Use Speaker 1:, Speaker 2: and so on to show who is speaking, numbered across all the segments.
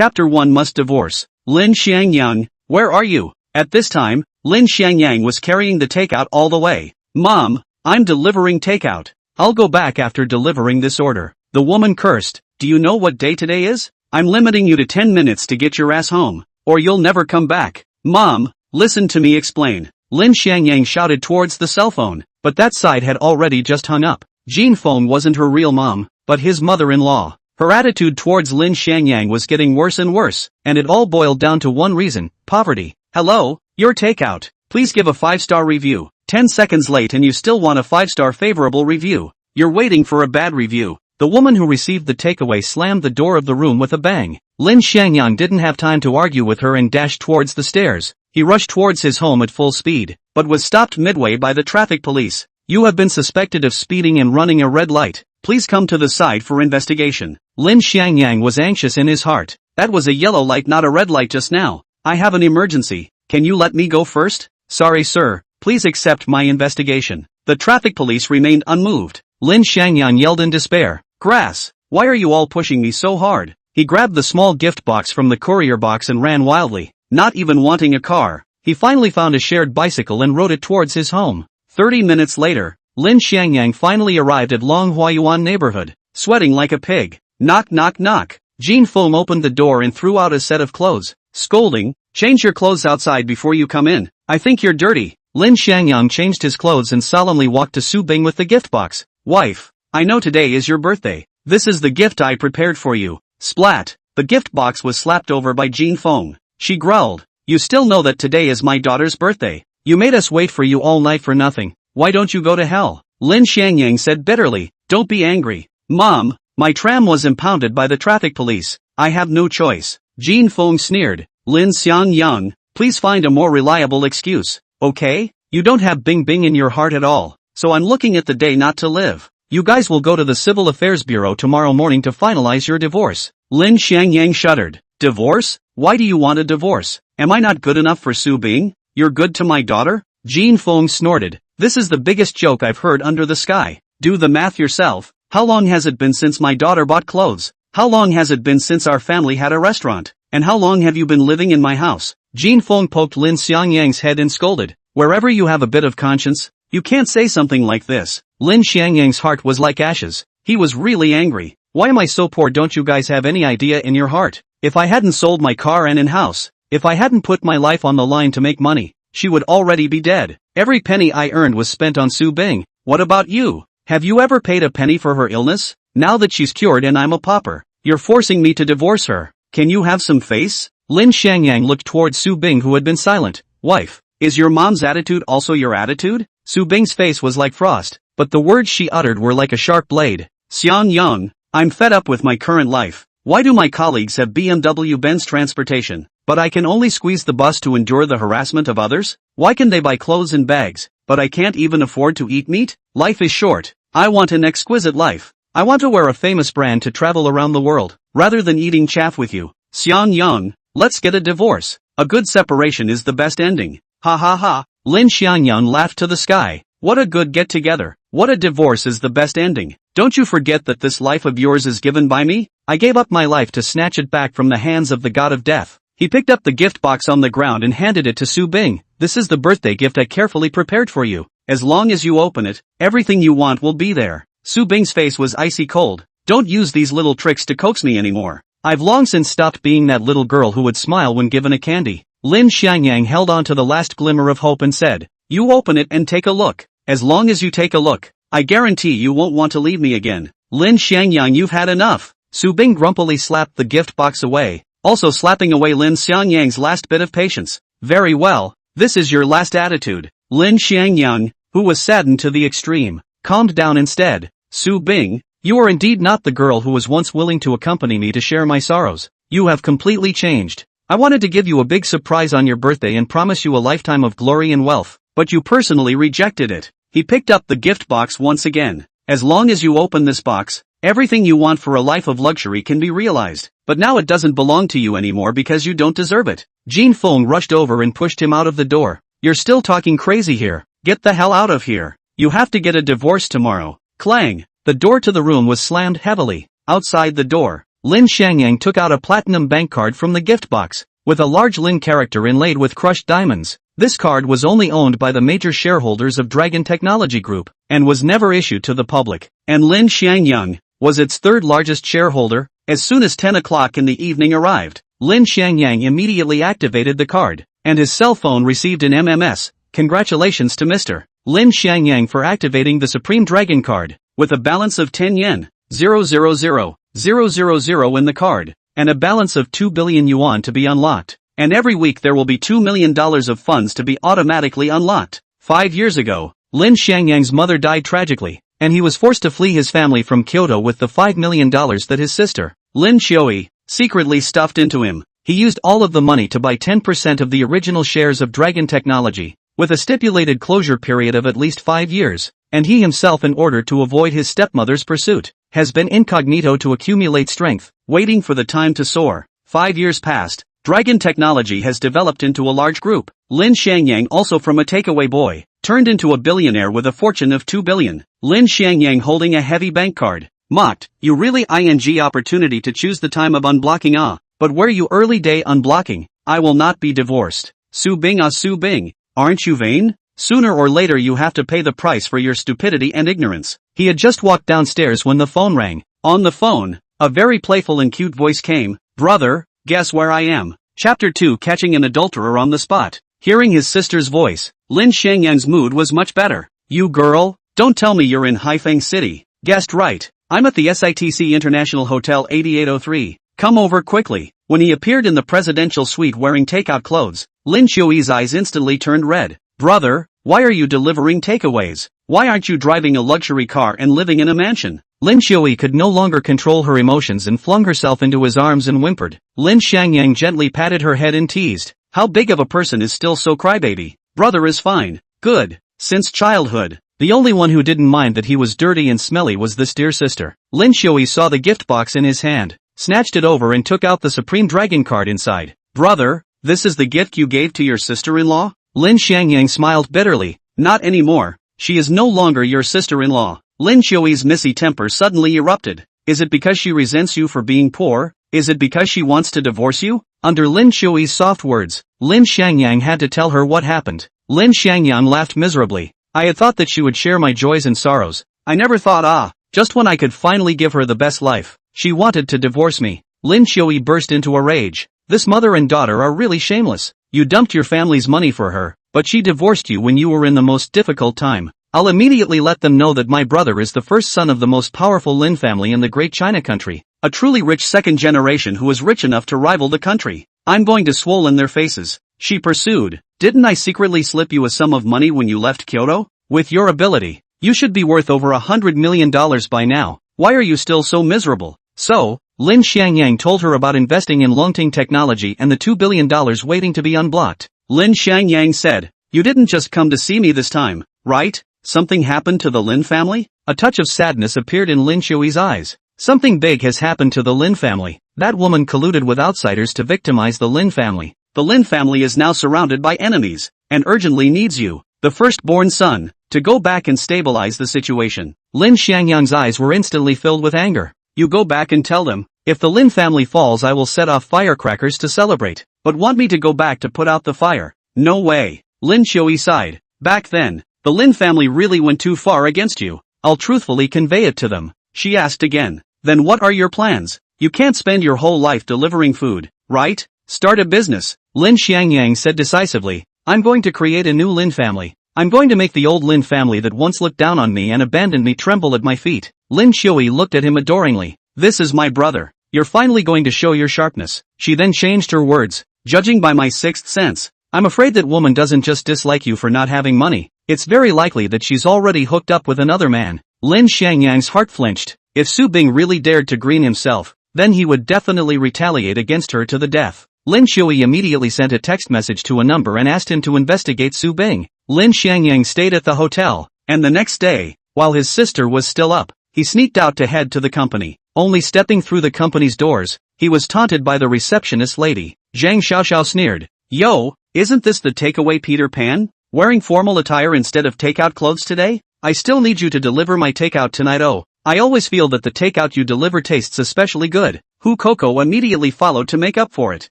Speaker 1: Chapter 1 Must Divorce. Lin Xiangyang, where are you? At this time, Lin Xiangyang was carrying the takeout all the way. Mom, I'm delivering takeout. I'll go back after delivering this order. The woman cursed. Do you know what day today is? I'm limiting you to 10 minutes to get your ass home, or you'll never come back. Mom, listen to me explain. Lin Xiangyang shouted towards the cell phone, but that side had already just hung up. Jean Feng wasn't her real mom, but his mother-in-law. Her attitude towards Lin Xiangyang was getting worse and worse, and it all boiled down to one reason: poverty. Hello, your takeout. Please give a 5-star review. 10 seconds late and you still want a 5-star favorable review. You're waiting for a bad review. The woman who received the takeaway slammed the door of the room with a bang. Lin Xiangyang didn't have time to argue with her and dashed towards the stairs. He rushed towards his home at full speed, but was stopped midway by the traffic police. You have been suspected of speeding and running a red light. Please come to the side for investigation. Lin Xiangyang was anxious in his heart. That was a yellow light, not a red light just now. I have an emergency. Can you let me go first? Sorry sir, please accept my investigation. The traffic police remained unmoved. Lin Xiangyang yelled in despair. Grass, why are you all pushing me so hard? He grabbed the small gift box from the courier box and ran wildly, not even wanting a car. He finally found a shared bicycle and rode it towards his home. 30 minutes later, Lin Xiangyang finally arrived at Longhuayuan neighborhood, sweating like a pig. Knock knock knock. Jean Feng opened the door and threw out a set of clothes, scolding, change your clothes outside before you come in. I think you're dirty. Lin Xiangyang changed his clothes and solemnly walked to Su Bing with the gift box. Wife, I know today is your birthday. This is the gift I prepared for you. Splat. The gift box was slapped over by Jean Feng. She growled. You still know that today is my daughter's birthday. You made us wait for you all night for nothing. Why don't you go to hell? Lin Xiangyang said bitterly. Don't be angry. Mom, my tram was impounded by the traffic police. I have no choice. Jean Feng sneered. Lin Xiangyang, please find a more reliable excuse. Okay? You don't have Bing Bing in your heart at all. So I'm looking at the day not to live. You guys will go to the Civil Affairs Bureau tomorrow morning to finalize your divorce. Lin Xiangyang shuddered. Divorce? Why do you want a divorce? Am I not good enough for Su Bing? You're good to my daughter? Jean Feng snorted. This is the biggest joke I've heard under the sky. Do the math yourself. How long has it been since my daughter bought clothes? How long has it been since our family had a restaurant? And how long have you been living in my house? Jean Feng poked Lin Xiangyang's head and scolded. Wherever you have a bit of conscience, you can't say something like this. Lin Xiangyang's heart was like ashes. He was really angry. Why am I so poor? Don't you guys have any idea in your heart? If I hadn't sold my car and in-house, if I hadn't put my life on the line to make money, she would already be dead. Every penny I earned was spent on Su Bing. What about you? Have you ever paid a penny for her illness? Now that she's cured and I'm a pauper, you're forcing me to divorce her. Can you have some face? Lin Xiangyang looked towards Su Bing, who had been silent. Wife, is your mom's attitude also your attitude? Su Bing's face was like frost, but the words she uttered were like a sharp blade. Xiangyang, I'm fed up with my current life. Why do my colleagues have BMW Benz transportation, but I can only squeeze the bus to endure the harassment of others? Why can they buy clothes and bags, but I can't even afford to eat meat? Life is short. I want an exquisite life. I want to wear a famous brand to travel around the world, rather than eating chaff with you. Xiangyang, let's get a divorce. A good separation is the best ending. Ha ha ha. Lin Xiangyang laughed to the sky. What a good get-together. What a divorce is the best ending. Don't you forget that this life of yours is given by me? I gave up my life to snatch it back from the hands of the god of death. He picked up the gift box on the ground and handed it to Su Bing. This is the birthday gift I carefully prepared for you. As long as you open it, everything you want will be there. Su Bing's face was icy cold. Don't use these little tricks to coax me anymore. I've long since stopped being that little girl who would smile when given a candy. Lin Xiangyang held on to the last glimmer of hope and said, you open it and take a look. As long as you take a look, I guarantee you won't want to leave me again. Lin Xiangyang, you've had enough. Su Bing grumpily slapped the gift box away, also slapping away Lin Xiangyang's last bit of patience. Very well, this is your last attitude. Lin Xiangyang, who was saddened to the extreme, calmed down instead. Su Bing, you are indeed not the girl who was once willing to accompany me to share my sorrows. You have completely changed. I wanted to give you a big surprise on your birthday and promise you a lifetime of glory and wealth, but you personally rejected it. He picked up the gift box once again. As long as you open this box, everything you want for a life of luxury can be realized. But now it doesn't belong to you anymore because you don't deserve it. Jean Feng rushed over and pushed him out of the door. You're still talking crazy here. Get the hell out of here. You have to get a divorce tomorrow. Clang. The door to the room was slammed heavily. Outside the door, Lin Xiangyang took out a platinum bank card from the gift box, with a large Lin character inlaid with crushed diamonds. This card was only owned by the major shareholders of Dragon Technology Group, and was never issued to the public. And Lin Xiangyang was its third largest shareholder. As soon as 10 o'clock in the evening arrived, Lin Xiangyang immediately activated the card, and his cell phone received an MMS. Congratulations to Mr. Lin Xiangyang for activating the Supreme Dragon card, with a balance of 10 yen, 000,000 in the card, and a balance of 2 billion yuan to be unlocked. And every week there will be $2 million of funds to be automatically unlocked. 5 years ago, Lin Xiangyang's mother died tragically, and he was forced to flee his family from Kyoto with the $5 million that his sister, Lin Xiaoyi, secretly stuffed into him. He used all of the money to buy 10% of the original shares of Dragon Technology, with a stipulated closure period of at least 5 years, and he himself, in order to avoid his stepmother's pursuit, has been incognito to accumulate strength, waiting for the time to soar. 5 years passed. Dragon Technology has developed into a large group. Lin Xiangyang, also from a takeaway boy, turned into a billionaire with a fortune of 2 billion. Lin Xiangyang holding a heavy bank card. Mocked, you really ing opportunity to choose the time of unblocking but where you early day unblocking, I will not be divorced. Su Bing Su Bing, aren't you vain? Sooner or later you have to pay the price for your stupidity and ignorance. He had just walked downstairs when the phone rang. On the phone, a very playful and cute voice came. Brother, guess where I am? Chapter 2, catching an adulterer on the spot. Hearing his sister's voice, Lin Xiangyang's mood was much better. You girl, don't tell me you're in Haifeng City. Guessed right. I'm at the SITC International Hotel 8803. Come over quickly. When he appeared in the presidential suite wearing takeout clothes, Lin Xiaoyi's eyes instantly turned red. Brother, why are you delivering takeaways? Why aren't you driving a luxury car and living in a mansion? Lin Xiaoyi could no longer control her emotions and flung herself into his arms and whimpered. Lin Xiangyang gently patted her head and teased. How big of a person is still so crybaby? Brother is fine. Good. Since childhood. The only one who didn't mind that he was dirty and smelly was this dear sister. Lin Xiaoyi saw the gift box in his hand, snatched it over and took out the Supreme Dragon card inside. Brother, this is the gift you gave to your sister-in-law? Lin Xiangyang smiled bitterly. Not anymore. She is no longer your sister-in-law. Lin Xiaoyi's messy temper suddenly erupted. Is it because she resents you for being poor? Is it because she wants to divorce you? Under Lin Xiaoyi's soft words, Lin Xiangyang had to tell her what happened. Lin Xiangyang laughed miserably. I had thought that she would share my joys and sorrows. I never thought just when I could finally give her the best life, she wanted to divorce me. Lin Xiaoyi burst into a rage. This mother and daughter are really shameless. You dumped your family's money for her, but she divorced you when you were in the most difficult time. I'll immediately let them know that my brother is the first son of the most powerful Lin family in the great China country, a truly rich second generation who is rich enough to rival the country. I'm going to swollen their faces. She pursued. Didn't I secretly slip you a sum of money when you left Kyoto? With your ability, you should be worth over $100 million by now. Why are you still so miserable? So, Lin Xiangyang told her about investing in Longting Technology and the $2 billion waiting to be unblocked. Lin Xiangyang said, you didn't just come to see me this time, right? Something happened to the Lin family? A touch of sadness appeared in Lin Xiaoyi's eyes. Something big has happened to the Lin family. That woman colluded with outsiders to victimize the Lin family. The Lin family is now surrounded by enemies, and urgently needs you, the firstborn son, to go back and stabilize the situation. Lin Xiangyang's eyes were instantly filled with anger. You go back and tell them, if the Lin family falls I will set off firecrackers to celebrate. But want me to go back to put out the fire? No way. Lin Xiaoyi sighed. Back then, the Lin family really went too far against you. I'll truthfully convey it to them. She asked again. Then what are your plans? You can't spend your whole life delivering food, right? Start a business. Lin Xiangyang said decisively. I'm going to create a new Lin family. I'm going to make the old Lin family that once looked down on me and abandoned me tremble at my feet. Lin Xiaoyi looked at him adoringly. This is my brother. You're finally going to show your sharpness. She then changed her words. Judging by my sixth sense, I'm afraid that woman doesn't just dislike you for not having money. It's very likely that she's already hooked up with another man. Lin Xiangyang's heart flinched. If Su Bing really dared to green himself, then he would definitely retaliate against her to the death. Lin Xiaoyi immediately sent a text message to a number and asked him to investigate Su Bing. Lin Xiangyang stayed at the hotel, and the next day, while his sister was still up, he sneaked out to head to the company. Only stepping through the company's doors, he was taunted by the receptionist lady. Zhang Xiaoxiao sneered. Yo, isn't this the takeaway Peter Pan? Wearing formal attire instead of takeout clothes today? I still need you to deliver my takeout tonight. Oh, I always feel that the takeout you deliver tastes especially good. Hu Coco immediately followed to make up for it.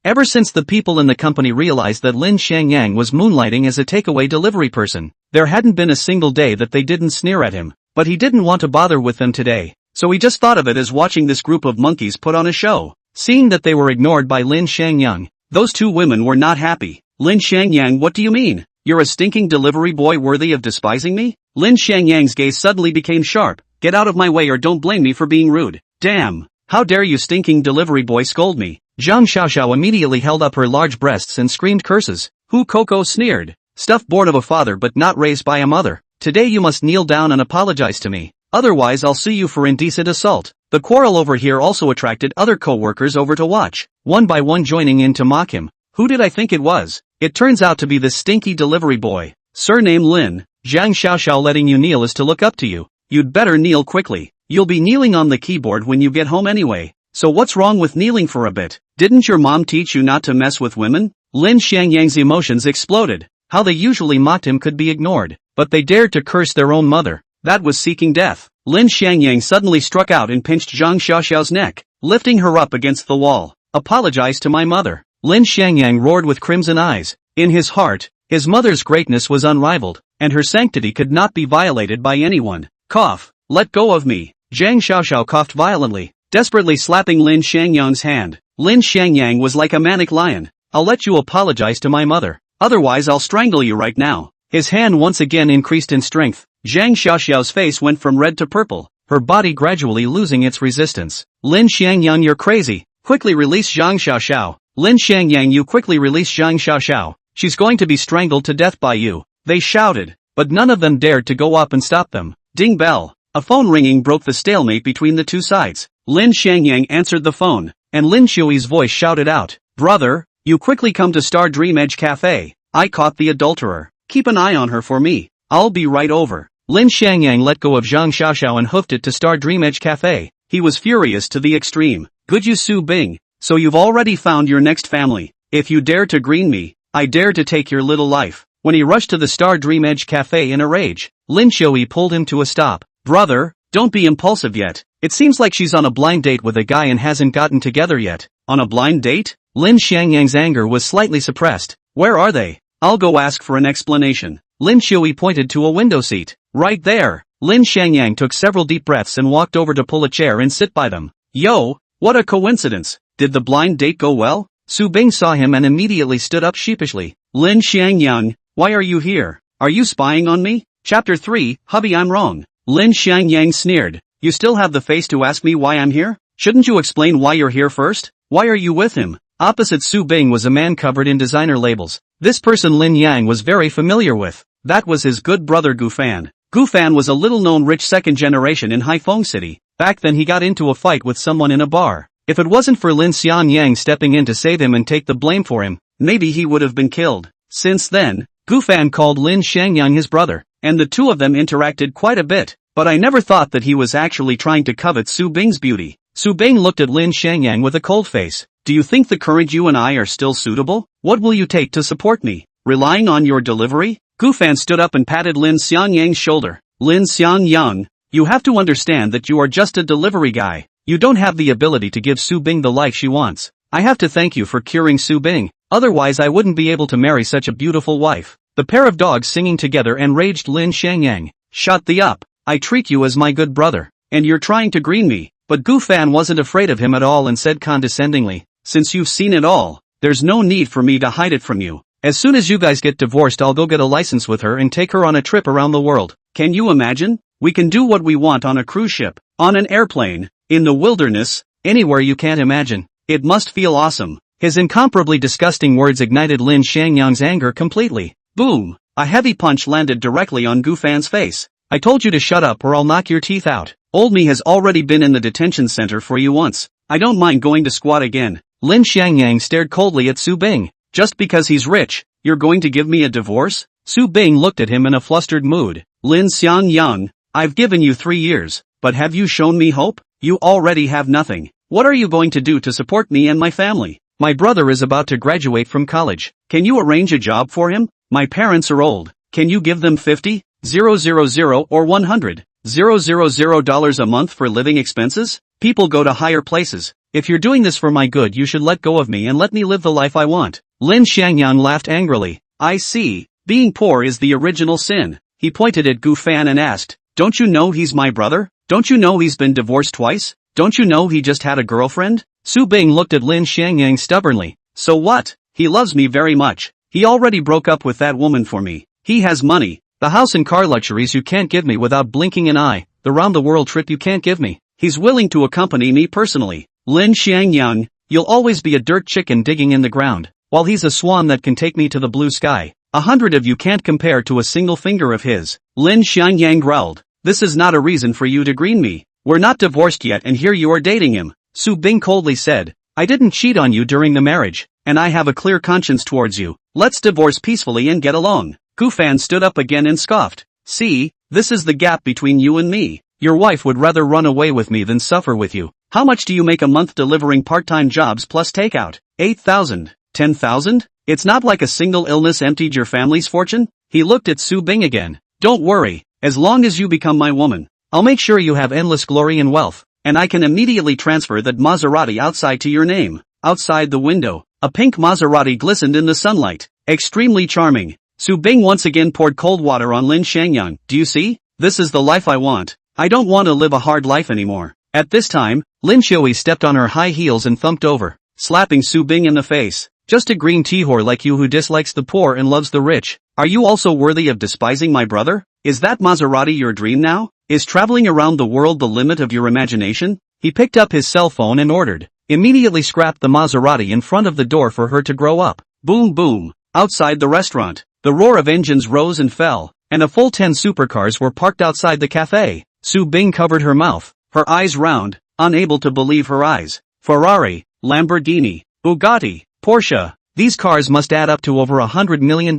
Speaker 1: Ever since the people in the company realized that Lin Xiangyang was moonlighting as a takeaway delivery person, there hadn't been a single day that they didn't sneer at him. But he didn't want to bother with them today, so he just thought of it as watching this group of monkeys put on a show. Seeing that they were ignored by Lin Xiangyang, those two women were not happy. Lin Xiangyang, what do you mean? You're a stinking delivery boy worthy of despising me? Lin Xiangyang's gaze suddenly became sharp. Get out of my way or don't blame me for being rude. Damn! How dare you stinking delivery boy scold me? Zhang Xiaoxiao immediately held up her large breasts and screamed curses. Hu Coco sneered. Stuff born of a father but not raised by a mother. Today you must kneel down and apologize to me. Otherwise I'll sue you for indecent assault. The quarrel over here also attracted other co-workers over to watch, one by one joining in to mock him. Who did I think it was? It turns out to be this stinky delivery boy. Surname Lin, Zhang Xiaoxiao letting you kneel is to look up to you. You'd better kneel quickly. You'll be kneeling on the keyboard when you get home anyway. So what's wrong with kneeling for a bit? Didn't your mom teach you not to mess with women? Lin Xiangyang's emotions exploded. How they usually mocked him could be ignored, but they dared to curse their own mother. That was seeking death. Lin Xiangyang suddenly struck out and pinched Zhang Xiaoxiao's neck, lifting her up against the wall. Apologize to my mother. Lin Xiangyang roared with crimson eyes. In his heart, his mother's greatness was unrivaled, and her sanctity could not be violated by anyone. Cough. Let go of me. Zhang Xiaoxiao coughed violently, desperately slapping Lin Xiangyang's hand. Lin Xiangyang was like a manic lion. I'll let you apologize to my mother. Otherwise I'll strangle you right now. His hand once again increased in strength. Zhang Xiaoxiao's face went from red to purple, her body gradually losing its resistance. Lin Xiangyang, you're crazy. Quickly release Zhang Xiaoxiao. Lin Xiangyang, you quickly release Zhang Xiaoxiao. She's going to be strangled to death by you. They shouted, but none of them dared to go up and stop them. Ding bell. A phone ringing broke the stalemate between the two sides. Lin Xiangyang answered the phone, and Lin Shui's voice shouted out, Brother, you quickly come to Star Dream Edge Cafe. I caught the adulterer. Keep an eye on her for me. I'll be right over. Lin Xiangyang let go of Zhang Xiaoxiao and hoofed it to Star Dream Edge Cafe. He was furious to the extreme. Good you Su Bing. So you've already found your next family. If you dare to green me, I dare to take your little life. When he rushed to the Star Dream Edge Cafe in a rage, Lin Shui pulled him to a stop. Brother, don't be impulsive yet. It seems like she's on a blind date with a guy and hasn't gotten together yet. On a blind date? Lin Xiangyang's anger was slightly suppressed. Where are they? I'll go ask for an explanation. Lin Shui pointed to a window seat. Right there. Lin Xiangyang took several deep breaths and walked over to pull a chair and sit by them. Yo, what a coincidence. Did the blind date go well? Su Bing saw him and immediately stood up sheepishly. Lin Xiangyang, why are you here? Are you spying on me? Chapter 3, Hubby, I'm wrong. Lin Xiangyang sneered. You still have the face to ask me why I'm here? Shouldn't you explain why you're here first? Why are you with him? Opposite Su Bing was a man covered in designer labels. This person Lin Yang was very familiar with. That was his good brother Gufan. Gufan was a little-known rich second generation in Haifeng City. Back then he got into a fight with someone in a bar. If it wasn't for Lin Xiangyang stepping in to save him and take the blame for him, maybe he would have been killed. Since then, Gufan called Lin Xiangyang his brother, and the two of them interacted quite a bit, but I never thought that he was actually trying to covet Su Bing's beauty. Su Bing looked at Lin Xiangyang with a cold face. Do you think the current you and I are still suitable? What will you take to support me? Relying on your delivery? Gufan stood up and patted Lin Xiangyang's shoulder. Lin Xiangyang, you have to understand that you are just a delivery guy. You don't have the ability to give Su Bing the life she wants. I have to thank you for curing Su Bing, otherwise I wouldn't be able to marry such a beautiful wife. The pair of dogs singing together enraged Lin Xiangyang. Shut the up. I treat you as my good brother, and you're trying to green me. But Gufan wasn't afraid of him at all and said condescendingly, since you've seen it all, there's no need for me to hide it from you. As soon as you guys get divorced I'll go get a license with her and take her on a trip around the world. Can you imagine? We can do what we want on a cruise ship, on an airplane, in the wilderness, anywhere you can't imagine. It must feel awesome. His incomparably disgusting words ignited Lin Xiangyang's anger completely. Boom! A heavy punch landed directly on Gufan's face. I told you to shut up or I'll knock your teeth out. Old me has already been in the detention center for you once. I don't mind going to squat again. Lin Xiangyang stared coldly at Su Bing. Just because he's rich, you're going to give me a divorce? Su Bing looked at him in a flustered mood. Lin Xiangyang, I've given you 3 years, but have you shown me hope? You already have nothing. What are you going to do to support me and my family? My brother is about to graduate from college. Can you arrange a job for him? My parents are old. Can you give them 50, 000 or 100, $000 a month for living expenses? People go to higher places. If you're doing this for my good, you should let go of me and let me live the life I want. Lin Xiangyang laughed angrily. I see. Being poor is the original sin. He pointed at Gu Fan and asked, don't you know he's my brother? Don't you know he's been divorced twice? Don't you know he just had a girlfriend? Su Bing looked at Lin Xiangyang stubbornly. So what? He loves me very much. He already broke up with that woman for me. He has money. The house and car luxuries you can't give me without blinking an eye. The round-the-world trip you can't give me. He's willing to accompany me personally. Lin Xiangyang, you'll always be a dirt chicken digging in the ground, while he's a swan that can take me to the blue sky. 100 of you can't compare to a single finger of his. Lin Xiangyang growled. This is not a reason for you to green me. We're not divorced yet and here you are dating him. Su Bing coldly said. I didn't cheat on you during the marriage, and I have a clear conscience towards you. Let's divorce peacefully and get along. Gu Fan stood up again and scoffed. See, this is the gap between you and me. Your wife would rather run away with me than suffer with you. How much do you make a month delivering part-time jobs plus takeout? 8,000? 10,000? It's not like a single illness emptied your family's fortune? He looked at Su Bing again. Don't worry, as long as you become my woman, I'll make sure you have endless glory and wealth, and I can immediately transfer that Maserati outside to your name. Outside the window, a pink Maserati glistened in the sunlight. Extremely charming. Su Bing once again poured cold water on Lin Xiangyang. Do you see? This is the life I want. I don't want to live a hard life anymore. At this time, Lin Xiaoyi stepped on her high heels and thumped over, slapping Su Bing in the face. Just a green tea whore like you who dislikes the poor and loves the rich. Are you also worthy of despising my brother? Is that Maserati your dream now? Is traveling around the world the limit of your imagination? He picked up his cell phone and ordered. Immediately scrapped the Maserati in front of the door for her to grow up. Boom boom. Outside the restaurant, the roar of engines rose and fell, and a full 10 supercars were parked outside the cafe. Su Bing covered her mouth, her eyes round, unable to believe her eyes. Ferrari, Lamborghini, Bugatti, Porsche. These cars must add up to over $100 million,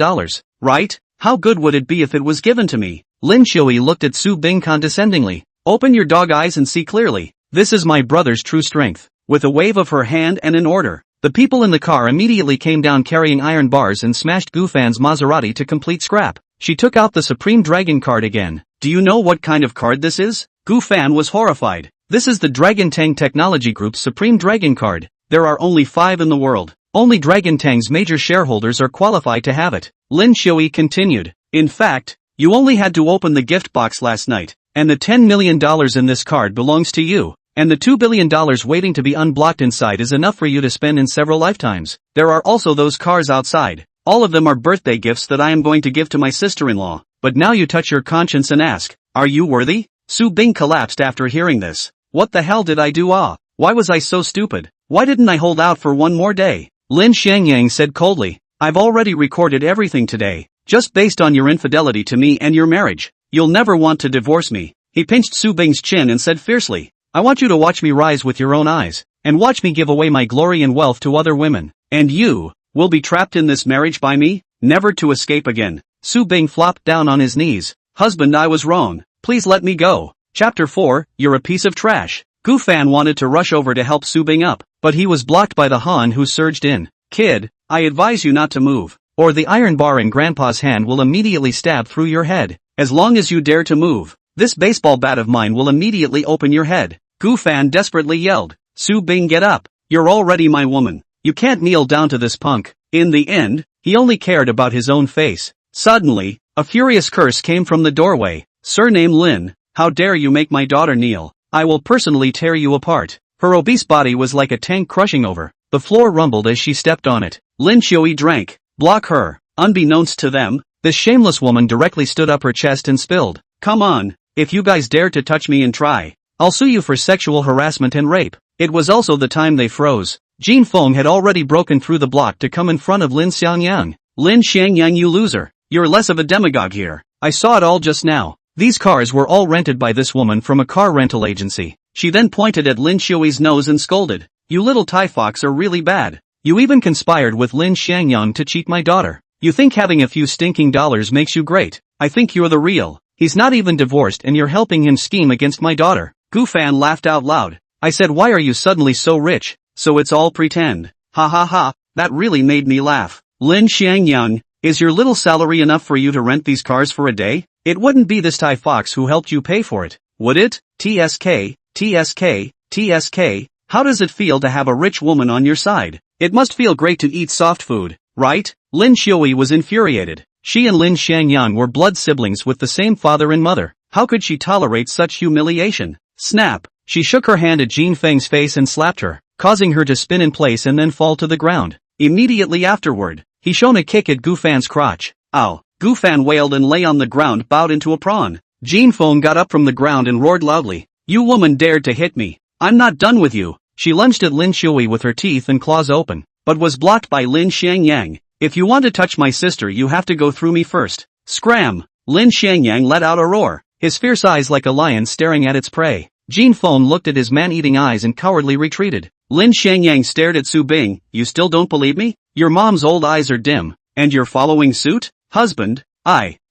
Speaker 1: right? How good would it be if it was given to me? Lin Xiaoyi looked at Su Bing condescendingly. Open your dog eyes and see clearly. This is my brother's true strength. With a wave of her hand and an order, the people in the car immediately came down carrying iron bars and smashed Gu Fan's Maserati to complete scrap. She took out the Supreme Dragon card again. Do you know what kind of card this is? Gu Fan was horrified. This is the Dragon Tang Technology Group's Supreme Dragon card. There are only 5 in the world. Only Dragon Tang's major shareholders are qualified to have it. Lin Xiaoyi continued. In fact, you only had to open the gift box last night, and the $10 million in this card belongs to you. And the $2 billion waiting to be unblocked inside is enough for you to spend in several lifetimes. There are also those cars outside. All of them are birthday gifts that I am going to give to my sister-in-law. But now you touch your conscience and ask, are you worthy? Su Bing collapsed after hearing this. What the hell did I do? Why was I so stupid? Why didn't I hold out for one more day? Lin Xiangyang said coldly. I've already recorded everything today, just based on your infidelity to me and your marriage. You'll never want to divorce me. He pinched Su Bing's chin and said fiercely, I want you to watch me rise with your own eyes, and watch me give away my glory and wealth to other women. And you will be trapped in this marriage by me, never to escape again. Su Bing flopped down on his knees. Husband, I was wrong. Please let me go. Chapter 4, You're a piece of trash. Gu Fan wanted to rush over to help Su Bing up, but he was blocked by the Han who surged in. Kid, I advise you not to move, or the iron bar in Grandpa's hand will immediately stab through your head. As long as you dare to move, this baseball bat of mine will immediately open your head. Gu Fan desperately yelled. Su Bing, get up. You're already my woman. You can't kneel down to this punk. In the end, he only cared about his own face. Suddenly, a furious curse came from the doorway. Surname Lin, how dare you make my daughter kneel? I will personally tear you apart. Her obese body was like a tank crushing over. The floor rumbled as she stepped on it. Lin Xiaoyi drank. Block her. Unbeknownst to them, this shameless woman directly stood up her chest and spilled. Come on, if you guys dare to touch me and try, I'll sue you for sexual harassment and rape. It was also the time they froze. Jin Feng had already broken through the block to come in front of Lin Xiangyang. Lin Xiangyang, you loser. You're less of a demagogue here. I saw it all just now. These cars were all rented by this woman from a car rental agency. She then pointed at Lin Xiaoyi's nose and scolded. You little Tai Fox are really bad. You even conspired with Lin Xiangyang to cheat my daughter. You think having a few stinking dollars makes you great. I think you're the real. He's not even divorced and you're helping him scheme against my daughter. Gu Fan laughed out loud. I said, why are you suddenly so rich? So it's all pretend. Ha ha ha, that really made me laugh. Lin Xiangyang, is your little salary enough for you to rent these cars for a day? It wouldn't be this Tai Fox who helped you pay for it, would it? TSK, TSK, TSK, How does it feel to have a rich woman on your side? It must feel great to eat soft food, right? Lin Xiaoyi was infuriated. She and Lin Xiangyang were blood siblings with the same father and mother. How could she tolerate such humiliation? Snap! She shook her hand at Jin Feng's face and slapped her, causing her to spin in place and then fall to the ground. Immediately afterward, he shone a kick at Gu Fan's crotch. Ow! Gu Fan wailed and lay on the ground bowed into a prawn. Jin Feng got up from the ground and roared loudly. You woman dared to hit me. I'm not done with you. She lunged at Lin Xiaoyi with her teeth and claws open, but was blocked by Lin Xiangyang. If you want to touch my sister you have to go through me first. Scram! Lin Xiangyang let out a roar, his fierce eyes like a lion staring at its prey. Jin Feng looked at his man-eating eyes and cowardly retreated. Lin Xiangyang stared at Su Bing. You still don't believe me? Your mom's old eyes are dim, and you're following suit? Husband?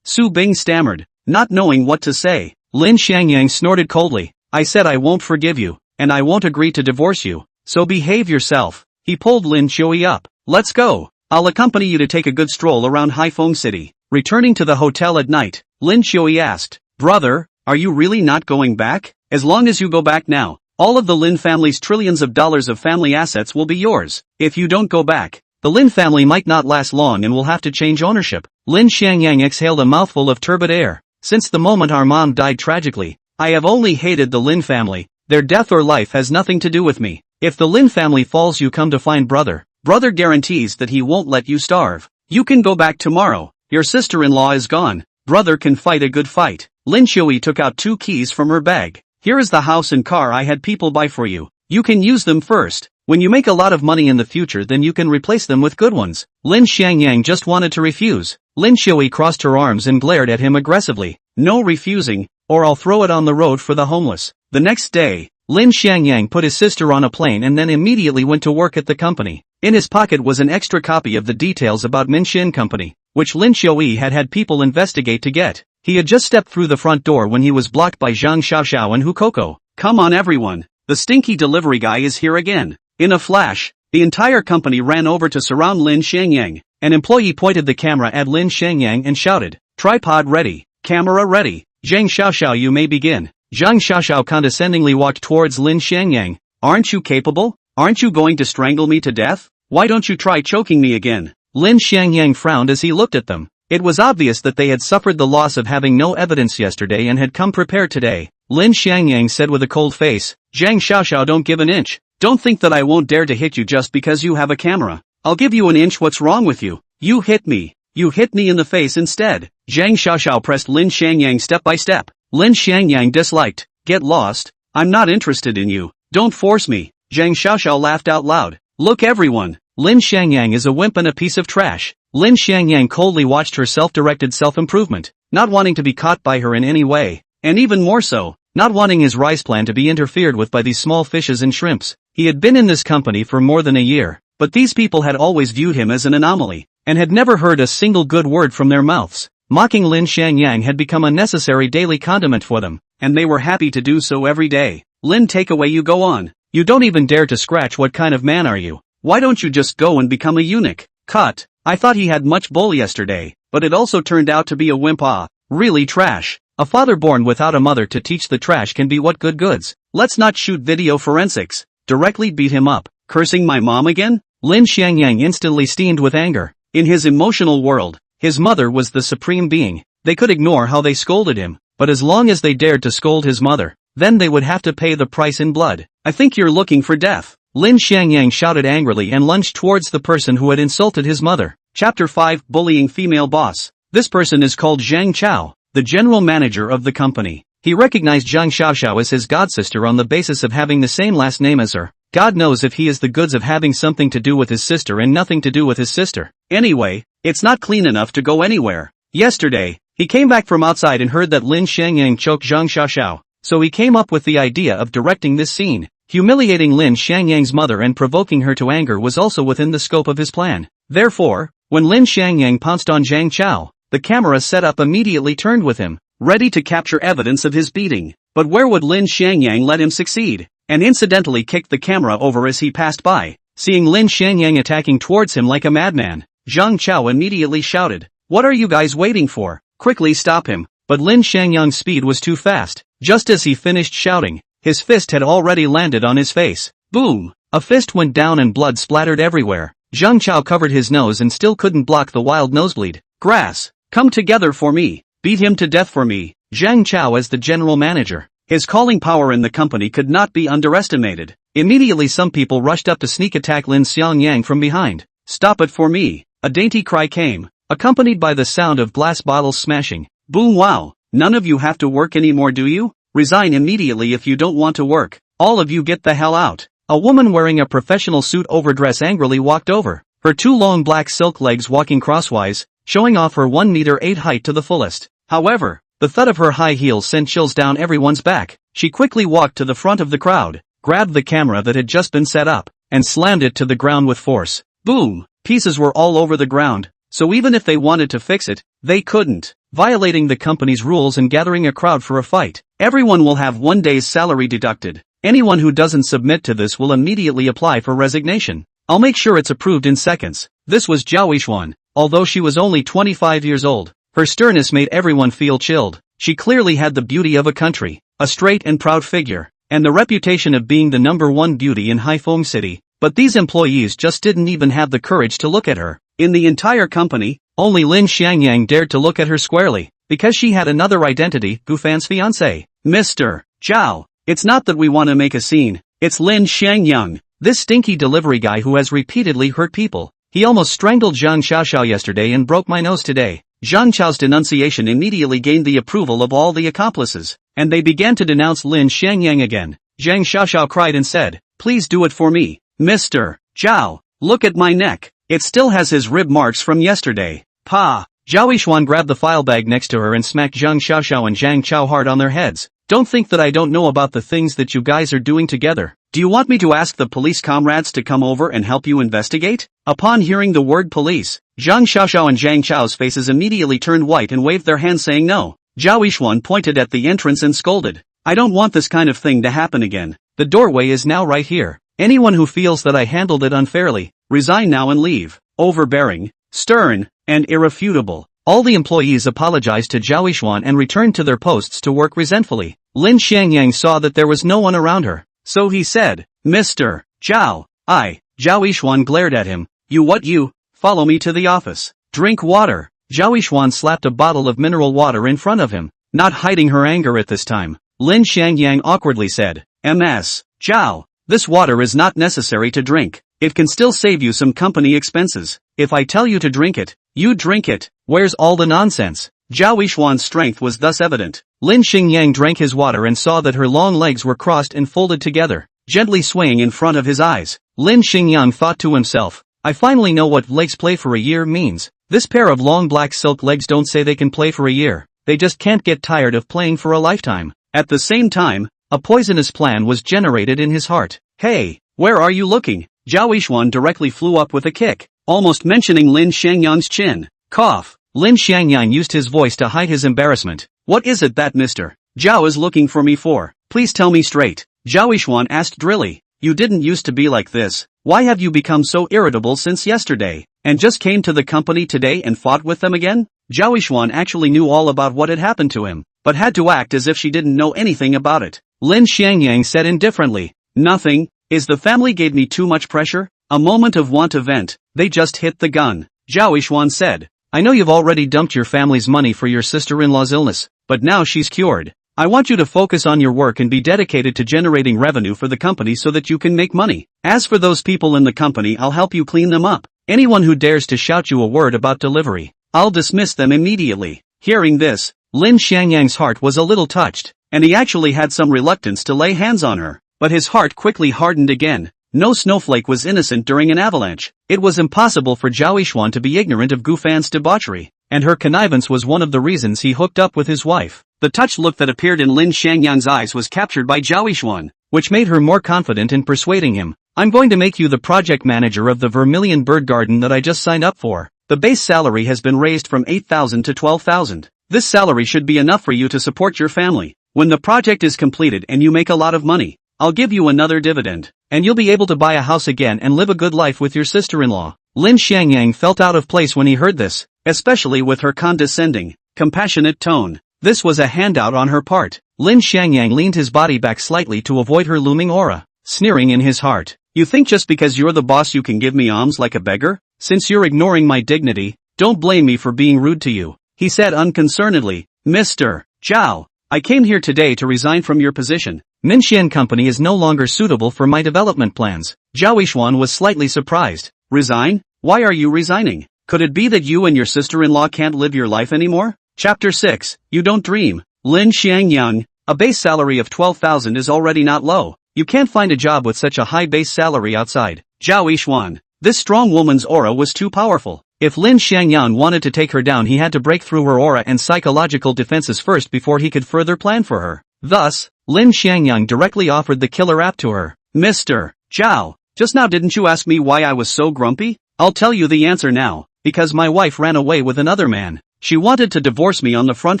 Speaker 1: Su Bing stammered, not knowing what to say. Lin Xiangyang snorted coldly. I said I won't forgive you, and I won't agree to divorce you, so behave yourself. He pulled Lin Xiaoyi up. Let's go. I'll accompany you to take a good stroll around Haifeng City. Returning to the hotel at night, Lin Xiaoyi asked, Brother, are you really not going back? As long as you go back now, all of the Lin family's trillions of dollars of family assets will be yours. If you don't go back, the Lin family might not last long and will have to change ownership. Lin Xiangyang exhaled a mouthful of turbid air. Since the moment our mom died tragically, I have only hated the Lin family. Their death or life has nothing to do with me. If the Lin family falls you come to find brother. Brother guarantees that he won't let you starve. You can go back tomorrow. Your sister-in-law is gone. Brother can fight a good fight. Lin Xiaoyi took out 2 keys from her bag. Here is the house and car I had people buy for you. You can use them first. When you make a lot of money in the future then you can replace them with good ones. Lin Xiangyang just wanted to refuse. Lin Xiaoyi crossed her arms and glared at him aggressively. No refusing, or I'll throw it on the road for the homeless. The next day, Lin Xiangyang put his sister on a plane and then immediately went to work at the company. In his pocket was an extra copy of the details about Minxin Company, which Lin Xiaoyi had people investigate to get. He had just stepped through the front door when he was blocked by Zhang Xiaoxiao and Hu Koko. Come on everyone, the stinky delivery guy is here again. In a flash, the entire company ran over to surround Lin Xiangyang. An employee pointed the camera at Lin Xiangyang and shouted, Tripod ready, camera ready, Zhang Xiaoxiao you may begin. Zhang Xiaoxiao condescendingly walked towards Lin Xiangyang. Aren't you capable? Aren't you going to strangle me to death? Why don't you try choking me again? Lin Xiangyang frowned as he looked at them. It was obvious that they had suffered the loss of having no evidence yesterday and had come prepared today. Lin Xiangyang said with a cold face, Zhang Xiaoxiao don't give an inch. Don't think that I won't dare to hit you just because you have a camera. I'll give you an inch. What's wrong with you? You hit me. You hit me in the face instead. Zhang Xiaoxiao pressed Lin Xiangyang step by step. Lin Xiangyang disliked. Get lost. I'm not interested in you. Don't force me. Zhang Xiaoxiao laughed out loud. Look everyone. Lin Xiangyang is a wimp and a piece of trash. Lin Xiangyang coldly watched her self-directed self-improvement, not wanting to be caught by her in any way, and even more so, not wanting his rice plan to be interfered with by these small fishes and shrimps. He had been in this company for more than a year, but these people had always viewed him as an anomaly, and had never heard a single good word from their mouths. Mocking Lin Xiangyang had become a necessary daily condiment for them, and they were happy to do so every day. Lin, take away, you go on. You don't even dare to scratch. What kind of man are you? Why don't you just go and become a eunuch? Cut. I thought he had much bull yesterday, but it also turned out to be a wimp. Really trash. A father born without a mother to teach the trash can be what good goods. Let's not shoot video forensics. Directly beat him up. Cursing my mom again? Lin Xiangyang instantly steamed with anger. In his emotional world, his mother was the supreme being. They could ignore how they scolded him, but as long as they dared to scold his mother, then they would have to pay the price in blood. I think you're looking for death. Lin Xiangyang shouted angrily and lunged towards the person who had insulted his mother. Chapter 5, Bullying Female Boss. This person is called Zhang Chao, the general manager of the company. He recognized Zhang Xiaoxiao as his godsister on the basis of having the same last name as her. God knows if he is the goods of having something to do with his sister and nothing to do with his sister. Anyway, it's not clean enough to go anywhere. Yesterday, he came back from outside and heard that Lin Xiangyang choked Zhang Xiaoxiao, so he came up with the idea of directing this scene. Humiliating Lin Xiangyang's mother and provoking her to anger was also within the scope of his plan. Therefore, when Lin Xiangyang pounced on Zhang Chao, the camera setup immediately turned with him, ready to capture evidence of his beating. But where would Lin Xiangyang let him succeed? And incidentally kicked the camera over as he passed by. Seeing Lin Xiangyang attacking towards him like a madman, Zhang Chao immediately shouted, "What are you guys waiting for? Quickly stop him!" But Lin Xiangyang's speed was too fast. Just as he finished shouting, his fist had already landed on his face. Boom! A fist went down and blood splattered everywhere. Zhang Chao covered his nose and still couldn't block the wild nosebleed. Grass! Come together for me! Beat him to death for me! Zhang Chao as the general manager. His calling power in the company could not be underestimated. Immediately some people rushed up to sneak attack Lin Xiangyang from behind. Stop it for me! A dainty cry came, accompanied by the sound of glass bottles smashing. Boom! Wow! None of you have to work anymore, do you? Resign immediately if you don't want to work. All of you get the hell out. A woman wearing a professional suit overdress angrily walked over, her two long black silk legs walking crosswise, showing off her 1 meter 8 height to the fullest. However, the thud of her high heels sent chills down everyone's back. She quickly walked to the front of the crowd, grabbed the camera that had just been set up, and slammed it to the ground with force. Boom! Pieces were all over the ground, so even if they wanted to fix it, they couldn't, violating the company's rules and gathering a crowd for a fight. Everyone will have 1 day's salary deducted. Anyone who doesn't submit to this will immediately apply for resignation. I'll make sure it's approved in seconds. This was Zhao Yixuan. Although she was only 25 years old, her sternness made everyone feel chilled. She clearly had the beauty of a country, a straight and proud figure, and the reputation of being the #1 beauty in Haifeng City. But these employees just didn't even have the courage to look at her. In the entire company, only Lin Xiangyang dared to look at her squarely, because she had another identity, Gufan's fiancé. Mr. Zhao, it's not that we want to make a scene, it's Lin Xiangyang, this stinky delivery guy who has repeatedly hurt people. He almost strangled Zhang Xiaoxiao yesterday and broke my nose today. Zhang Chao's denunciation immediately gained the approval of all the accomplices, and they began to denounce Lin Xiangyang again. Zhang Xiaoxiao cried and said, "Please do it for me. Mr. Zhao, look at my neck. It still has his rib marks from yesterday." Pa! Zhao Yixuan grabbed the file bag next to her and smacked Zhang Xiaoxiao and Zhang Chao hard on their heads. Don't think that I don't know about the things that you guys are doing together. Do you want me to ask the police comrades to come over and help you investigate? Upon hearing the word police, Zhang Xiaoxiao and Zhang Chao's faces immediately turned white and waved their hands saying no. Zhao Yixuan pointed at the entrance and scolded. I don't want this kind of thing to happen again. The doorway is now right here. Anyone who feels that I handled it unfairly, resign now and leave. Overbearing, stern, and irrefutable. All the employees apologized to Zhao Yixuan and returned to their posts to work resentfully. Lin Xiangyang saw that there was no one around her, so he said, Mr. Zhao, Zhao Yixuan glared at him. You? Follow me to the office. Drink water. Zhao Yixuan slapped a bottle of mineral water in front of him, not hiding her anger at this time. Lin Xiangyang awkwardly said, Ms. Zhao, this water is not necessary to drink. It can still save you some company expenses. If I tell you to drink it, you drink it. Where's all the nonsense? Zhao Yixuan's strength was thus evident. Lin Xingyang drank his water and saw that her long legs were crossed and folded together, gently swaying in front of his eyes. Lin Xingyang thought to himself, I finally know what legs play for a year means. This pair of long black silk legs don't say they can play for a year. They just can't get tired of playing for a lifetime. At the same time, a poisonous plan was generated in his heart. Hey, where are you looking? Zhao Yixuan directly flew up with a kick, almost mentioning Lin Xiangyang's chin. Cough. Lin Xiangyang used his voice to hide his embarrassment. What is it that Mr. Zhao is looking for me for? Please tell me straight. Zhao Yixuan asked drily. You didn't used to be like this. Why have you become so irritable since yesterday, and just came to the company today and fought with them again? Zhao Yixuan actually knew all about what had happened to him, but had to act as if she didn't know anything about it. Lin Xiangyang said indifferently. Nothing. Is the family gave me too much pressure? A moment of want to vent. They just hit the gun. Zhao Yixuan said. I know you've already dumped your family's money for your sister-in-law's illness, but now she's cured. I want you to focus on your work and be dedicated to generating revenue for the company so that you can make money. As for those people in the company, I'll help you clean them up. Anyone who dares to shout you a word about delivery, I'll dismiss them immediately. Hearing this, Lin Xiangyang's heart was a little touched, and he actually had some reluctance to lay hands on her, but his heart quickly hardened again. No snowflake was innocent during an avalanche. It was impossible for Zhao Yixuan to be ignorant of Gufan's debauchery, and her connivance was one of the reasons he hooked up with his wife. The touched look that appeared in Lin Xiangyang's eyes was captured by Zhao Yixuan, which made her more confident in persuading him. I'm going to make you the project manager of the Vermilion Bird Garden that I just signed up for. The base salary has been raised from 8,000 to 12,000. This salary should be enough for you to support your family. When the project is completed and you make a lot of money, I'll give you another dividend, and you'll be able to buy a house again and live a good life with your sister-in-law. Lin Xiangyang felt out of place when he heard this, especially with her condescending, compassionate tone. This was a handout on her part. Lin Xiangyang leaned his body back slightly to avoid her looming aura. sneering in his heart. You think just because you're the boss you can give me alms like a beggar? Since you're ignoring my dignity, don't blame me for being rude to you, he said unconcernedly. Mr. Zhao, I came here today to resign from your position. Minxian Company is no longer suitable for my development plans. Zhao Yishuan was slightly surprised. Resign? Why are you resigning? Could it be that you and your sister-in-law can't live your life anymore? Chapter 6, You Don't Dream. Lin Xiangyang, a base salary of 12,000 is already not low. You can't find a job with such a high base salary outside. Zhao Yishuan. This strong woman's aura was too powerful. If Lin Xiangyang wanted to take her down, he had to break through her aura and psychological defenses first before he could further plan for her. Thus, Lin Xiangyang directly offered the killer app to her. Mr. Zhao, just now didn't you ask me why I was so grumpy? I'll tell you the answer now. Because my wife ran away with another man. She wanted to divorce me on the front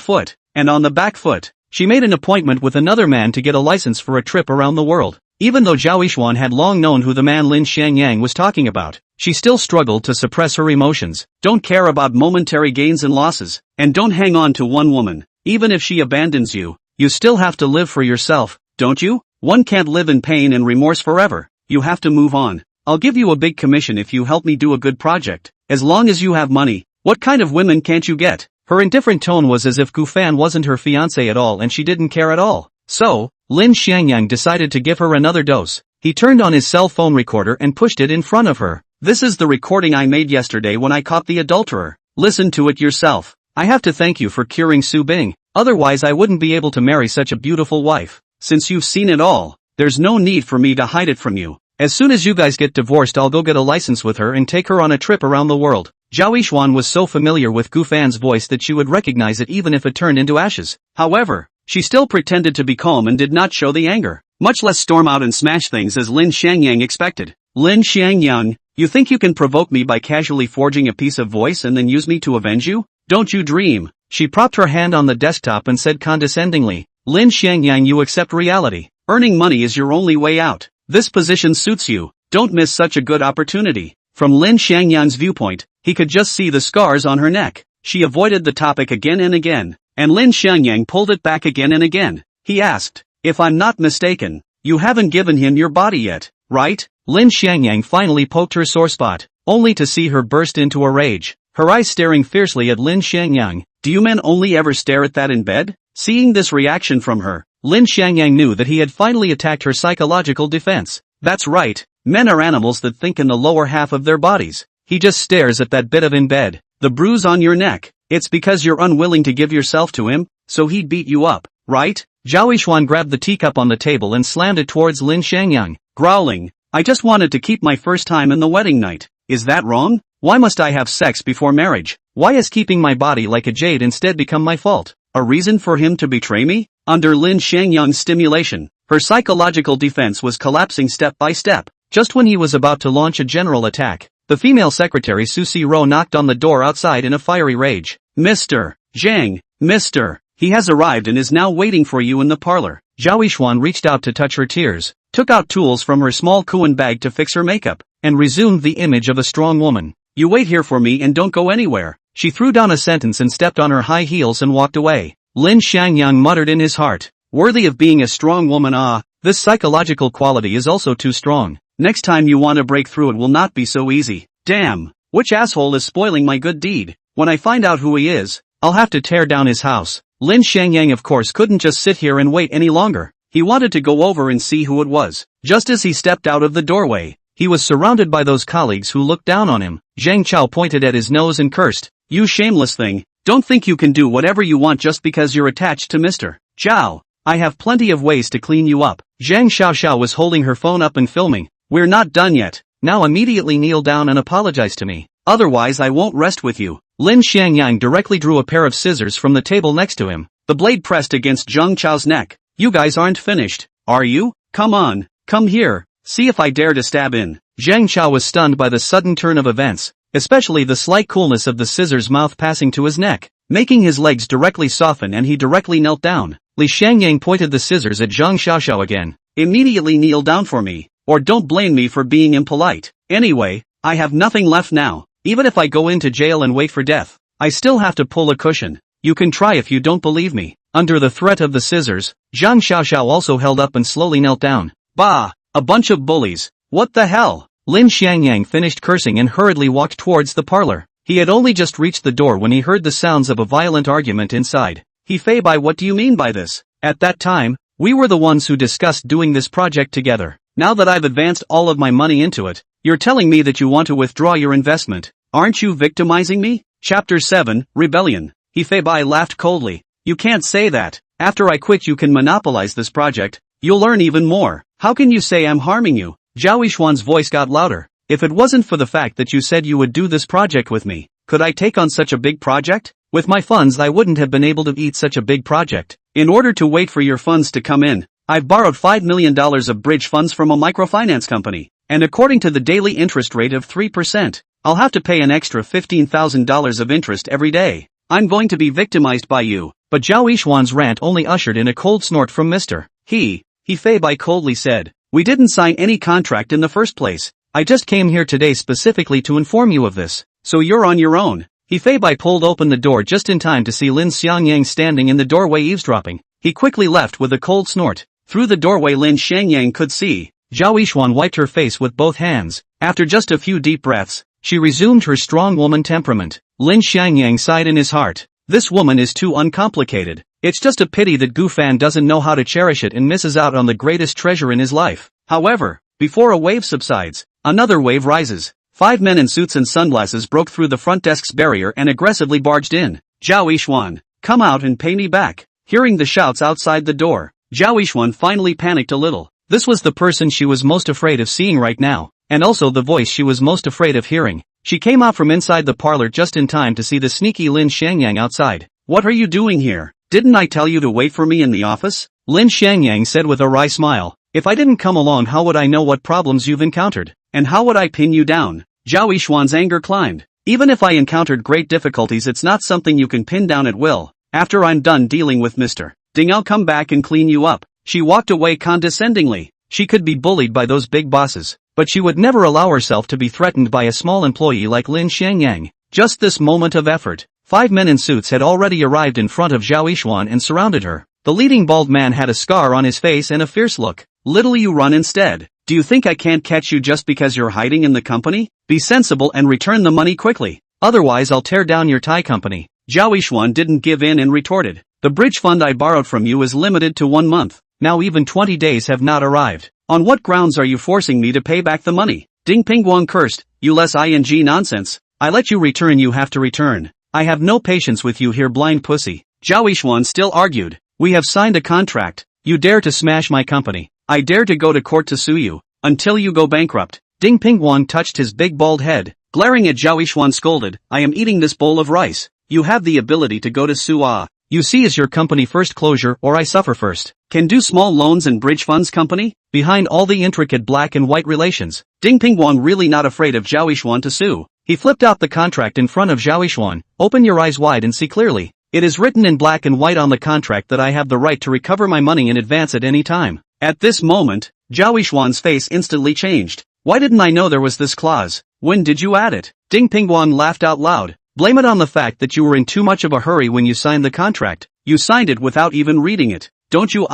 Speaker 1: foot, and on the back foot. She made an appointment with another man to get a license for a trip around the world. Even though Zhao Yishuan had long known who the man Lin Xiangyang was talking about, she still struggled to suppress her emotions. Don't care about momentary gains and losses, and don't hang on to one woman. Even if she abandons you, you still have to live for yourself, don't you? One can't live in pain and remorse forever. You have to move on. I'll give you a big commission if you help me do a good project. As long as you have money. What kind of women can't you get? Her indifferent tone was as if Gu Fan wasn't her fiancé at all and she didn't care at all. So, Lin Xiangyang decided to give her another dose. He turned on his cell phone recorder and pushed it in front of her. This is the recording I made yesterday when I caught the adulterer. Listen to it yourself. I have to thank you for curing Su Bing. Otherwise I wouldn't be able to marry such a beautiful wife. Since you've seen it all, there's no need for me to hide it from you. As soon as you guys get divorced, I'll go get a license with her and take her on a trip around the world. Zhao Yishuan was so familiar with Gu Fan's voice that she would recognize it even if it turned into ashes. However, she still pretended to be calm and did not show the anger, much less storm out and smash things as Lin Xiangyang expected. Lin Xiangyang, you think you can provoke me by casually forging a piece of voice and then use me to avenge you? Don't you dream. She propped her hand on the desktop and said condescendingly, Lin Xiangyang, you accept reality. Earning money is your only way out. This position suits you. Don't miss such a good opportunity. From Lin Xiangyang's viewpoint, he could just see the scars on her neck. She avoided the topic again and again, and Lin Xiangyang pulled it back again and again. He asked, if I'm not mistaken, you haven't given him your body yet, right? Lin Xiangyang finally poked her sore spot, only to see her burst into a rage, her eyes staring fiercely at Lin Xiangyang. Do you men only ever stare at that in bed? Seeing this reaction from her, Lin Xiangyang knew that he had finally attacked her psychological defense. That's right, men are animals that think in the lower half of their bodies. He just stares at that bit of in bed. The bruise on your neck, it's because you're unwilling to give yourself to him, so he'd beat you up, right? Zhao Yishuan grabbed the teacup on the table and slammed it towards Lin Xiangyang, growling, I just wanted to keep my first time in the wedding night. Is that wrong? Why must I have sex before marriage? Why has keeping my body like a jade instead become my fault? A reason for him to betray me? Under Lin Xiangyang's stimulation, her psychological defense was collapsing step by step. Just when he was about to launch a general attack, the female secretary Su Ro knocked on the door outside in a fiery rage. Mr. Zhang, Mr. He has arrived and is now waiting for you in the parlor. Zhao Yishuan reached out to touch her tears, took out tools from her small Kuan bag to fix her makeup, and resumed the image of a strong woman. You wait here for me and don't go anywhere. She threw down a sentence and stepped on her high heels and walked away. Lin Xiangyang muttered in his heart, worthy of being a strong woman. This psychological quality is also too strong. Next time you want to break through it will not be so easy. Damn, which asshole is spoiling my good deed? When I find out who he is, I'll have to tear down his house. Lin Xiangyang of course couldn't just sit here and wait any longer. He wanted to go over and see who it was. Just as he stepped out of the doorway, he was surrounded by those colleagues who looked down on him. Zhang Chao pointed at his nose and cursed, you shameless thing, don't think you can do whatever you want just because you're attached to Mr. Zhao. I have plenty of ways to clean you up. Zhang Xiaoxiao was holding her phone up and filming. We're not done yet. Now immediately kneel down and apologize to me. Otherwise I won't rest with you. Lin Xiangyang directly drew a pair of scissors from the table next to him. The blade pressed against Zhang Chao's neck. You guys aren't finished, are you? Come on, come here. See if I dare to stab in. Zhang Chao was stunned by the sudden turn of events, especially the slight coolness of the scissors' mouth passing to his neck, making his legs directly soften, and he directly knelt down. Li Xiangyang pointed the scissors at Zhang Xiaoxiao again. Immediately kneel down for me, or don't blame me for being impolite. Anyway, I have nothing left now. Even if I go into jail and wait for death, I still have to pull a cushion. You can try if you don't believe me. Under the threat of the scissors, Zhang Xiaoxiao also held up and slowly knelt down. Bah! A bunch of bullies. What the hell? Lin Xiangyang finished cursing and hurriedly walked towards the parlor. He had only just reached the door when he heard the sounds of a violent argument inside. He Fei Bai, what do you mean by this? At that time, we were the ones who discussed doing this project together. Now that I've advanced all of my money into it, you're telling me that you want to withdraw your investment. Aren't you victimizing me? Chapter 7, Rebellion. He Fei Bai laughed coldly. You can't say that. After I quit you can monopolize this project. You'll learn even more. How can you say I'm harming you? Zhao Yishuan's voice got louder. If it wasn't for the fact that you said you would do this project with me, could I take on such a big project? With my funds I wouldn't have been able to eat such a big project. In order to wait for your funds to come in, I've borrowed $5 million of bridge funds from a microfinance company, and according to the daily interest rate of 3%, I'll have to pay an extra $15,000 of interest every day. I'm going to be victimized by you. But Zhao Yishuan's rant only ushered in a cold snort from Mr. He Fei Bai coldly said, we didn't sign any contract in the first place. I just came here today specifically to inform you of this. So you're on your own. He Fei Bai pulled open the door just in time to see Lin Xiangyang standing in the doorway eavesdropping. He quickly left with a cold snort. Through the doorway Lin Xiangyang could see. Zhao Yishuan wiped her face with both hands. After just a few deep breaths, she resumed her strong woman temperament. Lin Xiangyang sighed in his heart. This woman is too uncomplicated. It's just a pity that Gu Fan doesn't know how to cherish it and misses out on the greatest treasure in his life. However, before a wave subsides, another wave rises. 5 men in suits and sunglasses broke through the front desk's barrier and aggressively barged in. Zhao Yishuan, come out and pay me back. Hearing the shouts outside the door, Zhao Yishuan finally panicked a little. This was the person she was most afraid of seeing right now, and also the voice she was most afraid of hearing. She came out from inside the parlor just in time to see the sneaky Lin Xiangyang outside. What are you doing here? Didn't I tell you to wait for me in the office? Lin Xiangyang said with a wry smile. If I didn't come along, how would I know what problems you've encountered? And how would I pin you down? Zhao Yishuan's anger climbed. Even if I encountered great difficulties, it's not something you can pin down at will. After I'm done dealing with Mr. Ding, I'll come back and clean you up. She walked away condescendingly. She could be bullied by those big bosses, but she would never allow herself to be threatened by a small employee like Lin Xiangyang. Just this moment of effort. 5 men in suits had already arrived in front of Zhao Yishuan and surrounded her. The leading bald man had a scar on his face and a fierce look. Little you run instead. Do you think I can't catch you just because you're hiding in the company? Be sensible and return the money quickly. Otherwise I'll tear down your Thai company. Zhao Yishuan didn't give in and retorted. The bridge fund I borrowed from you is limited to 1 month. Now even 20 days have not arrived. On what grounds are you forcing me to pay back the money? Ding Pingguang cursed. You less ing nonsense. I let you return, you have to return. I have no patience with you here, blind pussy. Zhao Yishuan still argued. We have signed a contract. You dare to smash my company. I dare to go to court to sue you, until you go bankrupt. Ding Pingguang touched his big bald head. Glaring at Zhao Yishuan scolded, I am eating this bowl of rice. You have the ability to go to sue. You see, is your company first closure or I suffer first? Can do small loans and bridge funds company? Behind all the intricate black and white relations, Ding Pingguang really not afraid of Zhao Yishuan to sue. He flipped out the contract in front of Zhao Yishuan. Open your eyes wide and see clearly. It is written in black and white on the contract that I have the right to recover my money in advance at any time. At this moment, Zhao Yishuan's face instantly changed. Why didn't I know there was this clause? When did you add it? Ding Pingguang laughed out loud. Blame it on the fact that you were in too much of a hurry when you signed the contract. You signed it without even reading it. Don't you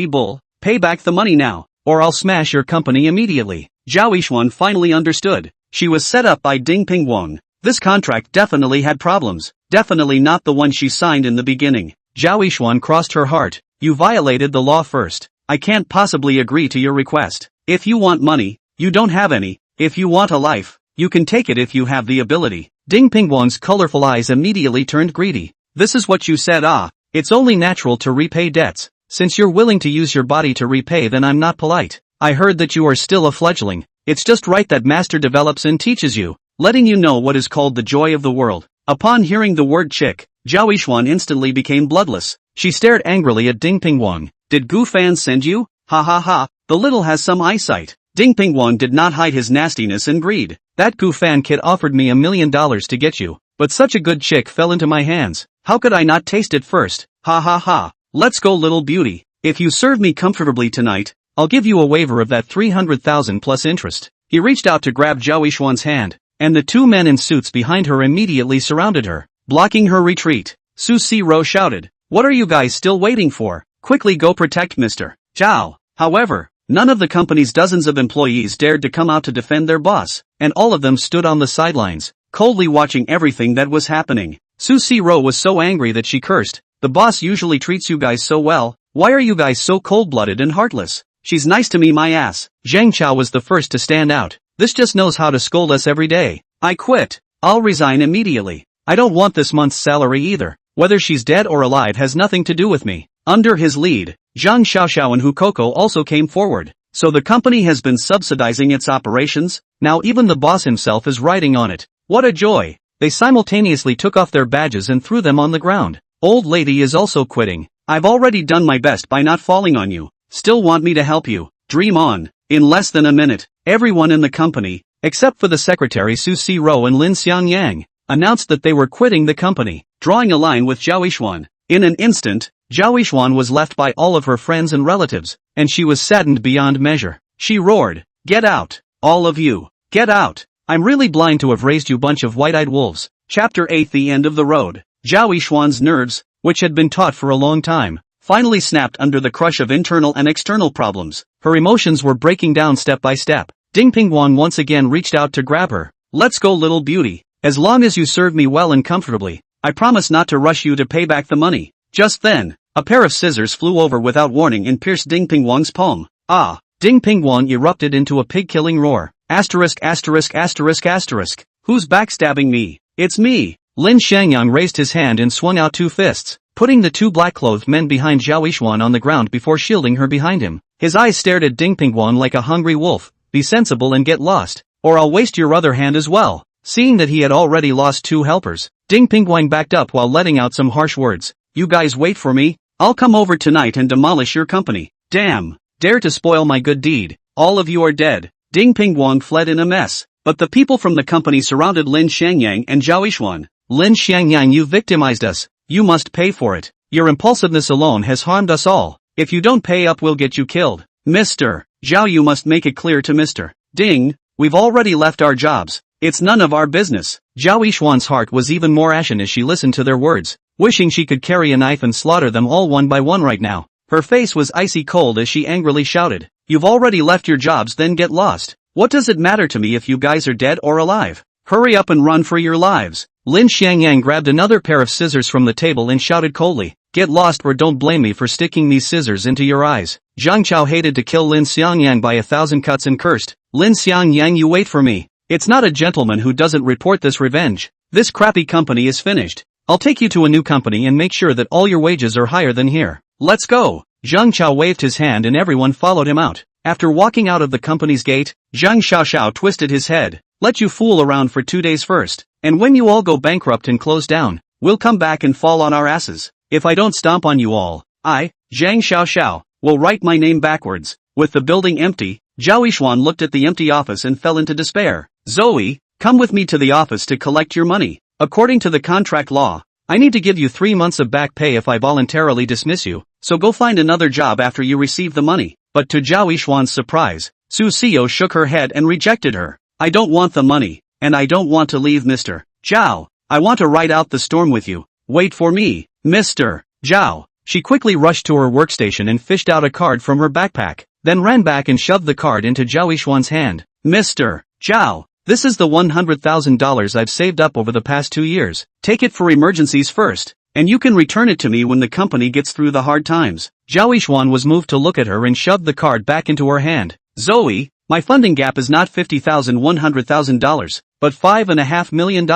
Speaker 1: bull? Pay back the money now, or I'll smash your company immediately. Zhao Yishuan finally understood. She was set up by Ding Pingguang. This contract definitely had problems. Definitely not the one she signed in the beginning. Zhao Yishuan crossed her heart. You violated the law first. I can't possibly agree to your request. If you want money, you don't have any. If you want a life, you can take it if you have the ability. Ding Pingguang's colorful eyes immediately turned greedy. This is what you said. It's only natural to repay debts. Since you're willing to use your body to repay, then I'm not polite. I heard that you are still a fledgling. It's just right that master develops and teaches you, letting you know what is called the joy of the world. Upon hearing the word chick, Zhao Yishuan instantly became bloodless. She stared angrily at Ding Pingguang. Did Gu Fan send you? Ha ha ha, the little has some eyesight. Ding Pingguang did not hide his nastiness and greed. That Gu Fan kid offered me $1 million to get you, but such a good chick fell into my hands. How could I not taste it first? Ha ha ha. Let's go, little beauty. If you serve me comfortably tonight, I'll give you a waiver of that 300,000 plus interest. He reached out to grab Zhao Yishuan's hand, and the 2 men in suits behind her immediately surrounded her, blocking her retreat. Su Si-ro shouted, what are you guys still waiting for? Quickly go protect Mr. Zhao. However, None of the company's dozens of employees dared to come out to defend their boss, and all of them stood on the sidelines, coldly watching everything that was happening. Su-si-ro was so angry that she cursed. The boss usually treats you guys so well, why are you guys so cold-blooded and heartless? She's nice to me, my ass. Zhang Chao was the first to stand out. This just knows how to scold us every day. I quit. I'll resign immediately. I don't want this month's salary either. Whether she's dead or alive has nothing to do with me. Under his lead, Zhang Xiaoxiao and Hu Koko also came forward. So the company has been subsidizing its operations, now even the boss himself is riding on it. What a joy! They simultaneously took off their badges and threw them on the ground. Old lady is also quitting. I've already done my best by not falling on you. Still want me to help you? Dream on. In less than a minute, everyone in the company, except for the secretary Su-si-ro and Lin Xiangyang, announced that they were quitting the company, drawing a line with Zhao Yishuan. In an instant, Zhao Yishuan was left by all of her friends and relatives, and she was saddened beyond measure. She roared, "Get out! All of you! Get out! I'm really blind to have raised you bunch of white-eyed wolves." Chapter 8: The End of the Road. Zhao Yishuan's nerves, which had been taut for a long time, finally snapped under the crush of internal and external problems. Her emotions were breaking down step by step. Ding Pingguan once again reached out to grab her. "Let's go, little beauty. As long as you serve me well and comfortably, I promise not to rush you to pay back the money." Just then, a pair of scissors flew over without warning and pierced Ding Pingguan's palm. Ah! Ding Pingguan erupted into a pig-killing roar. Asterisk asterisk asterisk asterisk. Who's backstabbing me? It's me! Lin Xiangyang raised his hand and swung out two fists, putting the two black-clothed men behind Zhao Yishuan on the ground before shielding her behind him. His eyes stared at Ding Pingguan like a hungry wolf. "Be sensible and get lost, or I'll waste your other hand as well." Seeing that he had already lost two helpers, Ding Pingguan backed up while letting out some harsh words. "You guys wait for me. I'll come over tonight and demolish your company. Damn! Dare to spoil my good deed. All of you are dead." Ding Pingguan fled in a mess, but the people from the company surrounded Lin Xiangyang and Zhao Yishuan. "Lin Xiangyang, you victimized us. You must pay for it. Your impulsiveness alone has harmed us all. If you don't pay up, we'll get you killed." "Mr. Zhao, you must make it clear to Mr. Ding, we've already left our jobs. It's none of our business." Zhao Yishuan's heart was even more ashen as she listened to their words, wishing she could carry a knife and slaughter them all one by one right now. Her face was icy cold as she angrily shouted, "You've already left your jobs, then get lost. What does it matter to me if you guys are dead or alive? Hurry up and run for your lives." Lin Xiangyang grabbed another pair of scissors from the table and shouted coldly, "Get lost or don't blame me for sticking these scissors into your eyes." Zhang Chao hated to kill Lin Xiangyang by 1,000 cuts and cursed, "Lin Xiangyang, you wait for me. It's not a gentleman who doesn't report this revenge. This crappy company is finished. I'll take you to a new company and make sure that all your wages are higher than here. Let's go." Zhang Chao waved his hand and everyone followed him out. After walking out of the company's gate, Zhang Xiaoxiao twisted his head. "Let you fool around for 2 days first, and when you all go bankrupt and close down, we'll come back and fall on our asses. If I don't stomp on you all, I, Zhang Xiaoxiao, will write my name backwards." With the building empty, Zhao Yishuan looked at the empty office and fell into despair. "Zoe, come with me to the office to collect your money. According to the contract law, I need to give you 3 months of back pay if I voluntarily dismiss you, so go find another job after you receive the money." But to Zhao Yishuan's surprise, Su Xiao shook her head and rejected her. "I don't want the money, and I don't want to leave, Mr. Zhao. I want to ride out the storm with you. Wait for me, Mr. Zhao." She quickly rushed to her workstation and fished out a card from her backpack, then ran back and shoved the card into Zhao Yishuan's hand. "Mr. Zhao, this is the $100,000 I've saved up over the past 2 years. Take it for emergencies first, and you can return it to me when the company gets through the hard times." Zhao Yishuan was moved to look at her and shoved the card back into her hand. "Zoe, my funding gap is not $50,000, $100,000, but $5.5 million.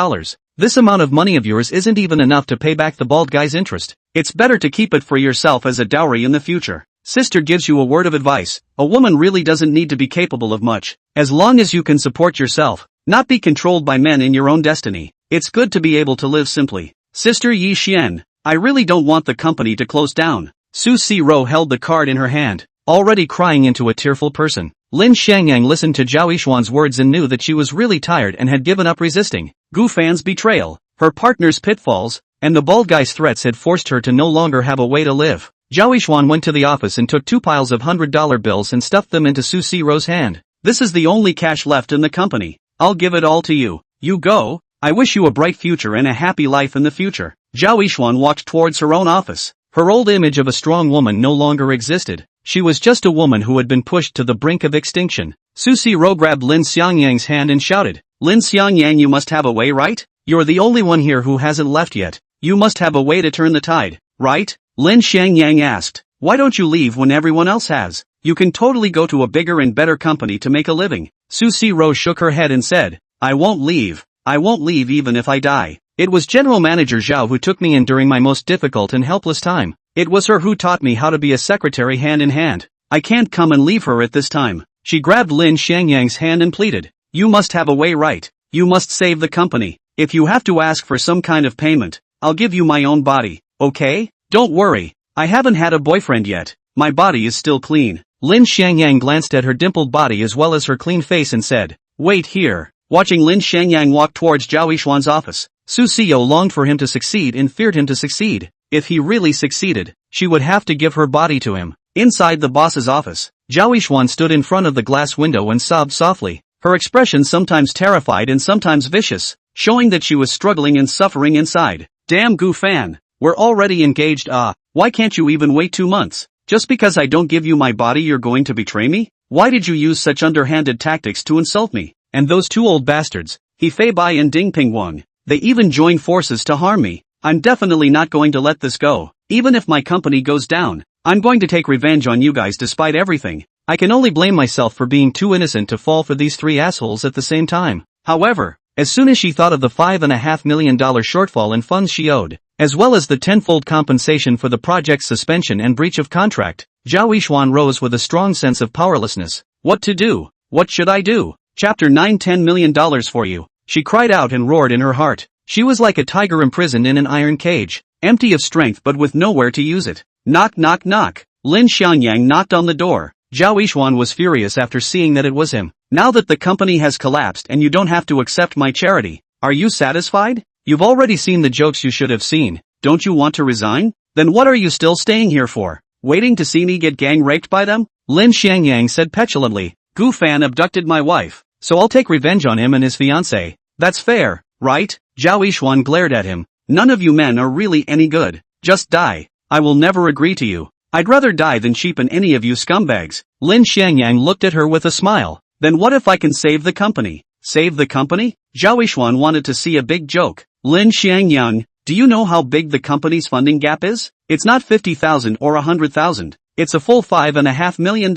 Speaker 1: This amount of money of yours isn't even enough to pay back the bald guy's interest. It's better to keep it for yourself as a dowry in the future. Sister gives you a word of advice. A woman really doesn't need to be capable of much, as long as you can support yourself, not be controlled by men in your own destiny. It's good to be able to live simply. Sister Yi Xian, I really don't want the company to close down." Su Si-ro held the card in her hand, already crying into a tearful person. Lin Xiangyang listened to Zhao Yishuan's words and knew that she was really tired and had given up resisting. Gu Fan's betrayal, her partner's pitfalls, and the bald guy's threats had forced her to no longer have a way to live. Zhao Yishuan went to the office and took 2 piles of $100 bills and stuffed them into Su Si-ro's hand. "This is the only cash left in the company. I'll give it all to you. You go. I wish you a bright future and a happy life in the future." Zhao Yishuan walked towards her own office. Her old image of a strong woman no longer existed. She was just a woman who had been pushed to the brink of extinction. Su Si-ro grabbed Lin Xiangyang's hand and shouted, "Lin Xiangyang, you must have a way, right? You're the only one here who hasn't left yet. You must have a way to turn the tide, right?" Lin Xiangyang asked. "Why don't you leave when everyone else has? You can totally go to a bigger and better company to make a living." Su Si-ro shook her head and said, "I won't leave. I won't leave even if I die. It was General Manager Zhao who took me in during my most difficult and helpless time. It was her who taught me how to be a secretary hand in hand. I can't come and leave her at this time." She grabbed Lin Xiangyang's hand and pleaded, "You must have a way, right? You must save the company. If you have to ask for some kind of payment, I'll give you my own body, okay? Don't worry. I haven't had a boyfriend yet. My body is still clean." Lin Xiangyang glanced at her dimpled body as well as her clean face and said, "Wait here." Watching Lin Xiangyang walk towards Zhao Yishuan's office, Su Si-ro longed for him to succeed and feared him to succeed. If he really succeeded, she would have to give her body to him. Inside the boss's office, Zhao Yishuan stood in front of the glass window and sobbed softly, her expression sometimes terrified and sometimes vicious, showing that she was struggling and suffering inside. "Damn Gu Fan, we're already engaged. Why can't you even wait 2 months? Just because I don't give you my body you're going to betray me? Why did you use such underhanded tactics to insult me? And those 2 old bastards, He Fei Bai and Ding Pingwang, they even joined forces to harm me. I'm definitely not going to let this go. Even if my company goes down, I'm going to take revenge on you guys despite everything. I can only blame myself for being too innocent to fall for these 3 assholes at the same time." However, as soon as she thought of the $5.5 million shortfall in funds she owed, as well as the tenfold compensation for the project's suspension and breach of contract, Zhao Yishuan rose with a strong sense of powerlessness. What to do? What should I do? Chapter 9, $10 million for you. She cried out and roared in her heart. She was like a tiger imprisoned in an iron cage, empty of strength but with nowhere to use it. Knock knock knock. Lin Xiangyang knocked on the door. Zhao Yishuan was furious after seeing that it was him. "Now that the company has collapsed and you don't have to accept my charity, are you satisfied? You've already seen the jokes you should have seen. Don't you want to resign? Then what are you still staying here for? Waiting to see me get gang raped by them?" Lin Xiangyang said petulantly. "Gu Fan abducted my wife, so I'll take revenge on him and his fiancée. That's fair, right?" Zhao Yishuan glared at him. "None of you men are really any good. Just die. I will never agree to you. I'd rather die than cheapen any of you scumbags." Lin Xiangyang looked at her with a smile. "Then what if I can save the company?" "Save the company?" Zhao Yishuan wanted to see a big joke. "Lin Xiangyang, do you know how big the company's funding gap is? It's not 50,000 or 100,000. It's a full $5.5 million.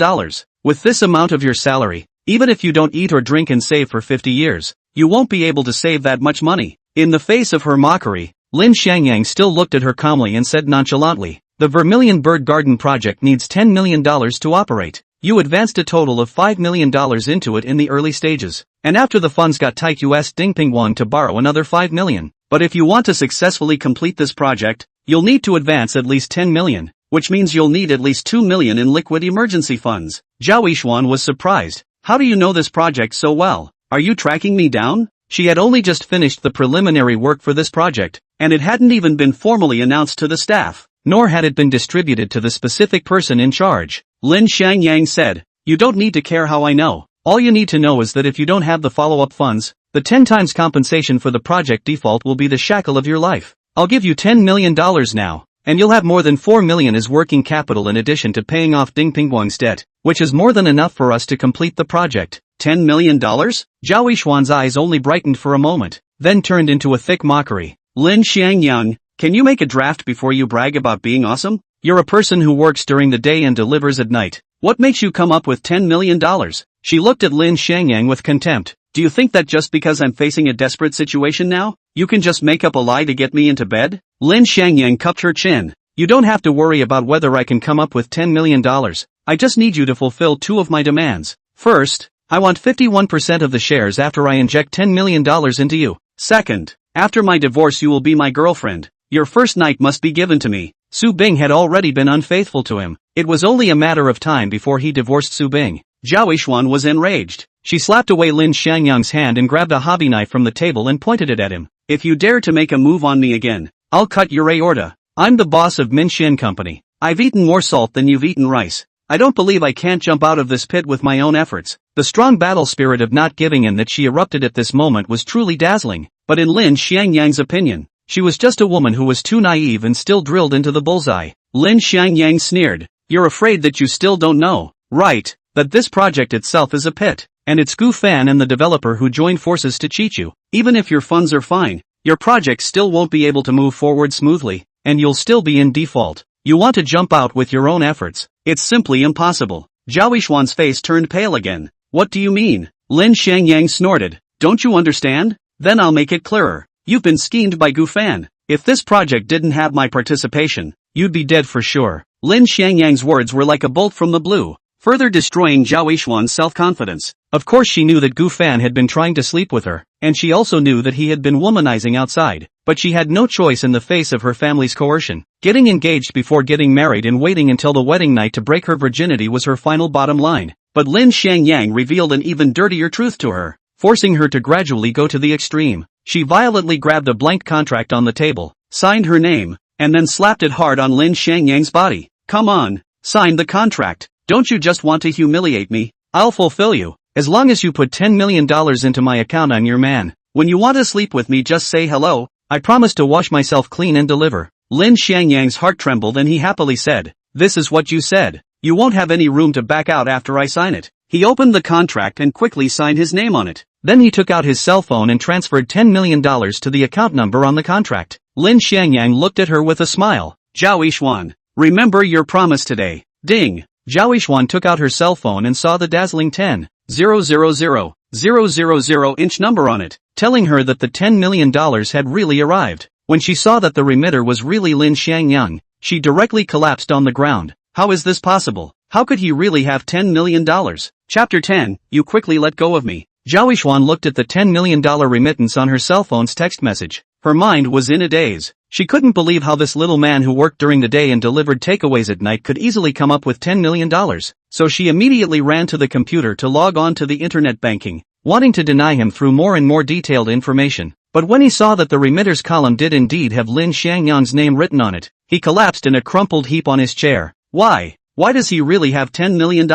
Speaker 1: With this amount of your salary, even if you don't eat or drink and save for 50 years, you won't be able to save that much money." In the face of her mockery, Lin Xiangyang still looked at her calmly and said nonchalantly, "The Vermilion Bird Garden project needs $10 million to operate. You advanced a total of $5 million into it in the early stages, and after the funds got tight you asked Ding Pingwang to borrow another $5 million. But if you want to successfully complete this project, you'll need to advance at least $10 million, which means you'll need at least $2 million in liquid emergency funds." Zhao Yishuan was surprised. "How do you know this project so well? Are you tracking me down?" She had only just finished the preliminary work for this project, and it hadn't even been formally announced to the staff, nor had it been distributed to the specific person in charge. Lin Xiangyang said, "You don't need to care how I know. All you need to know is that if you don't have the follow-up funds, the 10 times compensation for the project default will be the shackle of your life. I'll give you $10 million now, and you'll have more than $4 million as working capital in addition to paying off Ding Pingwang's debt, which is more than enough for us to complete the project." $10 million? Zhao Yishuan's eyes only brightened for a moment, then turned into a thick mockery. "Lin Xiangyang, can you make a draft before you brag about being awesome? You're a person who works during the day and delivers at night. What makes you come up with $10 million? She looked at Lin Xiangyang with contempt. "Do you think that just because I'm facing a desperate situation now, you can just make up a lie to get me into bed?" Lin Xiangyang cupped her chin. "You don't have to worry about whether I can come up with $10 million. I just need you to fulfill 2 of my demands. First, I want 51% of the shares after I inject $10 million into you. Second, after my divorce you will be my girlfriend. Your first night must be given to me." Su Bing had already been unfaithful to him. It was only a matter of time before he divorced Su Bing. Zhao Yishuan was enraged. She slapped away Lin Xiangyang's hand and grabbed a hobby knife from the table and pointed it at him. "If you dare to make a move on me again, I'll cut your aorta. I'm the boss of Minxian Company. I've eaten more salt than you've eaten rice. I don't believe I can't jump out of this pit with my own efforts." The strong battle spirit of not giving in that she erupted at this moment was truly dazzling, but in Lin Xiangyang's opinion, she was just a woman who was too naive and still drilled into the bullseye. Lin Xiangyang sneered, You're afraid that you still don't know, right, that this project itself is a pit, and it's Gu Fan and the developer who joined forces to cheat you. Even if your funds are fine, your project still won't be able to move forward smoothly, and you'll still be in default. You want to jump out with your own efforts. It's simply impossible. Zhao Yishuan's face turned pale again. What do you mean? Lin Xiangyang snorted. Don't you understand? Then I'll make it clearer. You've been schemed by Gu Fan. If this project didn't have my participation, you'd be dead for sure. Lin Xiangyang's words were like a bolt from the blue, further destroying Zhao Yishuan's self-confidence. Of course she knew that Gu Fan had been trying to sleep with her, and she also knew that he had been womanizing outside, but she had no choice in the face of her family's coercion. Getting engaged before getting married and waiting until the wedding night to break her virginity was her final bottom line. But Lin Xiangyang revealed an even dirtier truth to her, forcing her to gradually go to the extreme. She violently grabbed a blank contract on the table, signed her name, and then slapped it hard on Lin Xiangyang's body. Come on, sign the contract. Don't you just want to humiliate me? I'll fulfill you. As long as you put $10 million into my account, I'm your man. When you want to sleep with me, just say hello. I promise to wash myself clean and deliver. Lin Xiangyang's heart trembled and he happily said, this is what you said. You won't have any room to back out after I sign it. He opened the contract and quickly signed his name on it. Then he took out his cell phone and transferred $10 million to the account number on the contract. Lin Xiangyang looked at her with a smile. Zhao Yishuan, remember your promise today. Ding. Zhao Yishuan took out her cell phone and saw the dazzling 10,000,000 number on it, telling her that the $10 million had really arrived. When she saw that the remitter was really Lin Xiangyang, she directly collapsed on the ground. How is this possible? How could he really have $10 million? Chapter 10, You quickly let go of me. Zhao Yishuan looked at the $10 million remittance on her cell phone's text message. Her mind was in a daze. She couldn't believe how this little man who worked during the day and delivered takeaways at night could easily come up with $10 million. So she immediately ran to the computer to log on to the internet banking, wanting to deny him through more and more detailed information. But when he saw that the remitter's column did indeed have Lin Xiangyang's name written on it, he collapsed in a crumpled heap on his chair. Why? Why does he really have $10 million?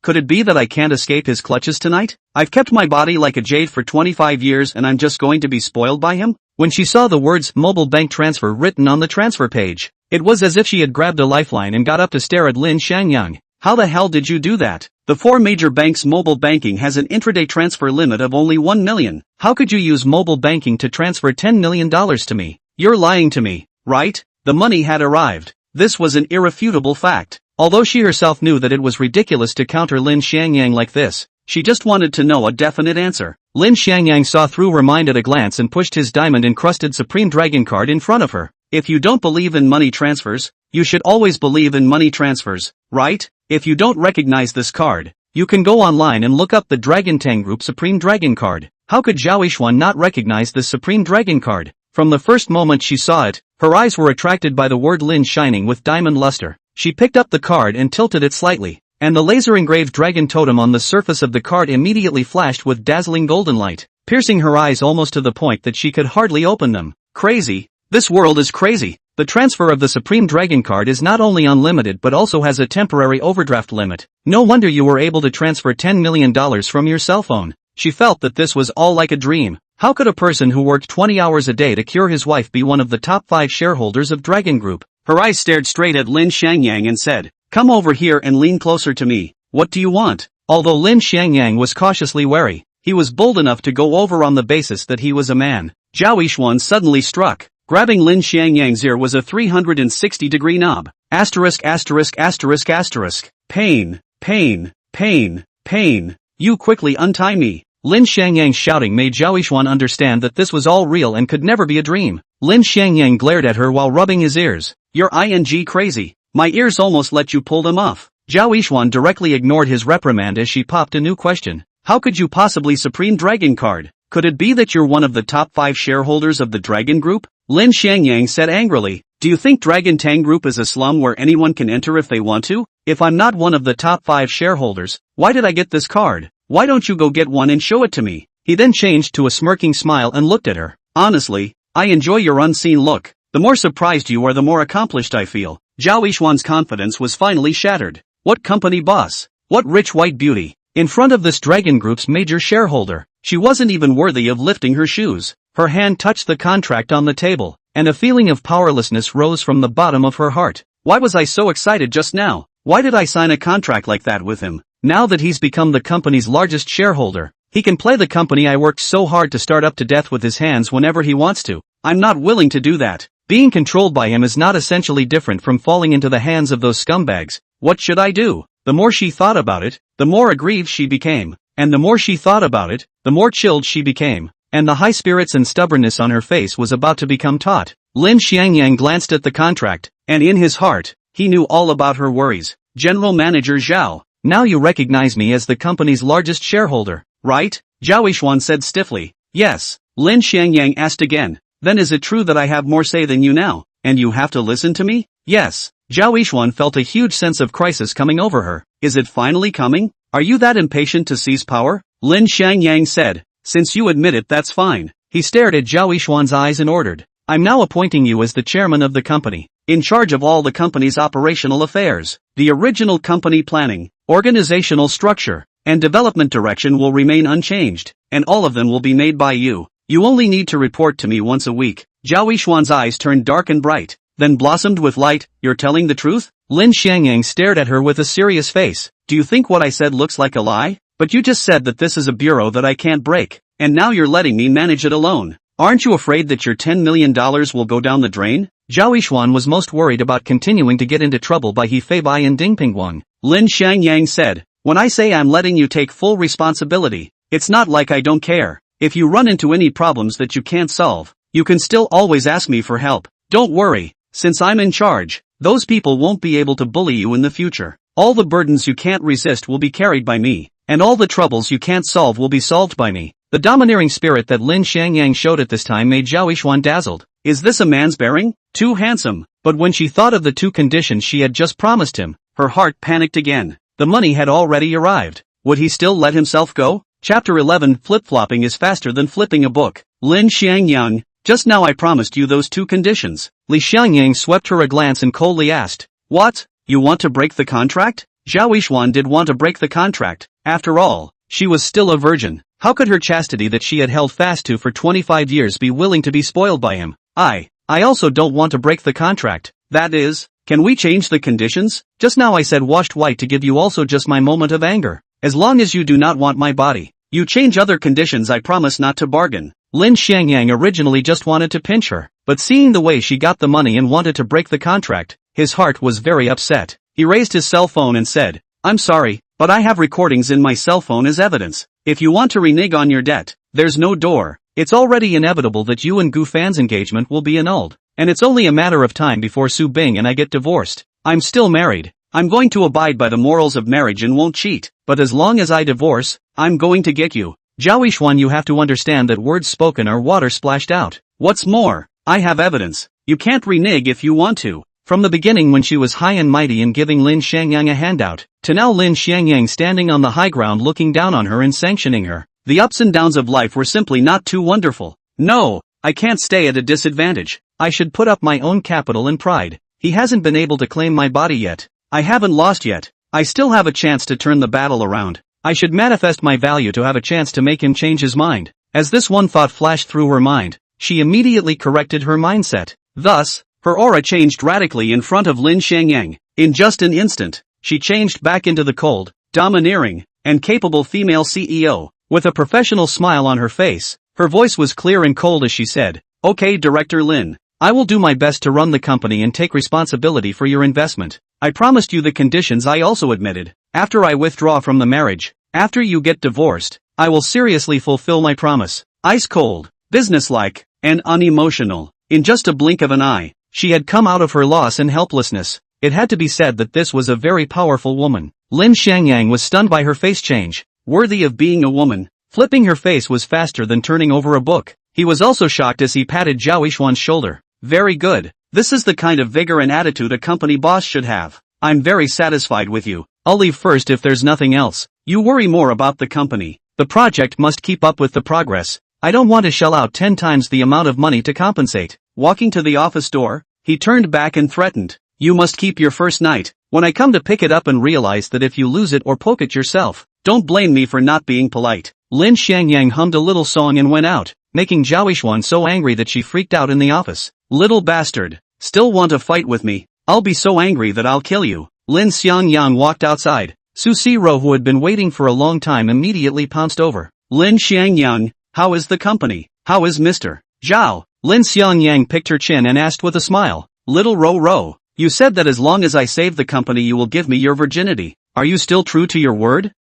Speaker 1: Could it be that I can't escape his clutches tonight? I've kept my body like a jade for 25 years and I'm just going to be spoiled by him? When she saw the words mobile bank transfer written on the transfer page, it was as if she had grabbed a lifeline and got up to stare at Lin Xiangyang. How the hell did you do that? The 4 major banks' mobile banking has an intraday transfer limit of only 1 million. How could you use mobile banking to transfer $10 million to me? You're lying to me, right? The money had arrived. This was an irrefutable fact. Although she herself knew that it was ridiculous to counter Lin Xiangyang like this, she just wanted to know a definite answer. Lin Xiangyang saw through her mind at a glance and pushed his diamond-encrusted Supreme Dragon card in front of her. If you don't believe in money transfers, you should always believe in money transfers, right? If you don't recognize this card, you can go online and look up the Dragon Tang Group Supreme Dragon card. How could Zhao Yishuan not recognize this Supreme Dragon card? From the first moment she saw it, her eyes were attracted by the word Lin shining with diamond luster. She picked up the card and tilted it slightly, and the laser-engraved dragon totem on the surface of the card immediately flashed with dazzling golden light, piercing her eyes almost to the point that she could hardly open them. Crazy. This world is crazy. The transfer of the Supreme Dragon card is not only unlimited but also has a temporary overdraft limit. No wonder you were able to transfer $10 million from your cell phone. She felt that this was all like a dream. How could a person who worked 20 hours a day to cure his wife be one of the top 5 shareholders of Dragon Group? Her eyes stared straight at Lin Xiangyang and said, "Come over here and lean closer to me. What do you want?" Although Lin Xiangyang was cautiously wary, he was bold enough to go over on the basis that he was a man. Zhao Yishuan suddenly struck. Grabbing Lin Xiangyang's ear was a 360-degree knob. Asterisk asterisk asterisk asterisk. Pain, pain, pain, pain. You quickly untie me. Lin Xiangyang's shouting made Zhao Yishuan understand that this was all real and could never be a dream. Lin Xiangyang glared at her while rubbing his ears. "You're crazy. My ears almost let you pull them off." Zhao Yishuan directly ignored his reprimand as she popped a new question. "How could you possibly Supreme Dragon card? Could it be that you're one of the top 5 shareholders of the Dragon Group?" Lin Xiangyang said angrily. "Do you think Dragon Tang Group is a slum where anyone can enter if they want to? If I'm not one of the top 5 shareholders, why did I get this card? Why don't you go get one and show it to me?" He then changed to a smirking smile and looked at her. "Honestly, I enjoy your unseen look. The more surprised you are, the more accomplished I feel." Zhao Yishuan's confidence was finally shattered. What company boss? What rich white beauty? In front of this Dragon Group's major shareholder, she wasn't even worthy of lifting her shoes. Her hand touched the contract on the table, and a feeling of powerlessness rose from the bottom of her heart. Why was I so excited just now? Why did I sign a contract like that with him? Now that he's become the company's largest shareholder, he can play the company I worked so hard to start up to death with his hands whenever he wants to. I'm not willing to do that. Being controlled by him is not essentially different from falling into the hands of those scumbags. What should I do? The more she thought about it, the more aggrieved she became. And the more she thought about it, the more chilled she became. And the high spirits and stubbornness on her face was about to become taut. Lin Xiangyang glanced at the contract, and in his heart, he knew all about her worries. General Manager Zhao, now you recognize me as the company's largest shareholder, right? Zhao Yishuan said stiffly. Yes. Lin Xiangyang asked again. Then is it true that I have more say than you now, and you have to listen to me? Yes. Zhao Yishuan felt a huge sense of crisis coming over her. Is it finally coming? Are you that impatient to seize power? Lin Xiangyang said. Since you admit it, that's fine. He stared at Zhao Yishuan's eyes and ordered. I'm now appointing you as the chairman of the company, in charge of all the company's operational affairs. The original company planning, organizational structure, and development direction will remain unchanged, and all of them will be made by you. You only need to report to me once a week. Zhao Yishuan's eyes turned dark and bright, then blossomed with light. You're telling the truth? Lin Xiangyang stared at her with a serious face. Do you think what I said looks like a lie? But you just said that this is a bureau that I can't break, and now you're letting me manage it alone. Aren't you afraid that your $10 million will go down the drain? Zhao Yishuan was most worried about continuing to get into trouble by He Feibai and Ding Pingguang. Lin Xiangyang said, when I say I'm letting you take full responsibility, it's not like I don't care. If you run into any problems that you can't solve, you can still always ask me for help. Don't worry, since I'm in charge, those people won't be able to bully you in the future. All the burdens you can't resist will be carried by me, and all the troubles you can't solve will be solved by me. The domineering spirit that Lin Xiangyang showed at this time made Zhao Yishuan dazzled. Is this a man's bearing? Too handsome. But when she thought of the two conditions she had just promised him, her heart panicked again. The money had already arrived. Would he still let himself go? Chapter 11. Flip-flopping is faster than flipping a book. Lin Xiangyang, just now I promised you those two conditions. Li Xiangyang swept her a glance and coldly asked, what? You want to break the contract? Zhao Yishuan did want to break the contract. After all, she was still a virgin. How could her chastity that she had held fast to for 25 years be willing to be spoiled by him? I also don't want to break the contract. That is, can we change the conditions? Just now I said washed white to give you also just my moment of anger. As long as you do not want my body, you change other conditions, I promise not to bargain. Lin Xiangyang originally just wanted to pinch her, but seeing the way she got the money and wanted to break the contract, his heart was very upset. He raised his cell phone and said, I'm sorry, but I have recordings in my cell phone as evidence. If you want to renege on your debt, there's no door. It's already inevitable that you and Gu Fan's engagement will be annulled, and it's only a matter of time before Su Bing and I get divorced. I'm still married. I'm going to abide by the morals of marriage and won't cheat, but as long as I divorce, I'm going to get you. Zhao Yishuan, you have to understand that words spoken are water splashed out. What's more, I have evidence. You can't renege if you want to. From the beginning when she was high and mighty and giving Lin Xiangyang a handout, to now Lin Xiangyang standing on the high ground looking down on her and sanctioning her. The ups and downs of life were simply not too wonderful. No, I can't stay at a disadvantage. I should put up my own capital and pride. He hasn't been able to claim my body yet. I haven't lost yet. I still have a chance to turn the battle around. I should manifest my value to have a chance to make him change his mind. As this one thought flashed through her mind, she immediately corrected her mindset. Thus, her aura changed radically in front of Lin Xiangyang. In just an instant, she changed back into the cold, domineering, and capable female CEO. With a professional smile on her face, her voice was clear and cold as she said, okay, Director Lin, I will do my best to run the company and take responsibility for your investment. I promised you the conditions. I also admitted, after I withdraw from the marriage, after you get divorced, I will seriously fulfill my promise. Ice cold, businesslike, and unemotional. In just a blink of an eye, she had come out of her loss and helplessness. It had to be said that this was a very powerful woman. Lin Xiangyang was stunned by her face change. Worthy of being a woman, flipping her face was faster than turning over a book. He was also shocked as he patted Zhao Yishuan's shoulder. Very good. This is the kind of vigor and attitude a company boss should have. I'm very satisfied with you. I'll leave first if there's nothing else. You worry more about the company. The project must keep up with the progress. I don't want to shell out 10 times the amount of money to compensate. Walking to the office door, he turned back and threatened. You must keep your first night. When I come to pick it up and realize that if you lose it or poke it yourself, don't blame me for not being polite. Lin Xiangyang hummed a little song and went out, making Zhao Yishuan so angry that she freaked out in the office. Little bastard, still want to fight with me? I'll be so angry that I'll kill you. Lin Xiangyang walked outside. Su Siro, who had been waiting for a long time, immediately pounced over. Lin Xiangyang, how is the company? How is Mr. Zhao? Lin Xiangyang picked her chin and asked with a smile. Little Ro, you said that as long as I save the company you will give me your virginity. Are you still true to your word?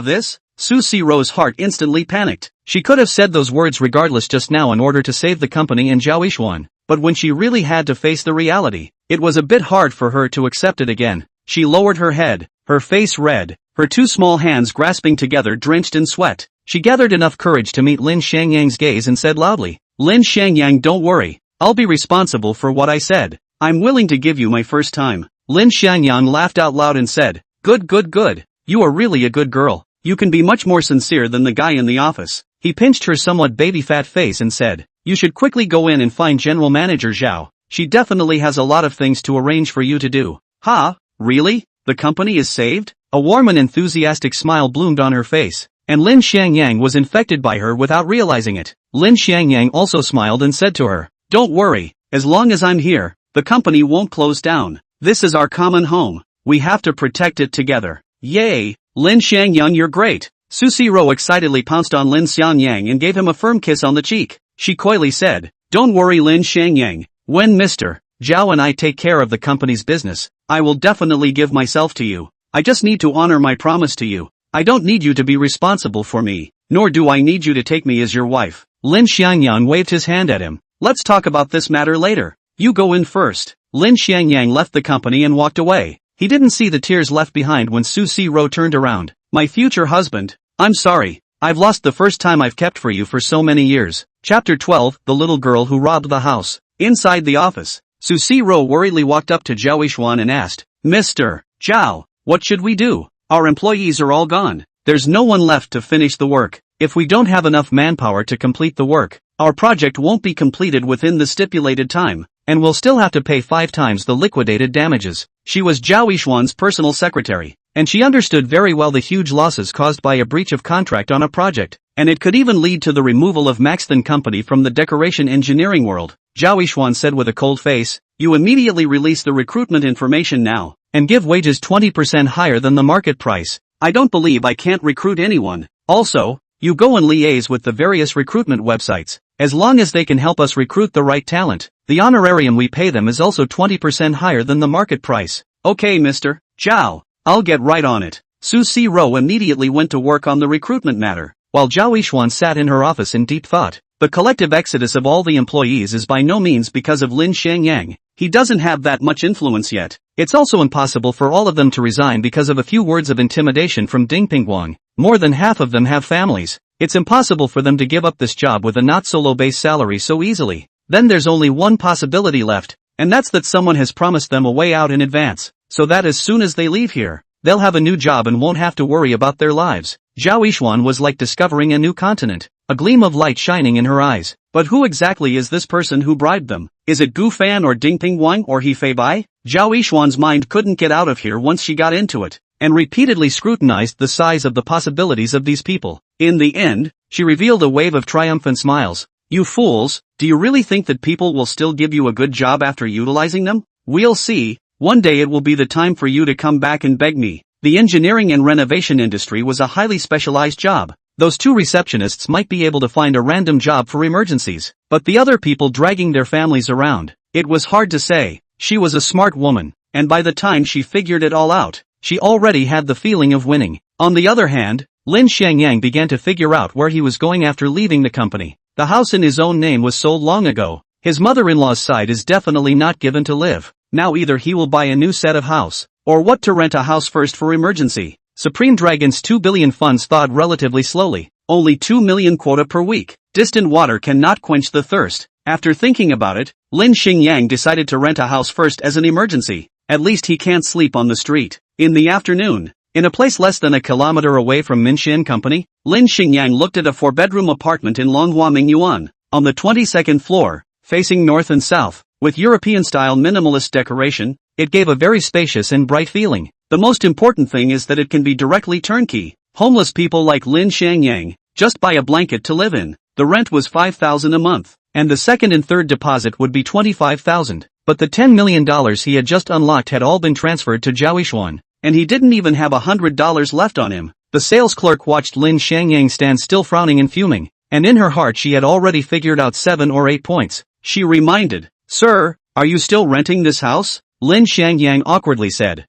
Speaker 1: This? Su Siro's heart instantly panicked. She could have said those words regardless just now in order to save the company and Zhao Yishuan, but when she really had to face the reality, it was a bit hard for her to accept it again. She lowered her head, her face red, her two small hands grasping together drenched in sweat. She gathered enough courage to meet Lin Xiangyang's gaze and said loudly, Lin Xiangyang, don't worry, I'll be responsible for what I said. I'm willing to give you my first time. Lin Xiangyang laughed out loud and said, Good. You are really a good girl. You can be much more sincere than the guy in the office. He pinched her somewhat baby-fat face and said, you should quickly go in and find General Manager Zhao. She definitely has a lot of things to arrange for you to do. Ha, really? The company is saved? A warm and enthusiastic smile bloomed on her face, and Lin Xiangyang was infected by her without realizing it. Lin Xiangyang also smiled and said to her, don't worry, as long as I'm here, the company won't close down. This is our common home. We have to protect it together. Yay! Lin Xiangyang, you're great. Su Siro excitedly pounced on Lin Xiangyang and gave him a firm kiss on the cheek. She coyly said, don't worry Lin Xiangyang, when Mr. Zhao and I take care of the company's business, I will definitely give myself to you. I just need to honor my promise to you. I don't need you to be responsible for me, nor do I need you to take me as your wife. Lin Xiangyang waved his hand at him. Let's talk about this matter later. You go in first. Lin Xiangyang left the company and walked away. He didn't see the tears left behind when Su Siro turned around. My future husband, I'm sorry, I've lost the first time I've kept for you for so many years. Chapter 12, The Little Girl Who Robbed the House. Inside the office, Su Siro worriedly walked up to Zhao Yishuan and asked, Mr. Zhao, what should we do? Our employees are all gone. There's no one left to finish the work. If we don't have enough manpower to complete the work, our project won't be completed within the stipulated time, and we'll still have to pay 5 times the liquidated damages. She was Zhao Yishuan's personal secretary, and she understood very well the huge losses caused by a breach of contract on a project, and it could even lead to the removal of Maxton Company from the decoration engineering world. Zhao Yishuan said with a cold face, you immediately release the recruitment information now, and give wages 20% higher than the market price. I don't believe I can't recruit anyone. Also, you go and liaise with the various recruitment websites. As long as they can help us recruit the right talent, the honorarium we pay them is also 20% higher than the market price. Okay Mr. Zhao, I'll get right on it. Su Siro immediately went to work on the recruitment matter, while Zhao Yishuan sat in her office in deep thought. The collective exodus of all the employees is by no means because of Lin Xiangyang. He doesn't have that much influence yet. It's also impossible for all of them to resign because of a few words of intimidation from Ding Pingguang. More than half of them have families. It's impossible for them to give up this job with a not-so-low base salary so easily. Then there's only one possibility left, and that's that someone has promised them a way out in advance, so that as soon as they leave here, they'll have a new job and won't have to worry about their lives. Zhao Yishuan was like discovering a new continent, a gleam of light shining in her eyes. But who exactly is this person who bribed them? Is it Gu Fan or Ding Pingguang or He Fei Bai? Zhao Yishuan's mind couldn't get out of here once she got into it, and repeatedly scrutinized the size of the possibilities of these people. In the end, she revealed a wave of triumphant smiles. You fools, do you really think that people will still give you a good job after utilizing them? We'll see. One day it will be the time for you to come back and beg me. The engineering and renovation industry was a highly specialized job. Those 2 receptionists might be able to find a random job for emergencies, but the other people dragging their families around, it was hard to say. She was a smart woman, and by the time she figured it all out, she already had the feeling of winning. On the other hand, Lin Xiangyang began to figure out where he was going after leaving the company. The house in his own name was sold long ago. His mother-in-law's side is definitely not given to live. Now either he will buy a new set of house, or what to rent a house first for emergency. Supreme Dragon's 2 billion funds thawed relatively slowly, only 2 million quota per week. Distant water cannot quench the thirst. After thinking about it, Lin Xiangyang decided to rent a house first as an emergency. At least he can't sleep on the street. In the afternoon, in a place less than a kilometer away from Minxian Company, Lin Xiangyang looked at a 4-bedroom apartment in Longhua Mingyuan, on the 22nd floor, facing north and south. With European-style minimalist decoration, it gave a very spacious and bright feeling. The most important thing is that it can be directly turnkey. Homeless people like Lin Xiangyang just buy a blanket to live in. The rent was 5,000 a month, and the second and third deposit would be 25,000. But the $10 million he had just unlocked had all been transferred to Zhao Yixuan, and he didn't even have $100 left on him. The sales clerk watched Lin Xiangyang stand still frowning and fuming, and in her heart she had already figured out 7 or 8 points. She reminded, "Sir, are you still renting this house?" Lin Xiangyang awkwardly said,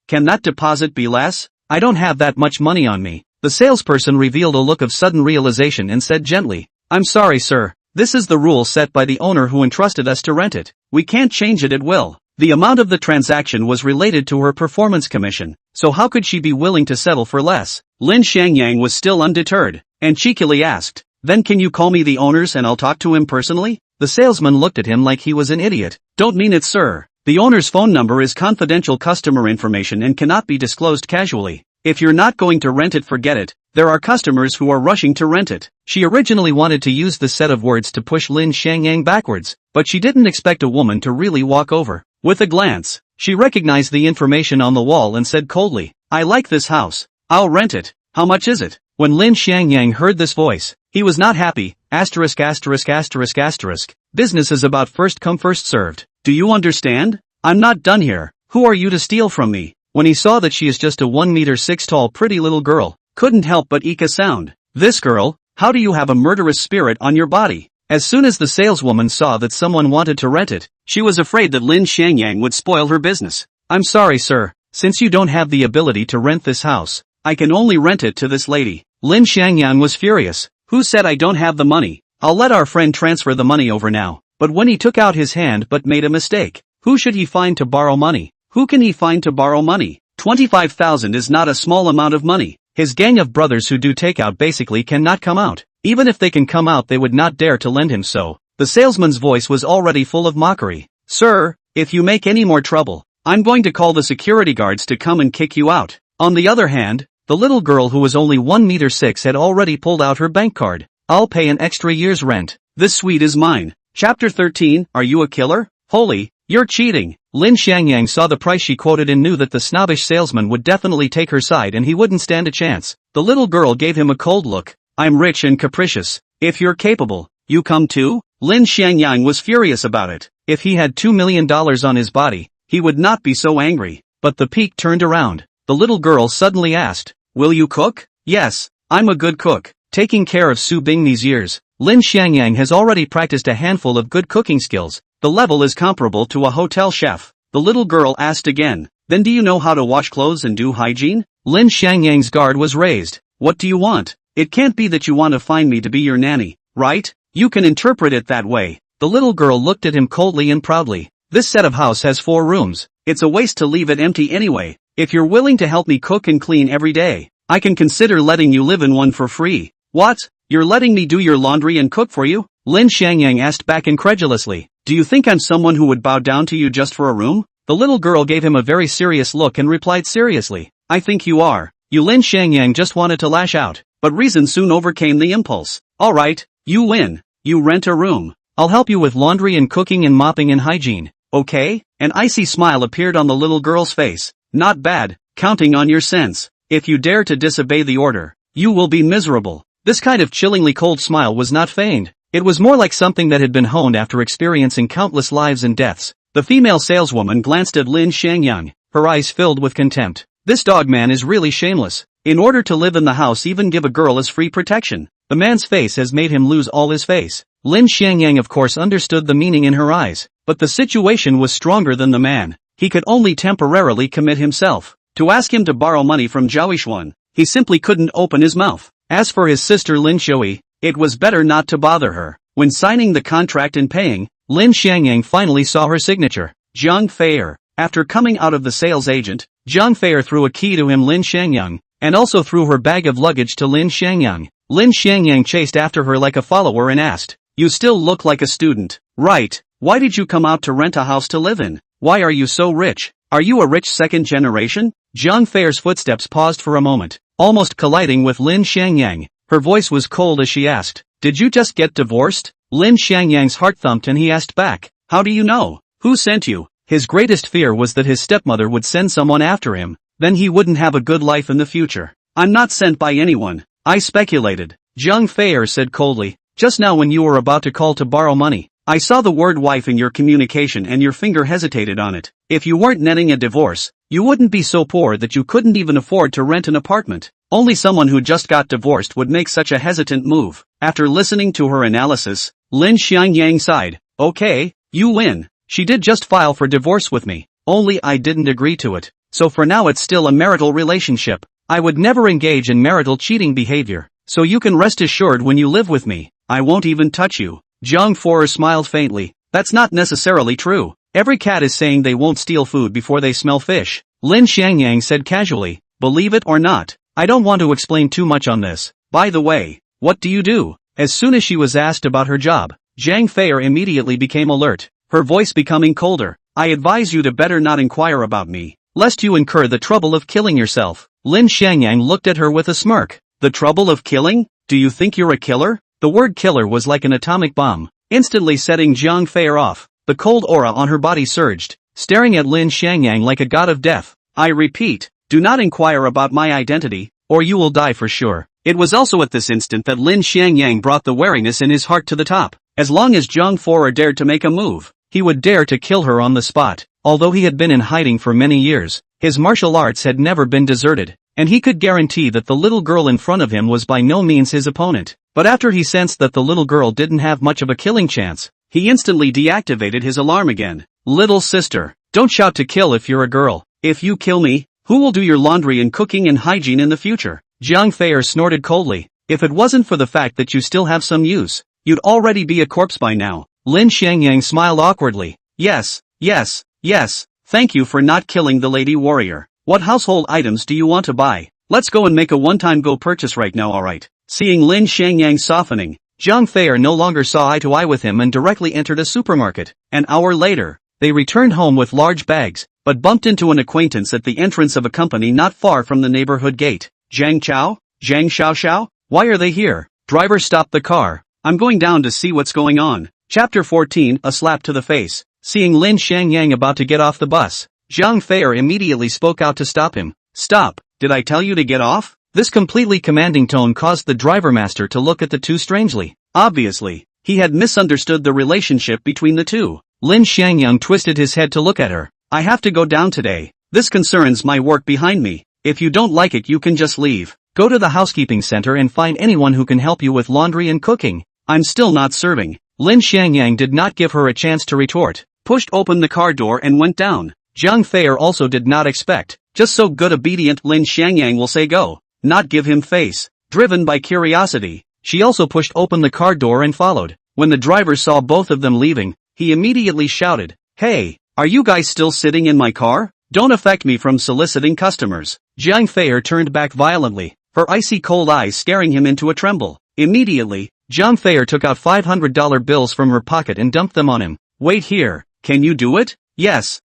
Speaker 1: Can that deposit be less? I don't have that much money on me." The salesperson revealed a look of sudden realization and said gently, "I'm sorry, sir. This is the rule set by the owner who entrusted us to rent it. We can't change it at will." The amount of the transaction was related to her performance commission, so how could she be willing to settle for less? Lin Xiangyang was still undeterred, and cheekily asked, "Then can you call me the owners and I'll talk to him personally?" The salesman looked at him like he was an idiot. "Don't mean it, sir. The owner's phone number is confidential customer information and cannot be disclosed casually. If you're not going to rent it, forget it. There are customers who are rushing to rent it." She originally wanted to use this set of words to push Lin Xiangyang backwards, but she didn't expect a woman to really walk over. With a glance, she recognized the information on the wall and said coldly, "I like this house. I'll rent it. How much is it?" When Lin Xiangyang heard this voice, he was not happy. Business is about first come first served. Do you understand? I'm not done here. Who are you to steal from me? When he saw that she is just a 1 meter 6 tall pretty little girl, couldn't help but eke a sound. "This girl, how do you have a murderous spirit on your body?" As soon as the saleswoman saw that someone wanted to rent it, she was afraid that Lin Xiangyang would spoil her business. "I'm sorry, sir. Since you don't have the ability to rent this house, I can only rent it to this lady." Lin Xiangyang was furious. "Who said I don't have the money? I'll let our friend transfer the money over now." But when he took out his hand but made a mistake, who should he find to borrow money? Who can he find to borrow money? 25,000 is not a small amount of money. His gang of brothers who do takeout basically cannot come out. Even if they can come out, they would not dare to lend him so. The salesman's voice was already full of mockery. "Sir, if you make any more trouble, I'm going to call the security guards to come and kick you out." On the other hand, the little girl who was only 1 meter 6 had already pulled out her bank card. "I'll pay an extra year's rent. This suite is mine." Chapter 13, Are You a Killer? Holy, you're cheating. Lin Xiangyang saw the price she quoted and knew that the snobbish salesman would definitely take her side and he wouldn't stand a chance. The little girl gave him a cold look. "I'm rich and capricious. If you're capable, you come too?" Lin Xiangyang was furious about it. If he had $2 million on his body, he would not be so angry. But the peak turned around. The little girl suddenly asked, "Will you cook?" "Yes, I'm a good cook. Taking care of Su Bing these years, Lin Xiangyang has already practiced a handful of good cooking skills. The level is comparable to a hotel chef." The little girl asked again, "Then do you know how to wash clothes and do hygiene?" Lin Xiangyang's guard was raised. "What do you want? It can't be that you want to find me to be your nanny, right? You can interpret it that way." The little girl looked at him coldly and proudly. "This set of house has 4 rooms. It's a waste to leave it empty anyway. If you're willing to help me cook and clean every day, I can consider letting you live in one for free." "What? You're letting me do your laundry and cook for you?" Lin Xiangyang asked back incredulously. "Do you think I'm someone who would bow down to you just for a room?" The little girl gave him a very serious look and replied seriously, "I think you are." Lin Xiangyang just wanted to lash out, but reason soon overcame the impulse. "Alright, you win. You rent a room. I'll help you with laundry and cooking and mopping and hygiene. Okay?" An icy smile appeared on the little girl's face. "Not bad, counting on your sense. If you dare to disobey the order, you will be miserable." This kind of chillingly cold smile was not feigned. It was more like something that had been honed after experiencing countless lives and deaths. The female saleswoman glanced at Lin Xiangyang, her eyes filled with contempt. "This dogman is really shameless. In order to live in the house, even give a girl as free protection. The man's face has made him lose all his face." Lin Xiangyang of course understood the meaning in her eyes, but the situation was stronger than the man. He could only temporarily commit himself. To ask him to borrow money from Zhao Yixuan, he simply couldn't open his mouth. As for his sister Lin Shui, it was better not to bother her. When signing the contract and paying, Lin Xiangyang finally saw her signature. Zhang Feier. After coming out of the sales agent, Zhang Feier threw a key to him Lin Xiangyang, and also threw her bag of luggage to Lin Xiangyang. Lin Xiangyang chased after her like a follower and asked, "You still look like a student, right? Why did you come out to rent a house to live in? Why are you so rich? Are you a rich second generation?" Zhang Feier's footsteps paused for a moment, almost colliding with Lin Xiangyang. Her voice was cold as she asked, "Did you just get divorced?" Lin Xiangyang's heart thumped and he asked back, "How do you know? Who sent you?" His greatest fear was that his stepmother would send someone after him, then he wouldn't have a good life in the future. "I'm not sent by anyone. I speculated," Zhang Feier said coldly. "Just now when you were about to call to borrow money, I saw the word wife in your communication and your finger hesitated on it. If you weren't netting a divorce, you wouldn't be so poor that you couldn't even afford to rent an apartment. Only someone who just got divorced would make such a hesitant move. After listening to her analysis, Lin Xiangyang sighed. Okay, you win. She did just file for divorce with me, only I didn't agree to it. So for now it's still a marital relationship. I would never engage in marital cheating behavior. So you can rest assured when you live with me, I won't even touch you. Zhang Fuer smiled faintly. That's not necessarily true. Every cat is saying they won't steal food before they smell fish. Lin Xiangyang said casually. Believe it or not, I don't want to explain too much on this. By the way, what do you do? As soon as she was asked about her job, Zhang Feier immediately became alert, her voice becoming colder. I advise you to better not inquire about me, lest you incur the trouble of killing yourself. Lin Xiangyang looked at her with a smirk. The trouble of killing? Do you think you're a killer? The word killer was like an atomic bomb, instantly setting Zhang Feier off. The cold aura on her body surged, staring at Lin Xiangyang like a god of death. I repeat, do not inquire about my identity, or you will die for sure. It was also at this instant that Lin Xiangyang brought the wariness in his heart to the top. As long as Zhang Feier dared to make a move, he would dare to kill her on the spot. Although he had been in hiding for many years, his martial arts had never been deserted, and he could guarantee that the little girl in front of him was by no means his opponent. But after he sensed that the little girl didn't have much of a killing chance, he instantly deactivated his alarm again. Little sister, don't shout to kill if you're a girl. If you kill me, who will do your laundry and cooking and hygiene in the future? Zhang Feier snorted coldly. If it wasn't for the fact that you still have some use, you'd already be a corpse by now. Lin Xiangyang smiled awkwardly. Yes, thank you for not killing the lady warrior. What household items do you want to buy? Let's go and make a one-time go purchase right now, alright. Seeing Lin Xiangyang softening, Zhang Feier no longer saw eye to eye with him and directly entered a supermarket. An hour later, they returned home with large bags, but bumped into an acquaintance at the entrance of a company not far from the neighborhood gate. Zhang Chao? Zhang Xiao? Why are they here? Driver, stop the car. I'm going down to see what's going on. Chapter 14, A Slap to the Face. Seeing Lin Xiangyang about to get off the bus, Zhang Feier immediately spoke out to stop him. Stop, did I tell you to get off? This completely commanding tone caused the driver master to look at the two strangely. Obviously, he had misunderstood the relationship between the two. Lin Xiangyang twisted his head to look at her. I have to go down today. This concerns my work behind me. If you don't like it, you can just leave. Go to the housekeeping center and find anyone who can help you with laundry and cooking. I'm still not serving. Lin Xiangyang did not give her a chance to retort, pushed open the car door and went down. Zhang Feier also did not expect, just so good obedient Lin Xiangyang will say go, not give him face. Driven by curiosity, she also pushed open the car door and followed. When the driver saw both of them leaving, he immediately shouted, Hey, are you guys still sitting in my car? Don't affect me from soliciting customers. Zhang Feier turned back violently, her icy cold eyes scaring him into a tremble. Immediately, Zhang Feier took out $500 bills from her pocket and dumped them on him. Wait here, can you do it? Yes,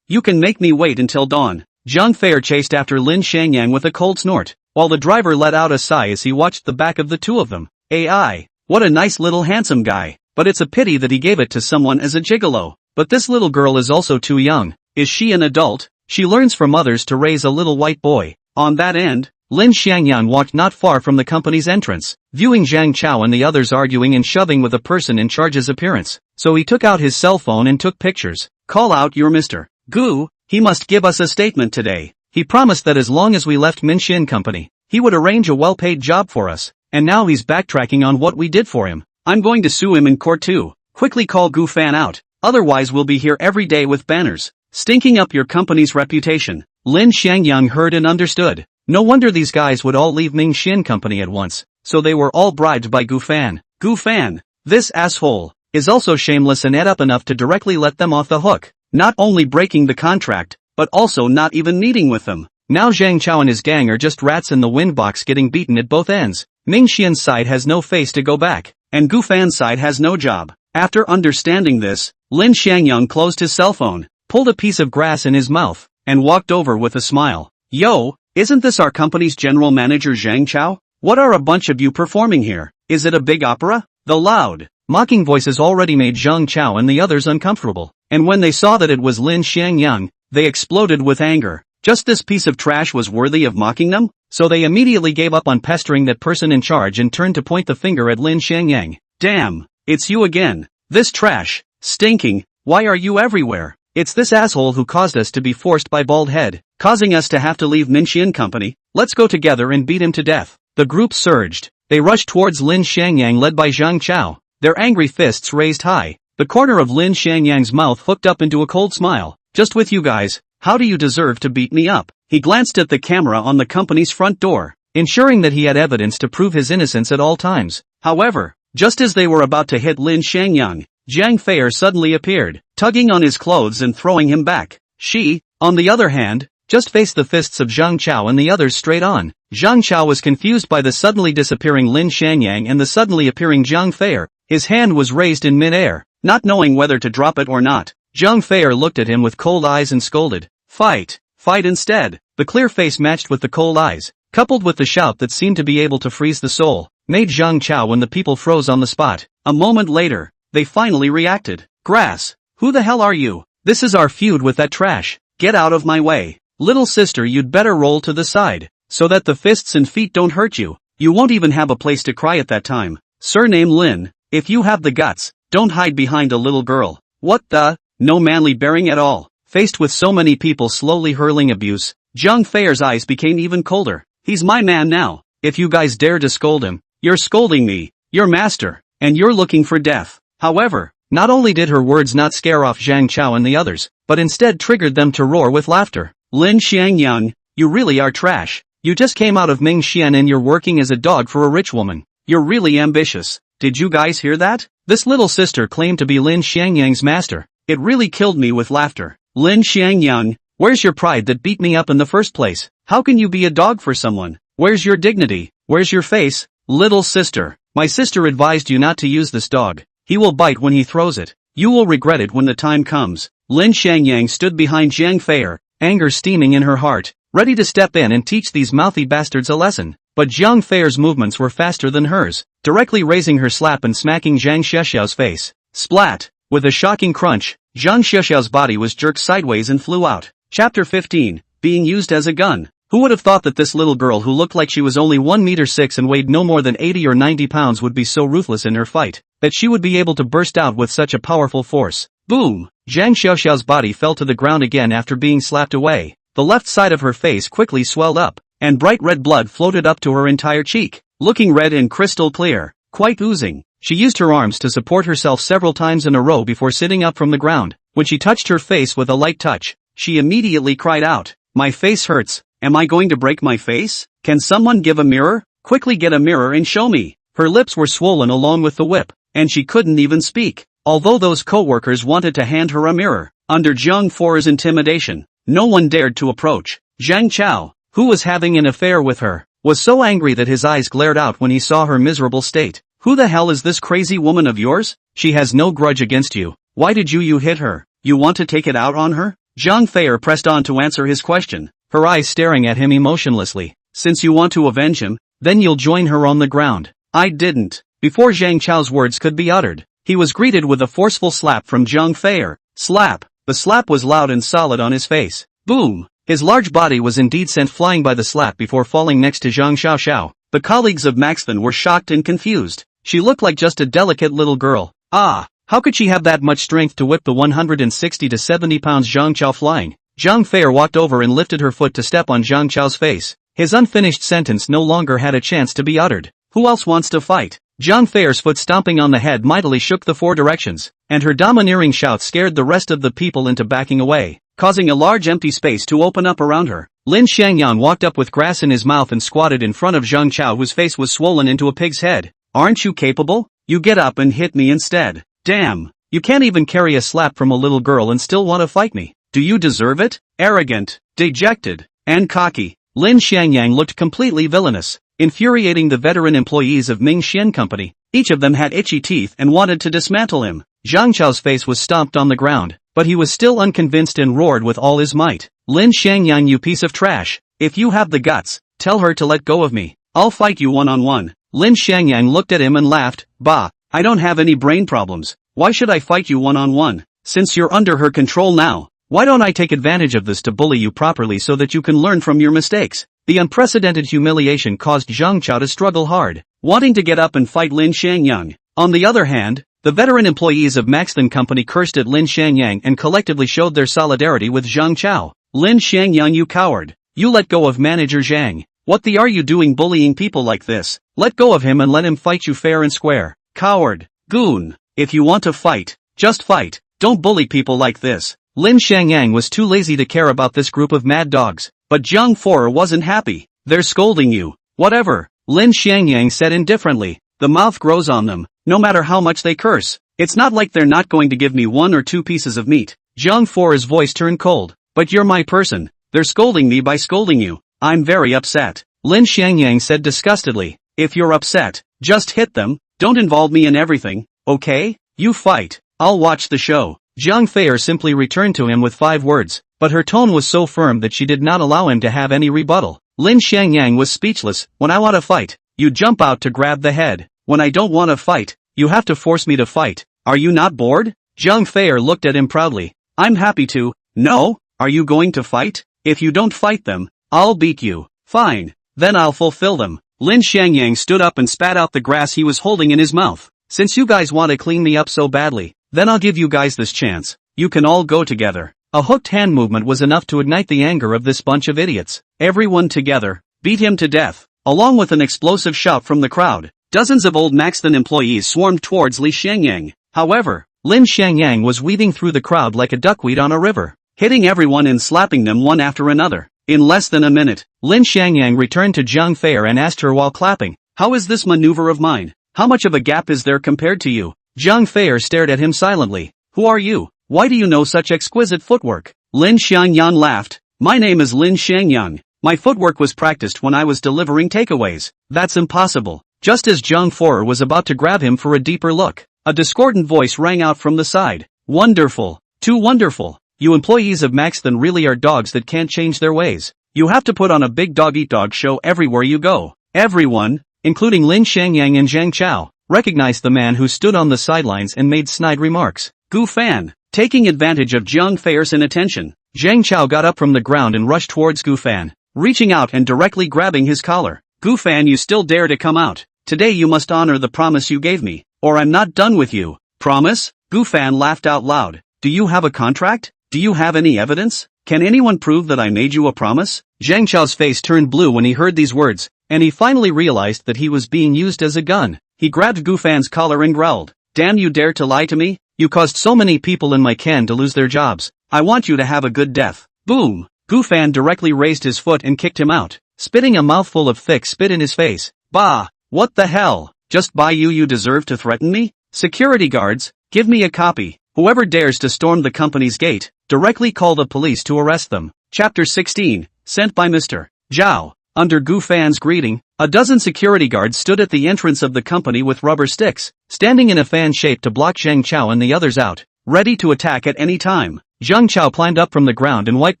Speaker 1: you can make me wait until dawn. Zhang Feier chased after Lin Xiangyang with a cold snort, while the driver let out a sigh as he watched the back of the two of them. AI, what a nice little handsome guy, but it's a pity that he gave it to someone as a gigolo. But this little girl is also too young. Is she an adult? She learns from others to raise a little white boy. On that end, Lin Xiangyang walked not far from the company's entrance, viewing Zhang Chao and the others arguing and shoving with a person in charge's appearance. So he took out his cell phone and took pictures. Call out your Mr. Gu, he must give us a statement today. He promised that as long as we left Minxin Company, he would arrange a well-paid job for us, and now he's backtracking on what we did for him. I'm going to sue him in court too. Quickly call Gu Fan out, otherwise we'll be here every day with banners, stinking up your company's reputation. Lin Xiangyang heard and understood. No wonder these guys would all leave Minxin Company at once, so they were all bribed by Gu Fan. Gu Fan, this asshole, is also shameless and up enough to directly let them off the hook, not only breaking the contract, but also not even meeting with them. Now Zhang Chao and his gang are just rats in the windbox getting beaten at both ends. Mingxian's side has no face to go back, and Gu Fan's side has no job. After understanding this, Lin Xiangyang closed his cell phone, pulled a piece of grass in his mouth, and walked over with a smile. Yo, isn't this our company's general manager Zhang Chao? What are a bunch of you performing here? Is it a big opera? The loud, mocking voices already made Zhang Chao and the others uncomfortable, and when they saw that it was Lin Xiangyang, they exploded with anger. Just this piece of trash was worthy of mocking them? So they immediately gave up on pestering that person in charge and turned to point the finger at Lin Xiangyang. Damn, it's you again. This trash. Stinking. Why are you everywhere? It's this asshole who caused us to be forced by bald head, causing us to have to leave Minxian Company. Let's go together and beat him to death. The group surged. They rushed towards Lin Xiangyang led by Zhang Chao, their angry fists raised high. The corner of Lin Xiangyang's mouth hooked up into a cold smile. Just with you guys, how do you deserve to beat me up? He glanced at the camera on the company's front door, ensuring that he had evidence to prove his innocence at all times. However, just as they were about to hit Lin Xiangyang, Zhang Feier suddenly appeared, tugging on his clothes and throwing him back. She, on the other hand, just faced the fists of Zhang Chao and the others straight on. Zhang Chao was confused by the suddenly disappearing Lin Xiangyang and the suddenly appearing Zhang Feier. His hand was raised in mid-air, not knowing whether to drop it or not. Zhang Feier looked at him with cold eyes and scolded. Fight! Fight instead! The clear face matched with the cold eyes, coupled with the shout that seemed to be able to freeze the soul, made Zhang Chao and the people froze on the spot. A moment later, they finally reacted. Grass! Who the hell are you? This is our feud with that trash. Get out of my way. Little sister, you'd better roll to the side, so that the fists and feet don't hurt you. You won't even have a place to cry at that time. Surname Lin, if you have the guts, don't hide behind a little girl. What the? No manly bearing at all. Faced with so many people slowly hurling abuse, Zhang Feier's eyes became even colder. He's my man now. If you guys dare to scold him, you're scolding me, your master, and you're looking for death. However, not only did her words not scare off Zhang Chao and the others, but instead triggered them to roar with laughter. Lin Xiangyang, you really are trash. You just came out of Mingxian and you're working as a dog for a rich woman. You're really ambitious. Did you guys hear that? This little sister claimed to be Lin Xiangyang's master. It really killed me with laughter. Lin Xiangyang, where's your pride that beat me up in the first place? How can you be a dog for someone? Where's your dignity? Where's your face? Little sister, my sister advised you not to use this dog. He will bite when he throws it. You will regret it when the time comes. Lin Xiangyang stood behind Zhang Feier, anger steaming in her heart, ready to step in and teach these mouthy bastards a lesson. But Zhang Feier's movements were faster than hers, directly raising her slap and smacking Zhang Xiaoxiao's face. Splat! With a shocking crunch, Zhang Xiaoxiao's body was jerked sideways and flew out. Chapter 15, being used as a gun. Who would have thought that this little girl who looked like she was only 1 meter 6 and weighed no more than 80 or 90 pounds would be so ruthless in her fight, that she would be able to burst out with such a powerful force. Boom! Zhang Xiaoxiao's body fell to the ground again after being slapped away. The left side of her face quickly swelled up, and bright red blood floated up to her entire cheek, looking red and crystal clear, quite oozing. She used her arms to support herself several times in a row before sitting up from the ground. When she touched her face with a light touch, she immediately cried out, "My face hurts. Am I going to break my face? Can someone give a mirror? Quickly get a mirror and show me." Her lips were swollen along with the whip, and she couldn't even speak. Although those co-workers wanted to hand her a mirror, under Zhang Feier's intimidation, no one dared to approach. Zhang Chao, who was having an affair with her, was so angry that his eyes glared out when he saw her miserable state. Who the hell is this crazy woman of yours? She has no grudge against you. Why did you hit her? You want to take it out on her? Zhang Feier pressed on to answer his question, her eyes staring at him emotionlessly. Since you want to avenge him, then you'll join her on the ground. I didn't. Before Zhang Chao's words could be uttered, he was greeted with a forceful slap from Zhang Feier. Slap! The slap was loud and solid on his face. Boom! His large body was indeed sent flying by the slap before falling next to Zhang Xiaoxiao. The colleagues of Maxthan were shocked and confused. She looked like just a delicate little girl. Ah! How could she have that much strength to whip the 160 to 70 pounds Zhang Chao flying? Zhang Feier walked over and lifted her foot to step on Zhang Chao's face. His unfinished sentence no longer had a chance to be uttered. Who else wants to fight? Zhang Feier's foot stomping on the head mightily shook the four directions, and her domineering shout scared the rest of the people into backing away, causing a large empty space to open up around her. Lin Xiangyang walked up with grass in his mouth and squatted in front of Zhang Chao, whose face was swollen into a pig's head. Aren't you capable? You get up and hit me instead. Damn! You can't even carry a slap from a little girl and still want to fight me. Do you deserve it? Arrogant, dejected, and cocky. Lin Xiangyang looked completely villainous, infuriating the veteran employees of Mingxian Company. Each of them had itchy teeth and wanted to dismantle him. Zhang Chao's face was stomped on the ground, but he was still unconvinced and roared with all his might. Lin Xiangyang, you piece of trash. If you have the guts, tell her to let go of me. I'll fight you one-on-one. Lin Xiangyang looked at him and laughed. Bah, I don't have any brain problems. Why should I fight you one-on-one? Since you're under her control now, why don't I take advantage of this to bully you properly so that you can learn from your mistakes? The unprecedented humiliation caused Zhang Chao to struggle hard, wanting to get up and fight Lin Xiangyang. On the other hand, The veteran employees of Maxton Company cursed at Lin Xiangyang and collectively showed their solidarity with Zhang Chao. Lin Xiangyang, you coward. You let go of manager Zhang. What the are you doing bullying people like this? Let go of him and let him fight you fair and square. Coward. Goon. If you want to fight, just fight. Don't bully people like this. Lin Xiangyang was too lazy to care about this group of mad dogs. But Zhang Fore wasn't happy. They're scolding you. Whatever. Lin Xiangyang said indifferently. The mouth grows on them, no matter how much they curse. It's not like they're not going to give me 1 or 2 pieces of meat. Zhang Fore's voice turned cold. But you're my person. They're scolding me by scolding you. I'm very upset. Lin Xiangyang said disgustedly. If you're upset, just hit them. Don't involve me in everything, okay? You fight. I'll watch the show. Zhang Fei simply returned to him with 5 words, but her tone was so firm that she did not allow him to have any rebuttal. Lin Xiangyang was speechless. When I want to fight, you jump out to grab the head. When I don't want to fight, you have to force me to fight. Are you not bored? Zhang Fei looked at him proudly. I'm happy to. No? Are you going to fight? If you don't fight them, I'll beat you. Fine. Then I'll fulfill them. Lin Xiangyang stood up and spat out the grass he was holding in his mouth. Since you guys want to clean me up so badly, then I'll give you guys this chance. You can all go together. A hooked hand movement was enough to ignite the anger of this bunch of idiots. Everyone together. Beat him to death. Along with an explosive shout from the crowd, dozens of old Maxton employees swarmed towards Li Xiangyang. However, Lin Xiangyang was weaving through the crowd like a duckweed on a river, hitting everyone and slapping them one after another. In less than a minute, Lin Xiangyang returned to Zhang Fei and asked her while clapping, how is this maneuver of mine? How much of a gap is there compared to you? Zhang Fei stared at him silently. Who are you? Why do you know such exquisite footwork? Lin Xiangyang laughed. My name is Lin Xiangyang. My footwork was practiced when I was delivering takeaways. That's impossible. Just as Zhang Fei was about to grab him for a deeper look, a discordant voice rang out from the side. Wonderful. Too wonderful. You employees of Maxton really are dogs that can't change their ways. You have to put on a big dog-eat-dog show everywhere you go. Everyone, including Lin Xiangyang and Zhang Chao, recognized the man who stood on the sidelines and made snide remarks. Gu Fan. Taking advantage of Zhang Fei's inattention, Zhang Chao got up from the ground and rushed towards Gu Fan, reaching out and directly grabbing his collar. Gu Fan, you still dare to come out? Today you must honor the promise you gave me, or I'm not done with you. Promise? Gu Fan laughed out loud. Do you have a contract? Do you have any evidence? Can anyone prove that I made you a promise? Zhang Chao's face turned blue when he heard these words, and he finally realized that he was being used as a gun. He grabbed Gu Fan's collar and growled. Damn, you dare to lie to me? You caused so many people in my can to lose their jobs. I want you to have a good death. Boom! Gu Fan directly raised his foot and kicked him out, spitting a mouthful of thick spit in his face. Bah! What the hell? Just by you deserve to threaten me? Security guards, give me a copy. Whoever dares to storm the company's gate, directly call the police to arrest them. Chapter 16, sent by Mr. Zhao. Under Gu Fan's greeting, a dozen security guards stood at the entrance of the company with rubber sticks, standing in a fan shape to block Zhang Chao and the others out, ready to attack at any time. Zhang Chao climbed up from the ground and wiped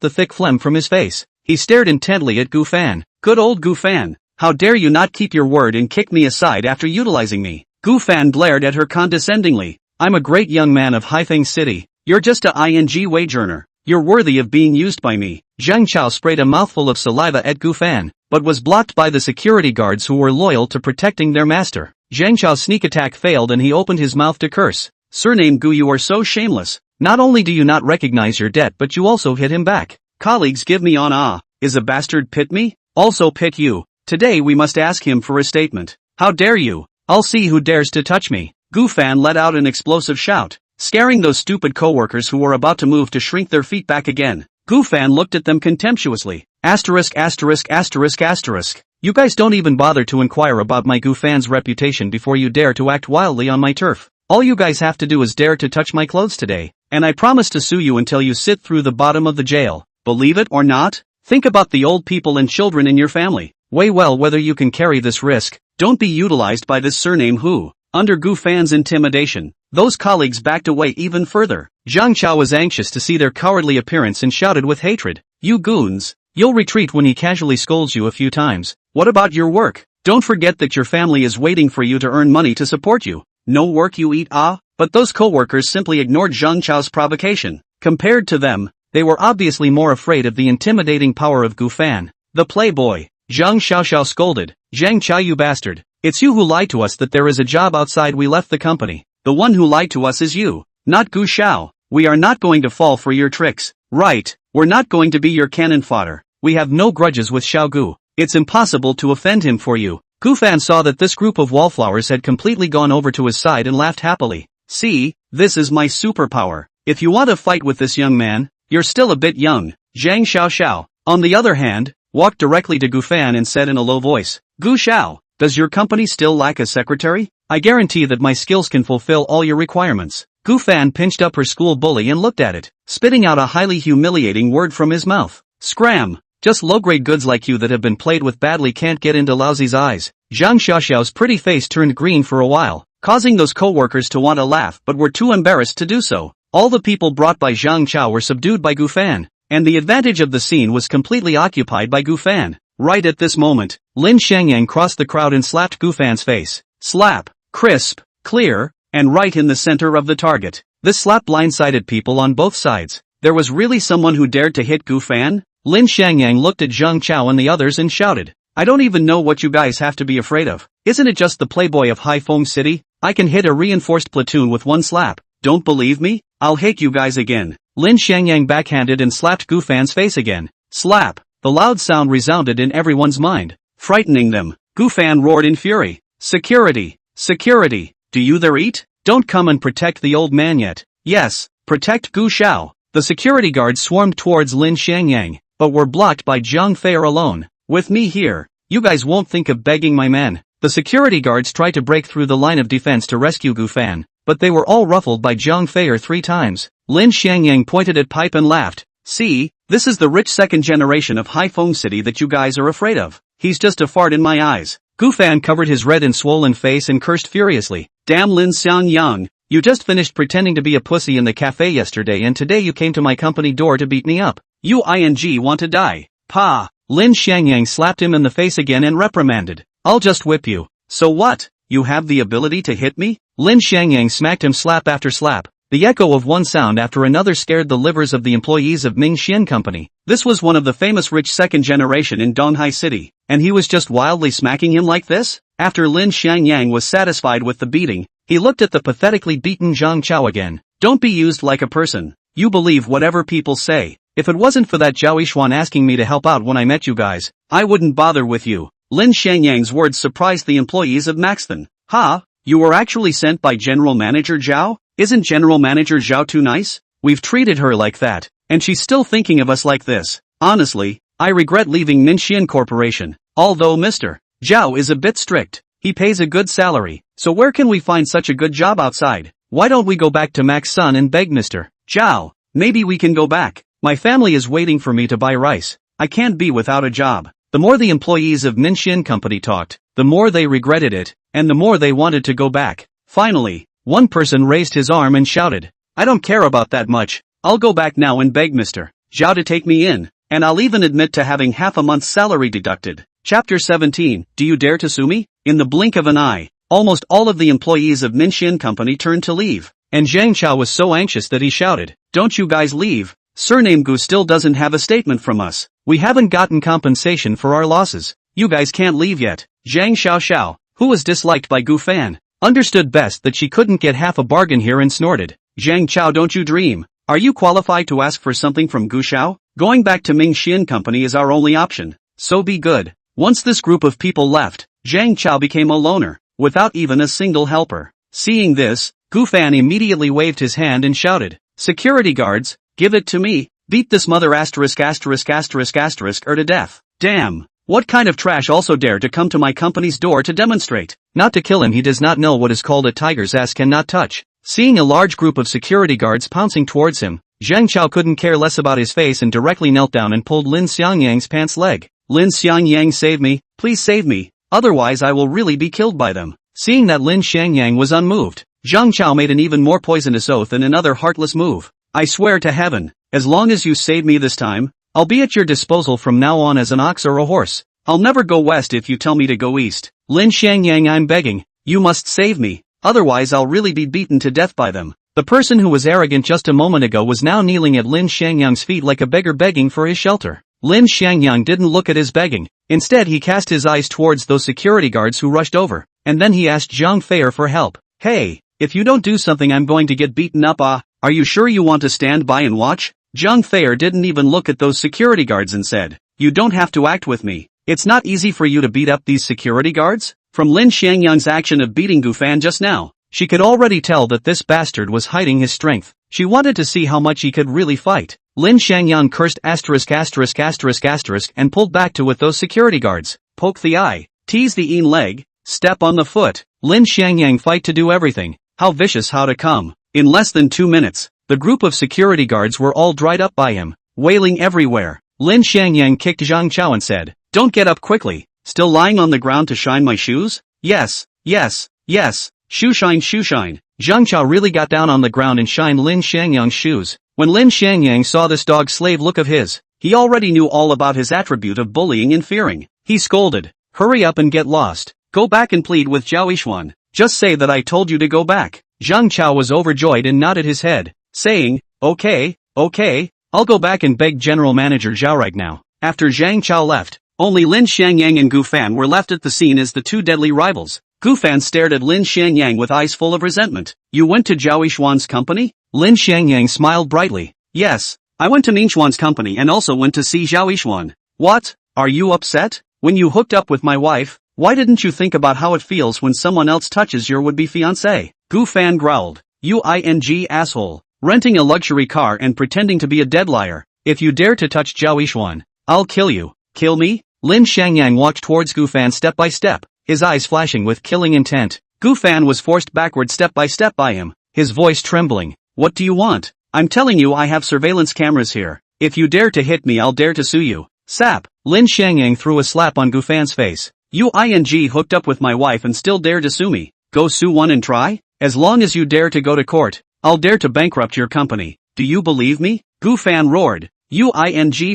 Speaker 1: the thick phlegm from his face. He stared intently at Gu Fan. Good old Gu Fan. How dare you not keep your word and kick me aside after utilizing me? Gu Fan glared at her condescendingly. I'm a great young man of Haifeng City. You're just a ing wage earner. You're worthy of being used by me. Zhang Chao sprayed a mouthful of saliva at Gu Fan, but was blocked by the security guards who were loyal to protecting their master. Zhang Chao's sneak attack failed and he opened his mouth to curse. Surname Gu, you are so shameless. Not only do you not recognize your debt but you also hit him back. Colleagues, give me on is a bastard pit me? Also pit you. Today we must ask him for a statement. How dare you? I'll see who dares to touch me. Gu Fan let out an explosive shout, scaring those stupid co-workers who were about to move to shrink their feet back again. Gu Fan looked at them contemptuously. Asterisk asterisk asterisk asterisk. You guys don't even bother to inquire about my Gu Fan's reputation before you dare to act wildly on my turf. All you guys have to do is dare to touch my clothes today, and I promise to sue you until you sit through the bottom of the jail. Believe it or not? Think about the old people and children in your family. Weigh well whether you can carry this risk. Don't be utilized by this surname who. Under Gu Fan's intimidation, those colleagues backed away even further. Zhang Chao was anxious to see their cowardly appearance and shouted with hatred. You goons! You'll retreat when he casually scolds you a few times. What about your work? Don't forget that your family is waiting for you to earn money to support you. No work you eat But those co-workers simply ignored Zhang Chao's provocation. Compared to them, they were obviously more afraid of the intimidating power of Gu Fan, the playboy. Zhang Xiao scolded. Zhang Chao, you bastard. It's you who lied to us that there is a job outside. We left the company. The one who lied to us is you, not Gu Shao. We are not going to fall for your tricks. Right, we're not going to be your cannon fodder. We have no grudges with Xiao Gu. It's impossible to offend him for you. Gu Fan saw that this group of wallflowers had completely gone over to his side and laughed happily. See, this is my superpower. If you want to fight with this young man, you're still a bit young. Zhang Xiao, on the other hand, walked directly to Gu Fan and said in a low voice, Gu Shao, does your company still lack a secretary? I guarantee that my skills can fulfill all your requirements. Gu Fan pinched up her school bully and looked at it, spitting out a highly humiliating word from his mouth. Scram! Just low-grade goods like you that have been played with badly can't get into Lousy's eyes. Zhang Xiaoxiao's pretty face turned green for a while, causing those co-workers to want to laugh but were too embarrassed to do so. All the people brought by Zhang Chao were subdued by Gu Fan, and the advantage of the scene was completely occupied by Gu Fan. Right at this moment, Lin Xiangyang crossed the crowd and slapped Gu Fan's face. Slap, crisp, clear, and right in the center of the target. This slap blindsided people on both sides. There was really someone who dared to hit Gu Fan? Lin Xiangyang looked at Zhang Chao and the others and shouted, I don't even know what you guys have to be afraid of. Isn't it just the playboy of Haifeng City? I can hit a reinforced platoon with one slap. Don't believe me? I'll hate you guys again. Lin Xiangyang backhanded and slapped Gu Fan's face again. Slap! The loud sound resounded in everyone's mind, frightening them. Gu Fan roared in fury. Security! Security! Do you there eat? Don't come and protect the old man yet. Yes, protect Gu Shao. The security guards swarmed towards Lin Xiangyang, but were blocked by Zhang Feier alone. With me here, you guys won't think of begging my men. The security guards tried to break through the line of defense to rescue Gu Fan, but they were all ruffled by Zhang Feier 3 times. Lin Xiangyang pointed at Pipe and laughed. See, this is the rich second generation of Haifeng City that you guys are afraid of. He's just a fart in my eyes. Gu Fan covered his red and swollen face and cursed furiously. Damn Lin Xiangyang, you just finished pretending to be a pussy in the cafe yesterday and today you came to my company door to beat me up. You want to die. Pa! Lin Xiangyang slapped him in the face again and reprimanded. I'll just whip you. So what? You have the ability to hit me? Lin Xiangyang smacked him slap after slap. The echo of one sound after another scared the livers of the employees of Ming Xian Company. This was one of the famous rich second generation in Donghai City, and he was just wildly smacking him like this? After Lin Xiangyang was satisfied with the beating, he looked at the pathetically beaten Zhang Chao again. Don't be used like a person. You believe whatever people say. If it wasn't for that Zhao Yishuan asking me to help out when I met you guys, I wouldn't bother with you. Lin Xiangyang's words surprised the employees of Maxton. Ha! You were actually sent by General Manager Zhao? Isn't General Manager Zhao too nice? We've treated her like that, and she's still thinking of us like this. Honestly, I regret leaving Ningxian Corporation, although Mr. Zhao is a bit strict. He pays a good salary, so where can we find such a good job outside? Why don't we go back to Max Sun and beg Mr. Zhao? Maybe we can go back. My family is waiting for me to buy rice. I can't be without a job. The more the employees of Ningxian Company talked, the more they regretted it, and the more they wanted to go back. Finally, one person raised his arm and shouted, I don't care about that much. I'll go back now and beg Mr. Zhao to take me in, and I'll even admit to having half a month's salary deducted. Chapter 17, Do you dare to sue me? In the blink of an eye, almost all of the employees of Ningxian Company turned to leave, and Zhang Chao was so anxious that he shouted, Don't you guys leave. Surname Gu still doesn't have a statement from us. We haven't gotten compensation for our losses. You guys can't leave yet. Zhang Xiao, who was disliked by Gu Fan, understood best that she couldn't get half a bargain here and snorted. Zhang Chao, don't you dream. Are you qualified to ask for something from Gu Shao? Going back to Ming Xian Company is our only option. So be good. Once this group of people left, Zhang Chao became a loner, without even a single helper. Seeing this, Gu Fan immediately waved his hand and shouted, Security guards, give it to me. Beat this mother ***** or to death. Damn. What kind of trash also dare to come to my company's door to demonstrate? Not to kill him, he does not know what is called a tiger's ass cannot touch. Seeing a large group of security guards pouncing towards him, Zhang Chao couldn't care less about his face and directly knelt down and pulled Lin Xiangyang's pants leg. Lin Xiangyang, save me, please save me, otherwise I will really be killed by them. Seeing that Lin Xiangyang was unmoved, Zhang Chao made an even more poisonous oath and another heartless move. I swear to heaven, as long as you save me this time, I'll be at your disposal from now on as an ox or a horse. I'll never go west if you tell me to go east. Lin Xiangyang, I'm begging, you must save me, otherwise I'll really be beaten to death by them. The person who was arrogant just a moment ago was now kneeling at Lin Xiangyang's feet like a beggar begging for his shelter. Lin Xiangyang didn't look at his begging. Instead he cast his eyes towards those security guards who rushed over, and then he asked Zhang Feier for help. Hey, If you don't do something I'm going to get beaten up. Are you sure you want to stand by and watch? Zhang Fei didn't even look at those security guards and said, you don't have to act with me. It's not easy for you to beat up these security guards? From Lin Xiangyang's action of beating Gu Fan just now, she could already tell that this bastard was hiding his strength. She wanted to see how much he could really fight. Lin Xiangyang cursed ***** and pulled back to with those security guards. Poke the eye, tease the leg, step on the foot. Lin Xiangyang fight to do everything. How vicious, how to come. In less than 2 minutes, the group of security guards were all dried up by him, wailing everywhere. Lin Xiangyang kicked Zhang Chao and said, don't get up quickly. Still lying on the ground to shine my shoes? Yes, yes, yes. Shoe shine, shoe shine. Zhang Chao really got down on the ground and shined Lin Xiangyang's shoes. When Lin Xiangyang saw this dog slave look of his, he already knew all about his attribute of bullying and fearing. He scolded, hurry up and get lost. Go back and plead with Zhao Yishuan. Just say that I told you to go back. Zhang Chao was overjoyed and nodded his head, saying, okay, I'll go back and beg General Manager Zhao right now. After Zhang Chao left, only Lin Xiangyang and Gu Fan were left at the scene as the two deadly rivals. Gu Fan stared at Lin Xiangyang with eyes full of resentment. You went to Zhao Yishuan's company? Lin Xiangyang smiled brightly. Yes, I went to Ningxuan's company and also went to see Zhao Yishuan. What? Are you upset? When you hooked up with my wife, why didn't you think about how it feels when someone else touches your would-be fiancé? Gu Fan growled. You asshole. Renting a luxury car and pretending to be a dead liar. If you dare to touch Zhao Yishuan, I'll kill you. Kill me? Lin Xiangyang walked towards Gu Fan step by step, his eyes flashing with killing intent. Gu Fan was forced backward step by step by him, his voice trembling. What do you want? I'm telling you I have surveillance cameras here. If you dare to hit me I'll dare to sue you. Sap. Lin Xiangyang threw a slap on Gu Fan's face. You hooked up with my wife and still dare to sue me. Go sue one and try? As long as you dare to go to court, I'll dare to bankrupt your company. Do you believe me? Gu Fan roared. You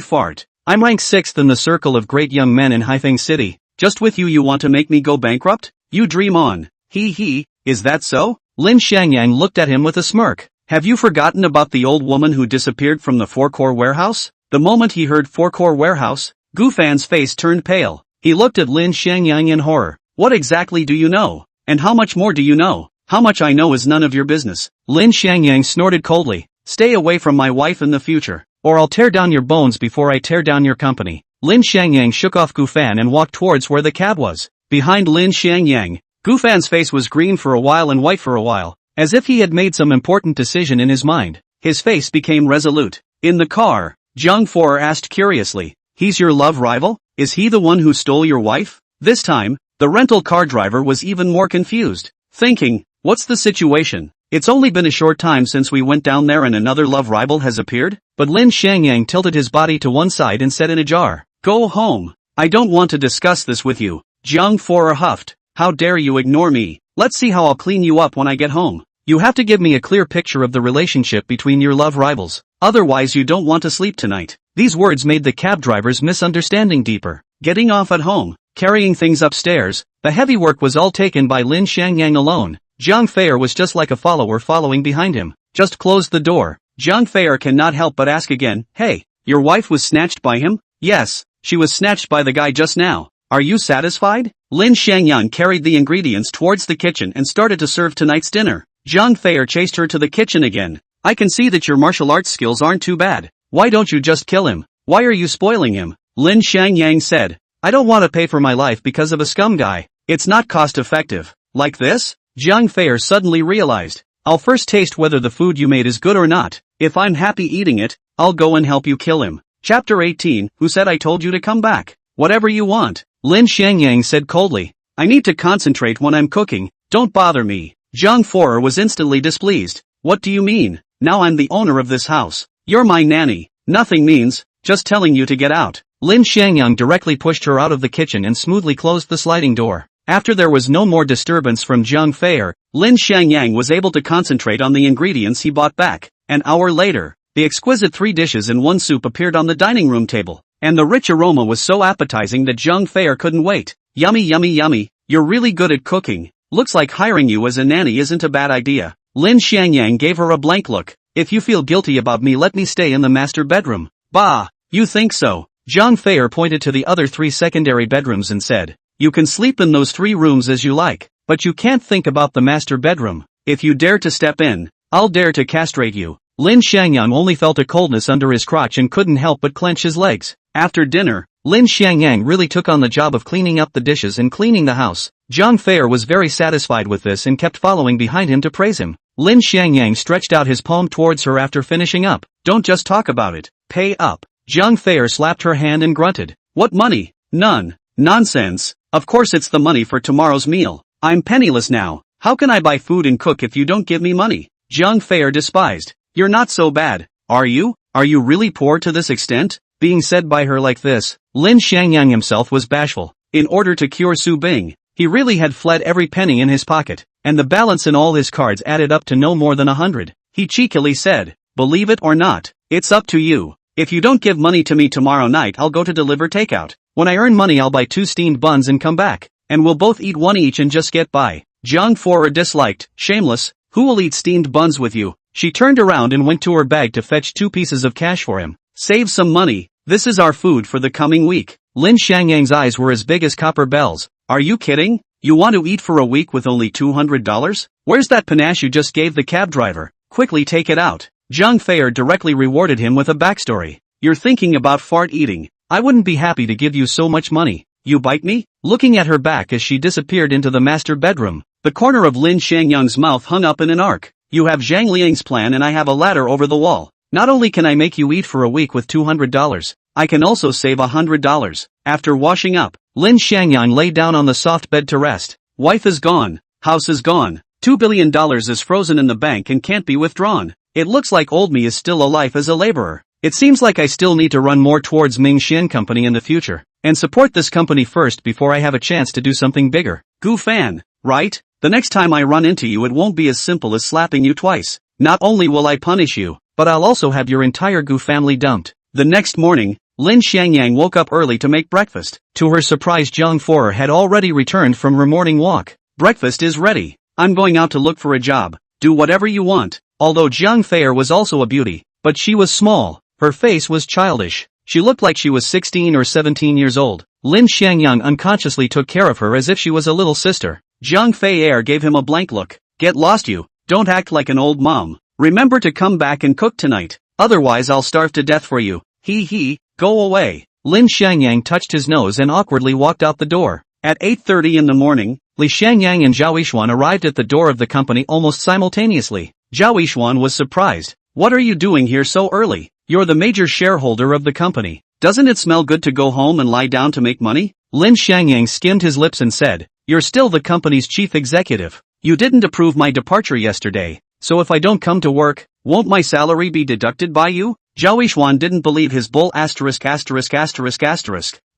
Speaker 1: fart. I'm ranked 6th in the circle of great young men in Haifeng City. Just with you want to make me go bankrupt? You dream on. Is that so? Lin Xiangyang looked at him with a smirk. Have you forgotten about the old woman who disappeared from the four-core warehouse? The moment he heard four-core warehouse, Gu Fan's face turned pale. He looked at Lin Xiangyang in horror. What exactly do you know? And how much more do you know? How much I know is none of your business. Lin Xiangyang snorted coldly. Stay away from my wife in the future, or I'll tear down your bones before I tear down your company. Lin Xiangyang shook off Gu Fan and walked towards where the cab was. Behind Lin Xiangyang, Gu Fan's face was green for a while and white for a while, as if he had made some important decision in his mind. His face became resolute. In the car, Zhang Fei asked curiously, he's your love rival? Is he the one who stole your wife? This time, the rental car driver was even more confused, thinking, what's the situation? It's only been a short time since we went down there and another love rival has appeared? But Lin Xiangyang tilted his body to one side and said in a jar, go home. I don't want to discuss this with you. Zhang Fei huffed. How dare you ignore me? Let's see how I'll clean you up when I get home. You have to give me a clear picture of the relationship between your love rivals. Otherwise you don't want to sleep tonight. These words made the cab driver's misunderstanding deeper. Getting off at home, carrying things upstairs, the heavy work was all taken by Lin Xiangyang alone. Zhang Fei was just like a follower following behind him. Just closed the door. Zhang Fei cannot help but ask again, hey, your wife was snatched by him? Yes, she was snatched by the guy just now. Are you satisfied? Lin Xiangyang carried the ingredients towards the kitchen and started to serve tonight's dinner. Zhang Fei chased her to the kitchen again. I can see that your martial arts skills aren't too bad. Why don't you just kill him? Why are you spoiling him? Lin Xiangyang said. I don't want to pay for my life because of a scum guy. It's not cost effective. Like this? Zhang Fei suddenly realized. I'll first taste whether the food you made is good or not. If I'm happy eating it, I'll go and help you kill him. Chapter 18, Who said I told you to come back? Whatever you want. Lin Xiangyang said coldly. I need to concentrate when I'm cooking. Don't bother me. Zhang Fei was instantly displeased. What do you mean? Now I'm the owner of this house. You're my nanny. Nothing means, just telling you to get out. Lin Xiangyang directly pushed her out of the kitchen and smoothly closed the sliding door. After there was no more disturbance from Zhang Fei, Lin Xiangyang was able to concentrate on the ingredients he bought back. An hour later, the exquisite 3 dishes and 1 soup appeared on the dining room table, and the rich aroma was so appetizing that Zhang Fei couldn't wait. Yummy yummy yummy, you're really good at cooking. Looks like hiring you as a nanny isn't a bad idea. Lin Xiangyang gave her a blank look. If you feel guilty about me, let me stay in the master bedroom. Bah, you think so? Zhang Fei pointed to the other 3 secondary bedrooms and said, you can sleep in those 3 rooms as you like, but you can't think about the master bedroom. If you dare to step in, I'll dare to castrate you. Lin Xiangyang only felt a coldness under his crotch and couldn't help but clench his legs. After dinner, Lin Xiangyang really took on the job of cleaning up the dishes and cleaning the house. Zhang Feier was very satisfied with this and kept following behind him to praise him. Lin Xiangyang stretched out his palm towards her after finishing up. Don't just talk about it, pay up. Zhang Feier slapped her hand and grunted. What money? None. Nonsense. Of course it's the money for tomorrow's meal. I'm penniless now. How can I buy food and cook if you don't give me money? Zhang Feier despised. You're not so bad, are you? Are you really poor to this extent? Being said by her like this, Lin Xiangyang himself was bashful. In order to cure Su Bing, he really had fled every penny in his pocket, and the balance in all his cards added up to no more than 100. He cheekily said, believe it or not, it's up to you. If you don't give money to me tomorrow night, I'll go to deliver takeout. When I earn money, I'll buy 2 steamed buns and come back, and we'll both eat 1 each and just get by. Zhang Feier disliked, shameless, who will eat steamed buns with you? She turned around and went to her bag to fetch 2 pieces of cash for him. Save some money, this is our food for the coming week. Lin Xiangyang's eyes were as big as copper bells. Are you kidding? You want to eat for a week with only $200? Where's that panache you just gave the cab driver? Quickly take it out. Zhang Feier directly rewarded him with a backstory. You're thinking about fart eating. I wouldn't be happy to give you so much money. You bite me? Looking at her back as she disappeared into the master bedroom, the corner of Lin Xiangyang's mouth hung up in an arc. You have Zhang Liang's plan and I have a ladder over the wall. Not only can I make you eat for a week with $200, I can also save $100. After washing up, Lin Xiangyang lay down on the soft bed to rest. Wife is gone. House is gone. $2 billion is frozen in the bank and can't be withdrawn. It looks like old me is still alive as a laborer. It seems like I still need to run more towards Ming Xian Company in the future, and support this company first before I have a chance to do something bigger. Gu Fan, right? The next time I run into you it won't be as simple as slapping you twice. Not only will I punish you, but I'll also have your entire Gu family dumped. The next morning, Lin Xiangyang woke up early to make breakfast. To her surprise, Zhang Feier had already returned from her morning walk. Breakfast is ready. I'm going out to look for a job. Do whatever you want. Although Zhang Feier was also a beauty, but she was small. Her face was childish. She looked like she was 16 or 17 years old. Lin Xiangyang unconsciously took care of her as if she was a little sister. Zhang Feier gave him a blank look. Get lost you. Don't act like an old mom. Remember to come back and cook tonight. Otherwise I'll starve to death for you. Hee, go away. Lin Xiangyang touched his nose and awkwardly walked out the door. At 8:30 in the morning, Li Xiangyang and Zhao Yishuan arrived at the door of the company almost simultaneously. Zhao Yishuan was surprised. What are you doing here so early? You're the major shareholder of the company. Doesn't it smell good to go home and lie down to make money? Lin Xiangyang skimmed his lips and said, you're still the company's chief executive. You didn't approve my departure yesterday, so if I don't come to work, won't my salary be deducted by you? Zhao Yishuan didn't believe his bull asterisk.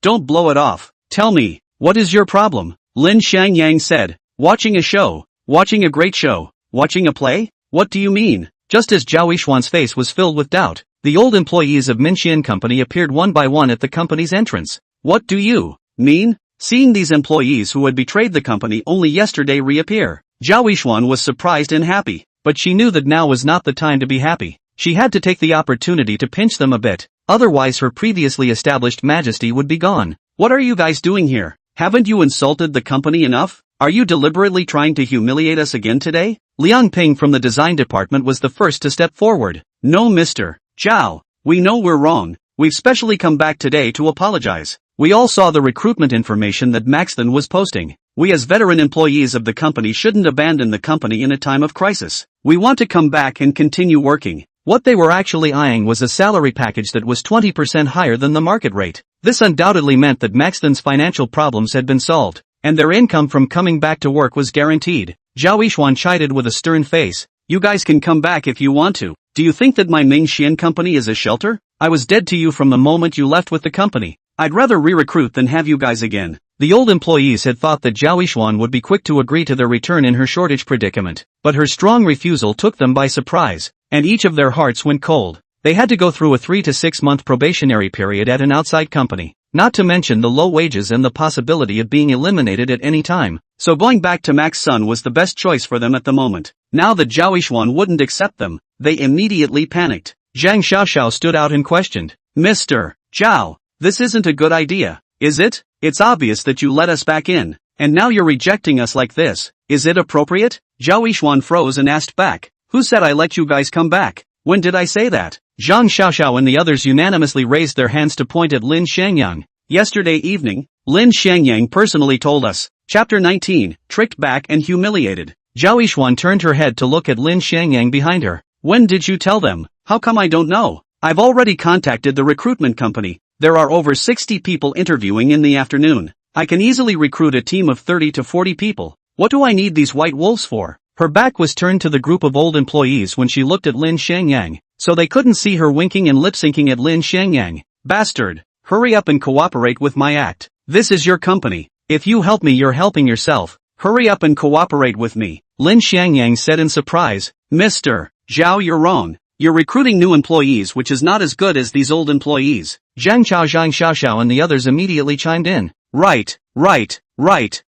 Speaker 1: Don't blow it off. Tell me, what is your problem? Lin Xiangyang said. Watching a show. Watching a great show. Watching a play? What do you mean? Just as Zhao Yishuan's face was filled with doubt, the old employees of Minxian Company appeared one by one at the company's entrance. What do you mean? Seeing these employees who had betrayed the company only yesterday reappear, Zhao Yishuan was surprised and happy, but she knew that now was not the time to be happy. She had to take the opportunity to pinch them a bit, otherwise her previously established majesty would be gone. What are you guys doing here? Haven't you insulted the company enough? Are you deliberately trying to humiliate us again today? Liang Ping from the design department was the first to step forward. No, Mr. Zhao, we know we're wrong. We've specially come back today to apologize. We all saw the recruitment information that Maxton was posting. We as veteran employees of the company shouldn't abandon the company in a time of crisis. We want to come back and continue working. What they were actually eyeing was a salary package that was 20% higher than the market rate. This undoubtedly meant that Maxton's financial problems had been solved, and their income from coming back to work was guaranteed. Zhao Yishuan chided with a stern face. You guys can come back if you want to. Do you think that my Ming Xian Company is a shelter? I was dead to you from the moment you left with the company. I'd rather re-recruit than have you guys again. The old employees had thought that Zhao Yishuan would be quick to agree to their return in her shortage predicament, but her strong refusal took them by surprise, and each of their hearts went cold. They had to go through a 3 to 6 month probationary period at an outside company, not to mention the low wages and the possibility of being eliminated at any time. So going back to Max Sun was the best choice for them at the moment. Now that Zhao Yishuan wouldn't accept them, they immediately panicked. Zhang Xiaoxiao stood out and questioned. Mr. Zhao, this isn't a good idea, is it? It's obvious that you let us back in, and now you're rejecting us like this. Is it appropriate? Zhao Yishuan froze and asked back. Who said I let you guys come back? When did I say that? Zhang Xiaoxiao and the others unanimously raised their hands to point at Lin Xiangyang. Yesterday evening, Lin Xiangyang personally told us. Chapter 19, Tricked Back and Humiliated. Zhao Yishuan turned her head to look at Lin Xiangyang behind her. When did you tell them? How come I don't know? I've already contacted the recruitment company. There are over 60 people interviewing in the afternoon. I can easily recruit a team of 30 to 40 people. What do I need these white wolves for? Her back was turned to the group of old employees when she looked at Lin Xiangyang, so they couldn't see her winking and lip-syncing at Lin Xiangyang. Bastard! Hurry up and cooperate with my act. This is your company. If you help me, you're helping yourself. Hurry up and cooperate with me. Lin Xiangyang said in surprise. Mr. Zhao, you're wrong. You're recruiting new employees, which is not as good as these old employees. Zhang Xiaoxiao and the others immediately chimed in. Right.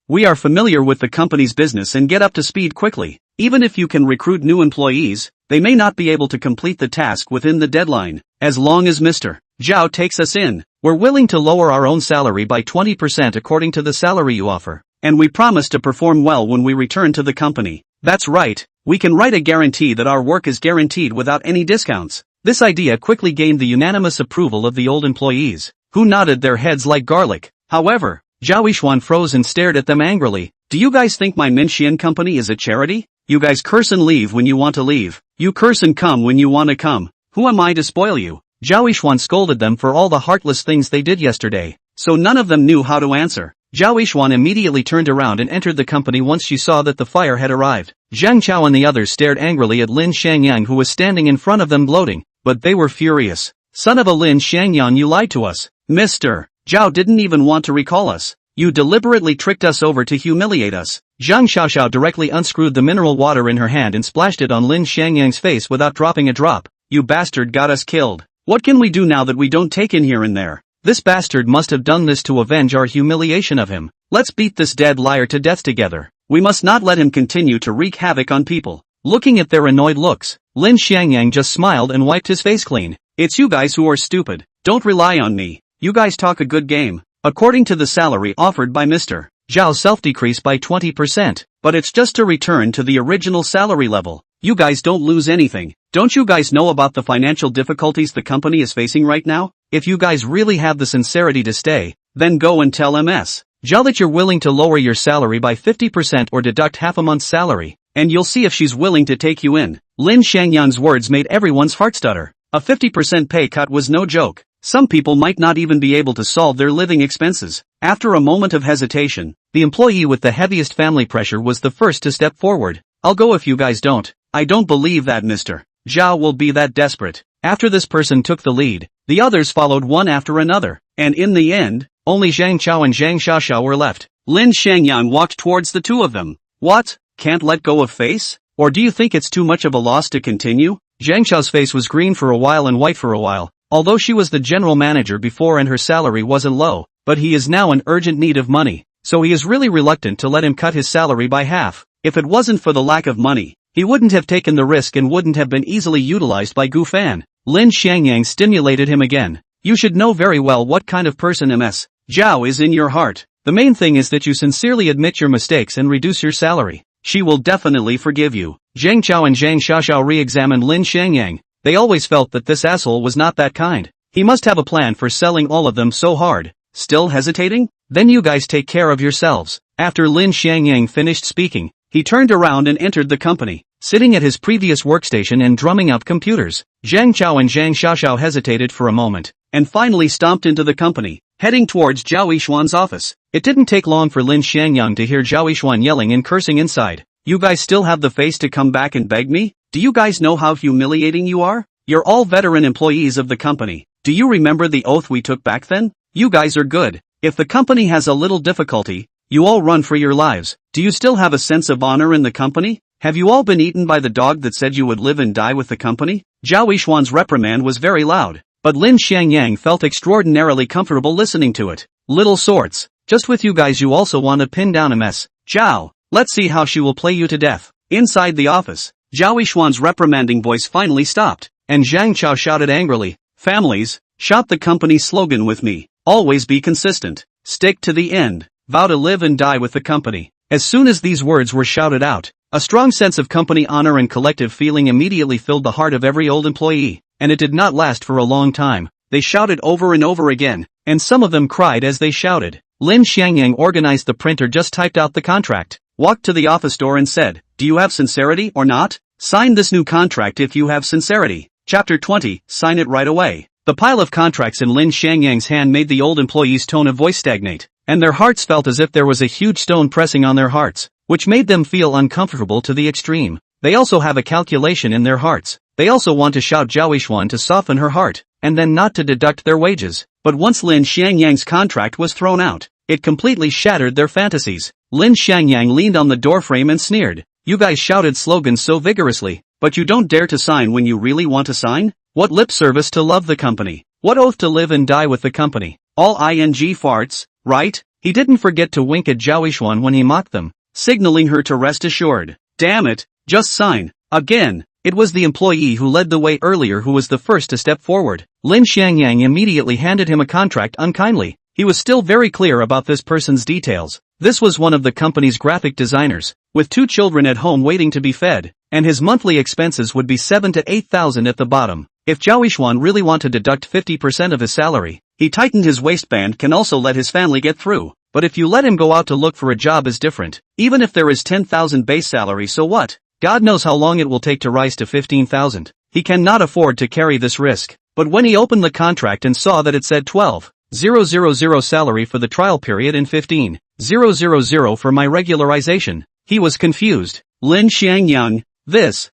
Speaker 1: We are familiar with the company's business and get up to speed quickly. Even if you can recruit new employees, they may not be able to complete the task within the deadline. As long as Mr. Zhao takes us in, we're willing to lower our own salary by 20% according to the salary you offer. And we promise to perform well when we return to the company. That's right, we can write a guarantee that our work is guaranteed without any discounts. This idea quickly gained the unanimous approval of the old employees, who nodded their heads like garlic. However, Zhao Yishuan froze and stared at them angrily. Do you guys think my Minxian company is a charity? You guys curse and leave when you want to leave. You curse and come when you want to come. Who am I to spoil you? Zhao Yishuan scolded them for all the heartless things they did yesterday, so none of them knew how to answer. Zhao Yishuan immediately turned around and entered the company once she saw that the fire had arrived. Zhang Chao and the others stared angrily at Lin Xiangyang, who was standing in front of them gloating, but they were furious. Son of a Lin Xiangyang, you lied to us. Mr. Zhao didn't even want to recall us. You deliberately tricked us over to humiliate us. Zhang Xiaoxiao directly unscrewed the mineral water in her hand and splashed it on Lin Xiangyang's face without dropping a drop. You bastard got us killed. What can we do now that we don't take in here and there? This bastard must have done this to avenge our humiliation of him. Let's beat this dead liar to death together. We must not let him continue to wreak havoc on people. Looking at their annoyed looks, Lin Xiangyang just smiled and wiped his face clean. It's you guys who are stupid. Don't rely on me. You guys talk a good game. According to the salary offered by Mr. Zhao, self-decrease by 20%, but it's just to return to the original salary level. You guys don't lose anything. Don't you guys know about the financial difficulties the company is facing right now? If you guys really have the sincerity to stay, then go and tell Ms. Zhao that you're willing to lower your salary by 50% or deduct half a month's salary, and you'll see if she's willing to take you in. Lin Xiangyang's words made everyone's heart stutter. A 50% pay cut was no joke. Some people might not even be able to solve their living expenses. After a moment of hesitation, the employee with the heaviest family pressure was the first to step forward. I'll go if you guys don't. I don't believe that Mr. Zhao will be that desperate. After this person took the lead, the others followed one after another, and in the end, only Zhang Chao and Zhang Xiaoxiao were left. Lin Xiangyang walked towards the two of them. What? Can't let go of face? Or do you think it's too much of a loss to continue? Zhang Xiao's face was green for a while and white for a while. Although she was the general manager before and her salary wasn't low, but he is now in urgent need of money, so he is really reluctant to let him cut his salary by half. If it wasn't for the lack of money, he wouldn't have taken the risk and wouldn't have been easily utilized by Gu Fan. Lin Xiangyang stimulated him again. You should know very well what kind of person Ms. Zhao is in your heart. The main thing is that you sincerely admit your mistakes and reduce your salary. She will definitely forgive you. Zhang Chao and Zhang Xiaoxiao re-examined Lin Xiangyang. They always felt that this asshole was not that kind. He must have a plan for selling all of them so hard. Still hesitating? Then you guys take care of yourselves. After Lin Xiangyang finished speaking, he turned around and entered the company, sitting at his previous workstation and drumming out computers. Zhang Chao and Zhang Xiaoxiao hesitated for a moment, and finally stomped into the company, heading towards Zhao Yishuan's office. It didn't take long for Lin Xiangyang to hear Zhao Yishuan yelling and cursing inside. You guys still have the face to come back and beg me? Do you guys know how humiliating you are? You're all veteran employees of the company. Do you remember the oath we took back then? You guys are good. If the company has a little difficulty, you all run for your lives. Do you still have a sense of honor in the company? Have you all been eaten by the dog that said you would live and die with the company? Zhao Yishuan's reprimand was very loud, but Lin Xiangyang felt extraordinarily comfortable listening to it. Little sorts. Just with you guys, you also want to pin down Ms. Zhao. Let's see how she will play you to death. Inside the office, Zhao Yishuan's reprimanding voice finally stopped, and Zhang Chao shouted angrily, Families, shout the company's slogan with me. Always be consistent. Stick to the end. Vow to live and die with the company. As soon as these words were shouted out, a strong sense of company honor and collective feeling immediately filled the heart of every old employee, and it did not last for a long time. They shouted over and over again, and some of them cried as they shouted. Lin Xiangyang organized the printer, just typed out the contract, walked to the office door and said, "Do you have sincerity or not? Sign this new contract if you have sincerity." Chapter 20, sign it right away. The pile of contracts in Lin Xiangyang's hand made the old employees' tone of voice stagnate, and their hearts felt as if there was a huge stone pressing on their hearts, which made them feel uncomfortable to the extreme. They also have a calculation in their hearts. They also want to shout Zhao Yixuan to soften her heart, and then not to deduct their wages. But once Lin Xiangyang's contract was thrown out, it completely shattered their fantasies. Lin Xiangyang leaned on the doorframe and sneered. "You guys shouted slogans so vigorously, but you don't dare to sign when you really want to sign? What lip service to love the company? What oath to live and die with the company? All ing farts, right?" He didn't forget to wink at Zhao Yixuan when he mocked them, signaling her to rest assured. "Damn it, just sign." Again, it was the employee who led the way earlier who was the first to step forward. Lin Xiangyang immediately handed him a contract unkindly. He was still very clear about this person's details. This was one of the company's graphic designers, with 2 children at home waiting to be fed, and his monthly expenses would be 7,000 to 8,000 at the bottom. If Zhao Yixuan really wanted to deduct 50% of his salary, he tightened his waistband, can also let his family get through. But if you let him go out to look for a job is different. Even if there is 10,000 base salary, so what? God knows how long it will take to rise to 15,000. He cannot afford to carry this risk. But when he opened the contract and saw that it said 12,000 salary for the trial period and 15,000 for my regularization, he was confused. Lin Xiangyang, this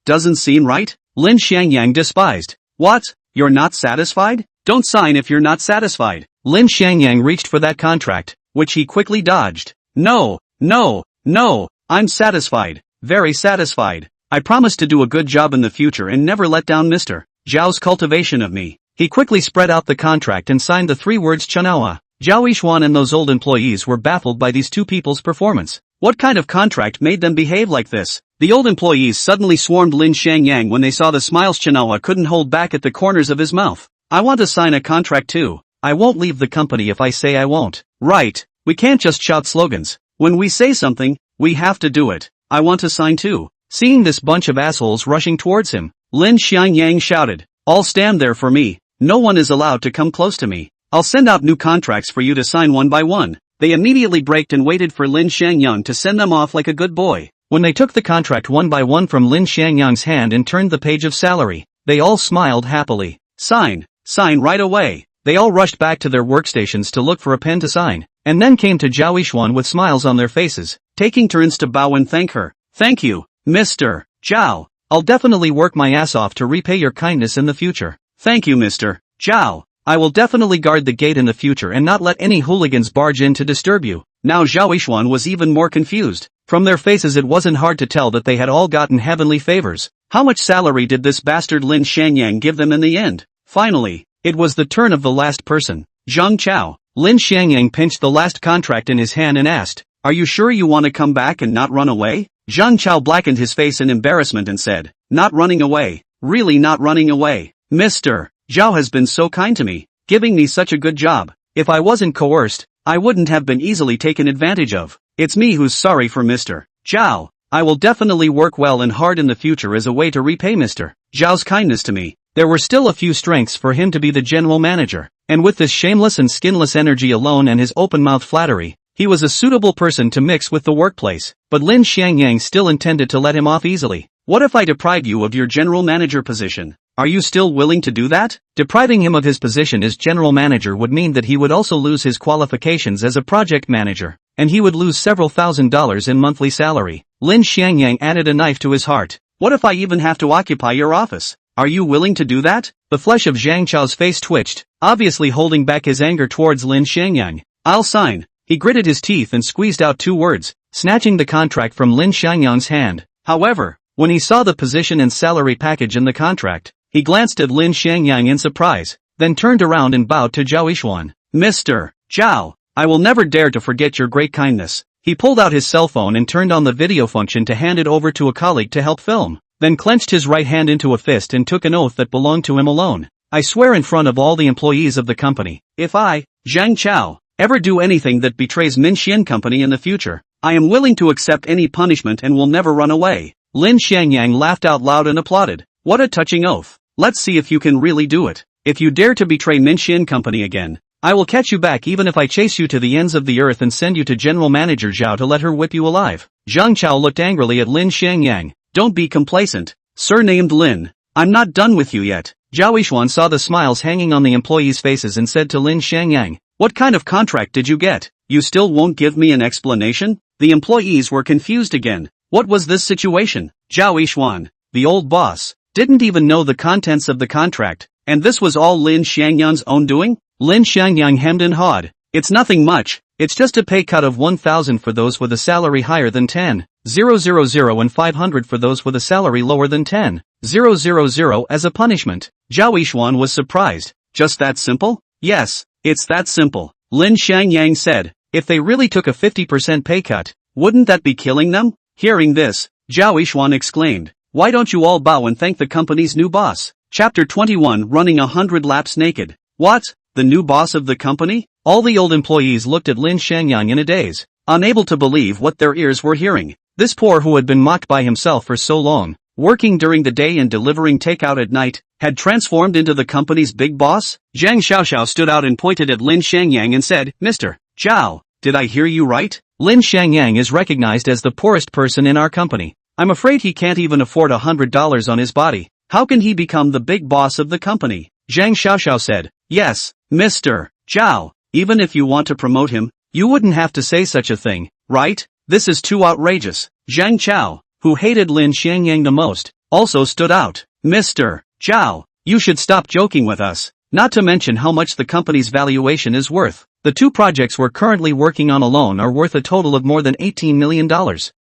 Speaker 1: doesn't seem right. Lin Xiangyang despised. "What? You're not satisfied? Don't sign if you're not satisfied." Lin Xiangyang reached for that contract, which he quickly dodged. No, I'm satisfied. Very satisfied. I promise to do a good job in the future and never let down Mr. Zhao's cultivation of me. He quickly spread out the contract and signed the 3 words Chanawa. Zhao Yixuan and those old employees were baffled by these 2 people's performance. What kind of contract made them behave like this? The old employees suddenly swarmed Lin Xiangyang when they saw the smiles Chanawa couldn't hold back at the corners of his mouth. "I want to sign a contract too. I won't leave the company if I say I won't." "Right, we can't just shout slogans. When we say something, we have to do it. I want to sign too." Seeing this bunch of assholes rushing towards him, Lin Xiangyang shouted, "All stand there for me. No one is allowed to come close to me. I'll send out new contracts for you to sign one by one." They immediately braked and waited for Lin Xiangyang to send them off like a good boy. When they took the contract one by one from Lin Xiangyang's hand and turned the page of salary, they all smiled happily. Sign right away." They all rushed back to their workstations to look for a pen to sign, and then came to Zhao Yixuan with smiles on their faces, taking turns to bow and thank her. "Thank you, Mr. Zhao. I'll definitely work my ass off to repay your kindness in the future." "Thank you, Mr. Zhao. I will definitely guard the gate in the future and not let any hooligans barge in to disturb you." Now Zhao Yixuan was even more confused. From their faces it wasn't hard to tell that they had all gotten heavenly favors. How much salary did this bastard Lin Xiangyang give them in the end? Finally, it was the turn of the last person, Zhang Chao. Lin Xiangyang pinched the last contract in his hand and asked, "Are you sure you want to come back and not run away?" Zhang Chao blackened his face in embarrassment and said, "Not running away, really not running away. Mr. Zhao has been so kind to me, giving me such a good job. If I wasn't coerced, I wouldn't have been easily taken advantage of. It's me who's sorry for Mr. Zhao. I will definitely work well and hard in the future as a way to repay Mr. Zhao's kindness to me." There were still a few strengths for him to be the general manager, and with this shameless and skinless energy alone and his open-mouth flattery, he was a suitable person to mix with the workplace. But Lin Xiangyang still intended to let him off easily. "What if I deprive you of your general manager position? Are you still willing to do that?" Depriving him of his position as general manager would mean that he would also lose his qualifications as a project manager, and he would lose several $1,000s in monthly salary. Lin Xiangyang added a knife to his heart. "What if I even have to occupy your office? Are you willing to do that?" The flesh of Zhang Chao's face twitched, obviously holding back his anger towards Lin Xiangyang. "I'll sign." He gritted his teeth and squeezed out 2 words, snatching the contract from Lin Xiangyang's hand. However, when he saw the position and salary package in the contract, he glanced at Lin Xiangyang in surprise, then turned around and bowed to Zhao Yixuan. "Mr. Zhao, I will never dare to forget your great kindness." He pulled out his cell phone and turned on the video function to hand it over to a colleague to help film, then clenched his right hand into a fist and took an oath that belonged to him alone. "I swear in front of all the employees of the company, if I, Zhang Chao, ever do anything that betrays Minxian Company in the future, I am willing to accept any punishment and will never run away. Lin Xiangyang laughed out loud and applauded. What a touching oath. Let's see if you can really do it. If you dare to betray Minxian Company again, I will catch you back even if I chase you to the ends of the earth and send you to General Manager Zhao to let her whip you alive. Zhang Chao looked angrily at Lin Xiangyang. Don't be complacent. Surnamed Lin. I'm not done with you yet. Zhao Yishuan saw the smiles hanging on the employees' faces and said to Lin Xiangyang, what kind of contract did you get? You still won't give me an explanation? The employees were confused again. What was this situation? Zhao Yishuan, the old boss, didn't even know the contents of the contract, and this was all Lin Xiangyang's own doing? Lin Xiangyang hemmed and hawed. It's nothing much, it's just a pay cut of 1,000 for those with a salary higher than 10,000 and 500 for those with a salary lower than 10,000 as a punishment. Zhao Yishuan was surprised. Just that simple? Yes, it's that simple. Lin Xiangyang said. If they really took a 50% pay cut, wouldn't that be killing them? Hearing this, Zhao Yishuan exclaimed. Why don't you all bow and thank the company's new boss? Chapter 21 Running 100 Laps Naked. What? The new boss of the company? All the old employees looked at Lin Xiangyang in a daze, unable to believe what their ears were hearing. This poor who had been mocked by himself for so long, working during the day and delivering takeout at night, had transformed into the company's big boss? Zhang Xiaoxiao stood out and pointed at Lin Xiangyang and said, Mr. Zhao, did I hear you right? Lin Xiangyang is recognized as the poorest person in our company. I'm afraid he can't even afford $100 on his body. How can he become the big boss of the company? Zhang Xiaoxiao said, yes, Mr. Zhao, even if you want to promote him, you wouldn't have to say such a thing, right? This is too outrageous. Zhang Chao, who hated Lin Xiangyang the most, also stood out. Mr. Zhao, you should stop joking with us, not to mention how much the company's valuation is worth. The two projects we're currently working on alone are worth a total of more than $18 million.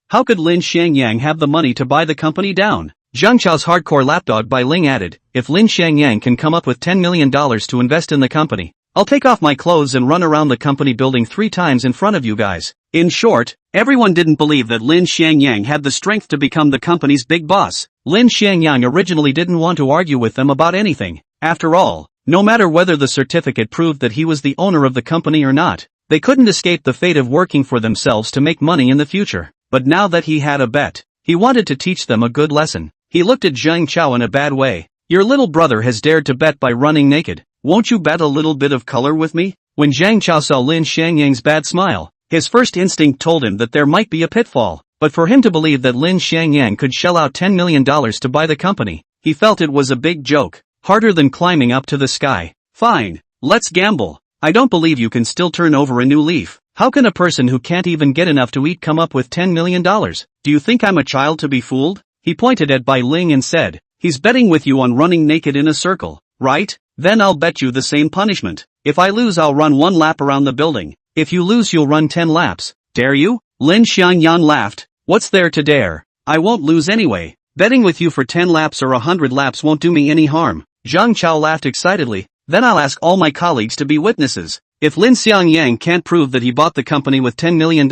Speaker 1: How could Lin Xiangyang have the money to buy the company down? Zhang Chao's hardcore lapdog by Ling added, if Lin Xiangyang can come up with $10 million to invest in the company, I'll take off my clothes and run around the company building 3 times in front of you guys. In short, everyone didn't believe that Lin Xiangyang had the strength to become the company's big boss. Lin Xiangyang originally didn't want to argue with them about anything. After all, no matter whether the certificate proved that he was the owner of the company or not, they couldn't escape the fate of working for themselves to make money in the future. But now that he had a bet, he wanted to teach them a good lesson. He looked at Zhang Chao in a bad way. Your little brother has dared to bet by running naked. Won't you bet a little bit of color with me? When Zhang Chao saw Lin Xiangyang's bad smile, his first instinct told him that there might be a pitfall. But for him to believe that Lin Xiangyang could shell out $10 million to buy the company, he felt it was a big joke, harder than climbing up to the sky. Fine, let's gamble. I don't believe you can still turn over a new leaf. How can a person who can't even get enough to eat come up with $10 million? Do you think I'm a child to be fooled? He pointed at Bai Ling and said, he's betting with you on running naked in a circle, right? Then I'll bet you the same punishment. If I lose, I'll run 1 lap around the building. If you lose, you'll run 10 laps. Dare you? Lin Xiangyang laughed. What's there to dare? I won't lose anyway. Betting with you for 10 laps or 100 laps won't do me any harm. Zhang Chao laughed excitedly. Then I'll ask all my colleagues to be witnesses. If Lin Xiangyang can't prove that he bought the company with $10 million,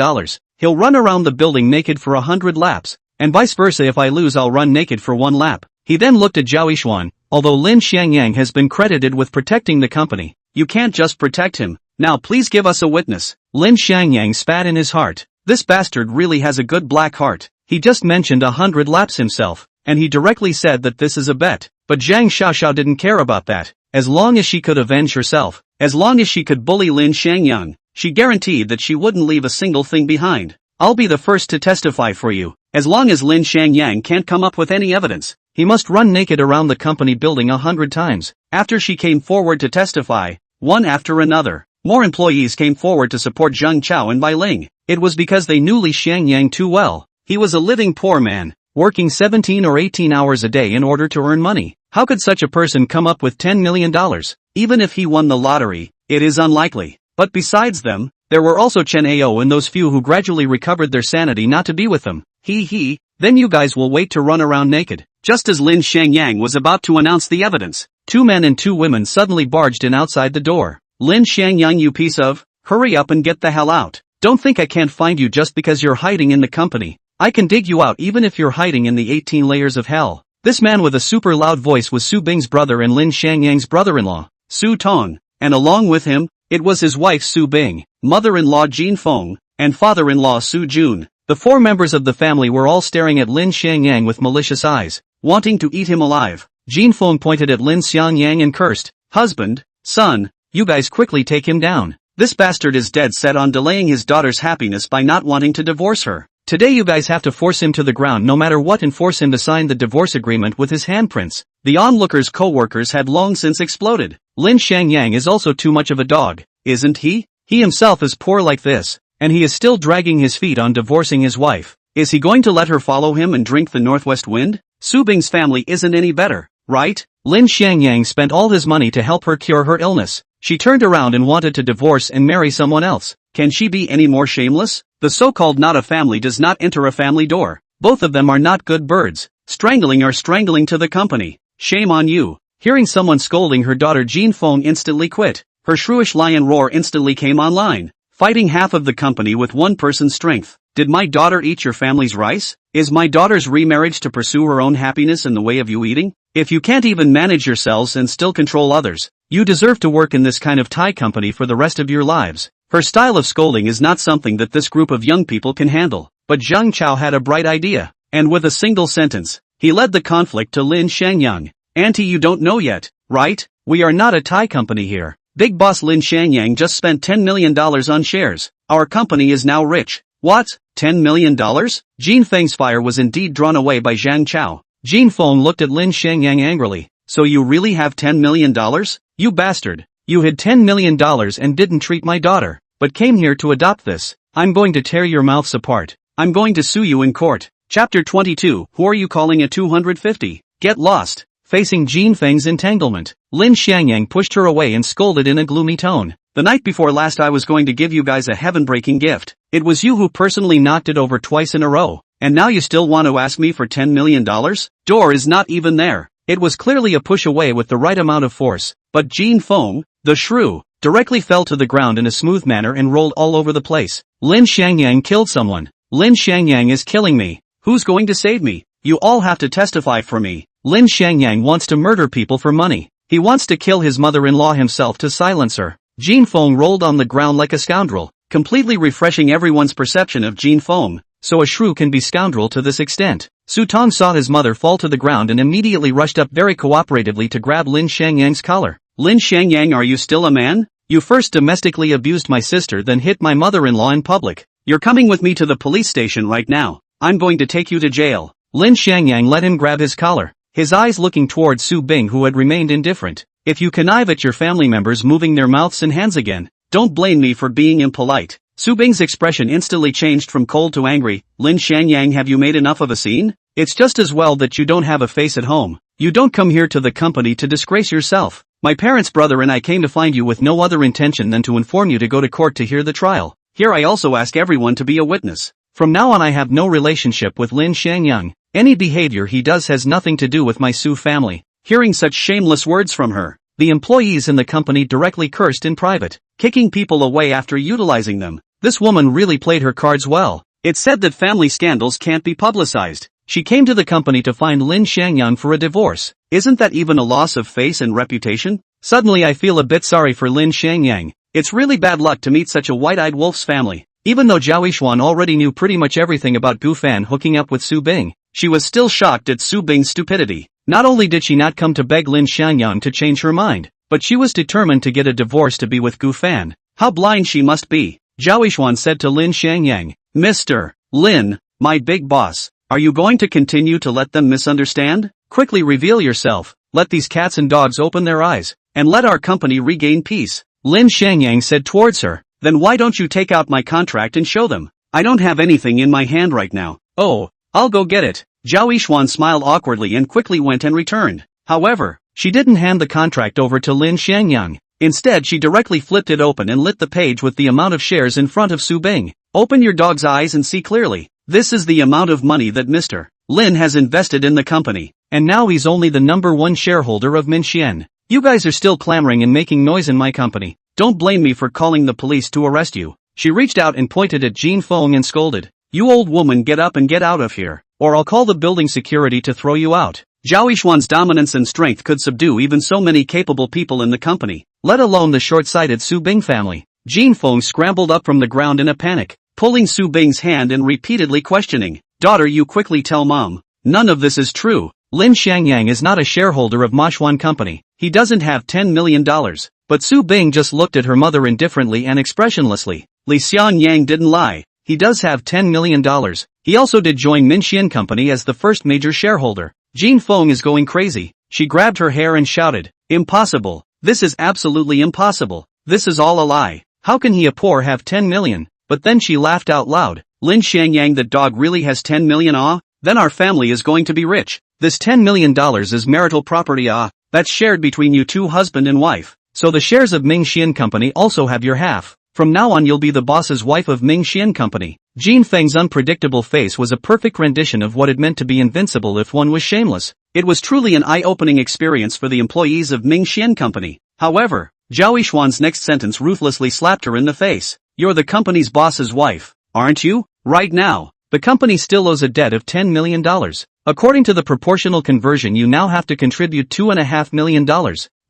Speaker 1: he'll run around the building naked for 100 laps. And vice versa, if I lose, I'll run naked for 1 lap. He then looked at Zhao Yishuan. Although Lin Xiangyang has been credited with protecting the company, you can't just protect him. Now please give us a witness. Lin Xiangyang spat in his heart. This bastard really has a good black heart. He just mentioned 100 laps himself, and he directly said that this is a bet. But Zhang Xiaoxiao didn't care about that. As long as she could avenge herself, as long as she could bully Lin Xiangyang, she guaranteed that she wouldn't leave a single thing behind. I'll be the first to testify for you. As long as Lin Xiangyang can't come up with any evidence, he must run naked around the company building 100 times. After she came forward to testify, one after another, more employees came forward to support Zhang Chao and Bai Ling. It was because they knew Li Xiangyang too well. He was a living poor man, working 17 or 18 hours a day in order to earn money. How could such a person come up with $10 million? Even if he won the lottery, it is unlikely. But besides them, there were also Chen Ao and those few who gradually recovered their sanity not to be with them. Then you guys will wait to run around naked. Just as Lin Xiangyang was about to announce the evidence, 2 men and 2 women suddenly barged in outside the door. Lin Xiangyang, you piece of, hurry up and get the hell out. Don't think I can't find you just because you're hiding in the company. I can dig you out even if you're hiding in the 18 layers of hell. This man with a super loud voice was Su Bing's brother and Lin Xiangyang's brother-in-law, Su Tong, and along with him, it was his wife Su Bing, mother-in-law Jin Feng, and father-in-law Su Jun. The four members of the family were all staring at Lin Xiangyang with malicious eyes, wanting to eat him alive. Jin Feng pointed at Lin Xiangyang and cursed, "Husband, son, you guys quickly take him down. This bastard is dead set on delaying his daughter's happiness by not wanting to divorce her. Today you guys have to force him to the ground no matter what and force him to sign the divorce agreement with his handprints." The onlookers' co-workers had long since exploded. Lin Xiangyang is also too much of a dog, isn't he? He himself is poor like this, and he is still dragging his feet on divorcing his wife. Is he going to let her follow him and drink the northwest wind? Su Bing's family isn't any better, right? Lin Xiangyang spent all his money to help her cure her illness. She turned around and wanted to divorce and marry someone else. Can she be any more shameless? The so-called not a family does not enter a family door. Both of them are not good birds. Strangling or strangling to the company. Shame on you. Hearing someone scolding her daughter, Jin Feng instantly quit. Her shrewish lion roar instantly came online, fighting half of the company with one person's strength. Did my daughter eat your family's rice? Is my daughter's remarriage to pursue her own happiness in the way of you eating? If you can't even manage yourselves and still control others, you deserve to work in this kind of Thai company for the rest of your lives. Her style of scolding is not something that this group of young people can handle. But Zhang Chao had a bright idea, and with a single sentence, he led the conflict to Lin Xiangyang. Auntie, you don't know yet, right? We are not a Thai company here. Big boss Lin Xiangyang just spent $10 million on shares. Our company is now rich. What? $10 million? Jin Feng's fire was indeed drawn away by Zhang Chao. Jin Feng looked at Lin Xiangyang angrily. So you really have $10 million? You bastard. You had $10 million and didn't treat my daughter, but came here to adopt this. I'm going to tear your mouths apart. I'm going to sue you in court. Chapter 22. Who are you calling a 250? Get lost. Facing Jin Feng's entanglement, Lin Xiangyang pushed her away and scolded in a gloomy tone. The night before last I was going to give you guys a heaven-breaking gift. It was you who personally knocked it over twice in a row. And now you still want to ask me for $10 million? Door is not even there. It was clearly a push away with the right amount of force. But Jin Feng, the shrew, directly fell to the ground in a smooth manner and rolled all over the place. Lin Xiangyang killed someone. Lin Xiangyang is killing me. Who's going to save me? You all have to testify for me. Lin Xiangyang wants to murder people for money. He wants to kill his mother-in-law himself to silence her. Jin Feng rolled on the ground like a scoundrel, completely refreshing everyone's perception of Jin Feng. So a shrew can be scoundrel to this extent. Su Tong saw his mother fall to the ground and immediately rushed up very cooperatively to grab Lin Xiangyang's collar. Lin Xiangyang, are you still a man? You first domestically abused my sister, then hit my mother-in-law in public. You're coming with me to the police station right now. I'm going to take you to jail. Lin Xiangyang let him grab his collar, his eyes looking towards Su Bing, who had remained indifferent. If you connive at your family members moving their mouths and hands again, don't blame me for being impolite. Su Bing's expression instantly changed from cold to angry. Lin Xiangyang, have you made enough of a scene? It's just as well that you don't have a face at home. You don't come here to the company to disgrace yourself. My parents' brother and I came to find you with no other intention than to inform you to go to court to hear the trial. Here I also ask everyone to be a witness. From now on I have no relationship with Lin Xiangyang. Any behavior he does has nothing to do with my Su family. Hearing such shameless words from her, the employees in the company directly cursed in private, kicking people away after utilizing them. This woman really played her cards well. It's said that family scandals can't be publicized. She came to the company to find Lin Xiangyang for a divorce. Isn't that even a loss of face and reputation? Suddenly I feel a bit sorry for Lin Xiangyang. It's really bad luck to meet such a white-eyed wolf's family. Even though Zhao Yishuan already knew pretty much everything about Gu Fan hooking up with Su Bing, she was still shocked at Su Bing's stupidity. Not only did she not come to beg Lin Xiangyang to change her mind, but she was determined to get a divorce to be with Gu Fan. How blind she must be. Zhao Yishuan said to Lin Xiangyang, Mr. Lin, my big boss, are you going to continue to let them misunderstand? Quickly reveal yourself, let these cats and dogs open their eyes, and let our company regain peace. Lin Xiangyang said towards her, then why don't you take out my contract and show them? I don't have anything in my hand right now. Oh, I'll go get it. Zhao Yishuan smiled awkwardly and quickly went and returned. However, she didn't hand the contract over to Lin Xiangyang. Instead she directly flipped it open and lit the page with the amount of shares in front of Su Bing. Open your dog's eyes and see clearly. This is the amount of money that Mr. Lin has invested in the company. And now he's only the #1 shareholder of Minxian. You guys are still clamoring and making noise in my company. Don't blame me for calling the police to arrest you. She reached out and pointed at Jin Feng and scolded. You old woman, get up and get out of here, or I'll call the building security to throw you out. Zhao Yishuan's dominance and strength could subdue even so many capable people in the company, let alone the short-sighted Su Bing family. Jin Feng scrambled up from the ground in a panic. pulling Su Bing's hand and repeatedly questioning. Daughter, you quickly tell mom. None of this is true. Lin Xiangyang is not a shareholder of Manhwa Company. He doesn't have $10 million. But Su Bing just looked at her mother indifferently and expressionlessly. Li Xianyang didn't lie. He does have $10 million. He also did join Minxian Company as the first major shareholder. Jin Feng is going crazy. She grabbed her hair and shouted, impossible. This is absolutely impossible. This is all a lie. How can he a poor have 10 million? But then she laughed out loud. Lin Xiangyang, that dog really has 10 million? Ah? Then our family is going to be rich. This $10 million is marital property. Ah? That's shared between you two, husband and wife. So the shares of Minxian Company also have your half. From now on you'll be the boss's wife of Minxian Company. Jin Feng's unpredictable face was a perfect rendition of what it meant to be invincible if one was shameless. It was truly an eye-opening experience for the employees of Minxian Company. However, Zhao Yishuan's next sentence ruthlessly slapped her in the face. You're the company's boss's wife, aren't you? Right now, the company still owes a debt of $10 million. According to the proportional conversion, you now have to contribute $2.5 million.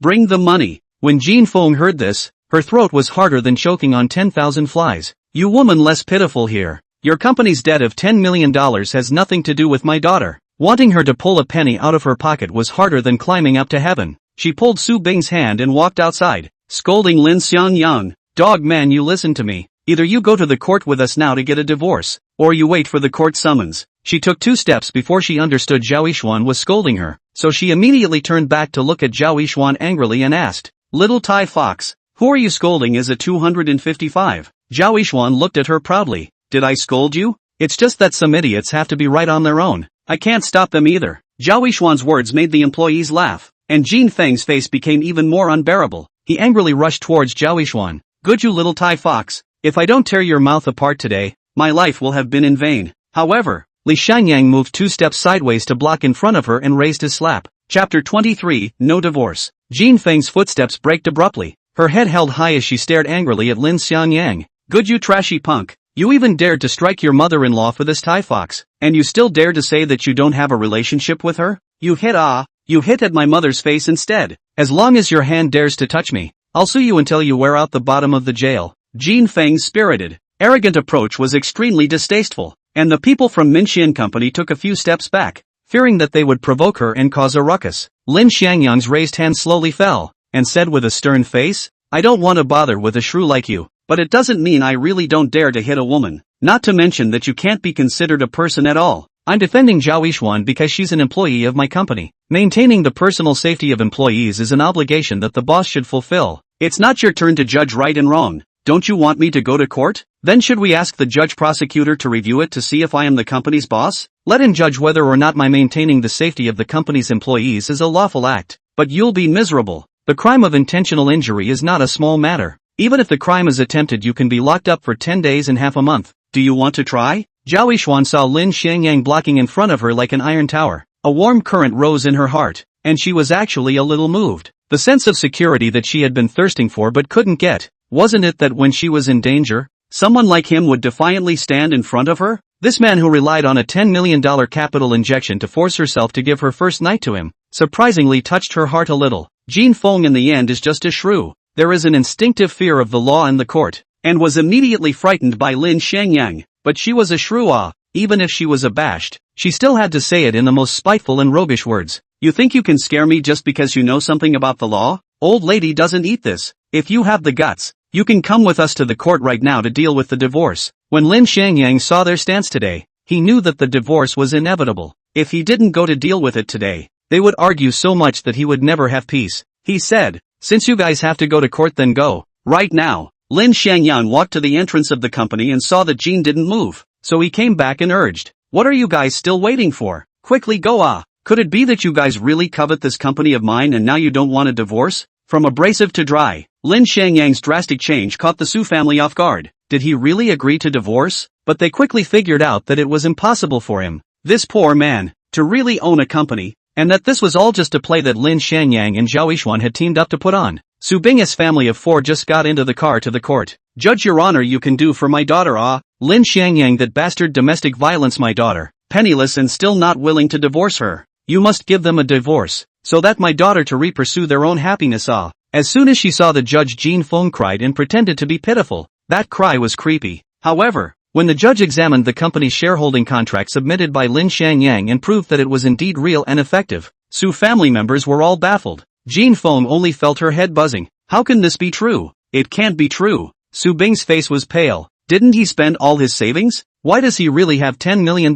Speaker 1: Bring the money. When Jin Feng heard this, her throat was harder than choking on 10,000 flies. You woman, less pitiful here. Your company's debt of $10 million has nothing to do with my daughter. Wanting her to pull a penny out of her pocket was harder than climbing up to heaven. She pulled Su Bing's hand and walked outside, scolding Lin Xiangyang. Dog man, you listen to me. Either you go to the court with us now to get a divorce, or you wait for the court summons. She took 2 steps before she understood Zhao Yishuan was scolding her, so she immediately turned back to look at Zhao Yishuan angrily and asked, Little Tai Fox, who are you scolding? Is it 255? Zhao Yishuan looked at her proudly. Did I scold you? It's just that some idiots have to be right on their own. I can't stop them either. Zhao Yishuan's words made the employees laugh, and Jin Feng's face became even more unbearable. He angrily rushed towards Zhao Yishuan. Good, you little Tai Fox. If I don't tear your mouth apart today, my life will have been in vain. However, Li Xianyang moved 2 steps sideways to block in front of her and raised his slap. Chapter 23, No Divorce. Jin Feng's footsteps braked abruptly. Her head held high as she stared angrily at Lin Xianyang. Good, you trashy punk. You even dared to strike your mother-in-law for this Tai Fox, and you still dare to say that you don't have a relationship with her? You hit at my mother's face instead. As long as your hand dares to touch me, I'll sue you until you wear out the bottom of the jail. Jin Feng's spirited, arrogant approach was extremely distasteful, and the people from Minxian Company took a few steps back, fearing that they would provoke her and cause a ruckus. Lin Xiangyang's raised hand slowly fell, and said with a stern face, I don't want to bother with a shrew like you, but it doesn't mean I really don't dare to hit a woman, not to mention that you can't be considered a person at all. I'm defending Zhao Yishuan because she's an employee of my company. Maintaining the personal safety of employees is an obligation that the boss should fulfill. It's not your turn to judge right and wrong. Don't you want me to go to court? Then should we ask the judge prosecutor to review it to see if I am the company's boss? Let him judge whether or not my maintaining the safety of the company's employees is a lawful act. But you'll be miserable. The crime of intentional injury is not a small matter. Even if the crime is attempted, you can be locked up for 10 days and half a month. Do you want to try? Zhao Yishuan saw Lin Xiangyang blocking in front of her like an iron tower. A warm current rose in her heart, and she was actually a little moved. The sense of security that she had been thirsting for but couldn't get. Wasn't it that when she was in danger, someone like him would defiantly stand in front of her? This man who relied on a $10 million capital injection to force herself to give her first night to him, surprisingly touched her heart a little. Jin Feng in the end is just a shrew. There is an instinctive fear of the law and the court, and was immediately frightened by Lin Xiangyang. But she was a shrew, even if she was abashed, she still had to say it in the most spiteful and roguish words. You think you can scare me just because you know something about the law? Old lady doesn't eat this. If you have the guts, you can come with us to the court right now to deal with the divorce. When Lin Xiangyang saw their stance today, he knew that the divorce was inevitable. If he didn't go to deal with it today, they would argue so much that he would never have peace. He said, since you guys have to go to court, then go. Right now. Lin Xiangyang walked to the entrance of the company and saw that Jin didn't move, so he came back and urged, what are you guys still waiting for? Quickly go. Could it be that you guys really covet this company of mine and now you don't want a divorce? From abrasive to dry, Lin Xiangyang's drastic change caught the Su family off guard. Did he really agree to divorce? But they quickly figured out that it was impossible for him, this poor man, to really own a company, and that this was all just a play that Lin Xiangyang and Zhao Yishuan had teamed up to put on. Su Bing's family of 4 just got into the car to the court. Judge, your honor, you can do for my daughter, Lin Xiangyang, that bastard domestic violence my daughter, penniless and still not willing to divorce her. You must give them a divorce, so that my daughter to pursue their own happiness, As soon as she saw the judge, Jin Feng cried and pretended to be pitiful. That cry was creepy. However, When the judge examined the company's shareholding contract submitted by Lin Xiangyang and proved that it was indeed real and effective, Su family members were all baffled. Jin Feng only felt her head buzzing. How can this be true? It can't be true. Su Bing's face was pale. Didn't he spend all his savings? Why does he really have $10 million?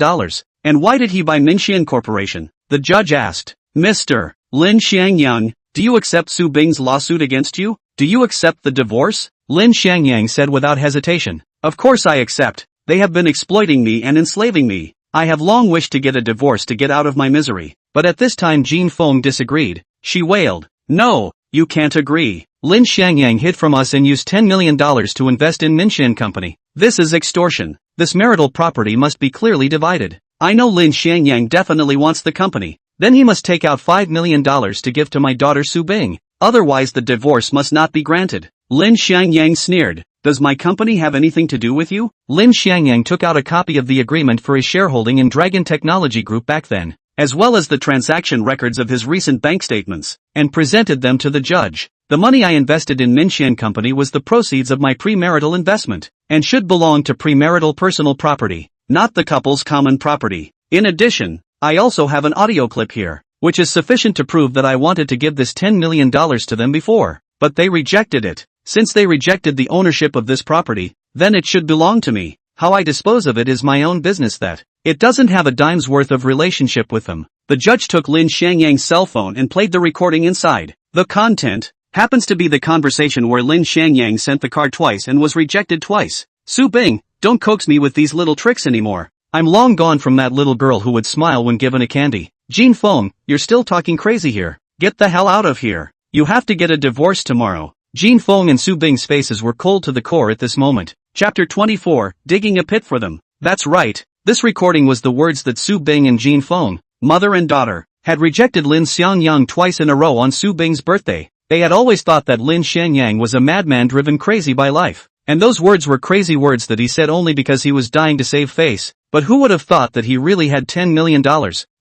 Speaker 1: And why did he buy Minxian Corporation? The judge asked. Mr. Lin Xiangyang, do you accept Su Bing's lawsuit against you? Do you accept the divorce? Lin Xiangyang said without hesitation. Of course I accept. They have been exploiting me and enslaving me. I have long wished to get a divorce to get out of my misery. But at this time Jin Feng disagreed. She wailed. No, you can't agree. Lin Xiangyang hid from us and used $10 million to invest in Minxian Company. This is extortion. This marital property must be clearly divided. I know Lin Xiangyang definitely wants the company. Then he must take out $5 million to give to my daughter Su Bing. Otherwise the divorce must not be granted. Lin Xiangyang sneered. Does my company have anything to do with you? Lin Xiangyang took out a copy of the agreement for his shareholding in Dragon Technology Group back then, as well as the transaction records of his recent bank statements, and presented them to the judge. The money I invested in Minxian Company was the proceeds of my premarital investment, and should belong to premarital personal property, not the couple's common property. In addition, I also have an audio clip here, which is sufficient to prove that I wanted to give this $10 million to them before, but they rejected it. Since they rejected the ownership of this property, then it should belong to me. How I dispose of it is my own business. That it doesn't have a dime's worth of relationship with them. The judge took Lin Xiangyang's cell phone and played the recording inside. The content happens to be the conversation where Lin Xiangyang sent the card twice and was rejected twice. Su Bing, don't coax me with these little tricks anymore. I'm long gone from that little girl who would smile when given a candy. Jin Feng, you're still talking crazy here. Get the hell out of here. You have to get a divorce tomorrow. Jin Feng and Su Bing's faces were cold to the core at this moment. Chapter 24, Digging a Pit for Them. That's right. This recording was the words that Su Bing and Jin Feng, mother and daughter, had rejected Lin Xiangyang twice in a row on Su Bing's birthday. They had always thought that Lin Xiangyang was a madman driven crazy by life. And those words were crazy words that he said only because he was dying to save face. But who would have thought that he really had $10 million,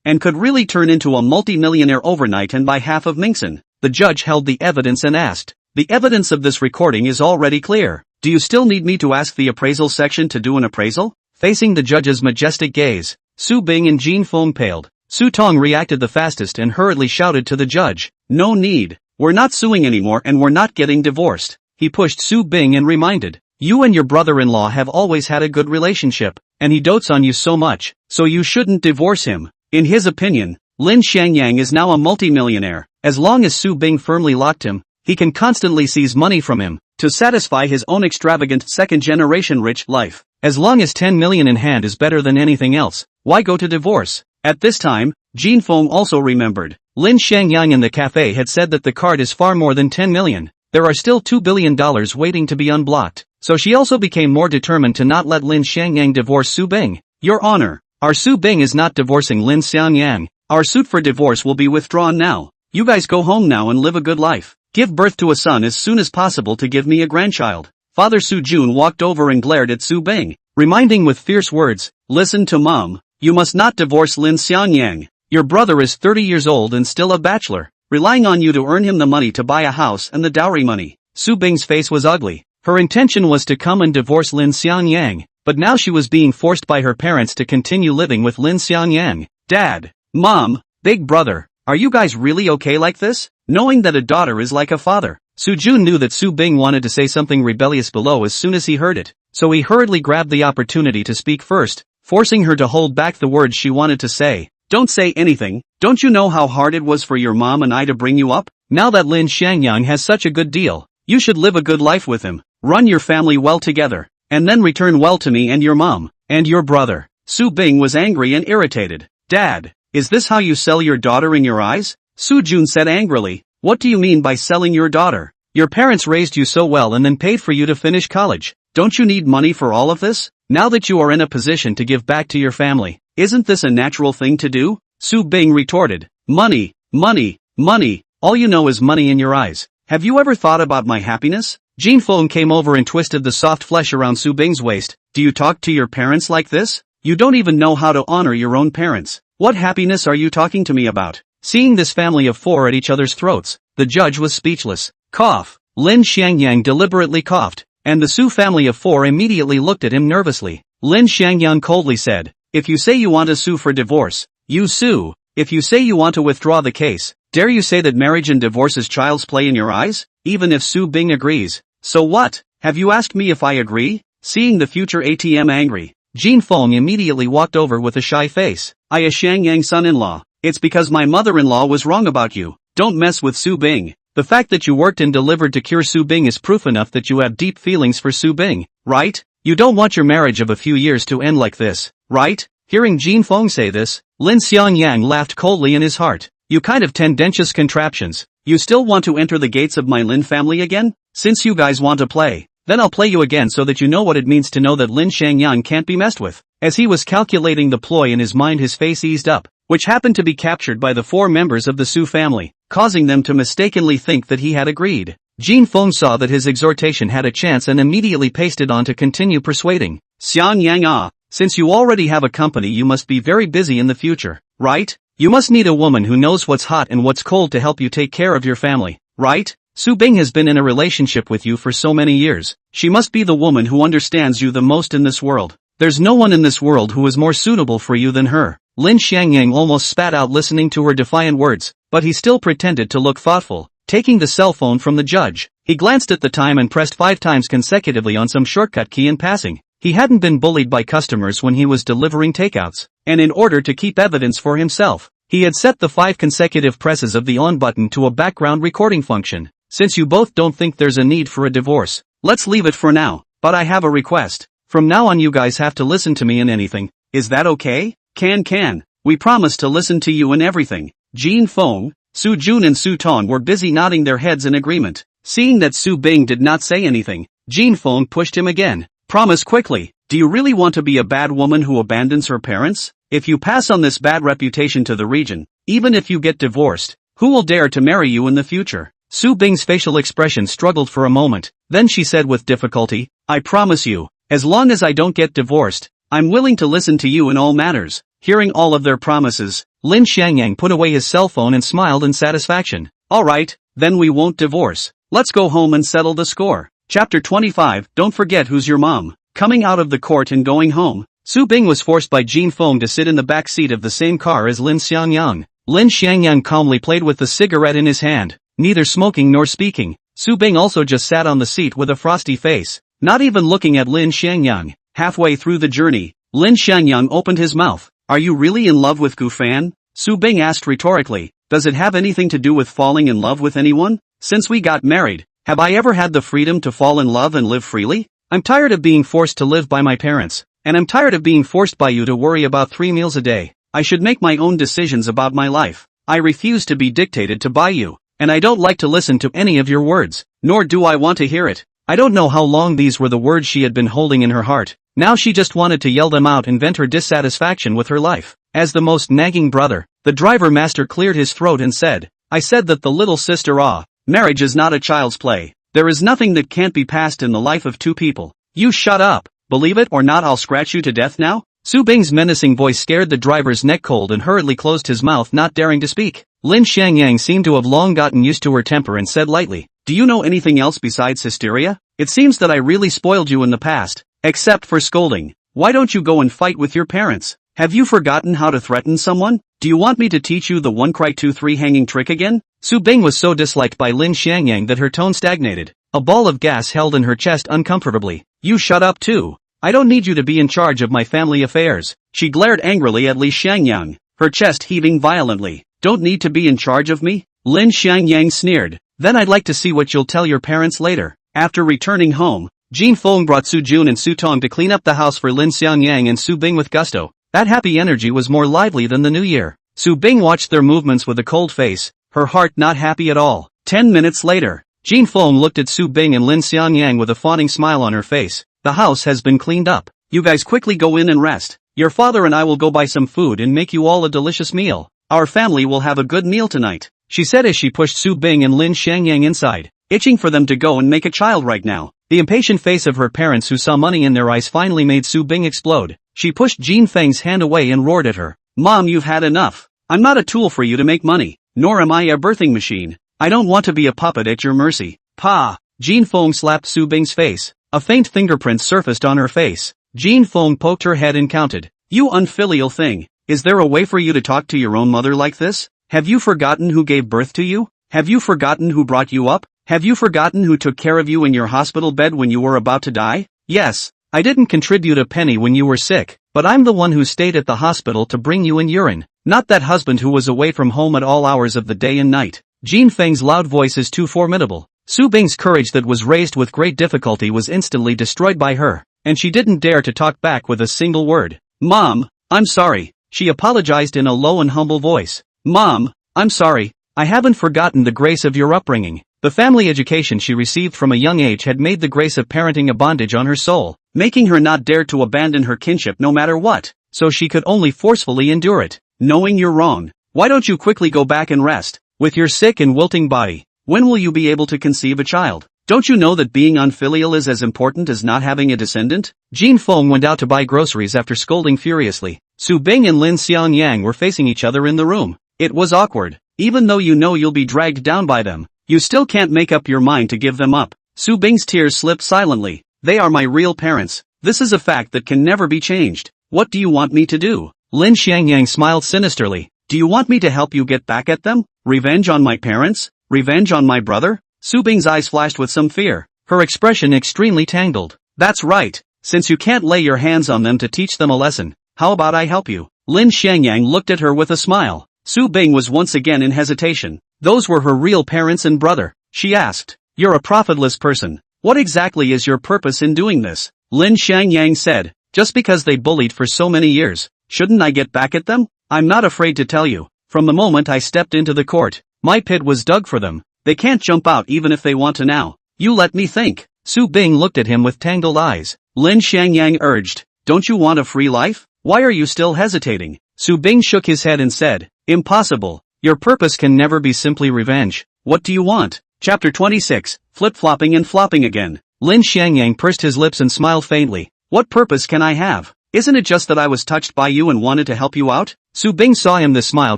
Speaker 1: and could really turn into a multi-millionaire overnight and buy half of Minxian? The judge held the evidence and asked. The evidence of this recording is already clear. Do you still need me to ask the appraisal section to do an appraisal? Facing the judge's majestic gaze, Su Bing and Jin Feng paled. Su Tong reacted the fastest and hurriedly shouted to the judge. No need. We're not suing anymore and we're not getting divorced. He pushed Su Bing and reminded. You and your brother-in-law have always had a good relationship, and he dotes on you so much, so you shouldn't divorce him. In his opinion, Lin Xiangyang is now a multimillionaire. As long as Su Bing firmly locked him, he can constantly seize money from him, to satisfy his own extravagant second-generation rich life. As long as 10 million in hand is better than anything else, why go to divorce? At this time, Jin Feng also remembered. Lin Xiangyang in the cafe had said that the card is far more than 10 million. There are still $2 billion waiting to be unblocked. So she also became more determined to not let Lin Xiangyang divorce Su Bing. Your Honor, our Su Bing is not divorcing Lin Xiangyang. Our suit for divorce will be withdrawn now. You guys go home now and live a good life. Give birth to a son as soon as possible to give me a grandchild. Father Su Jun walked over and glared at Su Bing, reminding with fierce words, listen to Mom. You must not divorce Lin Xiangyang. Your brother is 30 years old and still a bachelor, relying on you to earn him the money to buy a house and the dowry money. Su Bing's face was ugly. Her intention was to come and divorce Lin Xiangyang, but now she was being forced by her parents to continue living with Lin Xiangyang. Dad, Mom, Big Brother, are you guys really okay like this? Knowing that a daughter is like a father. Su Jun knew that Su Bing wanted to say something rebellious below as soon as he heard it, so he hurriedly grabbed the opportunity to speak first, forcing her to hold back the words she wanted to say. Don't say anything. Don't you know how hard it was for your mom and I to bring you up? Now that Lin Xiangyang has such a good deal, you should live a good life with him, run your family well together, and then return well to me and your mom, and your brother. Su Bing was angry and irritated. Dad, is this how you sell your daughter in your eyes? Su Jun said angrily. What do you mean by selling your daughter? Your parents raised you so well and then paid for you to finish college. Don't you need money for all of this? Now that you are in a position to give back to your family, isn't this a natural thing to do? Su Bing retorted. Money, money, money, all you know is money in your eyes. Have you ever thought about my happiness? Jin Feng came over and twisted the soft flesh around Su Bing's waist. Do you talk to your parents like this? You don't even know how to honor your own parents. What happiness are you talking to me about? Seeing this family of four at each other's throats, the judge was speechless. Cough. Lin Xiangyang deliberately coughed, and the Su family of four immediately looked at him nervously. Lin Xiangyang coldly said. If you say you want to sue for divorce, you sue. If you say you want to withdraw the case, dare you say that marriage and divorce is child's play in your eyes? Even if Su Bing agrees. So what? Have you asked me if I agree? Seeing the future ATM angry, Jin Feng immediately walked over with a shy face. I a Xiangyang son-in-law. It's because my mother-in-law was wrong about you. Don't mess with Su Bing. The fact that you worked and delivered to cure Su Bing is proof enough that you have deep feelings for Su Bing, right? You don't want your marriage of a few years to end like this, right? Hearing Jin Feng say this, Lin Xiangyang laughed coldly in his heart. You kind of tendentious contraptions. You still want to enter the gates of my Lin family again? Since you guys want to play, then I'll play you again so that you know what it means to know that Lin Xiangyang can't be messed with. As he was calculating the ploy in his mind, his face eased up, which happened to be captured by the 4 members of the Su family, causing them to mistakenly think that he had agreed. Jin Feng saw that his exhortation had a chance and immediately pasted on to continue persuading. Xiangyang since you already have a company, you must be very busy in the future, right? You must need a woman who knows what's hot and what's cold to help you take care of your family, right? Su Bing has been in a relationship with you for so many years. She must be the woman who understands you the most in this world. There's no one in this world who is more suitable for you than her. Lin Xiangyang almost spat out listening to her defiant words, but he still pretended to look thoughtful. Taking the cell phone from the judge, he glanced at the time and pressed 5 times consecutively on some shortcut key in passing. He hadn't been bullied by customers when he was delivering takeouts, and in order to keep evidence for himself, he had set the 5 consecutive presses of the on button to a background recording function. Since you both don't think there's a need for a divorce, let's leave it for now, but I have a request. From now on you guys have to listen to me in anything. Is that okay? Can. We promise to listen to you in everything. Jin Feng, Su Jun and Su Tong were busy nodding their heads in agreement. Seeing that Su Bing did not say anything, Jin Feng pushed him again. Promise quickly. Do you really want to be a bad woman who abandons her parents? If you pass on this bad reputation to the region, even if you get divorced, who will dare to marry you in the future? Su Bing's facial expression struggled for a moment, then she said with difficulty, I promise you, as long as I don't get divorced, I'm willing to listen to you in all matters. Hearing all of their promises, Lin Xiangyang put away his cell phone and smiled in satisfaction. Alright, then we won't divorce. Let's go home and settle the score. Chapter 25, Don't forget who's your mom. Coming out of the court and going home, Su Bing was forced by Jin Feng to sit in the back seat of the same car as Lin Xiangyang. Lin Xiangyang calmly played with the cigarette in his hand, neither smoking nor speaking. Su Bing also just sat on the seat with a frosty face, not even looking at Lin Xiangyang. Halfway through the journey, Lin Xiangyang opened his mouth. Are you really in love with Gu Fan? Su Bing asked rhetorically. Does it have anything to do with falling in love with anyone? Since we got married, have I ever had the freedom to fall in love and live freely? I'm tired of being forced to live by my parents, and I'm tired of being forced by you to worry about 3 meals a day. I should make my own decisions about my life. I refuse to be dictated to by you, and I don't like to listen to any of your words, nor do I want to hear it. I don't know how long these were the words she had been holding in her heart. Now she just wanted to yell them out and vent her dissatisfaction with her life. As the most nagging brother, the driver master cleared his throat and said, I said that the little sister marriage is not a child's play. There is nothing that can't be passed in the life of 2 people. You shut up. Believe it or not, I'll scratch you to death now? Su Bing's menacing voice scared the driver's neck cold and hurriedly closed his mouth, not daring to speak. Lin Xiangyang seemed to have long gotten used to her temper and said lightly, Do you know anything else besides hysteria? It seems that I really spoiled you in the past, except for scolding. Why don't you go and fight with your parents? Have you forgotten how to threaten someone? Do you want me to teach you the 1 cry 2 3 hanging trick again? Su Bing was so disliked by Lin Xiangyang that her tone stagnated. A ball of gas held in her chest uncomfortably. You shut up too. I don't need you to be in charge of my family affairs. She glared angrily at Li Xiangyang, her chest heaving violently. Don't need to be in charge of me? Lin Xiangyang sneered. Then I'd like to see what you'll tell your parents later. After returning home, Jin Feng brought Su Jun and Su Tong to clean up the house for Lin Xiangyang and Su Bing with gusto. That happy energy was more lively than the new year. Su Bing watched their movements with a cold face, her heart not happy at all. 10 minutes later, Jin Feng looked at Su Bing and Lin Xiangyang with a fawning smile on her face. The house has been cleaned up. You guys quickly go in and rest. Your father and I will go buy some food and make you all a delicious meal. Our family will have a good meal tonight, she said as she pushed Su Bing and Lin Xiangyang inside, itching for them to go and make a child right now. The impatient face of her parents who saw money in their eyes finally made Su Bing explode. She pushed Jin Feng's hand away and roared at her. Mom, you've had enough. I'm not a tool for you to make money, nor am I a birthing machine. I don't want to be a puppet at your mercy. Pa! Jin Feng slapped Su Bing's face. A faint fingerprint surfaced on her face. Jean Fong poked her head and counted. You unfilial thing. Is there a way for you to talk to your own mother like this? Have you forgotten who gave birth to you? Have you forgotten who brought you up? Have you forgotten who took care of you in your hospital bed when you were about to die? Yes, I didn't contribute a penny when you were sick, but I'm the one who stayed at the hospital to bring you in urine, not that husband who was away from home at all hours of the day and night. Jean Feng's loud voice is too formidable. Su Bing's courage that was raised with great difficulty was instantly destroyed by her, and she didn't dare to talk back with a single word. Mom, I'm sorry, she apologized in a low and humble voice. Mom, I'm sorry, I haven't forgotten the grace of your upbringing. The family education she received from a young age had made the grace of parenting a bondage on her soul, making her not dare to abandon her kinship no matter what, so she could only forcefully endure it. Knowing you're wrong, why don't you quickly go back and rest? With your sick and wilting body, when will you be able to conceive a child? Don't you know that being unfilial is as important as not having a descendant? Jean Fong went out to buy groceries after scolding furiously. Su Bing and Lin Xiangyang were facing each other in the room. It was awkward. Even though you know you'll be dragged down by them, you still can't make up your mind to give them up. Su Bing's tears slipped silently. They are my real parents. This is a fact that can never be changed. What do you want me to do? Lin Xiangyang smiled sinisterly. Do you want me to help you get back at them? Revenge on my parents? Revenge on my brother? Su Bing's eyes flashed with some fear, her expression extremely tangled. That's right. Since you can't lay your hands on them to teach them a lesson, how about I help you? Lin Xiangyang looked at her with a smile. Su Bing was once again in hesitation. Those were her real parents and brother. She asked, You're a profitless person. What exactly is your purpose in doing this? Lin Xiangyang said, Just because they bullied for so many years, shouldn't I get back at them? I'm not afraid to tell you. From the moment I stepped into the court, my pit was dug for them. They can't jump out even if they want to now. You let me think. Su Bing looked at him with tangled eyes. Lin Xiangyang urged, Don't you want a free life? Why are you still hesitating? Su Bing shook his head and said, Impossible. Your purpose can never be simply revenge. What do you want? Chapter 26, Flip-flopping and flopping again. Lin Xiangyang pursed his lips and smiled faintly. What purpose can I have? Isn't it just that I was touched by you and wanted to help you out? Su Bing saw him. The smile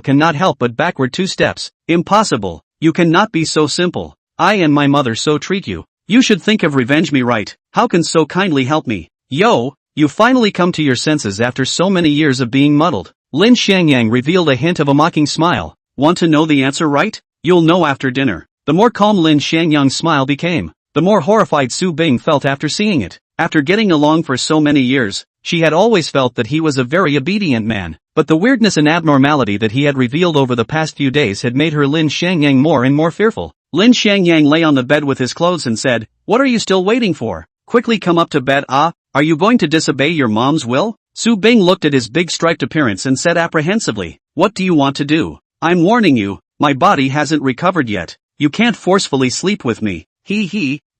Speaker 1: cannot help but backward 2 steps. Impossible. You cannot be so simple. I and my mother so treat you. You should think of revenge me right. How can so kindly help me? Yo, you finally come to your senses after so many years of being muddled. Lin Xiangyang revealed a hint of a mocking smile. Want to know the answer right? You'll know after dinner. The more calm Lin Xiangyang's smile became, the more horrified Su Bing felt after seeing it. After getting along for so many years, she had always felt that he was a very obedient man, but the weirdness and abnormality that he had revealed over the past few days had made her Lin Xiangyang more and more fearful. Lin Xiangyang lay on the bed with his clothes and said, What are you still waiting for? Quickly come up to bed. Ah, are you going to disobey your mom's will? Su Bing looked at his big striped appearance and said apprehensively, What do you want to do? I'm warning you, my body hasn't recovered yet. You can't forcefully sleep with me.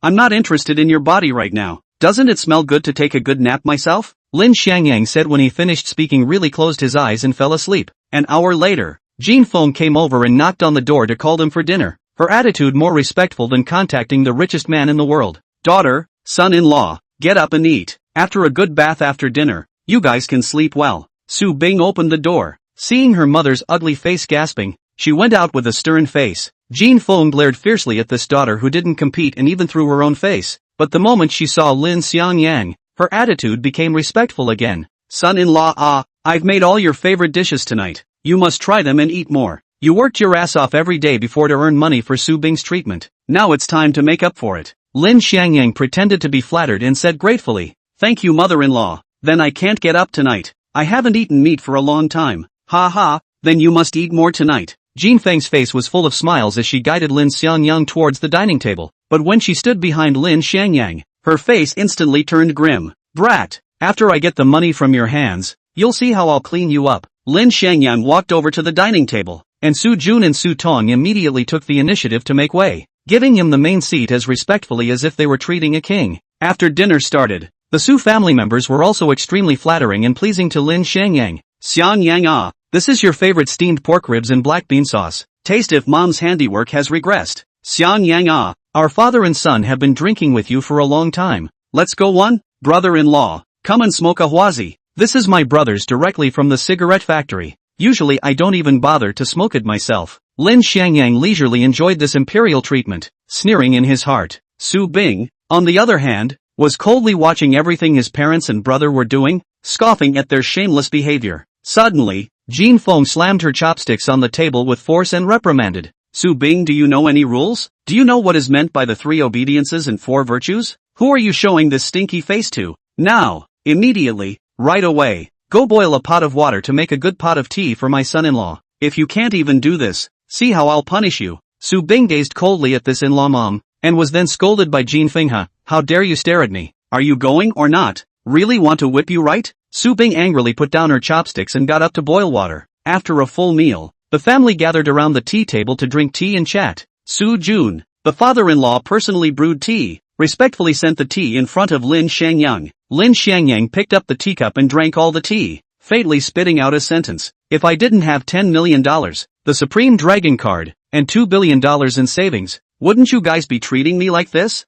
Speaker 1: I'm not interested in your body right now. Doesn't it smell good to take a good nap myself? Lin Xiangyang said when he finished speaking, really closed his eyes and fell asleep. An hour later, Jean Fong came over and knocked on the door to call them for dinner, her attitude more respectful than contacting the richest man in the world. Daughter, son-in-law, get up and eat. After a good bath after dinner, you guys can sleep well. Su Bing opened the door. Seeing her mother's ugly face gasping, she went out with a stern face. Jean Fong glared fiercely at this daughter who didn't compete and even threw her own face. But the moment she saw Lin Xiangyang, her attitude became respectful again. Son-in-law, I've made all your favorite dishes tonight. You must try them and eat more. You worked your ass off every day before to earn money for Su Bing's treatment. Now it's time to make up for it. Lin Xiangyang pretended to be flattered and said gratefully, Thank you, mother-in-law. Then I can't get up tonight. I haven't eaten meat for a long time. Then you must eat more tonight. Jean Feng's face was full of smiles as she guided Lin Xiangyang towards the dining table, but when she stood behind Lin Xiangyang, her face instantly turned grim. Brat, after I get the money from your hands, you'll see how I'll clean you up. Lin Xiangyang walked over to the dining table, and Su Jun and Su Tong immediately took the initiative to make way, giving him the main seat as respectfully as if they were treating a king. After dinner started, the Su family members were also extremely flattering and pleasing to Lin Xiangyang. Xiangyang, this is your favorite steamed pork ribs in black bean sauce. Taste if mom's handiwork has regressed. Xiangyang, our father and son have been drinking with you for a long time. Let's go one, brother-in-law. Come and smoke a huazi. This is my brother's directly from the cigarette factory. Usually I don't even bother to smoke it myself. Lin Xiangyang leisurely enjoyed this imperial treatment, sneering in his heart. Su Bing, on the other hand, was coldly watching everything his parents and brother were doing, scoffing at their shameless behavior. Suddenly, Jin Feng slammed her chopsticks on the table with force and reprimanded. Su Bing, do you know any rules? Do you know what is meant by the 3 obediences and 4 virtues? Who are you showing this stinky face to? Now, immediately, right away, go boil a pot of water to make a good pot of tea for my son-in-law. If you can't even do this, see how I'll punish you. Su Bing gazed coldly at this in-law mom, and was then scolded by Jin Fenghe. How dare you stare at me? Are you going or not? Really want to whip you, right? Su Bing angrily put down her chopsticks and got up to boil water. After a full meal, the family gathered around the tea table to drink tea and chat. Su Jun, the father-in-law, personally brewed tea, respectfully sent the tea in front of Lin Xiangyang. Lin Xiangyang picked up the teacup and drank all the tea, fatally spitting out a sentence. If I didn't have $10 million, the Supreme Dragon card, and $2 billion in savings, wouldn't you guys be treating me like this?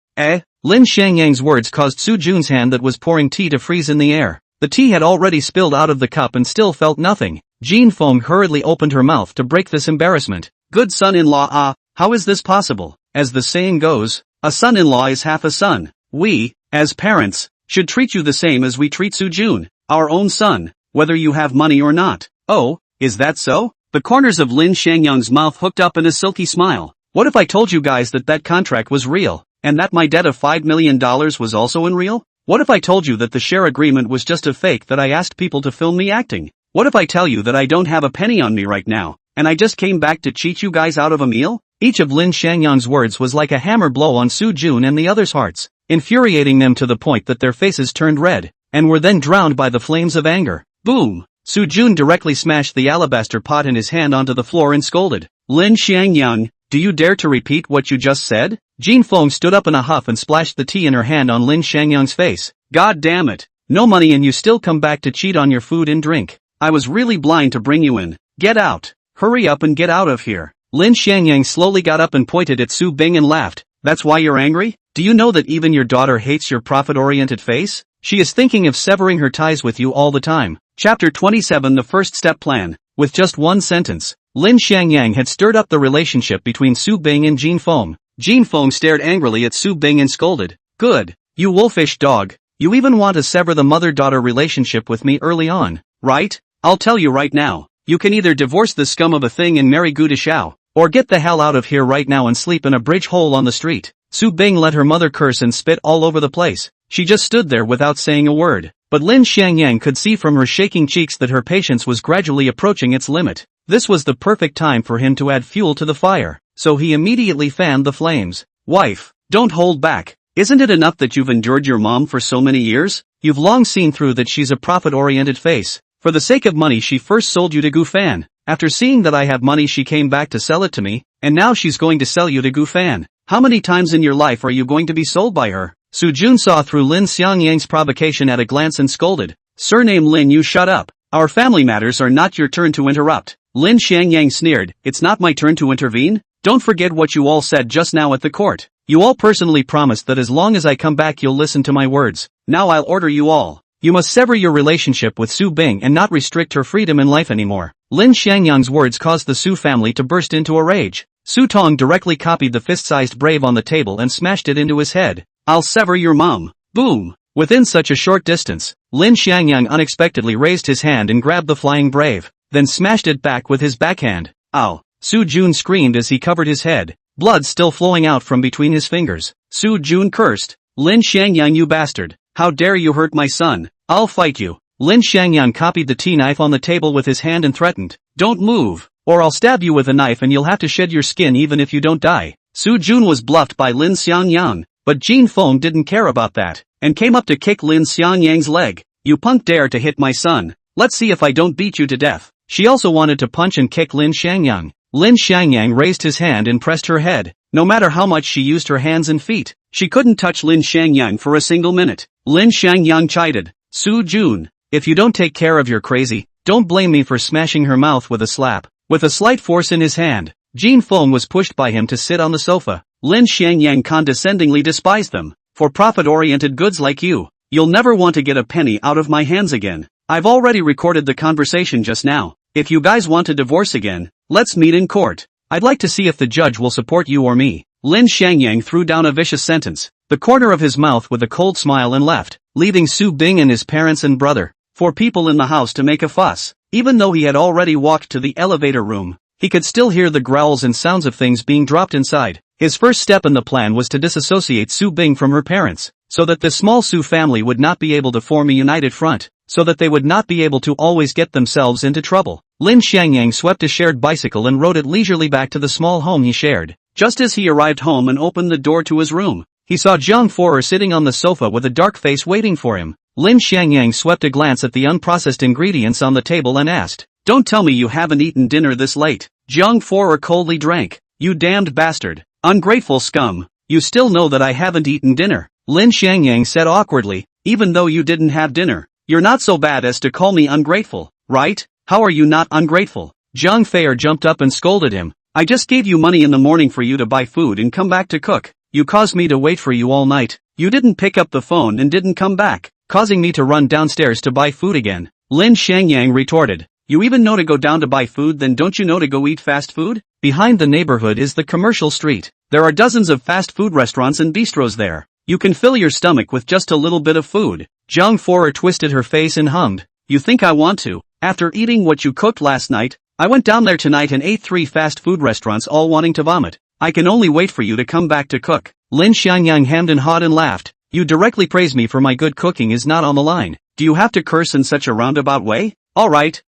Speaker 1: Lin Xiangyang's words caused Su Jun's hand that was pouring tea to freeze in the air. The tea had already spilled out of the cup and still felt nothing. Jin Feng hurriedly opened her mouth to break this embarrassment. Good son-in-law, how is this possible? As the saying goes, a son-in-law is half a son. We, as parents, should treat you the same as we treat Su Jun, our own son, whether you have money or not. Oh, is that so? The corners of Lin Xiangyang's mouth hooked up in a silky smile. What if I told you guys that contract was real, and that my debt of $5 million was also unreal? What if I told you that the share agreement was just a fake that I asked people to film me acting? What if I tell you that I don't have a penny on me right now, and I just came back to cheat you guys out of a meal? Each of Lin Xiangyang's words was like a hammer blow on Su Jun and the others' hearts, infuriating them to the point that their faces turned red, and were then drowned by the flames of anger. Boom! Su Jun directly smashed the alabaster pot in his hand onto the floor and scolded. Lin Xiangyang, do you dare to repeat what you just said? Jin Feng stood up in a huff and splashed the tea in her hand on Lin Xiangyang's face. God damn it! No money and you still come back to cheat on your food and drink. I was really blind to bring you in. Get out! Hurry up and get out of here. Lin Xiangyang slowly got up and pointed at Su Bing and laughed. That's why you're angry? Do you know that even your daughter hates your profit-oriented face? She is thinking of severing her ties with you all the time. Chapter 27, The First Step Plan. With just one sentence, Lin Xiangyang had stirred up the relationship between Su Bing and Jin Feng. Jin Feng stared angrily at Su Bing and scolded. Good, you wolfish dog. You even want to sever the mother-daughter relationship with me early on, right? I'll tell you right now. You can either divorce the scum of a thing and marry Gu Deshao, or get the hell out of here right now and sleep in a bridge hole on the street. Su Bing let her mother curse and spit all over the place. She just stood there without saying a word. But Lin Xiangyang could see from her shaking cheeks that her patience was gradually approaching its limit. This was the perfect time for him to add fuel to the fire, so he immediately fanned the flames. Wife, don't hold back. Isn't it enough that you've endured your mom for so many years? You've long seen through that she's a profit-oriented face. For the sake of money she first sold you to Gu Fan. After seeing that I have money she came back to sell it to me, and now she's going to sell you to Gu Fan. How many times in your life are you going to be sold by her? Su Jun saw through Lin Xiangyang's provocation at a glance and scolded. Surname Lin, you shut up. Our family matters are not your turn to interrupt. Lin Xiangyang sneered. It's not my turn to intervene? Don't forget what you all said just now at the court. You all personally promised that as long as I come back you'll listen to my words. Now I'll order you all. You must sever your relationship with Su Bing and not restrict her freedom in life anymore. Lin Xiangyang's words caused the Su family to burst into a rage. Su Tong directly copied the fist-sized brave on the table and smashed it into his head. I'll sever your mom. Boom! Within such a short distance, Lin Xiangyang unexpectedly raised his hand and grabbed the flying brave, then smashed it back with his backhand. Ow! Su Jun screamed as he covered his head, blood still flowing out from between his fingers. Su Jun cursed. Lin Xiangyang, you bastard! How dare you hurt my son? I'll fight you. Lin Xiangyang copied the tea knife on the table with his hand and threatened. Don't move, or I'll stab you with a knife and you'll have to shed your skin even if you don't die. Su Jun was bluffed by Lin Xiangyang, but Jin Feng didn't care about that, and came up to kick Lin Xiangyang's leg. You punk dare to hit my son. Let's see if I don't beat you to death. She also wanted to punch and kick Lin Xiangyang. Lin Xiangyang raised his hand and pressed her head. No matter how much she used her hands and feet, she couldn't touch Lin Xiangyang for a single minute. Lin Xiangyang chided. Su Jun, if you don't take care of your crazy, don't blame me for smashing her mouth with a slap. With a slight force in his hand, Jin Feng was pushed by him to sit on the sofa. Lin Xiangyang condescendingly despised them. For profit-oriented goods like you, you'll never want to get a penny out of my hands again. I've already recorded the conversation just now. If you guys want to divorce again, let's meet in court. I'd like to see if the judge will support you or me. Lin Xiangyang threw down a vicious sentence, the corner of his mouth with a cold smile, and left, leaving Su Bing and his parents and brother, 4 people in the house, to make a fuss. Even though he had already walked to the elevator room, he could still hear the growls and sounds of things being dropped inside. His first step in the plan was to disassociate Su Bing from her parents, so that the small Su family would not be able to form a united front, so that they would not be able to always get themselves into trouble. Lin Xiangyang swept a shared bicycle and rode it leisurely back to the small home he shared. Just as he arrived home and opened the door to his room, he saw Zhang Forer sitting on the sofa with a dark face waiting for him. Lin Xiangyang swept a glance at the unprocessed ingredients on the table and asked, "Don't tell me you haven't eaten dinner this late." Zhang Forer coldly drank. "You damned bastard. Ungrateful scum. You still know that I haven't eaten dinner," Lin Xiangyang said awkwardly. "Even though you didn't have dinner, you're not so bad as to call me ungrateful, right? How are you not ungrateful?" Zhang Fei jumped up and scolded him. "I just gave you money in the morning for you to buy food and come back to cook. You caused me to wait for you all night. You didn't pick up the phone and didn't come back, causing me to run downstairs to buy food again," Lin Xiangyang retorted. "You even know to go down to buy food, then don't you know to go eat fast food? Behind the neighborhood is the commercial street. There are dozens of fast food restaurants and bistros there. You can fill your stomach with just a little bit of food." Zhang Forer twisted her face and hummed, "You think I want to? After eating what you cooked last night, I went down there tonight and ate 3 fast food restaurants, all wanting to vomit. I can only wait for you to come back to cook." Lin Xiangyang hemmed and hawed and laughed. "You directly praise me for my good cooking is not on the line. Do you have to curse in such a roundabout way? Alright,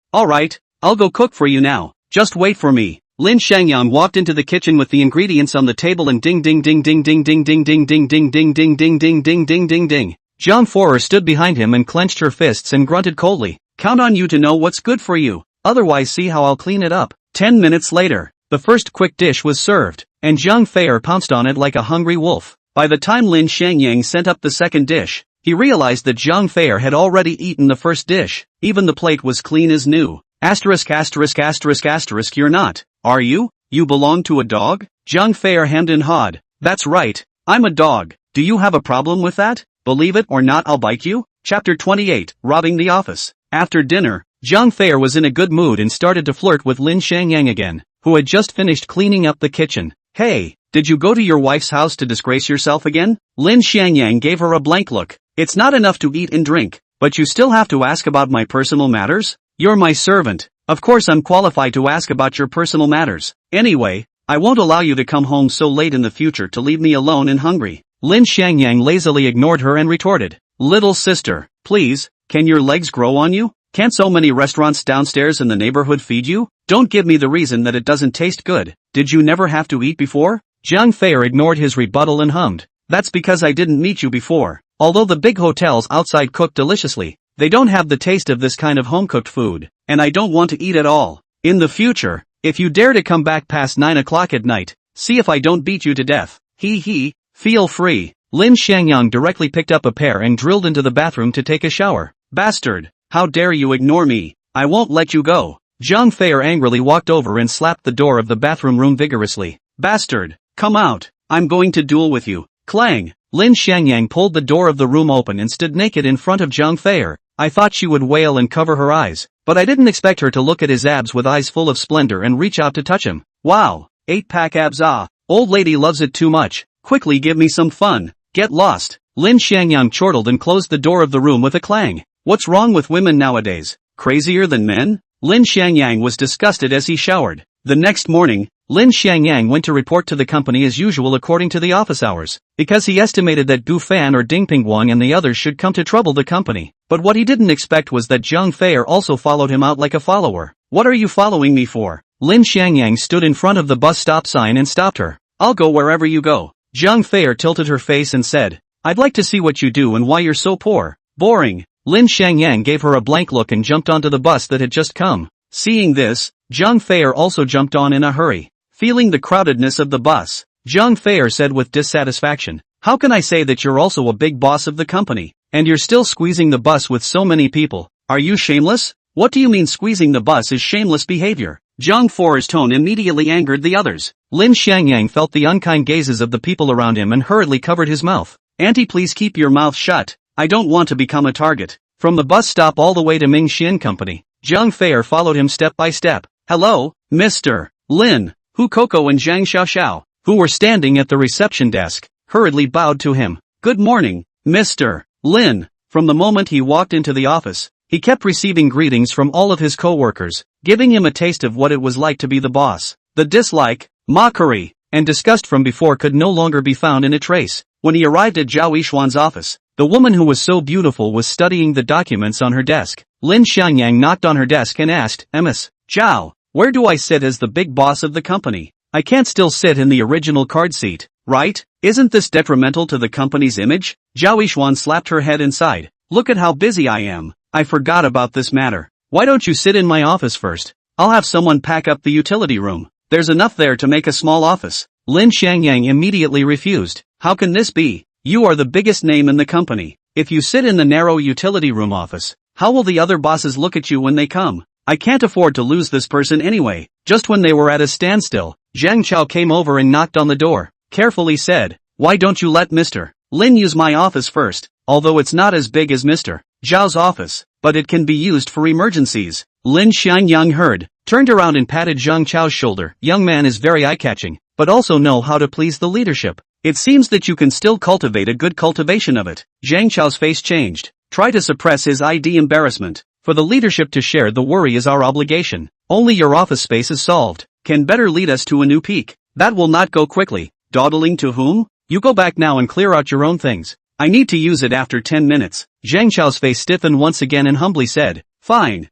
Speaker 1: I'll go cook for you now. Just wait for me." Lin Xiangyang walked into the kitchen with the ingredients on the table and ding ding ding ding ding ding ding ding ding ding ding ding ding ding ding ding ding ding. Zhang Forer stood behind him and clenched her fists and grunted coldly. "Count on you to know what's good for you. Otherwise see how I'll clean it up." 10 minutes later, the first quick dish was served, and Zhang Fei pounced on it like a hungry wolf. By the time Lin Xiangyang sent up the second dish, he realized that Zhang Fei had already eaten the first dish. Even the plate was clean as new. Asterisk asterisk asterisk asterisk. "You're not, are you? You belong to a dog?" Zhang Fei hemmed and hawed. "That's right, I'm a dog. Do you have a problem with that? Believe it or not, I'll bite you." Chapter 28, Robbing the Office. After dinner, Zhang Fei was in a good mood and started to flirt with Lin Xiangyang again, who had just finished cleaning up the kitchen. "Hey, did you go to your wife's house to disgrace yourself again?" Lin Xiangyang gave her a blank look. "It's not enough to eat and drink, but you still have to ask about my personal matters? You're my servant. Of course I'm qualified to ask about your personal matters. Anyway, I won't allow you to come home so late in the future to leave me alone and hungry." Lin Xiangyang lazily ignored her and retorted, "Little sister, please, can your legs grow on you? Can't so many restaurants downstairs in the neighborhood feed you? Don't give me the reason that it doesn't taste good. Did you never have to eat before?" Zhang Fei ignored his rebuttal and hummed, "That's because I didn't meet you before. Although the big hotels outside cook deliciously, they don't have the taste of this kind of home-cooked food, and I don't want to eat at all. In the future, if you dare to come back past 9 o'clock at night, see if I don't beat you to death. He, feel free." Lin Xiangyang directly picked up a pear and drilled into the bathroom to take a shower. "Bastard, how dare you ignore me? I won't let you go." Zhang Fei angrily walked over and slapped the door of the bathroom room vigorously. "Bastard, come out, I'm going to duel with you." Clang! Lin Xiangyang pulled the door of the room open and stood naked in front of Zhang Fei. I thought she would wail and cover her eyes, but I didn't expect her to look at his abs with eyes full of splendor and reach out to touch him. "Wow, 8-pack abs, ah, old lady loves it too much. Quickly give me some fun. Get lost." Lin Xiangyang chortled and closed the door of the room with a clang. What's wrong with women nowadays? Crazier than men? Lin Xiangyang was disgusted as he showered. The next morning, Lin Xiangyang went to report to the company as usual according to the office hours, because he estimated that Gu Fan or Ding Pingguang and the others should come to trouble the company. But what he didn't expect was that Zhang Fei also followed him out like a follower. "What are you following me for?" Lin Xiangyang stood in front of the bus stop sign and stopped her. "I'll go wherever you go." Zhang Fei tilted her face and said, "I'd like to see what you do and why you're so poor." "Boring." Lin Xiangyang gave her a blank look and jumped onto the bus that had just come. Seeing this, Zhang Fei also jumped on in a hurry. Feeling the crowdedness of the bus, Zhang Fei said with dissatisfaction, "How can I say that you're also a big boss of the company, and you're still squeezing the bus with so many people? Are you shameless? What do you mean squeezing the bus is shameless behavior?" Zhang Fei's tone immediately angered the others. Lin Xiangyang felt the unkind gazes of the people around him and hurriedly covered his mouth. "Auntie, please keep your mouth shut. I don't want to become a target." From the bus stop all the way to Ming Xian Company, Zhang Fei followed him step by step. "Hello, Mr. Lin, Hu Coco and Zhang Xiaoxiao. who were standing at the reception desk, hurriedly bowed to him. "Good morning, Mr. Lin." From the moment he walked into the office, he kept receiving greetings from all of his co-workers, giving him a taste of what it was like to be the boss. The dislike, mockery, and disgust from before could no longer be found in a trace. When he arrived at Zhao Yishuan's office, the woman who was so beautiful was studying the documents on her desk. Lin Xiangyang knocked on her desk and asked, "Ms. Zhao, where do I sit as the big boss of the company? I can't still sit in the original card seat, right? Isn't this detrimental to the company's image?" Zhao Yishuan slapped her head and sighed. "Look at how busy I am. I forgot about this matter. Why don't you sit in my office first? I'll have someone pack up the utility room. There's enough there to make a small office." Lin Xiangyang immediately refused. "How can this be? You are the biggest name in the company. If you sit in the narrow utility room office, how will the other bosses look at you when they come? I can't afford to lose this person anyway." Just when they were at a standstill, Zhang Chao came over and knocked on the door. Carefully said, "Why don't you let Mr. Lin use my office first? Although it's not as big as Mr. Zhao's office, but it can be used for emergencies." Lin Xiangyang heard, turned around and patted Zhang Chao's shoulder. "Young man is very eye-catching, but also know how to please the leadership. It seems that you can still cultivate a good cultivation of it." Zhang Chao's face changed. Try to suppress his ID embarrassment. "For the leadership to share the worry is our obligation. Only your office space is solved. Can better lead us to a new peak. That will not go quickly." "Dawdling to whom? You go back now and clear out your own things. I need to use it after 10 minutes. Zhang Chao's face stiffened once again and humbly said, Fine.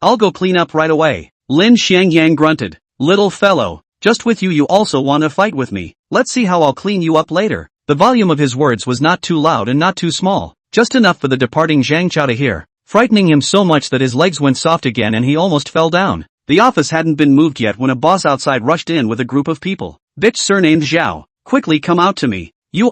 Speaker 1: I'll go clean up right away." Lin Xiangyang grunted. "Little fellow, just with you also want to fight with me. Let's see how I'll clean you up later." The volume of his words was not too loud and not too small, just enough for the departing Zhang Chao to hear, frightening him so much that his legs went soft again and he almost fell down. The office hadn't been moved yet when a boss outside rushed in with a group of people. "Bitch surnamed Zhao, quickly come out to me. You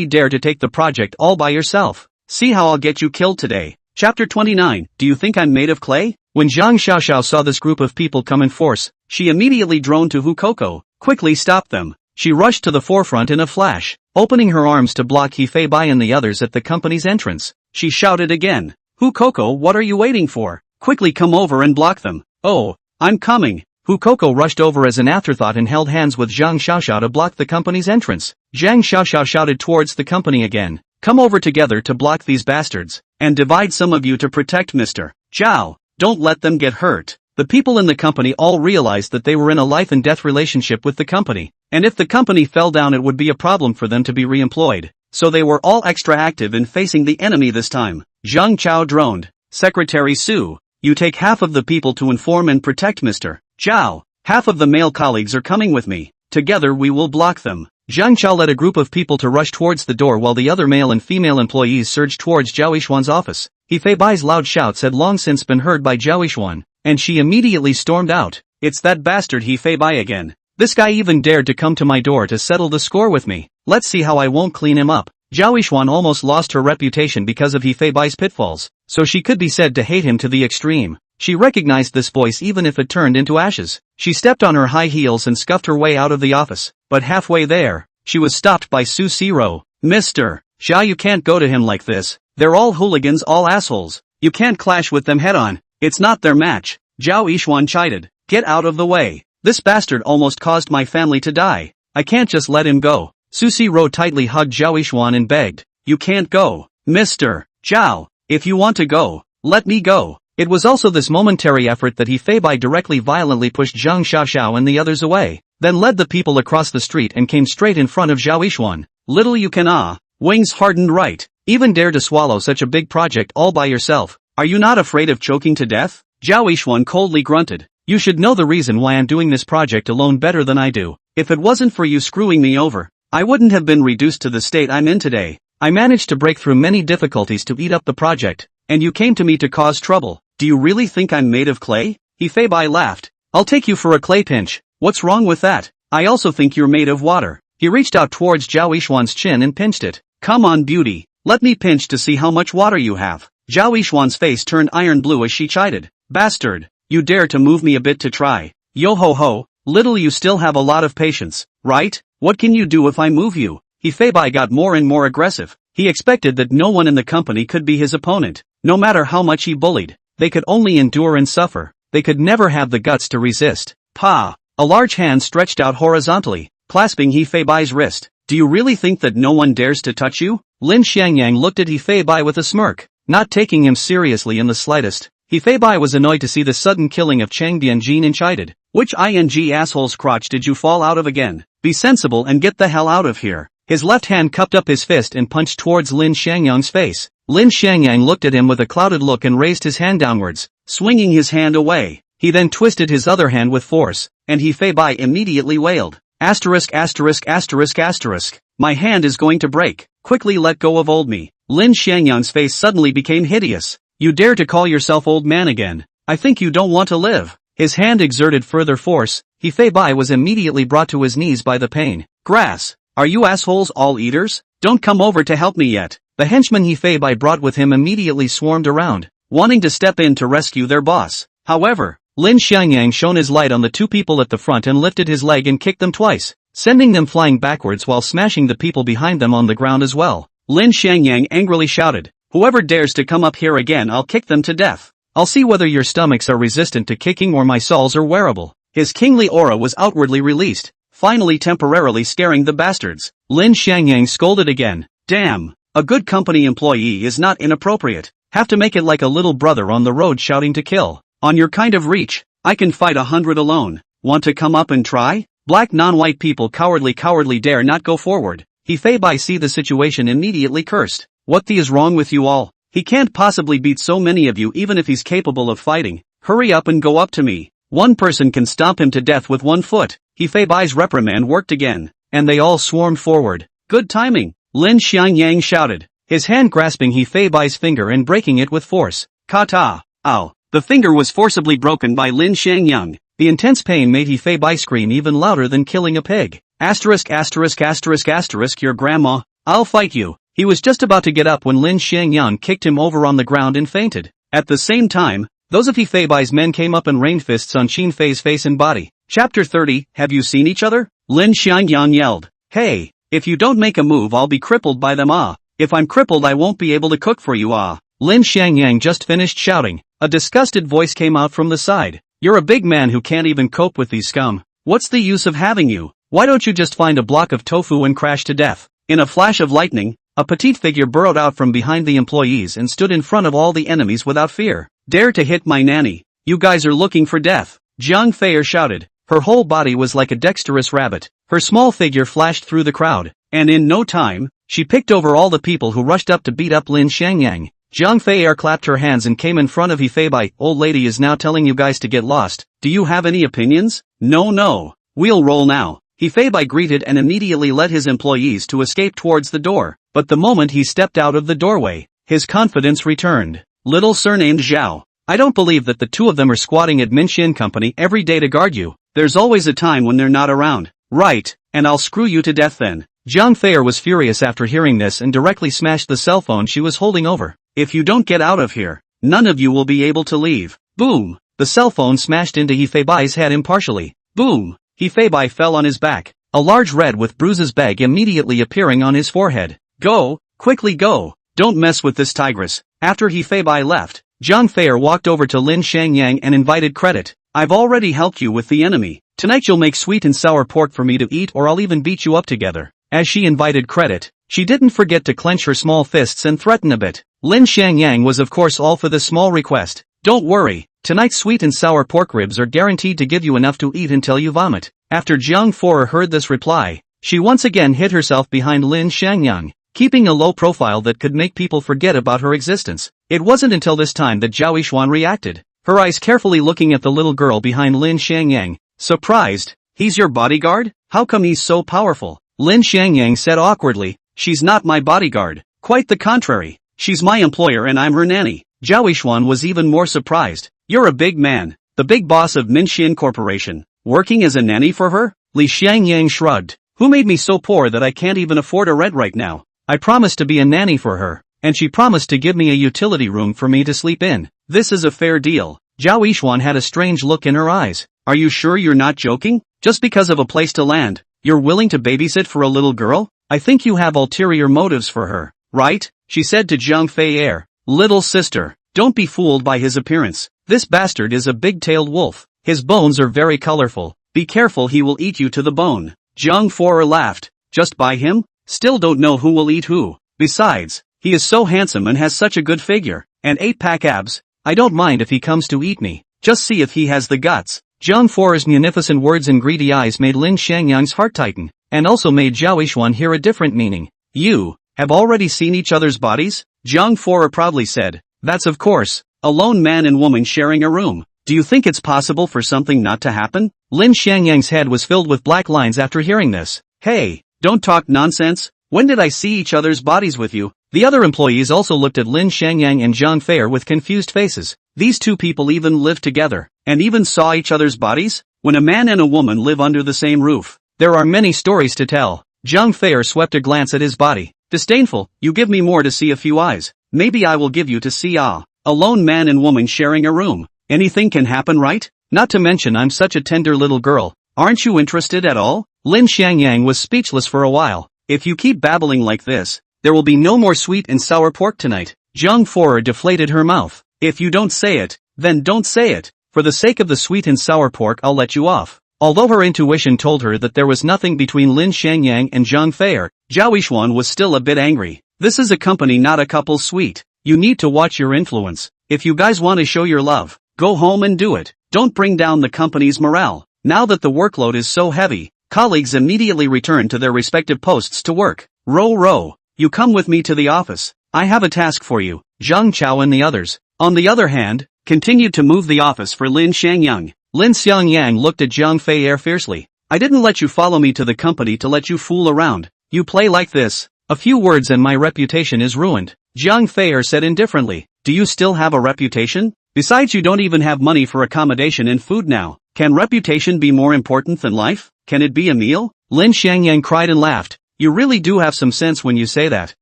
Speaker 1: dare to take the project all by yourself. See how I'll get you killed today." Chapter 29, Do You Think I'm Made of Clay? When Zhang Xiaoxiao saw this group of people come in force, she immediately droned to Hu Koko, quickly stopped them. She rushed to the forefront in a flash, opening her arms to block He Fei Bai and the others at the company's entrance. She shouted again, "Hu Koko, what are you waiting for? Quickly come over and block them." "Oh, I'm coming." Hu Koko rushed over as an afterthought and held hands with Zhang Xiaoxiao to block the company's entrance. Zhang Xiaoxiao shouted towards the company again, "Come over together to block these bastards, and divide some of you to protect Mr. Zhao. Don't let them get hurt." The people in the company all realized that they were in a life and death relationship with the company, and if the company fell down it would be a problem for them to be re-employed. So they were all extra active in facing the enemy this time. Zhang Chao droned, "Secretary Su, you take half of the people to inform and protect Mr. Zhao. Half of the male colleagues are coming with me. Together we will block them." Zhang Chao led a group of people to rush towards the door while the other male and female employees surged towards Zhao Yishuan's office. He Fei Bai's loud shouts had long since been heard by Zhao Yishuan, and she immediately stormed out. "It's that bastard He Fei Bai again. This guy even dared to come to my door to settle the score with me. Let's see how I won't clean him up." Zhao Yishuan almost lost her reputation because of He Fei Bai's pitfalls, so she could be said to hate him to the extreme. She recognized this voice even if it turned into ashes. She stepped on her high heels and scuffed her way out of the office, but halfway there, she was stopped by Su Siro. "Mr. Zhao, you can't go to him like this. They're all hooligans, all assholes. You can't clash with them head on. It's not their match." Zhao Yishuan chided. "Get out of the way. This bastard almost caused my family to die. I can't just let him go." Su Siro tightly hugged Zhao Yishuan and begged, "You can't go. Mr. Zhao, if you want to go, let me go." It was also this momentary effort that He Fei Bai directly violently pushed Zhang Xiaoxiao and the others away, then led the people across the street and came straight in front of Zhao Yishuan. "Little you can wings hardened right, even dare to swallow such a big project all by yourself. Are you not afraid of choking to death?" Zhao Yishuan coldly grunted. "You should know the reason why I'm doing this project alone better than I do. If it wasn't for you screwing me over, I wouldn't have been reduced to the state I'm in today. I managed to break through many difficulties to eat up the project, and you came to me to cause trouble. Do you really think I'm made of clay?" He Fei Bai laughed. "I'll take you for a clay pinch. What's wrong with that? I also think you're made of water." He reached out towards Zhao Yishuan's chin and pinched it. "Come on, beauty. Let me pinch to see how much water you have." Zhao Yishuan's face turned iron blue as she chided. "Bastard, you dare to move me a bit to try. Yo ho ho, little you still have a lot of patience, right? What can you do if I move you?" He Fei Bai got more and more aggressive. He expected that no one in the company could be his opponent, no matter how much he bullied. They could only endure and suffer. They could never have the guts to resist. Pa! A large hand stretched out horizontally. clasping He Feibai's wrist. Do you really think that no one dares to touch you? Lin Xiangyang looked at He Feibai with a smirk, not taking him seriously in the slightest. He Feibai was annoyed to see the sudden killing of Chang Dianjin and chided. Which ing asshole's crotch did you fall out of again? Be sensible and get the hell out of here. His left hand cupped up his fist and punched towards Lin Xiangyang's face. Lin Xiangyang looked at him with a clouded look and raised his hand downwards, swinging his hand away. He then twisted his other hand with force, and He Feibai immediately wailed. Asterisk asterisk asterisk asterisk. My hand is going to break. Quickly let go of old me. Lin Xiangyang's face suddenly became hideous. You dare to call yourself old man again? I think you don't want to live. His hand exerted further force. He Feibai was immediately brought to his knees by the pain. Grass. Are you assholes all eaters? Don't come over to help me yet. The henchmen He Feibai brought with him immediately swarmed around, wanting to step in to rescue their boss. However, Lin Xiangyang shone his light on the two people at the front and lifted his leg and kicked them twice, sending them flying backwards while smashing the people behind them on the ground as well. Lin Xiangyang angrily shouted, whoever dares to come up here again, I'll kick them to death. I'll see whether your stomachs are resistant to kicking or my sauls are wearable. His kingly aura was outwardly released, finally temporarily scaring the bastards. Lin Xiangyang scolded again. Damn, a good company employee is not inappropriate. Have to make it like a little brother on the road shouting to kill. On your kind of reach, I can fight 100 alone. Want to come up and try? Black non-white people cowardly dare not go forward. He Feibai see the situation immediately cursed. What the is wrong with you all? He can't possibly beat so many of you even if he's capable of fighting. Hurry up and go up to me. One person can stomp him to death with 1 foot. He Feibai's reprimand worked again, and they all swarmed forward. Good timing, Lin Xiangyang shouted, his hand grasping He Feibai's finger and breaking it with force. Kata! Ow! The finger was forcibly broken by Lin Xiangyang. The intense pain made He Feibai scream even louder than killing a pig. Asterisk asterisk asterisk asterisk your grandma, I'll fight you. He was just about to get up when Lin Xiangyang kicked him over on the ground and fainted. At the same time, those of He Feibai's men came up and rained fists on Qin Fei's face and body. Chapter 30, Have you seen each other? Lin Xiangyang yelled. Hey, if you don't make a move I'll be crippled by them If I'm crippled I won't be able to cook for you Lin Xiangyang just finished shouting. A disgusted voice came out from the side. You're a big man who can't even cope with these scum. What's the use of having you? Why don't you just find a block of tofu and crash to death? In a flash of lightning, a petite figure burrowed out from behind the employees and stood in front of all the enemies without fear. Dare to hit my nanny? You guys are looking for death. Jiang Feier shouted. Her whole body was like a dexterous rabbit. Her small figure flashed through the crowd, and in no time, she picked over all the people who rushed up to beat up Lin Xiangyang. Jiang Feier clapped her hands and came in front of He Feibai. Old lady is now telling you guys to get lost. Do you have any opinions? No. We'll roll now. He Feibai greeted and immediately led his employees to escape towards the door. But the moment he stepped out of the doorway, his confidence returned. Little surnamed Zhao. I don't believe that the two of them are squatting at Minxin Company every day to guard you. There's always a time when they're not around. Right, and I'll screw you to death then. Jiang Feier was furious after hearing this and directly smashed the cell phone she was holding over. If you don't get out of here, none of you will be able to leave. Boom! The cell phone smashed into He Feibai's head impartially. Boom! He Feibai fell on his back, a large red with bruises bag immediately appearing on his forehead. Go! Quickly go! Don't mess with this tigress. After He Feibai left, Jiang Feier walked over to Lin Xiangyang and invited credit. I've already helped you with the enemy. Tonight you'll make sweet and sour pork for me to eat or I'll even beat you up together. As she invited credit, she didn't forget to clench her small fists and threaten a bit. Lin Xiangyang was of course all for this small request. Don't worry, tonight's sweet and sour pork ribs are guaranteed to give you enough to eat until you vomit. After Jiang Feier heard this reply, she once again hid herself behind Lin Xiangyang, keeping a low profile that could make people forget about her existence. It wasn't until this time that Zhao Yishuan reacted, her eyes carefully looking at the little girl behind Lin Xiangyang. Surprised, he's your bodyguard? How come he's so powerful? Lin Xiangyang said awkwardly, she's not my bodyguard. Quite the contrary, she's my employer and I'm her nanny. Zhao Yishuan was even more surprised. You're a big man, the big boss of Minxin Corporation, working as a nanny for her? Li Xiangyang shrugged. Who made me so poor that I can't even afford a rent right now? I promised to be a nanny for her, and she promised to give me a utility room for me to sleep in. This is a fair deal. Zhao Yishuan had a strange look in her eyes. Are you sure you're not joking? Just because of a place to land, you're willing to babysit for a little girl? I think you have ulterior motives for her, right? She said to Jiang Feier. Little sister, don't be fooled by his appearance. This bastard is a big-tailed wolf. His bones are very colorful. Be careful, he will eat you to the bone. Zhang Fuer laughed. Just buy him? Still don't know who will eat who. Besides, he is so handsome and has such a good figure, and 8-pack abs. I don't mind if he comes to eat me. Just see if he has the guts. Zhang Fuer's munificent words and greedy eyes made Lin Xiangyang's heart tighten, and also made Zhao Yixuan hear a different meaning. You have already seen each other's bodies? Zhang Fuer proudly said. That's of course. A lone man and woman sharing a room. Do you think it's possible for something not to happen? Lin Xiangyang's head was filled with black lines after hearing this. Hey, don't talk nonsense. When did I see each other's bodies with you? The other employees also looked at Lin Xiangyang and Zhang Fei with confused faces. These two people even lived together, and even saw each other's bodies? When a man and a woman live under the same roof, there are many stories to tell. Zhang Fei swept a glance at his body. Disdainful, you give me more to see a few eyes. Maybe I will give you to see a lone man and woman sharing a room. Anything can happen, right? Not to mention I'm such a tender little girl. Aren't you interested at all? Lin Xiangyang was speechless for a while. If you keep babbling like this, there will be no more sweet and sour pork tonight. Zhang Fuer deflated her mouth. If you don't say it, then don't say it. For the sake of the sweet and sour pork I'll let you off. Although her intuition told her that there was nothing between Lin Xiangyang and Zhang Fei, Zhao Yixuan was still a bit angry. This is a company, not a couple, sweet. You need to watch your influence. If you guys want to show your love, go home and do it. Don't bring down the company's morale. Now that the workload is so heavy, colleagues immediately return to their respective posts to work. Row, you come with me to the office. I have a task for you. Zhang Chao and the others, on the other hand, continued to move the office for Lin Xiangyang. Lin Xiangyang looked at Zhang Fei fiercely. I didn't let you follow me to the company to let you fool around. You play like this, a few words and my reputation is ruined. Zhang Fei said indifferently. Do you still have a reputation? Besides, you don't even have money for accommodation and food now. Can reputation be more important than life? Can it be a meal? Lin Xiangyang cried and laughed. You really do have some sense when you say that.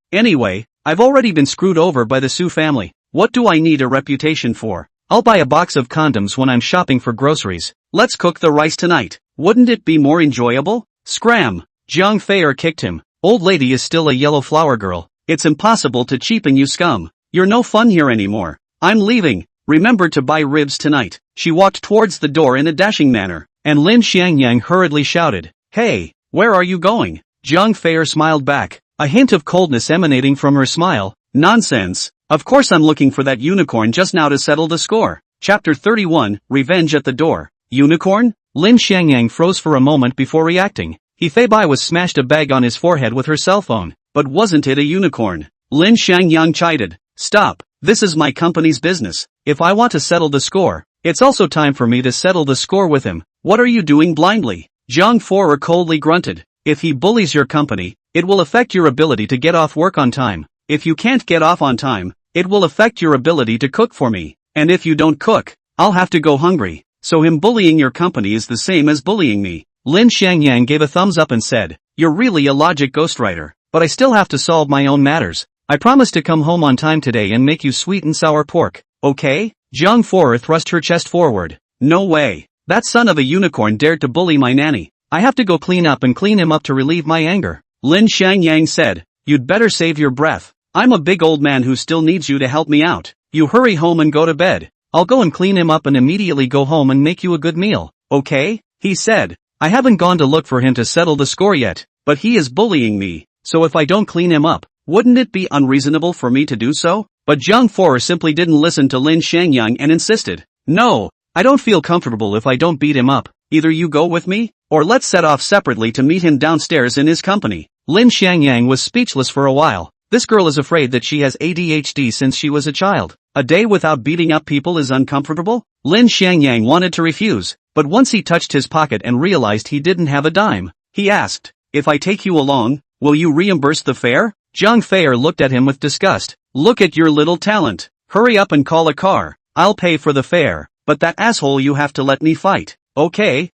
Speaker 1: Anyway, I've already been screwed over by the Su family. What do I need a reputation for? I'll buy a box of condoms when I'm shopping for groceries. Let's cook the rice tonight. Wouldn't it be more enjoyable? Scram! Zhang Fei kicked him. Old lady is still a yellow flower girl. It's impossible to cheapen, you scum. You're no fun here anymore. I'm leaving. Remember to buy ribs tonight. She walked towards the door in a dashing manner, and Lin Xiangyang hurriedly shouted, Hey, where are you going? Zhang Fei smiled back, a hint of coldness emanating from her smile. Nonsense. Of course I'm looking for that unicorn just now to settle the score. Chapter 31, Revenge at the Door. Unicorn? Lin Xiangyang froze for a moment before reacting. He Fei Bai was smashed a bag on his forehead with her cell phone, but wasn't it a unicorn? Lin Xiangyang chided. Stop. This is my company's business. If I want to settle the score, it's also time for me to settle the score with him. What are you doing blindly? Zhang Fuer coldly grunted. If he bullies your company, it will affect your ability to get off work on time. If you can't get off on time, it will affect your ability to cook for me. And if you don't cook, I'll have to go hungry. So him bullying your company is the same as bullying me. Lin Xiangyang gave a thumbs up and said, You're really a logic ghostwriter, but I still have to solve my own matters. I promise to come home on time today and make you sweet and sour pork, okay? Zhang Fuer thrust her chest forward. No way. That son of a unicorn dared to bully my nanny. I have to go clean him up to relieve my anger. Lin Xiangyang said, You'd better save your breath. I'm a big old man who still needs you to help me out. You hurry home and go to bed. I'll go and clean him up and immediately go home and make you a good meal, okay? He said. I haven't gone to look for him to settle the score yet, but he is bullying me, so if I don't clean him up, wouldn't it be unreasonable for me to do so? But Zhang Fuer simply didn't listen to Lin Xiangyang and insisted. No, I don't feel comfortable if I don't beat him up. Either you go with me, or let's set off separately to meet him downstairs in his company. Lin Xiangyang was speechless for a while. This girl is afraid that she has ADHD since she was a child. A day without beating up people is uncomfortable? Lin Xiangyang wanted to refuse, but once he touched his pocket and realized he didn't have a dime, he asked, If I take you along, will you reimburse the fare? Zhang Fei looked at him with disgust. Look at your little talent. Hurry up and call a car. I'll pay for the fare, but that asshole you have to let me fight. Okay,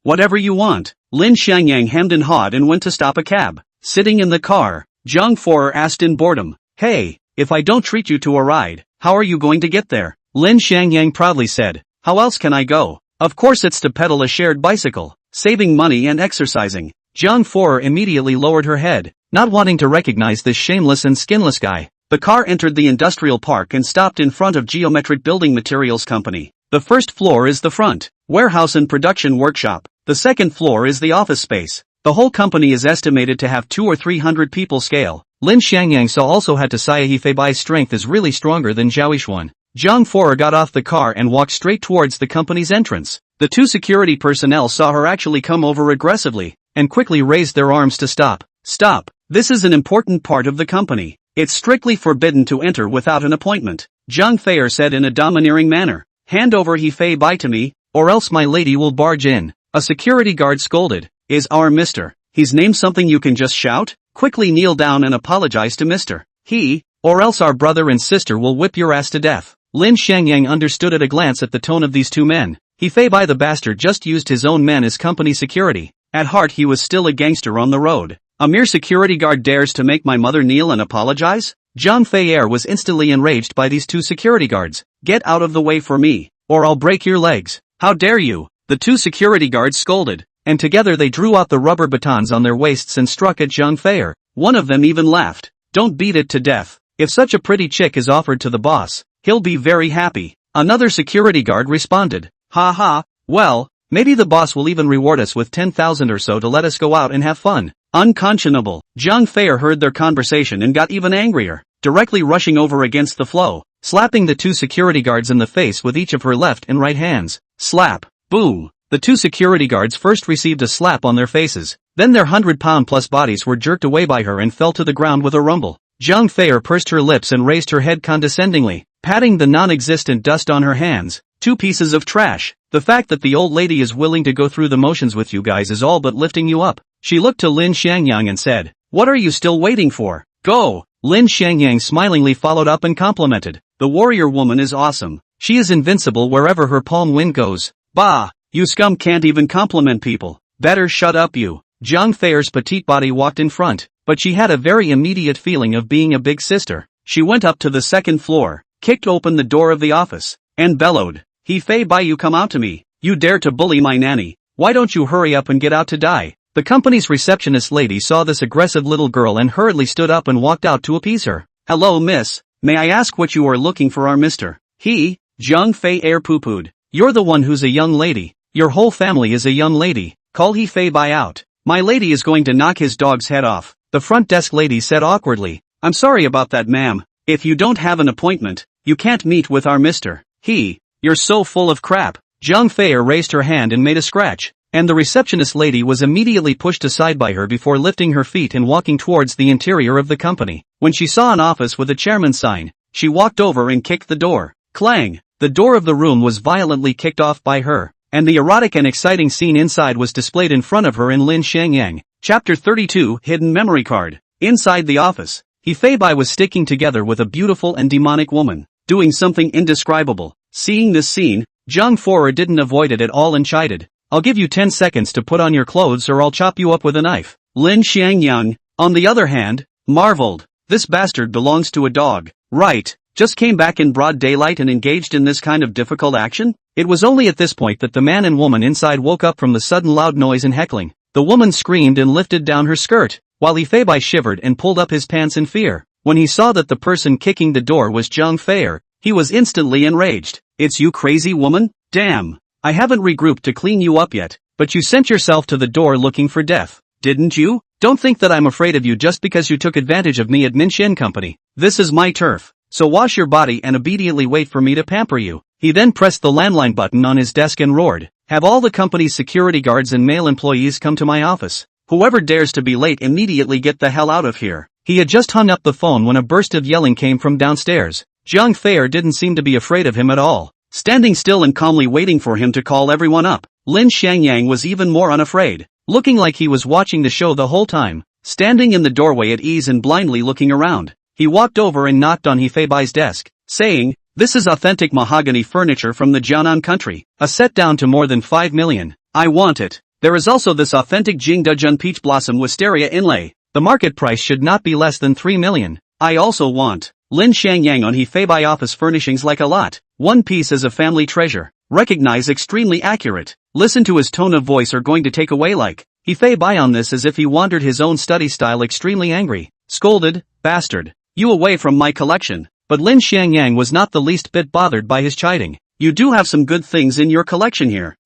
Speaker 1: whatever you want. Lin Xiangyang hemmed and hawed and went to stop a cab. Sitting in the car, Zhang Fuer asked in boredom, Hey, if I don't treat you to a ride, how are you going to get there? Lin Xiangyang proudly said, How else can I go? Of course it's to pedal a shared bicycle, saving money and exercising. Zhang Fuer immediately lowered her head, not wanting to recognize this shameless and skinless guy. The car entered the industrial park and stopped in front of Geometric Building Materials Company. The first floor is the front. warehouse and production workshop. The second floor is the office space. The whole company is estimated to have 200 or 300 people scale. Lin Xiangyang saw also had to say He Feibai's strength is really stronger than Zhao Yixuan. Zhang Fora got off the car and walked straight towards the company's entrance. The two security personnel saw her actually come over aggressively, and quickly raised their arms to stop. Stop. This is an important part of the company. It's strictly forbidden to enter without an appointment. Zhang Feier said in a domineering manner. Hand over He Feibai to me, or else my lady will barge in. A security guard scolded. Is our Mr. He's name something you can just shout? Quickly kneel down and apologize to Mr. He, or else our brother and sister will whip your ass to death. Lin Xiangyang understood at a glance at the tone of these two men. He Feibai the bastard just used his own men as company security. At heart he was still a gangster on the road. A mere security guard dares to make my mother kneel and apologize? Zhang Feier was instantly enraged by these two security guards. Get out of the way for me, or I'll break your legs. How dare you? The two security guards scolded, and together they drew out the rubber batons on their waists and struck at Zhang Feier. One of them even laughed. Don't beat it to death. If such a pretty chick is offered to the boss, he'll be very happy. Another security guard responded. Ha ha, well, maybe the boss will even reward us with 10,000 or so to let us go out and have fun. Unconscionable. Zhang Feier heard their conversation and got even angrier, directly rushing over against the flow, slapping the two security guards in the face with each of her left and right hands. Slap. Boom. The two security guards first received a slap on their faces, then their 100-pound-plus bodies were jerked away by her and fell to the ground with a rumble. Zhang Feier pursed her lips and raised her head condescendingly, patting the non-existent dust on her hands. Two pieces of trash. The fact that the old lady is willing to go through the motions with you guys is all but lifting you up. She looked to Lin Xiangyang and said, what are you still waiting for? Go! Lin Xiangyang smilingly followed up and complimented. The warrior woman is awesome. She is invincible wherever her palm wind goes. Bah! You scum can't even compliment people. Better shut up you. Zhang Feier's petite body walked in front, but she had a very immediate feeling of being a big sister. She went up to the second floor, kicked open the door of the office, and bellowed. He Feibai, you come out to me. You dare to bully my nanny. Why don't you hurry up and get out to die? The company's receptionist lady saw this aggressive little girl and hurriedly stood up and walked out to appease her. Hello miss, may I ask what you are looking for our Mr. He? Zhang Feier pooh-poohed. You're the one who's a young lady. Your whole family is a young lady. Call He Feibai out. My lady is going to knock his dog's head off. The front desk lady said awkwardly. I'm sorry about that ma'am. If you don't have an appointment, you can't meet with our Mr. He. You're so full of crap. Zhang Feier raised her hand and made a scratch, and the receptionist lady was immediately pushed aside by her before lifting her feet and walking towards the interior of the company. When she saw an office with a chairman sign, she walked over and kicked the door. Clang! The door of the room was violently kicked off by her, and the erotic and exciting scene inside was displayed in front of her in Lin Xiangyang. Chapter 32 Hidden Memory Card. Inside the office, He Feibai was sticking together with a beautiful and demonic woman, doing something indescribable. Seeing this scene, Zhang Fora didn't avoid it at all and chided. I'll give you 10 seconds to put on your clothes or I'll chop you up with a knife. Lin Xiangyang, on the other hand, marveled. This bastard belongs to a dog. Right, just came back in broad daylight and engaged in this kind of difficult action? It was only at this point that the man and woman inside woke up from the sudden loud noise and heckling. The woman screamed and lifted down her skirt, while He Feibai shivered and pulled up his pants in fear. When he saw that the person kicking the door was Zhang Feier, he was instantly enraged. It's you crazy woman? Damn! I haven't regrouped to clean you up yet, but you sent yourself to the door looking for death, didn't you? Don't think that I'm afraid of you just because you took advantage of me at Minshen Company. This is my turf, so wash your body and obediently wait for me to pamper you. He then pressed the landline button on his desk and roared, have all the company's security guards and male employees come to my office. Whoever dares to be late immediately get the hell out of here. He had just hung up the phone when a burst of yelling came from downstairs. Zhang Feier didn't seem to be afraid of him at all. Standing still and calmly waiting for him to call everyone up, Lin Xiangyang was even more unafraid, looking like he was watching the show the whole time. Standing in the doorway at ease and blindly looking around, he walked over and knocked on He Feibai's desk, saying, this is authentic mahogany furniture from the Jiangnan country, a set down to more than 5 million. I want it. There is also this authentic Jingdezhen peach blossom wisteria inlay. The market price should not be less than 3 million. I also want. Lin Xiangyang on He Feibai office furnishings like a lot. One piece is a family treasure. Recognize extremely accurate. Listen to his tone of voice or going to take away like. He Feibai on this as if he wandered his own study style extremely angry. Scolded, bastard. You away from my collection. But Lin Xiangyang was not the least bit bothered by his chiding. You do have some good things in your collection here.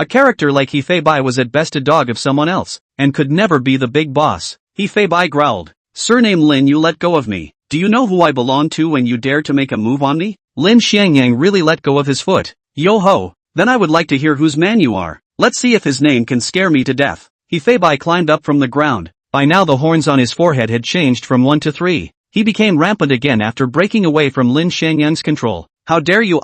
Speaker 1: A character like He Fei-bai was at best a dog of someone else, and could never be the big boss. He Fei-bai growled. Surname Lin, you let go of me. Do you know who I belong to when you dare to make a move on me? Lin Xiangyang really let go of his foot. Yo ho, then I would like to hear whose man you are. Let's see if his name can scare me to death. He Fei-bai climbed up from the ground. By now the horns on his forehead had changed from 1 to 3. He became rampant again after breaking away from Lin Xiangyang's control. How dare you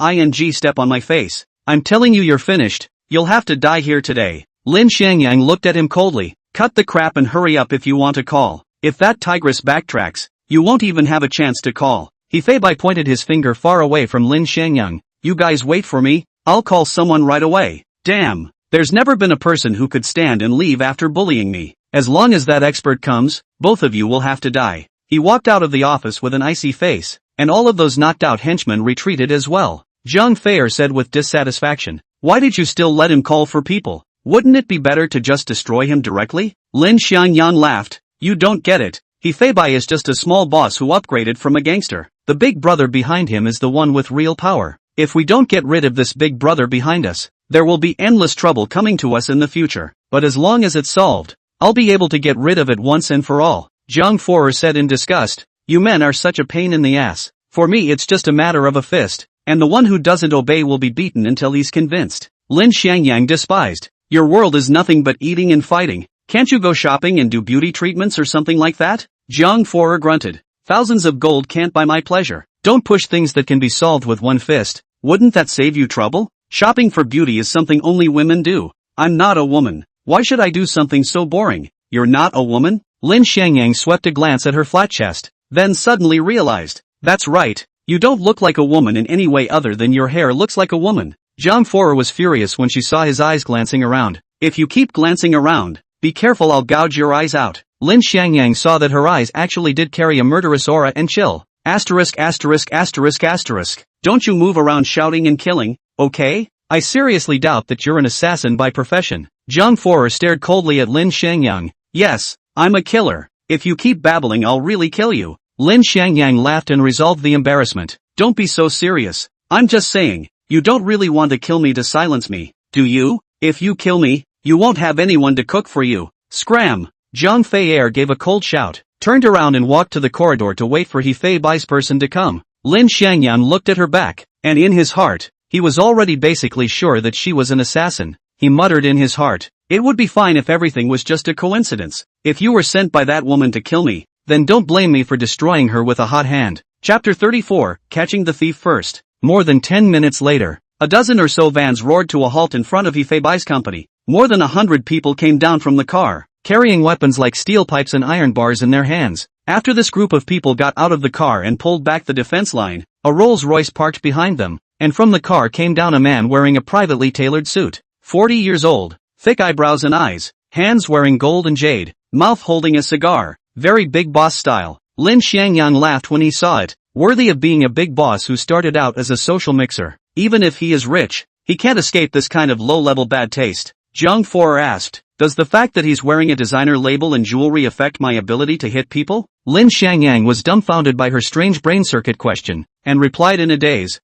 Speaker 1: step on my face. I'm telling you you're finished. You'll have to die here today. Lin Xiangyang looked at him coldly. Cut the crap and hurry up if you want to call. If that tigress backtracks, you won't even have a chance to call. He Fei-bai pointed his finger far away from Lin Xiangyang. You guys wait for me, I'll call someone right away. Damn, there's never been a person who could stand and leave after bullying me. As long as that expert comes, both of you will have to die. He walked out of the office with an icy face, and all of those knocked out henchmen retreated as well. Zhang Feier said with dissatisfaction. Why did you still let him call for people? Wouldn't it be better to just destroy him directly? Lin Xiangyang laughed. You don't get it. He Fei-bai is just a small boss who upgraded from a gangster. The big brother behind him is the one with real power. If we don't get rid of this big brother behind us, there will be endless trouble coming to us in the future. But as long as it's solved, I'll be able to get rid of it once and for all. Zhang Feier said in disgust. You men are such a pain in the ass. For me it's just a matter of a fist, and the one who doesn't obey will be beaten until he's convinced. Lin Xiangyang despised. Your world is nothing but eating and fighting. Can't you go shopping and do beauty treatments or something like that? Zhang Feier grunted. Thousands of gold can't buy my pleasure. Don't push things that can be solved with one fist. Wouldn't that save you trouble? Shopping for beauty is something only women do. I'm not a woman. Why should I do something so boring? You're not a woman? Lin Xiangyang swept a glance at her flat chest, then suddenly realized. That's right. You don't look like a woman in any way other than your hair looks like a woman. Zhang Feier was furious when she saw his eyes glancing around. If you keep glancing around, be careful, I'll gouge your eyes out. Lin Xiangyang saw that her eyes actually did carry a murderous aura and chill. Asterisk. Don't you move around shouting and killing, okay? I seriously doubt that you're an assassin by profession. Zhang Feier stared coldly at Lin Xiangyang. Yes, I'm a killer. If you keep babbling I'll really kill you. Lin Xiangyang laughed and resolved the embarrassment. Don't be so serious. I'm just saying, you don't really want to kill me to silence me, do you? If you kill me, you won't have anyone to cook for you. Scram! Zhang Feier gave a cold shout, turned around and walked to the corridor to wait for He Fei-bai's person to come. Lin Xiangyang looked at her back, and in his heart, he was already basically sure that she was an assassin. He muttered in his heart, it would be fine if everything was just a coincidence. If you were sent by that woman to kill me, then don't blame me for destroying her with a hot hand. Chapter 34, Catching the Thief First. More than 10 minutes later, a dozen or so vans roared to a halt in front of He Fei-bai's company. More than 100 people came down from the car, carrying weapons like steel pipes and iron bars in their hands. After this group of people got out of the car and pulled back the defense line, a Rolls-Royce parked behind them, and from the car came down a man wearing a privately tailored suit. 40 years old, thick eyebrows and eyes, hands wearing gold and jade, mouth holding a cigar, very big boss style. Lin Xiangyang laughed when he saw it, worthy of being a big boss who started out as a social mixer. Even if he is rich, he can't escape this kind of low-level bad taste. Zhang Feier asked, does the fact that he's wearing a designer label and jewelry affect my ability to hit people? Lin Xiangyang was dumbfounded by her strange brain circuit question, and replied in a daze,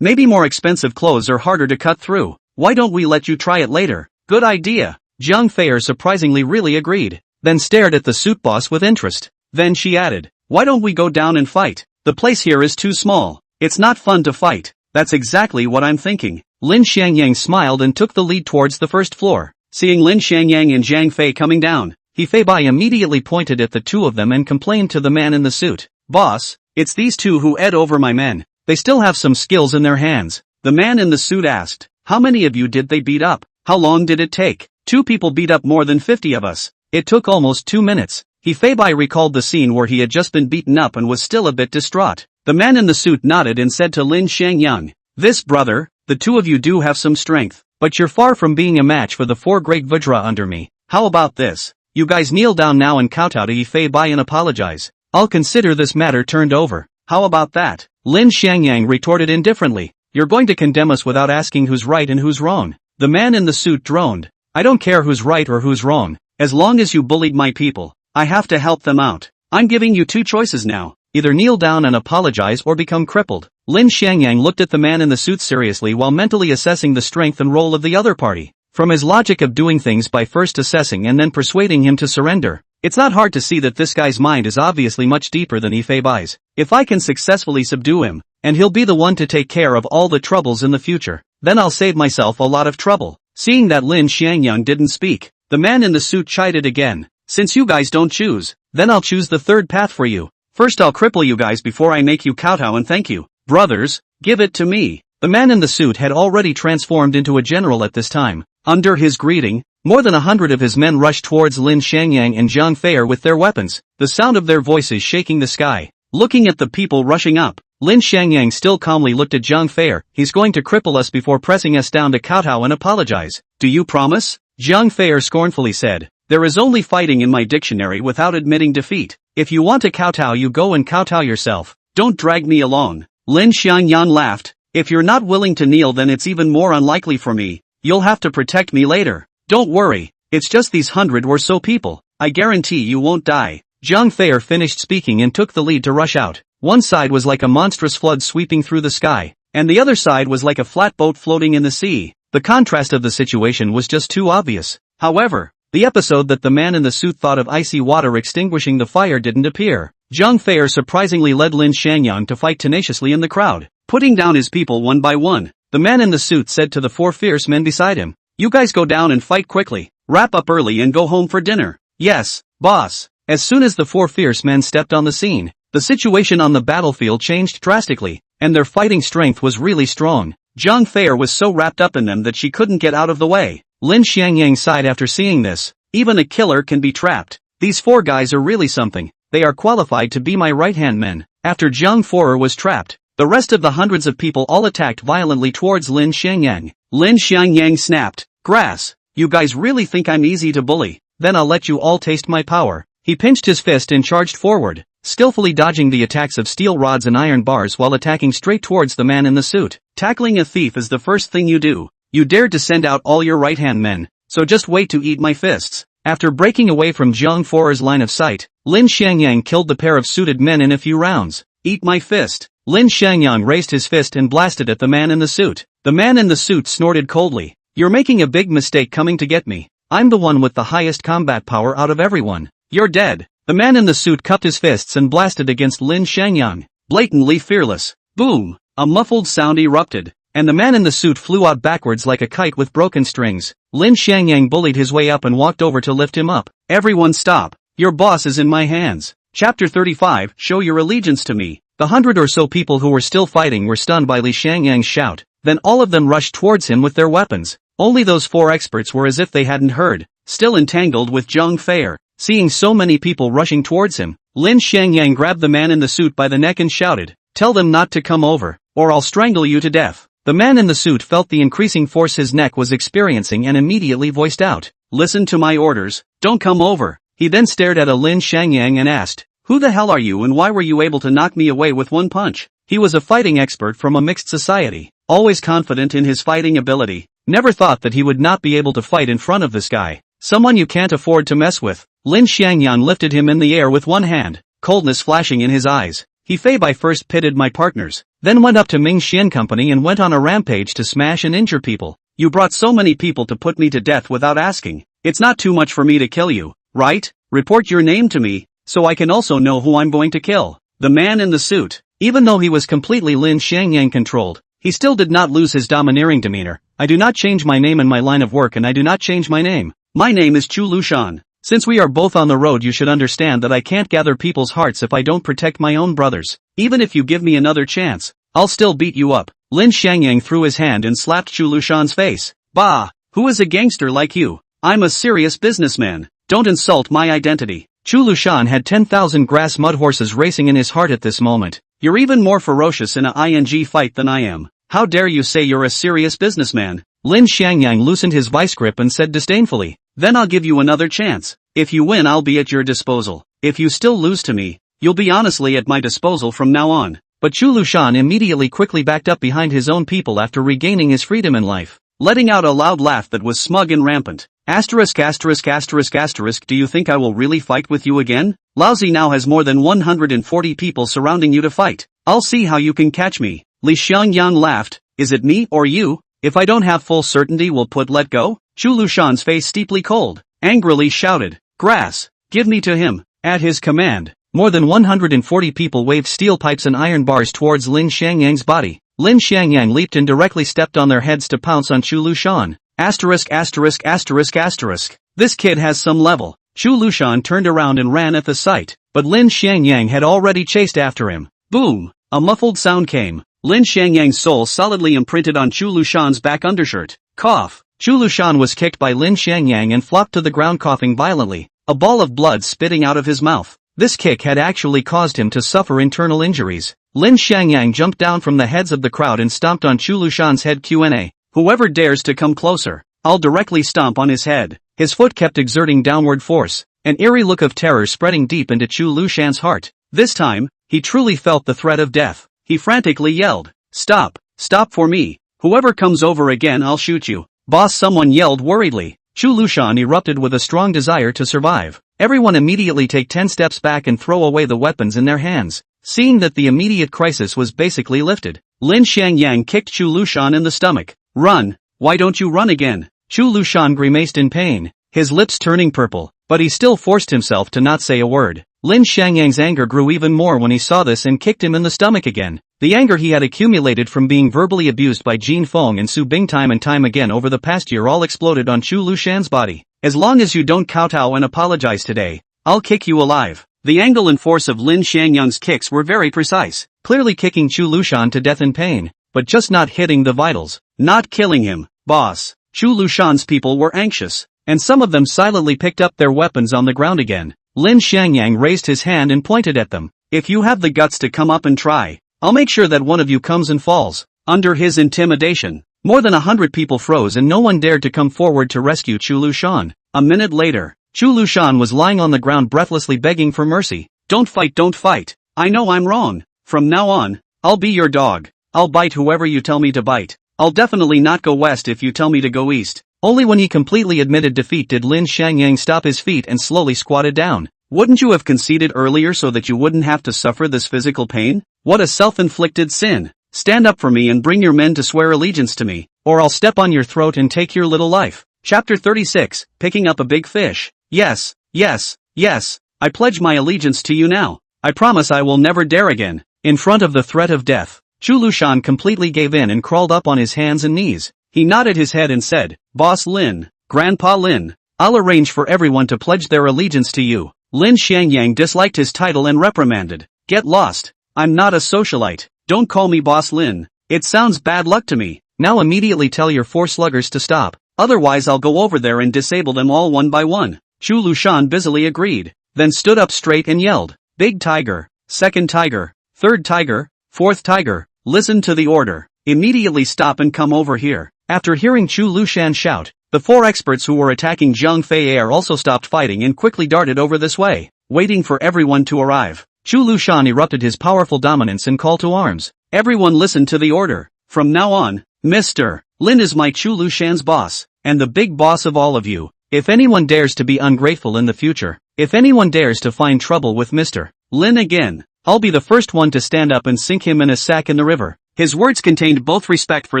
Speaker 1: maybe more expensive clothes are harder to cut through. Why don't we let you try it later? Good idea. Zhang Feier surprisingly really agreed, then stared at the suit boss with interest. Then she added, why don't we go down and fight? The place here is too small. It's not fun to fight. That's exactly what I'm thinking. Lin Xiangyang smiled and took the lead towards the first floor. Seeing Lin Xiangyang and Zhang Fei coming down, He Fei-bai immediately pointed at the two of them and complained to the man in the suit. Boss, it's these two who ed over my men. They still have some skills in their hands. The man in the suit asked, how many of you did they beat up? How long did it take? 2 people beat up more than 50 of us. It took almost 2 minutes. He Fei-bai recalled the scene where he had just been beaten up and was still a bit distraught. The man in the suit nodded and said to Lin Xiangyang, this brother, the two of you do have some strength, but you're far from being a match for the 4 great Vajra under me. How about this? You guys kneel down now and kowtow to He Fei-bai and apologize. I'll consider this matter turned over. How about that? Lin Xiangyang retorted indifferently. You're going to condemn us without asking who's right and who's wrong. The man in the suit droned. I don't care who's right or who's wrong. As long as you bullied my people, I have to help them out. I'm giving you 2 choices now. Either kneel down and apologize or become crippled. Lin Xiangyang looked at the man in the suit seriously while mentally assessing the strength and role of the other party. from his logic of doing things by first assessing and then persuading him to surrender. It's not hard to see that this guy's mind is obviously much deeper than he buys. If I can successfully subdue him, and he'll be the one to take care of all the troubles in the future, then I'll save myself a lot of trouble. Seeing that Lin Xiangyang didn't speak, the man in the suit chided again. Since you guys don't choose, then I'll choose the third path for you. First I'll cripple you guys before I make you kowtow and thank you. Brothers, give it to me. The man in the suit had already transformed into a general at this time. Under his greeting, more than 100 of his men rushed towards Lin Xiangyang and Zhang Feier with their weapons, the sound of their voices shaking the sky. Looking at the people rushing up, Lin Xiangyang still calmly looked at Zhang Feier. He's going to cripple us before pressing us down to kowtow and apologize. Do you promise? Zhang Feier scornfully said. There is only fighting in my dictionary without admitting defeat. If you want to kowtow, you go and kowtow yourself. Don't drag me along. Lin Xiangyang laughed. If you're not willing to kneel, then it's even more unlikely for me. You'll have to protect me later. Don't worry, it's just these 100 or so people. I guarantee you won't die. Zhang Feier finished speaking and took the lead to rush out. One side was like a monstrous flood sweeping through the sky, and the other side was like a flat boat floating in the sea. The contrast of the situation was just too obvious. However, the episode that the man in the suit thought of icy water extinguishing the fire didn't appear. Zhang Feier surprisingly led Lin Xiangyang to fight tenaciously in the crowd, putting down his people one by one. The man in the suit said to the 4 fierce men beside him, "You guys go down and fight quickly, wrap up early and go home for dinner." "Yes, boss." As soon as the 4 fierce men stepped on the scene, the situation on the battlefield changed drastically, and their fighting strength was really strong. Zhang Feier was so wrapped up in them that she couldn't get out of the way. Lin Xiangyang sighed after seeing this. Even a killer can be trapped. These 4 guys are really something. They are qualified to be my right-hand men. After Zhang Feier was trapped, the rest of the hundreds of people all attacked violently towards Lin Xiangyang. Lin Xiangyang snapped, "Grass, you guys really think I'm easy to bully? Then I'll let you all taste my power." He pinched his fist and charged forward, skillfully dodging the attacks of steel rods and iron bars while attacking straight towards the man in the suit. Tackling a thief is the first thing you do. You dared to send out all your right-hand men, so just wait to eat my fists. After breaking away from Zhang Feier's line of sight, Lin Xiangyang killed the pair of suited men in a few rounds. Eat my fist. Lin Xiangyang raised his fist and blasted at the man in the suit. The man in the suit snorted coldly. "You're making a big mistake coming to get me. I'm the one with the highest combat power out of everyone. You're dead." The man in the suit cupped his fists and blasted against Lin Xiangyang. Blatantly fearless. Boom! A muffled sound erupted, and the man in the suit flew out backwards like a kite with broken strings. Lin Xiangyang bullied his way up and walked over to lift him up. "Everyone stop. Your boss is in my hands." Chapter 35, Show your allegiance to me. The 100 or so people who were still fighting were stunned by Li Xiangyang's shout. Then all of them rushed towards him with their weapons. Only those 4 experts were as if they hadn't heard, still entangled with Zhang Feier. Seeing so many people rushing towards him, Lin Xiangyang grabbed the man in the suit by the neck and shouted, "Tell them not to come over, or I'll strangle you to death." The man in the suit felt the increasing force his neck was experiencing and immediately voiced out, "Listen to my orders, don't come over." He then stared at a Lin Xiangyang and asked, "Who the hell are you and why were you able to knock me away with one punch?" He was a fighting expert from a mixed society, always confident in his fighting ability. Never thought that he would not be able to fight in front of this guy. Someone you can't afford to mess with. Lin Xiangyang lifted him in the air with one hand, coldness flashing in his eyes. He Fei first pitted my partners, then went up to Ming Xian Company and went on a rampage to smash and injure people. You brought so many people to put me to death without asking. It's not too much for me to kill you, right? Report your name to me, so I can also know who I'm going to kill. The man in the suit, even though he was completely Lin Xiangyang controlled, he still did not lose his domineering demeanor. "I do not change my name in my line of work and I do not change my name. My name is Chu Lushan. Since we are both on the road, you should understand that I can't gather people's hearts if I don't protect my own brothers. Even if you give me another chance, I'll still beat you up." Lin Xiangyang threw his hand and slapped Chu Lushan's face. "Bah! Who is a gangster like you? I'm a serious businessman. Don't insult my identity." Chu Lushan had 10,000 grass mud horses racing in his heart at this moment. "You're even more ferocious in a ING fight than I am. How dare you say you're a serious businessman?" Lin Xiangyang loosened his vice grip and said disdainfully, "Then I'll give you another chance. If you win, I'll be at your disposal. If you still lose to me, you'll be honestly at my disposal from now on." But Chu Lushan immediately quickly backed up behind his own people after regaining his freedom in life, letting out a loud laugh that was smug and rampant. Asterisk asterisk asterisk asterisk, do you think I will really fight with you again? Lousy now has more than 140 people surrounding you to fight. I'll see how you can catch me. Li Xiangyang laughed. Is it me or you? If I don't have full certainty, we'll let go? Chu Lushan's face steeply cold, angrily shouted, "Grass! Give me to him!" At his command, more than 140 people waved steel pipes and iron bars towards Lin Xiangyang's body. Lin Xiangyang leaped and directly stepped on their heads to pounce on Chu Lushan. *******. This kid has some level. Chu Lushan turned around and ran at the sight, but Lin Xiangyang had already chased after him. Boom! A muffled sound came. Lin Xiangyang's soul solidly imprinted on Chu Lushan's back undershirt. Cough! Chu Lushan was kicked by Lin Xiangyang and flopped to the ground coughing violently, a ball of blood spitting out of his mouth. This kick had actually caused him to suffer internal injuries. Lin Xiangyang jumped down from the heads of the crowd and stomped on Chu Lushan's head. Q&A. Whoever dares to come closer, I'll directly stomp on his head. His foot kept exerting downward force, an eerie look of terror spreading deep into Chu Lushan's heart. This time, he truly felt the threat of death. He frantically yelled, "Stop! Stop for me! Whoever comes over again, I'll shoot you." "Boss," someone yelled worriedly. Chu Lushan erupted with a strong desire to survive. Everyone immediately take 10 steps back and throw away the weapons in their hands. Seeing that the immediate crisis was basically lifted, Lin Xiangyang kicked Chu Lushan in the stomach. "Run! Why don't you run again?" Chu Lushan grimaced in pain, his lips turning purple, but he still forced himself to not say a word. Lin Xiangyang's anger grew even more when he saw this and kicked him in the stomach again. The anger he had accumulated from being verbally abused by Jin Feng and Su Bing time and time again over the past year all exploded on Chu Lushan's body. "As long as you don't kowtow and apologize today, I'll kick you alive." The angle and force of Lin Xiangyang's kicks were very precise, clearly kicking Chu Lushan to death in pain, but just not hitting the vitals, not killing him. "Boss." Chu Lushan's people were anxious, and some of them silently picked up their weapons on the ground again. Lin Xiangyang raised his hand and pointed at them. "If you have the guts to come up and try, I'll make sure that one of you comes and falls." Under his intimidation, more than 100 people froze and no one dared to come forward to rescue Chu Lushan. A minute later, Chu Lushan was lying on the ground breathlessly begging for mercy. "Don't fight, don't fight. I know I'm wrong. From now on, I'll be your dog. I'll bite whoever you tell me to bite. I'll definitely not go west if you tell me to go east." Only when he completely admitted defeat did Lin Xiangyang stop his feet and slowly squatted down. "Wouldn't you have conceded earlier so that you wouldn't have to suffer this physical pain? What a self-inflicted sin. Stand up for me and bring your men to swear allegiance to me, or I'll step on your throat and take your little life." Chapter 36, Picking Up a Big Fish. "Yes, yes, yes, I pledge my allegiance to you now. I promise I will never dare again." In front of the threat of death, Chu Lushan completely gave in and crawled up on his hands and knees. He nodded his head and said, "Boss Lin, Grandpa Lin, I'll arrange for everyone to pledge their allegiance to you." Lin Xiangyang disliked his title and reprimanded, "Get lost. I'm not a socialite. Don't call me Boss Lin. It sounds bad luck to me. Now immediately tell your 4 sluggers to stop. Otherwise I'll go over there and disable them all one by one." Chu Lushan busily agreed, then stood up straight and yelled, "Big tiger, second tiger, third tiger, fourth tiger, listen to the order. Immediately stop and come over here." After hearing Chu Lushan shout, the 4 experts who were attacking Zhang Fei also stopped fighting and quickly darted over this way, waiting for everyone to arrive. Chu Lushan erupted his powerful dominance and call to arms. "Everyone listen to the order. From now on, Mr. Lin is my Chu Lushan's boss, and the big boss of all of you. If anyone dares to be ungrateful in the future, if anyone dares to find trouble with Mr. Lin again, I'll be the first one to stand up and sink him in a sack in the river." His words contained both respect for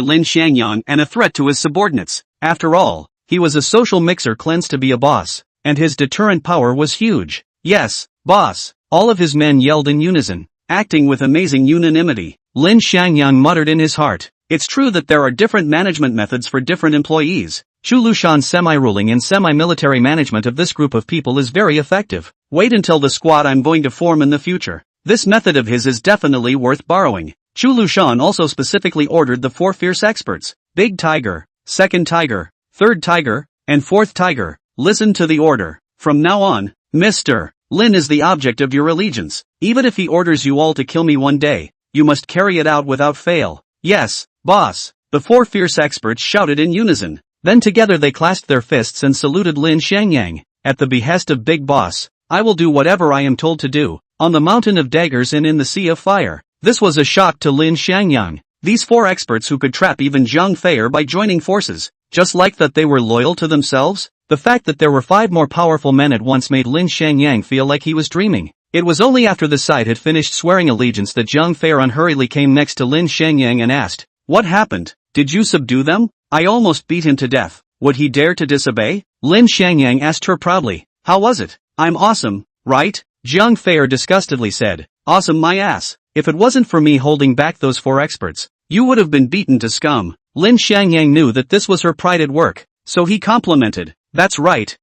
Speaker 1: Lin Xiangyang and a threat to his subordinates. After all, he was a social mixer cleansed to be a boss, and his deterrent power was huge. "Yes, boss," all of his men yelled in unison, acting with amazing unanimity. Lin Xiangyang muttered in his heart, "It's true that there are different management methods for different employees. Chu Lushan's semi-ruling and semi-military management of this group of people is very effective. Wait until the squad I'm going to form in the future. This method of his is definitely worth borrowing." Chu Lushan also specifically ordered the 4 fierce experts, Big Tiger, Second Tiger, Third Tiger, and Fourth Tiger, listen to the order. From now on, Mr. Lin is the object of your allegiance. Even if he orders you all to kill me one day, you must carry it out without fail. "Yes, boss," the 4 fierce experts shouted in unison. Then together they clasped their fists and saluted Lin Xiangyang. "At the behest of Big Boss, I will do whatever I am told to do, on the mountain of daggers and in the sea of fire." This was a shock to Lin Xiangyang. These 4 experts who could trap even Zhang Fei by joining forces, just like that they were loyal to themselves? The fact that there were 5 more powerful men at once made Lin Xiangyang feel like he was dreaming. It was only after the side had finished swearing allegiance that Zhang Fei unhurriedly came next to Lin Xiangyang and asked, "What happened? Did you subdue them? I almost beat him to death." Would he dare to disobey? Lin Xiangyang asked her proudly. How was it? I'm awesome, right? Jiang Fei disgustedly said. Awesome my ass. If it wasn't for me holding back those 4 experts, you would have been beaten to scum. Lin Xiangyang knew that this was her pride at work, so he complimented. That's right.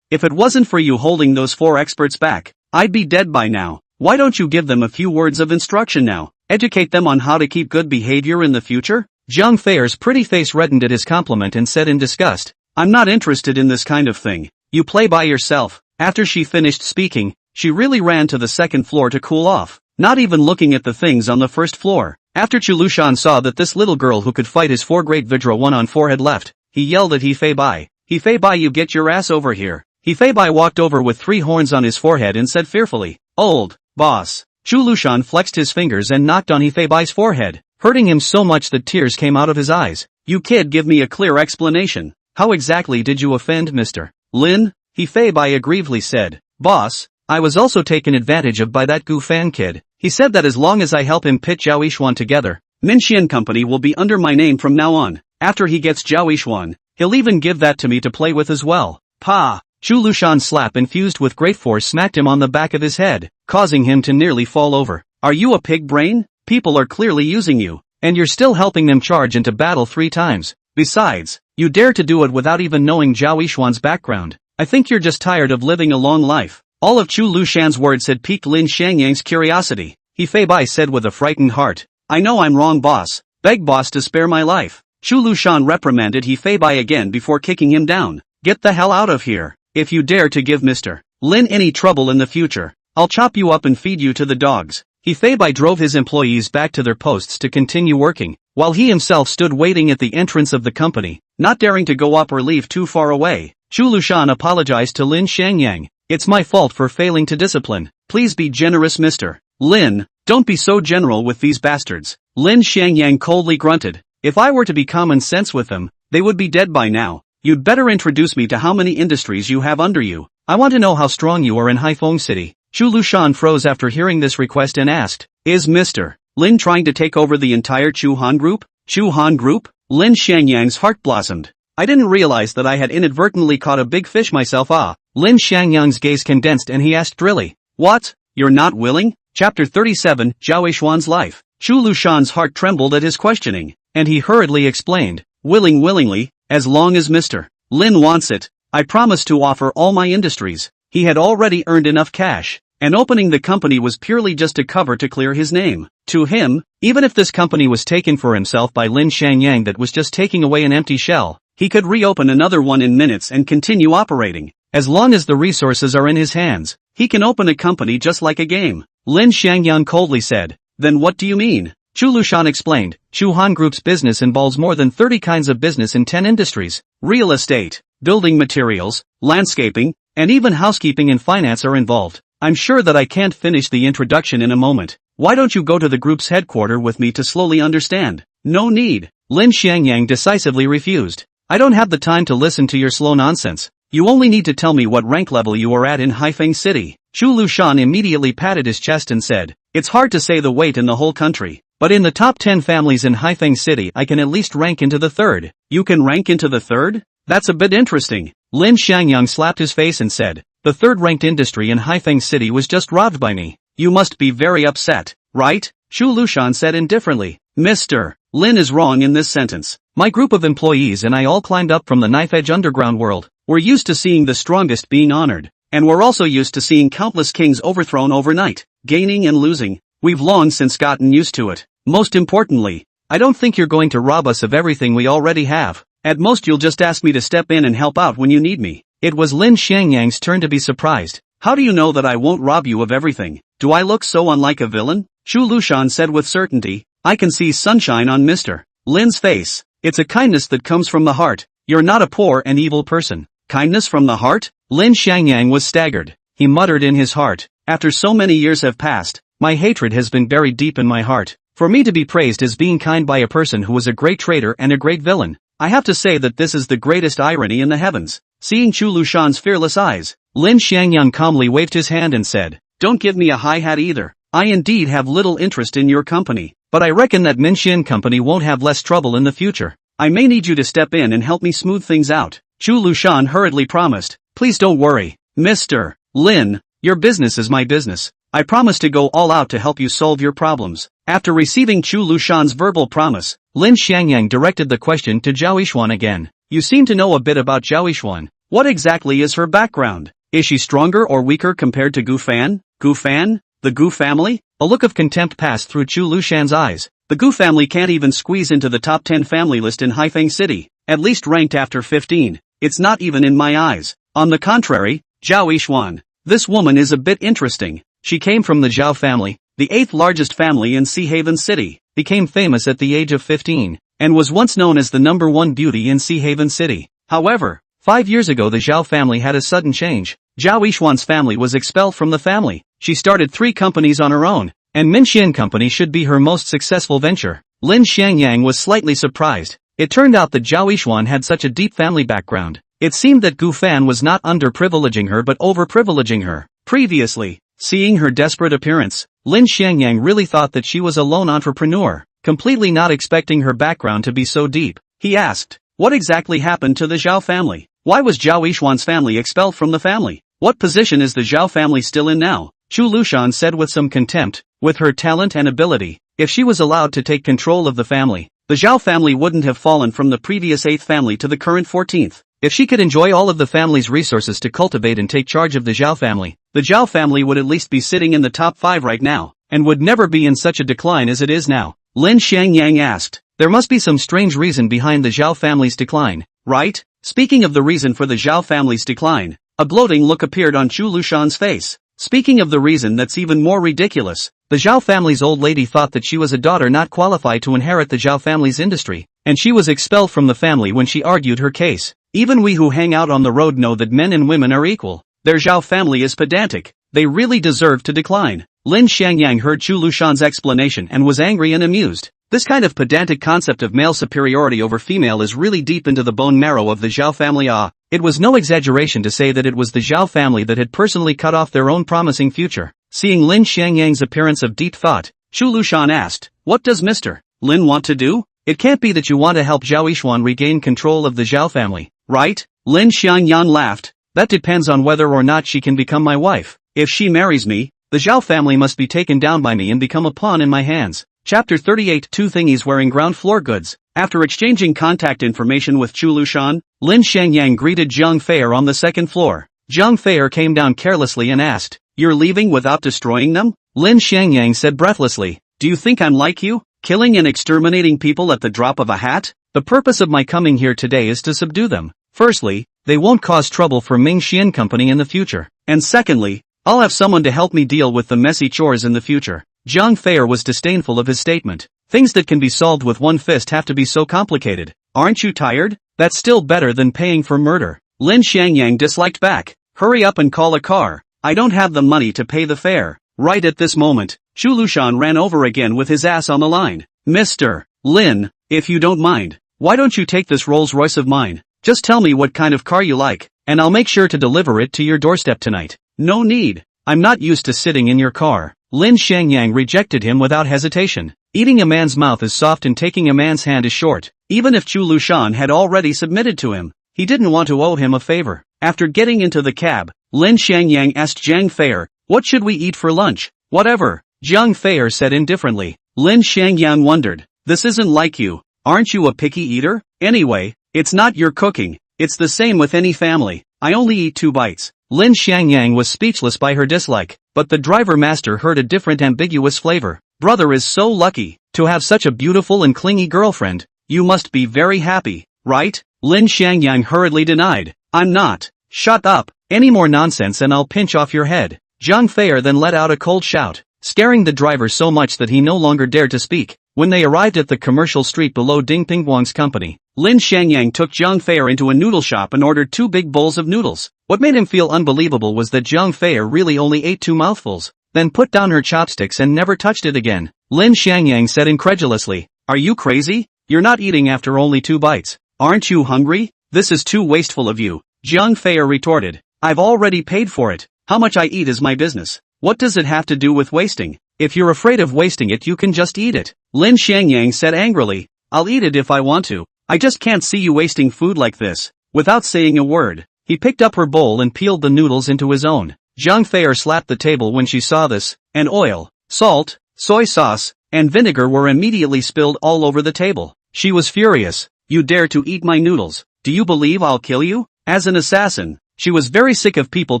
Speaker 1: If it wasn't for you holding those 4 experts back, I'd be dead by now. Why don't you give them a few words of instruction now? Educate them on how to keep good behavior in the future? Jiang Fei's pretty face reddened at his compliment and said in disgust, I'm not interested in this kind of thing. You play by yourself. After she finished speaking, she really ran to the 2nd floor to cool off, not even looking at the things on the 1st floor. After Chu Lushan saw that this little girl who could fight his 4 great Vidra 1-on-4 had left, he yelled at He Fei Bai. He Fei Bai, you get your ass over here. He Fei Bai walked over with 3 horns on his forehead and said fearfully, Old boss. Chu Lushan flexed his fingers and knocked on He Fei Bai's forehead, hurting him so much that tears came out of his eyes. You kid, give me a clear explanation. How exactly did you offend Mr. Lin? He Fei Bai aggrievedly said. Boss, I was also taken advantage of by that Gu Fan kid. He said that as long as I help him pit Zhao Yishuan together, Minxian Company will be under my name from now on. After he gets Zhao Yishuan, he'll even give that to me to play with as well. Pa! Chu Lushan's slap infused with great force smacked him on the back of his head, causing him to nearly fall over. Are you a pig brain? People are clearly using you, and you're still helping them charge into battle 3 times. Besides, you dare to do it without even knowing Zhao Yishuan's background. I think you're just tired of living a long life. All of Chu Lushan's words had piqued Lin Xiangyang's curiosity. He Fei Bai said with a frightened heart. I know I'm wrong boss. Beg boss to spare my life. Chu Lushan reprimanded He Fei Bai again before kicking him down. Get the hell out of here. If you dare to give Mr. Lin any trouble in the future, I'll chop you up and feed you to the dogs. He Fei Bai drove his employees back to their posts to continue working, while he himself stood waiting at the entrance of the company, not daring to go up or leave too far away. Chu Lushan apologized to Lin Xiangyang. It's my fault for failing to discipline. Please be generous Mr. Lin, don't be so general with these bastards. Lin Xiangyang coldly grunted. If I were to be common sense with them, they would be dead by now. You'd better introduce me to how many industries you have under you. I want to know how strong you are in Haifeng City. Chu Lushan froze after hearing this request and asked, Is Mr. Lin trying to take over the entire Chu Han Group? Chu Han Group? Lin Xiangyang's heart blossomed. I didn't realize that I had inadvertently caught a big fish myself. Lin Xiangyang's gaze condensed and he asked drily, What? You're not willing? Chapter 37, Zhao Yishuan's life. Chu Lushan's heart trembled at his questioning, and he hurriedly explained, willingly, as long as Mr. Lin wants it, I promise to offer all my industries. He had already earned enough cash, and opening the company was purely just a cover to clear his name. To him, even if this company was taken for himself by Lin Xiangyang that was just taking away an empty shell, he could reopen another one in minutes and continue operating. As long as the resources are in his hands, he can open a company just like a game. Lin Xiangyang coldly said. Then what do you mean? Chu Lushan explained. Chu Han Group's business involves more than 30 kinds of business in 10 industries. Real estate, building materials, landscaping, and even housekeeping and finance are involved. I'm sure that I can't finish the introduction in a moment. Why don't you go to the group's headquarters with me to slowly understand? No need. Lin Xiangyang decisively refused. I don't have the time to listen to your slow nonsense. You only need to tell me what rank level you are at in Haifeng City. Chu Lushan immediately patted his chest and said, It's hard to say the weight in the whole country, but in the top 10 families in Haifeng City I can at least rank into the 3rd. You can rank into the 3rd? That's a bit interesting. Lin Xiangyang slapped his face and said, The 3rd ranked industry in Haifeng City was just robbed by me. You must be very upset, right? Chu Lushan said indifferently. Mr. Lin is wrong in this sentence. My group of employees and I all climbed up from the knife-edge underground world. We're used to seeing the strongest being honored, and we're also used to seeing countless kings overthrown overnight, gaining and losing. We've long since gotten used to it. Most importantly, I don't think you're going to rob us of everything we already have. At most you'll just ask me to step in and help out when you need me. It was Lin Xiangyang's turn to be surprised. How do you know that I won't rob you of everything? Do I look so unlike a villain? Chu Lushan said with certainty. I can see sunshine on Mr. Lin's face. It's a kindness that comes from the heart. You're not a poor and evil person. Kindness from the heart? Lin Xiangyang was staggered. He muttered in his heart, After so many years have passed, my hatred has been buried deep in my heart. For me to be praised as being kind by a person who was a great traitor and a great villain, I have to say that this is the greatest irony in the heavens. Seeing Chu Lushan's fearless eyes, Lin Xiangyang calmly waved his hand and said, Don't give me a high hat either. I indeed have little interest in your company, but I reckon that Minxian Company won't have less trouble in the future. I may need you to step in and help me smooth things out. Chu Lushan hurriedly promised. Please don't worry, Mr. Lin, your business is my business. I promise to go all out to help you solve your problems. After receiving Chu Lushan's verbal promise, Lin Xiangyang directed the question to Zhao Yishuan again. You seem to know a bit about Zhao Yishuan. What exactly is her background? Is she stronger or weaker compared to Gu Fan? Gu Fan? The Gu family? A look of contempt passed through Chu Lushan's eyes. The Gu family can't even squeeze into the top 10 family list in Haifeng City, at least ranked after 15. It's not even in my eyes. On the contrary, Zhao Yishuan. This woman is a bit interesting. She came from the Zhao family, the 8th largest family in Sea Haven City, became famous at the age of 15, and was once known as the #1 beauty in Sea Haven City. However, 5 years ago the Zhao family had a sudden change. Zhao Yishuan's family was expelled from the family. She started 3 companies on her own, and Minxian Company should be her most successful venture. Lin Xiangyang was slightly surprised. It turned out that Zhao Yishuan had such a deep family background. It seemed that Gu Fan was not underprivileging her but overprivileging her. Previously, seeing her desperate appearance, Lin Xiangyang really thought that she was a lone entrepreneur, completely not expecting her background to be so deep. He asked, what exactly happened to the Zhao family? Why was Zhao Yishuan's family expelled from the family? What position is the Zhao family still in now? Chu Lushan said with some contempt. With her talent and ability, if she was allowed to take control of the family, the Zhao family wouldn't have fallen from the previous 8th family to the current 14th. If she could enjoy all of the family's resources to cultivate and take charge of the Zhao family would at least be sitting in the top 5 right now, and would never be in such a decline as it is now. Lin Xiangyang asked. There must be some strange reason behind the Zhao family's decline, right? Speaking of the reason for the Zhao family's decline, a gloating look appeared on Chu Lushan's face. Speaking of the reason that's even more ridiculous, the Zhao family's old lady thought that she was a daughter not qualified to inherit the Zhao family's industry, and she was expelled from the family when she argued her case. Even we who hang out on the road know that men and women are equal. Their Zhao family is pedantic. They really deserve to decline. Lin Xiangyang heard Chu Lushan's explanation and was angry and amused. This kind of pedantic concept of male superiority over female is really deep into the bone marrow of the Zhao family. It was no exaggeration to say that it was the Zhao family that had personally cut off their own promising future. Seeing Lin Xiangyang's appearance of deep thought, Chu Lushan asked, what does Mr. Lin want to do? It can't be that you want to help Zhao Yishuan regain control of the Zhao family, right? Lin Xiangyang laughed. That depends on whether or not she can become my wife. If she marries me, the Zhao family must be taken down by me and become a pawn in my hands. Chapter 38 Two thingies wearing ground floor goods. After exchanging contact information with Chu Lushan, Lin Xiangyang greeted Zhang Feier on the 2nd floor. Zhang Feier came down carelessly and asked, you're leaving without destroying them? Lin Xiangyang said breathlessly, do you think I'm like you, killing and exterminating people at the drop of a hat? The purpose of my coming here today is to subdue them. Firstly, they won't cause trouble for Minxian Company in the future. And secondly, I'll have someone to help me deal with the messy chores in the future. Zhang Feier was disdainful of his statement. Things that can be solved with one fist have to be so complicated. Aren't you tired? That's still better than paying for murder. Lin Xiangyang disliked back. Hurry up and call a car. I don't have the money to pay the fare. Right at this moment, Chu Lushan ran over again with his ass on the line. Mr. Lin, if you don't mind, why don't you take this Rolls Royce of mine? Just tell me what kind of car you like, and I'll make sure to deliver it to your doorstep tonight. No need. I'm not used to sitting in your car. Lin Xiangyang rejected him without hesitation. Eating a man's mouth is soft and taking a man's hand is short. Even if Chu Lushan had already submitted to him, he didn't want to owe him a favor. After getting into the cab, Lin Xiangyang asked Zhang Feier, what should we eat for lunch? Whatever, Zhang Feier said indifferently. Lin Xiangyang wondered, this isn't like you. Aren't you a picky eater? Anyway, it's not your cooking. It's the same with any family. I only eat 2 bites. Lin Xiangyang was speechless by her dislike, but the driver master heard a different ambiguous flavor. Brother is so lucky to have such a beautiful and clingy girlfriend. You must be very happy, right? Lin Xiangyang hurriedly denied. I'm not. Shut up. Any more nonsense and I'll pinch off your head. Zhang Feier then let out a cold shout, scaring the driver so much that he no longer dared to speak. When they arrived at the commercial street below Ding Pingguang's company, Lin Xiangyang took Zhang Feier into a noodle shop and ordered 2 big bowls of noodles. What made him feel unbelievable was that Zhang Feier really only ate 2 mouthfuls, then put down her chopsticks and never touched it again. Lin Xiangyang said incredulously, are you crazy? You're not eating after only 2 bites. Aren't you hungry? This is too wasteful of you. Zhang Feier retorted, I've already paid for it. How much I eat is my business. What does it have to do with wasting? If you're afraid of wasting it you can just eat it. Lin Xiangyang said angrily, I'll eat it if I want to. I just can't see you wasting food like this. Without saying a word, he picked up her bowl and peeled the noodles into his own. Zhang Fei slapped the table when she saw this, and oil, salt, soy sauce, and vinegar were immediately spilled all over the table. She was furious. You dare to eat my noodles? Do you believe I'll kill you? As an assassin, she was very sick of people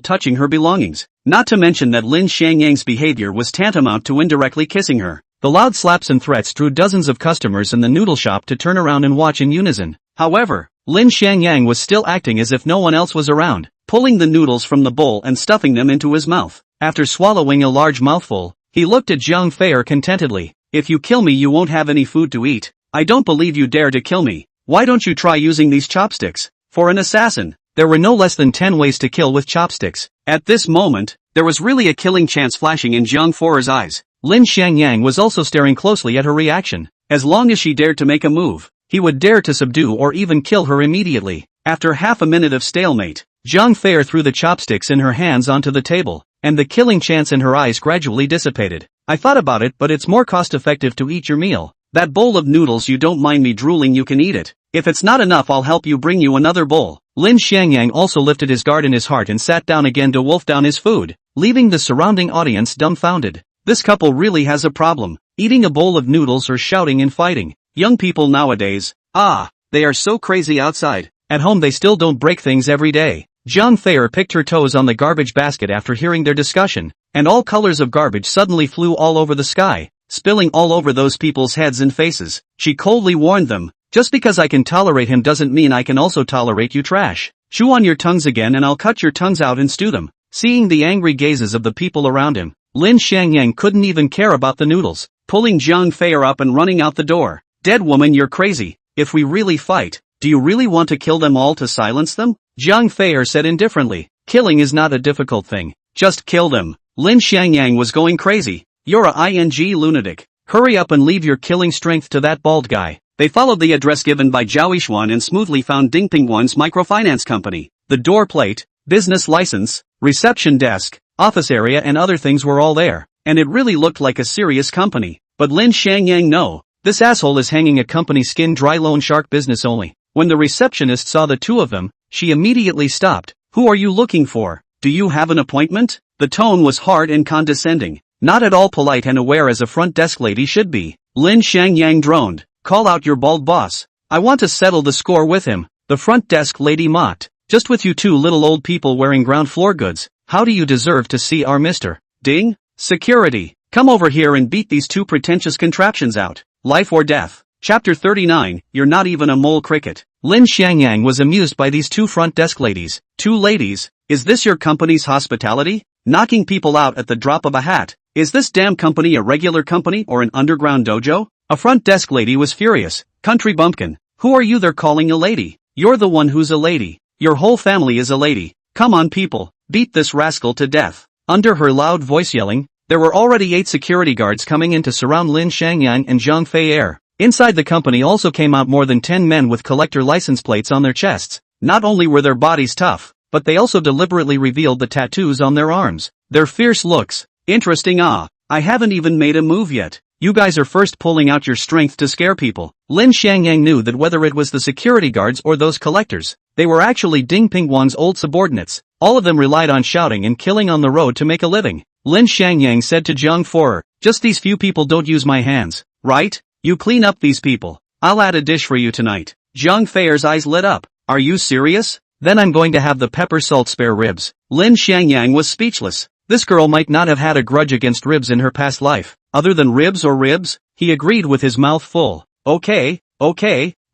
Speaker 1: touching her belongings, not to mention that Lin Xiangyang's behavior was tantamount to indirectly kissing her. The loud slaps and threats drew dozens of customers in the noodle shop to turn around and watch in unison. However, Lin Xiangyang was still acting as if no one else was around, pulling the noodles from the bowl and stuffing them into his mouth. After swallowing a large mouthful, he looked at Zhang Fei contentedly. If you kill me you won't have any food to eat. I don't believe you dare to kill me. Why don't you try using these chopsticks? For an assassin, there were no less than 10 ways to kill with chopsticks. At this moment, there was really a killing chance flashing in Zhang Fei's eyes. Lin Xiangyang was also staring closely at her reaction. As long as she dared to make a move, he would dare to subdue or even kill her immediately. After half a minute of stalemate, Zhang Fei threw the chopsticks in her hands onto the table, and the killing chance in her eyes gradually dissipated. I thought about it, but it's more cost-effective to eat your meal. That bowl of noodles, you don't mind me drooling, you can eat it. If it's not enough, I'll help you bring you another bowl. Lin Xiangyang also lifted his guard in his heart and sat down again to wolf down his food, leaving the surrounding audience dumbfounded. This couple really has a problem, eating a bowl of noodles or shouting and fighting. Young people nowadays, they are so crazy outside. At home they still don't break things every day. Zhang Fei picked her toes on the garbage basket after hearing their discussion, and all colors of garbage suddenly flew all over the sky, spilling all over those people's heads and faces. She coldly warned them, just because I can tolerate him doesn't mean I can also tolerate you trash. Chew on your tongues again and I'll cut your tongues out and stew them. Seeing the angry gazes of the people around him, Lin Xiangyang couldn't even care about the noodles, pulling Zhang Fei up and running out the door. Dead woman, you're crazy. If we really fight, do you really want to kill them all to silence them? Zhang Fei said indifferently. Killing is not a difficult thing. Just kill them. Lin Xiangyang was going crazy. You're a lunatic. Hurry up and leave your killing strength to that bald guy. They followed the address given by Zhao Yishuan and smoothly found Ding Pingwan's microfinance company. The door plate, business license, reception desk, office area and other things were all there, and it really looked like a serious company. But Lin Xiangyang, no. This asshole is hanging a company skin dry loan shark business only. When the receptionist saw the two of them, she immediately stopped. Who are you looking for? Do you have an appointment? The tone was hard and condescending, not at all polite and aware as a front desk lady should be. Lin Xiangyang droned. Call out your bald boss. I want to settle the score with him. The front desk lady mocked. Just with you two little old people wearing ground floor goods, how do you deserve to see our Mr. Ding? Security. Come over here and beat these two pretentious contraptions out. Life or death. Chapter 39, You're not even a mole cricket. Lin Xiangyang was amused by these two front desk ladies. Two ladies? Is this your company's hospitality? Knocking people out at the drop of a hat. Is this damn company a regular company or an underground dojo? A front desk lady was furious. Country bumpkin. Who are you they're calling a lady? You're the one who's a lady. Your whole family is a lady. Come on people, beat this rascal to death. Under her loud voice yelling, there were already 8 security guards coming in to surround Lin Xiangyang and Zhang Fei. Inside the company also came out more than 10 men with collector license plates on their chests. Not only were their bodies tough, but they also deliberately revealed the tattoos on their arms. Their fierce looks. Interesting. I haven't even made a move yet. You guys are first pulling out your strength to scare people. Lin Xiangyang knew that whether it was the security guards or those collectors, they were actually Ding Pingwan's old subordinates. All of them relied on shouting and killing on the road to make a living. Lin Xiangyang said to Zhang Fei, just these few people don't use my hands, right? You clean up these people. I'll add a dish for you tonight. Zhang Fei's eyes lit up. Are you serious? Then I'm going to have the pepper salt spare ribs. Lin Xiangyang was speechless. This girl might not have had a grudge against ribs in her past life. Other than ribs or ribs? He agreed with his mouth full. Okay.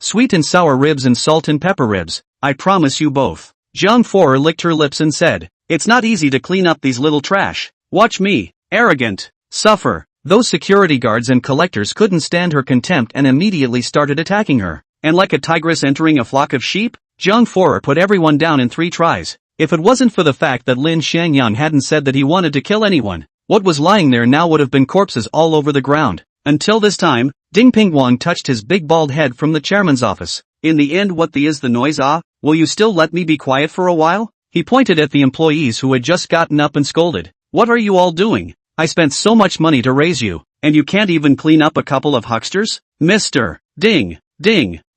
Speaker 1: Sweet and sour ribs and salt and pepper ribs. I promise you both. Zhang Fei licked her lips and said, it's not easy to clean up these little trash. Watch me. Arrogant. Suffer. Those security guards and collectors couldn't stand her contempt and immediately started attacking her. And like a tigress entering a flock of sheep, Zhang Fei put everyone down in 3 tries. If it wasn't for the fact that Lin Xiangyang hadn't said that he wanted to kill anyone, what was lying there now would have been corpses all over the ground. Until this time, Ding Pingwan touched his big bald head from the chairman's office. In the end, what is the noise? Will you still let me be quiet for a while? He pointed at the employees who had just gotten up and scolded. What are you all doing? I spent so much money to raise you, and you can't even clean up a couple of hucksters? Mr. Ding.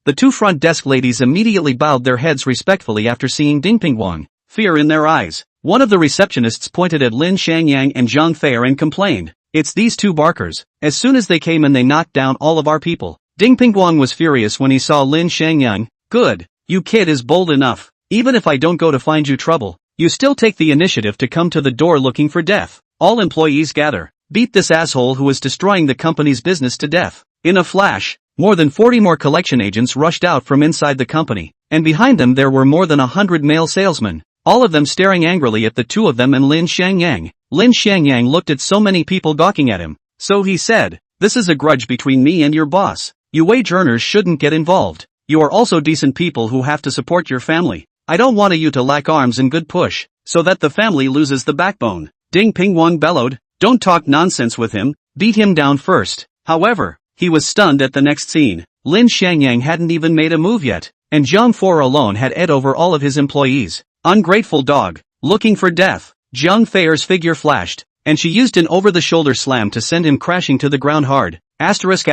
Speaker 1: The two front desk ladies immediately bowed their heads respectfully after seeing Ding Pingguang, fear in their eyes. One of the receptionists pointed at Lin Xiangyang and Zhang Feier and complained, "It's these two barkers. As soon as they came in they knocked down all of our people." Ding Pingguang was furious when he saw Lin Xiangyang. "Good. You kid is bold enough. Even if I don't go to find you trouble, you still take the initiative to come to the door looking for death. All employees gather. Beat this asshole who is destroying the company's business to death." In a flash, more than 40 more collection agents rushed out from inside the company, and behind them there were more than 100 male salesmen, all of them staring angrily at the two of them and Lin Xiangyang. Lin Xiangyang looked at so many people gawking at him, so he said, "This is a grudge between me and your boss. You wage earners shouldn't get involved. You are also decent people who have to support your family. I don't want you to lack arms and good push, so that the family loses the backbone." Ding Pingguang bellowed, "Don't talk nonsense with him, beat him down first." However, he was stunned at the next scene. Lin Xiangyang hadn't even made a move yet, and Zhang Feier alone had ed over all of his employees. Ungrateful dog, looking for death. Zhang Feier's figure flashed, and she used an over-the-shoulder slam to send him crashing to the ground hard. *******ing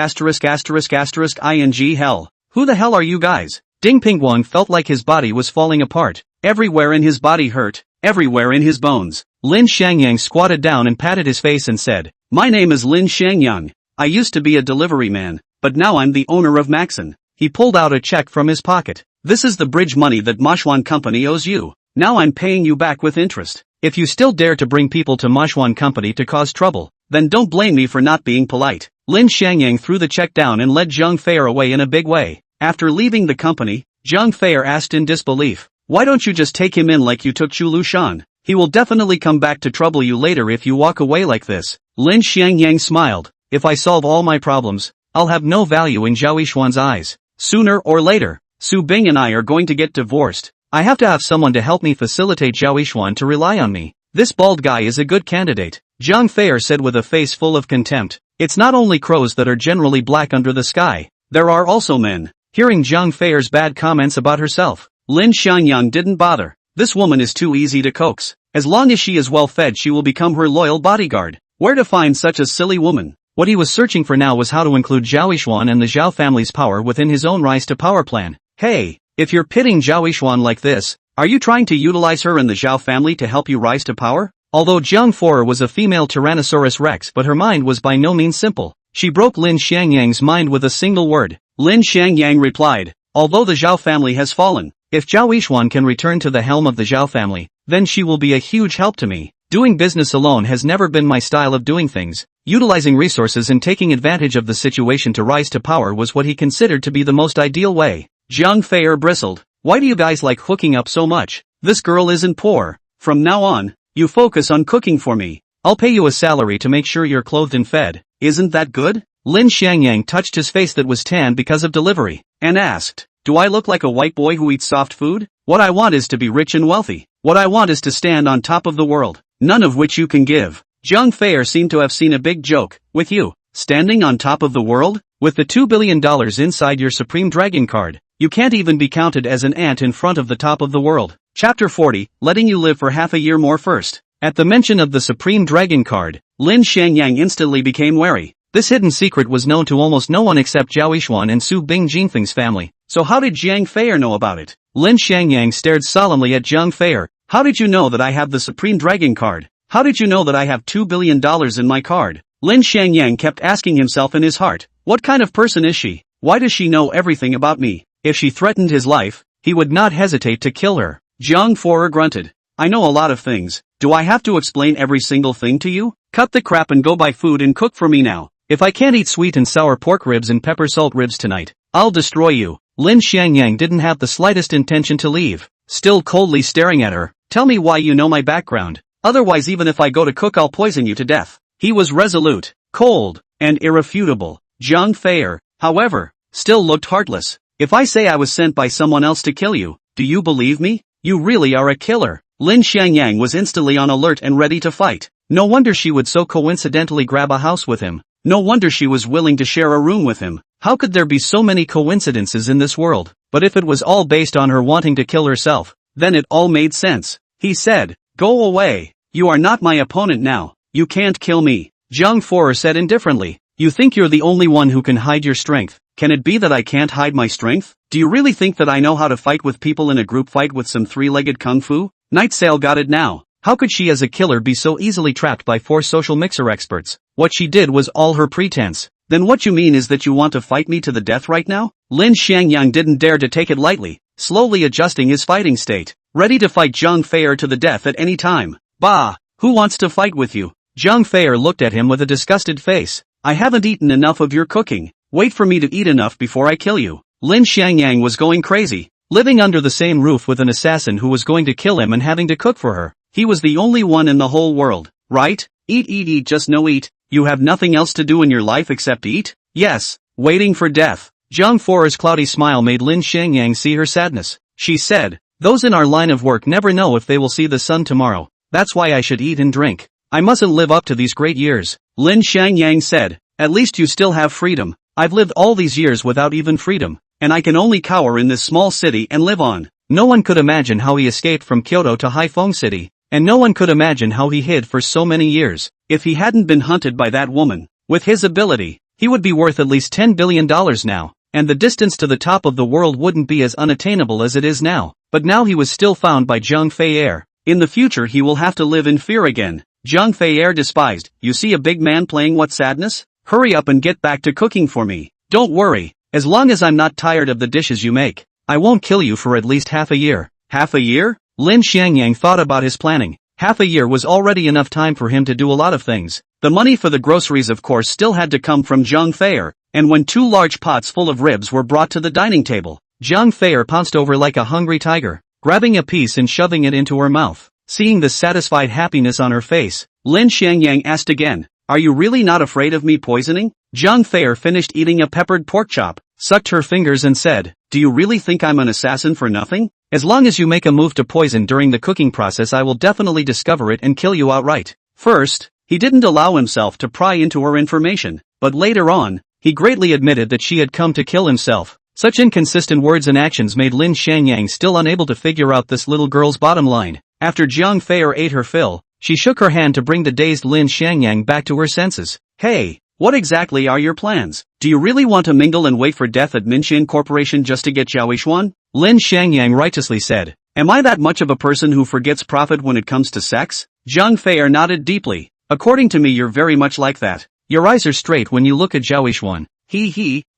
Speaker 1: hell. Who the hell are you guys? Ding Pingguang felt like his body was falling apart. Everywhere in his body hurt, everywhere in his bones. Lin Xiangyang squatted down and patted his face and said, "My name is Lin Xiangyang. I used to be a delivery man, but now I'm the owner of Maxon." He pulled out a check from his pocket. "This is the bridge money that Manhwa Company owes you. Now I'm paying you back with interest. If you still dare to bring people to Manhwa Company to cause trouble, then don't blame me for not being polite." Lin Xiangyang threw the check down and led Zhang Feier away in a big way. After leaving the company, Zhang Feier asked in disbelief, "Why don't you just take him in like you took Chu Lushan? He will definitely come back to trouble you later if you walk away like this." Lin Xiangyang smiled, "If I solve all my problems, I'll have no value in Zhao Yishuan's eyes. Sooner or later, Su Bing and I are going to get divorced. I have to have someone to help me facilitate Zhao Yishuan to rely on me. This bald guy is a good candidate." Zhang Feier said with a face full of contempt, "It's not only crows that are generally black under the sky. There are also men." Hearing Zhang Feier's bad comments about herself, Lin Xiangyang didn't bother. This woman is too easy to coax. As long as she is well fed she will become her loyal bodyguard. Where to find such a silly woman? What he was searching for now was how to include Zhao Yishuan and the Zhao family's power within his own rise to power plan. Hey, if you're pitting Zhao Yishuan like this, are you trying to utilize her and the Zhao family to help you rise to power? Although Zhang Feier was a female Tyrannosaurus Rex, but her mind was by no means simple. She broke Lin Xiangyang's mind with a single word. Lin Xiangyang replied, "Although the Zhao family has fallen, if Zhao Yishuan can return to the helm of the Zhao family, then she will be a huge help to me. Doing business alone has never been my style of doing things. Utilizing resources and taking advantage of the situation to rise to power was what he considered to be the most ideal way." Zhang Feier bristled. "Why do you guys like hooking up so much? This girl isn't poor. From now on, you focus on cooking for me. I'll pay you a salary to make sure you're clothed and fed. Isn't that good?" Lin Xiangyang touched his face that was tan because of delivery, and asked, "Do I look like a white boy who eats soft food? What I want is to be rich and wealthy. What I want is to stand on top of the world, none of which you can give." Zhang Feier seemed to have seen a big joke. "With you, standing on top of the world? With the $2 billion inside your Supreme Dragon card, you can't even be counted as an ant in front of the top of the world." Chapter 40, letting you live for half a year more first. At the mention of the Supreme Dragon card, Lin Xiangyang instantly became wary. This hidden secret was known to almost no one except Zhao Yishuan and Su Bing Jinfeng's family. So how did Zhang Feier know about it? Lin Xiangyang stared solemnly at Zhang Feier. "How did you know that I have the Supreme Dragon card? How did you know that I have $2 billion in my card?" Lin Xiangyang kept asking himself in his heart, what kind of person is she? Why does she know everything about me? If she threatened his life, he would not hesitate to kill her. Zhang Feier grunted. "I know a lot of things. Do I have to explain every single thing to you? Cut the crap and go buy food and cook for me now. If I can't eat sweet and sour pork ribs and pepper salt ribs tonight, I'll destroy you." Lin Xiangyang didn't have the slightest intention to leave. Still coldly staring at her, "Tell me why you know my background. Otherwise even if I go to cook I'll poison you to death." He was resolute, cold, and irrefutable. Zhang Feier, however, still looked heartless. "If I say I was sent by someone else to kill you, do you believe me? You really are a killer." Lin Xiangyang was instantly on alert and ready to fight. No wonder she would so coincidentally grab a house with him. No wonder she was willing to share a room with him. How could there be so many coincidences in this world? But if it was all based on her wanting to kill herself, then it all made sense. He said, "Go away. You are not my opponent now. You can't kill me." Zhang Feier said indifferently, "You think you're the only one who can hide your strength? Can it be that I can't hide my strength? Do you really think that I know how to fight with people in a group fight with some three-legged kung fu? Night Sail got it now. How could she as a killer be so easily trapped by 4 social mixer experts? What she did was all her pretense. Then what you mean is that you want to fight me to the death right now? Lin Xiangyang didn't dare to take it lightly, slowly adjusting his fighting state, ready to fight Zhang Feier to the death at any time. Bah! Who wants to fight with you? Zhang Feier looked at him with a disgusted face. I haven't eaten enough of your cooking. Wait for me to eat enough before I kill you. Lin Xiangyang was going crazy, living under the same roof with an assassin who was going to kill him and having to cook for her. He was the only one in the whole world, right? Eat, just no eat. You have nothing else to do in your life except eat? Yes, waiting for death. Zhang Feier's cloudy smile made Lin Xiangyang see her sadness. She said, those in our line of work never know if they will see the sun tomorrow. That's why I should eat and drink. I mustn't live up to these great years. Lin Xiangyang said, at least you still have freedom. I've lived all these years without even freedom, and I can only cower in this small city and live on. No one could imagine how he escaped from Kyoto to Haiphong City, and no one could imagine how he hid for so many years. If he hadn't been hunted by that woman, with his ability, he would be worth at least $10 billion now, and the distance to the top of the world wouldn't be as unattainable as it is now. But now he was still found by Zhang Feier. In the future he will have to live in fear again. Zhang Feier despised, you see a big man playing what sadness? Hurry up and get back to cooking for me. Don't worry, as long as I'm not tired of the dishes you make, I won't kill you for at least half a year. Half a year? Lin Xiangyang thought about his planning. Half a year was already enough time for him to do a lot of things. The money for the groceries of course still had to come from Zhang Feier, and when 2 large pots full of ribs were brought to the dining table, Zhang Feier pounced over like a hungry tiger, grabbing a piece and shoving it into her mouth. Seeing the satisfied happiness on her face, Lin Xiangyang asked again, are you really not afraid of me poisoning? Zhang Feier finished eating a peppered pork chop, sucked her fingers and said, do you really think I'm an assassin for nothing? As long as you make a move to poison during the cooking process I will definitely discover it and kill you outright. First, he didn't allow himself to pry into her information, but later on, he greatly admitted that she had come to kill himself. Such inconsistent words and actions made Lin Xiangyang still unable to figure out this little girl's bottom line. After Zhang Feier ate her fill, she shook her hand to bring the dazed Lin Xiangyang back to her senses. Hey, what exactly are your plans? Do you really want to mingle and wait for death at Minxin Corporation just to get Zhaoishuan? Lin Xiangyang righteously said. Am I that much of a person who forgets profit when it comes to sex? Zhang Feier nodded deeply. According to me you're very much like that. Your eyes are straight when you look at Zhaoishuan.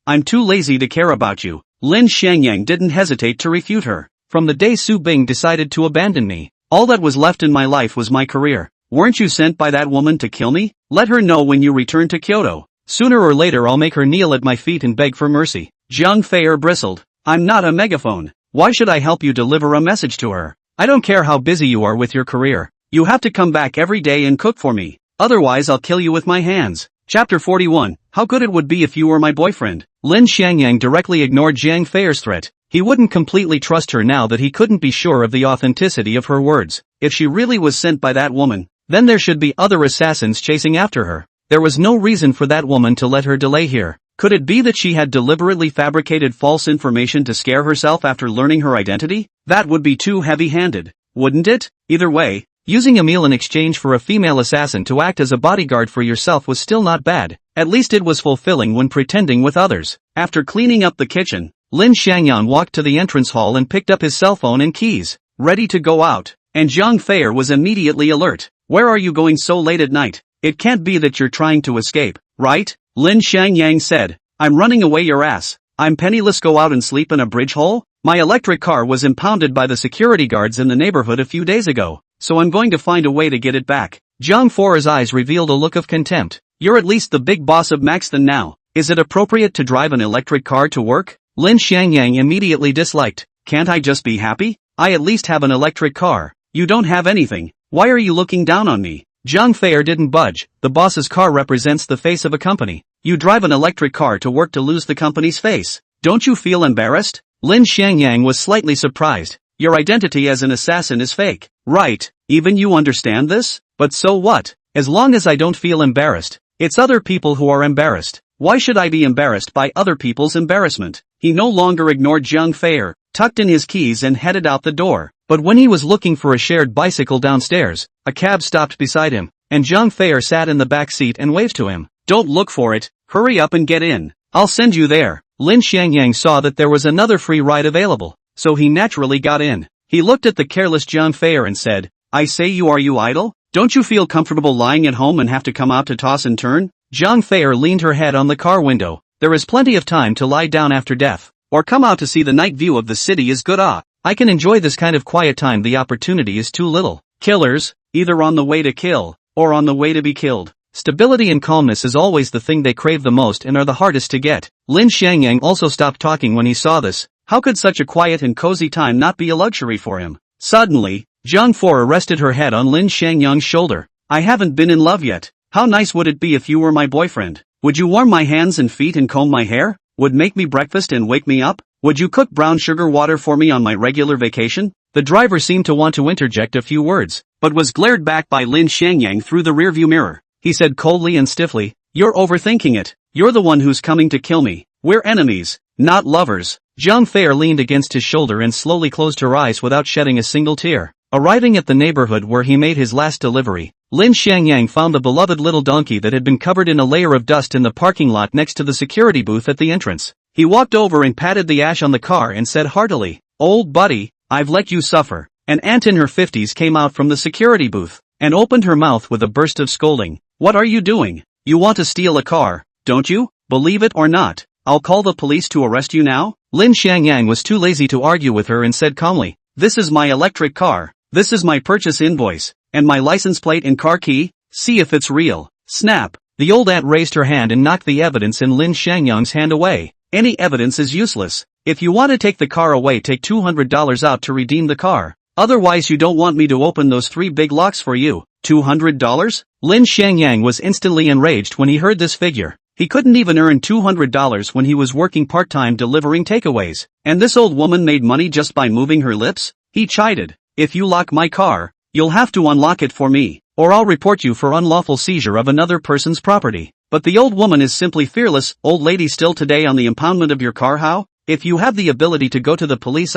Speaker 1: I'm too lazy to care about you. Lin Xiangyang didn't hesitate to refute her. From the day Su Bing decided to abandon me, all that was left in my life was my career. Weren't you sent by that woman to kill me? Let her know when you return to Kyoto. Sooner or later I'll make her kneel at my feet and beg for mercy. Zhang Feier bristled. I'm not a megaphone. Why should I help you deliver a message to her? I don't care how busy you are with your career. You have to come back every day and cook for me. Otherwise I'll kill you with my hands. Chapter 41. How good it would be if you were my boyfriend. Lin Xiangyang directly ignored Zhang Feier's threat. He wouldn't completely trust her now that he couldn't be sure of the authenticity of her words. If she really was sent by that woman, then there should be other assassins chasing after her. There was no reason for that woman to let her delay here. Could it be that she had deliberately fabricated false information to scare herself after learning her identity? That would be too heavy-handed, wouldn't it? Either way, using a meal in exchange for a female assassin to act as a bodyguard for yourself was still not bad. At least it was fulfilling when pretending with others. After cleaning up the kitchen, Lin Xiangyang walked to the entrance hall and picked up his cell phone and keys, ready to go out. And Zhang Feier was immediately alert. Where are you going so late at night? It can't be that you're trying to escape, right? Lin Xiangyang said. I'm running away your ass. I'm penniless. Go out and sleep in a bridge hole? My electric car was impounded by the security guards in the neighborhood a few days ago, so I'm going to find a way to get it back. Zhang Feier's eyes revealed a look of contempt. You're at least the big boss of Maxton now. Is it appropriate to drive an electric car to work? Lin Xiangyang immediately disliked. Can't I just be happy? I at least have an electric car. You don't have anything. Why are you looking down on me? Zhang Feier didn't budge. The boss's car represents the face of a company. You drive an electric car to work to lose the company's face. Don't you feel embarrassed? Lin Xiangyang was slightly surprised. Your identity as an assassin is fake. Right, even you understand this? But so what? As long as I don't feel embarrassed, it's other people who are embarrassed. Why should I be embarrassed by other people's embarrassment? He no longer ignored Zhang Feier, tucked in his keys and headed out the door. But when he was looking for a shared bicycle downstairs, a cab stopped beside him, and Zhang Feier sat in the back seat and waved to him. Don't look for it, hurry up and get in. I'll send you there. Lin Xiangyang saw that there was another free ride available, so he naturally got in. He looked at the careless Zhang Feier and said, "I say, you idle? Don't you feel comfortable lying at home and have to come out to toss and turn?" Zhang Feier leaned her head on the car window. "There is plenty of time to lie down after death, or come out to see the night view of the city is good. I can enjoy this kind of quiet time. The opportunity is too little. Killers, either on the way to kill, or on the way to be killed. Stability and calmness is always the thing they crave the most and are the hardest to get." Lin Xiangyang also stopped talking when he saw this. How could such a quiet and cozy time not be a luxury for him? Suddenly, Zhang Feier rested her head on Lin Xiangyang's shoulder. "I haven't been in love yet. How nice would it be if you were my boyfriend? Would you warm my hands and feet and comb my hair? Would make me breakfast and wake me up? Would you cook brown sugar water for me on my regular vacation?" The driver seemed to want to interject a few words, but was glared back by Lin Xiangyang through the rearview mirror. He said coldly and stiffly, "You're overthinking it. You're the one who's coming to kill me. We're enemies, not lovers." Zhang Feier leaned against his shoulder and slowly closed her eyes without shedding a single tear. Arriving at the neighborhood where he made his last delivery, Lin Xiangyang found the beloved little donkey that had been covered in a layer of dust in the parking lot next to the security booth at the entrance. He walked over and patted the ash on the car and said heartily, "Old buddy, I've let you suffer." An aunt in her 50s came out from the security booth and opened her mouth with a burst of scolding. "What are you doing? You want to steal a car, don't you? Believe it or not, I'll call the police to arrest you now." Lin Xiangyang was too lazy to argue with her and said calmly, "This is my electric car. This is my purchase invoice, and my license plate and car key. See if it's real." Snap! The old aunt raised her hand and knocked the evidence in Lin Xiangyang's hand away. "Any evidence is useless. If you want to take the car away, take $200 out to redeem the car. Otherwise you don't want me to open those 3 big locks for you." $200? Lin Xiangyang was instantly enraged when he heard this figure. He couldn't even earn $200 when he was working part-time delivering takeaways, and this old woman made money just by moving her lips? He chided, "If you lock my car, you'll have to unlock it for me, or I'll report you for unlawful seizure of another person's property." But the old woman is simply fearless. "Old lady, still today on the impoundment of your car? How? If you have the ability to go to the police,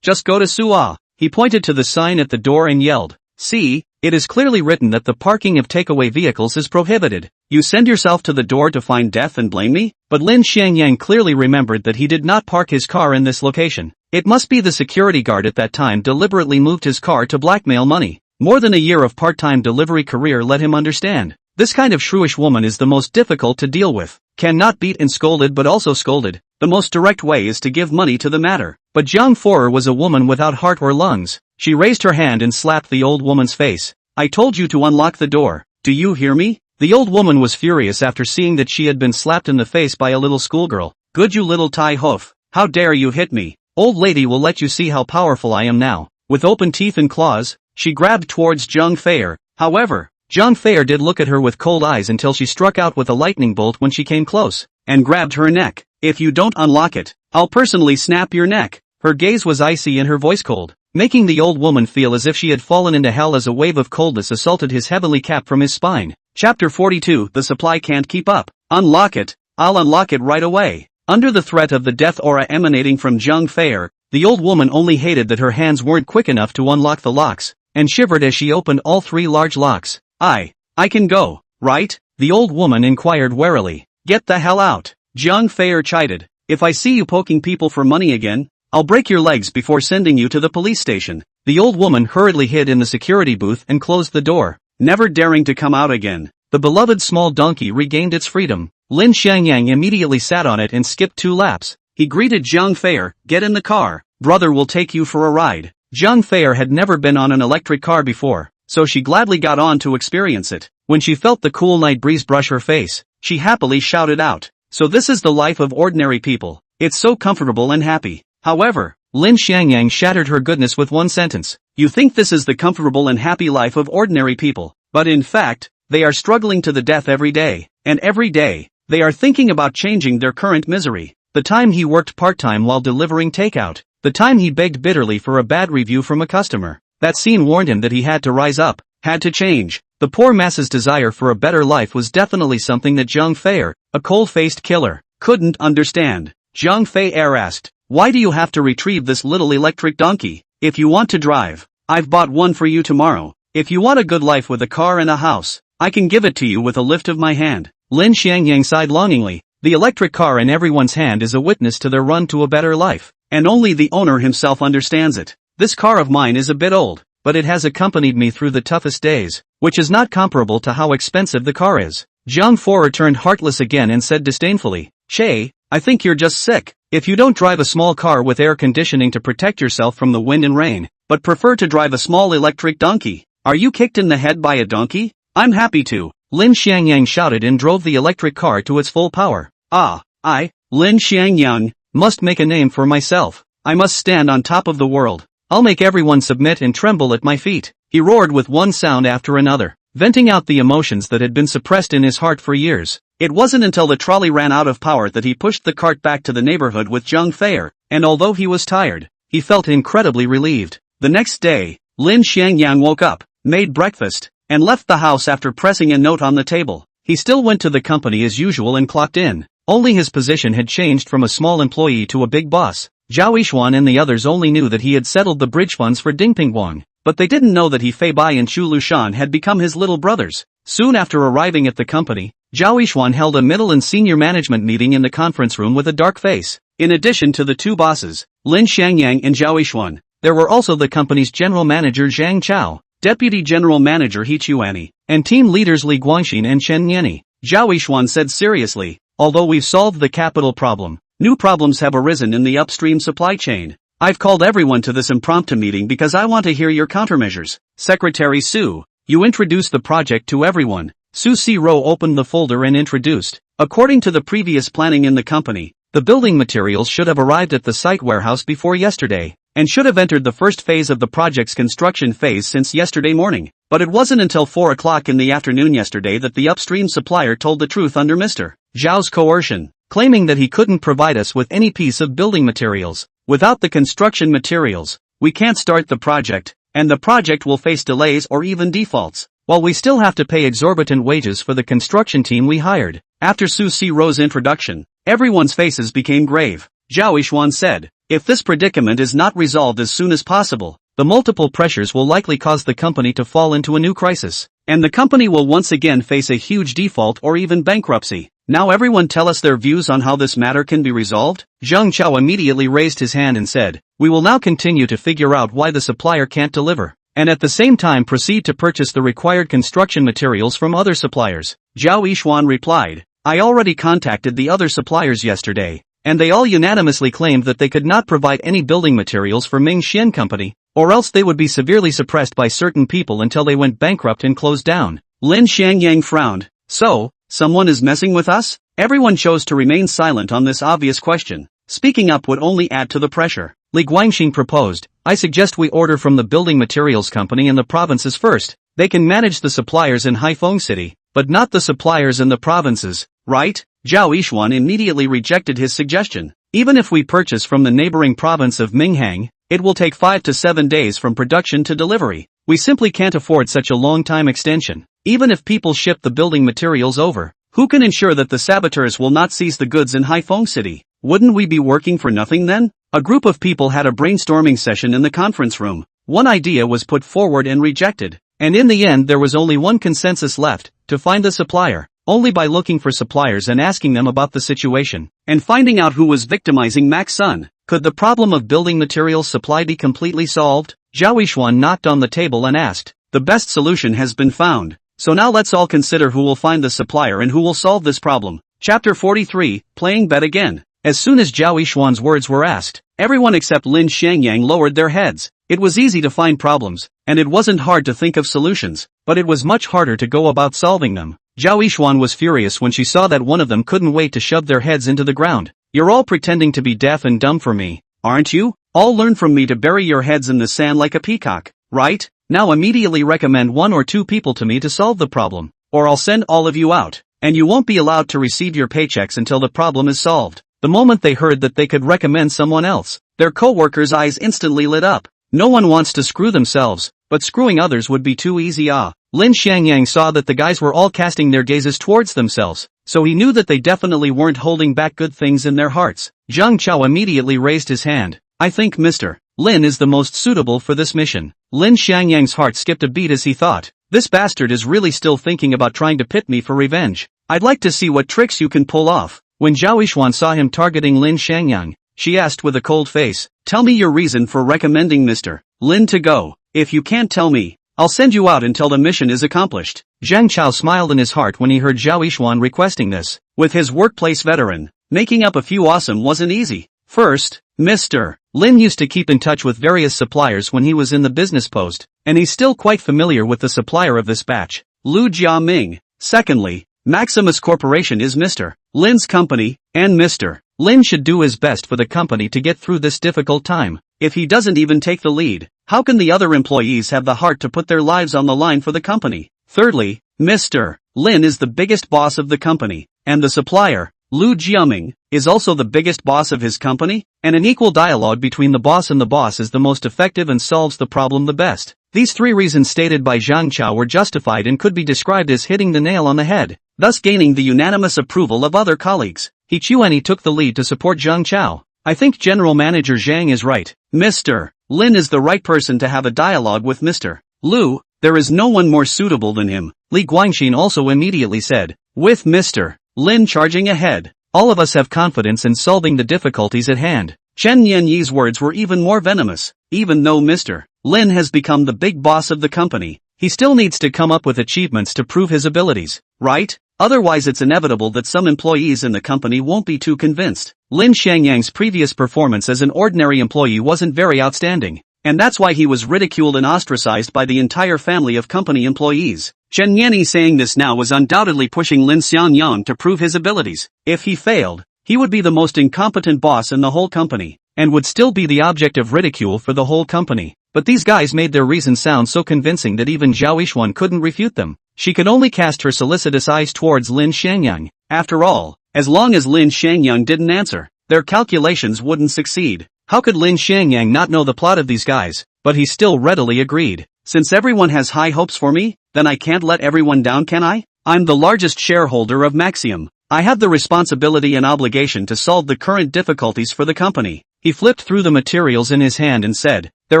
Speaker 1: just go to sue. He pointed to the sign at the door and yelled, "See, it is clearly written that the parking of takeaway vehicles is prohibited. You send yourself to the door to find death and blame me?" But Lin Xiangyang clearly remembered that he did not park his car in this location. It must be the security guard at that time deliberately moved his car to blackmail money. More than a year of part-time delivery career let him understand. This kind of shrewish woman is the most difficult to deal with. Cannot beat and scolded but also scolded. The most direct way is to give money to the matter. But Zhang Feier was a woman without heart or lungs. She raised her hand and slapped the old woman's face. "I told you to unlock the door. Do you hear me?" The old woman was furious after seeing that she had been slapped in the face by a little schoolgirl. "Good, you little Tai hoof. How dare you hit me? Old lady will let you see how powerful I am now." With open teeth and claws, she grabbed towards Zhang Feier. However, Zhang Feier did look at her with cold eyes until she struck out with a lightning bolt when she came close, and grabbed her neck. "If you don't unlock it, I'll personally snap your neck." Her gaze was icy and her voice cold, making the old woman feel as if she had fallen into hell as a wave of coldness assaulted his heavenly cap from his spine. Chapter 42. The supply can't keep up. "Unlock it. I'll unlock it right away." Under the threat of the death aura emanating from Zhang Feier, the old woman only hated that her hands weren't quick enough to unlock the locks, and shivered as she opened all 3 large locks. I can go, right?" the old woman inquired warily. "Get the hell out," Zhang Feier chided. "If I see you poking people for money again, I'll break your legs before sending you to the police station." The old woman hurriedly hid in the security booth and closed the door, never daring to come out again. The beloved small donkey regained its freedom. Lin Xiangyang immediately sat on it and skipped 2 laps. He greeted Zhang Feier, "Get in the car. Brother will take you for a ride." Zhang Feier had never been on an electric car before, so she gladly got on to experience it. When she felt the cool night breeze brush her face, she happily shouted out, "So this is the life of ordinary people. It's so comfortable and happy." However, Lin Xiangyang shattered her goodness with one sentence. "You think this is the comfortable and happy life of ordinary people, but in fact, they are struggling to the death every day, and every day, they are thinking about changing their current misery." The time he worked part-time while delivering takeout, the time he begged bitterly for a bad review from a customer. That scene warned him that he had to rise up, had to change. The poor masses' desire for a better life was definitely something that Zhang Feier, a cold-faced killer, couldn't understand. Zhang Feier asked, "Why do you have to retrieve this little electric donkey? If you want to drive, I've bought one for you tomorrow. If you want a good life with a car and a house, I can give it to you with a lift of my hand." Lin Xiangyang sighed longingly. The electric car in everyone's hand is a witness to their run to a better life, and only the owner himself understands it. This car of mine is a bit old, but it has accompanied me through the toughest days, which is not comparable to how expensive the car is. Jiang Fora turned heartless again and said disdainfully, Che, I think you're just sick. If you don't drive a small car with air conditioning to protect yourself from the wind and rain, but prefer to drive a small electric donkey, are you kicked in the head by a donkey? I'm happy to. Lin Xiangyang shouted and drove the electric car to its full power. I, Lin Xiangyang, must make a name for myself. I must stand on top of the world. I'll make everyone submit and tremble at my feet. He roared with one sound after another, venting out the emotions that had been suppressed in his heart for years. It wasn't until the trolley ran out of power that he pushed the cart back to the neighborhood with Zheng Feier, and although he was tired, he felt incredibly relieved. The next day, Lin Xiangyang woke up, made breakfast, and left the house after pressing a note on the table. He still went to the company as usual and clocked in. Only his position had changed from a small employee to a big boss. Zhao Yixuan and the others only knew that he had settled the bridge funds for Ding Pingguang, but they didn't know that he Fei Bai and Chu Lushan had become his little brothers. Soon after arriving at the company, Zhao Yixuan held a middle and senior management meeting in the conference room with a dark face. In addition to the two bosses, Lin Xiangyang and Zhao Yixuan, there were also the company's general manager Zhang Chao, deputy general manager He Chuani, and team leaders Li Guangxin and Chen Yanni. Zhao Yixuan said seriously, although we've solved the capital problem, new problems have arisen in the upstream supply chain. I've called everyone to this impromptu meeting because I want to hear your countermeasures. Secretary Su, you introduced the project to everyone. Su Si-ro opened the folder and introduced. According to the previous planning in the company, the building materials should have arrived at the site warehouse before yesterday, and should have entered the first phase of the project's construction phase since yesterday morning. But it wasn't until 4 o'clock in the afternoon yesterday that the upstream supplier told the truth under Mr. Zhao's coercion, claiming that he couldn't provide us with any piece of building materials. Without the construction materials, we can't start the project, and the project will face delays or even defaults, while we still have to pay exorbitant wages for the construction team we hired. After Su Si-ro's introduction, everyone's faces became grave. Zhao Yixuan said, if this predicament is not resolved as soon as possible, the multiple pressures will likely cause the company to fall into a new crisis, and the company will once again face a huge default or even bankruptcy. Now everyone tell us their views on how this matter can be resolved? Zheng Chao immediately raised his hand and said, we will now continue to figure out why the supplier can't deliver, and at the same time proceed to purchase the required construction materials from other suppliers. Zhao Yixuan replied, I already contacted the other suppliers yesterday, and they all unanimously claimed that they could not provide any building materials for Ming Xian Company, or else they would be severely suppressed by certain people until they went bankrupt and closed down. Lin Xiangyang frowned. So, someone is messing with us? Everyone chose to remain silent on this obvious question. Speaking up would only add to the pressure. Li Guangxin proposed, I suggest we order from the building materials company in the provinces first. They can manage the suppliers in Haifeng City, but not the suppliers in the provinces, right? Zhao Yixuan immediately rejected his suggestion. Even if we purchase from the neighboring province of Minghang, it will take 5 to 7 days from production to delivery. We simply can't afford such a long time extension. Even if people ship the building materials over, who can ensure that the saboteurs will not seize the goods in Haifeng City? Wouldn't we be working for nothing then? A group of people had a brainstorming session in the conference room. One idea was put forward and rejected, and in the end there was only one consensus left, to find the supplier. Only by looking for suppliers and asking them about the situation, and finding out who was victimizing Max Sun, could the problem of building materials supply be completely solved? Zhao Yixuan knocked on the table and asked, the best solution has been found, so now let's all consider who will find the supplier and who will solve this problem. Chapter 43, Playing Bet Again. As soon as Zhao Yixuan's words were asked, everyone except Lin Xiangyang lowered their heads. It was easy to find problems, and it wasn't hard to think of solutions, but it was much harder to go about solving them. Zhao Yixuan was furious when she saw that one of them couldn't wait to shove their heads into the ground. You're all pretending to be deaf and dumb for me, aren't you? All learn from me to bury your heads in the sand like a peacock, right? Now immediately recommend 1 or 2 people to me to solve the problem, or I'll send all of you out, and you won't be allowed to receive your paychecks until the problem is solved. The moment they heard that they could recommend someone else, their co-workers' eyes instantly lit up. No one wants to screw themselves, but screwing others would be too easy. Lin Xiangyang saw that the guys were all casting their gazes towards themselves, so he knew that they definitely weren't holding back good things in their hearts. Zhang Chao immediately raised his hand. I think Mr. Lin is the most suitable for this mission. Lin Xiangyang's heart skipped a beat as he thought, this bastard is really still thinking about trying to pit me for revenge. I'd like to see what tricks you can pull off. When Zhao Yishuan saw him targeting Lin Xiangyang, she asked with a cold face, "Tell me your reason for recommending Mr. Lin to go. If you can't tell me, I'll send you out until the mission is accomplished." Zhang Chao smiled in his heart when he heard Zhao Yishuan requesting this. With his workplace veteran, making up a few awesome wasn't easy. First, Mr. Lin used to keep in touch with various suppliers when he was in the business post, and he's still quite familiar with the supplier of this batch, Lu Jiaming. Secondly, Maximus Corporation is Mr. Lin's company, and Mr. Lin should do his best for the company to get through this difficult time. If he doesn't even take the lead, how can the other employees have the heart to put their lives on the line for the company? Thirdly, Mr. Lin is the biggest boss of the company, and the supplier, Lu Jiaming, is also the biggest boss of his company, and an equal dialogue between the boss and the boss is the most effective and solves the problem the best. These three reasons stated by Zhang Chao were justified and could be described as hitting the nail on the head, thus gaining the unanimous approval of other colleagues. He Chuanyi took the lead to support Zhang Chao. "I think General Manager Zhang is right. Mr. Lin is the right person to have a dialogue with Mr. Lu. There is no one more suitable than him." Li Guangxin also immediately said, "With Mr. Lin charging ahead, all of us have confidence in solving the difficulties at hand." Chen Yanyi's words were even more venomous. Even though Mr. Lin has become the big boss of the company, he still needs to come up with achievements to prove his abilities, right? Otherwise it's inevitable that some employees in the company won't be too convinced. Lin Xiangyang's previous performance as an ordinary employee wasn't very outstanding, and that's why he was ridiculed and ostracized by the entire family of company employees. Chen Yanyi saying this now was undoubtedly pushing Lin Xiangyang to prove his abilities. If he failed, he would be the most incompetent boss in the whole company, and would still be the object of ridicule for the whole company. But these guys made their reasons sound so convincing that even Zhao Yishuan couldn't refute them. She could only cast her solicitous eyes towards Lin Xiangyang. After all, as long as Lin Xiangyang didn't answer, their calculations wouldn't succeed. How could Lin Xiangyang not know the plot of these guys? But he still readily agreed. "Since everyone has high hopes for me, then I can't let everyone down, can I? I'm the largest shareholder of Maxium. I have the responsibility and obligation to solve the current difficulties for the company." He flipped through the materials in his hand and said, "There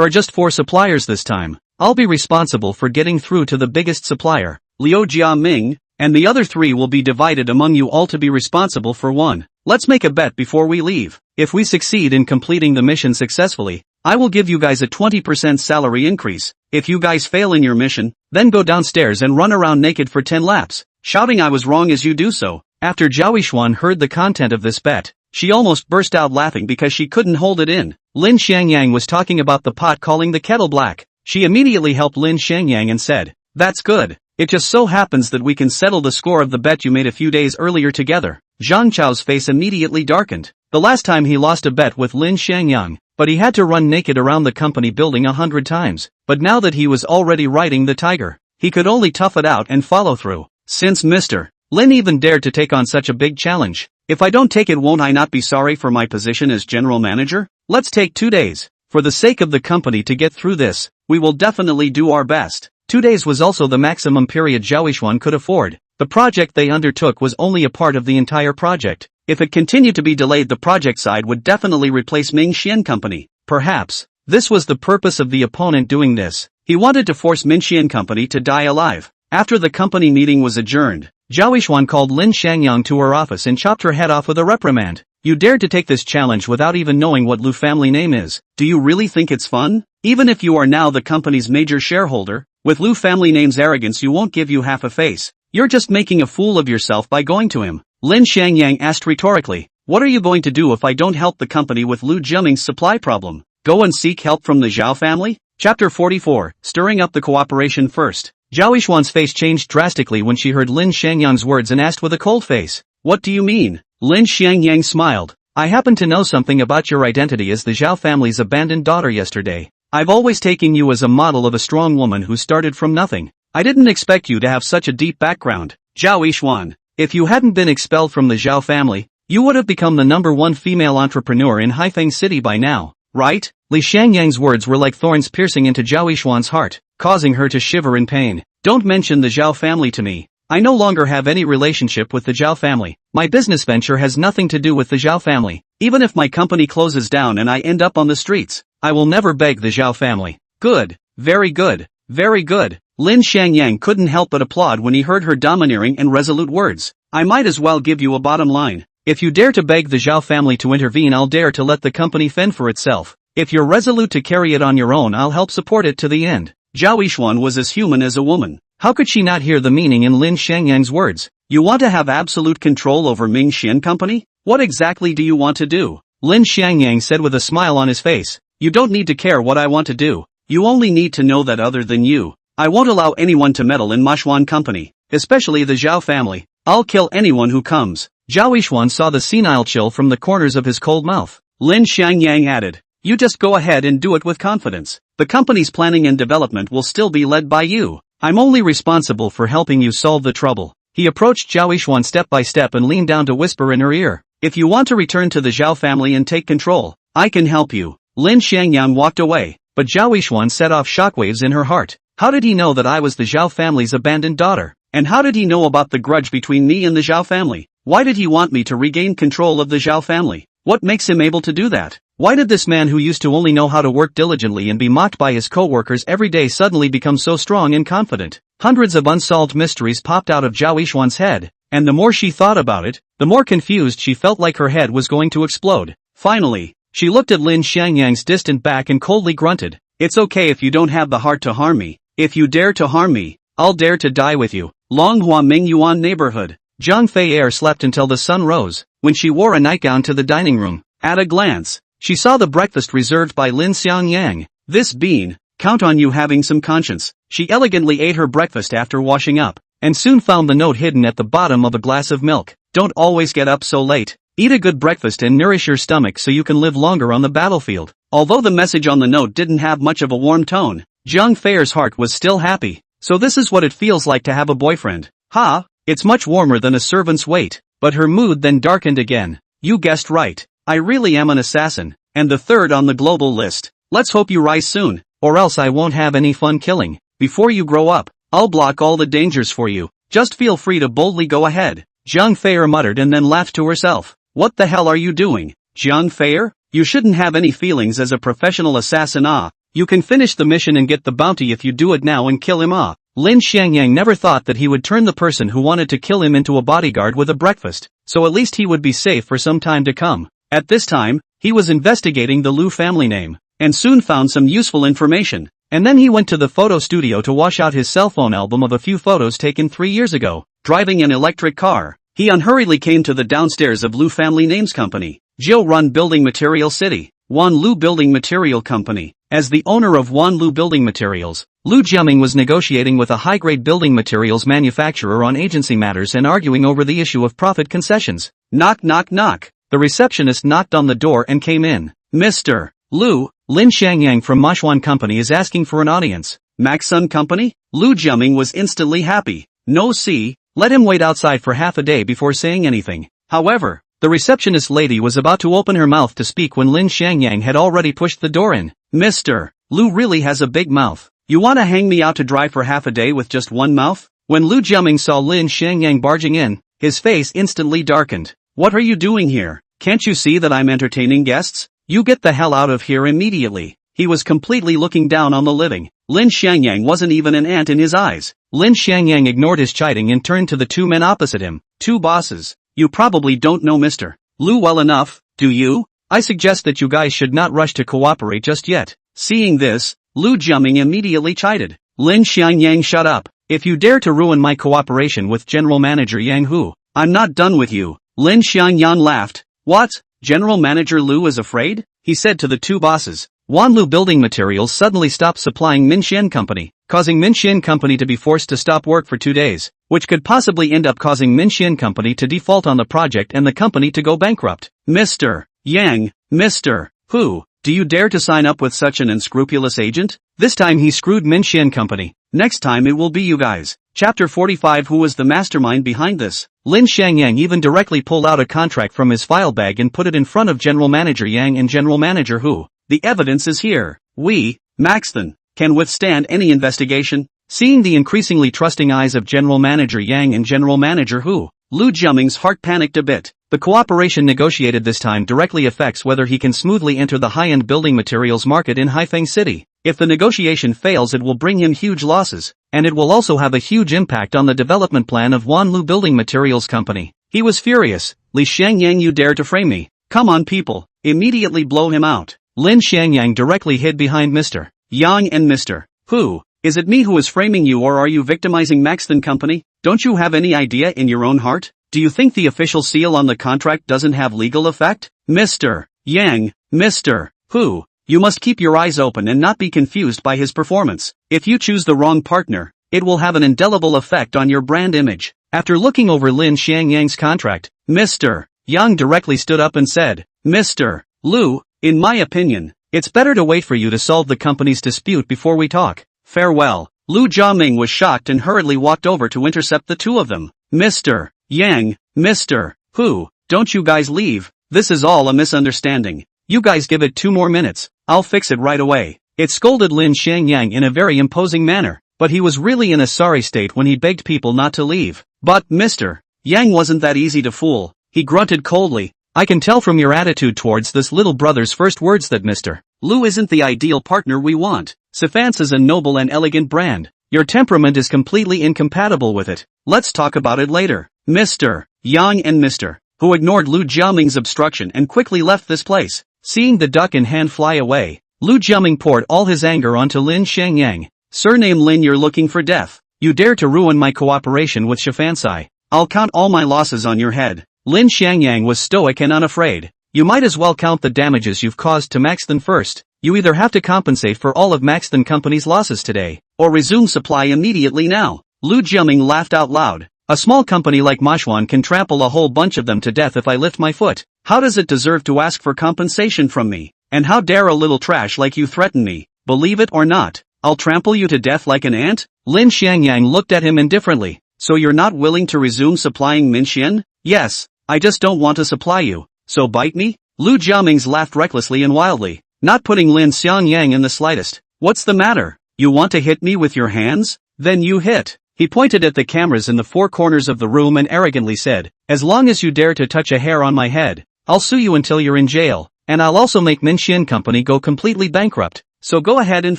Speaker 1: are just 4 suppliers this time. I'll be responsible for getting through to the biggest supplier, Liu Jiaming, and the other 3 will be divided among you all to be responsible for one. Let's make a bet before we leave. If we succeed in completing the mission successfully, I will give you guys a 20% salary increase. If you guys fail in your mission, then go downstairs and run around naked for 10 laps, shouting I was wrong as you do so." After Zhao Yishuan heard the content of this bet, she almost burst out laughing because she couldn't hold it in. Lin Xiangyang was talking about the pot calling the kettle black. She immediately helped Lin Xiangyang and said, "That's good. It just so happens that we can settle the score of the bet you made a few days earlier together." Zhang Chao's face immediately darkened. The last time he lost a bet with Lin Xiangyang, but he had to run naked around the company building 100 times. But now that he was already riding the tiger, he could only tough it out and follow through. Since Mr. Lin even dared to take on such a big challenge, "If I don't take it, won't I not be sorry for my position as general manager? Let's take 2 days. For the sake of the company to get through this, we will definitely do our best." 2 days was also the maximum period Zhao Yishuan could afford. The project they undertook was only a part of the entire project. If it continued to be delayed, the project side would definitely replace Ming Xian Company. Perhaps this was the purpose of the opponent doing this. He wanted to force Min Xian Company to die alive. After the company meeting was adjourned, Zhao Yishuan called Lin Xiangyang to her office and chopped her head off with a reprimand. "You dared to take this challenge without even knowing what Lu family name is. Do you really think it's fun? Even if you are now the company's major shareholder, with Lu family name's arrogance you won't give you half a face. You're just making a fool of yourself by going to him." Lin Xiangyang asked rhetorically, "What are you going to do if I don't help the company with Lu Jiaming's supply problem? Go and seek help from the Zhao family?" Chapter 44, Stirring Up the Cooperation First. Zhao Yishuan's face changed drastically when she heard Lin Xiangyang's words and asked with a cold face, "What do you mean?" Lin Xiangyang smiled. "I happen to know something about your identity as the Zhao family's abandoned daughter yesterday. I've always taken you as a model of a strong woman who started from nothing. I didn't expect you to have such a deep background. Zhao Yishuan, if you hadn't been expelled from the Zhao family, you would have become the #1 female entrepreneur in Haifeng City by now, right?" Li Xiangyang's words were like thorns piercing into Zhao Yishuan's heart, causing her to shiver in pain. "Don't mention the Zhao family to me. I no longer have any relationship with the Zhao family. My business venture has nothing to do with the Zhao family. Even if my company closes down and I end up on the streets, I will never beg the Zhao family." "Good, very good, very good." Lin Xiangyang couldn't help but applaud when he heard her domineering and resolute words. "I might as well give you a bottom line. If you dare to beg the Zhao family to intervene, I'll dare to let the company fend for itself. If you're resolute to carry it on your own, I'll help support it to the end. Zhao Yishuan was as human as a woman. How could she not hear the meaning in Lin Xiangyang's words? You want to have absolute control over Ming Xian Company? What exactly do you want to do? Lin Xiangyang said with a smile on his face. You don't need to care what I want to do. You only need to know that other than you, I won't allow anyone to meddle in Manhwa Company, especially the Zhao family. I'll kill anyone who comes. Zhao Yishuan saw the senile chill from the corners of his cold mouth. Lin Xiangyang added, you just go ahead and do it with confidence. The company's planning and development will still be led by you. I'm only responsible for helping you solve the trouble. He approached Zhao Yishuan step by step and leaned down to whisper in her ear. If you want to return to the Zhao family and take control, I can help you. Lin Xiangyang walked away, but Zhao Yishuan set off shockwaves in her heart. How did he know that I was the Zhao family's abandoned daughter? And how did he know about the grudge between me and the Zhao family? Why did he want me to regain control of the Zhao family? What makes him able to do that? Why did this man who used to only know how to work diligently and be mocked by his co-workers every day suddenly become so strong and confident? Hundreds of unsolved mysteries popped out of Zhao Yishuan's head, and the more she thought about it, the more confused she felt, like her head was going to explode. Finally, she looked at Lin Xiangyang's distant back and coldly grunted. It's okay if you don't have the heart to harm me. If you dare to harm me, I'll dare to die with you. Longhua Mingyuan neighborhood. Zhang Fei Air slept until the sun rose, when she wore a nightgown to the dining room. At a glance, she saw the breakfast reserved by Lin Xiangyang. This bean, count on you having some conscience. She elegantly ate her breakfast after washing up, and soon found the note hidden at the bottom of a glass of milk. Don't always get up so late. Eat a good breakfast and nourish your stomach so you can live longer on the battlefield. Although the message on the note didn't have much of a warm tone, Zhang Fei's heart was still happy. So this is what it feels like to have a boyfriend. Ha! It's much warmer than a servant's weight. But her mood then darkened again. You guessed right. I really am an assassin, and the third on the global list. Let's hope you rise soon, or else I won't have any fun killing. Before you grow up, I'll block all the dangers for you. Just feel free to boldly go ahead. Zhang Fei muttered and then laughed to herself. What the hell are you doing, Zhang Fei? You shouldn't have any feelings as a professional assassin. You can finish the mission and get the bounty if you do it now and kill him. Lin Xiangyang never thought that he would turn the person who wanted to kill him into a bodyguard with a breakfast, so at least he would be safe for some time to come. At this time, he was investigating the Lu family name, and soon found some useful information, and then he went to the photo studio to wash out his cell phone album of a few photos taken 3 years ago. Driving an electric car, he unhurriedly came to the downstairs of Lu Family Names Company, Jiu Run Building Material City, Wan Lu Building Material Company. As the owner of Wan Lu Building Materials, Lu Jiaming was negotiating with a high-grade building materials manufacturer on agency matters and arguing over the issue of profit concessions. Knock knock knock. The receptionist knocked on the door and came in. Mr. Lu, Lin Xiangyang from Manhwa Company is asking for an audience. Maxun Company? Lu Jiaming was instantly happy. No see, let him wait outside for half a day before saying anything. However, the receptionist lady was about to open her mouth to speak when Lin Xiangyang had already pushed the door in. Mr. Lu really has a big mouth. You want to hang me out to dry for half a day with just one mouth? When Lu Jiaming saw Lin Xiangyang barging in, his face instantly darkened. What are you doing here? Can't you see that I'm entertaining guests? You get the hell out of here immediately. He was completely looking down on the living. Lin Xiangyang wasn't even an ant in his eyes. Lin Xiangyang ignored his chiding and turned to the two men opposite him. Two bosses. You probably don't know Mr. Lu well enough, do you? I suggest that you guys should not rush to cooperate just yet. Seeing this, Lu Jiaming immediately chided. Lin Xiangyang, shut up. If you dare to ruin my cooperation with General Manager Yang Hu, I'm not done with you. Lin Xiangyang laughed. What? General Manager Lu is afraid? He said to the two bosses. Wan Lu Building Materials suddenly stopped supplying Minxian Company, causing Minxian Company to be forced to stop work for 2 days, which could possibly end up causing Minxian Company to default on the project and the company to go bankrupt. Mr. Yang, Mr. Hu, do you dare to sign up with such an unscrupulous agent? This time he screwed Minxian Company. Next time it will be you guys. Chapter 45. Who was the mastermind behind this? Lin Xiangyang even directly pulled out a contract from his file bag and put it in front of General Manager Yang and General Manager Hu. The evidence is here. We, Maxton, can withstand any investigation. Seeing the increasingly trusting eyes of General Manager Yang and General Manager Hu, Lu Jiaming's heart panicked a bit. The cooperation negotiated this time directly affects whether he can smoothly enter the high-end building materials market in Haifeng City. If the negotiation fails, it will bring him huge losses, and it will also have a huge impact on the development plan of Wan Lu Building Materials Company. He was furious. Li Xiangyang, you dare to frame me? Come on people, immediately blow him out. Lin Xiangyang directly hid behind Mr. Yang and Mr. Who? Is it me who is framing you, or are you victimizing Maxton Company? Don't you have any idea in your own heart? Do you think the official seal on the contract doesn't have legal effect? Mr. Yang, Mr. Who? You must keep your eyes open and not be confused by his performance. If you choose the wrong partner, it will have an indelible effect on your brand image. After looking over Lin Xiangyang's contract, Mr. Yang directly stood up and said, Mr. Lu, in my opinion, it's better to wait for you to solve the company's dispute before we talk. Farewell. Lu Jiaming was shocked and hurriedly walked over to intercept the two of them. Mr. Yang, Mr. Who? Don't you guys leave, this is all a misunderstanding. You guys give it 2 more minutes, I'll fix it right away. It scolded Lin Xiangyang in a very imposing manner, but he was really in a sorry state when he begged people not to leave. But Mr. Yang wasn't that easy to fool. He grunted coldly. I can tell from your attitude towards this little brother's first words that Mr. Lu isn't the ideal partner we want. Sifance is a noble and elegant brand. Your temperament is completely incompatible with it. Let's talk about it later. Mr. Yang and Mr. Who ignored Lu Jiaming's obstruction and quickly left this place. Seeing the duck in hand fly away, Lu Jiaming poured all his anger onto Lin Xiangyang. Surname Lin, you're looking for death. You dare to ruin my cooperation with Shifansai. I'll count all my losses on your head. Lin Xiangyang was stoic and unafraid. You might as well count the damages you've caused to Maxton first. You either have to compensate for all of Maxton Company's losses today, or resume supply immediately now. Lu Jiaming laughed out loud. A small company like Manhwa can trample a whole bunch of them to death if I lift my foot. How does it deserve to ask for compensation from me? And how dare a little trash like you threaten me? Believe it or not, I'll trample you to death like an ant? Lin Xiangyang looked at him indifferently. So you're not willing to resume supplying Minxian? Yes, I just don't want to supply you. So bite me? Lu Jiaming's laughed recklessly and wildly, not putting Lin Xiangyang in the slightest. What's the matter? You want to hit me with your hands? Then you hit. He pointed at the cameras in the 4 corners of the room and arrogantly said, as long as you dare to touch a hair on my head, I'll sue you until you're in jail, and I'll also make Minxian Company go completely bankrupt. So go ahead and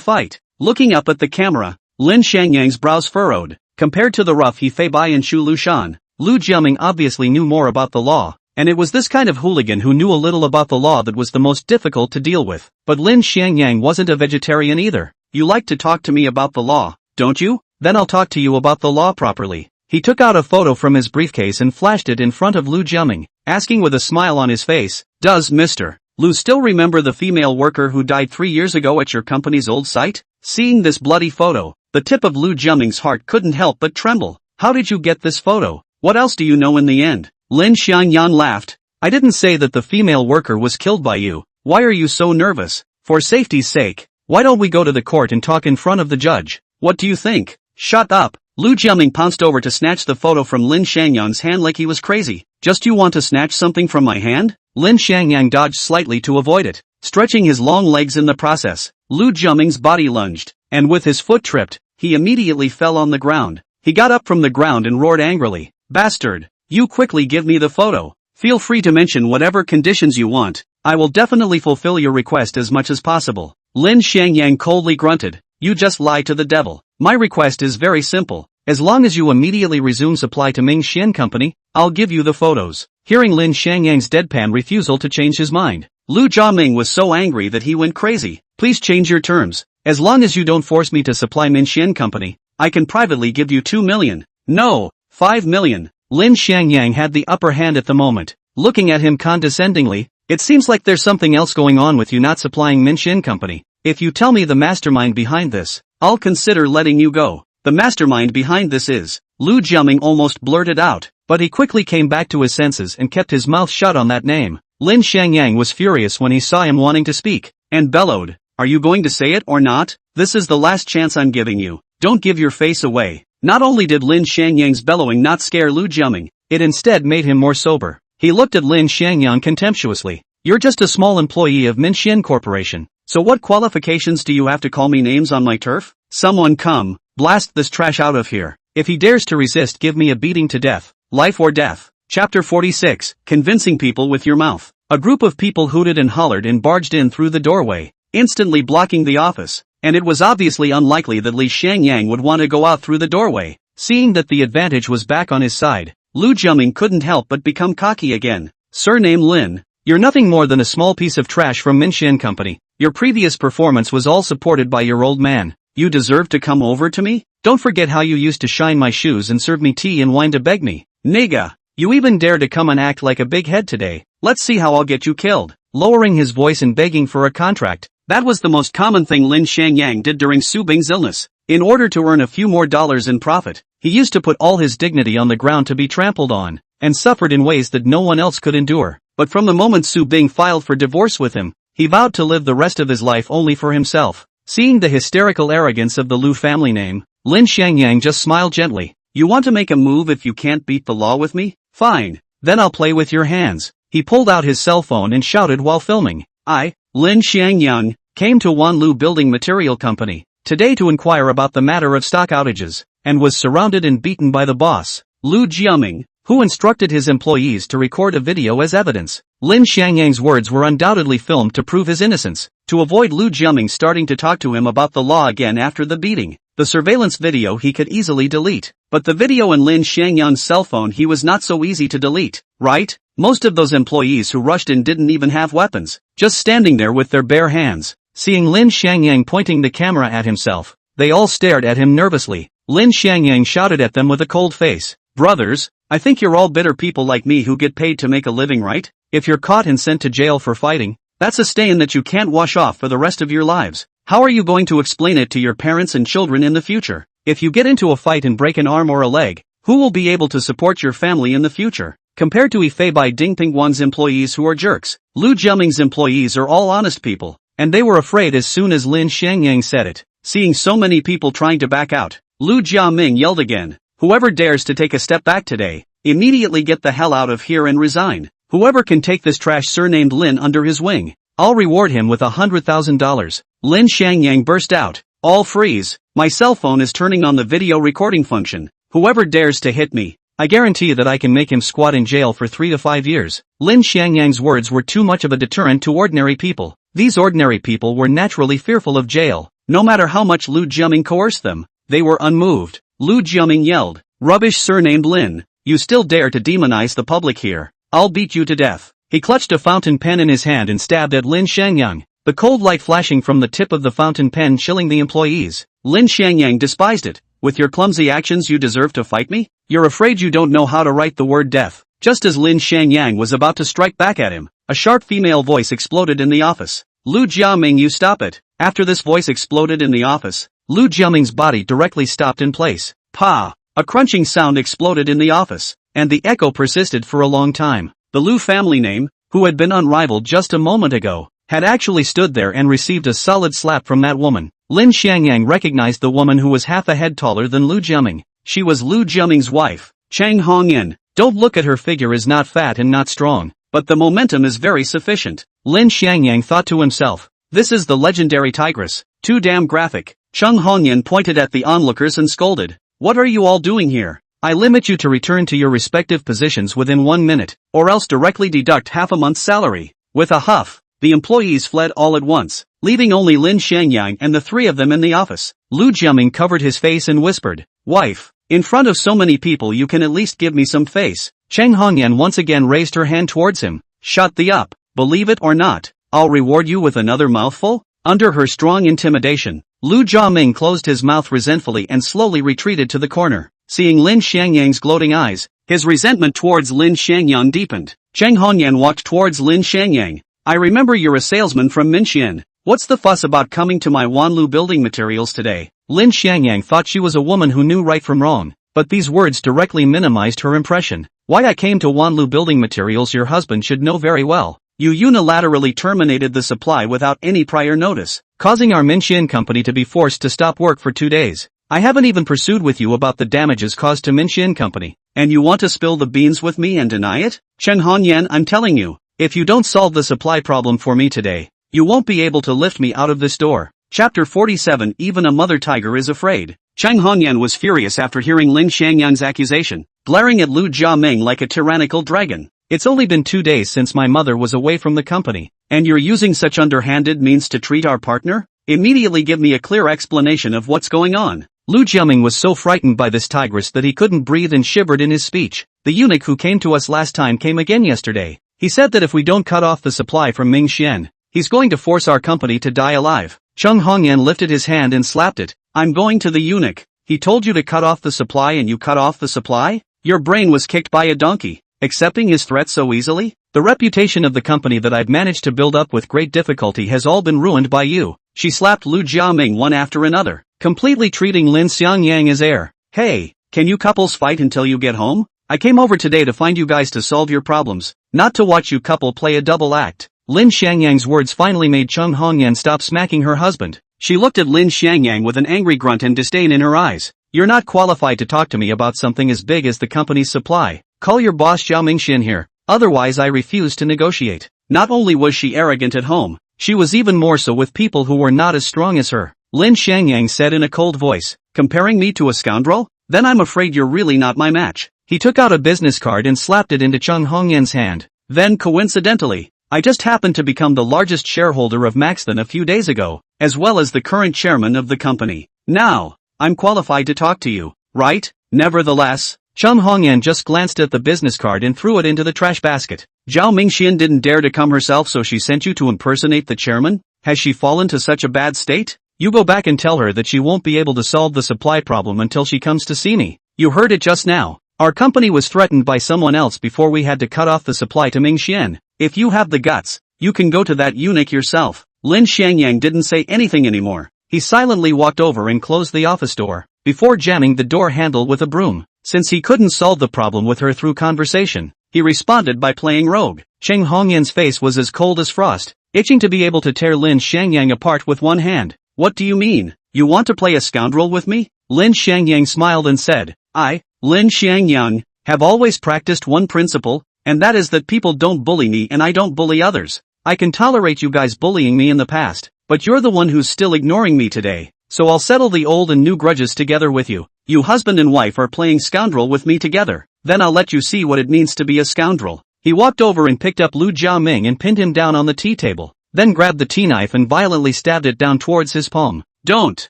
Speaker 1: fight. Looking up at the camera, Lin Xiangyang's brows furrowed. Compared to the rough He Feibai and Shu Lushan, Lu Jiaming obviously knew more about the law, and it was this kind of hooligan who knew a little about the law that was the most difficult to deal with. But Lin Xiangyang wasn't a vegetarian either. You like to talk to me about the law, don't you? Then I'll talk to you about the law properly. He took out a photo from his briefcase and flashed it in front of Lu Jiaming, asking with a smile on his face, does Mr. Lu still remember the female worker who died 3 years ago at your company's old site? Seeing this bloody photo, the tip of Lu Jiaming's heart couldn't help but tremble. How did you get this photo? What else do you know in the end? Lin Xiangyang laughed. I didn't say that the female worker was killed by you. Why are you so nervous? For safety's sake, why don't we go to the court and talk in front of the judge? What do you think? Shut up. Lu Jiaming pounced over to snatch the photo from Lin Xiangyang's hand like he was crazy. Just you want to snatch something from my hand? Lin Xiangyang dodged slightly to avoid it, stretching his long legs in the process. Lu Jiaming's body lunged, and with his foot tripped, he immediately fell on the ground. He got up from the ground and roared angrily, bastard, you quickly give me the photo. Feel free to mention whatever conditions you want. I will definitely fulfill your request as much as possible. Lin Xiangyang coldly grunted, you just lie to the devil. My request is very simple. As long as you immediately resume supply to Minxian Company, I'll give you the photos. Hearing Lin Xiangyang's deadpan refusal to change his mind, Lu Jiaming was so angry that he went crazy. Please change your terms. As long as you don't force me to supply Minxian Company, I can privately give you 2 million. No, 5 million. Lin Xiangyang had the upper hand at the moment. Looking at him condescendingly, it seems like there's something else going on with you not supplying Minxian Company. If you tell me the mastermind behind this, I'll consider letting you go. The mastermind behind this is, Lu Jiaming almost blurted out, but he quickly came back to his senses and kept his mouth shut on that name. Lin Xiangyang was furious when he saw him wanting to speak, and bellowed, are you going to say it or not? This is the last chance I'm giving you. Don't give your face away. Not only did Lin Xiangyang's bellowing not scare Lu Jiaming, it instead made him more sober. He looked at Lin Xiangyang contemptuously. You're just a small employee of Minxian Corporation. So what qualifications do you have to call me names on my turf? Someone come, blast this trash out of here. If he dares to resist, give me a beating to death. Life or death. Chapter 46, Convincing People with Your Mouth. A group of people hooted and hollered and barged in through the doorway, instantly blocking the office, and it was obviously unlikely that Li Xiangyang would want to go out through the doorway. Seeing that the advantage was back on his side, Lu Jiaming couldn't help but become cocky again. Surname Lin. You're nothing more than a small piece of trash from Minxian Company. Your previous performance was all supported by your old man. You deserve to come over to me? Don't forget how you used to shine my shoes and serve me tea and wine to beg me. Nigga. You even dare to come and act like a big head today. Let's see how I'll get you killed. Lowering his voice and begging for a contract. That was the most common thing Lin Xiangyang did during Su Bing's illness. In order to earn a few more dollars in profit, he used to put all his dignity on the ground to be trampled on, and suffered in ways that no one else could endure. But from the moment Su Bing filed for divorce with him, he vowed to live the rest of his life only for himself. Seeing the hysterical arrogance of the Lu family name, Lin Xiangyang just smiled gently. You want to make a move if you can't beat the law with me? Fine. Then I'll play with your hands. He pulled out his cell phone and shouted while filming. I, Lin Xiangyang, came to Wanlu Building Material Company today to inquire about the matter of stock outages, and was surrounded and beaten by the boss, Lu Jiaming, who instructed his employees to record a video as evidence. Lin Xiangyang's words were undoubtedly filmed to prove his innocence, to avoid Lu Jiaming starting to talk to him about the law again after the beating. The surveillance video he could easily delete, but the video in Lin Xiangyang's cell phone he was not so easy to delete, right? Most of those employees who rushed in didn't even have weapons, just standing there with their bare hands. Seeing Lin Xiangyang pointing the camera at himself, they all stared at him nervously. Lin Xiangyang shouted at them with a cold face. Brothers, I think you're all bitter people like me who get paid to make a living, right? If you're caught and sent to jail for fighting, that's a stain that you can't wash off for the rest of your lives. How are you going to explain it to your parents and children in the future? If you get into a fight and break an arm or a leg, who will be able to support your family in the future? Compared to Ifei Bai Dingpingwan's employees who are jerks, Lu Jiaming's employees are all honest people, and they were afraid as soon as Lin Xiangyang said it. Seeing so many people trying to back out, Lu Jiaming yelled again. Whoever dares to take a step back today, immediately get the hell out of here and resign. Whoever can take this trash surnamed Lin under his wing, I'll reward him with $100,000. Lin Xiangyang burst out. All freeze. My cell phone is turning on the video recording function. Whoever dares to hit me, I guarantee that I can make him squat in jail for 3 to 5 years. Lin Xiangyang's words were too much of a deterrent to ordinary people. These ordinary people were naturally fearful of jail. No matter how much Lu Jiaming coerced them, they were unmoved. Lu Jiaming yelled, "Rubbish surnamed Lin, you still dare to demonize the public here. I'll beat you to death." He clutched a fountain pen in his hand and stabbed at Lin Xiangyang, the cold light flashing from the tip of the fountain pen chilling the employees. Lin Xiangyang despised it. With your clumsy actions you deserve to fight me? You're afraid you don't know how to write the word death. Just as Lin Xiangyang was about to strike back at him, a sharp female voice exploded in the office. Lu Jiaming, you stop it. After this voice exploded in the office, Lu Jiaming's body directly stopped in place. Pa! A crunching sound exploded in the office, and the echo persisted for a long time. The Lu family name, who had been unrivaled just a moment ago, had actually stood there and received a solid slap from that woman. Lin Xiangyang recognized the woman who was half a head taller than Lu Jiaming. She was Lu Jiaming's wife, Chang Hongyan. Don't look at her figure, is not fat and not strong, but the momentum is very sufficient. Lin Xiangyang thought to himself, this is the legendary tigress, too damn graphic. Chang Hongyan pointed at the onlookers and scolded. What are you all doing here? I limit you to return to your respective positions within 1 minute, or else directly deduct half a month's salary. With a huff, the employees fled all at once, leaving only Lin Xiangyang and the 3 of them in the office. Lu Jiaming covered his face and whispered, Wife, in front of so many people you can at least give me some face. Chang Hongyan once again raised her hand towards him. Shut the up. Believe it or not, I'll reward you with another mouthful? Under her strong intimidation, Lu Jiaming closed his mouth resentfully and slowly retreated to the corner. Seeing Lin Xiangyang's gloating eyes, his resentment towards Lin Xiangyang deepened. Chang Hongyan walked towards Lin Xiangyang. I remember you're a salesman from Minxian. What's the fuss about coming to my Wanlu building materials today? Lin Xiangyang thought she was a woman who knew right from wrong, but these words directly minimized her impression. Why I came to Wanlu building materials your husband should know very well. You unilaterally terminated the supply without any prior notice, causing our Minxian company to be forced to stop work for 2 days. I haven't even pursued with you about the damages caused to Minxian company, and you want to spill the beans with me and deny it? Chen Hongyan, I'm telling you, if you don't solve the supply problem for me today, you won't be able to lift me out of this door. Chapter 47. Even a mother tiger is afraid. Chang Hongyan was furious after hearing Lin Xiangyang's accusation, glaring at Lu Jiaming like a tyrannical dragon. It's only been 2 days since my mother was away from the company, and you're using such underhanded means to treat our partner? Immediately give me a clear explanation of what's going on. Lu Jiaming was so frightened by this tigress that he couldn't breathe and shivered in his speech. The eunuch who came to us last time came again yesterday. He said that if we don't cut off the supply from Ming Xian, he's going to force our company to die alive. Cheng Hongyan lifted his hand and slapped it. I'm going to the eunuch. He told you to cut off the supply and you cut off the supply? Your brain was kicked by a donkey. Accepting his threat so easily? The reputation of the company that I've managed to build up with great difficulty has all been ruined by you. She slapped Lu Jiaming one after another, completely treating Lin Xiangyang as heir. Hey, can you couples fight until you get home? I came over today to find you guys to solve your problems, not to watch you couple play a double act. Lin Xiangyang's words finally made Cheng Hongyan stop smacking her husband. She looked at Lin Xiangyang with an angry grunt and disdain in her eyes. You're not qualified to talk to me about something as big as the company's supply. Call your boss Zhao Mingxian here, otherwise I refuse to negotiate. Not only was she arrogant at home, she was even more so with people who were not as strong as her. Lin Xiangyang said in a cold voice, comparing me to a scoundrel? Then I'm afraid you're really not my match. He took out a business card and slapped it into Cheng Hongyan's hand. Then coincidentally, I just happened to become the largest shareholder of Maxton a few days ago, as well as the current chairman of the company. Now, I'm qualified to talk to you, right? Nevertheless, Cheng Hongyan just glanced at the business card and threw it into the trash basket. Zhao Mingxian didn't dare to come herself, so she sent you to impersonate the chairman? Has she fallen to such a bad state? You go back and tell her that she won't be able to solve the supply problem until she comes to see me. You heard it just now. Our company was threatened by someone else before we had to cut off the supply to Mingxian. If you have the guts, you can go to that eunuch yourself. Lin Xiangyang didn't say anything anymore. He silently walked over and closed the office door, before jamming the door handle with a broom. Since he couldn't solve the problem with her through conversation, he responded by playing rogue. Cheng Hongyan's face was as cold as frost, itching to be able to tear Lin Xiangyang apart with one hand. What do you mean? You want to play a scoundrel with me? Lin Xiangyang smiled and said, I, Lin Xiangyang, have always practiced one principle, and that is that people don't bully me and I don't bully others. I can tolerate you guys bullying me in the past, but you're the one who's still ignoring me today, so I'll settle the old and new grudges together with you. You husband and wife are playing scoundrel with me together, then I'll let you see what it means to be a scoundrel. He walked over and picked up Lu Jiaming and pinned him down on the tea table, then grabbed the tea knife and violently stabbed it down towards his palm. Don't!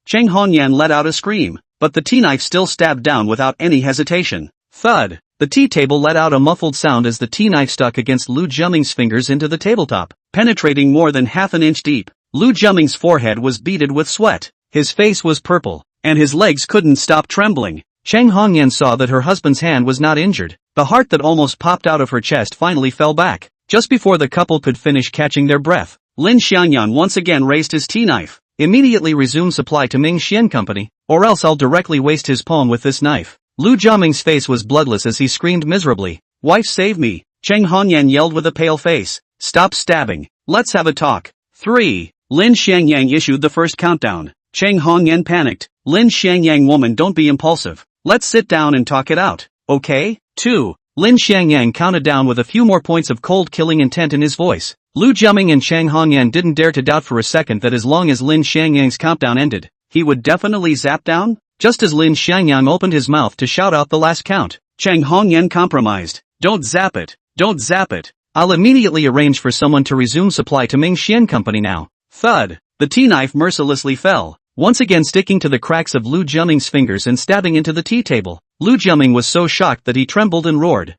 Speaker 1: Cheng Hongyan let out a scream, but the tea knife still stabbed down without any hesitation. Thud! The tea table let out a muffled sound as the tea knife stuck against Lu Jiaming's fingers into the tabletop, penetrating more than half an inch deep. Lu Jiaming's forehead was beaded with sweat, his face was purple, and his legs couldn't stop trembling. Cheng Hongyan saw that her husband's hand was not injured. The heart that almost popped out of her chest finally fell back. Just before the couple could finish catching their breath, Lin Xiangyang once again raised his tea knife. Immediately resume supply to Ming Xian Company, or else I'll directly waste his palm with this knife. Lu Jiaming's face was bloodless as he screamed miserably. Wife, save me! Cheng Hongyan yelled with a pale face. Stop stabbing. Let's have a talk. 3. Lin Xiangyang issued the first countdown. Cheng Hongyan panicked. Lin Xiangyang, woman, don't be impulsive. Let's sit down and talk it out, okay? 2. Lin Xiangyang counted down with a few more points of cold-killing intent in his voice. Lu Jiaming and Cheng Hongyan didn't dare to doubt for a second that as long as Lin Xiangyang's countdown ended, he would definitely zap down. Just as Lin Xiangyang opened his mouth to shout out the last count, Cheng Hongyan compromised. Don't zap it. Don't zap it. I'll immediately arrange for someone to resume supply to Ming Xian Company now. Thud. The tea knife mercilessly fell, once again sticking to the cracks of Lu Jiaming's fingers and stabbing into the tea table. Lu Jiaming was so shocked that he trembled and roared.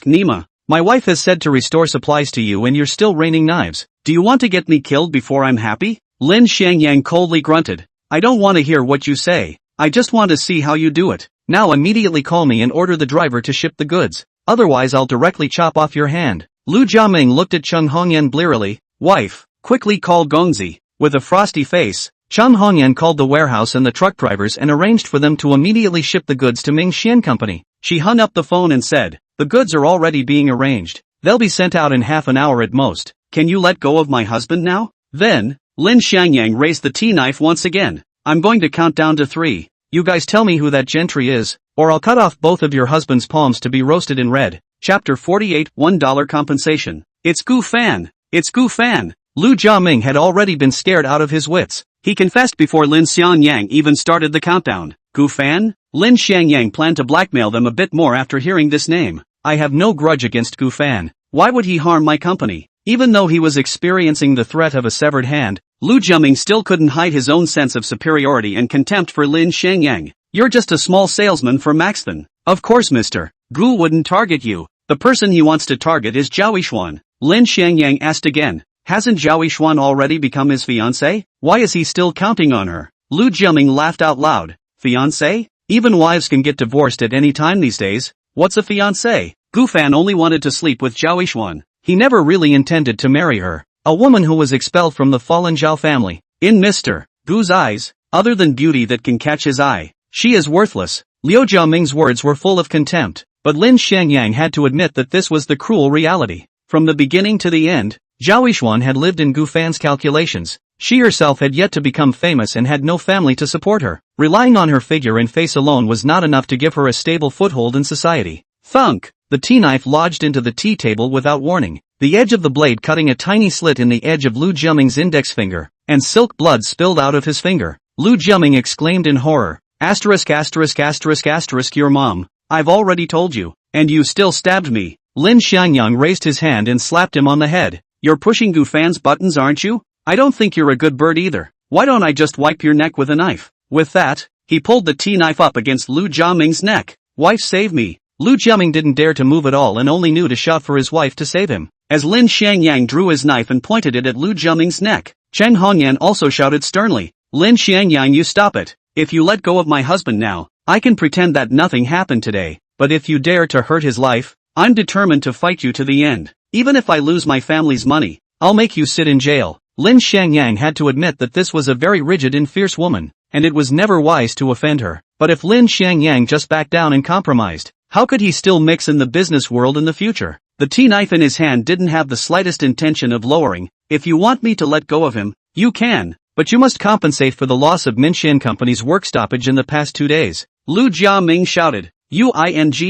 Speaker 1: Nima. My wife has said to restore supplies to you and you're still raining knives. Do you want to get me killed before I'm happy? Lin Xiangyang coldly grunted. I don't want to hear what you say. I just want to see how you do it. Now immediately call me and order the driver to ship the goods. Otherwise I'll directly chop off your hand. Lu Jiaming looked at Cheng Hongyan blearily. Wife, quickly call Gongzi. With a frosty face, Cheng Hongyan called the warehouse and the truck drivers and arranged for them to immediately ship the goods to Ming Xian Company. She hung up the phone and said, the goods are already being arranged. They'll be sent out in half an hour at most. Can you let go of my husband now? Then, Lin Xiangyang raised the tea knife once again. I'm going to count down to 3. You guys tell me who that gentry is, or I'll cut off both of your husband's palms to be roasted in red. Chapter 48, $1 compensation. It's Gu Fan. It's Gu Fan. Lu Jiaming had already been scared out of his wits. He confessed before Lin Xiangyang even started the countdown. Gu Fan? Lin Xiangyang planned to blackmail them a bit more after hearing this name. I have no grudge against Gu Fan. Why would he harm my company? Even though he was experiencing the threat of a severed hand, Lu Jiaming still couldn't hide his own sense of superiority and contempt for Lin Xiangyang. "You're just a small salesman for Maxton. Of course Mr. Gu wouldn't target you. The person he wants to target is Zhao Yishuan." Lin Xiangyang asked again. "Hasn't Zhao Yishuan already become his fiancé? Why is he still counting on her?" Lu Jiaming laughed out loud. "Fiancé? Even wives can get divorced at any time these days. What's a fiancé? Gu Fan only wanted to sleep with Zhao Yishuan. He never really intended to marry her. A woman who was expelled from the fallen Zhao family. In Mr. Gu's eyes, other than beauty that can catch his eye, she is worthless." Liu Jiaming's words were full of contempt, but Lin Xiangyang had to admit that this was the cruel reality. From the beginning to the end, Zhao Yishuan had lived in Gu Fan's calculations. She herself had yet to become famous and had no family to support her. Relying on her figure and face alone was not enough to give her a stable foothold in society. Thunk! The tea knife lodged into the tea table without warning, the edge of the blade cutting a tiny slit in the edge of Lu Jiaming's index finger, and silk blood spilled out of his finger. Lu Jiaming exclaimed in horror. Asterisk asterisk asterisk asterisk your mom. I've already told you, and you still stabbed me. Lin Xiangyang raised his hand and slapped him on the head. You're pushing Gu Fan's buttons, aren't you? I don't think you're a good bird either. Why don't I just wipe your neck with a knife? With that, he pulled the tea knife up against Lu Jiaming's neck. Wife, save me. Lu Jiaming didn't dare to move at all and only knew to shout for his wife to save him. As Lin Xiangyang drew his knife and pointed it at Lu Jiaming's neck, Cheng Hongyan also shouted sternly. Lin Xiangyang, you stop it. If you let go of my husband now, I can pretend that nothing happened today, but if you dare to hurt his life, I'm determined to fight you to the end. Even if I lose my family's money, I'll make you sit in jail. Lin Xiangyang had to admit that this was a very rigid and fierce woman, and it was never wise to offend her. But if Lin Xiangyang just backed down and compromised, how could he still mix in the business world in the future? The tea knife in his hand didn't have the slightest intention of lowering. If you want me to let go of him, you can, but you must compensate for the loss of Minxian Company's work stoppage in the past 2 days. Lu Jiaming shouted. You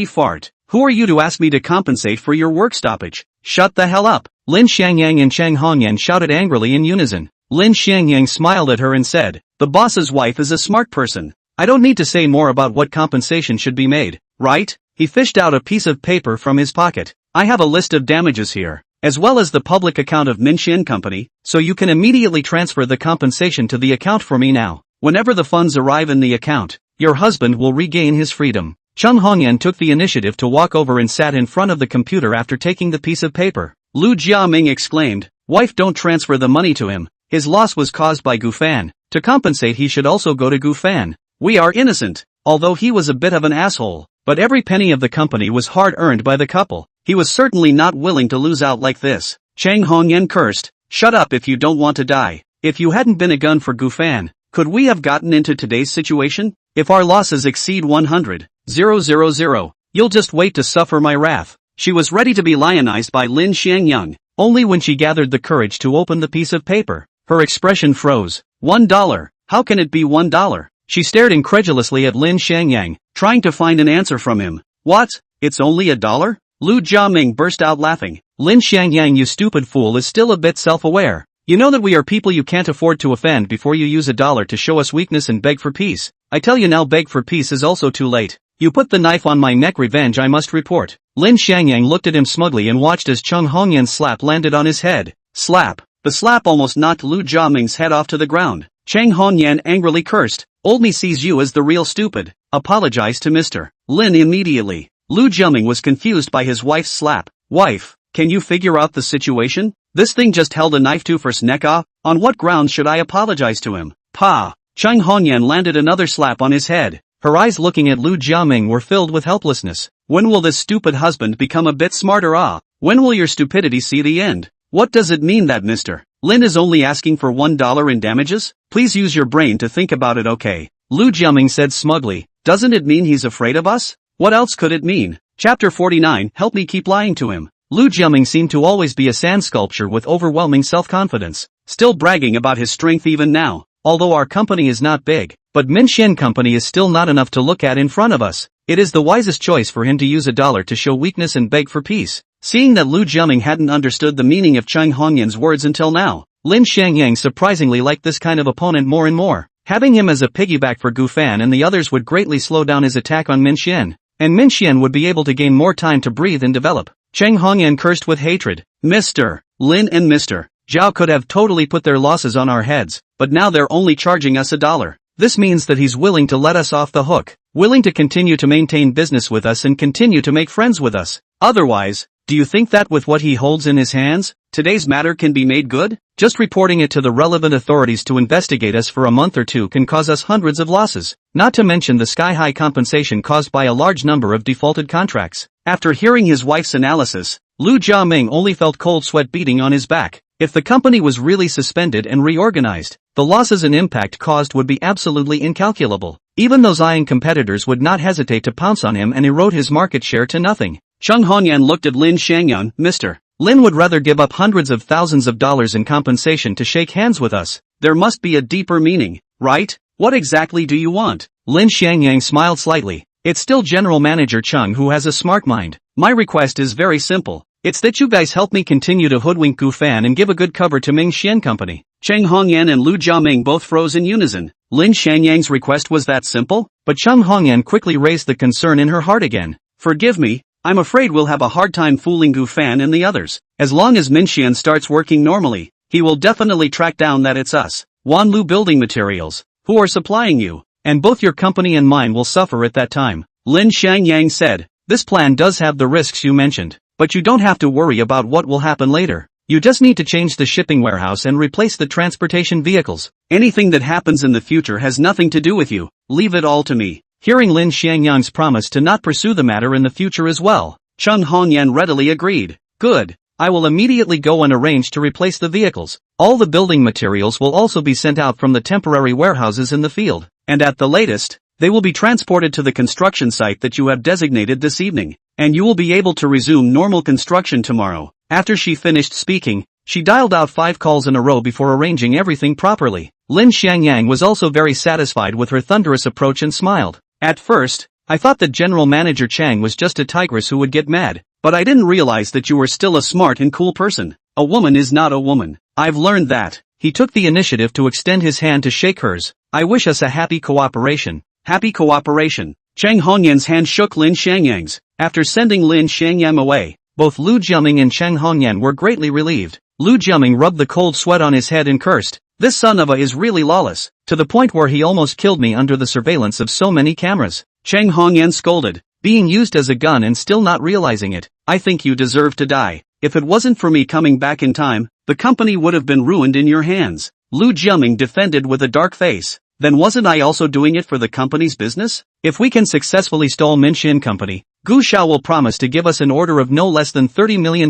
Speaker 1: fart. Who are you to ask me to compensate for your work stoppage? Shut the hell up. Lin Xiangyang and Cheng Hongyan shouted angrily in unison. Lin Xiangyang smiled at her and said, the boss's wife is a smart person. I don't need to say more about what compensation should be made, right? He fished out a piece of paper from his pocket. I have a list of damages here, as well as the public account of Minxian Company, so you can immediately transfer the compensation to the account for me now. Whenever the funds arrive in the account, your husband will regain his freedom. Cheng Hongyan took the initiative to walk over and sat in front of the computer after taking the piece of paper. Lu Jiaming exclaimed, wife, don't transfer the money to him. His loss was caused by Gu Fan. To compensate, he should also go to Gu Fan. We are innocent. Although he was a bit of an asshole, but every penny of the company was hard-earned by the couple. He was certainly not willing to lose out like this. Cheng Hongyan cursed. Shut up if you don't want to die. If you hadn't been a gun for Gu Fan, could we have gotten into today's situation? If our losses exceed 100,000, you'll just wait to suffer my wrath. She was ready to be lionized by Lin Xiangyang. Only when she gathered the courage to open the piece of paper, her expression froze. $1. How can it be $1? She stared incredulously at Lin Xiangyang, trying to find an answer from him. What? It's only $1? Lu Jiaming burst out laughing. Lin Xiangyang, you stupid fool, is still a bit self-aware. You know that we are people you can't afford to offend before you use $1 to show us weakness and beg for peace. I tell you now, beg for peace is also too late. You put the knife on my neck, revenge I must report. Lin Xiangyang looked at him smugly and watched as Cheng Hongyan's slap landed on his head. Slap. The slap almost knocked Lu Jiaming's head off to the ground. Cheng Hongyan angrily cursed. Old me sees you as the real stupid. Apologize to Mr. Lin immediately. Lu Jiaming was confused by his wife's slap. Wife, can you figure out the situation? This thing just held a knife to first neck off. On what grounds should I apologize to him? Pa! Cheng Hongyan landed another slap on his head. Her eyes looking at Lu Jiaming were filled with helplessness. When will this stupid husband become a bit smarter? When will your stupidity see the end? What does it mean that Mr. Lin is only asking for $1 in damages? Please use your brain to think about it, okay? Lu Jiaming said smugly. Doesn't it mean he's afraid of us? What else could it mean? Chapter 49, help me keep lying to him. Lu Jiaming seemed to always be a sand sculpture with overwhelming self-confidence, still bragging about his strength even now. Although our company is not big, but Minxian Company is still not enough to look at in front of us. It is the wisest choice for him to use $1 to show weakness and beg for peace. Seeing that Lu Jiaming hadn't understood the meaning of Cheng Hongyan's words until now, Lin Xiangyang surprisingly liked this kind of opponent more and more. Having him as a piggyback for Gu Fan and the others would greatly slow down his attack on Minxian, and Minxian would be able to gain more time to breathe and develop. Cheng Hongyan cursed with hatred. Mr. Lin and Mr. Zhao could have totally put their losses on our heads, but now they're only charging us $1. This means that he's willing to let us off the hook, willing to continue to maintain business with us and continue to make friends with us. Otherwise, do you think that with what he holds in his hands, today's matter can be made good? Just reporting it to the relevant authorities to investigate us for a month or two can cause us hundreds of losses, not to mention the sky-high compensation caused by a large number of defaulted contracts. After hearing his wife's analysis, Lu Jiaming only felt cold sweat beating on his back. If the company was really suspended and reorganized, the losses and impact caused would be absolutely incalculable. Even those eyeing competitors would not hesitate to pounce on him and erode his market share to nothing. Chung Hongyan looked at Lin Xiangyang. Mr. Lin would rather give up hundreds of thousands of dollars in compensation to shake hands with us. There must be a deeper meaning, right? What exactly do you want? Lin Xiangyang smiled slightly. It's still General Manager Chung who has a smart mind. My request is very simple. It's that you guys help me continue to hoodwink Gu Fan and give a good cover to Ming Xian Company. Cheng Hongyan and Lu Jiaming both froze in unison. Lin Xiangyang's request was that simple? But Chung Hongyan quickly raised the concern in her heart again. Forgive me, I'm afraid we'll have a hard time fooling Gu Fan and the others. As long as Min Xian starts working normally, he will definitely track down that it's us, Wanlu Building Materials, who are supplying you, and both your company and mine will suffer at that time. Lin Xiangyang said, this plan does have the risks you mentioned, but you don't have to worry about what will happen later. You just need to change the shipping warehouse and replace the transportation vehicles. Anything that happens in the future has nothing to do with you. Leave it all to me. Hearing Lin Xiangyang's promise to not pursue the matter in the future as well, Chung Hongyan readily agreed. Good. I will immediately go and arrange to replace the vehicles. All the building materials will also be sent out from the temporary warehouses in the field, and at the latest, they will be transported to the construction site that you have designated this evening, and you will be able to resume normal construction tomorrow. After she finished speaking, she dialed out 5 calls in a row before arranging everything properly. Lin Xiangyang was also very satisfied with her thunderous approach and smiled. At first, I thought that General Manager Chang was just a tigress who would get mad, but I didn't realize that you were still a smart and cool person. A woman is not a woman. I've learned that. He took the initiative to extend his hand to shake hers. I wish us a happy cooperation. Happy cooperation. Cheng Hongyan's hand shook Lin Xiangyang's. After sending Lin Xiangyang away, both Lu Jiaming and Cheng Hongyan were greatly relieved. Lu Jiaming rubbed the cold sweat on his head and cursed. This son of a is really lawless, to the point where he almost killed me under the surveillance of so many cameras. Cheng Hongyan scolded, being used as a gun and still not realizing it. I think you deserve to die. If it wasn't for me coming back in time, the company would have been ruined in your hands. Lu Jiaming defended with a dark face. Then wasn't I also doing it for the company's business? If we can successfully stall Minxin Company, Gu Shao will promise to give us an order of no less than $30 million,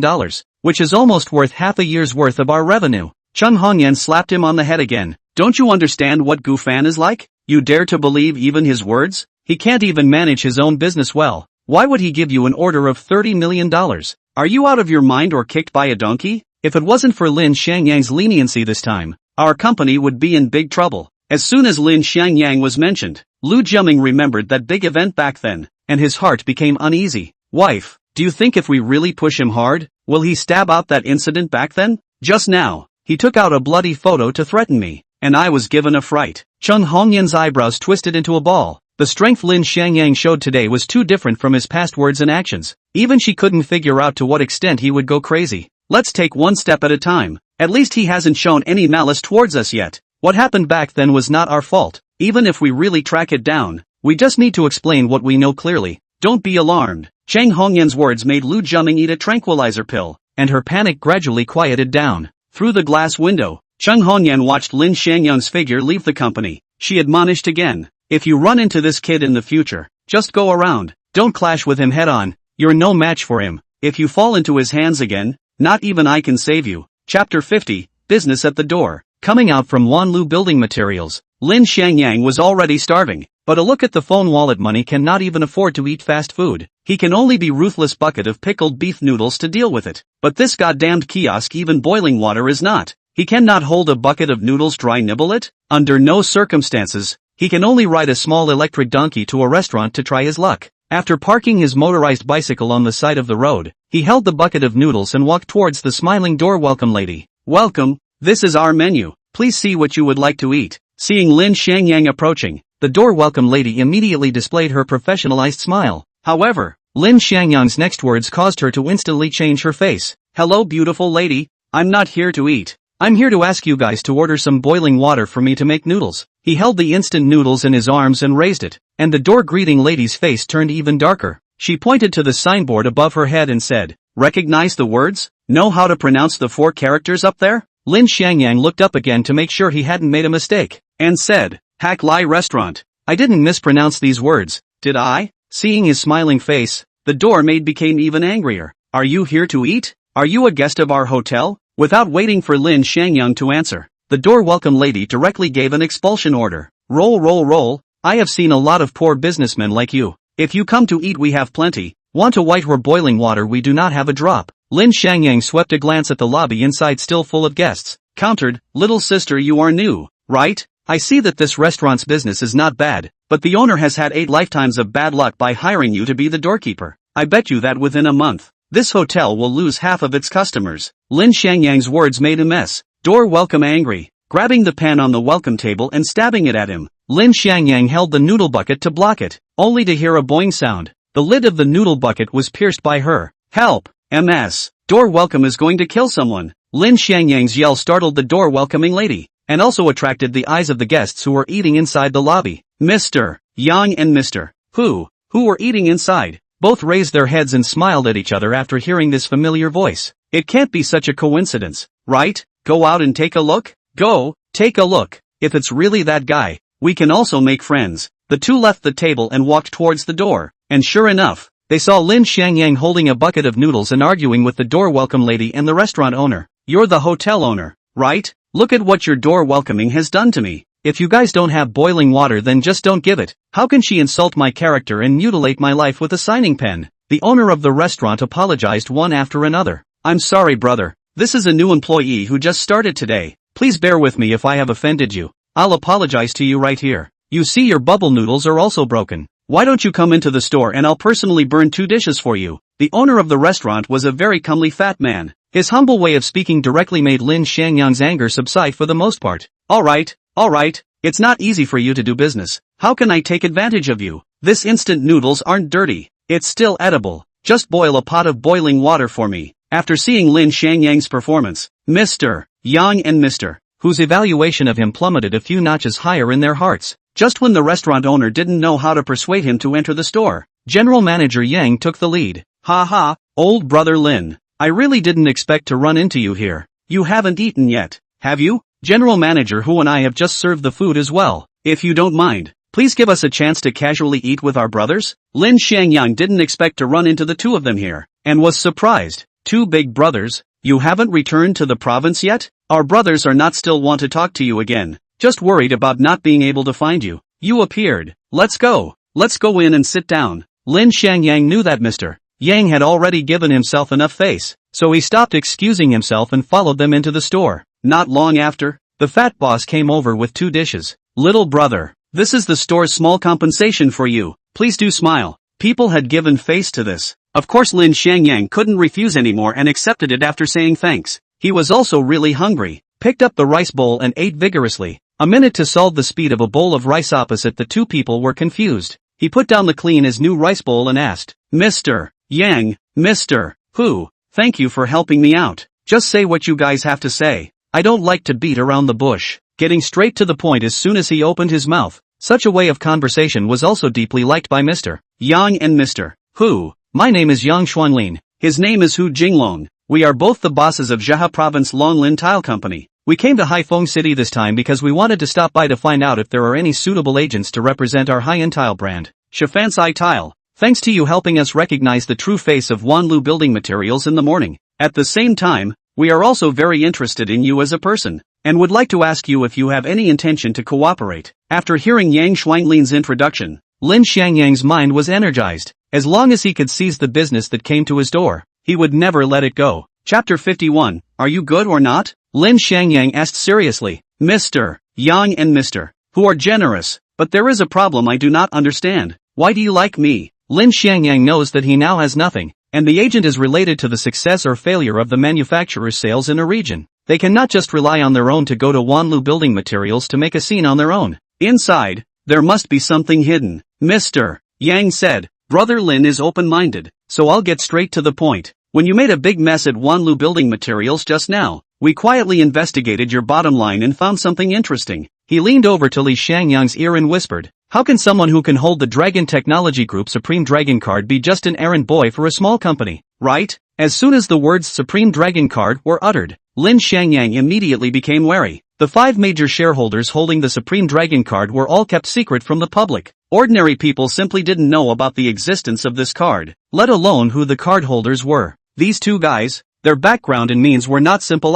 Speaker 1: which is almost worth half a year's worth of our revenue. Chung Hongyan slapped him on the head again. Don't you understand what Gu Fan is like? You dare to believe even his words? He can't even manage his own business well. Why would he give you an order of $30 million? Are you out of your mind or kicked by a donkey? If it wasn't for Lin Xiangyang's leniency this time, our company would be in big trouble. As soon as Lin Xiangyang was mentioned, Lu Jiaming remembered that big event back then, and his heart became uneasy. Wife, do you think if we really push him hard, will he stab out that incident back then? Just now, he took out a bloody photo to threaten me, and I was given a fright. Chung Hongyan's eyebrows twisted into a ball. The strength Lin Xiangyang showed today was too different from his past words and actions. Even she couldn't figure out to what extent he would go crazy. Let's take one step at a time. At least he hasn't shown any malice towards us yet. What happened back then was not our fault. Even if we really track it down, we just need to explain what we know clearly. Don't be alarmed. Cheng Hongyan's words made Lu Jiaming eat a tranquilizer pill, and her panic gradually quieted down. Through the glass window, Cheng Hongyan watched Lin Xiangyang's figure leave the company. She admonished again. If you run into this kid in the future, just go around. Don't clash with him head on. You're no match for him. If you fall into his hands again, not even I can save you. Chapter 50, Business at the Door. Coming out from Wanlu Building Materials, Lin Xiangyang was already starving, but a look at the phone wallet money cannot even afford to eat fast food. He can only be ruthless bucket of pickled beef noodles to deal with it. But this goddamned kiosk even boiling water is not. He cannot hold a bucket of noodles dry nibble it? Under no circumstances. He can only ride a small electric donkey to a restaurant to try his luck. After parking his motorized bicycle on the side of the road, he held the bucket of noodles and walked towards the smiling door welcome lady. Welcome. This is our menu. Please see what you would like to eat. Seeing Lin Xiangyang approaching, the door welcome lady immediately displayed her professionalized smile. However, Lin Xiangyang's next words caused her to instantly change her face. Hello beautiful lady, I'm not here to eat. I'm here to ask you guys to order some boiling water for me to make noodles. He held the instant noodles in his arms and raised it, and the door greeting lady's face turned even darker. She pointed to the signboard above her head and said, "Recognize the words? Know how to pronounce the 4 characters up there?" Lin Xiangyang looked up again to make sure he hadn't made a mistake, and said, "Hak Lai Restaurant. I didn't mispronounce these words, did I?" Seeing his smiling face, the door maid became even angrier. "Are you here to eat? Are you a guest of our hotel?" Without waiting for Lin Xiangyang to answer, the door welcome lady directly gave an expulsion order. "Roll, roll, roll. I have seen a lot of poor businessmen like you. If you come to eat we have plenty. Want a white or boiling water we do not have a drop." Lin Xiangyang swept a glance at the lobby inside still full of guests, countered, "Little sister, you are new, right? I see that this restaurant's business is not bad, but the owner has had 8 lifetimes of bad luck by hiring you to be the doorkeeper. I bet you that within a month, this hotel will lose half of its customers." Lin Xiangyang's words made a mess. Door welcome angry, grabbing the pan on the welcome table and stabbing it at him. Lin Xiangyang held the noodle bucket to block it, only to hear a boing sound. The lid of the noodle bucket was pierced by her. "Help! MS! Door welcome is going to kill someone." Lin Xiangyang's yell startled the door welcoming lady, and also attracted the eyes of the guests who were eating inside the lobby. Mr. Yang and Mr. Who were eating inside, both raised their heads and smiled at each other after hearing this familiar voice. It can't be such a coincidence, right? Go out and take a look? Go, take a look. If it's really that guy, we can also make friends. The two left the table and walked towards the door, and sure enough, they saw Lin Xiangyang holding a bucket of noodles and arguing with the door welcome lady and the restaurant owner. "You're the hotel owner, right? Look at what your door welcoming has done to me. If you guys don't have boiling water then just don't give it. How can she insult my character and mutilate my life with a signing pen?" The owner of the restaurant apologized one after another. "I'm sorry brother, this is a new employee who just started today. Please bear with me if I have offended you. I'll apologize to you right here. You see your bubble noodles are also broken. Why don't you come into the store and I'll personally burn 2 dishes for you." The owner of the restaurant was a very comely fat man. His humble way of speaking directly made Lin Xiangyang's anger subside for the most part. Alright, it's not easy for you to do business. How can I take advantage of you? This instant noodles aren't dirty. It's still edible. Just boil a pot of boiling water for me." After seeing Lin Xiangyang's performance, Mr. Yang and Mr. whose evaluation of him plummeted a few notches higher in their hearts. Just when the restaurant owner didn't know how to persuade him to enter the store, General Manager Yang took the lead. "Ha ha, old brother Lin. I really didn't expect to run into you here. You haven't eaten yet, have you?" General Manager Hu and I have just served the food as well. If you don't mind, please give us a chance to casually eat with our brothers. Lin Xiangyang didn't expect to run into the two of them here, and was surprised. "Two big brothers? You haven't returned to the province yet? Our brothers are not still want to talk to you again. Just worried about not being able to find you. You appeared. Let's go in and sit down." Lin Xiangyang knew that Mr. Yang had already given himself enough face, so he stopped excusing himself and followed them into the store. Not long after, the fat boss came over with 2 dishes. "Little brother, this is the store's small compensation for you. Please do smile." People had given face to this. Of course Lin Xiangyang couldn't refuse anymore and accepted it after saying thanks. He was also really hungry, picked up the rice bowl and ate vigorously. A minute to solve the speed of a bowl of rice opposite the two people were confused. He put down the clean his new rice bowl and asked, "Mr. Yang, Mr. Hu, thank you for helping me out. Just say what you guys have to say. I don't like to beat around the bush." Getting straight to the point as soon as he opened his mouth. Such a way of conversation was also deeply liked by Mr. Yang and Mr. Hu. "My name is Yang Xuanlin. His name is Hu Jinglong. We are both the bosses of Zhehe Province Longlin Tile Company. We came to Haifeng City this time because we wanted to stop by to find out if there are any suitable agents to represent our high-end tile brand, Shifansai Tile. Thanks to you helping us recognize the true face of Wanlu Building Materials in the morning. At the same time, we are also very interested in you as a person, and would like to ask you if you have any intention to cooperate." After hearing Yang Xuanlin's introduction, Lin Xiangyang's mind was energized. As long as he could seize the business that came to his door, he would never let it go. Chapter 51, Are you good or not? Lin Xiangyang asked seriously. "Mr. Yang and Mr. Hu are generous, but there is a problem I do not understand. Why do you like me?" Lin Xiangyang knows that he now has nothing, and the agent is related to the success or failure of the manufacturer's sales in a region. They cannot just rely on their own to go to Wanlu Building Materials to make a scene on their own. Inside, there must be something hidden. Mr. Yang said, "Brother Lin is open-minded, so I'll get straight to the point. When you made a big mess at Wanlu Building Materials just now, We quietly investigated your bottom line and found something interesting. He leaned over to Li Xiangyang's ear and whispered, how can someone who can hold the Dragon Technology Group Supreme Dragon Card be just an errand boy for a small company, right? As soon as the words Supreme Dragon Card were uttered, Lin Xiangyang immediately became wary. The 5 major shareholders holding the Supreme Dragon Card were all kept secret from the public. Ordinary people simply didn't know about the existence of this card, let alone who the card holders were. These 2 guys, their background and means were not simple.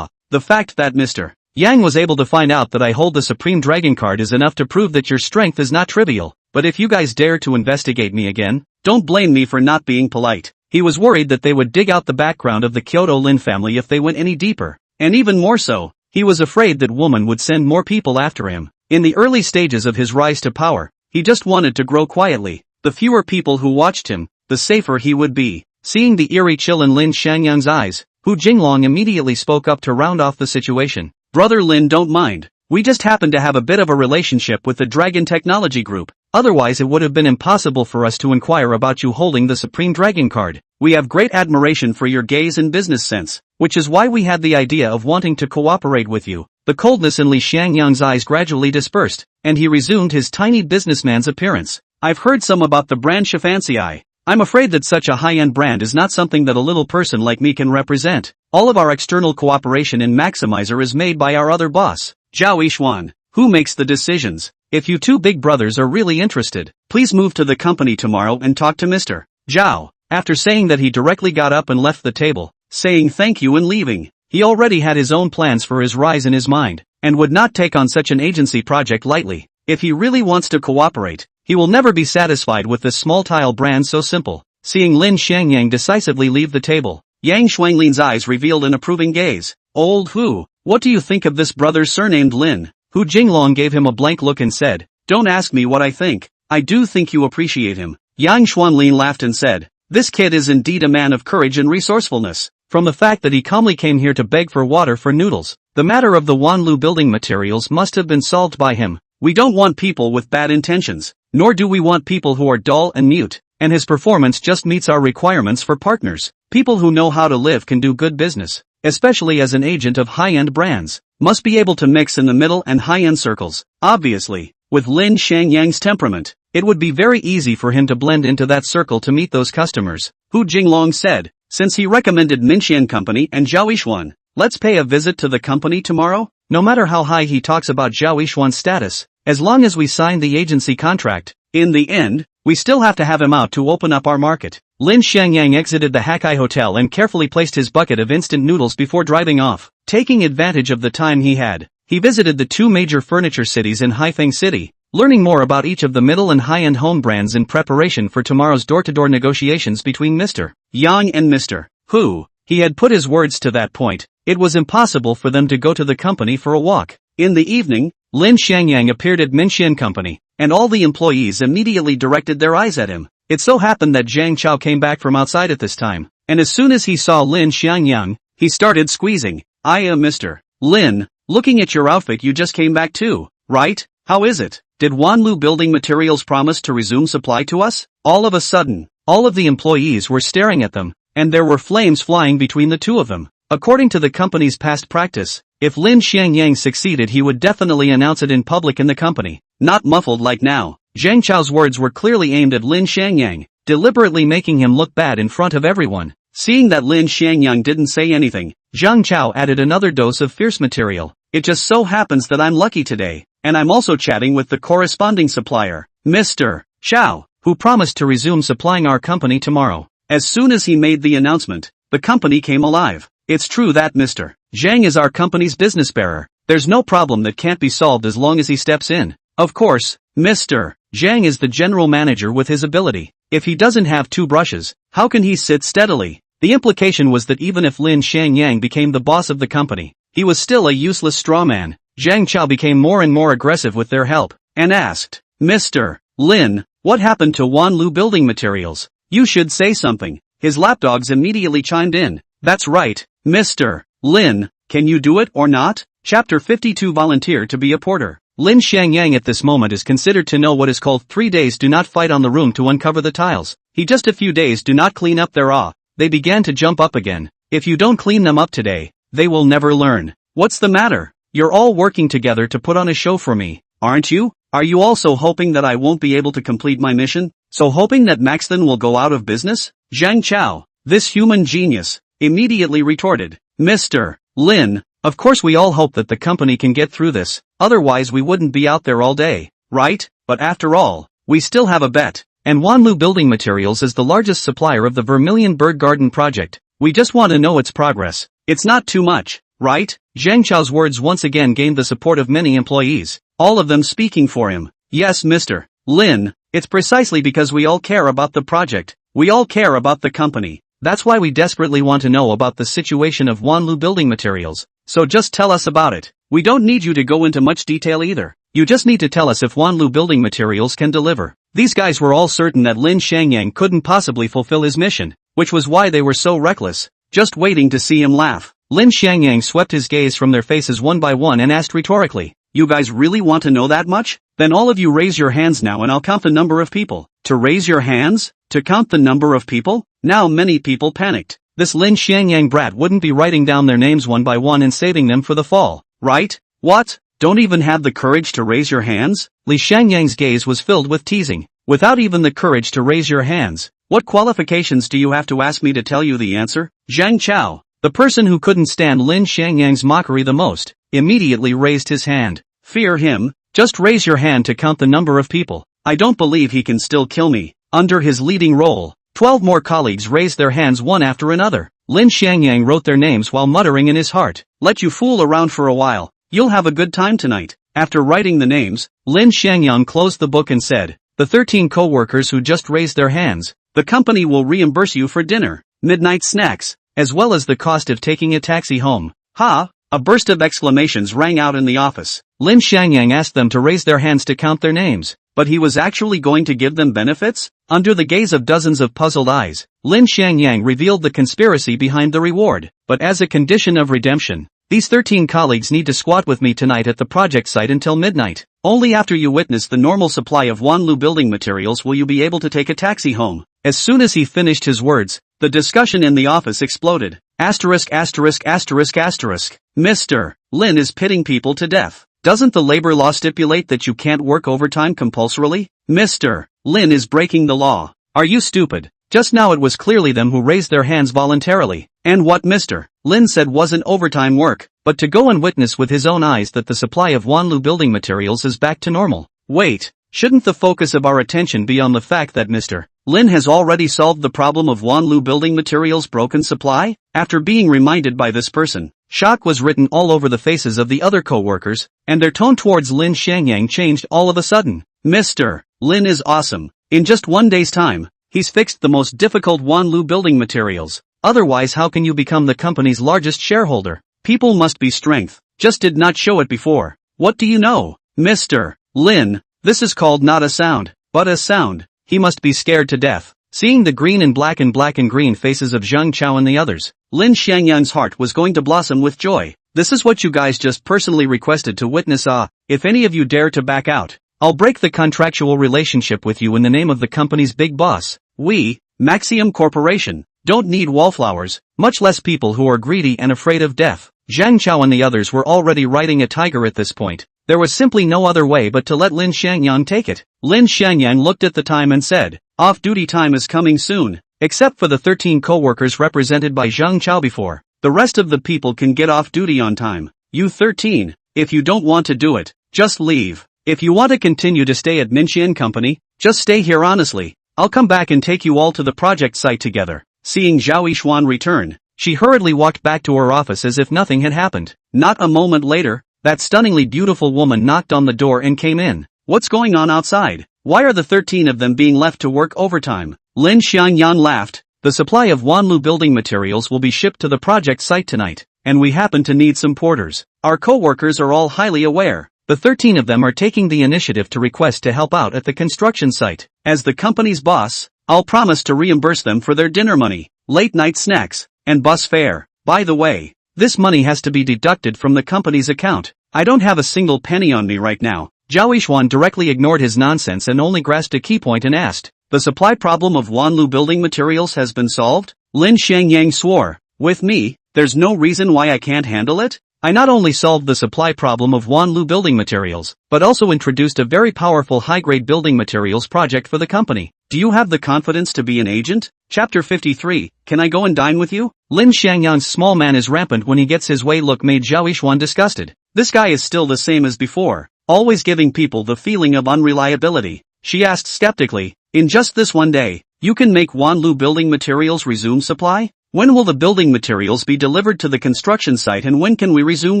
Speaker 1: The fact that Mr. Yang was able to find out that I hold the Supreme Dragon Card is enough to prove that your strength is not trivial. But if you guys dare to investigate me again, don't blame me for not being polite. He was worried that they would dig out the background of the Kyoto Lin family if they went any deeper. And even more so, he was afraid that woman would send more people after him. In the early stages of his rise to power, he just wanted to grow quietly. The fewer people who watched him, the safer he would be. Seeing the eerie chill in Lin Xiangyang's eyes, Hu Jinglong immediately spoke up to round off the situation. Brother Lin, don't mind. We just happen to have a bit of a relationship with the Dragon Technology Group. Otherwise it would have been impossible for us to inquire about you holding the Supreme Dragon Card. We have great admiration for your gaze and business sense, which is why we had the idea of wanting to cooperate with you. The coldness in Li Xiangyang's eyes gradually dispersed, and he resumed his tiny businessman's appearance. I've heard some about the brand Shifanci. I'm afraid that such a high-end brand is not something that a little person like me can represent. All of our external cooperation in Maximizer is made by our other boss, Zhao Yishuan, who makes the decisions. If you 2 big brothers are really interested, please move to the company tomorrow and talk to Mr. Zhao. After saying that, he directly got up and left the table, saying thank you and leaving. He already had his own plans for his rise in his mind, and would not take on such an agency project lightly. If he really wants to cooperate, he will never be satisfied with this small tile brand so simple. Seeing Lin Xiangyang decisively leave the table, Yang Shuanglin's eyes revealed an approving gaze. Old Hu, what do you think of this brother surnamed Lin? Hu Jinglong gave him a blank look and said, don't ask me what I think. I do think you appreciate him. Yang Xuanlin laughed and said, this kid is indeed a man of courage and resourcefulness. From the fact that he calmly came here to beg for water for noodles, the matter of the Wanlu building materials must have been solved by him. We don't want people with bad intentions, nor do we want people who are dull and mute, and his performance just meets our requirements for partners. People who know how to live can do good business, especially as an agent of high-end brands, must be able to mix in the middle and high-end circles. Obviously, with Lin Xiangyang's temperament, it would be very easy for him to blend into that circle to meet those customers. Hu Jinglong said, since he recommended Minxian Company and Zhao Yishuan, let's pay a visit to the company tomorrow? No matter how high he talks about Zhao Yishuan's status, as long as we sign the agency contract, in the end, we still have to have him out to open up our market. Lin Xiangyang exited the Hakai Hotel and carefully placed his bucket of instant noodles before driving off. Taking advantage of the time he had, he visited the 2 major furniture cities in Haifeng City, learning more about each of the middle and high-end home brands in preparation for tomorrow's door-to-door negotiations between Mr. Yang and Mr. Hu. He had put his words to that point. It was impossible for them to go to the company for a walk. In the evening, Lin Xiangyang appeared at Minxian Company, and all the employees immediately directed their eyes at him. It so happened that Zhang Chao came back from outside at this time, and as soon as he saw Lin Xiangyang, he started squeezing. I am Mr. Lin, looking at your outfit, you just came back too, right? How is it? Did Wanlu Building Materials promise to resume supply to us? All of a sudden, all of the employees were staring at them, and there were flames flying between the 2 of them. According to the company's past practice, if Lin Xiangyang succeeded, he would definitely announce it in public in the company, not muffled like now. Zhang Chao's words were clearly aimed at Lin Xiangyang, deliberately making him look bad in front of everyone. Seeing that Lin Xiangyang didn't say anything, Zhang Chao added another dose of fierce material. It just so happens that I'm lucky today, and I'm also chatting with the corresponding supplier, Mr. Chao, who promised to resume supplying our company tomorrow. As soon as he made the announcement, the company came alive. It's true that Mr. Zhang is our company's business bearer. There's no problem that can't be solved as long as he steps in. Of course, Mr. Zhang is the general manager with his ability. If he doesn't have 2 brushes, how can he sit steadily? The implication was that even if Lin Xiangyang became the boss of the company, he was still a useless straw man. Zhang Chao became more and more aggressive with their help, and asked, Mr. Lin, what happened to Wanlu Building Materials? You should say something. His lapdogs immediately chimed in. That's right, Mr. Lin, can you do it or not? Chapter 52 Volunteer to be a porter. Lin Xiangyang at this moment is considered to know what is called 3 days do not fight on the room to uncover the tiles. He just a few days do not clean up their they began to jump up again. If you don't clean them up today, they will never learn. What's the matter? You're all working together to put on a show for me, aren't you? Are you also hoping that I won't be able to complete my mission? So hoping that Maxton will go out of business? Zhang Chao, this human genius, immediately retorted. Mr. Lin, of course we all hope that the company can get through this, otherwise we wouldn't be out there all day, right? But after all, we still have a bet. And Wanlu Building Materials is the largest supplier of the Vermilion Bird Garden project. We just want to know its progress. It's not too much, right? Zhang Chao's words once again gained the support of many employees, all of them speaking for him. Yes, Mr. Lin, it's precisely because we all care about the project. We all care about the company. That's why we desperately want to know about the situation of Wanlu Building Materials. So just tell us about it. We don't need you to go into much detail either. You just need to tell us if Wanlu Building Materials can deliver. These guys were all certain that Lin Xiangyang couldn't possibly fulfill his mission, which was why they were so reckless, just waiting to see him laugh. Lin Xiangyang swept his gaze from their faces one by one and asked rhetorically, "You guys really want to know that much? Then all of you raise your hands now and I'll count the number of people." To raise your hands? To count the number of people? Now many people panicked. This Lin Xiangyang brat wouldn't be writing down their names one by one and saving them for the fall, right? What? Don't even have the courage to raise your hands? Li Xiangyang's gaze was filled with teasing. Without even the courage to raise your hands, what qualifications do you have to ask me to tell you the answer? Zhang Chao, the person who couldn't stand Lin Xiangyang's mockery the most, immediately raised his hand. Fear him? Just raise your hand to count the number of people. I don't believe he can still kill me. Under his leading role, 12 more colleagues raised their hands one after another. Lin Xiangyang wrote their names while muttering in his heart, "Let you fool around for a while. You'll have a good time tonight." After writing the names, Lin Xiangyang closed the book and said, "The 13 co-workers who just raised their hands, the company will reimburse you for dinner, midnight snacks, as well as the cost of taking a taxi home." Ha! A burst of exclamations rang out in the office. Lin Xiangyang asked them to raise their hands to count their names, but he was actually going to give them benefits? Under the gaze of dozens of puzzled eyes, Lin Xiangyang revealed the conspiracy behind the reward. But as a condition of redemption, these 13 colleagues need to squat with me tonight at the project site until midnight. Only after you witness the normal supply of Wanlu building materials will you be able to take a taxi home. As soon as he finished his words, the discussion in the office exploded. Asterisk asterisk asterisk asterisk. Mr. Lin is pitting people to death. Doesn't the labor law stipulate that you can't work overtime compulsorily? Mr. Lin is breaking the law. Are you stupid? Just now it was clearly them who raised their hands voluntarily. And what Mr. Lin said wasn't overtime work, but to go and witness with his own eyes that the supply of Wanlu building materials is back to normal. Wait, shouldn't the focus of our attention be on the fact that Mr. Lin has already solved the problem of Wanlu building materials' broken supply? After being reminded by this person, shock was written all over the faces of the other co-workers, and their tone towards Lin Xiangyang changed all of a sudden. Mr. Lin is awesome. In just one day's time, he's fixed the most difficult Wanlu building materials. Otherwise how can you become the company's largest shareholder? People must be strength. Just did not show it before. What do you know? Mr. Lin, this is called not a sound, but a sound. He must be scared to death. Seeing the green and black and green faces of Zhang Chao and the others, Lin Xiangyang's heart was going to blossom with joy. This is what you guys just personally requested to witness. If any of you dare to back out, I'll break the contractual relationship with you in the name of the company's big boss. We, Maxium Corporation, don't need wallflowers, much less people who are greedy and afraid of death. Zhang Chao and the others were already riding a tiger at this point. There was simply no other way but to let Lin Xiangyang take it. Lin Xiangyang looked at the time and said, "Off-duty time is coming soon." Except for the 13 co-workers represented by Zhang Chao before, the rest of the people can get off duty on time. You 13, if you don't want to do it, just leave. If you want to continue to stay at Minxian Company, just stay here honestly. I'll come back and take you all to the project site together. Seeing Zhao Yishuan return, she hurriedly walked back to her office as if nothing had happened. Not a moment later, that stunningly beautiful woman knocked on the door and came in. What's going on outside? Why are the 13 of them being left to work overtime? Lin Xiangyang laughed. The supply of Wanlu building materials will be shipped to the project site tonight, and we happen to need some porters. Our co-workers are all highly aware. The 13 of them are taking the initiative to request to help out at the construction site. As the company's boss, I'll promise to reimburse them for their dinner money, late night snacks, and bus fare. By the way, this money has to be deducted from the company's account. I don't have a single penny on me right now. Zhao Yishuan directly ignored his nonsense and only grasped a key point and asked, "The supply problem of Wanlu building materials has been solved?" Lin Xiangyang swore, "With me, There's no reason why I can't handle it? I not only solved the supply problem of Wanlu building materials, but also introduced a very powerful high-grade building materials project for the company. Do you have the confidence to be an agent? Chapter 53, Can I go and dine with you? Lin Xiangyang's small man is rampant when he gets his way look made Zhao Yixuan disgusted. This guy is still the same as before, always giving people the feeling of unreliability. She asked skeptically, in just this one day, you can make Wanlu building materials resume supply? When will the building materials be delivered to the construction site and when can we resume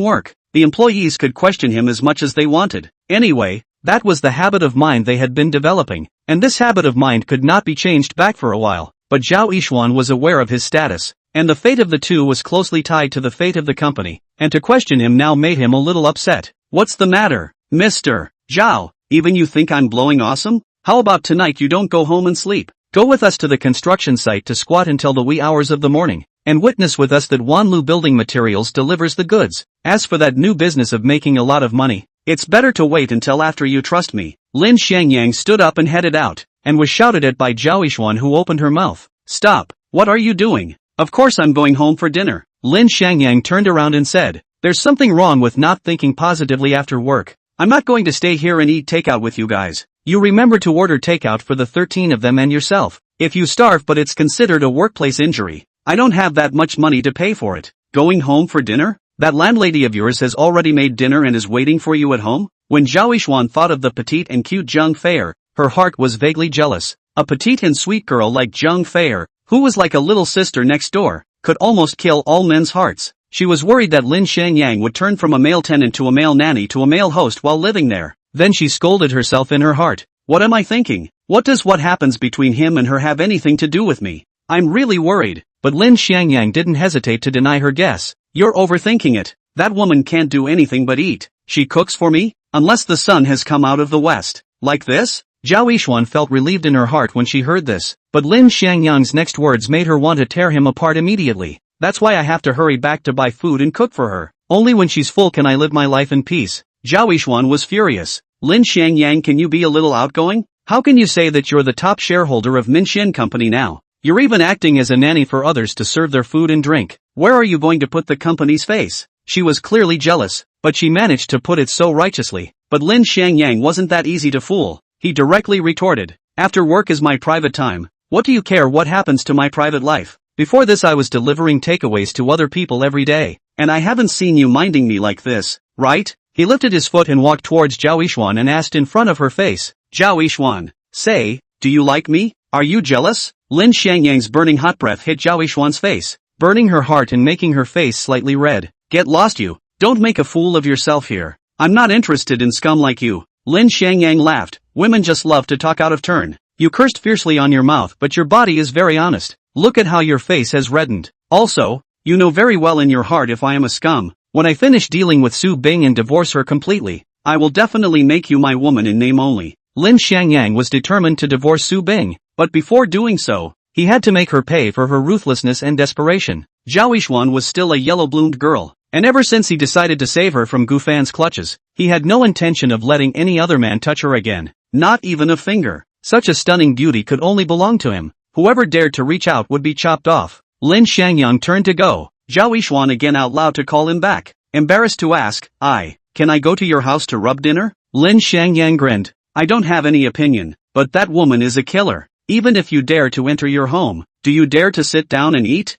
Speaker 1: work? The employees could question him as much as they wanted. Anyway, that was the habit of mind they had been developing, and this habit of mind could not be changed back for a while. But Zhao Yixuan was aware of his status, and the fate of the two was closely tied to the fate of the company, and to question him now made him a little upset. What's the matter, Mr. Zhao? Even you think I'm blowing awesome? How about tonight you don't go home and sleep? Go with us to the construction site to squat until the wee hours of the morning, and witness with us that Wanlu Building Materials delivers the goods. As for that new business of making a lot of money, it's better to wait until after you trust me. Lin Xiangyang stood up and headed out, and was shouted at by Zhao Yixuan who opened her mouth. Stop, what are you doing? Of course I'm going home for dinner. Lin Xiangyang turned around and said, there's something wrong with not thinking positively after work. I'm not going to stay here and eat takeout with you guys. You remember to order takeout for the 13 of them and yourself. If you starve but it's considered a workplace injury, I don't have that much money to pay for it. Going home for dinner? That landlady of yours has already made dinner and is waiting for you at home? When Zhao Yixuan thought of the petite and cute Zheng Feier, her heart was vaguely jealous. A petite and sweet girl like Zheng Feier, who was like a little sister next door, could almost kill all men's hearts. She was worried that Lin Xiangyang would turn from a male tenant to a male nanny to a male host while living there. Then she scolded herself in her heart. What am I thinking? What does what happens between him and her have anything to do with me? I'm really worried. But Lin Xiangyang didn't hesitate to deny her guess. You're overthinking it. That woman can't do anything but eat. She cooks for me? Unless the sun has come out of the west. Like this? Zhao Yixuan felt relieved in her heart when she heard this. But Lin Xiangyang's next words made her want to tear him apart immediately. That's why I have to hurry back to buy food and cook for her. Only when she's full can I live my life in peace. Zhao Yixuan was furious. Lin Xiangyang, can you be a little outgoing? How can you say that you're the top shareholder of Minxian Company now? You're even acting as a nanny for others to serve their food and drink. Where are you going to put the company's face? She was clearly jealous, but she managed to put it so righteously. But Lin Xiangyang wasn't that easy to fool. He directly retorted, after work is my private time. What do you care what happens to my private life? Before this I was delivering takeaways to other people every day, and I haven't seen you minding me like this, right? He lifted his foot and walked towards Zhao Yixuan and asked in front of her face, Zhao Yixuan, say, do you like me? Are you jealous? Lin Xiangyang's burning hot breath hit Zhao Yixuan's face, burning her heart and making her face slightly red. Get lost you. Don't make a fool of yourself here. I'm not interested in scum like you. Lin Xiangyang laughed. Women just love to talk out of turn. You cursed fiercely on your mouth but your body is very honest. Look at how your face has reddened. Also, you know very well in your heart if I am a scum. When I finish dealing with Su Bing and divorce her completely, I will definitely make you my woman in name only. Lin Xiangyang was determined to divorce Su Bing, but before doing so, he had to make her pay for her ruthlessness and desperation. Zhao Yixuan was still a yellow-bloomed girl, and ever since he decided to save her from Gu Fan's clutches, he had no intention of letting any other man touch her again, not even a finger. Such a stunning beauty could only belong to him. Whoever dared to reach out would be chopped off. Lin Xiangyang turned to go. Zhao Yixuan again out loud to call him back, embarrassed to ask, can I go to your house to rub dinner? Lin Xiangyang grinned. I don't have any opinion, but that woman is a killer. Even if you dare to enter your home, do you dare to sit down and eat?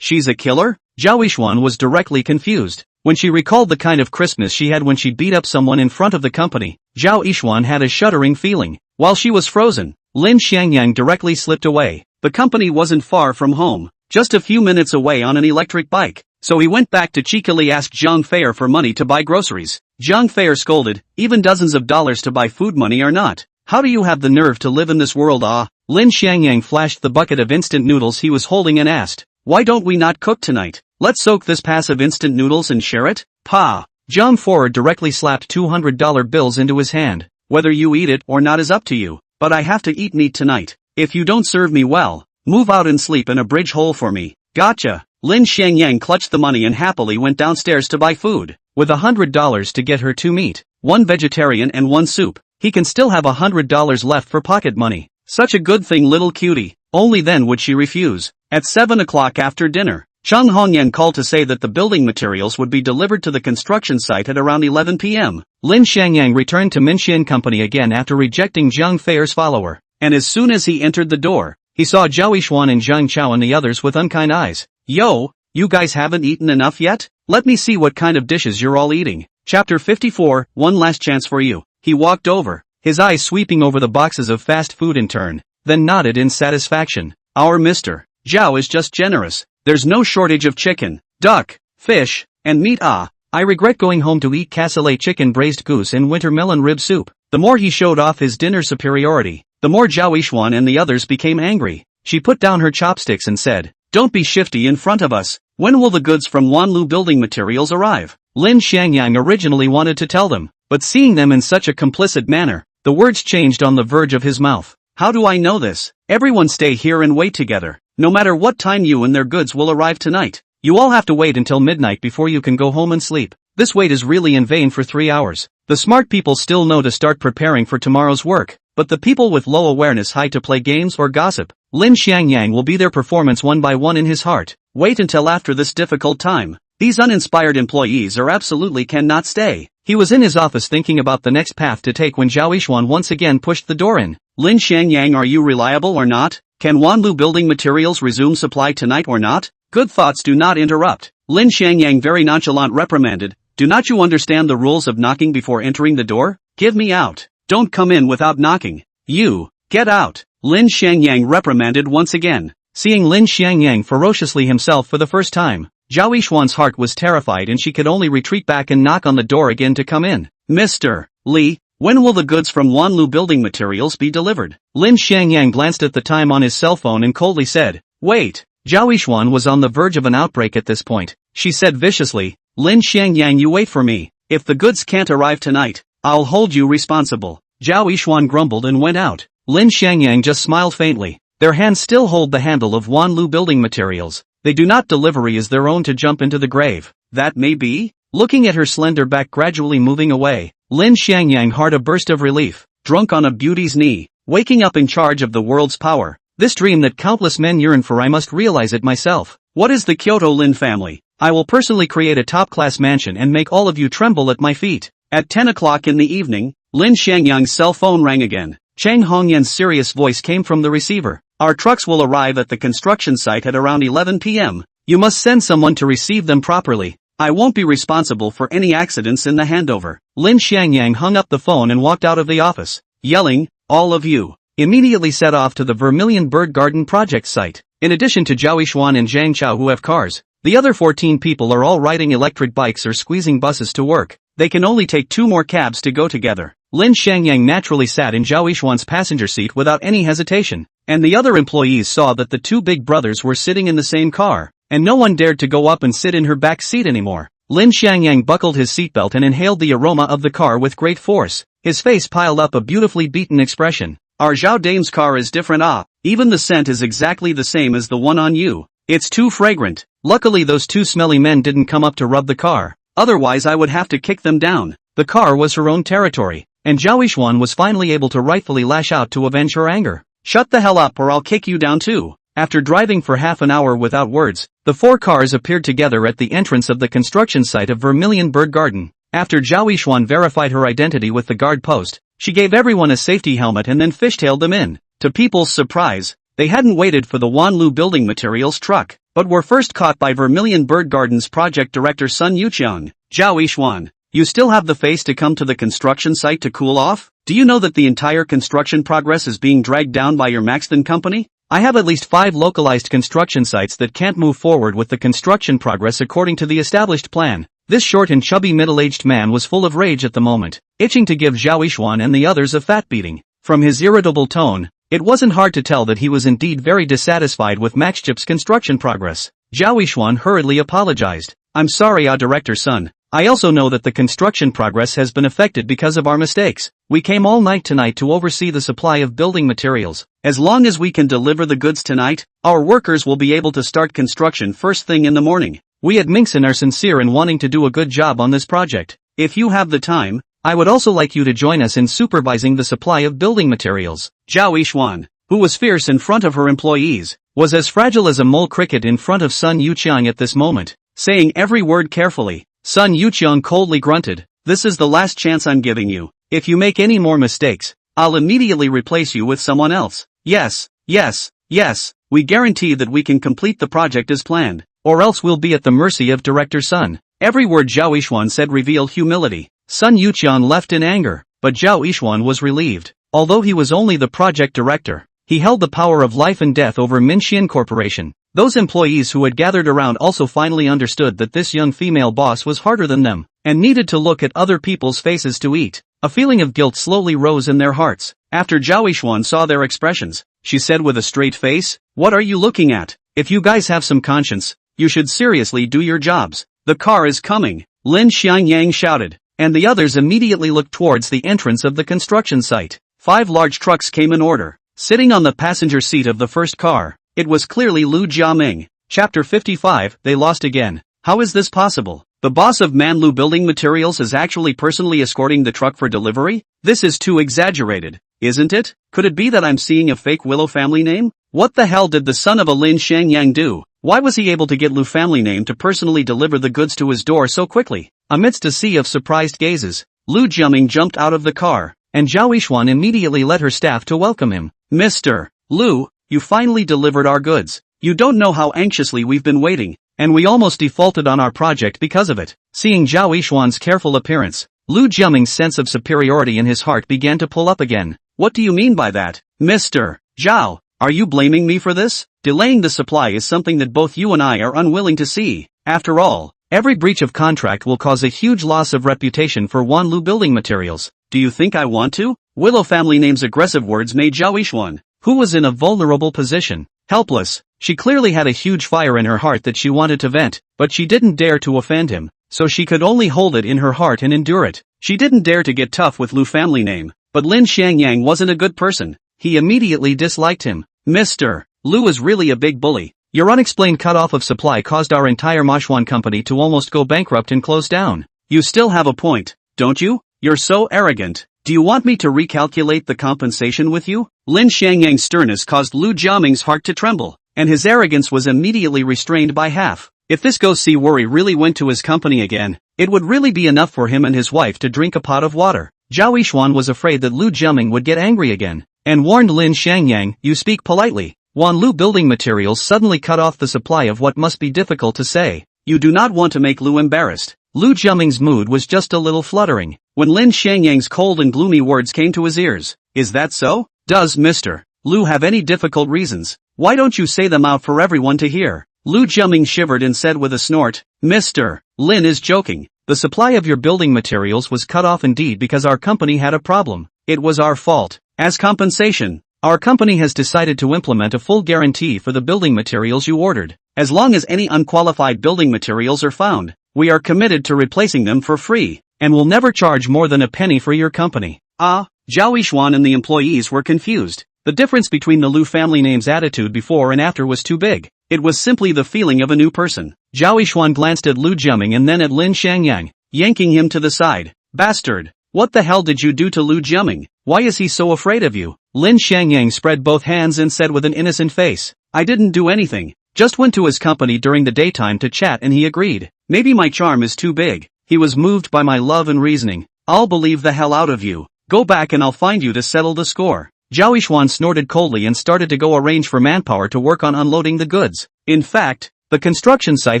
Speaker 1: She's a killer? Zhao Yixuan was directly confused. When she recalled the kind of crispness she had when she beat up someone in front of the company, Zhao Yixuan had a shuddering feeling. While she was frozen, Lin Xiangyang directly slipped away. The company wasn't far from home, just a few minutes away on an electric bike. So he went back to cheekily ask Zheng Feier for money to buy groceries. Zheng Feier scolded, even dozens of dollars to buy food money are not. How do you have the nerve to live in this world? Lin Xiangyang flashed the bucket of instant noodles he was holding and asked, why don't we not cook tonight? Let's soak this pass of instant noodles and share it? Pa! Zheng Feier directly slapped $200 bills into his hand. Whether you eat it or not is up to you, but I have to eat meat tonight. If you don't serve me well, move out and sleep in a bridge hole for me. Gotcha. Lin Xiangyang clutched the money and happily went downstairs to buy food. With $100 to get her 2 meat, 1 vegetarian and 1 soup, he can still have $100 left for pocket money. Such a good thing, little cutie. Only then would she refuse. At 7 o'clock after dinner, Chung Hongyan called to say that the building materials would be delivered to the construction site at around 11 p.m.
Speaker 2: Lin Xiangyang returned to Minxian Company again after rejecting Zhang Feier's follower,
Speaker 1: and as soon as he entered the door,
Speaker 2: he saw Zhao Yishuan and Zhang Chao and the others with unkind eyes.
Speaker 1: Yo, you guys haven't eaten enough yet? Let me see what kind of dishes you're all eating. Chapter 54, One Last Chance for You. He walked over,
Speaker 2: his eyes sweeping over the boxes of fast food in turn, then nodded in satisfaction.
Speaker 1: Our Mr. Zhao is just generous. There's no shortage of chicken, duck, fish, and meat.
Speaker 2: I regret going home to eat cassoulet chicken, braised goose and winter melon rib soup.
Speaker 1: The more he showed off his dinner superiority, the more Zhao Yishuan and the others became angry.
Speaker 2: She put down her chopsticks and said,
Speaker 1: "Don't be shifty in front of us. When will the goods from Wanlu building materials arrive?"
Speaker 2: Lin Xiangyang originally wanted to tell them, but seeing them in such a complicit manner, the words changed on the verge of his mouth.
Speaker 1: How do I know this? Everyone stay here and wait together. No matter what time you and their goods will arrive tonight,
Speaker 2: you all have to wait until midnight before you can go home and sleep. This wait is really in vain for 3 hours. The smart people still know to start preparing for tomorrow's work, but the people with low awareness hide to play games or gossip. Lin Xiangyang will be their performance one by one in his heart.
Speaker 1: Wait until after this difficult time. These uninspired employees are absolutely cannot stay.
Speaker 2: He was in his office thinking about the next path to take when Zhao Yishuan once again pushed the door in.
Speaker 1: Lin Xiangyang, are you reliable or not? Can Wanlu building materials resume supply tonight or not? Good thoughts do not interrupt. Lin Xiangyang very nonchalant reprimanded. Do not you understand the rules of knocking before entering the door? Give me out. Don't come in without knocking. You, get out. Lin Xiangyang reprimanded once again.
Speaker 2: Seeing Lin Xiangyang ferociously himself for the first time, Zhao Yishuan's heart was terrified and she could only retreat back and knock on the door again to come in.
Speaker 1: Mr. Li, when will the goods from Wanlu building materials be delivered?
Speaker 2: Lin Xiangyang glanced at the time on his cell phone and coldly said,
Speaker 1: "Wait."
Speaker 2: Zhao Yishuan was on the verge of an outbreak at this point. She said viciously,
Speaker 1: "Lin Xiangyang, you wait for me. If the goods can't arrive tonight, I'll hold you responsible."
Speaker 2: Zhao Yishuan grumbled and went out. Lin Xiangyang just smiled faintly. Their hands still hold the handle of Wanlu building materials. They do not delivery is their own to jump into the grave.
Speaker 1: That may be.
Speaker 2: Looking at her slender back gradually moving away, Lin Xiangyang heard a burst of relief.
Speaker 1: Drunk on a beauty's knee, waking up in charge of the world's power.
Speaker 2: This dream that countless men yearn for, I must realize it myself.
Speaker 1: What is the Kyoto Lin family?
Speaker 2: I will personally create a top-class mansion and make all of you tremble at my feet.
Speaker 1: At 10 o'clock in the evening, Lin Xiangyang's cell phone rang again.
Speaker 2: Chang Hongyan's serious voice came from the receiver.
Speaker 1: Our trucks will arrive at the construction site at around 11 p.m.
Speaker 2: You must send someone to receive them properly.
Speaker 1: I won't be responsible for any accidents in the handover.
Speaker 2: Lin Xiangyang hung up the phone and walked out of the office,
Speaker 1: yelling, "All of you,
Speaker 2: immediately set off to the Vermilion Bird Garden project site. In addition to Zhao Yishuan and Zhang Chao who have cars, the other 14 people are all riding electric bikes or squeezing buses to work. They can only take 2 more cabs to go together. Lin Xiangyang naturally sat in Zhao Yishuan's passenger seat without any hesitation, and the other employees saw that the 2 big brothers were sitting in the same car, and no one dared to go up and sit in her back seat anymore. Lin Xiangyang buckled his seatbelt and inhaled the aroma of the car with great force. His face piled up a beautifully beaten expression.
Speaker 1: Our Zhao Dame's car is different. Even the scent is exactly the same as the one on you. It's too fragrant.
Speaker 2: Luckily those 2 smelly men didn't come up to rub the car.
Speaker 1: Otherwise I would have to kick them down.
Speaker 2: The car was her own territory, and Zhao Yishuan was finally able to rightfully lash out to avenge her anger.
Speaker 1: Shut the hell up or I'll kick you down too.
Speaker 2: After driving for half an hour without words, the 4 cars appeared together at the entrance of the construction site of Vermilion Bird Garden. After Zhao Yishuan verified her identity with the guard post, she gave everyone a safety helmet and then fishtailed them in. To people's surprise, they hadn't waited for the Wanlu building materials truck, but were first caught by Vermilion Bird Garden's project director Sun Yuqiang.
Speaker 1: Zhao Yishuan, you still have the face to come to the construction site to cool off? Do you know that the entire construction progress is being dragged down by your Maxton company?
Speaker 2: I have at least 5 localized construction sites that can't move forward with the construction progress according to the established plan. This short and chubby middle-aged man was full of rage at the moment, itching to give Zhao Yishuan and the others a fat beating. From his irritable tone, it wasn't hard to tell that he was indeed very dissatisfied with Maxchip's construction progress. Zhao Yishuan hurriedly apologized. I'm sorry, Director Sun. I also know that the construction progress has been affected because of our mistakes. We came all night tonight to oversee the supply of building materials.
Speaker 1: As long as we can deliver the goods tonight, our workers will be able to start construction first thing in the morning.
Speaker 2: We at Mingxin are sincere in wanting to do a good job on this project.
Speaker 1: If you have the time,
Speaker 2: I would also like you to join us in supervising the supply of building materials.
Speaker 1: Zhao Yishuan, who was fierce in front of her employees,
Speaker 2: was as fragile as a mole cricket in front of Sun Yuqiang at this moment, saying every word carefully. Sun Yuqiang coldly grunted, "This is the last chance I'm giving you. If you make any more mistakes, I'll immediately replace you with someone else. Yes, yes, yes, we guarantee that we can complete the project as planned, or else we'll be at the mercy of Director Sun." Every word Zhao Yishuan said revealed humility. Sun Yuqiang left in anger, but Zhao Yishuan was relieved. Although he was only the project director, he held the power of life and death over Minxian Corporation. Those employees who had gathered around also finally understood that this young female boss was harder than them, and needed to look at other people's faces to eat. A feeling of guilt slowly rose in their hearts. After Zhao Yishuan saw their expressions, she said with a straight face, "What are you looking at? If you guys have some conscience, you should seriously do your jobs. The car is coming," Lin Xiangyang shouted, and the others immediately looked towards the entrance of the construction site. 5 large trucks came in order. Sitting on the passenger seat of the first car, it was clearly Lu Jiaming. Chapter 55, They Lost Again. How is this possible? The boss of Manlu Building Materials is actually personally escorting the truck for delivery? This is too exaggerated, isn't it? Could it be that I'm seeing a fake Willow family name? What the hell did the son of a Lin Xiangyang do? Why was he able to get Lu family name to personally deliver the goods to his door so quickly? Amidst a sea of surprised gazes, Lu Jiaming jumped out of the car, and Zhao Yishuan immediately led her staff to welcome him. "Mr. Lu, you finally delivered our goods. You don't know how anxiously we've been waiting, and we almost defaulted on our project because of it." Seeing Zhao Yishuan's careful appearance, Lu Jiaming's sense of superiority in his heart began to pull up again. "What do you mean by that? Mr. Zhao, are you blaming me for this? Delaying the supply is something that both you and I are unwilling to see. After all, every breach of contract will cause a huge loss of reputation for Wanlu Building Materials. Do you think I want to?" Willow family name's aggressive words made Zhao Yishuan, who was in a vulnerable position, helpless. She clearly had a huge fire in her heart that she wanted to vent, but she didn't dare to offend him, so she could only hold it in her heart and endure it. She didn't dare to get tough with Lu family name, but Lin Xiangyang wasn't a good person. He immediately disliked him. "Mr. Lu is really a big bully. Your unexplained cutoff of supply caused our entire Manhwa company to almost go bankrupt and close down. You still have a point, don't you? You're so arrogant. Do you want me to recalculate the compensation with you?" Lin Xiangyang's sternness caused Lu Jiaming's heart to tremble, and his arrogance was immediately restrained by half. If this go-see worry really went to his company again, it would really be enough for him and his wife to drink a pot of water. Zhao Yishuan was afraid that Lu Jiaming would get angry again, and warned Lin Xiangyang, "You speak politely." Wanlu Building Materials suddenly cut off the supply of what must be difficult to say. "You do not want to make Lu embarrassed." Lu Jiaming's mood was just a little fluttering when Lin Xiangyang's cold and gloomy words came to his ears. "Is that so? Does Mr. Lu have any difficult reasons? Why don't you say them out for everyone to hear?" Lu Jiaming shivered and said with a snort, "Mr. Lin is joking. The supply of your building materials was cut off indeed because our company had a problem. It was our fault. As compensation, our company has decided to implement a full guarantee for the building materials you ordered. As long as any unqualified building materials are found, we are committed to replacing them for free, and will never charge more than a penny for your company." Zhao Yishuan and the employees were confused. The difference between the Lu family name's attitude before and after was too big. It was simply the feeling of a new person. Zhao Yishuan glanced at Lu Jiaming and then at Lin Xiangyang, yanking him to the side. "Bastard! What the hell did you do to Lu Jiaming? Why is he so afraid of you?" Lin Xiangyang spread both hands and said with an innocent face, "I didn't do anything. Just went to his company during the daytime to chat and he agreed. Maybe my charm is too big. He was moved by my love and reasoning. I'll believe the hell out of you. Go back and I'll find you to settle the score." Zhao Yishuan snorted coldly and started to go arrange for manpower to work on unloading the goods. In fact, the construction site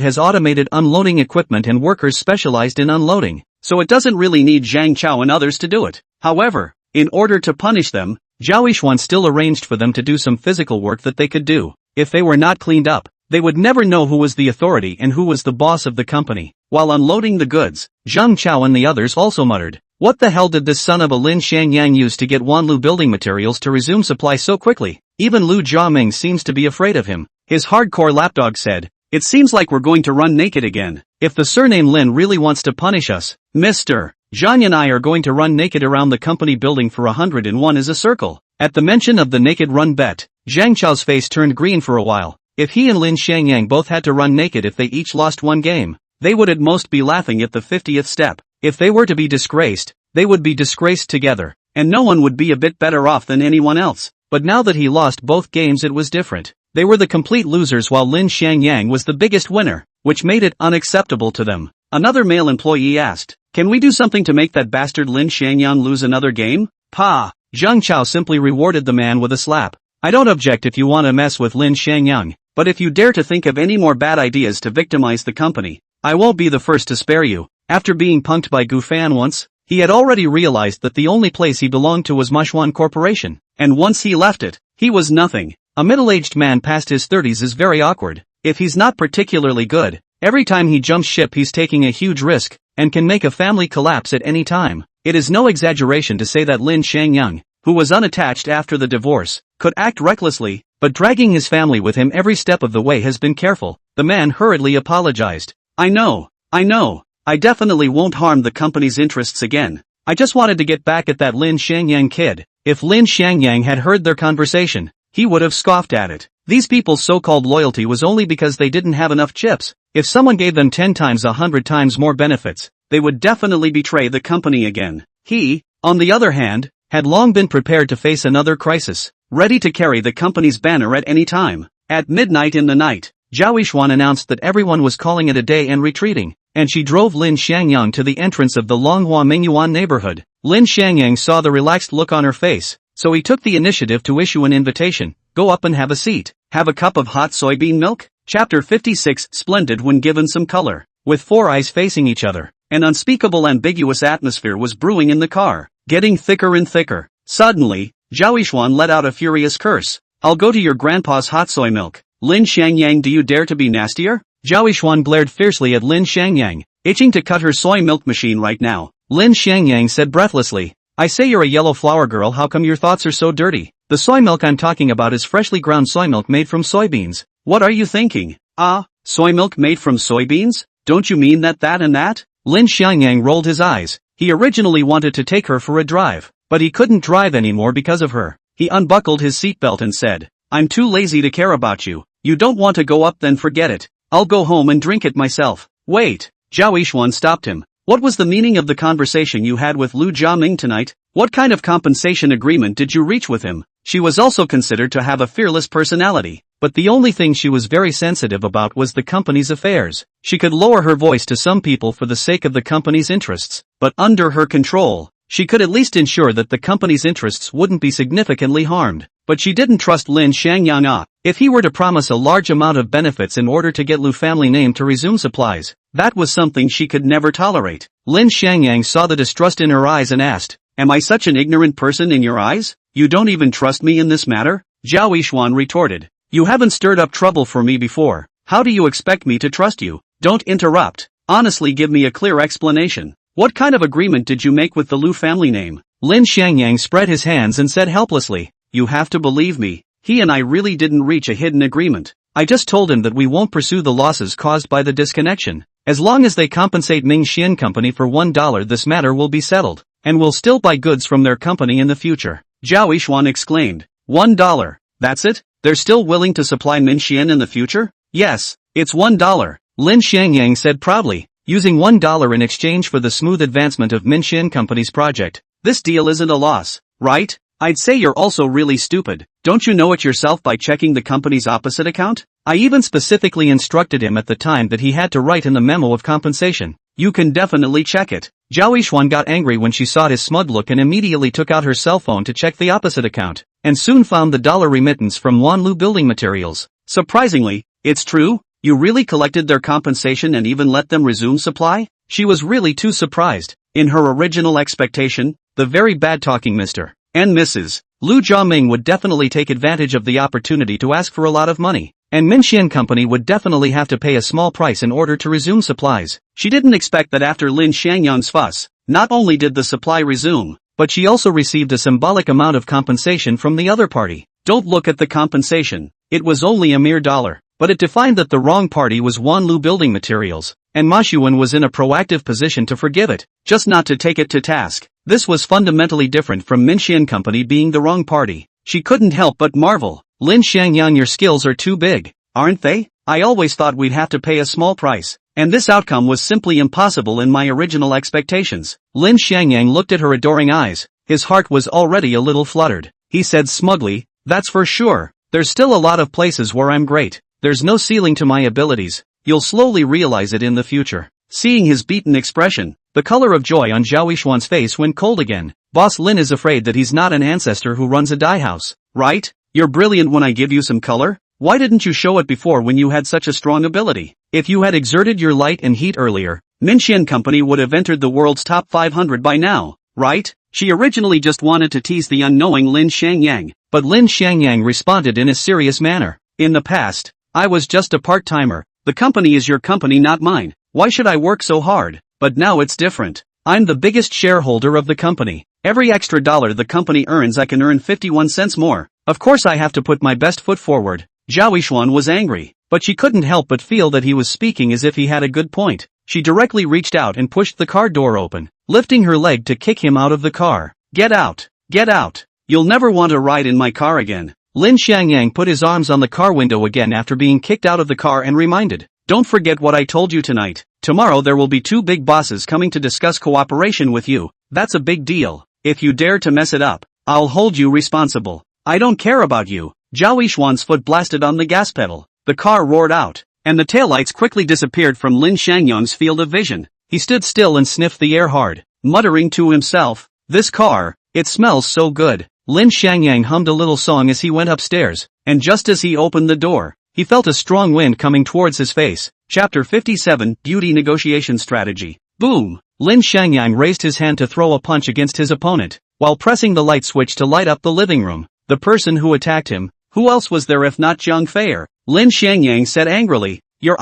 Speaker 2: has automated unloading equipment and workers specialized in unloading, so it doesn't really need Zhang Chao and others to do it. However, in order to punish them, Zhao Yishuan still arranged for them to do some physical work that they could do. If they were not cleaned up, they would never know who was the authority and who was the boss of the company. While unloading the goods, Zhang Chao and the others also muttered, "What the hell did this son of a Lin Xiangyang use to get Wanlu Building Materials to resume supply so quickly? Even Lu Jiaming seems to be afraid of him." His hardcore lapdog said, "It seems like we're going to run naked again. If the surname Lin really wants to punish us, Mr. Zhang and I are going to run naked around the company building for 101 as a circle." At the mention of the naked run bet, Zhang Chao's face turned green for a while. If he and Lin Xiangyang both had to run naked if they each lost one game, they would at most be laughing at the 50th step. If they were to be disgraced, they would be disgraced together, and no one would be a bit better off than anyone else. But now that he lost both games it was different. They were the complete losers while Lin Xiangyang was the biggest winner, which made it unacceptable to them. Another male employee asked, "Can we do something to make that bastard Lin Xiangyang lose another game?" "Pa!" Zheng Chao simply rewarded the man with a slap. "I don't object if you want to mess with Lin Xiangyang, but if you dare to think of any more bad ideas to victimize the company, I won't be the first to spare you." After being punked by Gu Fan once, he had already realized that the only place he belonged to was Manhwa Corporation, and once he left it, he was nothing. A middle-aged man past his 30s is very awkward. If he's not particularly good, every time he jumps ship he's taking a huge risk, and can make a family collapse at any time. It is no exaggeration to say that Lin Xiangyang, who was unattached after the divorce, could act recklessly, but dragging his family with him every step of the way has been careful. The man hurriedly apologized. I know. I definitely won't harm the company's interests again. I just wanted to get back at that Lin Xiangyang kid." If Lin Xiangyang had heard their conversation, he would have scoffed at it. These people's so-called loyalty was only because they didn't have enough chips. If someone gave them 10 times 100 times more benefits, they would definitely betray the company again. He, on the other hand, had long been prepared to face another crisis, ready to carry the company's banner at any time. At midnight in the night, Zhao Yishuan announced that everyone was calling it a day and retreating, and she drove Lin Xiangyang to the entrance of the Longhua Mingyuan neighborhood. Lin Xiangyang saw the relaxed look on her face, so he took the initiative to issue an invitation. "Go up and have a seat. Have a cup of hot soybean milk?" Chapter 56. Splendid when given some color. With four eyes facing each other, an unspeakable ambiguous atmosphere was brewing in the car, getting thicker and thicker. Suddenly, Zhao Yishuan let out a furious curse. "I'll go to your grandpa's hot soy milk. Lin Xiangyang, do you dare to be nastier?" Zhao Yishuan glared fiercely at Lin Xiangyang, itching to cut her soy milk machine right now. Lin Xiangyang said breathlessly, "I say you're a yellow flower girl, how come your thoughts are so dirty? The soy milk I'm talking about is freshly ground soy milk made from soybeans. What are you thinking? Ah, soy milk made from soybeans? Don't you mean that and that?" Lin Xiangyang rolled his eyes. He originally wanted to take her for a drive, but he couldn't drive anymore because of her. He unbuckled his seatbelt and said, "I'm too lazy to care about you. You don't want to go up, then forget it. I'll go home and drink it myself." "Wait." Zhao Yishuan stopped him. "What was the meaning of the conversation you had with Lu Jiaming tonight? What kind of compensation agreement did you reach with him?" She was also considered to have a fearless personality, but the only thing she was very sensitive about was the company's affairs. She could lower her voice to some people for the sake of the company's interests, but under her control, she could at least ensure that the company's interests wouldn't be significantly harmed. But she didn't trust Lin Xiangyang. If he were to promise a large amount of benefits in order to get Lu family name to resume supplies, that was something she could never tolerate. Lin Xiangyang saw the distrust in her eyes and asked, "Am I such an ignorant person in your eyes? You don't even trust me in this matter?" Zhao Yishuan retorted, "You haven't stirred up trouble for me before. How do you expect me to trust you?" "Don't interrupt. Honestly, give me a clear explanation. What kind of agreement did you make with the Lu family name?" Lin Xiangyang spread his hands and said helplessly, "You have to believe me. He and I really didn't reach a hidden agreement. I just told him that we won't pursue the losses caused by the disconnection. As long as they compensate Ming Xian Company for $1, this matter will be settled, and we'll still buy goods from their company in the future." Zhao Yishuan exclaimed, $1? That's it? They're still willing to supply Min Xian in the future? Yes, it's $1. Lin Xiangyang said proudly, using $1 in exchange for the smooth advancement of Min Xian Company's project. "This deal isn't a loss, right? I'd say you're also really stupid. Don't you know it yourself by checking the company's opposite account? I even specifically instructed him at the time that he had to write in the memo of compensation. You can definitely check it." Zhao Yishuan got angry when she saw his smug look and immediately took out her cell phone to check the opposite account, and soon found the dollar remittance from Wanlu Building Materials. "Surprisingly, it's true? You really collected their compensation and even let them resume supply?" She was really too surprised. In her original expectation, the very bad-talking Mr. and Mrs. Lu Jiaming would definitely take advantage of the opportunity to ask for a lot of money, and Min Xian Company would definitely have to pay a small price in order to resume supplies. She didn't expect that after Lin Xiangyang's fuss, not only did the supply resume, but she also received a symbolic amount of compensation from the other party. Don't look at the compensation. It was only a mere $1, but it defined that the wrong party was Wanlu Building Materials, and Ma Xuan was in a proactive position to forgive it, just not to take it to task. This was fundamentally different from Min Xian Company being the wrong party. She couldn't help but marvel. "Lin Xiangyang, your skills are too big, aren't they? I always thought we'd have to pay a small price, and this outcome was simply impossible in my original expectations." Lin Xiangyang looked at her adoring eyes. His heart was already a little fluttered. He said smugly, "That's for sure. There's still a lot of places where I'm great. There's no ceiling to my abilities. You'll slowly realize it in the future. Seeing his beaten expression, the color of joy on Zhao Yishuan's face went cold again. Boss Lin is afraid that he's not an ancestor who runs a dye house, right? You're brilliant when I give you some color? Why didn't you show it before when you had such a strong ability? If you had exerted your light and heat earlier, Minxian Company would have entered the world's top 500 by now, right? She originally just wanted to tease the unknowing Lin Xiangyang, but Lin Xiangyang responded in a serious manner. In the past, I was just a part-timer. The company is your company, not mine. Why should I work so hard? But now it's different. I'm the biggest shareholder of the company. Every extra dollar the company earns I can earn 51 cents more. Of course I have to put my best foot forward. Zhao Yishuan was angry, but she couldn't help but feel that he was speaking as if he had a good point. She directly reached out and pushed the car door open, lifting her leg to kick him out of the car. Get out! Get out! You'll never want to ride in my car again. Lin Xiangyang put his arms on the car window again after being kicked out of the car and reminded, "Don't forget what I told you tonight. Tomorrow there will be 2 big bosses coming to discuss cooperation with you. That's a big deal. If you dare to mess it up, I'll hold you responsible. I don't care about you." Zhao Yishuan's foot blasted on the gas pedal. The car roared out, and the taillights quickly disappeared from Lin Xiangyang's field of vision. He stood still and sniffed the air hard, muttering to himself, "This car, it smells so good." Lin Xiangyang hummed a little song as he went upstairs, and just as he opened the door, he felt a strong wind coming towards his face. Chapter 57, Beauty Negotiation Strategy. Boom! Lin Xiangyang raised his hand to throw a punch against his opponent, while pressing the light switch to light up the living room. The person who attacked him, who else was there if not Zhang Feier? Lin Xiangyang said angrily, "You're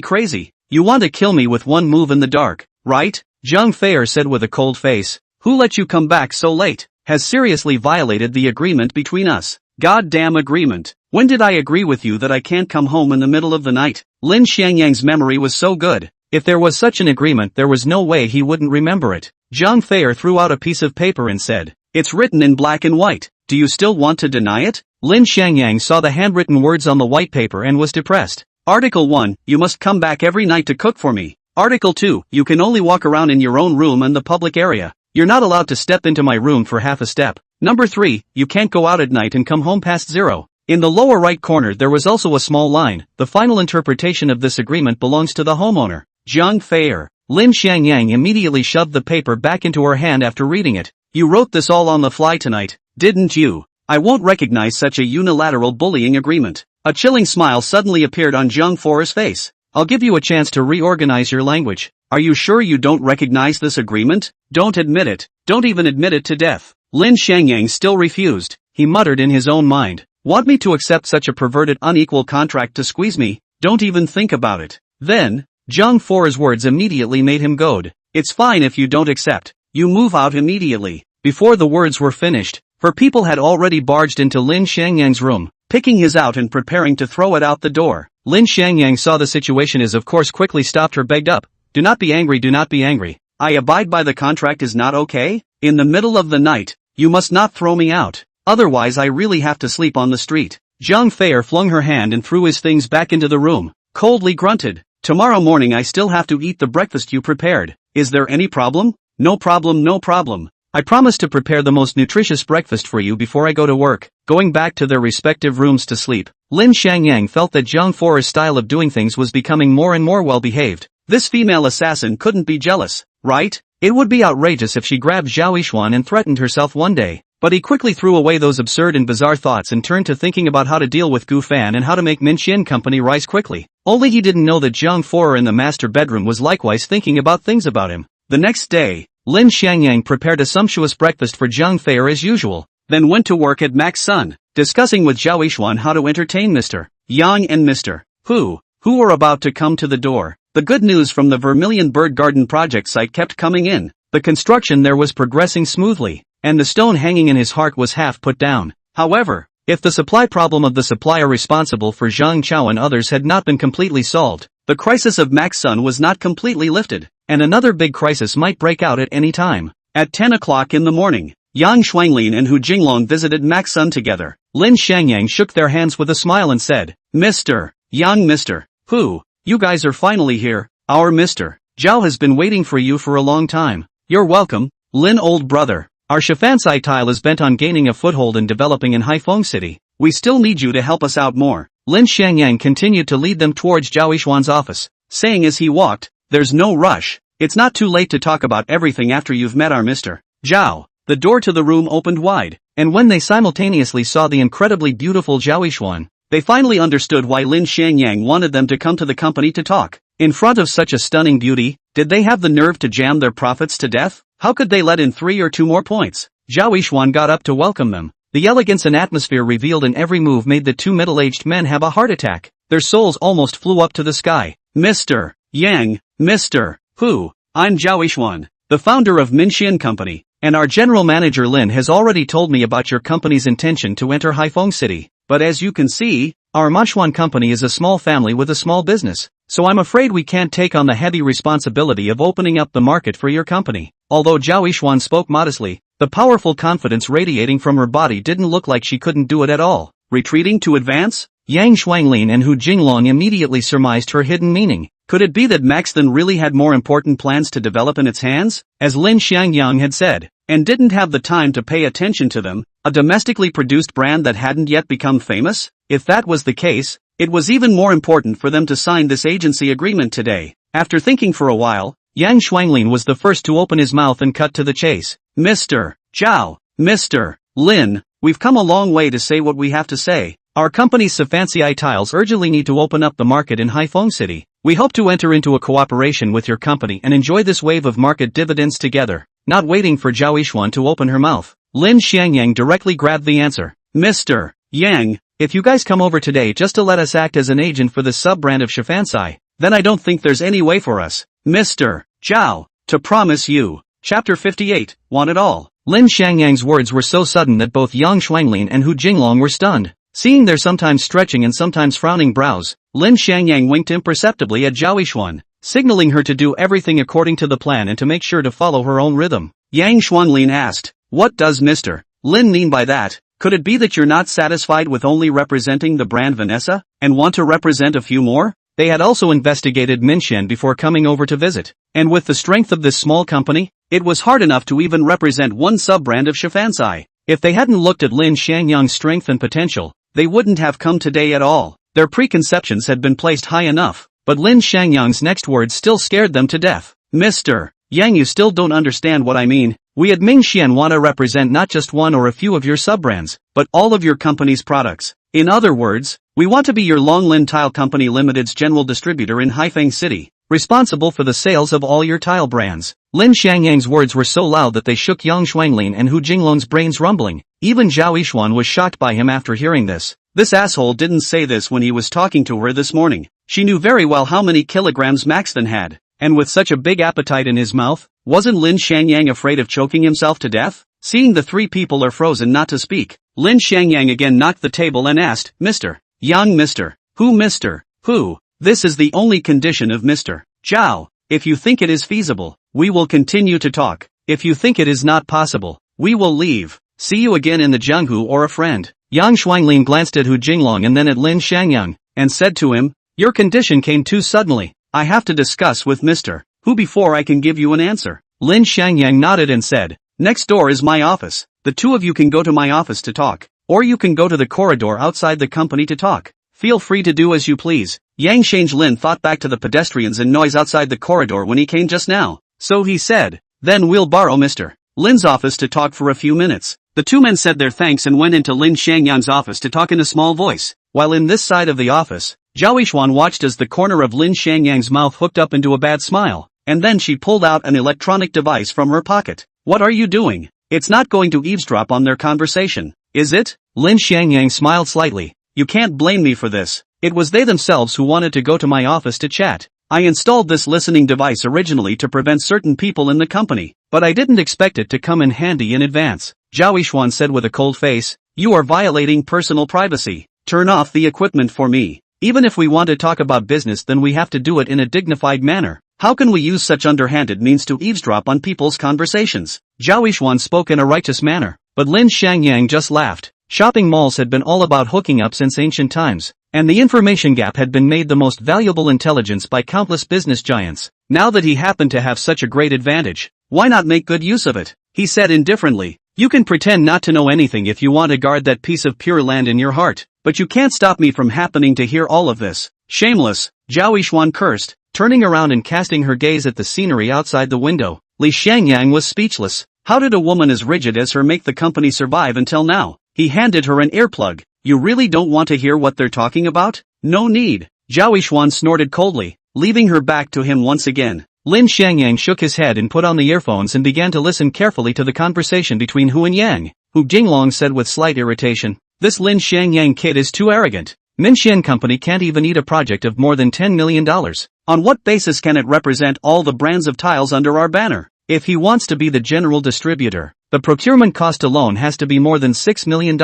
Speaker 2: crazy. You want to kill me with one move in the dark, right?" Zhang Feier said with a cold face, "Who let you come back so late? Has seriously violated the agreement between us. Goddamn agreement. When did I agree with you that I can't come home in the middle of the night?" Lin Xiangyang's memory was so good. If there was such an agreement there was no way he wouldn't remember it. Zhang Feier threw out a piece of paper and said, "It's written in black and white. Do you still want to deny it?" Lin Xiangyang saw the handwritten words on the white paper and was depressed. Article 1, you must come back every night to cook for me. Article 2, you can only walk around in your own room and the public area. You're not allowed to step into my room for half a step. Number 3, you can't go out at night and come home past 0. In the lower right corner there was also a small line. The final interpretation of this agreement belongs to the homeowner. Zhang Feier. Lin Xiangyang immediately shoved the paper back into her hand after reading it. "You wrote this all on the fly tonight, didn't you? I won't recognize such a unilateral bullying agreement." A chilling smile suddenly appeared on Zhang Feier's face. "I'll give you a chance to reorganize your language. Are you sure you don't recognize this agreement? Don't admit it. Don't even admit it to death." Lin Xiangyang still refused. He muttered in his own mind, "Want me to accept such a perverted unequal contract to squeeze me? Don't even think about it." Then, Zhang Feier's words immediately made him goad. "It's fine if you don't accept. You move out immediately." Before the words were finished, her people had already barged into Lin Xiangyang's room, picking his out and preparing to throw it out the door. Lin Xiangyang saw the situation as of course quickly stopped her, begged up, do not be angry, do not be angry. I abide by the contract, is not okay? In the middle of the night, you must not throw me out. Otherwise I really have to sleep on the street." Zhang Feier flung her hand and threw his things back into the room, coldly grunted, "Tomorrow morning I still have to eat the breakfast you prepared. Is there any problem?" "No problem, no problem. I promise to prepare the most nutritious breakfast for you before I go to work." Going back to their respective rooms to sleep, Lin Xiangyang felt that Zhang Feier's style of doing things was becoming more and more well-behaved. This female assassin couldn't be jealous, right? It would be outrageous if she grabbed Zhao Yishuan and threatened herself one day. But he quickly threw away those absurd and bizarre thoughts and turned to thinking about how to deal with Gu Fan and how to make Minxian Company rise quickly. Only he didn't know that Zhang Feier in the master bedroom was likewise thinking about things about him. The next day, Lin Xiangyang prepared a sumptuous breakfast for Zhang Feier as usual, then went to work at Mac's Sun, discussing with Zhao Yishuan how to entertain Mr. Yang and Mr. Hu were about to come to the door. The good news from the Vermilion Bird Garden project site kept coming in. The construction there was progressing smoothly, and the stone hanging in his heart was half put down. However, if the supply problem of the supplier responsible for Zhang Chao and others had not been completely solved, the crisis of Mac's Sun was not completely lifted, and another big crisis might break out at any time. At 10 o'clock in the morning, Yang Shuanglin and Hu Jinglong visited Mac's Sun together. Lin Xiangyang shook their hands with a smile and said, "Mr. Yang, Mr. Hu, you guys are finally here. Our Mr. Zhao has been waiting for you for a long time." "You're welcome, Lin, old brother. Our Shifansai tile is bent on gaining a foothold and developing in Haifeng City.
Speaker 1: we still need you to help us out more.
Speaker 2: Lin Xiangyang continued to lead them towards Zhao Yishuan's office,
Speaker 1: saying as he walked, there's no rush. It's not too late to talk about everything after you've met our Mr. Zhao. The door to the room opened wide,
Speaker 2: and when they simultaneously saw the incredibly beautiful Zhao Yishuan,
Speaker 1: they finally understood why Lin Xiangyang wanted them to come to the company to talk.
Speaker 2: In front of such a stunning beauty,
Speaker 1: did they have the nerve to jam their profits to death? How could they let in 3 or 2 more points?
Speaker 2: Zhao Yishuan got up to welcome them. The elegance and atmosphere revealed in every move made the two middle-aged men have a heart attack. Their souls almost flew up to the sky.
Speaker 1: Mr. Yang, Mr. Hu, I'm Zhao Yishuan, the founder of Minxian Company, and our general manager Lin has already told me about your company's intention to enter Haifeng City. But as you can see, our Manhwa Company is a small family with a small business, so I'm afraid we can't take on the heavy responsibility of opening up the market for your company. Although Zhao Yishuan spoke modestly, the powerful confidence radiating from her body didn't look like she couldn't do it at all. Retreating to advance?
Speaker 2: Yang Shuanglin and Hu Jinglong immediately surmised her hidden meaning.
Speaker 1: Could it be that Maxthan really had more important plans to develop in its hands?
Speaker 2: As Lin Xiangyang had said,
Speaker 1: and didn't have the time to pay attention to them, a domestically produced brand that hadn't yet become famous? If that was the case, it was even more important for them to sign this agency agreement today. After thinking for a while,
Speaker 2: Yang Shuanglin was the first to open his mouth and cut to the chase.
Speaker 1: Mr. Zhao, Mr. Lin, we've come a long way to say what we have to say.
Speaker 2: Our company's Safanci tiles urgently need to open up the market in Haifeng City. We hope to enter into a cooperation with your company and enjoy this wave of market dividends together. Not waiting for Zhao Yishuan to open her mouth, Lin Xiangyang directly grabbed the answer.
Speaker 1: Mr. Yang,
Speaker 2: if you guys come over today just to let us act as an agent for the sub-brand of Safanci,
Speaker 1: then I don't think there's any way for us, Mr. Zhao, to promise you. Chapter 58, Want It All.
Speaker 2: Lin Xiangyang's words were so sudden that both Yang Shuanglin and Hu Jinglong were stunned. Seeing their sometimes stretching and sometimes frowning brows, Lin Xiangyang winked imperceptibly at Zhao Yishuan, signaling her to do everything according to the plan and to make sure to follow her own rhythm.
Speaker 1: Yang Shuanglin asked, what does Mr. Lin mean by that? Could it be that you're not satisfied with only representing the brand Vanessa, and want to represent a few more?
Speaker 2: They had also investigated Minxian before coming over to visit,
Speaker 1: and with the strength of this small company, it was hard enough to even represent one sub-brand of Safanci.
Speaker 2: If they hadn't looked at Lin Xiangyang's strength and potential,
Speaker 1: they wouldn't have come today at all. Their preconceptions had been placed high enough,
Speaker 2: but Lin Xiangyang's next words still scared them to death.
Speaker 1: Mr. Yang, you still don't understand what I mean.
Speaker 2: We at Minxian want to represent not just one or a few of your sub-brands,
Speaker 1: but all of your company's products. In other words, we want to be your Longlin Tile Company Limited's general distributor in Haifeng City,
Speaker 2: responsible for the sales of all your tile brands. Lin Xiangyang's words were so loud that they shook Yang Shuanglin and Hu Jinglong's brains rumbling. Even Zhao Yishuan was shocked by him after hearing this.
Speaker 1: This asshole didn't say this when he was talking to her this morning. She knew very well how many kilograms Maxthan had, and with such a big appetite in his mouth, wasn't Lin Xiangyang afraid of choking himself to death? Seeing the three people are frozen not to speak, Lin Xiangyang again knocked the table and asked, Mr. Yang, Mr. Hu, this is the only condition of Mr. Zhao. If you think it is feasible, we will continue to talk. If you think it is not possible, we will leave. See you again in the Jianghu or a friend.
Speaker 2: Yang Shuanglin glanced at Hu Jinglong and then at Lin Xiangyang,
Speaker 1: and said to him, your condition came too suddenly. I have to discuss with Mr. Hu before I can give you an answer.
Speaker 2: Lin Xiangyang nodded and said,
Speaker 1: next door is my office. The two of you can go to my office to talk, or you can go to the corridor outside the company to talk. Feel free to do as you please. Yang Shuanglin thought back to the pedestrians and noise outside the corridor when he came just now. So he said, then we'll borrow Mr. Lin's office to talk for a few minutes. The two men said their thanks and went into Lin Xiangyang's office to talk in a small voice. While in this side of the office, Zhao Yishuan watched as the corner of Lin Xiangyang's mouth hooked up into a bad smile, and then she pulled out an electronic device from her pocket. What are you doing? It's not going to eavesdrop on their conversation, is it?
Speaker 2: Lin Xiangyang smiled slightly.
Speaker 1: You can't blame me for this. It was they themselves who wanted to go to my office to chat. I installed this listening device originally to prevent certain people in the company, but I didn't expect it to come in handy in advance. Zhao Yishuan said with a cold face, you are violating personal privacy. Turn off the equipment for me. Even if we want to talk about business, then we have to do it in a dignified manner. How can we use such underhanded means to eavesdrop on people's conversations? Zhao Yishuan spoke in a righteous manner, but Lin Xiangyang just laughed. Shopping malls had been all about hooking up since ancient times, and the information gap had been made the most valuable intelligence by countless business giants. Now that he happened to have such a great advantage, why not make good use of it? He said indifferently, You can pretend not to know anything if you want to guard that piece of pure land in your heart, but you can't stop me from happening to hear all of this. Shameless, Zhao Yishuan cursed, turning around and casting her gaze at the scenery outside the window. Li Xiangyang was speechless. How did a woman as rigid as her make the company survive until now? He handed her an earplug. You really don't want to hear what they're talking about? No need. Zhao Yishuan snorted coldly, leaving her back to him once again. Lin Xiangyang shook his head and put on the earphones and began to listen carefully to the conversation between Hu and Yang. Hu Jinglong said with slight irritation, "This Lin Xiangyang kid is too arrogant. Minxian Company can't even eat a project of more than $10 million. On what basis can it represent all the brands of tiles under our banner? If he wants to be the general distributor, the procurement cost alone has to be more than $6 million,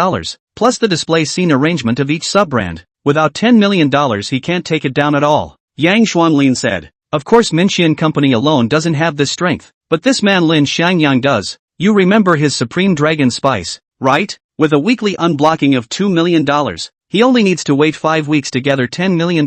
Speaker 1: plus the display scene arrangement of each sub-brand. Without $10 million he can't take it down at all." Yang Xuanlin said. Of course Minxian Company alone doesn't have this strength, but this man Lin Xiangyang does. You remember his Supreme Dragon Spice, right? With a weekly unblocking of $2 million, he only needs to wait 5 weeks to gather $10 million.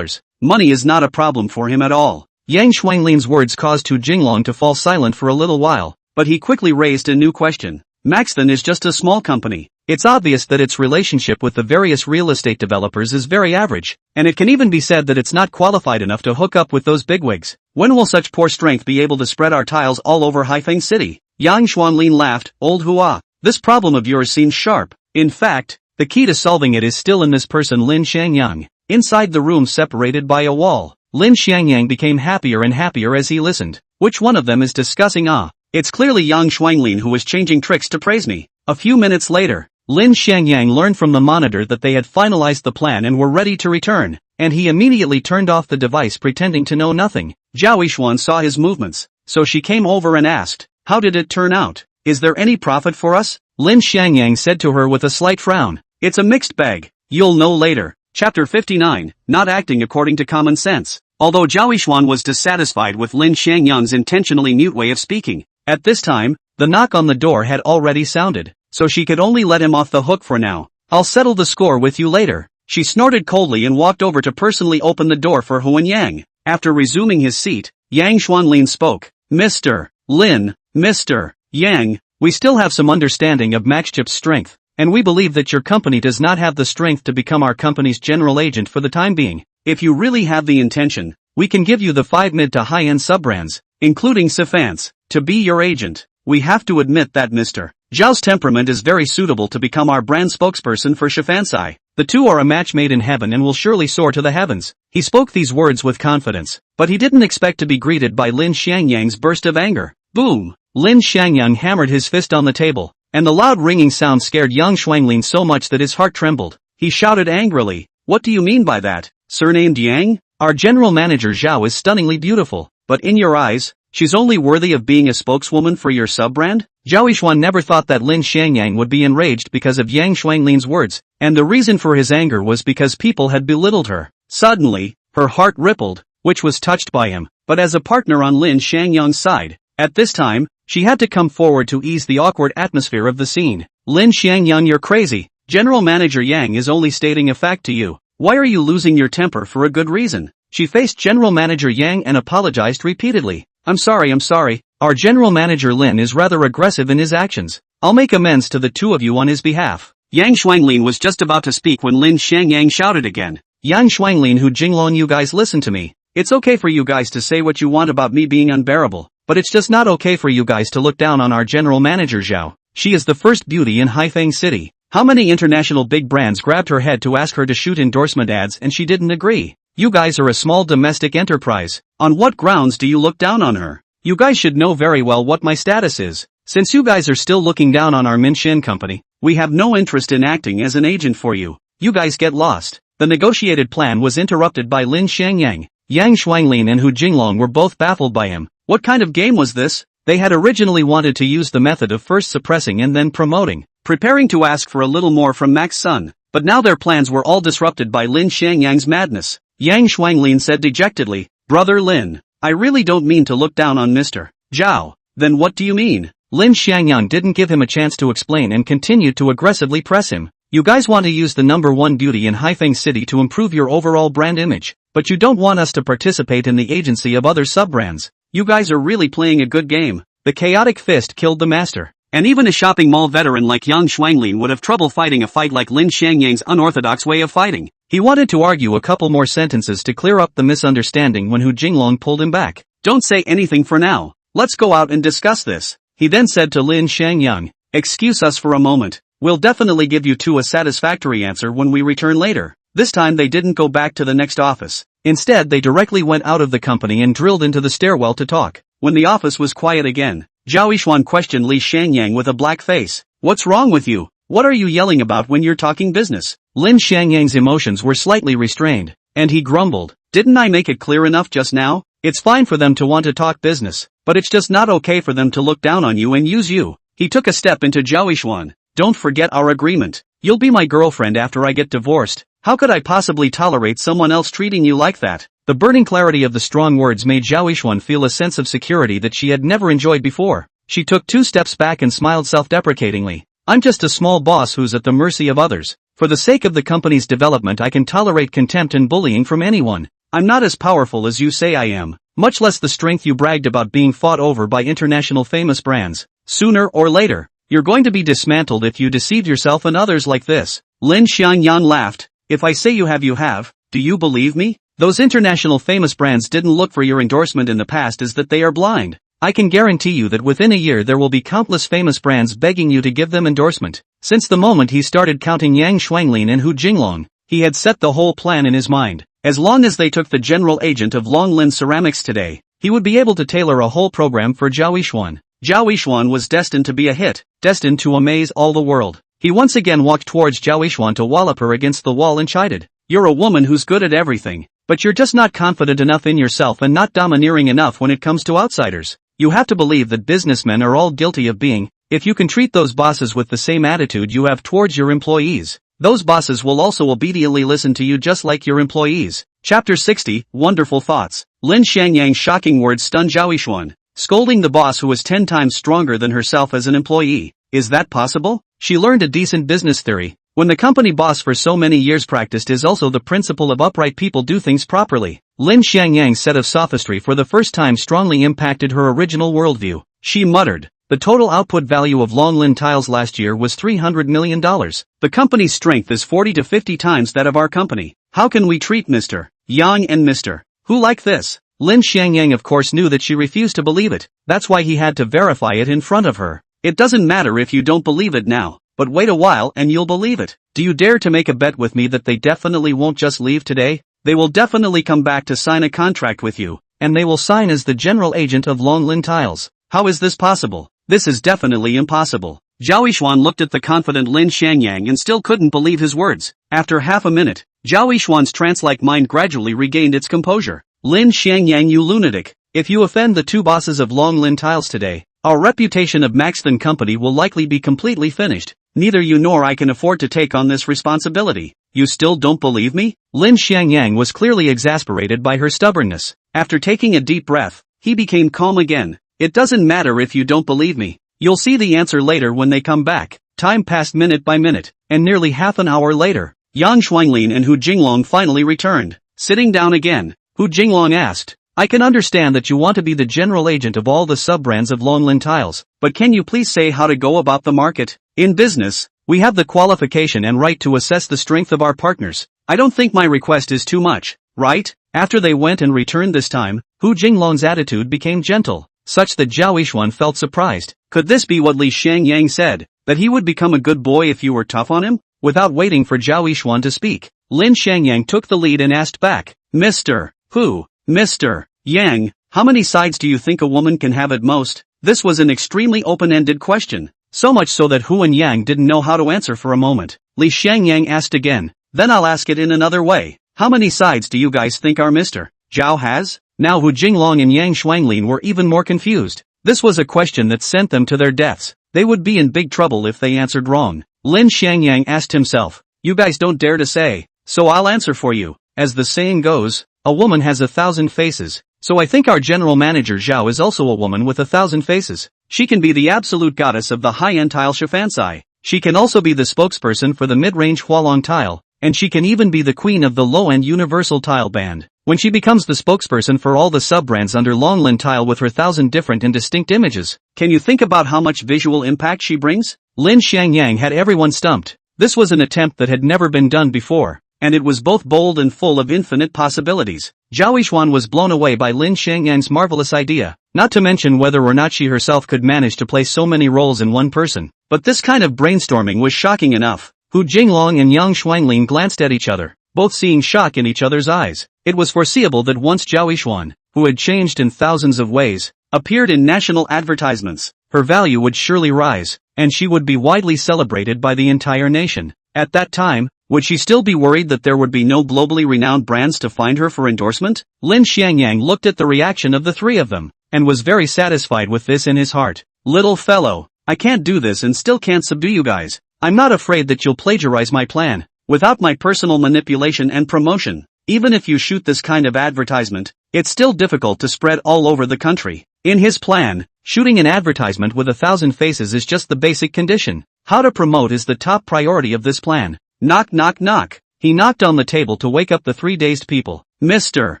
Speaker 1: Money is not a problem for him at all. Yang Xuanlin's words caused Tu Jinglong to fall silent for a little while, but he quickly raised a new question. Maxton is just a small company. It's obvious that its relationship with the various real estate developers is very average, and it can even be said that it's not qualified enough to hook up with those bigwigs. When will such poor strength be able to spread our tiles all over Haifeng City? Yang Xuanlin laughed. Old Hua, this problem of yours seems sharp. In fact, the key to solving it is still in this person Lin Xiangyang. Inside the room separated by a wall, Lin Xiangyang became happier and happier as he listened. Which one of them is discussing? It's clearly Yang Xuanlin who is changing tricks to praise me. A few minutes later, Lin Xiangyang learned from the monitor that they had finalized the plan and were ready to return, and he immediately turned off the device pretending to know nothing. Zhao Yishuan saw his movements, so she came over and asked, "How did it turn out? Is there any profit for us?" Lin Xiangyang said to her with a slight frown, "It's a mixed bag. You'll know later." Chapter 59, Not Acting According to Common Sense. Although Zhao Yishuan was dissatisfied with Lin Xiangyang's intentionally mute way of speaking, at this time, the knock on the door had already sounded, so she could only let him off the hook for now. "I'll settle the score with you later." She snorted coldly and walked over to personally open the door for Hu and Yang. After resuming his seat, Yang Xuanlin spoke. "Mr. Lin, Mr. Yang, we still have some understanding of Maxchip's strength, and we believe that your company does not have the strength to become our company's general agent for the time being. If you really have the intention, we can give you the 5 mid to high-end sub-brands, including Sifance, to be your agent. We have to admit that Mr. Zhao's temperament is very suitable to become our brand spokesperson for Shifansai. The two are a match made in heaven and will surely soar to the heavens." He spoke these words with confidence, but he didn't expect to be greeted by Lin Xiangyang's burst of anger. Boom! Lin Xiangyang hammered his fist on the table, and the loud ringing sound scared Yang Xuanlin so much that his heart trembled. He shouted angrily, "What do you mean by that? Surnamed Yang? Our general manager Zhao is stunningly beautiful, but in your eyes, she's only worthy of being a spokeswoman for your sub-brand?" Zhao Yishuan never thought that Lin Xiangyang would be enraged because of Yang Xuanlin's words, and the reason for his anger was because people had belittled her. Suddenly, her heart rippled, which was touched by him, but as a partner on Lin Xiangyang's side, at this time, she had to come forward to ease the awkward atmosphere of the scene. "Lin Xiangyang, you're crazy. General Manager Yang is only stating a fact to you. Why are you losing your temper for a good reason?" She faced General Manager Yang and apologized repeatedly. I'm sorry. Our General Manager Lin is rather aggressive in his actions. I'll make amends to the two of you on his behalf." Yang Xuanlin was just about to speak when Lin Xiangyang shouted again. "Yang Xuanlin, Hu Jinglong, you guys listen to me. It's okay for you guys to say what you want about me being unbearable, but it's just not okay for you guys to look down on our General Manager Zhao. She is the first beauty in Haifeng City. How many international big brands grabbed her head to ask her to shoot endorsement ads and she didn't agree? You guys are a small domestic enterprise. On what grounds do you look down on her? You guys should know very well what my status is. Since you guys are still looking down on our Minxian Company, we have no interest in acting as an agent for you. You guys get lost." The negotiated plan was interrupted by Lin Xiangyang. Yang Xuanlin and Hu Jinglong were both baffled by him. What kind of game was this? They had originally wanted to use the method of first suppressing and then promoting, preparing to ask for a little more from Max Sun, but now their plans were all disrupted by Lin Xiangyang's madness. Yang Xuanlin said dejectedly, "Brother Lin, I really don't mean to look down on Mr. Zhao." "Then what do you mean?" Lin Xiangyang didn't give him a chance to explain and continued to aggressively press him. "You guys want to use the #1 beauty in Haifeng City to improve your overall brand image, but you don't want us to participate in the agency of other sub-brands. You guys are really playing a good game." The chaotic fist killed the master. And even a shopping mall veteran like Yang Shuanglin would have trouble fighting a fight like Lin Xiangyang's unorthodox way of fighting.
Speaker 2: He wanted to argue a couple more sentences to clear up the misunderstanding when Hu Jinglong pulled him back.
Speaker 1: Don't say anything for now. Let's go out and discuss this.
Speaker 2: He then said to Lin Xiangyang,
Speaker 1: excuse us for a moment. We'll definitely give you two a satisfactory answer when we return later. This time they didn't go back to the next office.
Speaker 2: Instead they directly went out of the company and drilled into the stairwell to talk.
Speaker 1: When the office was quiet again, Zhao Yishuan questioned Li Xiangyang with a black face. What's wrong with you? What are you yelling about when you're talking business?
Speaker 2: Lin Xiangyang's emotions were slightly restrained, and he grumbled.
Speaker 1: Didn't I make it clear enough just now?
Speaker 2: It's fine for them to want to talk business, but it's just not okay for them to look down on you and use you.
Speaker 1: He took a step into Zhao Yishuan. Don't forget our agreement.
Speaker 2: You'll be my girlfriend after I get divorced.
Speaker 1: How could I possibly tolerate someone else treating you like that?
Speaker 2: The burning clarity of the strong words made Zhao Yishuan feel a sense of security that she had never enjoyed before. She took 2 steps back and smiled self-deprecatingly. I'm just a small boss who's at the mercy of others. For the sake of the company's development I can tolerate contempt and bullying from anyone.
Speaker 1: I'm not as powerful as you say I am,
Speaker 2: much less the strength you bragged about being fought over by international famous brands. Sooner or later, you're going to be dismantled if you deceived yourself and others like this.
Speaker 1: Lin Xiangyang laughed. If I say you have, do you believe me?
Speaker 2: Those international famous brands didn't look for your endorsement in the past, is that they are blind. I can guarantee you that within a year there will be countless famous brands begging you to give them endorsement. Since the moment he started counting Yang Shuanglin and Hu Jinglong, he had set the whole plan in his mind. As long as they took the general agent of Longlin Ceramics today, he would be able to tailor a whole program for Zhao Yishuan.
Speaker 1: Zhao Yishuan was destined to be a hit,
Speaker 2: destined to amaze all the world. He once again walked towards Zhao Yishuan to wallop her against the wall and chided.
Speaker 1: You're a woman who's good at everything,
Speaker 2: but you're just not confident enough in yourself and not domineering enough when it comes to outsiders. You have to believe that businessmen are all guilty of being. If you can treat those bosses with the same attitude you have towards your employees, those bosses will also obediently listen to you just like your employees.
Speaker 1: Chapter 60, Wonderful Thoughts. Lin Xiangyang's shocking words stunned Zhao Yishuan. Scolding the boss who was 10 times stronger than herself as an employee. Is that possible?
Speaker 2: She learned a decent business theory. When the company boss for so many years practiced is also the principle of upright people do things properly. Lin Xiangyang's set of sophistry for the first time strongly impacted her original worldview. She muttered. The total output value of Longlin Tiles last year was $300 million.
Speaker 1: The company's strength is 40 to 50 times that of our company. How can we treat Mr. Yang and Mr. Hu like this?
Speaker 2: Lin Xiangyang of course knew that she refused to believe it. That's why he had to verify it in front of her.
Speaker 1: It doesn't matter if you don't believe it now, but wait a while and you'll believe it.
Speaker 2: Do you dare to make a bet with me that they definitely won't just leave today?
Speaker 1: They will definitely come back to sign a contract with you.
Speaker 2: And they will sign as the general agent of Longlin Tiles.
Speaker 1: How is this possible? This is definitely impossible. Zhao Yishuan looked at the confident Lin Xiangyang and still couldn't believe his words. After half a minute, Zhao Yishuan's trance-like mind gradually regained its composure.
Speaker 2: Lin Xiangyang, you lunatic. If you offend the 2 bosses of Longlin Tiles today, our reputation of Maxton Company will likely be completely finished.
Speaker 1: Neither you nor I can afford to take on this responsibility. You still don't believe me?
Speaker 2: Lin Xiangyang was clearly exasperated by her stubbornness.
Speaker 1: After taking a deep breath, he became calm again. It doesn't matter if you don't believe me. You'll see the answer later when they come back.
Speaker 2: Time passed minute by minute, and nearly half an hour later,
Speaker 1: Yang Shuanglin and Hu Jinglong finally returned. Sitting down again,
Speaker 2: Hu Jinglong asked, I can understand that you want to be the general agent of all the sub-brands of Longlin Tiles,
Speaker 1: but can you please say how to go about the market?
Speaker 2: In business, we have the qualification and right to assess the strength of our partners.
Speaker 1: I don't think my request is too much, right?
Speaker 2: After they went and returned this time, Hu Jinglong's attitude became gentle, such that Zhao Yishuan felt surprised.
Speaker 1: Could this be what Li Xiangyang said, that he would become a good boy if you were tough on him?
Speaker 2: Without waiting for Zhao Yishuan to speak, Lin Xiangyang took the lead and asked back,
Speaker 1: Mr. Hu, Mr. Yang, how many sides do you think a woman can have at most? This was an extremely open-ended question, so much so that Hu and Yang didn't know how to answer for a moment.
Speaker 2: Li Xiangyang asked again,
Speaker 1: then I'll ask it in another way. How many sides do you guys think our Mr. Zhao has?
Speaker 2: Now Hu Jinglong and Yang Shuanglin were even more confused. This was a question that sent them to their deaths. They would be in big trouble if they answered wrong. Lin Xiangyang asked himself,
Speaker 1: you guys don't dare to say, so I'll answer for you.
Speaker 2: As the saying goes, a woman has 1,000 faces. So I think our general manager Zhao is also a woman with 1,000 faces.
Speaker 1: She can be the absolute goddess of the high-end tile Shifansai.
Speaker 2: She can also be the spokesperson for the mid-range Hualong tile, and she can even be the queen of the low-end universal tile band. When she becomes the spokesperson for all the sub-brands under Longlin Tile with her 1,000 different and distinct images.
Speaker 1: Can you think about how much visual impact she brings?
Speaker 2: Lin Xiangyang had everyone stumped. This was an attempt that had never been done before,
Speaker 1: and it was both bold and full of infinite possibilities.
Speaker 2: Zhao Yixuan was blown away by Lin Xiangyang's marvelous idea, not to mention whether or not she herself could manage to play so many roles in one person.
Speaker 1: But this kind of brainstorming was shocking enough.
Speaker 2: Hu Jinglong and Yang Shuanglin glanced at each other, both seeing shock in each other's eyes. It was foreseeable that once Zhao Yixuan, who had changed in thousands of ways,
Speaker 1: appeared in national advertisements,
Speaker 2: her value would surely rise, and she would be widely celebrated by the entire nation.
Speaker 1: At that time, would she still be worried that there would be no globally renowned brands to find her for endorsement?
Speaker 2: Lin Xiangyang looked at the reaction of the three of them, and was very satisfied with this in his heart.
Speaker 1: Little fellow, I can't do this and still can't subdue you guys.
Speaker 2: I'm not afraid that you'll plagiarize my plan.
Speaker 1: Without my personal manipulation and promotion, even if you shoot this kind of advertisement, it's still difficult to spread all over the country.
Speaker 2: In his plan, shooting an advertisement with 1,000 faces is just the basic condition. How to promote is the top priority of this plan.
Speaker 1: Knock knock knock.
Speaker 2: He knocked on the table to wake up the three dazed people.
Speaker 1: Mr.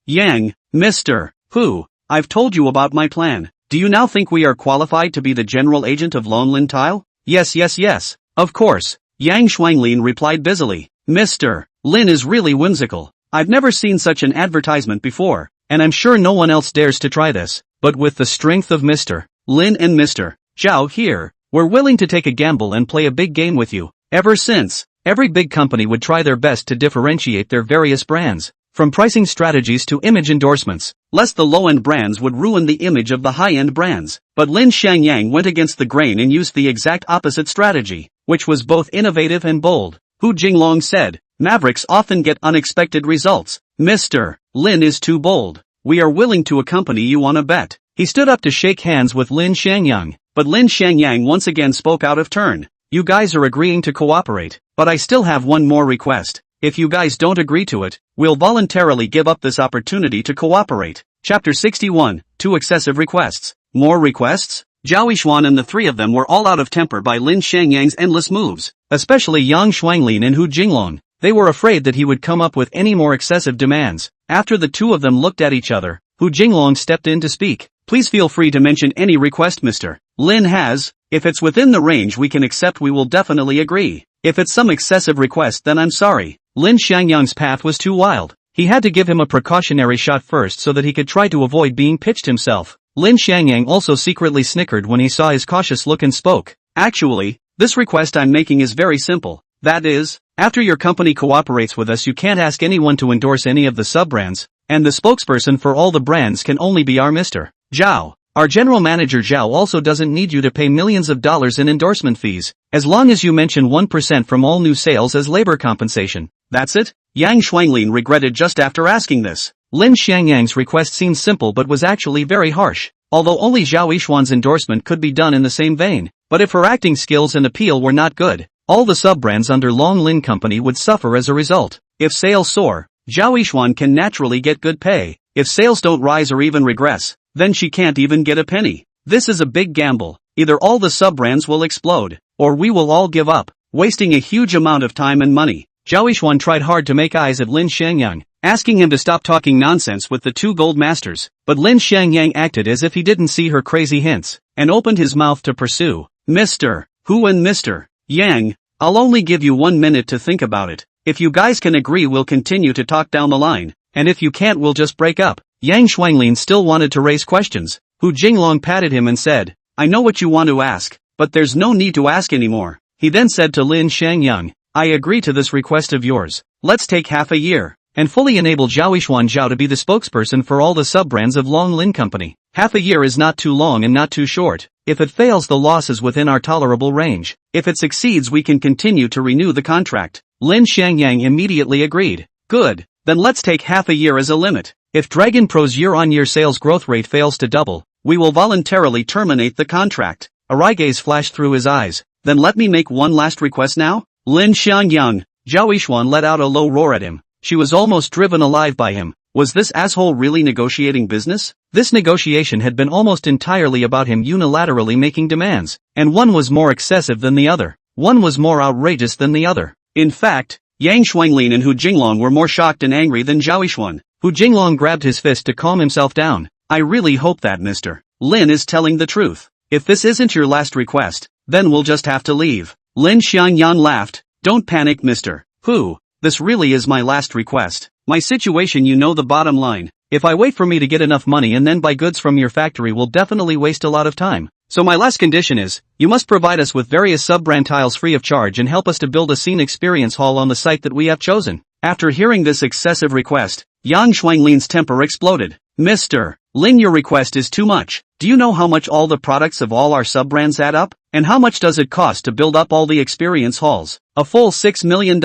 Speaker 1: Yang, Mr. Hu, I've told you about my plan. Do you now think we are qualified to be the general agent of Longlin Tile?
Speaker 2: Yes.
Speaker 1: Of course, Yang Shuanglin replied busily. Mr. Lin is really whimsical. I've never seen such an advertisement before,
Speaker 2: and I'm sure no one else dares to try this. But with the strength of Mr.
Speaker 1: Lin and Mr. Zhao here,
Speaker 2: we're willing to take a gamble and play a big game with you.
Speaker 1: Ever since,
Speaker 2: every big company would try their best to differentiate their various brands, from pricing strategies to image endorsements,
Speaker 1: lest the low-end brands would ruin the image of the high-end brands. But Lin Xiangyang went against the grain and used the exact opposite strategy, which was both innovative and bold.
Speaker 2: Hu Jinglong said,
Speaker 1: Mavericks often get unexpected results. Mr. Lin is too bold. We are willing to accompany you on a bet.
Speaker 2: He stood up to shake hands with Lin Xiangyang,
Speaker 1: but Lin Xiangyang once again spoke out of turn.
Speaker 2: You guys are agreeing to cooperate,
Speaker 1: but I still have one more request. If you guys don't agree to it, we'll voluntarily give up this opportunity to cooperate. Chapter 61, 2 Excessive Requests. More requests? Zhao Yixuan and the three of them were all out of temper by Lin Xiangyang's endless moves.
Speaker 2: Especially Yang Shuanglin and Hu Jinglong. They were afraid that he would come up with any more excessive demands. After the two of them looked at each other, Hu Jinglong stepped in to speak.
Speaker 1: Please feel free to mention any request Mr. Lin has. If it's within the range we can accept, we will definitely agree. If it's some excessive request, then I'm sorry.
Speaker 2: Lin Xiangyang's path was too wild. He had to give him a precautionary shot first so that he could try to avoid being pitched himself. Lin Xiangyang also secretly snickered when he saw his cautious look and spoke.
Speaker 1: Actually, this request I'm making is very simple. That is, after your company cooperates with us, you can't ask anyone to endorse any of the sub-brands, and the spokesperson for all the brands can only be our Mr. Zhao. Our general manager Zhao also doesn't need you to pay millions of dollars in endorsement fees, as long as you mention 1% from all new sales as labor compensation. That's it? Yang Shuanglin regretted just after asking this.
Speaker 2: Lin Xiangyang's request seemed simple but was actually very harsh. Although only Zhao Yixuan's endorsement could be done in the same vein, but if her acting skills and appeal were not good, all the sub-brands under Long Lin Company would suffer as a result.
Speaker 1: If sales soar, Zhao Yixuan can naturally get good pay. If sales don't rise or even regress, then she can't even get a penny. This is a big gamble. Either all the sub-brands will explode, or we will all give up, wasting a huge amount of time and money.
Speaker 2: Zhao Yixuan tried hard to make eyes at Lin Xiangyang, asking him to stop talking nonsense with the two gold masters, but Lin Xiangyang acted as if he didn't see her crazy hints, and opened his mouth to pursue.
Speaker 1: Mr. Hu and Mr. Yang, I'll only give you 1 minute to think about it. If you guys can agree, we'll continue to talk down the line, and if you can't, we'll just break up.
Speaker 2: Yang Shuanglin still wanted to raise questions. Hu Jinglong patted him and said,
Speaker 1: I know what you want to ask, but there's no need to ask anymore.
Speaker 2: He then said to Lin Xiangyang, I agree to this request of yours.
Speaker 1: Let's take half a year,
Speaker 2: and fully enable Zhao Yixuan Zhao to be the spokesperson for all the sub-brands of Long Lin Company. Half a year is not too long and not too short. If it fails, the loss is within our tolerable range.
Speaker 1: If it succeeds, we can continue to renew the contract.
Speaker 2: Lin Xiangyang immediately agreed.
Speaker 1: Good, then let's take half a year as a limit.
Speaker 2: If Dragon Pro's year-on-year sales growth rate fails to double,
Speaker 1: we will voluntarily terminate the contract.
Speaker 2: A wry gaze flashed through his eyes.
Speaker 1: Then let me make one last request now. Lin Xiangyang.
Speaker 2: Zhao Yixuan let out a low roar at him. She was almost driven alive by him.
Speaker 1: Was this asshole really negotiating business?
Speaker 2: This negotiation had been almost entirely about him unilaterally making demands, and one was more excessive than the other. One was more outrageous than the other.
Speaker 1: In fact, Yang Shuanglin and Hu Jinglong were more shocked and angry than Zhao Yixuan.
Speaker 2: Hu Jinglong grabbed his fist to calm himself down.
Speaker 1: I really hope that Mr. Lin is telling the truth. If this isn't your last request, then we'll just have to leave. Lin Xiangyan laughed. Don't panic, Mr. Hu. This really is my last request. My situation, you know the bottom line. If I wait for me to get enough money and then buy goods from your factory will definitely waste a lot of time. So my last condition is, you must provide us with various sub-brand tiles free of charge and help us to build a scene experience hall on the site that we have chosen. After hearing this excessive request, Yang Shuanglin's temper exploded. Mr. Lin, your request is too much. Do you know how much all the products of all our sub-brands add up? And how much does it cost to build up all the experience halls? A full $6 million.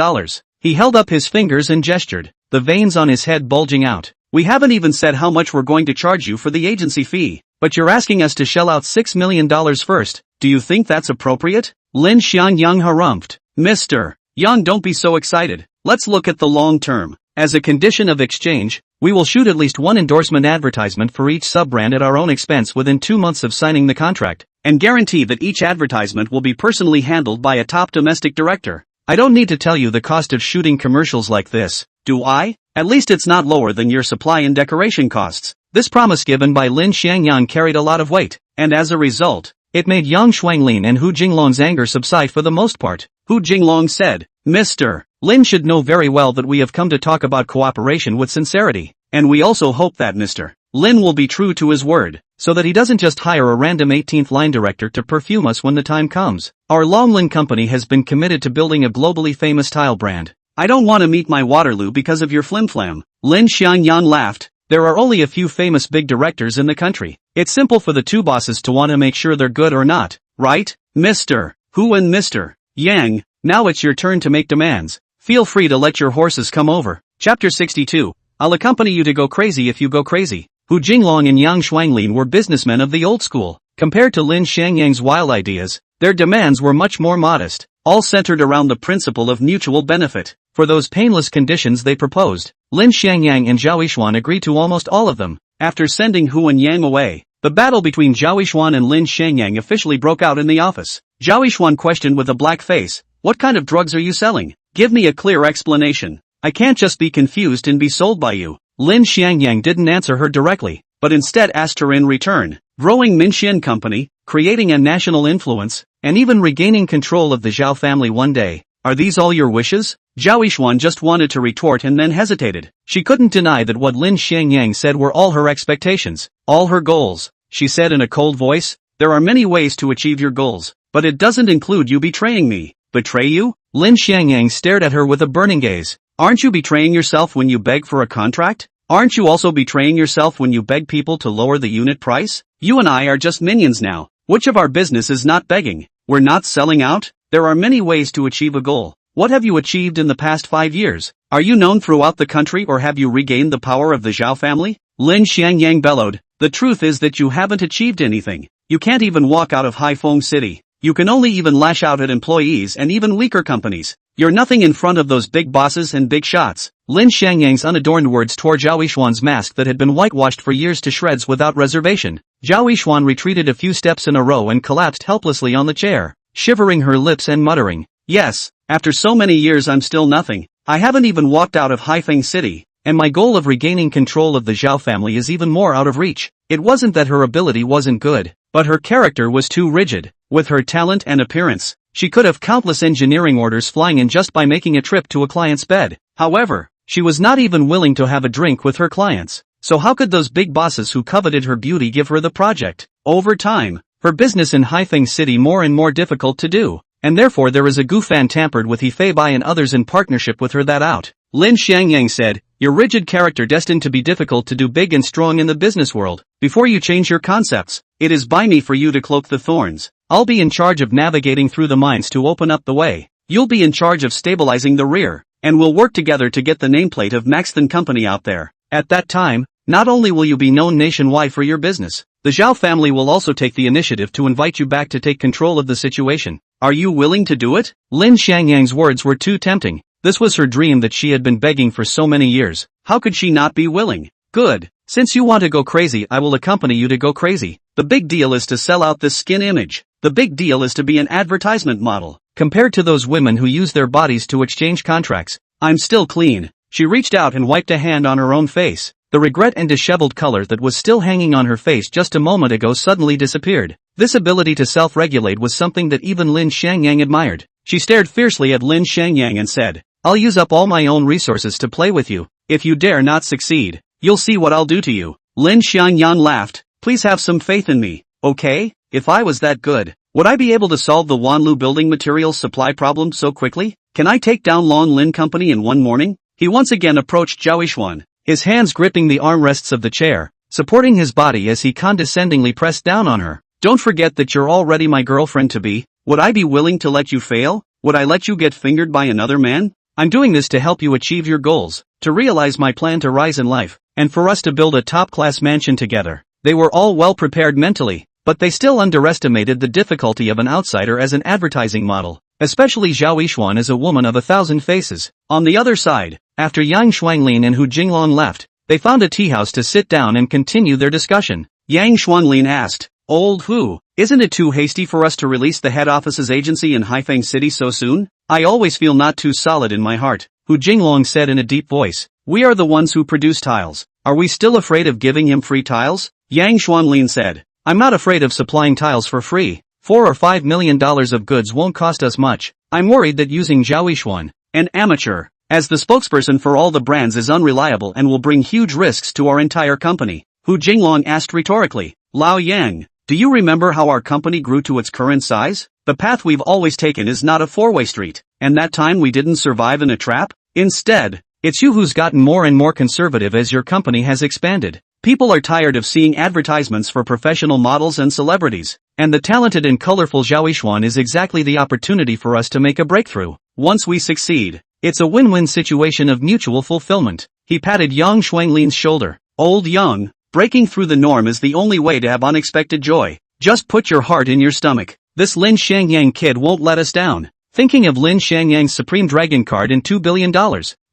Speaker 1: He held up his fingers and gestured, the veins on his head bulging out. We haven't even said how much we're going to charge you for the agency fee, but you're asking us to shell out $6 million first. Do you think that's appropriate? Lin Xianyang harumphed. Mr. Yang, don't be so excited. Let's look at the long term. As a condition of exchange, we will shoot at least one endorsement advertisement for each sub-brand at our own expense within 2 months of signing the contract, and guarantee that each advertisement will be personally handled by a top domestic director. I don't need to tell you the cost of shooting commercials like this, do I? At least it's not lower than your supply and decoration costs. This promise given by Lin Xiangyan carried a lot of weight, and as a result, it made Yang Shuanglin and Hu Jinglong's anger subside for the most part. Hu Jinglong said, Mr. Lin should know very well that we have come to talk about cooperation with sincerity, and we also hope that Mr. Lin will be true to his word, so that he doesn't just hire a random 18th line director to perfume us when the time comes. Our Longlin company has been committed to building a globally famous tile brand. I don't want to meet my Waterloo because of your flimflam. Lin Xiangyan laughed. There are only a few famous big directors in the country. It's simple for the two bosses to want to make sure they're good or not, right? Mr. Hu and Mr. Yang, now it's your turn to make demands. Feel free to let your horses come over. Chapter 62. I'll accompany you to go crazy if you go crazy. Hu Jinglong and Yang Shuanglin were businessmen of the old school. Compared to Lin Xiangyang's wild ideas, their demands were much more modest, all centered around the principle of mutual benefit. For those painless conditions they proposed, Lin Xiangyang and Zhao Yixuan agreed to almost all of them. After sending Hu and Yang away, the battle between Zhao Yixuan and Lin Xiangyang officially broke out in the office. Zhao Yixuan questioned with a black face, what kind of drugs are you selling? Give me a clear explanation. I can't just be confused and be sold by you. Lin Xiangyang didn't answer her directly, but instead asked her in return. Growing Minxian company, creating a national influence, and even regaining control of the Zhao family one day. Are these all your wishes? Zhao Yixuan just wanted to retort and then hesitated. She couldn't deny that what Lin Xiangyang said were all her expectations, all her goals. She said in a cold voice, there are many ways to achieve your goals, but it doesn't include you betraying me. Betray you? Lin Xiangyang stared at her with a burning gaze. Aren't you betraying yourself when you beg for a contract? Aren't you also betraying yourself when you beg people to lower the unit price? You and I are just minions now. Which of our business is not begging? We're not selling out? There are many ways to achieve a goal. What have you achieved in the past 5 years? Are you known throughout the country or have you regained the power of the Zhao family? Lin Xiangyang bellowed. The truth is that you haven't achieved anything. You can't even walk out of Haifeng City. You can only even lash out at employees and even weaker companies. You're nothing in front of those big bosses and big shots. Lin Xiangyang's unadorned words tore Zhao Yixuan's mask that had been whitewashed for years to shreds without reservation. Zhao Yixuan retreated a few steps in a row and collapsed helplessly on the chair, shivering her lips and muttering, yes, after so many years I'm still nothing. I haven't even walked out of Haifeng City, and my goal of regaining control of the Zhao family is even more out of reach. It wasn't that her ability wasn't good, but her character was too rigid. With her talent and appearance, she could have countless engineering orders flying in just by making a trip to a client's bed. However, she was not even willing to have a drink with her clients. So how could those big bosses who coveted her beauty give her the project? Over time, her business in Haifeng City more and more difficult to do, and therefore there is a Gufan tampered with He Fei Bai and others in partnership with her that out. Lin Xiangyang said, your rigid character destined to be difficult to do big and strong in the business world. Before you change your concepts, it is by me for you to cloak the thorns. I'll be in charge of navigating through the mines to open up the way. You'll be in charge of stabilizing the rear, and we'll work together to get the nameplate of Maxton Company out there. At that time, not only will you be known nationwide for your business, the Zhao family will also take the initiative to invite you back to take control of the situation. Are you willing to do it? Lin Xiangyang's words were too tempting. This was her dream that she had been begging for so many years. How could she not be willing? Good. Since you want to go crazy, I will accompany you to go crazy. The big deal is to sell out this skin image. The big deal is to be an advertisement model.
Speaker 2: Compared to those women who use their bodies to exchange contracts,
Speaker 1: I'm still clean. She reached out and wiped a hand on her own face.
Speaker 2: The regret and disheveled color that was still hanging on her face just a moment ago suddenly disappeared. This ability to self-regulate was something that even Lin Xiangyang admired.
Speaker 1: She stared fiercely at Lin Xiangyang and said,
Speaker 2: "I'll use up all my own resources to play with you.
Speaker 1: If you dare not succeed, you'll see what I'll do to you." Lin Xiangyang laughed. "Please have some faith in me, okay? If I was that good, would I be able to solve the Wanlu building materials supply problem so quickly? Can I take down Long Lin Company in one morning?" He once again approached Zhao Yishuan,
Speaker 2: his hands gripping the armrests of the chair, supporting his body as he condescendingly pressed down on her.
Speaker 1: "Don't forget that you're already my girlfriend-to-be. Would I be willing to let you fail? Would I let you get fingered by another man? I'm doing this to help you achieve your goals, to realize my plan to rise in life, and for us to build a top-class mansion together." They were all well prepared mentally, but they still underestimated the difficulty of an outsider as an advertising model, especially Zhao Yishuan as a woman of 1,000 faces. On the other side,
Speaker 2: after Yang Shuanglin and Hu Jinglong left, they found a tea house to sit down and continue their discussion.
Speaker 1: Yang Shuanglin asked, "Old Hu, isn't it too hasty for us to release the head office's agency in Haifeng City so soon? I always feel not too solid in my heart."
Speaker 2: Hu Jinglong said in a deep voice,
Speaker 1: "We are the ones who produce tiles. Are we still afraid of giving him free tiles?" Yang Shuanglin said,
Speaker 2: "I'm not afraid of supplying tiles for free. $4 or $5 million of goods won't cost us much. I'm worried that using Zhao Yishuan,
Speaker 1: an amateur, as the spokesperson for all the brands is unreliable and will bring huge risks to our entire company." Hu Jinglong asked rhetorically, "Lao Yang, do you remember how our company grew to its current size? The path we've always taken is not a four-way street, and that time we didn't survive in a trap? Instead,
Speaker 2: it's you who's gotten more and more conservative as your company has expanded.
Speaker 1: People are tired of seeing advertisements for professional models and celebrities,
Speaker 2: and the talented and colorful Zhao Yishuan is exactly the opportunity for us to make a breakthrough.
Speaker 1: Once we succeed,
Speaker 2: it's a win-win situation of mutual fulfillment."
Speaker 1: He patted Yang Shuanglin's shoulder. "Old Yang, breaking through the norm is the only way to have unexpected joy. Just put your heart in your stomach. This Lin Xiangyang kid won't let us down."
Speaker 2: Thinking of Lin Xiangyang's Supreme Dragon card and $2 billion,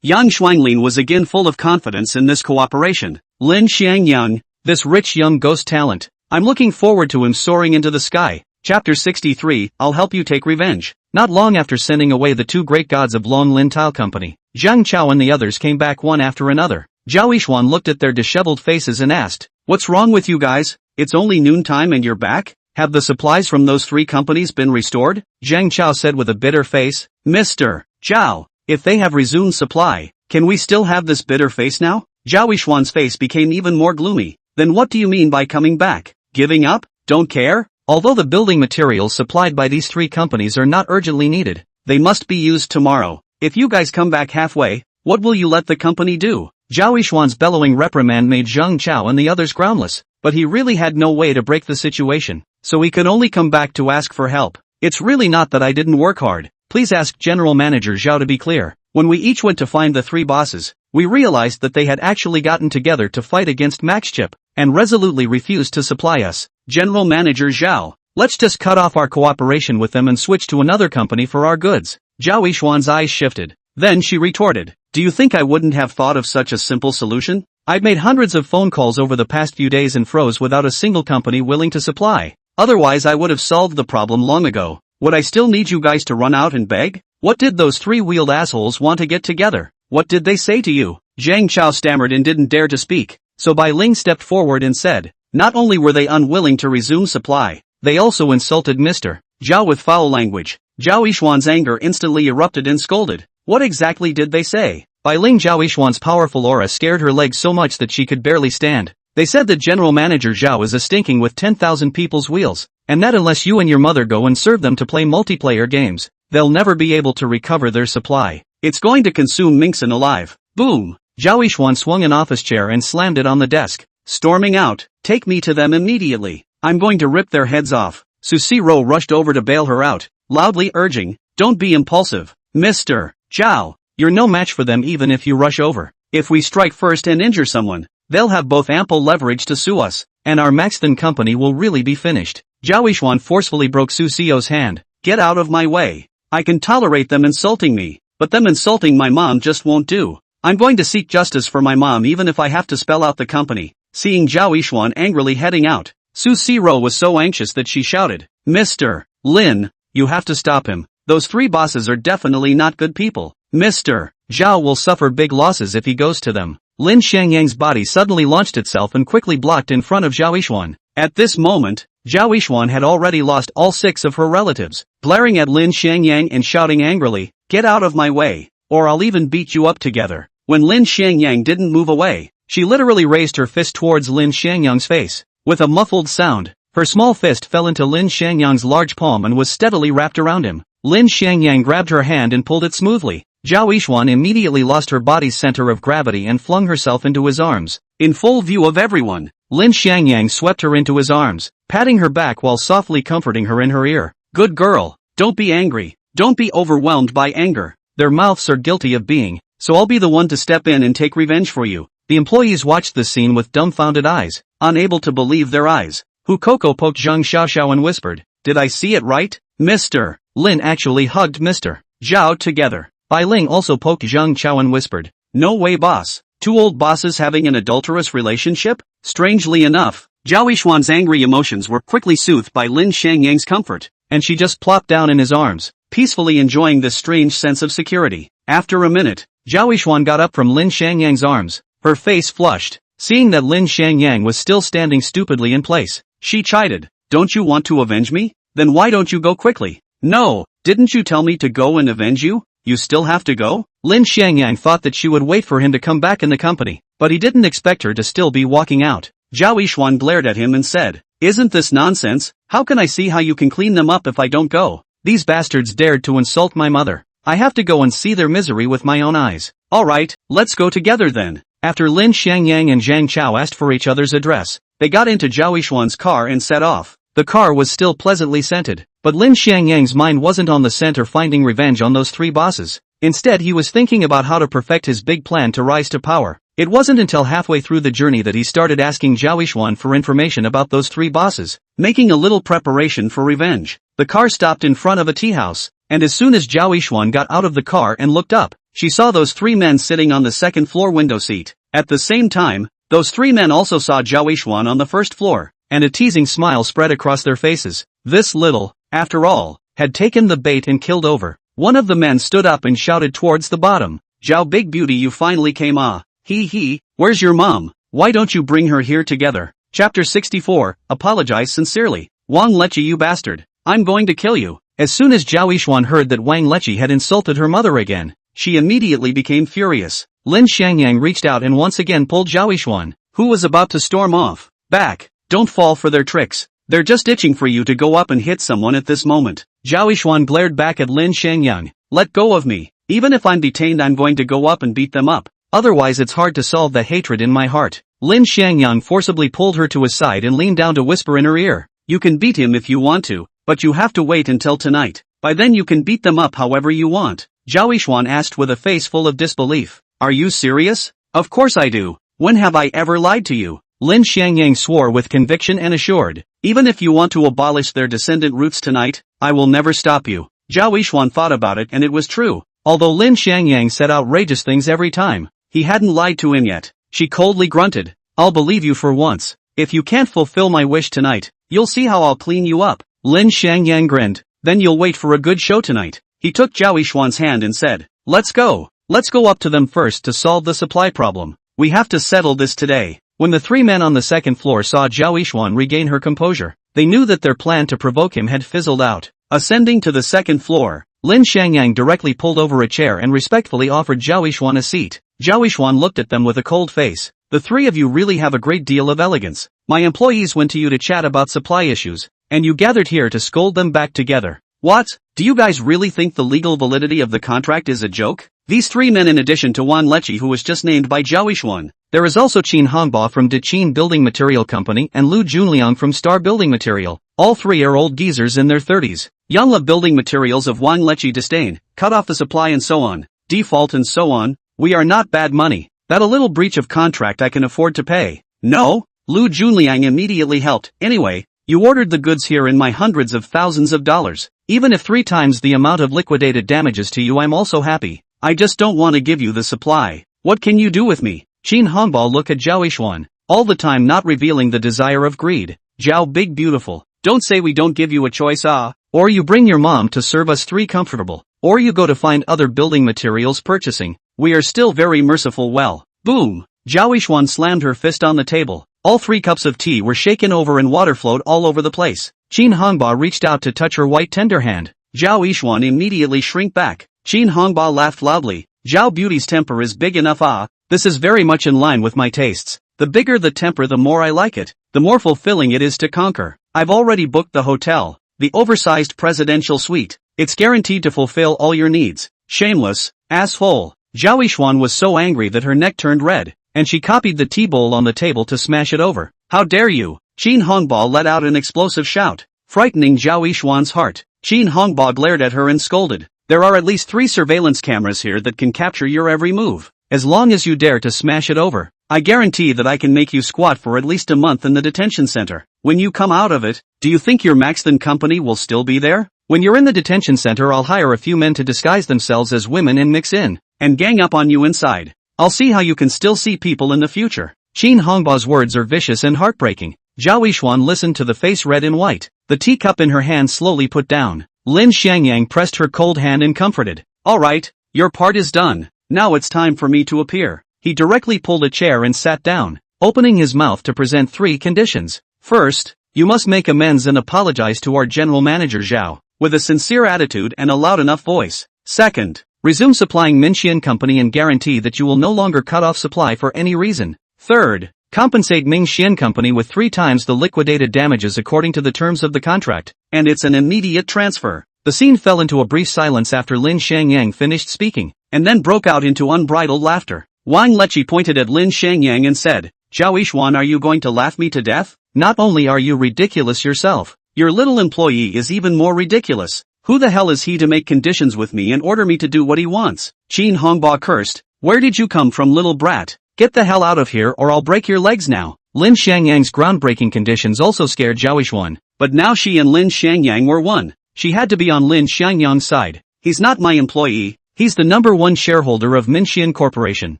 Speaker 1: Yang Shuanglin was again full of confidence in this cooperation. Lin Xiangyang,
Speaker 2: this rich young ghost talent.
Speaker 1: I'm looking forward to him soaring into the sky. Chapter 63, I'll help you take revenge.
Speaker 2: Not long after sending away the two great gods of Long Lin Tile Company, Zhang Chao and the others came back one after another.
Speaker 1: Zhao Yishuan looked at their disheveled faces and asked, "What's wrong with you guys? It's only noontime and you're back? Have the supplies from those three companies been restored?"
Speaker 2: Zhang Chao said with a bitter face.
Speaker 1: "Mr. Zhao, if they have resumed supply, can we still have this bitter face now?" Zhao Yishuan's face became even more gloomy. "Then what do you mean by coming back? Giving up? Don't care?"
Speaker 2: Although the building materials supplied by these three companies are not urgently needed,
Speaker 1: they must be used tomorrow. If you guys come back halfway, what will you let the company do?
Speaker 2: Zhao Yishuan's bellowing reprimand made Zhang Chao and the others groundless, but he really had no way to break the situation, so he could only come back to ask for help.
Speaker 1: "It's really not that I didn't work hard. Please ask General Manager Zhao to be clear. When we each went to find the three bosses, we realized that they had actually gotten together to fight against MaxChip, and resolutely refused to supply us. General Manager Zhao, let's just cut off our cooperation with them and switch to another company for our goods." Zhao Yishuan's eyes shifted. Then she retorted, "Do you think I wouldn't have thought of such a simple solution? I've made hundreds of phone calls over the past few days and froze without a single company willing to supply. Otherwise I would have solved the problem long ago. Would I still need you guys to run out and beg? What did those three-wheeled assholes want to get together? What did they say to you?" Zhang Chao stammered and didn't dare to speak, so Bai Ling stepped forward and said, "Not only were they unwilling to resume supply, they also insulted Mr. Zhao with foul language." Zhao Yishuan's anger instantly erupted and scolded. "What exactly did they say?"
Speaker 2: Bai Ling Zhao Yishuan's powerful aura scared her legs so much that she could barely stand.
Speaker 1: "They said that General Manager Zhao is a stinking with 10,000 people's wheels, and that unless you and your mother go and serve them to play multiplayer games, they'll never be able to recover their supply. It's going to consume Mingxin alive." Boom! Zhao Yishuan swung an office chair and slammed it on the desk, storming out, "Take me to them immediately. I'm going to rip their heads off." Su Ro rushed over to bail her out, loudly urging, "Don't be impulsive, Mr. Zhao. You're no match for them even if you rush over. If we strike first and injure someone, they'll have both ample leverage to sue us, and our Maxton company will really be finished." Zhao Yishuan forcefully broke Su Sio's hand. "Get out of my way. I can tolerate them insulting me, but them insulting my mom just won't do. I'm going to seek justice for my mom even if I have to spell out the company." Seeing Zhao Yishuan angrily heading out, Su Zero was so anxious that she shouted, Mr. Lin, you have to stop him. Those three bosses are definitely not good people. Mr. Zhao will suffer big losses if he goes to them. Lin Xiangyang's body suddenly launched itself and quickly blocked in front of Zhao Yishuan. At this moment, Zhao Yishuan had already lost all 6 of her relatives, glaring at Lin Xiangyang and shouting angrily, get out of my way, or I'll even beat you up together. When Lin Xiangyang didn't move away, she literally raised her fist towards Lin Xiangyang's face. With a muffled sound, her small fist fell into Lin Xiangyang's large palm and was steadily wrapped around him. Lin Xiangyang grabbed her hand and pulled it smoothly. Zhao Yishuan immediately lost her body's center of gravity and flung herself into his arms. In full view of everyone, Lin Xiangyang swept her into his arms, patting her back while softly comforting her in her ear. Good girl, don't be angry, don't be overwhelmed by anger. Their mouths are guilty of being, so I'll be the one to step in and take revenge for you. The employees watched this scene with dumbfounded eyes, unable to believe their eyes. Hu Koko poked Zhang Xiaoxiao and whispered, did I see it right? Mr. Lin actually hugged Mr. Zhao together. Bai Ling also poked Zhang Chao and whispered, no way boss. 2 old bosses having an adulterous relationship? Strangely enough, Zhao Yishuan's angry emotions were quickly soothed by Lin Xiangyang's comfort, and she just plopped down in his arms, peacefully enjoying this strange sense of security. After a minute, Zhao Yishuan got up from Lin Xiangyang's arms, her face flushed. Seeing that Lin Xiangyang was still standing stupidly in place, she chided, don't you want to avenge me? Then why don't you go quickly? No, didn't you tell me to go and avenge you? You still have to go? Lin Xiangyang thought that she would wait for him to come back in the company, but he didn't expect her to still be walking out. Zhao Yishuan glared at him and said, isn't this nonsense? How can I see how you can clean them up if I don't go? These bastards dared to insult my mother. I have to go and see their misery with my own eyes. Alright, let's go together then. After Lin Xiangyang and Zhang Chao asked for each other's address, they got into Zhao Yishuan's car and set off. The car was still pleasantly scented, but Lin Xiangyang's mind wasn't on the scent or finding revenge on those 3 bosses. Instead he was thinking about how to perfect his big plan to rise to power. It wasn't until halfway through the journey that he started asking Zhao Yishuan for information about those 3 bosses, making a little preparation for revenge. The car stopped in front of a tea house, and as soon as Zhao Yishuan got out of the car and looked up, she saw those 3 men sitting on the 2nd floor window seat. At the same time, those 3 men also saw Zhao Yishuan on the 1st floor, and a teasing smile spread across their faces. This little, after all, had taken the bait and killed over. One of the men stood up and shouted towards the bottom, Zhao Big Beauty, you finally came He, where's your mom? Why don't you bring her here together? Chapter 64, apologize sincerely. Wang Lechi, you bastard. I'm going to kill you. As soon as Zhao Yishuan heard that Wang Lechi had insulted her mother again, she immediately became furious. Lin Xiangyang reached out and once again pulled Zhao Yishuan, who was about to storm off. Back, don't fall for their tricks. They're just itching for you to go up and hit someone at this moment. Zhao Yishuan glared back at Lin Xiangyang. Let go of me. Even if I'm detained, I'm going to go up and beat them up. Otherwise it's hard to solve the hatred in my heart. Lin Xiangyang forcibly pulled her to his side and leaned down to whisper in her ear. You can beat him if you want to, but you have to wait until tonight. By then you can beat them up however you want. Zhao Yishuan asked with a face full of disbelief. Are you serious? Of course I do. When have I ever lied to you? Lin Xiangyang swore with conviction and assured, even if you want to abolish their descendant roots tonight, I will never stop you. Zhao Yishuan thought about it and it was true. Although Lin Xiangyang said outrageous things every time, he hadn't lied to him yet. She coldly grunted, I'll believe you for once. If you can't fulfill my wish tonight, you'll see how I'll clean you up. Lin Xiangyang grinned, then you'll wait for a good show tonight. He took Zhao Yishuan's hand and said, let's go. Let's go up to them first to solve the supply problem. We have to settle this today. When the 3 men on the 2nd floor saw Zhao Yishuan regain her composure, they knew that their plan to provoke him had fizzled out. Ascending to the 2nd floor, Lin Xiangyang directly pulled over a chair and respectfully offered Zhao Yishuan a seat. Zhao Yishuan looked at them with a cold face. The 3 of you really have a great deal of elegance. My employees went to you to chat about supply issues, and you gathered here to scold them back together. What? Do you guys really think the legal validity of the contract is a joke? These 3 men, in addition to Wan Lechi, who was just named by Zhao Yishuan, there is also Qin Hongba from Deqin Building Material Company and Lu Junliang from Star Building Material. All 3 are old geezers in their 30s. Yangla Building Materials of Wang Lechi disdain, cut off the supply and so on, default and so on. We are not bad money. That a little breach of contract I can afford to pay. No? Lu Junliang immediately helped. Anyway, you ordered the goods here in my hundreds of thousands of dollars. Even if 3 times the amount of liquidated damages to you, I'm also happy. I just don't want to give you the supply. What can you do with me? Qin Hongbao looked at Zhao Yishuan, all the time not revealing the desire of greed. Zhao Big Beautiful, don't say we don't give you a choice
Speaker 2: Or you bring your mom to serve us 3 comfortable. Or you go to find other building materials purchasing.
Speaker 1: We are still very merciful well. Boom! Zhao Yishuan slammed her fist on the table. All 3 cups of tea were shaken over and water flowed all over the place.
Speaker 2: Qin Hongba reached out to touch her white tender hand.
Speaker 1: Zhao Yishuan immediately shrank back. Qin Hongba laughed loudly. Zhao Beauty's temper is big enough This is very much in line with my tastes. The bigger the temper the more I like it. The more fulfilling it is to conquer. I've already booked the hotel. The oversized presidential suite. It's guaranteed to fulfill all your needs. Shameless, asshole. Zhao Yishuan was so angry that her neck turned red, and she copied the tea bowl on the table to smash it over. How dare you! Qin Hongba let out an explosive shout, frightening Zhao Yishuan's heart. Qin Hongba glared at her and scolded. There are at least 3 surveillance cameras here that can capture your every move. As long as you dare to smash it over, I guarantee that I can make you squat for at least a month in the detention center. When you come out of it, do you think your Maxton company will still be there?
Speaker 2: When you're in the detention center, I'll hire a few men to disguise themselves as women and mix in
Speaker 1: and gang up on you inside. I'll see how you can still see people in the future.
Speaker 2: Qin Hongba's words are vicious and heartbreaking. Zhao Yishuan listened to the face red and white. The teacup in her hand slowly put down. Lin Xiangyang pressed her cold hand and comforted.
Speaker 1: All right, your part is done. Now it's time for me to appear. He directly pulled a chair and sat down, opening his mouth to present 3 conditions. First, you must make amends and apologize to our general manager Zhao, with a sincere attitude and a loud enough voice. Second, resume supplying Minxian Company and guarantee that you will no longer cut off supply for any reason. Third, compensate Minxian Company with 3 times the liquidated damages according to the terms of the contract. And it's an immediate transfer.
Speaker 2: The scene fell into a brief silence after Lin Xiangyang finished speaking,
Speaker 1: and then broke out into unbridled laughter. Wang Lechi pointed at Lin Xiangyang and said, Zhao Yishuan, are you going to laugh me to death?
Speaker 2: Not only are you ridiculous yourself,
Speaker 1: your little employee is even more ridiculous. Who the hell is he to make conditions with me and order me to do what he wants? Qin Hongba cursed. Where did you come from, little brat? Get the hell out of here or I'll break your legs now.
Speaker 2: Lin Xiangyang's groundbreaking conditions also scared Zhao Yishuan.
Speaker 1: But now she and Lin Xiangyang were one. She had to be on Lin Xiangyang's side. He's not my employee.
Speaker 2: He's the #1 shareholder of Minxian Corporation.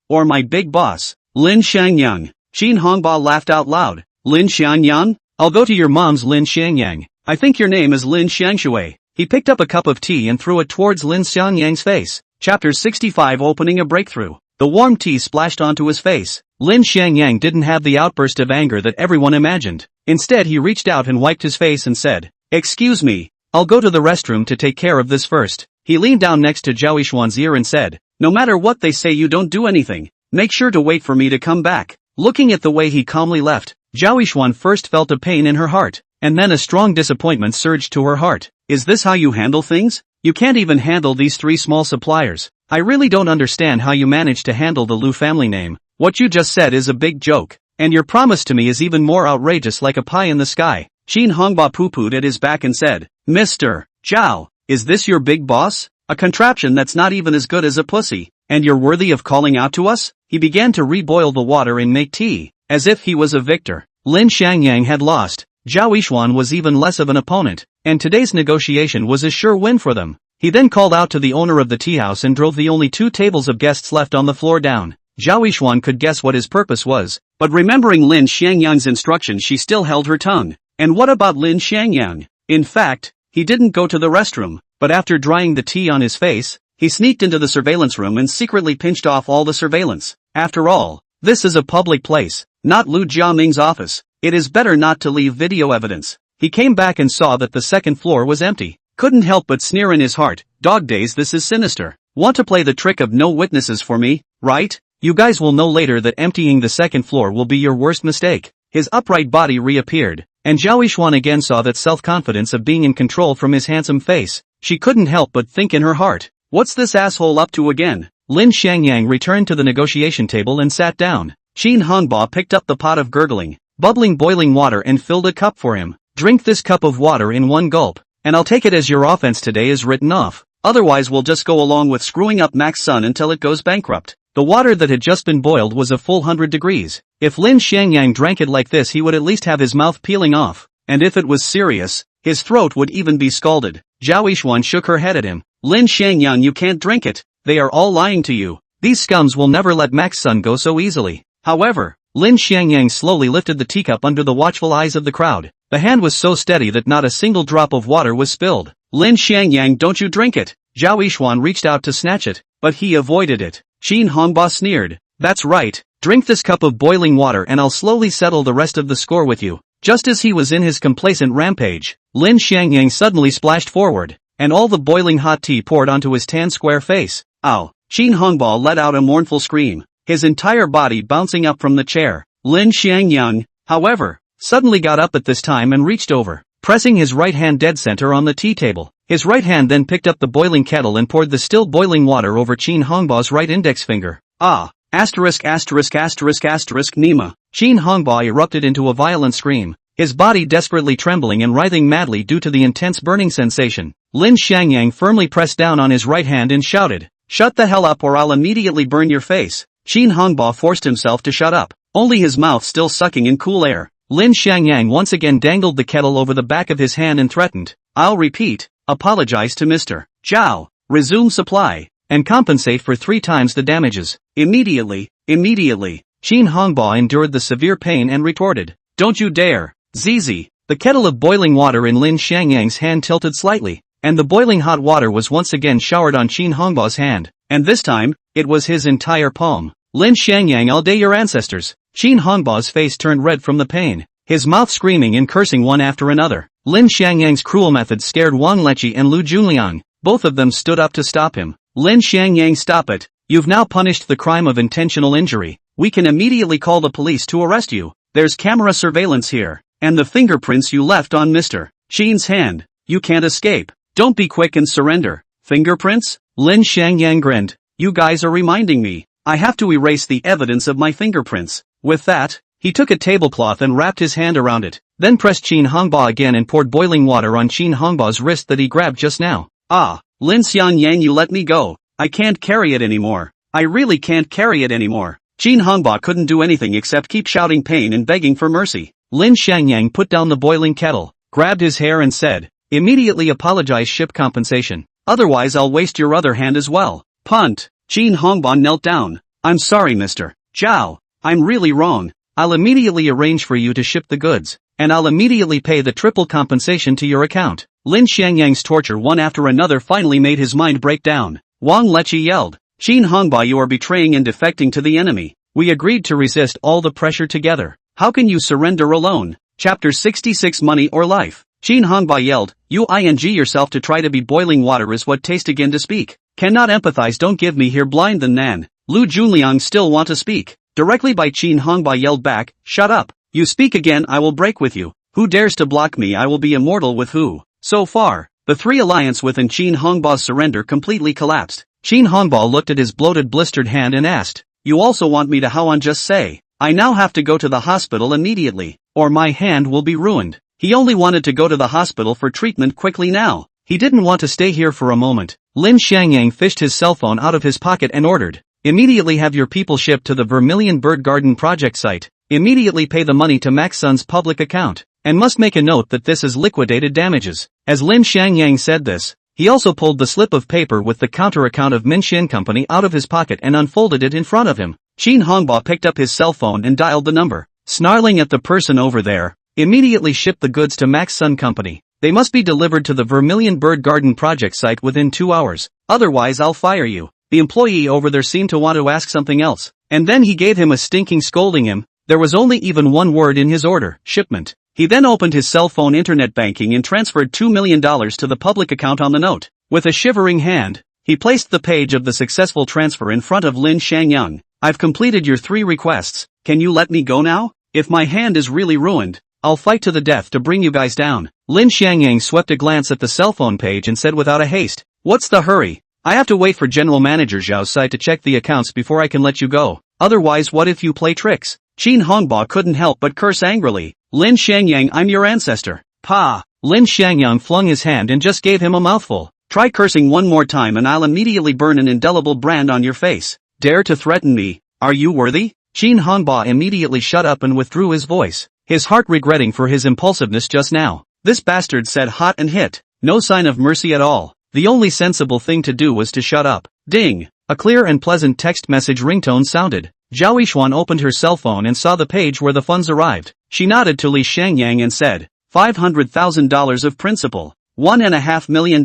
Speaker 1: Or my big boss, Lin Xiangyang. Qin Hongba laughed out loud. Lin Xiangyang?
Speaker 2: I'll go to your mom's, Lin Xiangyang.
Speaker 1: I think your name is Lin Xiangshui.
Speaker 2: He picked up a cup of tea and threw it towards Lin Xiangyang's face.
Speaker 1: Chapter 65 Opening a Breakthrough. The warm tea splashed onto his face.
Speaker 2: Lin Xiangyang didn't have the outburst of anger that everyone imagined. Instead he reached out and wiped his face and said,
Speaker 1: Excuse me.
Speaker 2: I'll go to the restroom to take care of this first. He leaned down next to Zhao Yishuan's ear and said,
Speaker 1: No matter what they say, you don't do anything. Make sure to wait for me to come back. Looking at the way he calmly left, Zhao Yishuan first felt a pain in her heart, and then a strong disappointment surged to her heart. Is this how you handle things? You can't even handle these 3 small suppliers. I really don't understand how you managed to handle the Lu family name. What you just said is a big joke, and your promise to me is even more outrageous, like a pie in the sky. Qin Hongba poo-pooed at his back and said, Mr. Zhao, is this your big boss? A contraption that's not even as good as a pussy, and you're worthy of calling out to us? He began to reboil the water and make tea, as if he was a victor.
Speaker 2: Lin Xiangyang had lost. Zhao Yishuan was even less of an opponent, and today's negotiation was a sure win for them. He then called out to the owner of the tea house and drove the only 2 tables of guests left on the floor down. Zhao Yishuan could guess what his purpose was,
Speaker 1: but remembering Lin Xiangyang's instructions, she still held her tongue. And what about Lin Xiangyang? In fact, he didn't go to the restroom, but after drying the tea on his face, he sneaked into the surveillance room and secretly pinched off all the surveillance. After all, this is a public place, not Lu Jiaming's office. It is better not to leave video evidence. He came back and saw that the 2nd floor was empty. Couldn't help but sneer in his heart. Dog days, this is sinister. Want to play the trick of no witnesses for me, right?
Speaker 2: You guys will know later that emptying the 2nd floor will be your worst mistake. His upright body reappeared, and Zhao Yishuan again saw that self-confidence of being in control from his handsome face. She couldn't help but think in her heart, what's this asshole up to again? Lin Xiangyang returned to the negotiation table and sat down.
Speaker 1: Qin Hongba picked up the pot of gurgling,
Speaker 2: bubbling boiling water and filled a cup for him. Drink this cup of water in one gulp, and I'll take it as your offense today is written off.
Speaker 1: Otherwise we'll just go along with screwing up Mac's son until it goes bankrupt.
Speaker 2: The water that had just been boiled was a full 100 degrees. If Lin Xiangyang drank it like this, he would at least have his mouth peeling off, and if it was serious, his throat would even be scalded.
Speaker 1: Zhao Yishuan shook her head at him. Lin Xiangyang, you can't drink it. They are all lying to you.
Speaker 2: These scums will never let Mac's son go so easily.
Speaker 1: However,
Speaker 2: Lin Xiangyang slowly lifted the teacup under the watchful eyes of the crowd. The hand was so steady that not a single drop of water was spilled.
Speaker 1: Lin Xiangyang, don't you drink it.
Speaker 2: Zhao Yixuan reached out to snatch it, but he avoided it.
Speaker 1: Qin Hongbao sneered.
Speaker 2: That's right, drink this cup of boiling water and I'll slowly settle the rest of the score with you. Just as he was in his complacent rampage, Lin Xiangyang suddenly splashed forward, and all the boiling hot tea poured onto his tan square face.
Speaker 1: Ow! Qin Hongbao let out a mournful scream, his entire body bouncing up from the chair. Lin Xiangyang, however, suddenly got up at this time and reached over, pressing his right hand dead center on the tea table. His right hand then picked up the boiling kettle and poured the still boiling water over Qin Hongbao's right index finger. Ah! Nima.
Speaker 2: Qin Hongbao erupted into a violent scream, his body desperately trembling and writhing madly due to the intense burning sensation. Lin Xiangyang firmly pressed down on his right hand and shouted,
Speaker 1: "Shut the hell up or I'll immediately burn your face." Qin Hongbao forced himself to shut up, only his mouth still sucking in cool air.
Speaker 2: Lin Xiangyang once again dangled the kettle over the back of his hand and threatened,
Speaker 1: "I'll repeat, apologize to Mr. Zhao, resume supply,
Speaker 2: and compensate for 3 times the damages.
Speaker 1: Immediately.
Speaker 2: Qin Hongbao endured the severe pain and retorted,
Speaker 1: "Don't you dare, Zizi."
Speaker 2: The kettle of boiling water in Lin Xiangyang's hand tilted slightly, and the boiling hot water was once again showered on Qin Hongbao's hand,
Speaker 1: and this time, it was his entire palm.
Speaker 2: Lin Xiangyang, all day your ancestors. Qin Hongbao's face turned red from the pain, his mouth screaming and cursing one after another. Lin Xiangyang's cruel methods scared Wang Leqi and Lu Junliang. Both of them stood up to stop him.
Speaker 1: Lin Xiangyang, stop it.
Speaker 2: You've now punished the crime of intentional injury.
Speaker 1: We can immediately call the police to arrest you. There's camera surveillance here, and the fingerprints you left on Mr. Qin's hand. You can't escape. Don't be quick and surrender. Fingerprints?
Speaker 2: Lin Xiangyang grinned.
Speaker 1: You guys are reminding me. I have to erase the evidence of my fingerprints. With that,
Speaker 2: he took a tablecloth and wrapped his hand around it, then pressed Qin Hongbao again and poured boiling water on Qin Hongbao's wrist that he grabbed just now.
Speaker 1: Ah, Lin Xiangyang, you let me go. I can't carry it anymore. I really can't carry it anymore. Qin Hongbao couldn't do anything except keep shouting pain and begging for mercy.
Speaker 2: Lin Xiangyang put down the boiling kettle, grabbed his hair and said, immediately apologize, ship compensation.
Speaker 1: Otherwise I'll waste your other hand as well. Punt. Qin Hongbao knelt down. I'm sorry, Mr. Zhao. I'm really wrong.
Speaker 2: I'll immediately arrange for you to ship the goods, and I'll immediately pay the triple compensation to your account.
Speaker 1: Lin Xiangyang's torture one after another finally made his mind break down. Wang Leqi yelled, Qin Hongbao, you are betraying and defecting to the enemy.
Speaker 2: We agreed to resist all the pressure together.
Speaker 1: How can you surrender alone? Chapter 66, Money or Life. Qin Hongbao yelled, you ing yourself to try to be boiling water is what taste again to speak. Cannot empathize, don't give me here blind than Nan. Lu Junliang still want to speak. Directly by Qin Hongbao yelled back, shut up. You speak again I will break with you. Who dares to block me I will be immortal with who. So far, the three alliance within Qin Hongbao's surrender completely collapsed.
Speaker 2: Qin Hongbao looked at his bloated blistered hand and asked,
Speaker 1: you also want me to how on just say, I now have to go to the hospital immediately, or my hand will be ruined. He only wanted to go to the hospital for treatment quickly now.
Speaker 2: He didn't want to stay here for a moment. Lin Xiangyang fished his cell phone out of his pocket and ordered, immediately have your people shipped to the Vermilion Bird Garden project site. Immediately pay the money to Max Sun's public account, and must make a note that this is liquidated damages. As Lin Xiangyang said this, he also pulled the slip of paper with the counter account of Minxin Company out of his pocket and unfolded it in front of him.
Speaker 1: Qin Hongbao picked up his cell phone and dialed the number, snarling at the person over there.
Speaker 2: Immediately ship the goods to Max Sun Company. They must be delivered to the Vermilion Bird Garden project site within 2 hours.
Speaker 1: Otherwise I'll fire you. The employee over there seemed to want to ask something else, and then he gave him a stinking scolding him. There was only even one word in his order, shipment. He then opened his cell phone internet banking and transferred $2 million to the public account on the note. With a shivering hand, he placed the page of the successful transfer in front of Lin Xiangyang. I've completed your 3 requests. Can you let me go now? If my hand is really ruined, I'll fight to the death to bring you guys down.
Speaker 2: Lin Xiangyang swept a glance at the cell phone page and said without a haste, what's the hurry? I have to wait for General Manager Zhao's side to check the accounts before I can let you go. Otherwise what if you play tricks?
Speaker 1: Qin Hongbao couldn't help but curse angrily. Lin Xiangyang, I'm your ancestor. Pa!
Speaker 2: Lin Xiangyang flung his hand and just gave him a mouthful.
Speaker 1: Try cursing one more time and I'll immediately burn an indelible brand on your face. Dare to threaten me? Are you worthy?
Speaker 2: Qin Hongbao immediately shut up and withdrew his voice, his heart regretting for his impulsiveness just now.
Speaker 1: This bastard said hot and hit. No sign of mercy at all. The only sensible thing to do was to shut up. Ding!
Speaker 2: A clear and pleasant text message ringtone sounded. Zhao Yixuan opened her cell phone and saw the page where the funds arrived.
Speaker 1: She nodded to Li Xiangyang and said, $500,000 of principal. $1.5 million,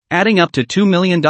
Speaker 1: adding up to $2 million,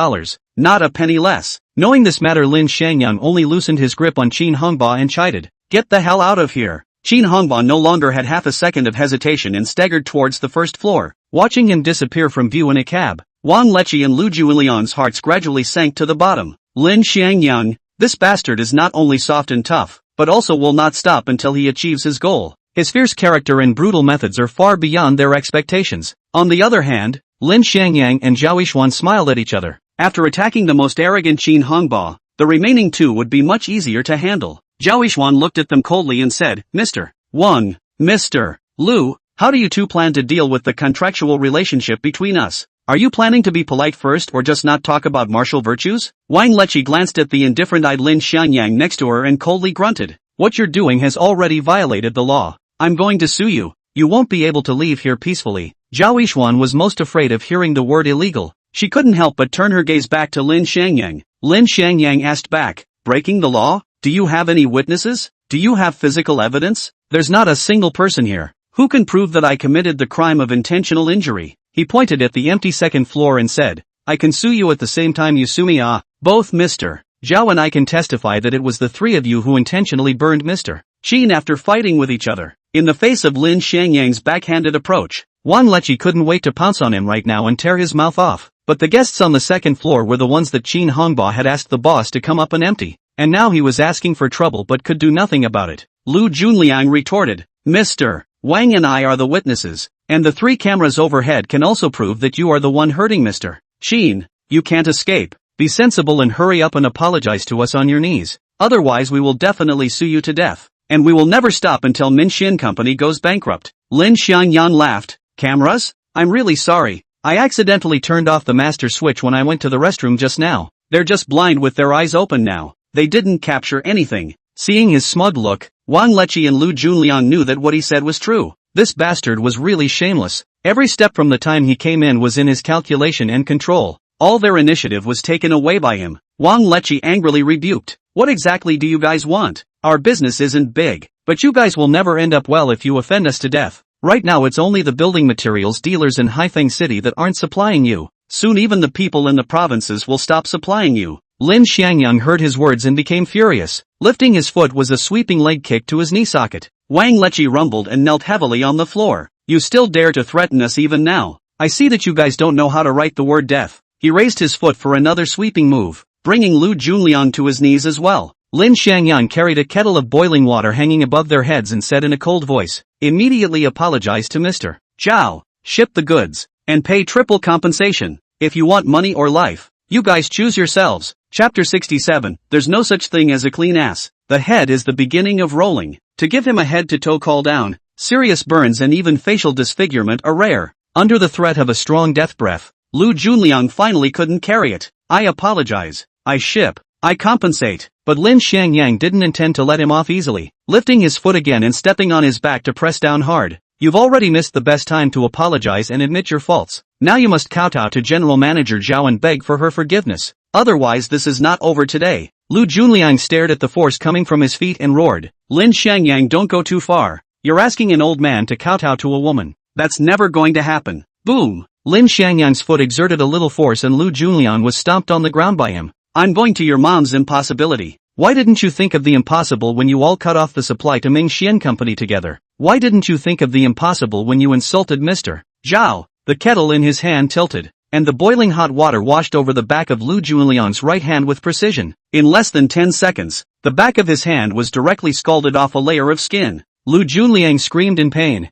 Speaker 1: not a penny less.
Speaker 2: Knowing this matter, Lin Xiangyang only loosened his grip on Qin Hongba and chided,
Speaker 1: "Get the hell out of here." Qin Hongba no longer had half a second of hesitation and staggered towards the first floor.
Speaker 2: Watching him disappear from view in a cab,
Speaker 1: Wang Leqi and Lu Julian's hearts gradually sank to the bottom. Lin Xiangyang, this bastard is not only soft and tough, but also will not stop until he achieves his goal.
Speaker 2: His fierce character and brutal methods are far beyond their expectations.
Speaker 1: On the other hand,
Speaker 2: Lin Xiangyang and Zhao Yixuan smiled at each other.
Speaker 1: After attacking the most arrogant Qin Hongba, the remaining two would be much easier to handle. Zhao Yixuan looked at them coldly and said, "Mr. Wang, Mr. Lu, how do you two plan to deal with the contractual relationship between us? Are you planning to be polite first or just not talk about martial virtues?" Wang Leqi glanced at the indifferent-eyed Lin Xiangyang next to her and coldly grunted,
Speaker 2: "What you're doing has already violated the law.
Speaker 1: I'm going to sue you.
Speaker 2: You won't be able to leave here peacefully." Zhao Yixuan was most afraid of hearing the word illegal.
Speaker 1: She couldn't help but turn her gaze back to Lin Xiangyang. Lin Xiangyang asked back, "Breaking the law? Do you have any witnesses? Do you have physical evidence?"
Speaker 2: "There's not a single person here.
Speaker 1: "Who can prove that I committed the crime of intentional injury?"
Speaker 2: He pointed at the empty second floor and said,
Speaker 1: "I can sue you at the same time you sue me." Both Mr.
Speaker 2: Zhao and I can testify that it was the three of you who intentionally burned Mr.
Speaker 1: Qin after fighting with each other. In the face of Lin Xiangyang's backhanded approach,
Speaker 2: Wang Leqi couldn't wait to pounce on him right now and tear his mouth off. But the guests on the second floor were the ones that Qin Hongba had asked the boss to come up and empty. And now he was asking for trouble but could do nothing about it.
Speaker 1: Lu Junliang retorted, "Mr. Wang and I are the witnesses, and the 3 cameras overhead can also prove that you are the one hurting Mr. Qin. You can't escape.
Speaker 2: Be sensible and hurry up and apologize to us on your knees.
Speaker 1: Otherwise we will definitely sue you to death. And we will never stop until Minxin Company goes bankrupt." Lin Xiangyan laughed. "Cameras? I'm really sorry. I accidentally turned off the master switch when I went to the restroom just now. They're just blind with their eyes open now. They didn't capture anything."
Speaker 2: Seeing his smug look,
Speaker 1: Wang Leqi and Lu Junliang knew that what he said was true.
Speaker 2: This bastard was really shameless. Every step from the time he came in was in his calculation and control.
Speaker 1: All their initiative was taken away by him. Wang Leqi angrily rebuked, "What exactly do you guys want? Our business isn't big, but you guys will never end up well if you offend us to death. Right now it's only the building materials dealers in Haifeng City that aren't supplying you. Soon even the people in the provinces will stop supplying you."
Speaker 2: Lin Xiangyang heard his words and became furious. Lifting his foot was a sweeping leg kick to his knee socket.
Speaker 1: Wang Leqi rumbled and knelt heavily on the floor. "You still dare to threaten us even now? I see that you guys don't know how to write the word death." He raised his foot for another sweeping move, bringing Lu Junliang to his knees as well.
Speaker 2: Lin Xiangyang carried a kettle of boiling water hanging above their heads and said in a cold voice, "Immediately apologize to Mr.
Speaker 1: Zhao, ship the goods, and pay triple compensation. If you want money or life, you guys choose yourselves." Chapter 67, There's no such thing as a clean ass. The head is the beginning of rolling. To give him a head-to-toe call down, serious burns and even facial disfigurement are rare. Under the threat of a strong death breath, Lu Junliang finally couldn't carry it. "I apologize. I ship. I compensate."
Speaker 2: But Lin Xiangyang didn't intend to let him off easily. Lifting his foot again and stepping on his back to press down hard. "You've already missed the best time to apologize and admit your faults. Now you must kowtow to General Manager Zhao and beg for her forgiveness.
Speaker 1: Otherwise this is not over today."
Speaker 2: Lu Junliang stared at the force coming from his feet and roared,
Speaker 1: "Lin Xiangyang, don't go too far. You're asking an old man to kowtow to a woman. That's never going to happen." Boom!
Speaker 2: Lin Xiangyang's foot exerted a little force and Lu Junliang was stomped on the ground by him.
Speaker 1: "I'm going to your mom's impossibility."
Speaker 2: Why didn't you think of the impossible when you all cut off the supply to Ming Xian Company together? Why didn't you think of the impossible when you insulted Mr.
Speaker 1: Zhao?
Speaker 2: The kettle in his hand tilted, and the boiling hot water washed over the back of Lu Junliang's right hand with precision.
Speaker 1: In less than 10 seconds, the back of his hand was directly scalded off a layer of skin.
Speaker 2: Lu Junliang screamed in pain.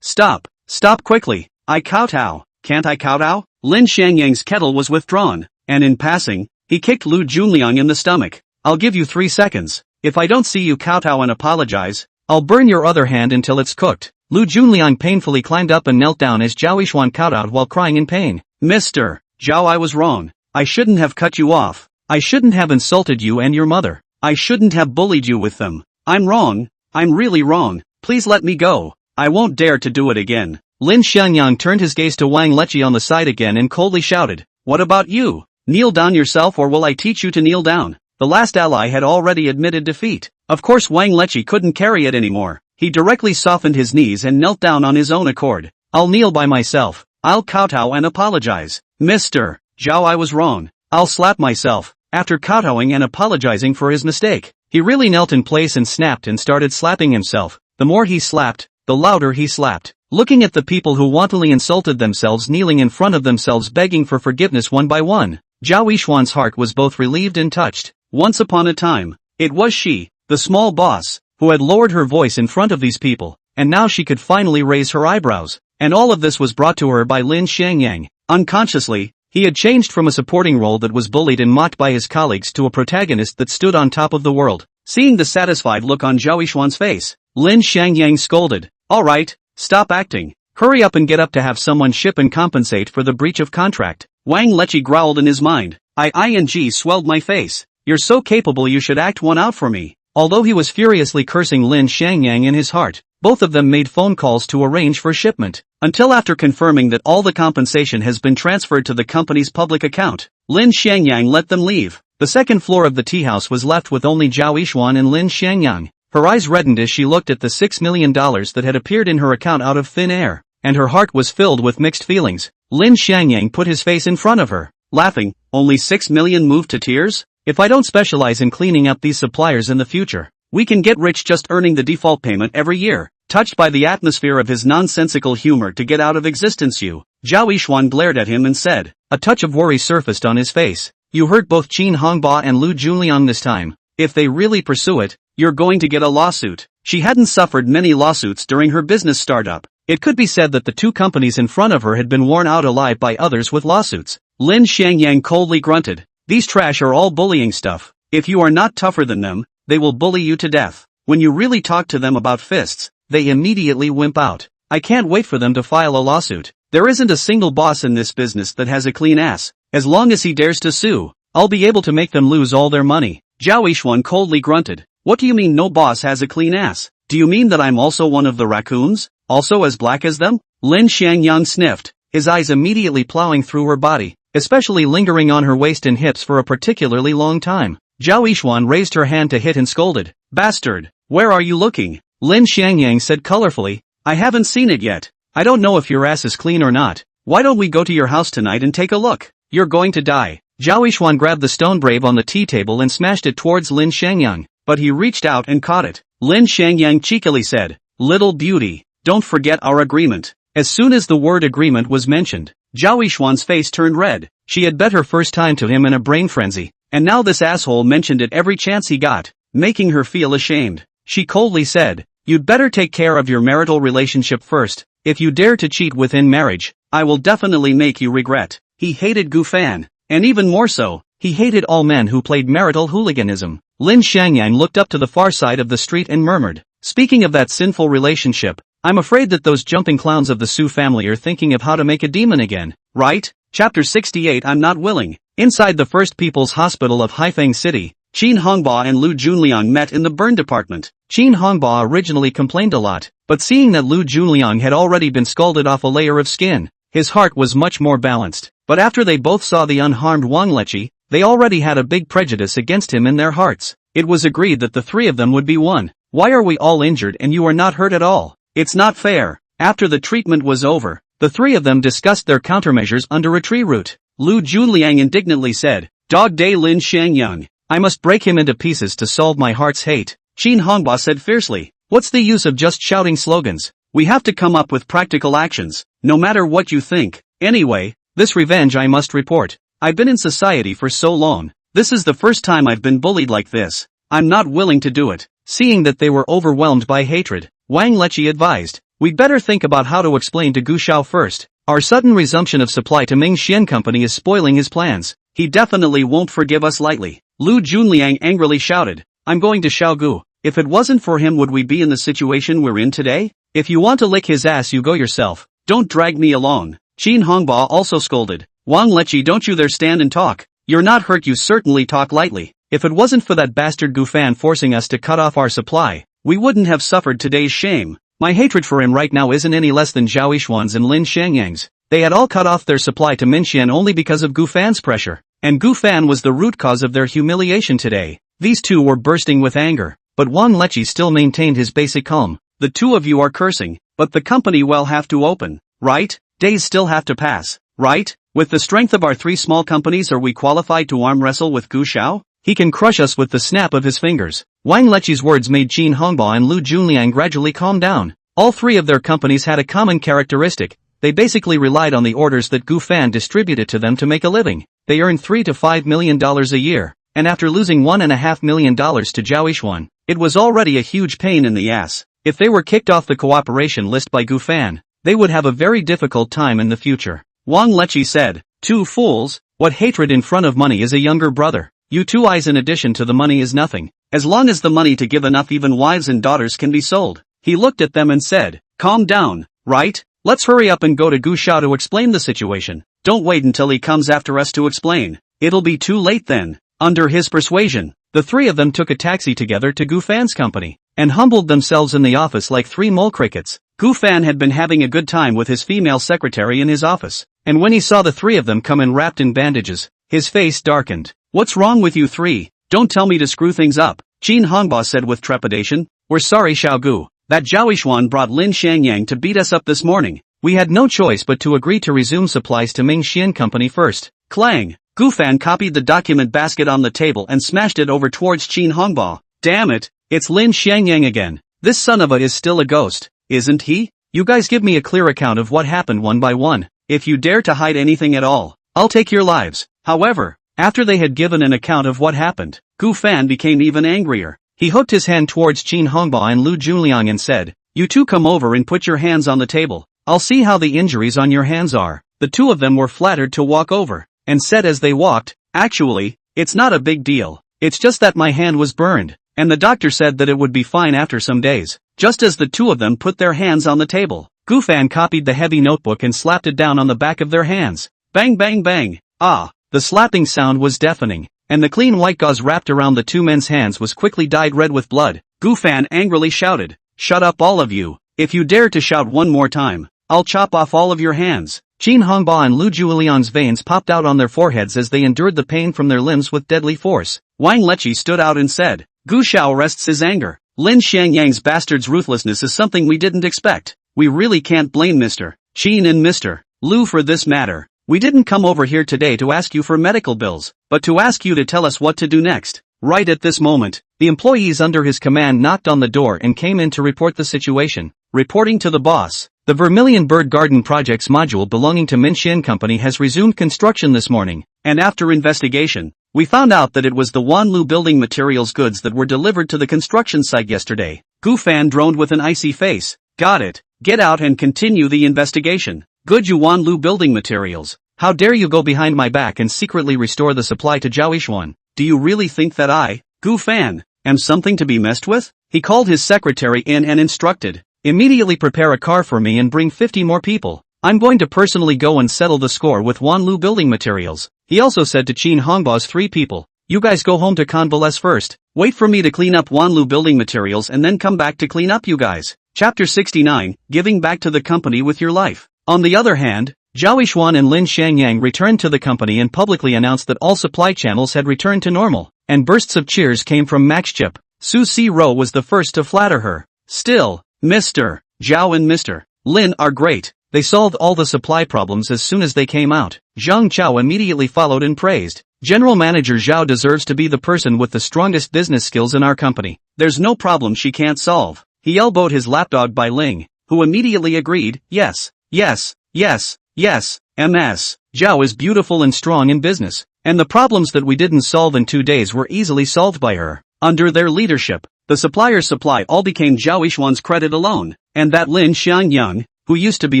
Speaker 1: Stop! Stop quickly! I kowtow. Can't I kowtow? Lin Xiangyang's kettle was withdrawn, and in passing, he kicked Lu Junliang in the stomach. "I'll give you 3 seconds. If I don't see you kowtow and apologize,
Speaker 2: I'll burn your other hand until it's cooked." Lu Junliang painfully climbed up and knelt down as Zhao Yixuan kowtowed while crying in pain.
Speaker 1: "Mr. Zhao, I was wrong. I shouldn't have cut you off.
Speaker 2: I shouldn't have insulted you and your mother.
Speaker 1: I shouldn't have bullied you with them. I'm wrong. I'm really wrong. Please let me go. I won't dare to do it again."
Speaker 2: Lin Xiangyang turned his gaze to Wang Leqi on the side again and coldly shouted,
Speaker 1: "What about you? Kneel down yourself or will I teach you to kneel down?" The last ally had already admitted defeat. Of course Wang Leqi couldn't carry it anymore. he directly softened his knees and knelt down on his own accord. I'll kneel by myself. I'll kowtow and apologize. Mr. Zhao, I was wrong. I'll slap myself. After kowtowing and apologizing for his mistake, he really knelt in place and snapped and started slapping himself. The more he slapped, the louder he slapped. Looking at the people who wantonly insulted themselves kneeling in front of themselves begging for forgiveness one by one, Zhao Yishuan's heart was both relieved and touched. Once upon a time, it was she, the small boss, who had lowered her voice in front of these people, and now she could finally raise her eyebrows. And all of this was brought to her by Lin Xiangyang. Unconsciously, he had changed from a supporting role that was bullied and mocked by his colleagues to a protagonist that stood on top of the world. Seeing the satisfied look on Zhao Yishuan's face, Lin Xiangyang scolded, "Alright, stop acting. Hurry up and get up to have someone ship and compensate for the breach of contract." Wang Lechi growled in his mind. "Ing swelled my face. You're so capable you should act one out for me." Although he was furiously cursing Lin Xiangyang in his heart, both of them made phone calls to arrange for shipment. Until after confirming that all the compensation has been transferred to the company's public account, Lin Xiangyang let them leave. The second floor of the tea house was left with only Zhao Yishuan and Lin Xiangyang. Her eyes reddened as she looked at the $6 million that had appeared in her account out of thin air, and her heart was filled with mixed feelings. Lin Xiangyang put his face in front of her, laughing. "Only 6 million moved to tears? If I don't specialize in cleaning up these suppliers in the future, we can get rich just earning the default payment every year." Touched by the atmosphere of his nonsensical humor to get out of existence, Zhao Yishuan glared at him and said. A touch of worry surfaced on his face. "You hurt both Qin Hongba and Lu Junliang this time. If they really pursue it, you're going to get a lawsuit." She hadn't suffered many lawsuits during her business startup. It could be said that the two companies in front of her had been worn out alive by others with lawsuits. Lin Xiangyang coldly grunted. "These trash are all bullying stuff. If you are not tougher than them, they will bully you to death. When you really talk to them about fists, they immediately wimp out. I can't wait for them to file a lawsuit. There isn't a single boss in this business that has a clean ass. As long as he dares to sue, I'll be able to make them lose all their money." Zhao Yishuan coldly grunted. "What do you mean no boss has a clean ass? Do you mean that I'm also one of the raccoons? Also as black as them?" Lin Xiangyang sniffed, his eyes immediately plowing through her body, especially lingering on her waist and hips for a particularly long time. Zhao Yishuan raised her hand to hit and scolded. "Bastard, where are you looking?" Lin Xiangyang said colorfully. "I haven't seen it yet. I don't know if your ass is clean or not. Why don't we go to your house tonight and take a look? You're going to die." Zhao Yishuan grabbed the stone brave on the tea table and smashed it towards Lin Xiangyang, but he reached out and caught it. Lin Xiangyang cheekily said, "Little beauty, don't forget our agreement." As soon as the word agreement was mentioned, Zhao Yishuan's face turned red. She had bet her first time to him in a brain frenzy, and now this asshole mentioned it every chance he got, making her feel ashamed. She coldly said, "You'd better take care of your marital relationship first. If you dare to cheat within marriage, I will definitely make you regret." He hated Gu Fan, and even more so, he hated all men who played marital hooliganism. Lin Xiangyang looked up to the far side of the street and murmured, "Speaking of that sinful relationship, I'm afraid that those jumping clowns of the Su family are thinking of how to make a demon again, right?" Chapter 68. I'm not willing. Inside the First People's Hospital of Haifeng City, Qin Hongba and Lu Junliang met in the burn department. Qin Hongba originally complained a lot, but seeing that Lu Junliang had already been scalded off a layer of skin, his heart was much more balanced. But after they both saw the unharmed Wang Lechi, they already had a big prejudice against him in their hearts. It was agreed that the three of them would be one. "Why are we all injured and you are not hurt at all? It's not fair." After the treatment was over, the three of them discussed their countermeasures under a tree root. Lu Junliang indignantly said, "Dog day Lin Xiangyang. I must break him into pieces to solve my heart's hate." Qin Hongba said fiercely, "What's the use of just shouting slogans? We have to come up with practical actions, no matter what you think. Anyway, this revenge I must report. I've been in society for so long. This is the first time I've been bullied like this. I'm not willing to do it." Seeing that they were overwhelmed by hatred, Wang Lechi advised, "We'd better think about how to explain to Gu Shao first. Our sudden resumption of supply to Ming Xian Company is spoiling his plans. He definitely won't forgive us lightly." Lu Junliang angrily shouted, "I'm going to Xiao Gu. If it wasn't for him, would we be in the situation we're in today? If you want to lick his ass, you go yourself. Don't drag me along." Qin Hongba also scolded, "Wang Lechi, don't you there stand and talk. You're not hurt, you certainly talk lightly. If it wasn't for that bastard Gu Fan forcing us to cut off our supply, we wouldn't have suffered today's shame." My hatred for him right now isn't any less than Zhao Yishuan's and Lin Xiangyang's. They had all cut off their supply to Minxian only because of Gu Fan's pressure, and Gu Fan was the root cause of their humiliation today. These two were bursting with anger, but Wang Lechi still maintained his basic calm. the two of you are cursing, but the company will have to open, right? Days still have to pass, right? With the strength of our three small companies, are we qualified to arm wrestle with Gu Xiao? He can crush us with the snap of his fingers. Wang Lechi's words made Qin Hongba and Lu Junliang gradually calm down. All three of their companies had a common characteristic. They basically relied on the orders that Gu Fan distributed to them to make a living. They earned $3 to $5 million a year, and after losing $1.5 million to Zhao Yixuan, it was already a huge pain in the ass. If they were kicked off the cooperation list by Gu Fan, they would have a very difficult time in the future. Wang Lechi said, "Two fools, what hatred in front of money is a younger brother. You two eyes in addition to the money is nothing. As long as the money to give enough, even wives and daughters can be sold." He looked at them and said, "Calm down, right? Let's hurry up and go to Gu Xiao to explain the situation. Don't wait until he comes after us to explain. It'll be too late then." Under his persuasion, the three of them took a taxi together to Gu Fan's company, and humbled themselves in the office like three mole crickets. Gu Fan had been having a good time with his female secretary in his office, and when he saw the three of them come in wrapped in bandages, his face darkened. "What's wrong with you three? Don't tell me to screw things up," Qin Hongba said with trepidation. "We're sorry, Xiao Gu. That Zhao Yixuan brought Lin Xiangyang to beat us up this morning. We had no choice but to agree to resume supplies to Ming Xian Company first." Clang! Gu Fan copied the document basket on the table and smashed it over towards Qin Hongba. "Damn it, it's Lin Xiangyang again. This son of a is still a ghost, isn't he? You guys give me a clear account of what happened one by one. If you dare to hide anything at all, I'll take your lives." However, after they had given an account of what happened, Gu Fan became even angrier. He hooked his hand towards Qin Hongba and Lu Junliang and said, "You two come over and put your hands on the table. I'll see how the injuries on your hands are." The two of them were flattered to walk over, and said as they walked, "Actually, it's not a big deal. It's just that my hand was burned, and the doctor said that it would be fine after some days." Just as the two of them put their hands on the table, Gu Fan copied the heavy notebook and slapped it down on the back of their hands. Bang bang bang! Ah! The slapping sound was deafening, and the clean white gauze wrapped around the two men's hands was quickly dyed red with blood. Gu Fan angrily shouted, "Shut up all of you! If you dare to shout one more time, I'll chop off all of your hands." Qin Hongba and Lu Julian's veins popped out on their foreheads as they endured the pain from their limbs with deadly force. Wang Lechi stood out and said, "Gu Xiao rests his anger. Lin Xiangyang's bastard's ruthlessness is something we didn't expect. We really can't blame Mr. Qin and Mr. Lu for this matter. We didn't come over here today to ask you for medical bills, but to ask you to tell us what to do next." Right at this moment, the employees under his command knocked on the door and came in to report the situation. Reporting to the boss, the Vermilion Bird Garden Project's module belonging to Minxian Company has resumed construction this morning, and after investigation, we found out that it was the Wanlu building materials goods that were delivered to the construction site yesterday. Gu Fan droned with an icy face. "Got it. Get out and continue the investigation. Good you Wanlu building materials. How dare you go behind my back and secretly restore the supply to Zhao Yixuan? Do you really think that I, Gu Fan, am something to be messed with?" He called his secretary in and instructed, "Immediately prepare a car for me and bring 50 more people. I'm going to personally go and settle the score with Wanlu building materials." He also said to Qin Hongba's 3 people, "You guys go home to convalesce first. Wait for me to clean up Wanlu building materials and then come back to clean up you guys." Chapter 69, Giving Back to the Company with Your Life. On the other hand, Zhao Yixuan and Lin Xiangyang returned to the company and publicly announced that all supply channels had returned to normal, and bursts of cheers came from Max Chip. Su Si Ro was the first to flatter her. "Still, Mr. Zhao and Mr. Lin are great. They solved all the supply problems as soon as they came out." Zhang Chao immediately followed and praised. "General Manager Zhao deserves to be the person with the strongest business skills in our company. There's no problem she can't solve." He elbowed his lapdog Bai Ling, who immediately agreed, "Yes, yes, yes, yes, MS. Zhao is beautiful and strong in business, and the problems that we didn't solve in 2 days were easily solved by her." Under their leadership, the supplier's supply all became Zhao Yixuan's credit alone, and that Lin Xiangyang, who used to be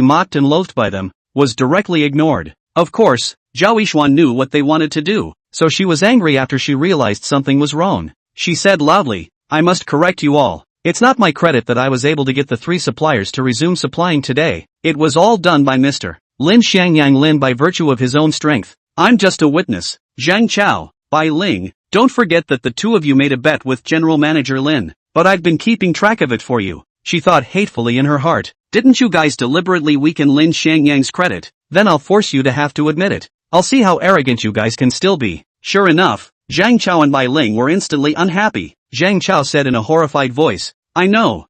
Speaker 1: mocked and loathed by them, was directly ignored. Of course, Zhao Yixuan knew what they wanted to do, so she was angry after she realized something was wrong. She said loudly, "I must correct you all. It's not my credit that I was able to get the 3 suppliers to resume supplying today. It was all done by Mr. Lin Xiangyang Lin by virtue of his own strength. I'm just a witness." Zhang Chao, Bai Ling, don't forget that the 2 of you made a bet with General Manager Lin, but I've been keeping track of it for you. She thought hatefully in her heart. "Didn't you guys deliberately weaken Lin Xiangyang's credit? Then I'll force you to have to admit it. I'll see how arrogant you guys can still be." Sure enough, Zhang Chao and Bai Ling were instantly unhappy. Zhang Chao said in a horrified voice, I know,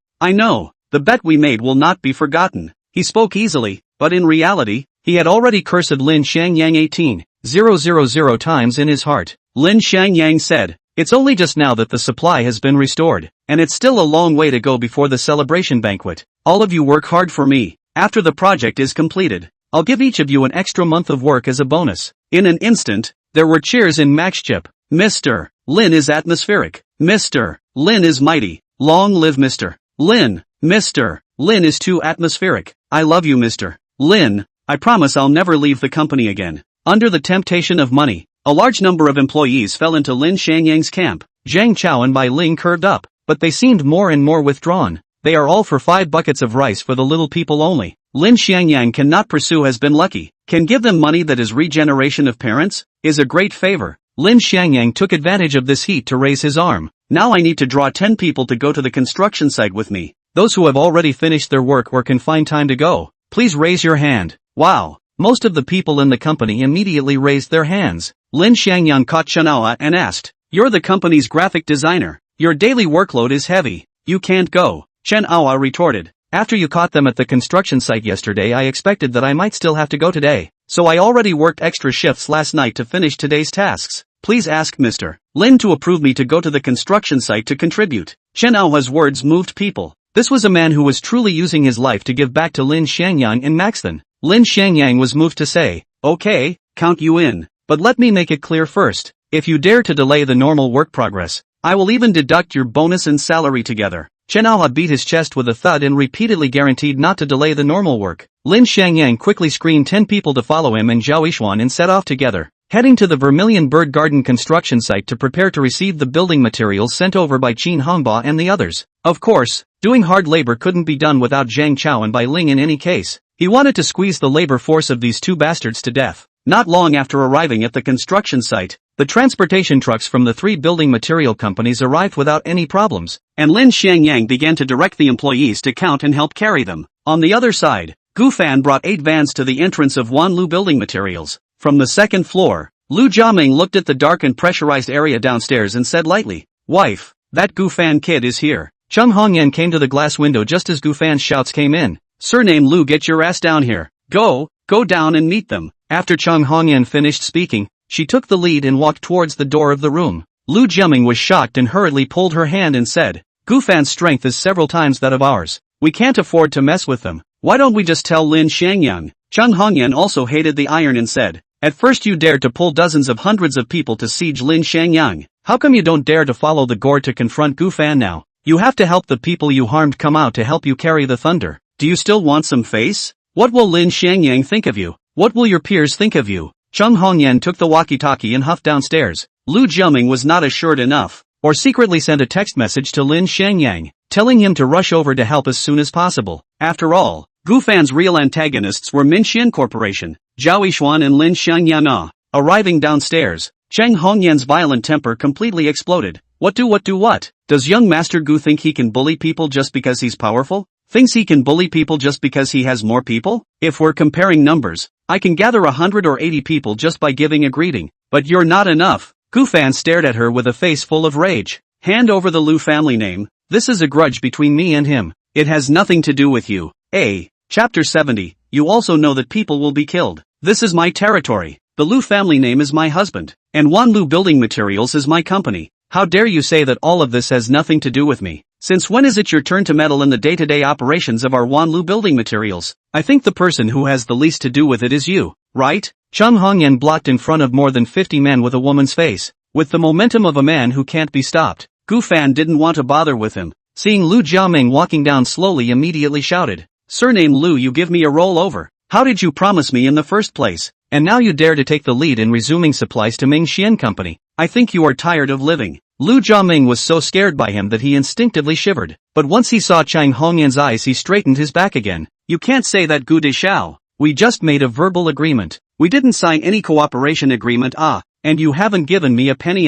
Speaker 1: The bet we made will not be forgotten. He spoke easily, but in reality, he had already cursed Lin Xiangyang 18,000 times in his heart. Lin Xiangyang said, "It's only just now that the supply has been restored, and it's still a long way to go before the celebration banquet. All of you work hard for me. After the project is completed, I'll give each of you an extra month of work as a bonus." In an instant, there were cheers in Maxchip. Mr. Lin is atmospheric. Mr. Lin is mighty. Long live Mr. Lin. Mr. Lin is too atmospheric. I love you, Mr. Lin. I promise I'll never leave the company again. Under the temptation of money, a large number of employees fell into Lin Xiangyang's camp. Zhang Chao and Bai Ling curved up, but they seemed more and more withdrawn. They are all for 5 buckets of rice for the little people only. Lin Xiangyang cannot pursue has been lucky. Can give them money that is regeneration of parents? Is a great favor. Lin Xiangyang took advantage of this heat to raise his arm. Now I need to draw 10 people to go to the construction site with me. Those who have already finished their work or can find time to go, please raise your hand. Wow. Most of the people in the company immediately raised their hands. Lin Xiangyang caught Chen Aoa and asked, "You're the company's graphic designer. Your daily workload is heavy. You can't go." Chen Aoa retorted, "After you caught them at the construction site yesterday, I expected that I might still have to go today. So I already worked extra shifts last night to finish today's tasks. Please ask Mr. Lin to approve me to go to the construction site to contribute." Chen Aoa's words moved people. This was a man who was truly using his life to give back to Lin Xiangyang and Maxton. Lin Xiangyang was moved to say, "Okay, count you in. But let me make it clear first. If you dare to delay the normal work progress, I will even deduct your bonus and salary together." Chen Aoa beat his chest with a thud and repeatedly guaranteed not to delay the normal work. Lin Xiangyang quickly screened 10 people to follow him and Zhao Yishuan and set off together, heading to the Vermilion Bird Garden construction site to prepare to receive the building materials sent over by Qin Hongba and the others. Of course, doing hard labor couldn't be done without Zhang Chao and Bai Ling in any case. He wanted to squeeze the labor force of these 2 bastards to death. Not long after arriving at the construction site, the transportation trucks from the 3 building material companies arrived without any problems, and Lin Xiangyang began to direct the employees to count and help carry them. On the other side, Gu Fan brought 8 vans to the entrance of Wanlu Building Materials. From the 2nd floor, Lu Jiaming looked at the dark and pressurized area downstairs and said lightly, "Wife, that Gu Fan kid is here." Chung Hongyan came to the glass window just as Gu Fan's shouts came in. "Surname Lu, get your ass down here. Go down and meet them." After Chung Hongyan finished speaking, she took the lead and walked towards the door of the room. Lu Jiaming was shocked and hurriedly pulled her hand and said, "Gu Fan's strength is several times that of ours. We can't afford to mess with them. Why don't we just tell Lin Xiangyang?" Chung Hongyan also hated the iron and said, "At first you dared to pull dozens of hundreds of people to siege Lin Xiangyang. How come you don't dare to follow the gourd to confront Gu Fan now? You have to help the people you harmed come out to help you carry the thunder. Do you still want some face? What will Lin Xiangyang think of you? What will your peers think of you?" Chung Hongyan took the walkie-talkie and huffed downstairs. Lu Jiaming was not assured enough, or secretly sent a text message to Lin Xiangyang, telling him to rush over to help as soon as possible. After all, Gu Fan's real antagonists were Minxian Corporation, Zhao Yishuan and Lin Xiangyang. Arriving downstairs, Cheng Hongyan's violent temper completely exploded. What? Does young Master Gu think he can bully people just because he's powerful? Thinks he can bully people just because he has more people? If we're comparing numbers, I can gather 100 or 80 people just by giving a greeting. But you're not enough. Gu Fan stared at her with a face full of rage. Hand over the Lu family name. This is a grudge between me and him. It has nothing to do with you. Chapter 70. You also know that people will be killed. This is my territory. The Lu family name is my husband, and Wanlu Building Materials is my company. How dare you say that all of this has nothing to do with me? Since when is it your turn to meddle in the day-to-day operations of our Wanlu Building Materials? I think the person who has the least to do with it is you, right? Chung Hongyan blocked in front of more than 50 men with a woman's face. With the momentum of a man who can't be stopped, Gu Fan didn't want to bother with him. Seeing Lu Jiaming walking down slowly, immediately shouted, "Surname Lu, you give me a roll over. How did you promise me in the first place? And now you dare to take the lead in resuming supplies to Ming Xian Company. I think you are tired of living." Lu Jiaming was so scared by him that he instinctively shivered. But once he saw Chang Hongyan's eyes, he straightened his back again. "You can't say that, Gu Deshao. We just made a verbal agreement. We didn't sign any cooperation agreement, and you haven't given me a penny,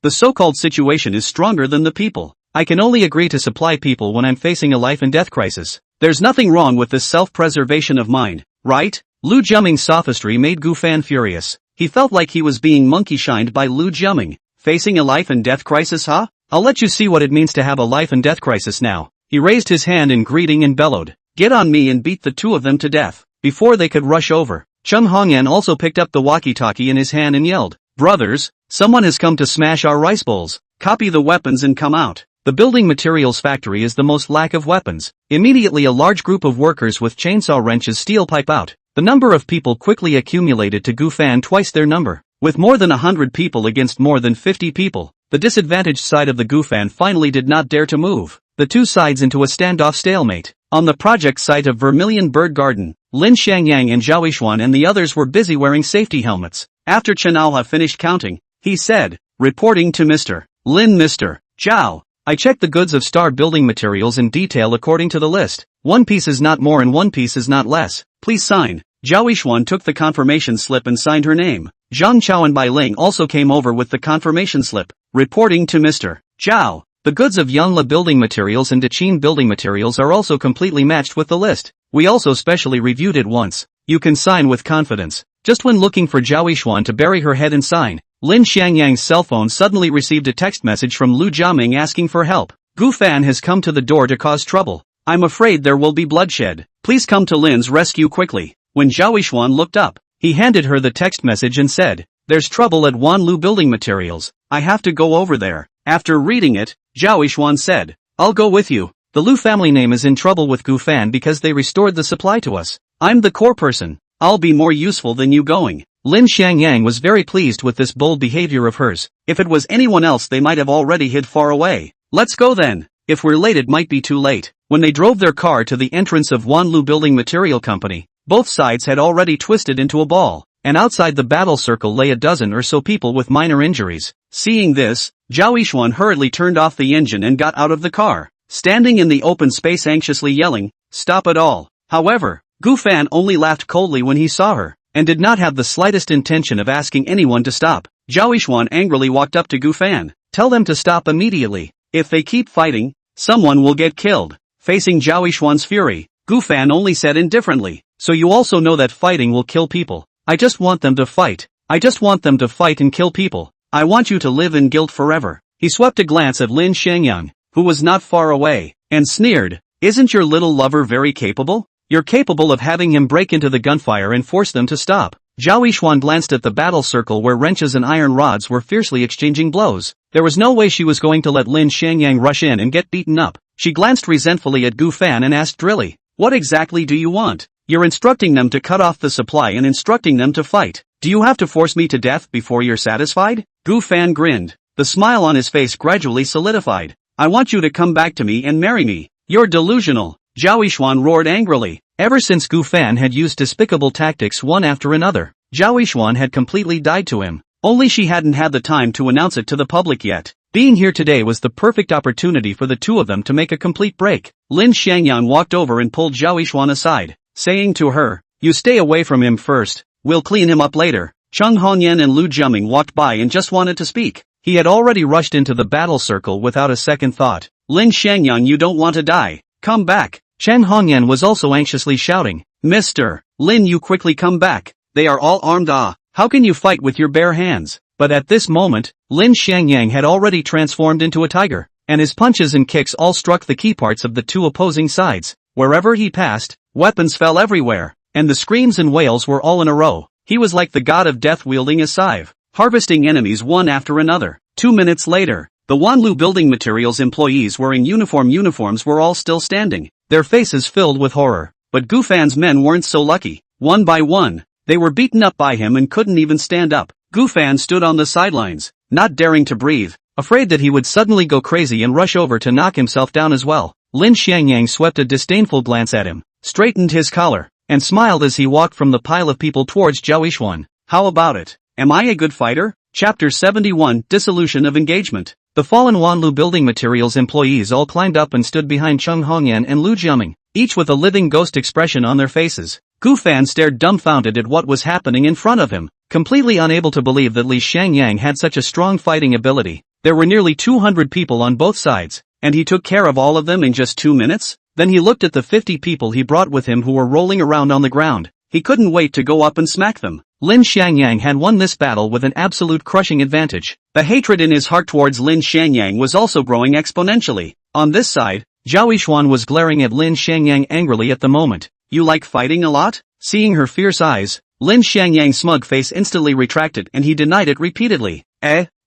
Speaker 1: The so-called situation is stronger than the people. I can only agree to supply people when I'm facing a life and death crisis. There's nothing wrong with this self-preservation of mine, right?" Lu Jiaming's sophistry made Gu Fan furious. He felt like he was being monkey-shined by Lu Jiaming. Facing a life and death crisis, I'll let you see what it means to have a life and death crisis now.
Speaker 2: He raised his hand in greeting and bellowed, "Get on me and beat the two of them to death." Before they could rush over, Chung Hongyan also picked up the walkie-talkie in his hand and yelled, "Brothers, someone has come to smash our rice bowls. Copy the weapons and come out." The building materials factory is the most lack of weapons. Immediately a large group of workers with chainsaw wrenches steel pipe out. The number of people quickly accumulated to Gufan twice their number. With more than 100 people against more than 50 people, the disadvantaged side of the Gufan finally did not dare to move. The two sides into a standoff stalemate. On the project site of Vermilion Bird Garden, Lin Xiangyang and Zhao Yishuan and the others were busy wearing safety helmets. After Chen Aoha finished counting, he said, reporting to Mr. Lin, "Mr. Zhao, I checked the goods of Star building materials in detail according to the list. One piece is not more and one piece is not less. Please sign." Zhao Yishuan took the confirmation slip and signed her name. Zhang Chao and Bai Ling also came over with the confirmation slip, reporting to Mr. Zhao. The goods of Yangla building materials and Daqin building materials are also completely matched with the list. We also specially reviewed it once. You can sign with confidence. Just when looking for Zhao Yishuan to bury her head and sign, Lin Xiangyang's cell phone suddenly received a text message from Lu Jiaming asking for help. Gufan has come to the door to cause trouble. I'm afraid there will be bloodshed. Please come to Lin's rescue quickly. When Zhao Yishuan looked up, he handed her the text message and said, "There's trouble at Wanlu building materials. I have to go over there." After reading it, Zhao Yishuan said, "I'll go with you. The Lu family name is in trouble with Gufan because they restored the supply to us. I'm the core person. I'll be more useful than you going." Lin Xiangyang was very pleased with this bold behavior of hers. If it was anyone else they might have already hid far away. "Let's go then. If we're late it might be too late." When they drove their car to the entrance of Wanlu Building Material Company, both sides had already twisted into a ball, and outside the battle circle lay a dozen or so people with minor injuries. Seeing this, Zhao Yishuan hurriedly turned off the engine and got out of the car, standing in the open space anxiously yelling, "Stop it all." However, Gufan only laughed coldly when he saw her, and did not have the slightest intention of asking anyone to stop. Zhao Yishuan angrily walked up to Gufan. "Tell them to stop immediately. If they keep fighting, someone will get killed." Facing Zhao Yishuan's fury, Gufan only said indifferently, "So you also know that fighting will kill people. I just want them to fight. I just want them to fight and kill people. I want you to live in guilt forever." He swept a glance at Lin Xiangyang, who was not far away, and sneered, "Isn't your little lover very capable? You're capable of having him break into the gunfire and force them to stop." Zhao Yishuan glanced at the battle circle where wrenches and iron rods were fiercely exchanging blows. There was no way she was going to let Lin Xiangyang rush in and get beaten up. She glanced resentfully at Gufan and asked drily, "What exactly do you want? You're instructing them to cut off the supply and instructing them to fight. Do you have to force me to death before you're satisfied?" Gufan grinned. The smile on his face gradually solidified. "I want you to come back to me and marry me. You're delusional." Zhao Yishuan roared angrily. Ever since Gufan had used despicable tactics one after another, Zhao Yishuan had completely died to him. Only she hadn't had the time to announce it to the public yet. Being here today was the perfect opportunity for the two of them to make a complete break. Lin Xiangyang walked over and pulled Zhao Yishuan aside, saying to her, "You stay away from him first. We'll clean him up later." Chung Hongyan and Lu Jiaming walked by and just wanted to speak. He had already rushed into the battle circle without a second thought. "Lin Xiangyang, you don't want to die. Come back." Chen Hongyan was also anxiously shouting, "Mr. Lin, you quickly come back. They are all armed. How can you fight with your bare hands?" But at this moment, Lin Xiangyang had already transformed into a tiger, and his punches and kicks all struck the key parts of the two opposing sides. Wherever he passed, weapons fell everywhere, and the screams and wails were all in a row. He was like the god of death wielding a scythe, harvesting enemies one after another. 2 minutes later, the Wanlu building materials employees wearing uniforms were all still standing, their faces filled with horror. But Gufan's men weren't so lucky. One by one, they were beaten up by him and couldn't even stand up. Gufan stood on the sidelines, not daring to breathe, afraid that he would suddenly go crazy and rush over to knock himself down as well. Lin Xiangyang swept a disdainful glance at him, straightened his collar, and smiled as he walked from the pile of people towards Zhao Yishuan. "How about it? Am I a good fighter?" Chapter 71, Dissolution of Engagement. The fallen Wanlu building materials employees all climbed up and stood behind Chung Hongyan and Lu Jiaming, each with a living ghost expression on their faces. Gufan stared dumbfounded at what was happening in front of him, completely unable to believe that Li Xiangyang had such a strong fighting ability. There were nearly 200 people on both sides, and he took care of all of them in just 2 minutes? Then he looked at the 50 people he brought with him who were rolling around on the ground. He couldn't wait to go up and smack them. Lin Xiangyang had won this battle with an absolute crushing advantage. The hatred in his heart towards Lin Xiangyang was also growing exponentially. On this side, Zhao Yixuan was glaring at Lin Xiangyang angrily at the moment.
Speaker 1: You like fighting a lot?
Speaker 2: Seeing her fierce eyes, Lin Xiangyang's smug face instantly retracted and he denied it repeatedly.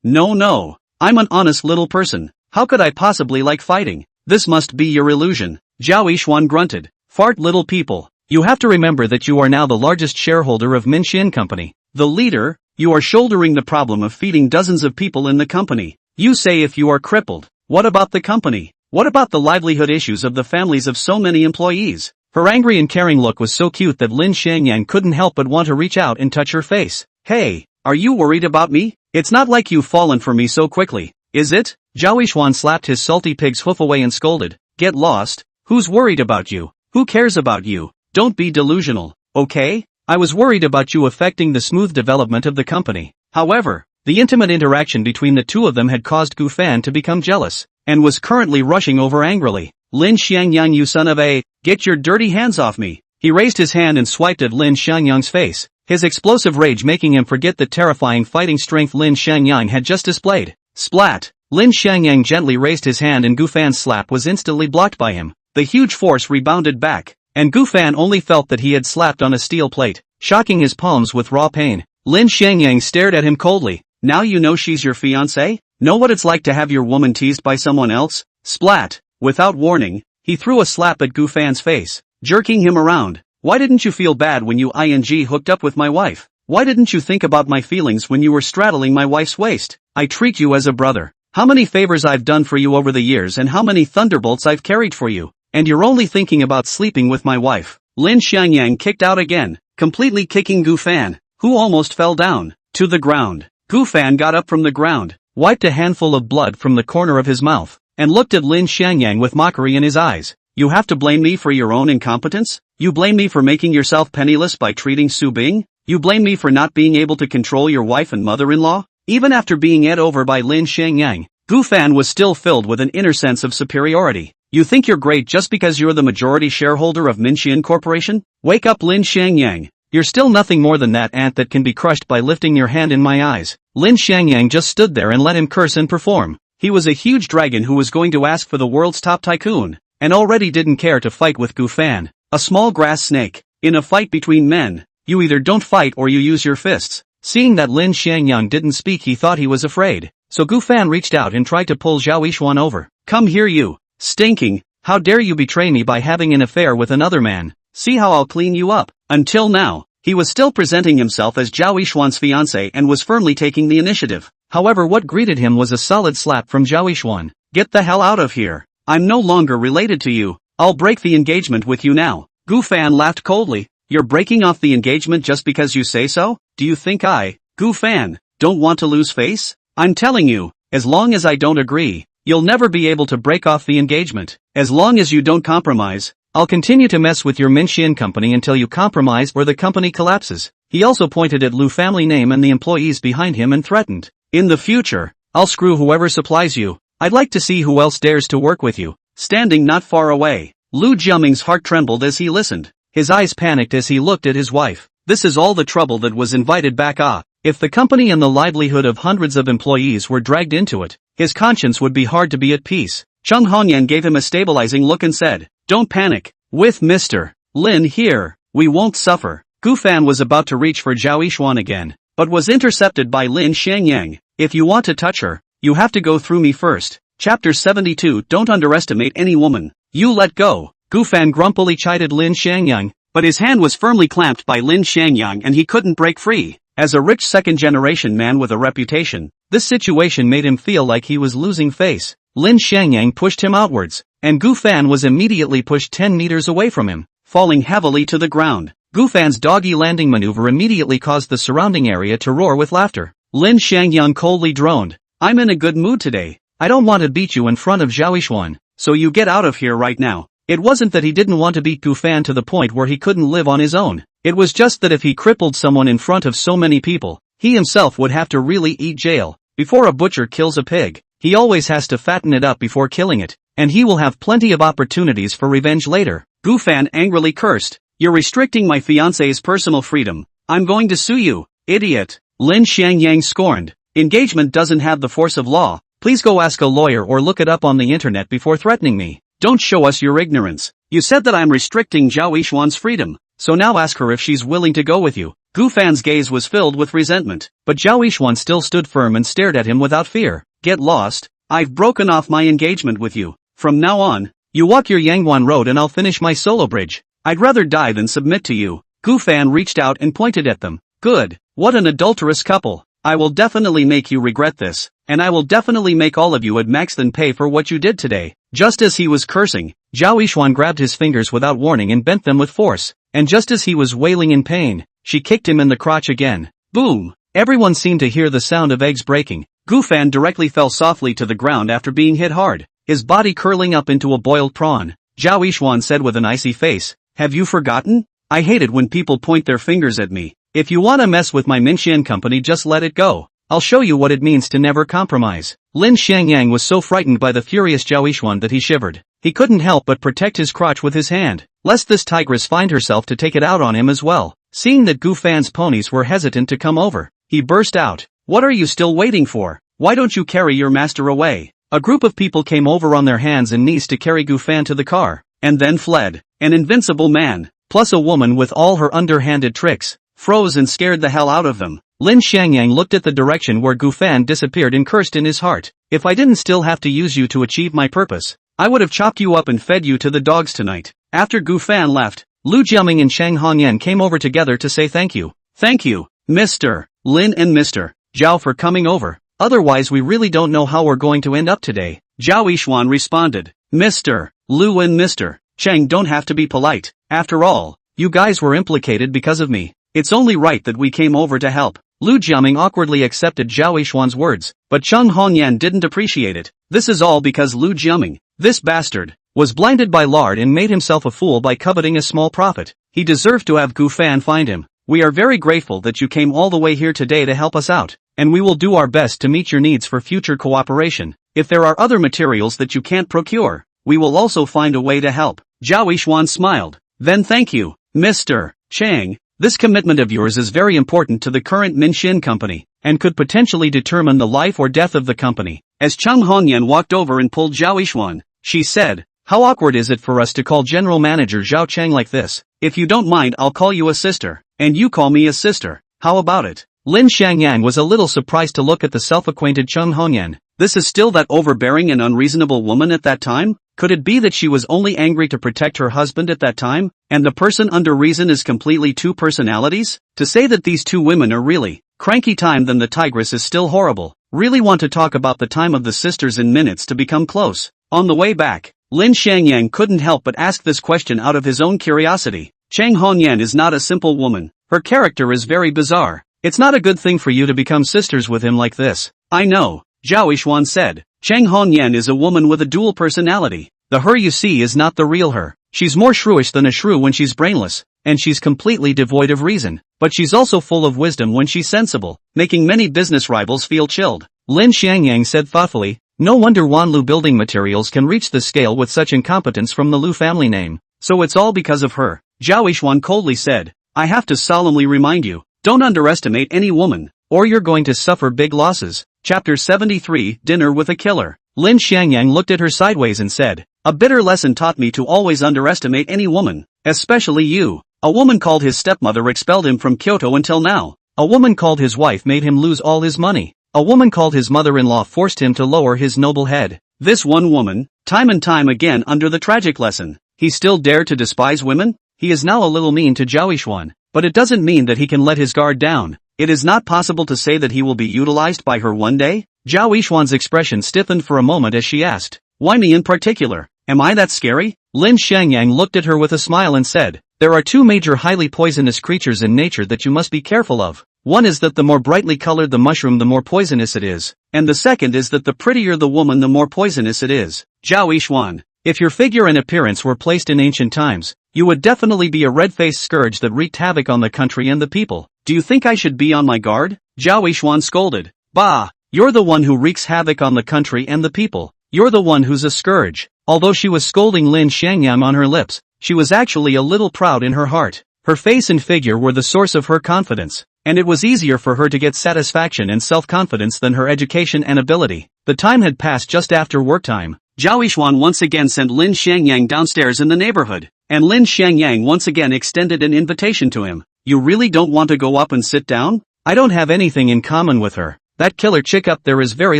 Speaker 1: No. I'm an honest little person. How could I possibly like fighting? This must be your illusion. Zhao Yixuan grunted.
Speaker 2: Fart little people. You have to remember that you are now the largest shareholder of Minxian Company.
Speaker 1: The leader, you are shouldering the problem of feeding dozens of people in the company. You say if you are crippled, what about the company? What about the livelihood issues of the families of so many employees?
Speaker 2: Her angry and caring look was so cute that Lin Xiangyang couldn't help but want to reach out and touch her face.
Speaker 1: Hey, are you worried about me? It's not like you've fallen for me so quickly, is it?
Speaker 2: Zhao Yixuan slapped his salty pig's hoof away and scolded.
Speaker 1: Get lost. Who's worried about you? Who cares about you? Don't be delusional, okay?
Speaker 2: I was worried about you affecting the smooth development of the company.
Speaker 1: However,
Speaker 2: the intimate interaction between the two of them had caused Gu Fan to become jealous,
Speaker 1: and was currently rushing over angrily. Lin Xiangyang, you son of a, get your dirty hands off me.
Speaker 2: He raised his hand and swiped at Lin Xiangyang's face, his explosive rage making him forget the terrifying fighting strength Lin Xiangyang had just displayed.
Speaker 1: Splat!
Speaker 2: Lin Xiangyang gently raised his hand and Gu Fan's slap was instantly blocked by him.
Speaker 1: The huge force rebounded back,
Speaker 2: and Gu Fan only felt that he had slapped on a steel plate, shocking his palms with raw pain.
Speaker 1: Lin Xiangyang stared at him coldly. Now you know she's your fiancé? Know what it's like to have your woman teased by someone else? Splat! Without warning, he threw a slap at Gu Fan's face, jerking him around. Why didn't you feel bad when you hooked up with my wife? Why didn't you think about my feelings when you were straddling my wife's waist? I treat you as a brother. How many favors I've done for you over the years and how many thunderbolts I've carried for you. And you're only thinking about sleeping with my wife. Lin Xiangyang kicked out again, completely kicking Gu Fan, who almost fell down to the ground. Gu Fan got up from the ground,
Speaker 2: wiped a handful of blood from the corner of his mouth, and looked at Lin Xiangyang with mockery in his eyes.
Speaker 1: You have to blame me for your own incompetence? You blame me for making yourself penniless by treating Su Bing? You blame me for not being able to control your wife and mother-in-law? Even after being ed over by Lin Xiangyang, Gu Fan was still filled with an inner sense of superiority. You think you're great just because you're the majority shareholder of Minxian Corporation? Wake up, Lin Xiangyang.
Speaker 2: You're still nothing more than that ant that can be crushed by lifting your hand in my eyes. Lin Xiangyang just stood there and let him curse and perform.
Speaker 1: He was a huge dragon who was going to ask for the world's top tycoon, and already didn't care to fight with Gu Fan, a small grass snake. In a fight between men, you either don't fight or you use your fists.
Speaker 2: Seeing that Lin Xiangyang didn't speak, he thought he was afraid, so Gu Fan reached out and tried to pull Zhao Yixuan over.
Speaker 1: Come here, you stinking, how dare you betray me by having an affair with another man? See how I'll clean you up. Until now, he was still presenting himself as Zhao Yixuan's fiancé and was firmly taking the initiative.
Speaker 2: However, what greeted him was a solid slap from Zhao Yixuan.
Speaker 1: Get the hell out of here. I'm no longer related to you. I'll break the engagement with you now. Gu Fan laughed coldly. You're breaking off the engagement just because you say so? Do you think I, Gu Fan, don't want to lose face? I'm telling you, as long as I don't agree, you'll never be able to break off the engagement. As long as you don't compromise,
Speaker 2: I'll continue to mess with your Minxian company until you compromise or the company collapses. He also pointed at Lu family name and the employees behind him and threatened.
Speaker 1: In the future,
Speaker 2: I'll screw whoever supplies you. I'd like to see who else dares to work with you.
Speaker 1: Standing not far away, Lu Jiaming's heart trembled as he listened.
Speaker 2: His eyes panicked as he looked at his wife.
Speaker 1: This is all the trouble that was invited back.
Speaker 2: If the company and the livelihood of hundreds of employees were dragged into it, his conscience would be hard to be at peace.
Speaker 1: Cheng Hongyan gave him a stabilizing look and said, Don't panic. With Mr. Lin here, we won't suffer. Gu Fan was about to reach for Zhao Yixuan again, but was intercepted by Lin Xiangyang. If you want to touch her, you have to go through me first. Chapter 72. Don't underestimate any woman. You let go.
Speaker 2: Gu Fan grumpily chided Lin Xiangyang,
Speaker 1: but his hand was firmly clamped by Lin Xiangyang and he couldn't break free. As a rich second-generation man with a reputation,
Speaker 2: this situation made him feel like he was losing face. Lin Xiangyang pushed him outwards, and Gu Fan was immediately pushed 10 meters away from him,
Speaker 1: falling heavily to the ground.
Speaker 2: Gu Fan's doggy landing maneuver immediately caused the surrounding area to roar with laughter.
Speaker 1: Lin Xiangyang coldly droned. I'm in a good mood today.
Speaker 2: I don't want to beat you in front of Zhao Yixuan,
Speaker 1: so you get out of here right now.
Speaker 2: It wasn't that he didn't want to beat Gu Fan to the point where he couldn't live on his own. It was just that if he crippled someone in front of so many people, he himself would have to really eat jail. Before a butcher kills a pig, he always has to fatten it up before killing it, and he will have plenty of opportunities for revenge later.
Speaker 1: Gu Fan angrily cursed. You're restricting my fiancé's personal freedom. I'm going to sue you, idiot. Lin Xiangyang scorned. Engagement doesn't have the force of law. Please go ask a lawyer or look it up on the internet before threatening me. Don't show us your ignorance. You said that I'm restricting Zhao Yishuan's freedom, so now ask her if she's willing to go with you. Gu Fan's gaze was filled with resentment, but Zhao Yishuan still stood firm and stared at him without fear. Get lost. I've broken off my engagement with you. From now on, you walk your Yangguan road and I'll finish my solo bridge. I'd rather die than submit to you. Gu Fan reached out and pointed at them. Good. What an adulterous couple. I will definitely make you regret this, and I will definitely make all of you at max then pay for what you did today. Just as he was cursing, Zhao Yishuan grabbed his fingers without warning and bent them with force, and just as he was wailing in pain, she kicked him in the crotch again. Boom! Everyone seemed to hear the sound of eggs breaking. Gu Fan directly fell softly to the ground after being hit hard, his body curling up into a boiled prawn. Zhao Yishuan said with an icy face, have you forgotten? I hate it when people point their fingers at me. If you wanna mess with my Minxian company, just let it go. I'll show you what it means to never compromise. Lin Xiangyang was so frightened by the furious Zhao Yishuan that he shivered. He couldn't help but protect his crotch with his hand, lest this tigress find herself to take it out on him as well. Seeing that Gu Fan's ponies were hesitant to come over, he burst out. What are you still waiting for? Why don't you carry your master away? A group of people came over on their hands and knees to carry Gu Fan to the car, and then fled. An invincible man, plus a woman with all her underhanded tricks, froze and scared the hell out of them. Lin Xiangyang looked at the direction where Gu Fan disappeared and cursed in his heart. If I didn't still have to use you to achieve my purpose, I would have chopped you up and fed you to the dogs tonight. After Gu Fan left, Lu Jiaming and Chang Hongyan came over together to say thank you. Thank you, Mr. Lin and Mr. Zhao for coming over. Otherwise we really don't know how we're going to end up today. Zhao Yishuan responded. Mr. Lu and Mr. Chang don't have to be polite. After all, you guys were implicated because of me. It's only right that we came over to help. Lu Jiaming awkwardly accepted Zhao Yishuan's words, but Chang Hongyan didn't appreciate it. This is all because Lu Jiaming, this bastard, was blinded by lard and made himself a fool by coveting a small profit. He deserved to have Gu Fan find him. We are very grateful that you came all the way here today to help us out, and we will do our best to meet your needs for future cooperation. If there are other materials that you can't procure, we will also find a way to help. Zhao Yishuan smiled. Then thank you, Mr. Chang. This commitment of yours is very important to the current Minxian company, and could potentially determine the life or death of the company. As Chang Hongyan walked over and pulled Zhao Yishuan, she said, how awkward is it for us to call General Manager Zhao Chang like this? If you don't mind, I'll call you a sister, and you call me a sister. How about it? Lin Xiangyang was a little surprised to look at the self-acquainted Chang Hongyan. This is still that overbearing and unreasonable woman at that time? Could it be that she was only angry to protect her husband at that time, and the person under reason is completely two personalities? To say that these two women are really cranky time than the tigress is still horrible. Really want to talk about the time of the sisters in minutes to become close. On the way back, Lin Xiangyang couldn't help but ask this question out of his own curiosity. Chang Hongyan is not a simple woman. Her character is very bizarre. It's not a good thing for you to become sisters with him like this. I know, Zhao Yishuan said. Chang Hongyan is a woman with a dual personality. The her you see is not the real her. She's more shrewish than a shrew when she's brainless, and she's completely devoid of reason. But she's also full of wisdom when she's sensible, making many business rivals feel chilled. Lin Xiangyang said thoughtfully, no wonder Wanlu building materials can reach this scale with such incompetence from the Lu family name. So it's all because of her. Zhao Yishuan coldly said, I have to solemnly remind you, don't underestimate any woman, or you're going to suffer big losses. Chapter 73, Dinner with a Killer. Lin Xiangyang looked at her sideways and said, a bitter lesson taught me to always underestimate any woman, especially you. A woman called his stepmother expelled him from Kyoto until now. A woman called his wife made him lose all his money. A woman called his mother-in-law forced him to lower his noble head. This one woman, time and time again under the tragic lesson. He still dared to despise women? He is now a little mean to Zhao Yishuan, but it doesn't mean that he can let his guard down. It is not possible to say that he will be utilized by her one day? Zhao Yishuan's expression stiffened for a moment as she asked, why me in particular? Am I that scary? Lin Xiangyang looked at her with a smile and said, there are two major highly poisonous creatures in nature that you must be careful of. One is that the more brightly colored the mushroom the more poisonous it is, and the second is that the prettier the woman the more poisonous it is. Zhao Yishuan, if your figure and appearance were placed in ancient times, you would definitely be a red-faced scourge that wreaked havoc on the country and the people. Do you think I should be on my guard? Zhao Yishuan scolded. Bah, you're the one who wreaks havoc on the country and the people. You're the one who's a scourge. Although she was scolding Lin Xiangyang on her lips, she was actually a little proud in her heart. Her face and figure were the source of her confidence, and it was easier for her to get satisfaction and self-confidence than her education and ability. The time had passed just after work time. Zhao Yishuan once again sent Lin Xiangyang downstairs in the neighborhood, and Lin Xiangyang once again extended an invitation to him. You really don't want to go up and sit down?
Speaker 2: I don't have anything in common with her. That killer chick up there is very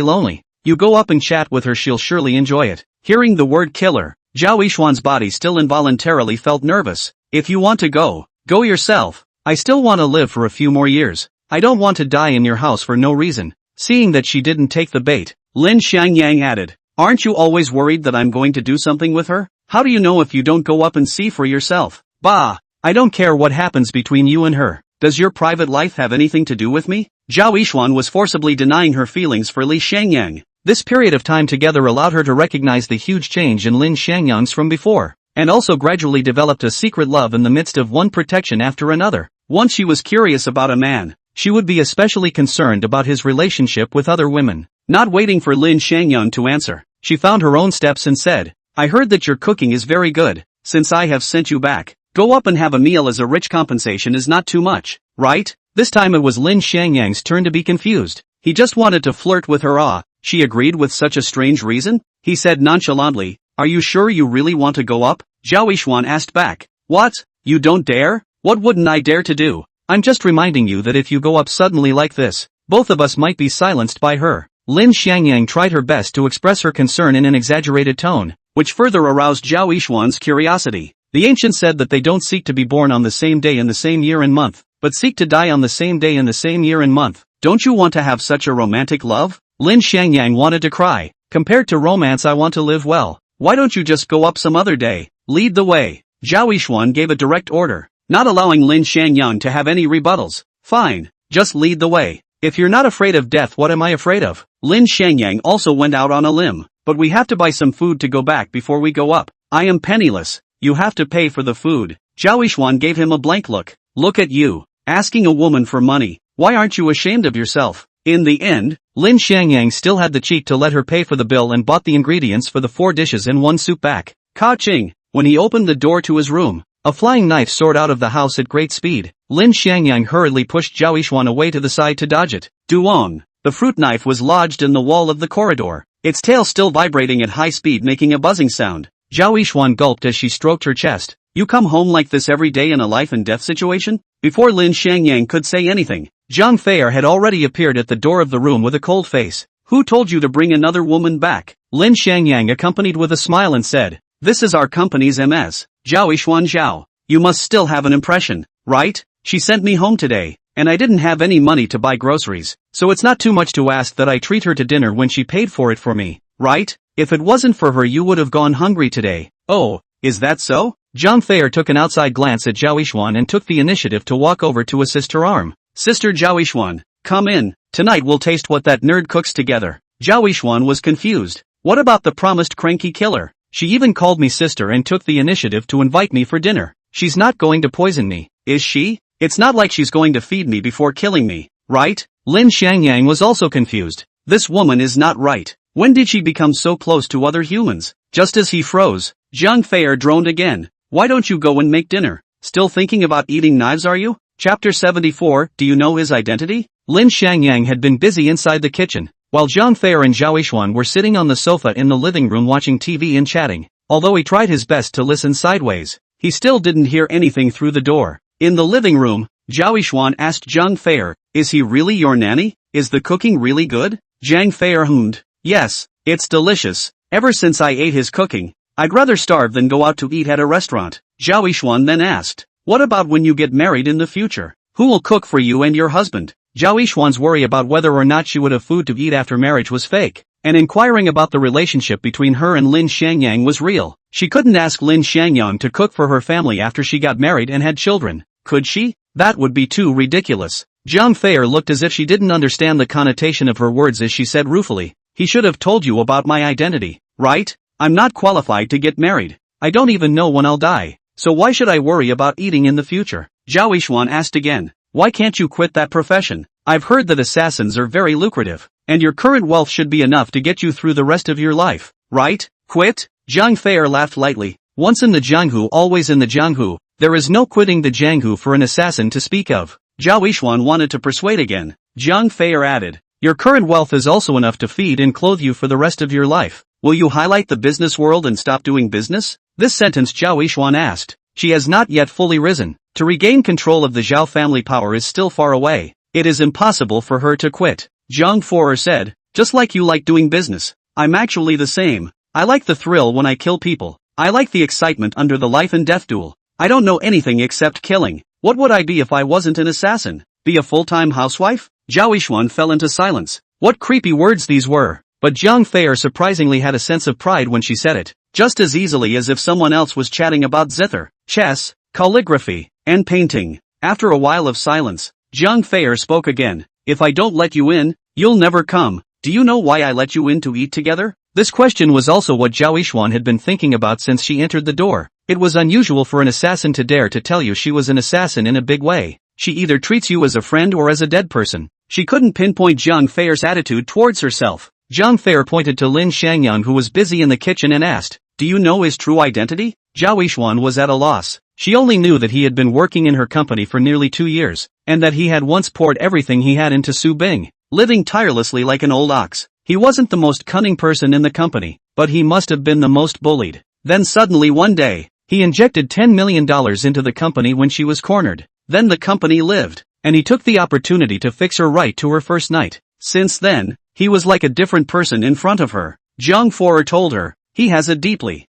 Speaker 2: lonely. You go up and chat with her, she'll surely enjoy it.
Speaker 1: Hearing the word killer, Zhao Yishuan's body still involuntarily felt nervous. If you want to go, go yourself. I still want to live for a few more years. I don't want to die in your house for no reason. Seeing that she didn't take the bait, Lin Xiangyang added, aren't you always worried that I'm going to do something with her? How do you know if you don't go up and see for yourself? Bah!
Speaker 2: I don't care what happens between you and her.
Speaker 1: Does your private life have anything to do with me? Zhao Yishuan was forcibly denying her feelings for Li Xiangyang.
Speaker 2: This period of time together allowed her to recognize the huge change in Lin Xiangyang's from before, and also gradually developed a secret love in the midst of one protection after another.
Speaker 1: Once she was curious about a man,
Speaker 2: she would be especially concerned about his relationship with other women.
Speaker 1: Not waiting for Lin Xiangyang to answer,
Speaker 2: she found her own steps and said,
Speaker 1: I heard that your cooking is very good. Since I have sent you back, go up and have a meal as a rich compensation is not too much, right?
Speaker 2: This time it was Lin Xiangyang's turn to be confused.
Speaker 1: He just wanted to flirt with her. She agreed with such a strange reason? He said nonchalantly, are you sure you really want to go up? Zhao Yishuan asked back, what? You don't dare? What wouldn't I dare to do?
Speaker 2: I'm just reminding you that if you go up suddenly like this, both of us might be silenced by her. Lin Xiangyang tried her best to express her concern in an exaggerated tone,
Speaker 1: which further aroused Zhao Yishuan's curiosity.
Speaker 2: The ancients said that they don't seek to be born on the same day in the same year and month, but seek to die on the same day in the same year and month.
Speaker 1: Don't you want to have such a romantic love?
Speaker 2: Lin Xiangyang wanted to cry. Compared to romance, I want to live well.
Speaker 1: Why don't you just go up some other day? Lead the way. Zhao Yishuan gave a direct order, not allowing Lin Xiangyang to have any rebuttals. Fine, just lead the way.
Speaker 2: If you're not afraid of death, what am I afraid of?
Speaker 1: Lin Xiangyang also went out on a limb. But we have to buy some food to go back before we go up. I am penniless. You have to pay for the food. Zhao Yishuan gave him a blank look. Look at you, asking a woman for money. Why aren't you ashamed of yourself? In the end,
Speaker 2: Lin Xiangyang still had the cheek to let her pay for the bill and bought the ingredients for the 4 dishes and 1 soup back.
Speaker 1: Ka-ching! When he opened the door to his room,
Speaker 2: a flying knife soared out of the house at great speed. Lin Xiangyang hurriedly pushed Zhao Yishuan away to the side to dodge it.
Speaker 1: Duong! The fruit knife was lodged in the wall of the corridor, its tail still vibrating at high speed, making a buzzing sound.
Speaker 2: Zhao Yishuan gulped as she stroked her chest.
Speaker 1: You come home like this every day in a life and death situation? Before Lin Xiangyang could say anything,
Speaker 2: Zhang Feier had already appeared at the door of the room with a cold face.
Speaker 1: Who told you to bring another woman back?
Speaker 2: Lin Xiangyang accompanied with a smile and said,
Speaker 1: this is our company's MS, Zhao Yishuan Zhao. You must still have an impression, right? She sent me home today, and I didn't have any money to buy groceries, so it's not too much to ask that I treat her to dinner when she paid for it for me, right? If it wasn't for her you would have gone hungry today. Oh, is that so?
Speaker 2: Zhang Feier took an outside glance at Zhao Yishuan and took the initiative to walk over to assist her arm.
Speaker 1: Sister Zhao Yishuan, come in. Tonight we'll taste what that nerd cooks together. Zhao Yishuan was confused. What about the promised cranky killer?
Speaker 2: She even called me sister and took the initiative to invite me for dinner. She's not going to poison me,
Speaker 1: is she? It's not like she's going to feed me before killing me, right?
Speaker 2: Lin Xiangyang was also confused.
Speaker 1: This woman is not right. When did she become so close to other humans? Just as he froze, Zhang Feier droned again. Why don't you go and make dinner? Still thinking about eating knives, are you? Chapter 74, do you know his identity?
Speaker 2: Lin Xiangyang had been busy inside the kitchen, while Zhang Feier and Zhao Yishuan were sitting on the sofa in the living room watching TV and chatting. Although he tried his best to listen sideways, he still didn't hear anything through the door.
Speaker 1: In the living room, Zhao Yishuan asked Zhang Feier, is he really your nanny? Is the cooking really good? Zhang Feier hummed, yes, it's delicious. Ever since I ate his cooking, I'd rather starve than go out to eat at a restaurant. Zhao Yishuan then asked, what about when you get married in the future? Who will cook for you and your husband?
Speaker 2: Zhao Yishuan's worry about whether or not she would have food to eat after marriage was fake, and inquiring about the relationship between her and Lin Xiangyang was real. She couldn't ask Lin Xiangyang to cook for her family after she got married and had children, could she? That would be too ridiculous. Zhang Feier looked as if she didn't understand the connotation of her words as she said ruefully, he should have told you about my identity, right? I'm not qualified to get married. I don't even know when I'll die. So why should I worry about eating in the future?
Speaker 1: Zhao Yishuan asked again, why can't you quit that profession? I've heard that assassins are very lucrative, and your current wealth should be enough to get you through the rest of your life, right? Quit? Zhang Feier laughed lightly.
Speaker 2: Once in the Jianghu, always in the Jianghu. There is no quitting the Jianghu for an assassin to speak of.
Speaker 1: Zhao Yishuan wanted to persuade again. Zhang Feier added,
Speaker 2: your current wealth is also enough to feed and clothe you for the rest of your life.
Speaker 1: Will you highlight the business world and stop doing business? This sentence Zhao Yishuan asked. She has not yet fully risen. To regain control of the Zhao family power is still far away. It is impossible for her to quit. Zhang Fuer said, just like you like doing business. I'm actually the same. I like the thrill when I kill people. I like the excitement under the life and death duel. I don't know anything except killing. What would I be if I wasn't an assassin? Be a full-time housewife? Zhao Yishuan fell into silence. What creepy words these were. But Zhang Fei surprisingly had a sense of pride when she said it. Just as easily as if someone else was chatting about zither, chess, calligraphy, and painting. After a while of silence, Zhang Fei spoke again. If I don't let you in, you'll never come. Do you know why I let you in to eat together? This question was also what Zhao Yishuan had been thinking about since she entered the door. It was unusual for an assassin to dare to tell you she was an assassin in a big way. She either treats you as a friend or as a dead person. She couldn't pinpoint Zhang Fei's attitude towards herself. Zhang Fei pointed to Lin Xiangyang who was busy in the kitchen and asked, do you know his true identity? Zhao Yishuan was at a loss. She only knew that he had been working in her company for nearly 2 years, and that he had once poured everything he had into Su Bing, living tirelessly like an old ox. He wasn't the most cunning person in the company, but he must have been the most bullied. Then suddenly one day, he injected $10 million into the company when she was cornered. Then the company lived, and he took the opportunity to fix her right to her first night. Since then, he was like a different person in front of her. Zhang Fuer told her, he has a deeply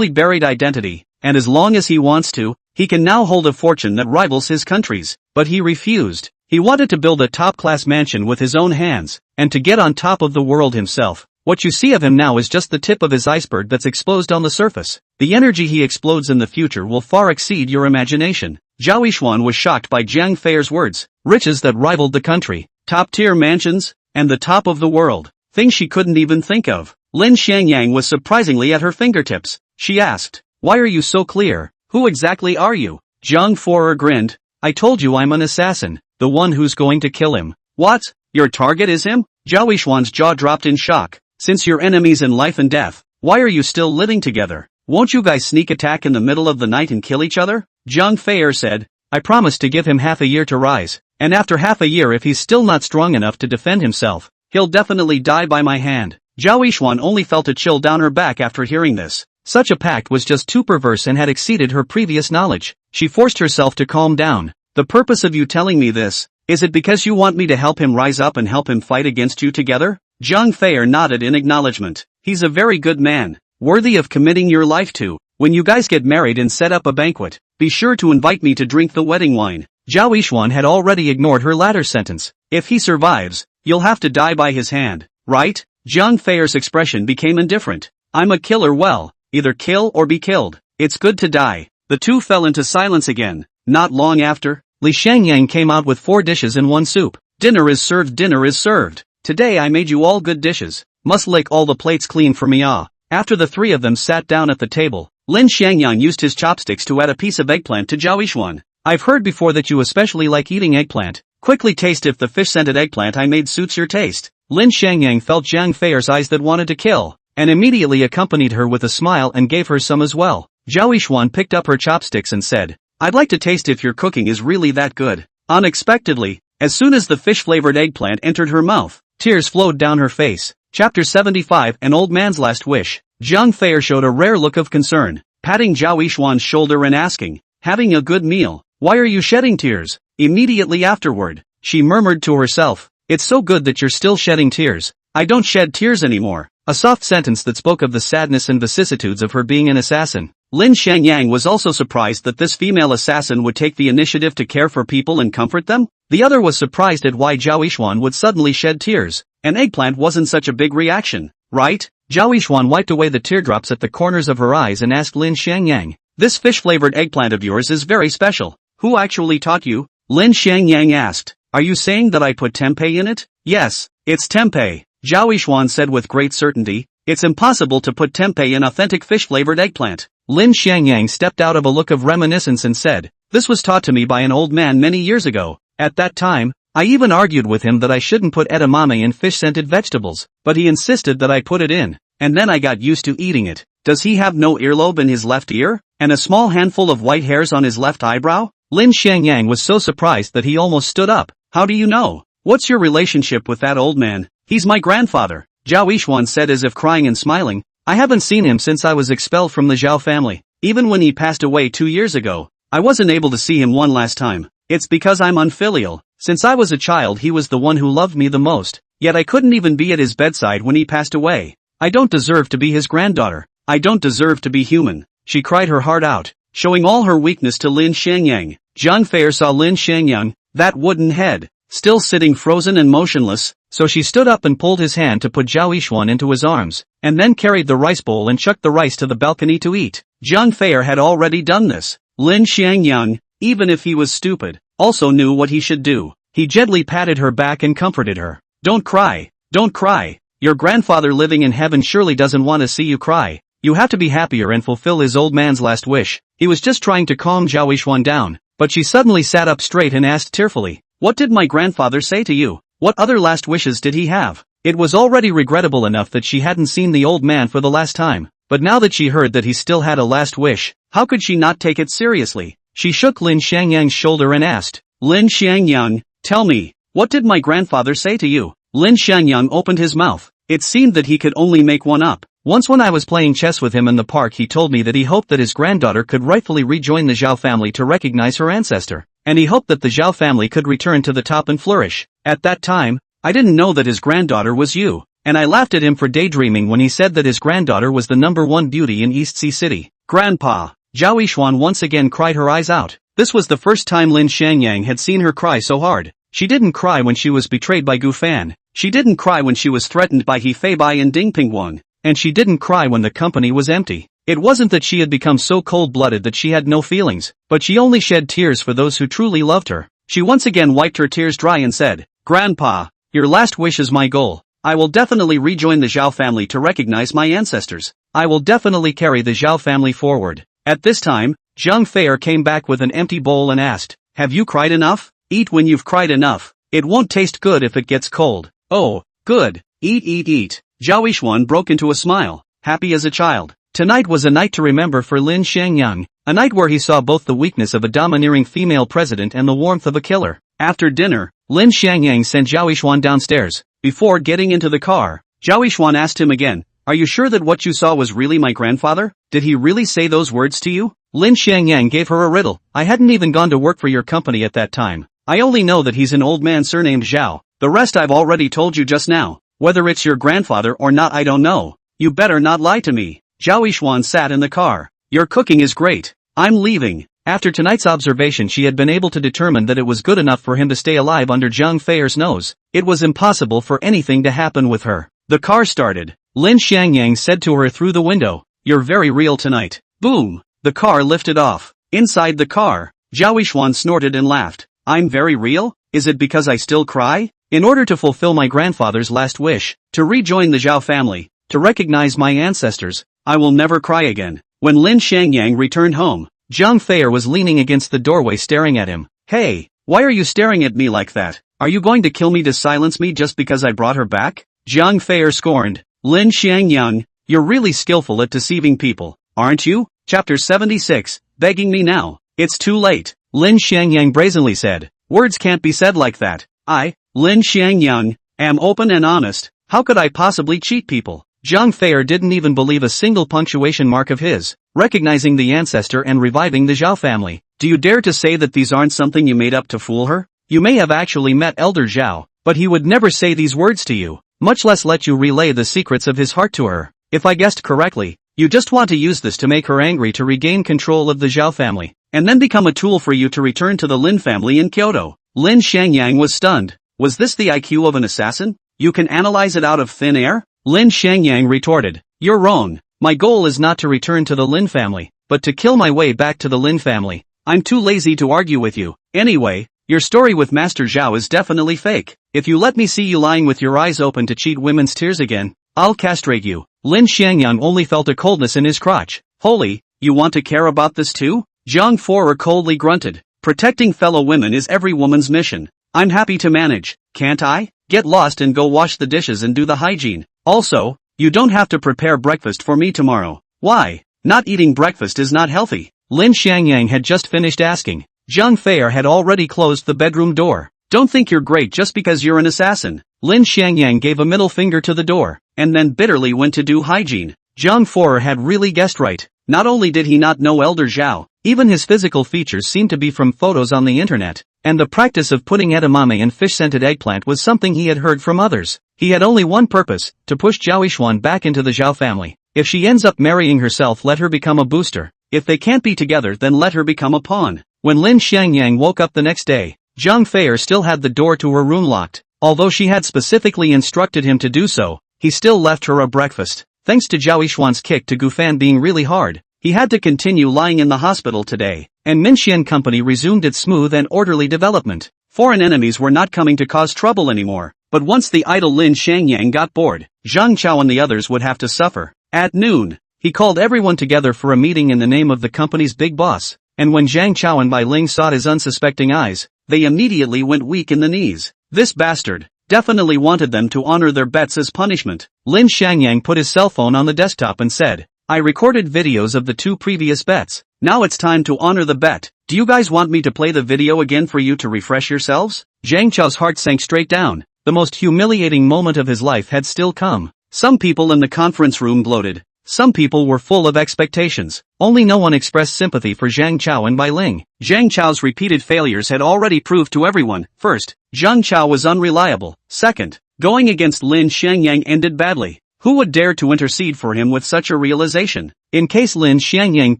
Speaker 1: buried identity, and as long as he wants to, he can now hold a fortune that rivals his country's. But he refused. He wanted to build a top-class mansion with his own hands, and to get on top of the world himself. What you see of him now is just the tip of his iceberg that's exposed on the surface. The energy he explodes in the future will far exceed your imagination. Zhao Yishuan was shocked by Zhang Fei's words. Riches that rivaled the country, top-tier mansions, and the top of the world. Things she couldn't even think of. Lin Xiangyang was surprisingly at her fingertips. She asked, why are you so clear? Who exactly are you? Zhang Fuer grinned. I told you I'm an assassin, the one who's going to kill him. What? Your target is him? Zhao Yishuan's jaw dropped in shock. Since you're enemies in life and death, why are you still living together? Won't you guys sneak attack in the middle of the night and kill each other? Zhang Fei said, I promised to give him half a year to rise, and after half a year if he's still not strong enough to defend himself, he'll definitely die by my hand. Zhao Yishuan only felt a chill down her back after hearing this. Such a pact was just too perverse and had exceeded her previous knowledge. She forced herself to calm down. The purpose of you telling me this, is it because you want me to help him rise up and help him fight against you together? Zhang Fei nodded in acknowledgement. He's a very good man, worthy of committing your life to. When you guys get married and set up a banquet, be sure to invite me to drink the wedding wine. Zhao Yishuan had already ignored her latter sentence. If he survives, you'll have to die by his hand, right? Zhang Fei's expression became indifferent. I'm a killer, well, either kill or be killed. It's good to die. The two fell into silence again. Not long after, Li Xiangyang came out with 4 dishes and 1 soup. Dinner is served, dinner is served. Today I made you all good dishes. Must lick all the plates clean for me ah. After the 3 of them sat down at the table, Lin Xiangyang used his chopsticks to add a piece of eggplant to Zhao Yishuan. I've heard before that you especially like eating eggplant. Quickly taste if the fish-scented eggplant I made suits your taste. Lin Xiangyang felt Zhang Fei's eyes that wanted to kill, and immediately accompanied her with a smile and gave her some as well. Zhao Yishuan picked up her chopsticks and said, I'd like to taste if your cooking is really that good. Unexpectedly, as soon as the fish-flavored eggplant entered her mouth, tears flowed down her face. Chapter 75 An Old Man's Last Wish. Zhang Fei showed a rare look of concern, patting Zhao Yishuan's shoulder and asking, having a good meal, why are you shedding tears? Immediately afterward, she murmured to herself, it's so good that you're still shedding tears. I don't shed tears anymore. A soft sentence that spoke of the sadness and vicissitudes of her being an assassin. Lin Xiangyang was also surprised that this female assassin would take the initiative to care for people and comfort them. The other was surprised at why Zhao Yishuan would suddenly shed tears. An eggplant wasn't such a big reaction, right? Zhao Yishuan wiped away the teardrops at the corners of her eyes and asked Lin Xiangyang, this fish-flavored eggplant of yours is very special. Who actually taught you? Lin Xiangyang asked, are you saying that I put tempeh in it? Yes, it's tempeh. Zhao Yishuan said with great certainty, it's impossible to put tempeh in authentic fish-flavored eggplant. Lin Xiangyang stepped out of a look of reminiscence and said, this was taught to me by an old man many years ago. At that time, I even argued with him that I shouldn't put edamame in fish-scented vegetables, but he insisted that I put it in, and then I got used to eating it. Does he have no earlobe in his left ear, and a small handful of white hairs on his left eyebrow? Lin Xiangyang was so surprised that he almost stood up. How do you know? What's your relationship with that old man? He's my grandfather, Zhao Yishuan said as if crying and smiling.
Speaker 2: I haven't seen him since I was expelled from the Zhao family. Even when he passed away 2 years ago, I wasn't able to see him one last time. It's because I'm unfilial. Since I was a child he was the one who loved me the most, yet I couldn't even be at his bedside when he passed away. I don't deserve to be his granddaughter. I don't deserve to be human. She cried her heart out, showing all her weakness to Lin Xiangyang. Zhang Fei saw Lin Xiangyang, that wooden head, still sitting frozen and motionless, so she stood up and pulled his hand to put Zhao Yishuan into his arms, and then carried the rice bowl and chucked the rice to the balcony to eat. Zhang Fei had already done this. Lin Xiangyang, even if he was stupid, also knew what he should do. He gently patted her back and comforted her. Don't cry, don't cry. Your grandfather living in heaven surely doesn't want to see you cry. You have to be happier and fulfill his old man's last wish. He was just trying to calm Zhao Yishuan down, but she suddenly sat up straight and asked tearfully, what did my grandfather say to you? What other last wishes did he have? It was already regrettable enough that she hadn't seen the old man for the last time, but now that she heard that he still had a last wish, how could she not take it seriously? She shook Lin Xiangyang's shoulder and asked, Lin Xiangyang, tell me, what did my grandfather say to you? Lin Xiangyang opened his mouth. It seemed that he could only make one up. Once when I was playing chess with him in the park he told me that he hoped that his granddaughter could rightfully rejoin the Zhao family to recognize her ancestor, and he hoped that the Zhao family could return to the top and flourish. At that time, I didn't know that his granddaughter was you, and I laughed at him for daydreaming when he said that his granddaughter was the #1 beauty in East Sea City. Grandpa! Zhao Yishuan once again cried her eyes out. This was the first time Lin Xiangyang had seen her cry so hard. She didn't cry when she was betrayed by Gu Fan. She didn't cry when she was threatened by He Fei Bai and Ding Pingguang. And she didn't cry when the company was empty. It wasn't that she had become so cold-blooded that she had no feelings, but she only shed tears for those who truly loved her. She once again wiped her tears dry and said, Grandpa, your last wish is my goal. I will definitely rejoin the Zhao family to recognize my ancestors. I will definitely carry the Zhao family forward. At this time, Zhang Fei came back with an empty bowl and asked, have you cried enough? Eat when you've cried enough. It won't taste good if it gets cold. Oh, good. Eat, eat, eat. Zhao Yishuan broke into a smile, happy as a child. Tonight was a night to remember for Lin Xiangyang, a night where he saw both the weakness of a domineering female president and the warmth of a killer. After dinner, Lin Xiangyang sent Zhao Yishuan downstairs. Before getting into the car, Zhao Yishuan asked him again, are you sure that what you saw was really my grandfather? Did he really say those words to you? Lin Xiangyang gave her a riddle. I hadn't even gone to work for your company at that time. I only know that he's an old man surnamed Zhao. The rest I've already told you just now. Whether it's your grandfather or not I don't know. You better not lie to me. Zhao Yishuan sat in the car. Your cooking is great. I'm leaving. After tonight's observation she had been able to determine that it was good enough for him to stay alive under Zhang Fei's nose. It was impossible for anything to happen with her. The car started. Lin Xiangyang said to her through the window, you're very real tonight. Boom! The car lifted off. Inside the car, Zhao Yishuan snorted and laughed. I'm very real? Is it because I still cry? In order to fulfill my grandfather's last wish, to rejoin the Zhao family, to recognize my ancestors, I will never cry again. When Lin Xiangyang returned home, Zhang Fei was leaning against the doorway staring at him. Hey, why are you staring at me like that? Are you going to kill me to silence me just because I brought her back? Zhang Fei scorned. Lin Xiangyang, you're really skillful at deceiving people, aren't you? Chapter 76, begging me now. It's too late. Lin Xiangyang brazenly said. Words can't be said like that. I, Lin Xiangyang, am open and honest. How could I possibly cheat people? Zhang Fei didn't even believe a single punctuation mark of his, recognizing the ancestor and reviving the Zhao family. Do you dare to say that these aren't something you made up to fool her? You may have actually met Elder Zhao, but he would never say these words to you, much less let you relay the secrets of his heart to her. If I guessed correctly, you just want to use this to make her angry to regain control of the Zhao family, and then become a tool for you to return to the Lin family in Kyoto. Lin Xiangyang was stunned. Was this the IQ of an assassin? You can analyze it out of thin air? Lin Xiangyang retorted. You're wrong. My goal is not to return to the Lin family, but to kill my way back to the Lin family. I'm too lazy to argue with you. Anyway, your story with Master Zhao is definitely fake. If you let me see you lying with your eyes open to cheat women's tears again, I'll castrate you. Lin Xiangyang only felt a coldness in his crotch. Holy, you want to care about this too? Zhang Fei coldly grunted. Protecting fellow women is every woman's mission. I'm happy to manage, can't I? Get lost and go wash the dishes and do the hygiene. Also, you don't have to prepare breakfast for me tomorrow. Why? Not eating breakfast is not healthy. Lin Xiangyang had just finished asking. Zhang Fei had already closed the bedroom door. Don't think you're great just because you're an assassin. Lin Xiangyang gave a middle finger to the door, and then bitterly went to do hygiene. Zhang Fuer had really guessed right. Not only did he not know Elder Zhao, even his physical features seemed to be from photos on the internet, and the practice of putting edamame in fish-scented eggplant was something he had heard from others. He had only one purpose, to push Zhao Yixuan back into the Zhao family. If she ends up marrying herself, let her become a booster. If they can't be together, then let her become a pawn. When Lin Xiangyang woke up the next day, Zhang Feier still had the door to her room locked. Although she had specifically instructed him to do so, he still left her a breakfast. Thanks to Zhao Yixuan's kick to Gufan being really hard, he had to continue lying in the hospital today, and Minxian Company resumed its smooth and orderly development. Foreign enemies were not coming to cause trouble anymore, but once the idle Lin Xiangyang got bored, Zhang Chao and the others would have to suffer. At noon, he called everyone together for a meeting in the name of the company's big boss, and when Zhang Chao and Bai Ling saw his unsuspecting eyes, they immediately went weak in the knees. This bastard definitely wanted them to honor their bets as punishment. Lin Xiangyang put his cell phone on the desktop and said, I recorded videos of the 2 previous bets. Now it's time to honor the bet. Do you guys want me to play the video again for you to refresh yourselves? Zhang Chao's heart sank straight down. The most humiliating moment of his life had still come. Some people in the conference room gloated. Some people were full of expectations. Only no one expressed sympathy for Zhang Chao and Bai Ling. Zhang Chao's repeated failures had already proved to everyone. First, Zhang Chao was unreliable. Second, going against Lin Xiangyang ended badly. Who would dare to intercede for him with such a realization? In case Lin Xiangyang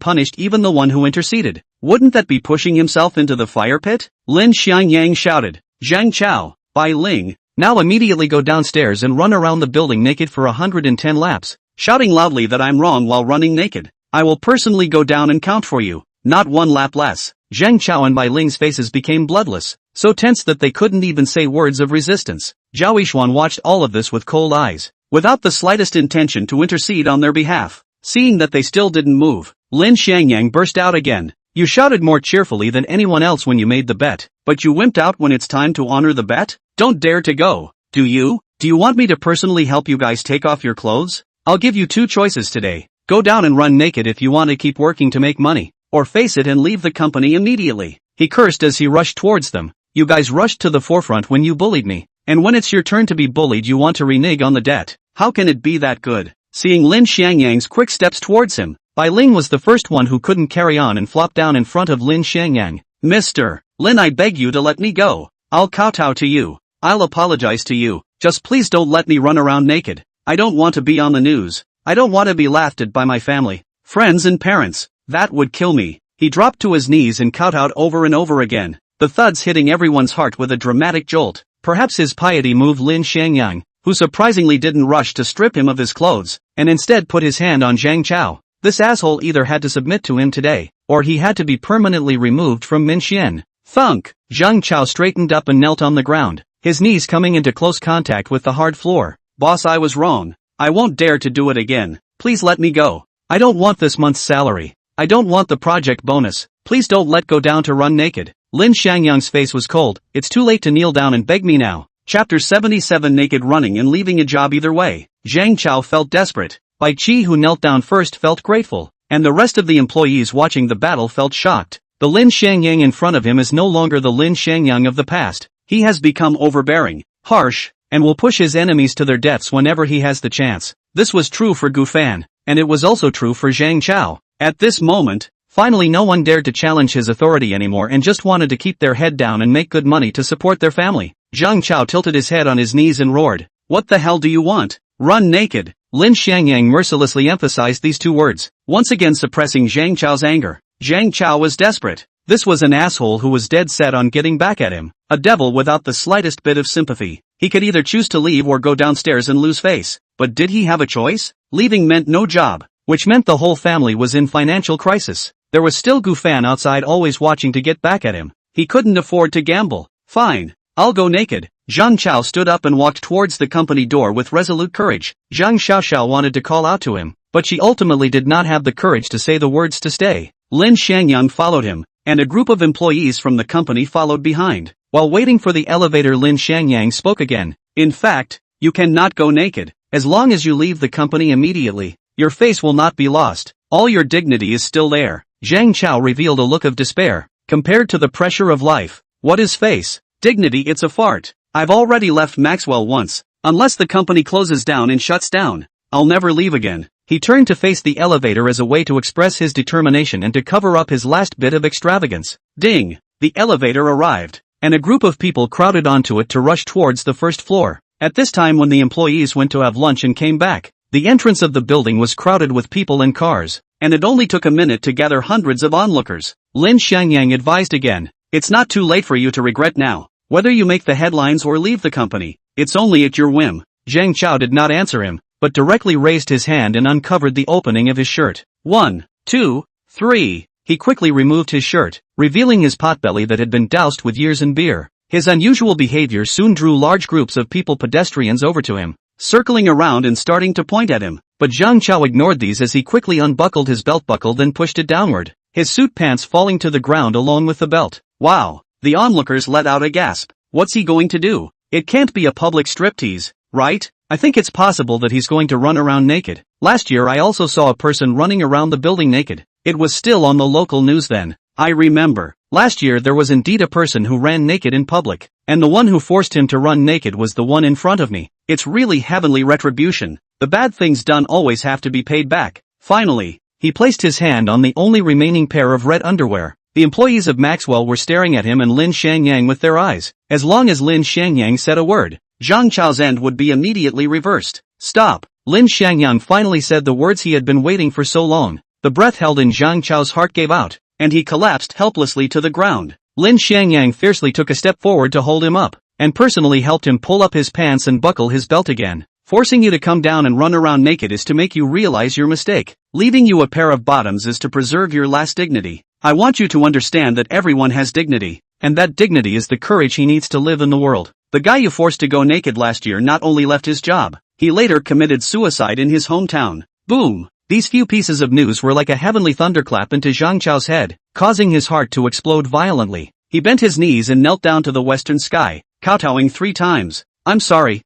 Speaker 2: punished even the one who interceded, wouldn't that be pushing himself into the fire pit? Lin Xiangyang shouted, Zhang Chao, Bai Ling, now immediately go downstairs and run around the building naked for 110 laps, shouting loudly that I'm wrong while running naked. I will personally go down and count for you, not 1 lap less. Zhang Chao and Bai Ling's faces became bloodless, so tense that they couldn't even say words of resistance. Zhao Yixuan watched all of this with cold eyes, without the slightest intention to intercede on their behalf. Seeing that they still didn't move, Lin Xiangyang burst out again. You shouted more cheerfully than anyone else when you made the bet, but you wimped out when it's time to honor the bet? Don't dare to go, do you? Do you want me to personally help you guys take off your clothes? I'll give you 2 choices today. Go down and run naked if you want to keep working to make money, or face it and leave the company immediately. He cursed as he rushed towards them. You guys rushed to the forefront when you bullied me, and when it's your turn to be bullied you want to renege on the debt. How can it be that good? Seeing Lin Xiangyang's quick steps towards him, Bai Ling was the first one who couldn't carry on and flopped down in front of Lin Xiangyang. Mr. Lin, I beg you to let me go. I'll kowtow to you. I'll apologize to you. Just please don't let me run around naked. I don't want to be on the news. I don't want to be laughed at by my family, friends and parents. That would kill me. He dropped to his knees and kowtowed over and over again, the thuds hitting everyone's heart with a dramatic jolt. Perhaps his piety moved Lin Xiangyang, who surprisingly didn't rush to strip him of his clothes, and instead put his hand on Zhang Chao. This asshole either had to submit to him today, or he had to be permanently removed from Minxian. Thunk! Zhang Chao straightened up and knelt on the ground, his knees coming into close contact with the hard floor. Boss, I was wrong. I won't dare to do it again. Please let me go. I don't want this month's salary. I don't want the project bonus. Please don't let go down to run naked. Lin Xiangyang's face was cold. It's too late to kneel down and beg me now. Chapter 77 Naked running and leaving a job either way. Zhang Chao felt desperate. Bai Qi, who knelt down first, felt grateful, and the rest of the employees watching the battle felt shocked. The Lin Xiangyang in front of him is no longer the Lin Xiangyang of the past. He has become overbearing, harsh, and will push his enemies to their deaths whenever he has the chance. This was true for Gufan, and it was also true for Zhang Chao. At this moment, finally no one dared to challenge his authority anymore and just wanted to keep their head down and make good money to support their family. Zhang Chao tilted his head on his knees and roared, "What the hell do you want? Run naked." Lin Xiangyang mercilessly emphasized these 2 words, once again suppressing Zhang Chao's anger. Zhang Chao was desperate. This was an asshole who was dead set on getting back at him, a devil without the slightest bit of sympathy. He could either choose to leave or go downstairs and lose face. But did he have a choice? Leaving meant no job, which meant the whole family was in financial crisis. There was still Gufan outside always watching to get back at him. He couldn't afford to gamble. Fine. I'll go naked. Zhang Chao stood up and walked towards the company door with resolute courage. Zhang Xiaoxiao wanted to call out to him, but she ultimately did not have the courage to say the words to stay. Lin Xiangyang followed him, and a group of employees from the company followed behind. While waiting for the elevator, Lin Xiangyang spoke again. In fact, you cannot go naked. As long as you leave the company immediately, your face will not be lost. All your dignity is still there. Zhang Chao revealed a look of despair. Compared to the pressure of life, what is face? Dignity, it's a fart. I've already left Maxwell once. Unless the company closes down and shuts down,
Speaker 1: I'll never leave again.
Speaker 2: He turned to face the elevator as a way to express his determination and to cover up his last bit of extravagance.
Speaker 1: Ding! The elevator arrived,
Speaker 2: and a group of people crowded onto it to rush towards the first floor.
Speaker 1: At this time when the employees went to have lunch and came back,
Speaker 2: the entrance of the building was crowded with people and cars,
Speaker 1: and it only took a minute to gather hundreds of onlookers.
Speaker 2: Lin Xiangyang advised again.
Speaker 1: It's not too late for you to regret now. Whether you make the headlines or leave the company, it's only at your whim.
Speaker 2: Zhang Chao did not answer him, but directly raised his hand and uncovered the opening of his shirt.
Speaker 1: 1, 2, 3.
Speaker 2: He quickly removed his shirt, revealing his potbelly that had been doused with years in beer. His unusual behavior soon drew large groups of pedestrians over to him,
Speaker 1: circling around and starting to point at him.
Speaker 2: But Zhang Chao ignored these as he quickly unbuckled his belt buckle then pushed it downward, his suit pants falling to the ground along with the belt.
Speaker 1: Wow! The onlookers let out a gasp. What's he going to do? It can't be a public striptease, right?
Speaker 2: I think it's possible that he's going to run around naked. Last year I also saw a person running around the building naked. It was still on the local news then.
Speaker 1: I remember.
Speaker 2: Last year there was indeed a person who ran naked in public, and the one who forced him to run naked was the one in front of me.
Speaker 1: It's really heavenly retribution. The bad things done always have to be paid back. Finally,
Speaker 2: he placed his hand on the only remaining pair of red underwear. The employees of Maxwell were staring at him and Lin Xiangyang with their eyes. As long as Lin Xiangyang said a word,
Speaker 1: Zhang Chao's end would be immediately reversed. Stop!
Speaker 2: Lin Xiangyang finally said the words he had been waiting for so long. The breath held in Zhang Chao's heart gave out,
Speaker 1: and he collapsed helplessly to the ground.
Speaker 2: Lin Xiangyang fiercely took a step forward to hold him up, and personally helped him pull up his pants and buckle his belt again.
Speaker 1: Forcing you to come down and run around naked is to make you realize your mistake. Leaving you a pair of bottoms is to preserve your last dignity. I want you to understand that everyone has dignity,
Speaker 2: and that dignity is the courage he needs to live in the world.
Speaker 1: The guy you forced to go naked last year not only left his job, he later committed suicide in his hometown. Boom!
Speaker 2: These few pieces of news were like a heavenly thunderclap into Zhang Chao's head, causing his heart to explode violently.
Speaker 1: He bent his knees and knelt down to the western sky, kowtowing 3 times. I'm sorry,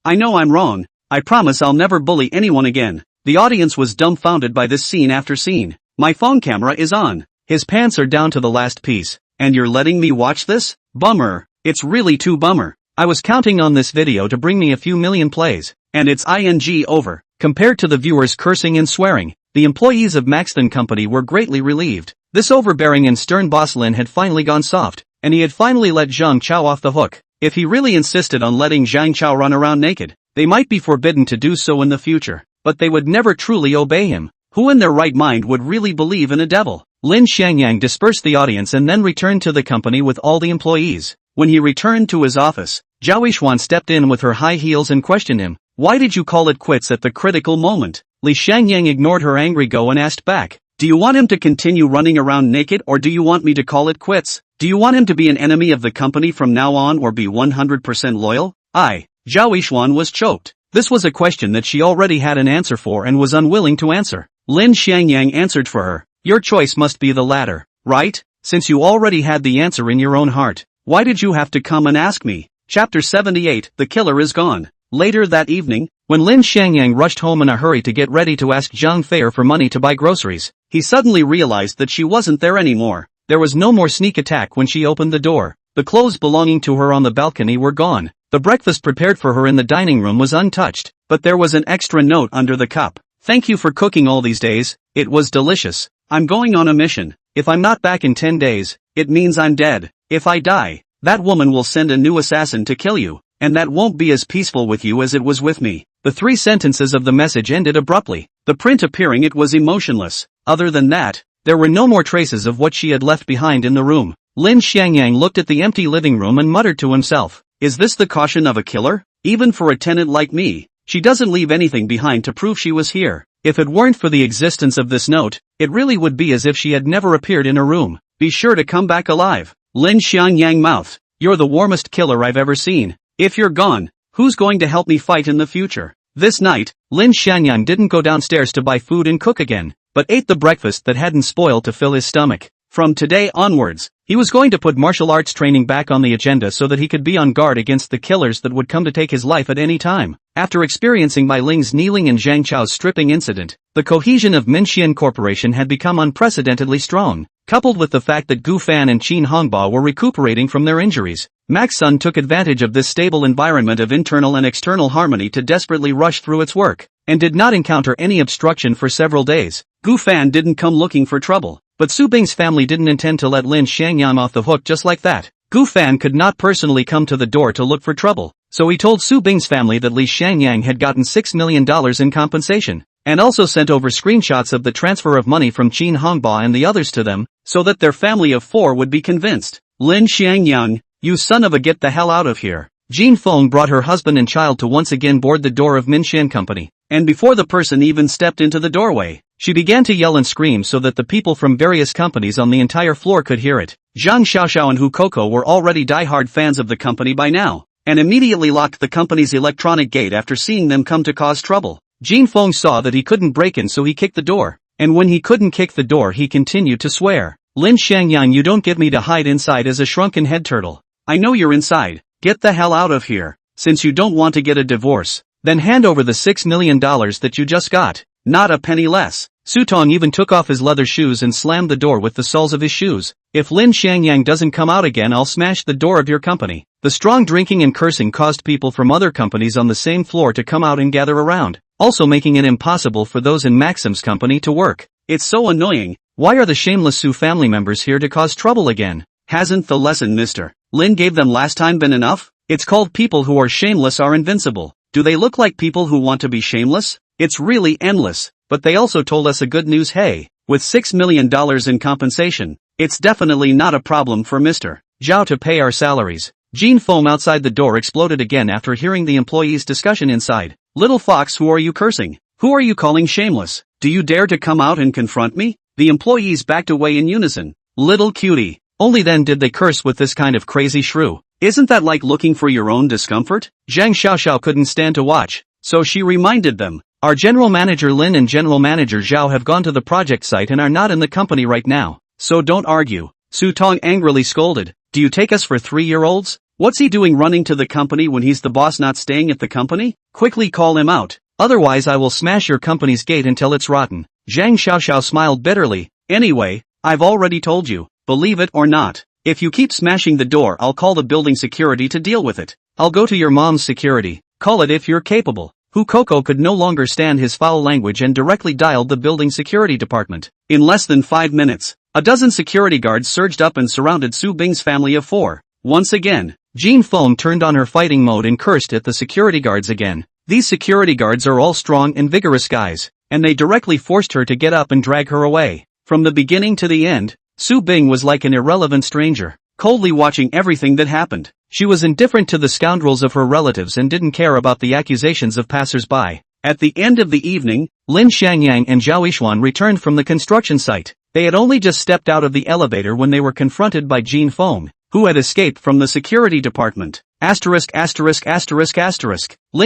Speaker 1: I know I'm wrong, I promise I'll never bully anyone again. The audience was dumbfounded by this scene after scene. My phone camera is on.
Speaker 2: His pants are down to the last piece.
Speaker 1: And you're letting me watch this? Bummer. It's really too bummer.
Speaker 2: I was counting on this video to bring me a few million plays.
Speaker 1: And it's ing over.
Speaker 2: Compared to the viewers cursing and swearing, the employees of Maxton Company were greatly relieved. This overbearing and stern boss Lin had finally gone soft, and he had finally let Zhang Chao off the hook. If he really insisted on letting Zhang Chao run around naked, they might be forbidden to do so in the future, but they would never truly obey him. Who in their right mind would really believe in a devil? Lin Xiangyang dispersed the audience and then returned to the company with all the employees.
Speaker 1: When he returned to his office,
Speaker 2: Zhao Yishuan stepped in with her high heels and questioned him.
Speaker 1: Why did you call it quits at the critical moment?
Speaker 2: Li Xiangyang ignored her angry go and asked back.
Speaker 1: Do you want him to continue running around naked or do you want me to call it quits? Do you want him to be an enemy of the company from now on or be 100% loyal? Zhao Yishuan was choked. This was a question that she already had an answer for and was unwilling to answer.
Speaker 2: Lin Xiangyang answered for her. Your choice must be the latter, right? Since you already had the answer in your own heart,
Speaker 1: why did you have to come and ask me? Chapter 78, The Killer is Gone. Later that evening,
Speaker 2: when Lin Xiangyang rushed home in a hurry to get ready to ask Zhang Fei for money to buy groceries,
Speaker 1: he suddenly realized that she wasn't there anymore.
Speaker 2: There was no more sneak attack when she opened the door. The clothes belonging to her on the balcony were gone. The breakfast prepared for her in the dining room was untouched,
Speaker 1: but there was an extra note under the cup. Thank you for cooking all these days, it was delicious. I'm going on a mission. If I'm not back in 10 days, it means I'm dead. If I die, that woman will send a new assassin to kill you, and that won't be as peaceful with you as it was with me.
Speaker 2: The 3 sentences of the message ended abruptly.
Speaker 1: The print appearing it was emotionless. Other than that,
Speaker 2: there were no more traces of what she had left behind in the room. Lin Xiangyang looked at the empty living room and muttered to himself.
Speaker 1: Is this the caution of a killer? Even for a tenant like me, she doesn't leave anything behind to prove she was here.
Speaker 2: If it weren't for the existence of this note, it really would be as if she had never appeared in her room.
Speaker 1: Be sure to come back alive. Lin Xiangyang mouthed.
Speaker 2: You're the warmest killer I've ever seen.
Speaker 1: If you're gone, who's going to help me fight in the future?
Speaker 2: This night, Lin Xiangyang didn't go downstairs to buy food and cook again, but ate the breakfast that hadn't spoiled to fill his stomach.
Speaker 1: From today onwards,
Speaker 2: he was going to put martial arts training back on the agenda so that he could be on guard against the killers that would come to take his life at any time. After experiencing Mai Ling's kneeling and Zhang Chao's stripping incident, the cohesion of Minxian Corporation had become unprecedentedly strong. Coupled with the fact that Gu Fan and Qin Hongba were recuperating from their injuries, Mac's son took advantage of this stable environment of internal and external harmony to desperately rush through its work, and did not encounter any obstruction for several days.
Speaker 1: Gu Fan didn't come looking for trouble,
Speaker 2: but Su Bing's family didn't intend to let Lin Xiangyang off the hook just like that. Gu Fan could not personally come to the door to look for trouble, so he told Su Bing's family that Li Xiangyang had gotten $6 million in compensation, and also sent over screenshots of the transfer of money from Qin Hongba and the others to them,
Speaker 1: so that their family of 4 would be convinced. Lin Xiangyang, you son of a get the hell out of here.
Speaker 2: Jin Feng brought her husband and child to once again board the door of Minshan Company,
Speaker 1: and before the person even stepped into the doorway,
Speaker 2: she began to yell and scream so that the people from various companies on the entire floor could hear it.
Speaker 1: Zhang Xiaoxiao and Hu Koko were already die-hard fans of the company by now, and immediately locked the company's electronic gate after seeing them come to cause trouble.
Speaker 2: Jin Feng saw that he couldn't break in, so he kicked the door, and when he couldn't kick the door he continued to swear. Lin Xiangyang, you don't get me to hide inside as a shrunken head turtle.
Speaker 1: I know you're inside, get the hell out of here. Since you don't want to get a divorce,
Speaker 2: then hand over the $6 million that you just got.
Speaker 1: Not a penny less.
Speaker 2: Su Tong even took off his leather shoes and slammed the door with the soles of his shoes. If Lin Xiangyang doesn't come out again, I'll smash the door of your company. The strong drinking and cursing caused people from other companies on the same floor to come out and gather around, also making it impossible for those in Maxim's company to work.
Speaker 1: It's so annoying.
Speaker 2: Why are the shameless Su family members here to cause trouble again?
Speaker 1: Hasn't the lesson Mr. Lin gave them last time been enough? It's called people who are shameless are invincible. Do they look like people who want to be shameless? It's really endless. But they also told us a good news. Hey, with $6 million in compensation, it's definitely not a problem for Mr.
Speaker 2: Zhao to pay our salaries. Jin Feng outside the door exploded again after hearing the employees' discussion inside.
Speaker 1: Little fox, who are you cursing? Who are you calling shameless? Do you dare to come out and confront me? The employees backed away in unison. Little cutie.
Speaker 2: Only then did they curse with this kind of crazy shrew.
Speaker 1: Isn't that like looking for your own discomfort?
Speaker 2: Zhang Xiaoxiao couldn't stand to watch,
Speaker 1: so she reminded them.
Speaker 2: Our general manager Lin and general manager Zhao have gone to the project site and are not in the company right now.
Speaker 1: So don't argue. Su Tong angrily scolded. Do you take us for 3-year-olds? What's he doing running to the company when he's the boss, not staying at the company? Quickly call him out.
Speaker 2: Otherwise I will smash your company's gate until it's rotten.
Speaker 1: Zhang Xiaoxiao smiled bitterly. Anyway, I've already told you, believe it or not. If you keep smashing the door, I'll call the building security to deal with it.
Speaker 2: I'll go to your mom's security.
Speaker 1: Call it if you're capable. Hu Koko could no longer stand his foul language and directly dialed the building security department. In less than 5 minutes, a dozen security guards surged up and surrounded Su Bing's family of 4. Once again,
Speaker 2: Jin Feng turned on her fighting mode and cursed at the security guards again. These security guards are all strong and vigorous guys, and they directly forced her to get up and drag her away. From the beginning to the end, Su Bing was like an irrelevant stranger,
Speaker 1: coldly watching everything that happened.
Speaker 2: She was indifferent to the scoundrels of her relatives and didn't care about the accusations of passers-by.
Speaker 1: At the end of the evening,
Speaker 2: Lin Xiangyang and Zhao Yishuan returned from the construction site. They had only just stepped out of the elevator when they were confronted by Jin Feng,
Speaker 1: who had escaped from the security department.
Speaker 2: Lin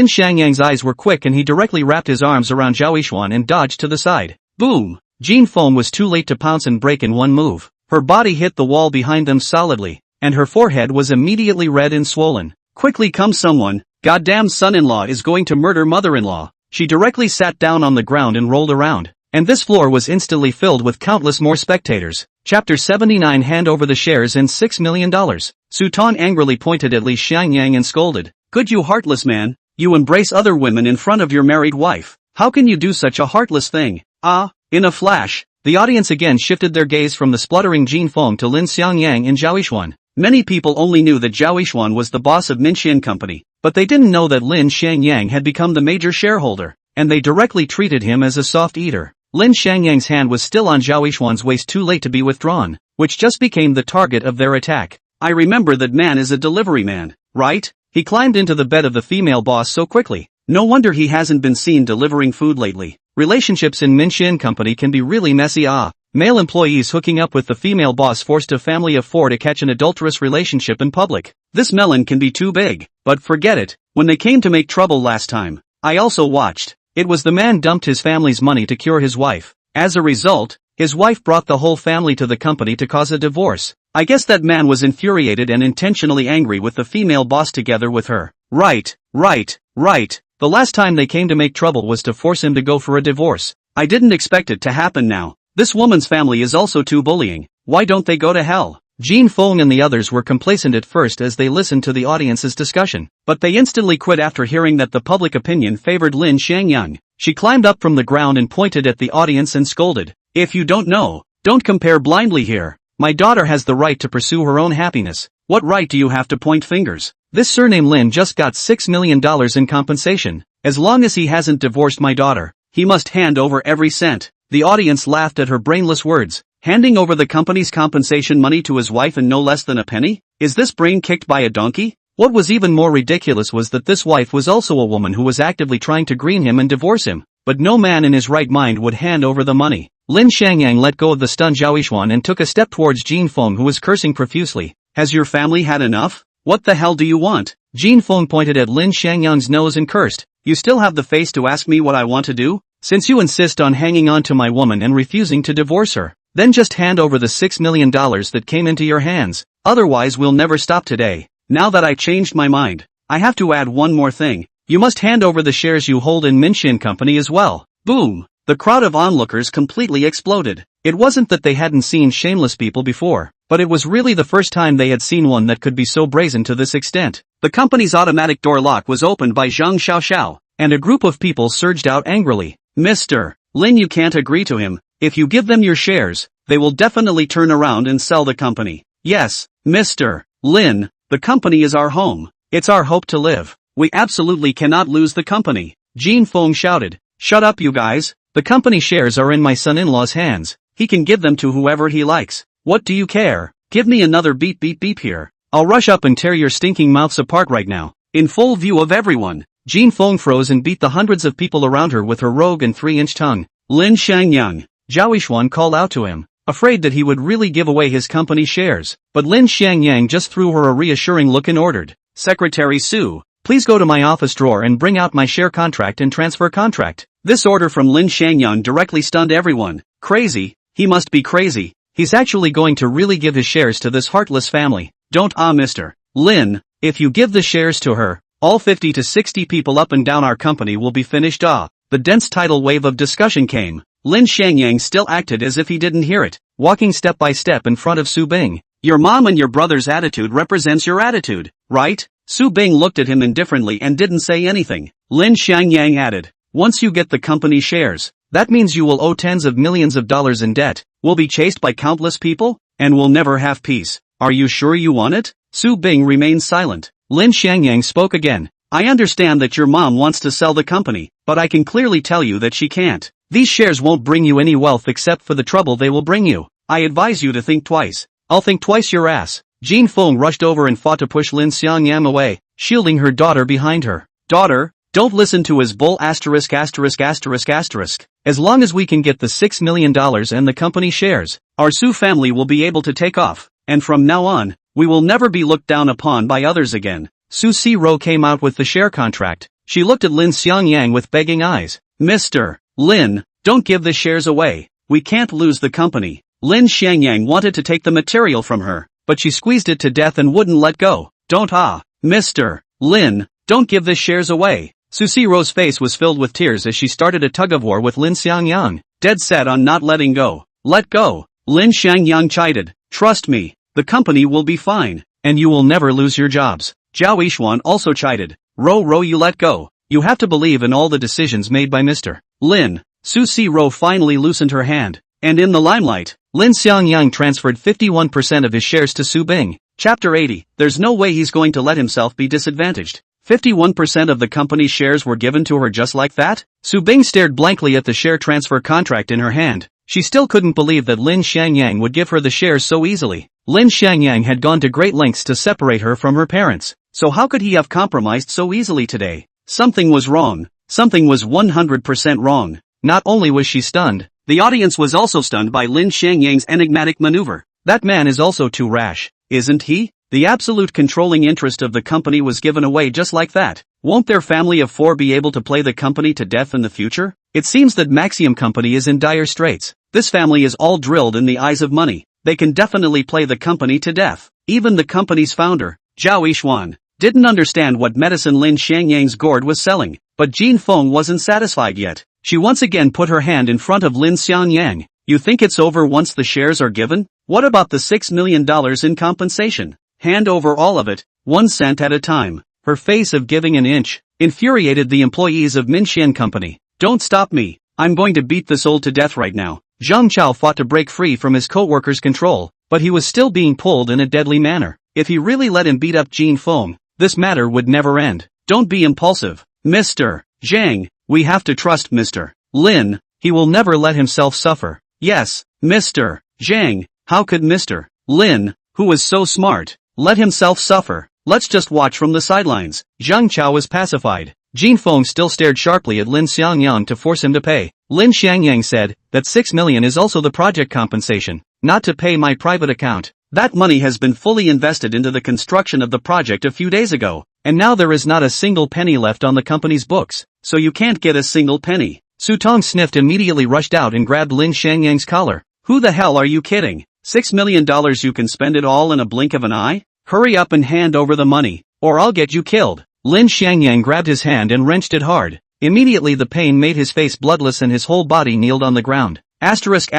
Speaker 2: Xiangyang's eyes were quick and he directly wrapped his arms around Zhao Yishuan and dodged to the side.
Speaker 1: Boom!
Speaker 2: Jin Feng was too late to pounce and break in one move. Her body hit the wall behind them solidly, and her forehead was immediately red and swollen.
Speaker 1: Quickly come someone, goddamn son-in-law is going to murder mother-in-law. She directly sat down on the ground and rolled around, and this floor was instantly filled with countless more spectators. Chapter 79. Hand over the shares and $6 million. Su Tong angrily pointed at Li Xiangyang and scolded. Good, you heartless man, you embrace other women in front of your married wife. How can you do such a heartless thing? In a flash, the audience again shifted their gaze from the spluttering Jin Feng to Lin Xiangyang and Zhao Yishuan. Many people only knew that Zhao Yishuan was the boss of Minshan Company, but they didn't know that Lin Xiangyang had become the major shareholder, and they directly treated him as a soft eater. Lin Xiangyang's hand was still on Zhao Yishuan's waist, too late to be withdrawn, which just became the target of their attack. I remember that man is a delivery man, right? He climbed into the bed of the female boss so quickly. No wonder he hasn't been seen delivering food lately. Relationships in Minshan Company can be really messy. Male employees hooking up with the female boss forced a family of 4 to catch an adulterous relationship in public. This melon can be too big, but forget it. When they came to make trouble last time, I also watched. It was the man dumped his family's money to cure his wife. As a result, his wife brought the whole family to the company to cause a divorce. I guess that man was infuriated and intentionally angry with the female boss together with her. Right. The last time they came to make trouble was to force him to go for a divorce. I didn't expect it to happen now. This woman's family is also too bullying. Why don't they go to hell?
Speaker 2: Jin Feng and the others were complacent at first as they listened to the audience's discussion, but they instantly quit after hearing that the public opinion favored Lin Xiangyang. She climbed up from the ground and pointed at the audience and scolded, "If you don't know, don't compare blindly here. My daughter has the right to pursue her own happiness. What right do you have to point fingers? This surname Lin just got $6 million in compensation. As long as he hasn't divorced my daughter, he must hand over every cent." The audience laughed at her brainless words. Handing over the company's compensation money to his wife and no less than a penny? Is this brain kicked by a donkey? What was even more ridiculous was that this wife was also a woman who was actively trying to green him and divorce him, but no man in his right mind would hand over the money. Lin Xiangyang let go of the stunned Zhao Yixuan and took a step towards Jin Feng, who was cursing profusely. "Has your family had enough? What the hell do you want?" Jin Feng pointed at Lin Xiangyang's nose and cursed, "You still have the face to ask me what I want to do? Since you insist on hanging on to my woman and refusing to divorce her, then just hand over the $6 million that came into your hands, otherwise we'll never stop today. Now that I changed my mind, I have to add one more thing. You must hand over the shares you hold in Minshin Company as well." Boom! The crowd of onlookers completely exploded. It wasn't that they hadn't seen shameless people before, but it was really the first time they had seen one that could be so brazen to this extent. The company's automatic door lock was opened by Zhang Xiaoxiao, and a group of people surged out angrily. "Mr. Lin, you can't agree to him. If you give them your shares, they will definitely turn around and sell the company." "Yes, Mr. Lin, the company is our home. It's our hope to live. We absolutely cannot lose the company." Jin Feng shouted. "Shut up, you guys. The company shares are in my son-in-law's hands. He can give them to whoever he likes. What do you care? Give me another beep beep beep here. I'll rush up and tear your stinking mouths apart right now, in full view of everyone." Jin Feng froze and beat the hundreds of people around her with her rogue and 3-inch tongue. "Lin Xiangyang," Zhao Yixuan called out to him, afraid that he would really give away his company shares. But Lin Xiangyang just threw her a reassuring look and ordered, "Secretary Su, please go to my office drawer and bring out my share contract and transfer contract." This order from Lin Xiangyang directly stunned everyone. Crazy? He must be crazy. He's actually going to really give his shares to this heartless family. "Don't Mr. Lin, if you give the shares to her, all 50 to 60 people up and down our company will be finished." The dense tidal wave of discussion came. Lin Xiangyang still acted as if he didn't hear it, walking step by step in front of Su Bing. "Your mom and your brother's attitude represents your attitude, right?" Su Bing looked at him indifferently and didn't say anything. Lin Xiangyang added, "Once you get the company shares, that means you will owe tens of millions of dollars in debt, will be chased by countless people, and will never have peace. Are you sure you want it?" Su Bing remained silent. Lin Xiangyang spoke again. "I understand that your mom wants to sell the company, but I can clearly tell you that she can't. These shares won't bring you any wealth except for the trouble they will bring you. I advise you to think twice." "I'll think twice your ass." Jin Feng rushed over and fought to push Lin Xiangyang away, shielding her daughter behind her. "Daughter, don't listen to his bull ********. As long as we can get the $6 million and the company shares, our Su family will be able to take off, and from now on, we will never be looked down upon by others again." Su Si-ro came out with the share contract. She looked at Lin Xiangyang with begging eyes. "Mr. Lin, don't give the shares away. We can't lose the company." Lin Xiangyang wanted to take the material from her, but she squeezed it to death and wouldn't let go. "Don't Mr. Lin, don't give the shares away." Su Si-ro's face was filled with tears as she started a tug-of-war with Lin Xiangyang, dead set on not letting go. "Let go." Lin Xiangyang chided. "Trust me, the company will be fine, and you will never lose your jobs." Zhao Yixuan also chided. Ro, you let go. You have to believe in all the decisions made by Mr. Lin." Su Si-ro finally loosened her hand, and in the limelight, Lin Xiangyang transferred 51% of his shares to Su Bing. Chapter 80. There's no way he's going to let himself be disadvantaged. 51% of the company's shares were given to her just like that? Su Bing stared blankly at the share transfer contract in her hand. She still couldn't believe that Lin Xiangyang would give her the shares so easily. Lin Xiangyang had gone to great lengths to separate her from her parents, so how could he have compromised so easily today? Something was wrong. Something was 100% wrong. Not only was she stunned, the audience was also stunned by Lin Xiangyang's enigmatic maneuver. That man is also too rash, isn't he? The absolute controlling interest of the company was given away just like that. Won't their family of 4 be able to play the company to death in the future? It seems that Maxium Company is in dire straits. This family is all drilled in the eyes of money. They can definitely play the company to death. Even the company's founder, Zhao Yixuan, didn't understand what medicine Lin Xiangyang's gourd was selling, but Jin Feng wasn't satisfied yet. She once again put her hand in front of Lin Xiangyang. "You think it's over once the shares are given?
Speaker 1: What about the $6 million in compensation? Hand over all of it, 1 cent at a time. Her face of giving an inch infuriated the employees of Minxian Company. Don't stop me, I'm going to beat this old to death right now. Zhang Chao fought to break free from his co-worker's control, but he was still being pulled in a deadly manner. If he really let him beat up Jin Feng, this matter would never end. Don't be impulsive, Mr. Zhang, we have to trust Mr. Lin, he will never let himself suffer. Yes, Mr. Zhang, how could Mr. Lin, who was so smart, let himself suffer? Let's just watch from the sidelines. Zhang Chao was pacified. Jin Feng still stared sharply at Lin Xiangyang to force him to pay. Lin Xiangyang said that 6 million is also the project compensation, not to pay my private account. That money has been fully invested into the construction of the project a few days ago, and now there is not a single penny left on the company's books, so you can't get a single penny. Su Tong sniffed, immediately rushed out and grabbed Lin Xiangyang's collar. Who the hell are you kidding? $6 million, you can spend it all in a blink of an eye? Hurry up and hand over the money, or I'll get you killed. Lin Xiangyang grabbed his hand and wrenched it hard. Immediately the pain made his face bloodless and his whole body kneeled on the ground. Asterisk,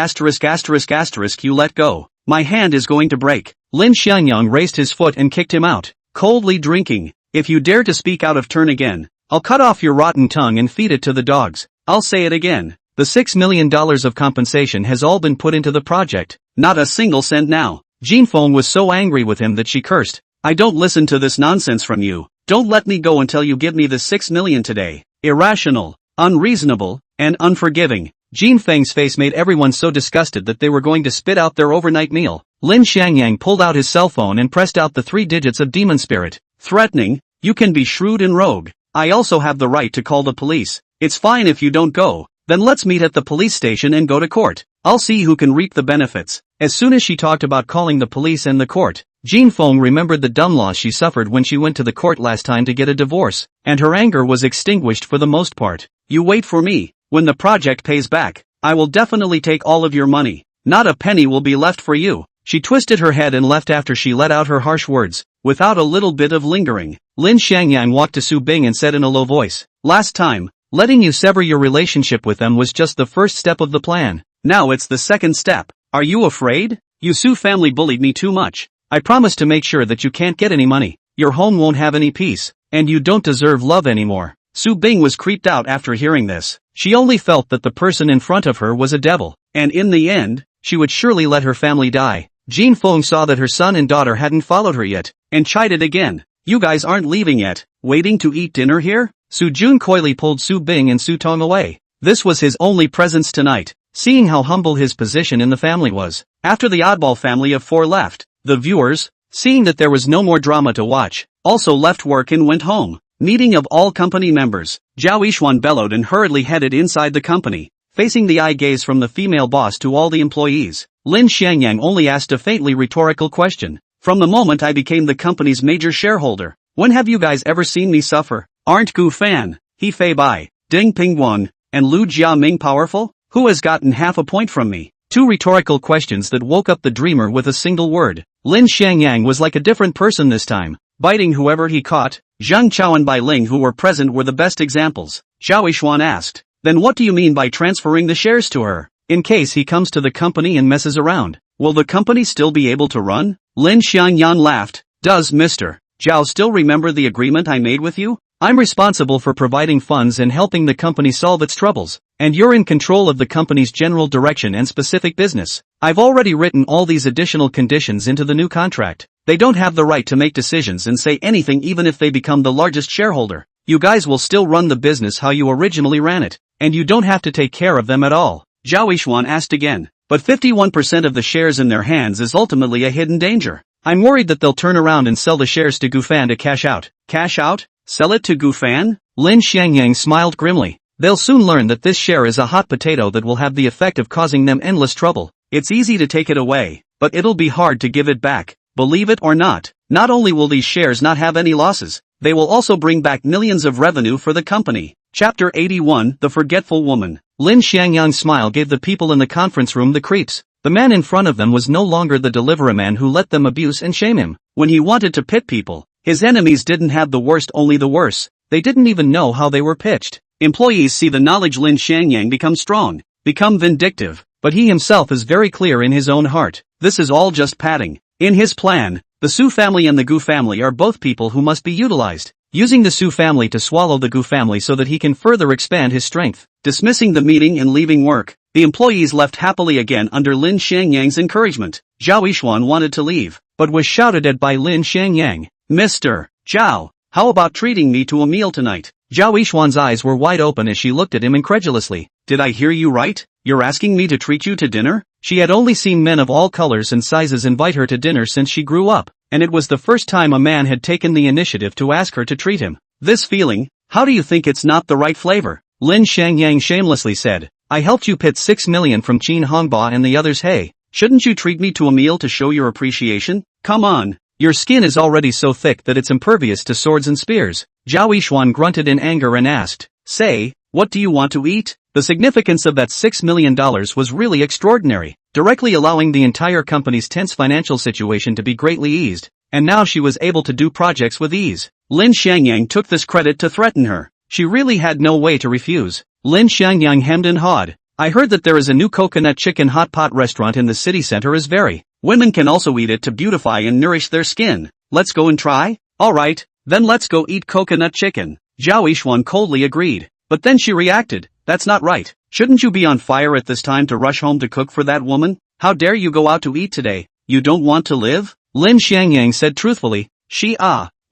Speaker 1: you let go. My hand is going to break. Lin Xiangyang raised his foot and kicked him out. Coldly drinking. If you dare to speak out of turn again, I'll cut off your rotten tongue and feed it to the dogs. I'll say it again. The $6 million of compensation has all been put into the project. Not a single cent now. Jin Feng was so angry with him that she cursed. I don't listen to this nonsense from you. Don't let me go until you give me the 6 million today. Irrational, unreasonable, and unforgiving. Jin Feng's face made everyone so disgusted that they were going to spit out their overnight meal. Lin Xiangyang pulled out his cell phone and pressed out the 3 digits of demon spirit. Threatening, you can be shrewd and rogue. I also have the right to call the police. It's fine if you don't go. Then let's meet at the police station and go to court. I'll see who can reap the benefits. As soon as she talked about calling the police and the court, Jin Feng remembered the dumb loss she suffered when she went to the court last time to get a divorce, and her anger was extinguished for the most part. You wait for me. When the project pays back, I will definitely take all of your money. Not a penny will be left for you. She twisted her head and left after she let out her harsh words, without a little bit of lingering. Lin Xiangyang walked to Su Bing and said in a low voice, last time, letting you sever your relationship with them was just the first step of the plan. Now it's the second step. Are you afraid? You Su family bullied me too much. I promise to make sure that you can't get any money, your home won't have any peace, and you don't deserve love anymore. Su Bing was creeped out after hearing this. She only felt that the person in front of her was a devil, and in the end, she would surely let her family die. Jin Feng saw that her son and daughter hadn't followed her yet, and chided again. You guys aren't leaving yet, waiting to eat dinner here? Su Jun coyly pulled Su Bing and Su Tong away. This was his only presence tonight, seeing how humble his position in the family was. After the oddball family of 4 left, the viewers, seeing that there was no more drama to watch, also left work and went home. Meeting of all company members. Zhao Yishuan bellowed and hurriedly headed inside the company, facing the eye gaze from the female boss to all the employees. Lin Xiangyang only asked a faintly rhetorical question. From the moment I became the company's major shareholder, when have you guys ever seen me suffer? Aren't Gu Fan, He Fei Bai, Ding Pingguan, and Lu Jiaming powerful? Who has gotten half a point from me? 2 rhetorical questions that woke up the dreamer with a single word. Lin Xiangyang was like a different person this time, biting whoever he caught. Zhang Chao and Bai Ling who were present were the best examples. Zhao Yishuan asked, then what do you mean by transferring the shares to her? In case he comes to the company and messes around, will the company still be able to run? Lin Xiangyang laughed. Does Mr. Zhao still remember the agreement I made with you? I'm responsible for providing funds and helping the company solve its troubles, and you're in control of the company's general direction and specific business. I've already written all these additional conditions into the new contract. They don't have the right to make decisions and say anything even if they become the largest shareholder. You guys will still run the business how you originally ran it, and you don't have to take care of them at all. Zhao Yishuan asked again, but 51% of the shares in their hands is ultimately a hidden danger. I'm worried that they'll turn around and sell the shares to Gufan to cash out. Cash out? Sell it to Gufan? Lin Xiangyang smiled grimly. They'll soon learn that this share is a hot potato that will have the effect of causing them endless trouble. It's easy to take it away, but it'll be hard to give it back. Believe it or not, not only will these shares not have any losses, they will also bring back millions of revenue for the company. Chapter 81, The Forgetful Woman. Lin Xiangyang's smile gave the people in the conference room the creeps. The man in front of them was no longer the deliverer man who let them abuse and shame him. When he wanted to pit people, his enemies didn't have the worst, only the worse. They didn't even know how they were pitched. Employees see the knowledge Lin Xiangyang become strong, become vindictive, but he himself is very clear in his own heart. this is all just padding. In his plan, the Su family and the Gu family are both people who must be utilized, using the Su family to swallow the Gu family so that he can further expand his strength. Dismissing the meeting and leaving work, the employees left happily again under Lin Xiangyang's encouragement. Zhao Yishuan wanted to leave, but was shouted at by Lin Xiangyang. Mr. Zhao, how about treating me to a meal tonight? Zhao Yishuan's eyes were wide open as she looked at him incredulously. Did I hear you right? You're asking me to treat you to dinner? She had only seen men of all colors and sizes invite her to dinner since she grew up, and it was the first time a man had taken the initiative to ask her to treat him. This feeling, how do you think it's not the right flavor? Lin Xiangyang shamelessly said. I helped you pit 6 million from Qin Hongba and the others. Hey, shouldn't you treat me to a meal to show your appreciation? Come on. Your skin is already so thick that it's impervious to swords and spears. Zhao Yishuan grunted in anger and asked, say, what do you want to eat? The significance of that $6 million was really extraordinary, directly allowing the entire company's tense financial situation to be greatly eased, and now she was able to do projects with ease. Lin Xiangyang took this credit to threaten her. She really had no way to refuse. Lin Xiangyang hemmed and hawed. I heard that there is a new coconut chicken hot pot restaurant in the city center is very. Women can also eat it to beautify and nourish their skin. Let's go and try? Alright, then let's go eat coconut chicken. Zhao Yishuan coldly agreed. But then she reacted, that's not right. Shouldn't you be on fire at this time to rush home to cook for that woman? How dare you go out to eat today? You don't want to live? Lin Xiangyang said truthfully. She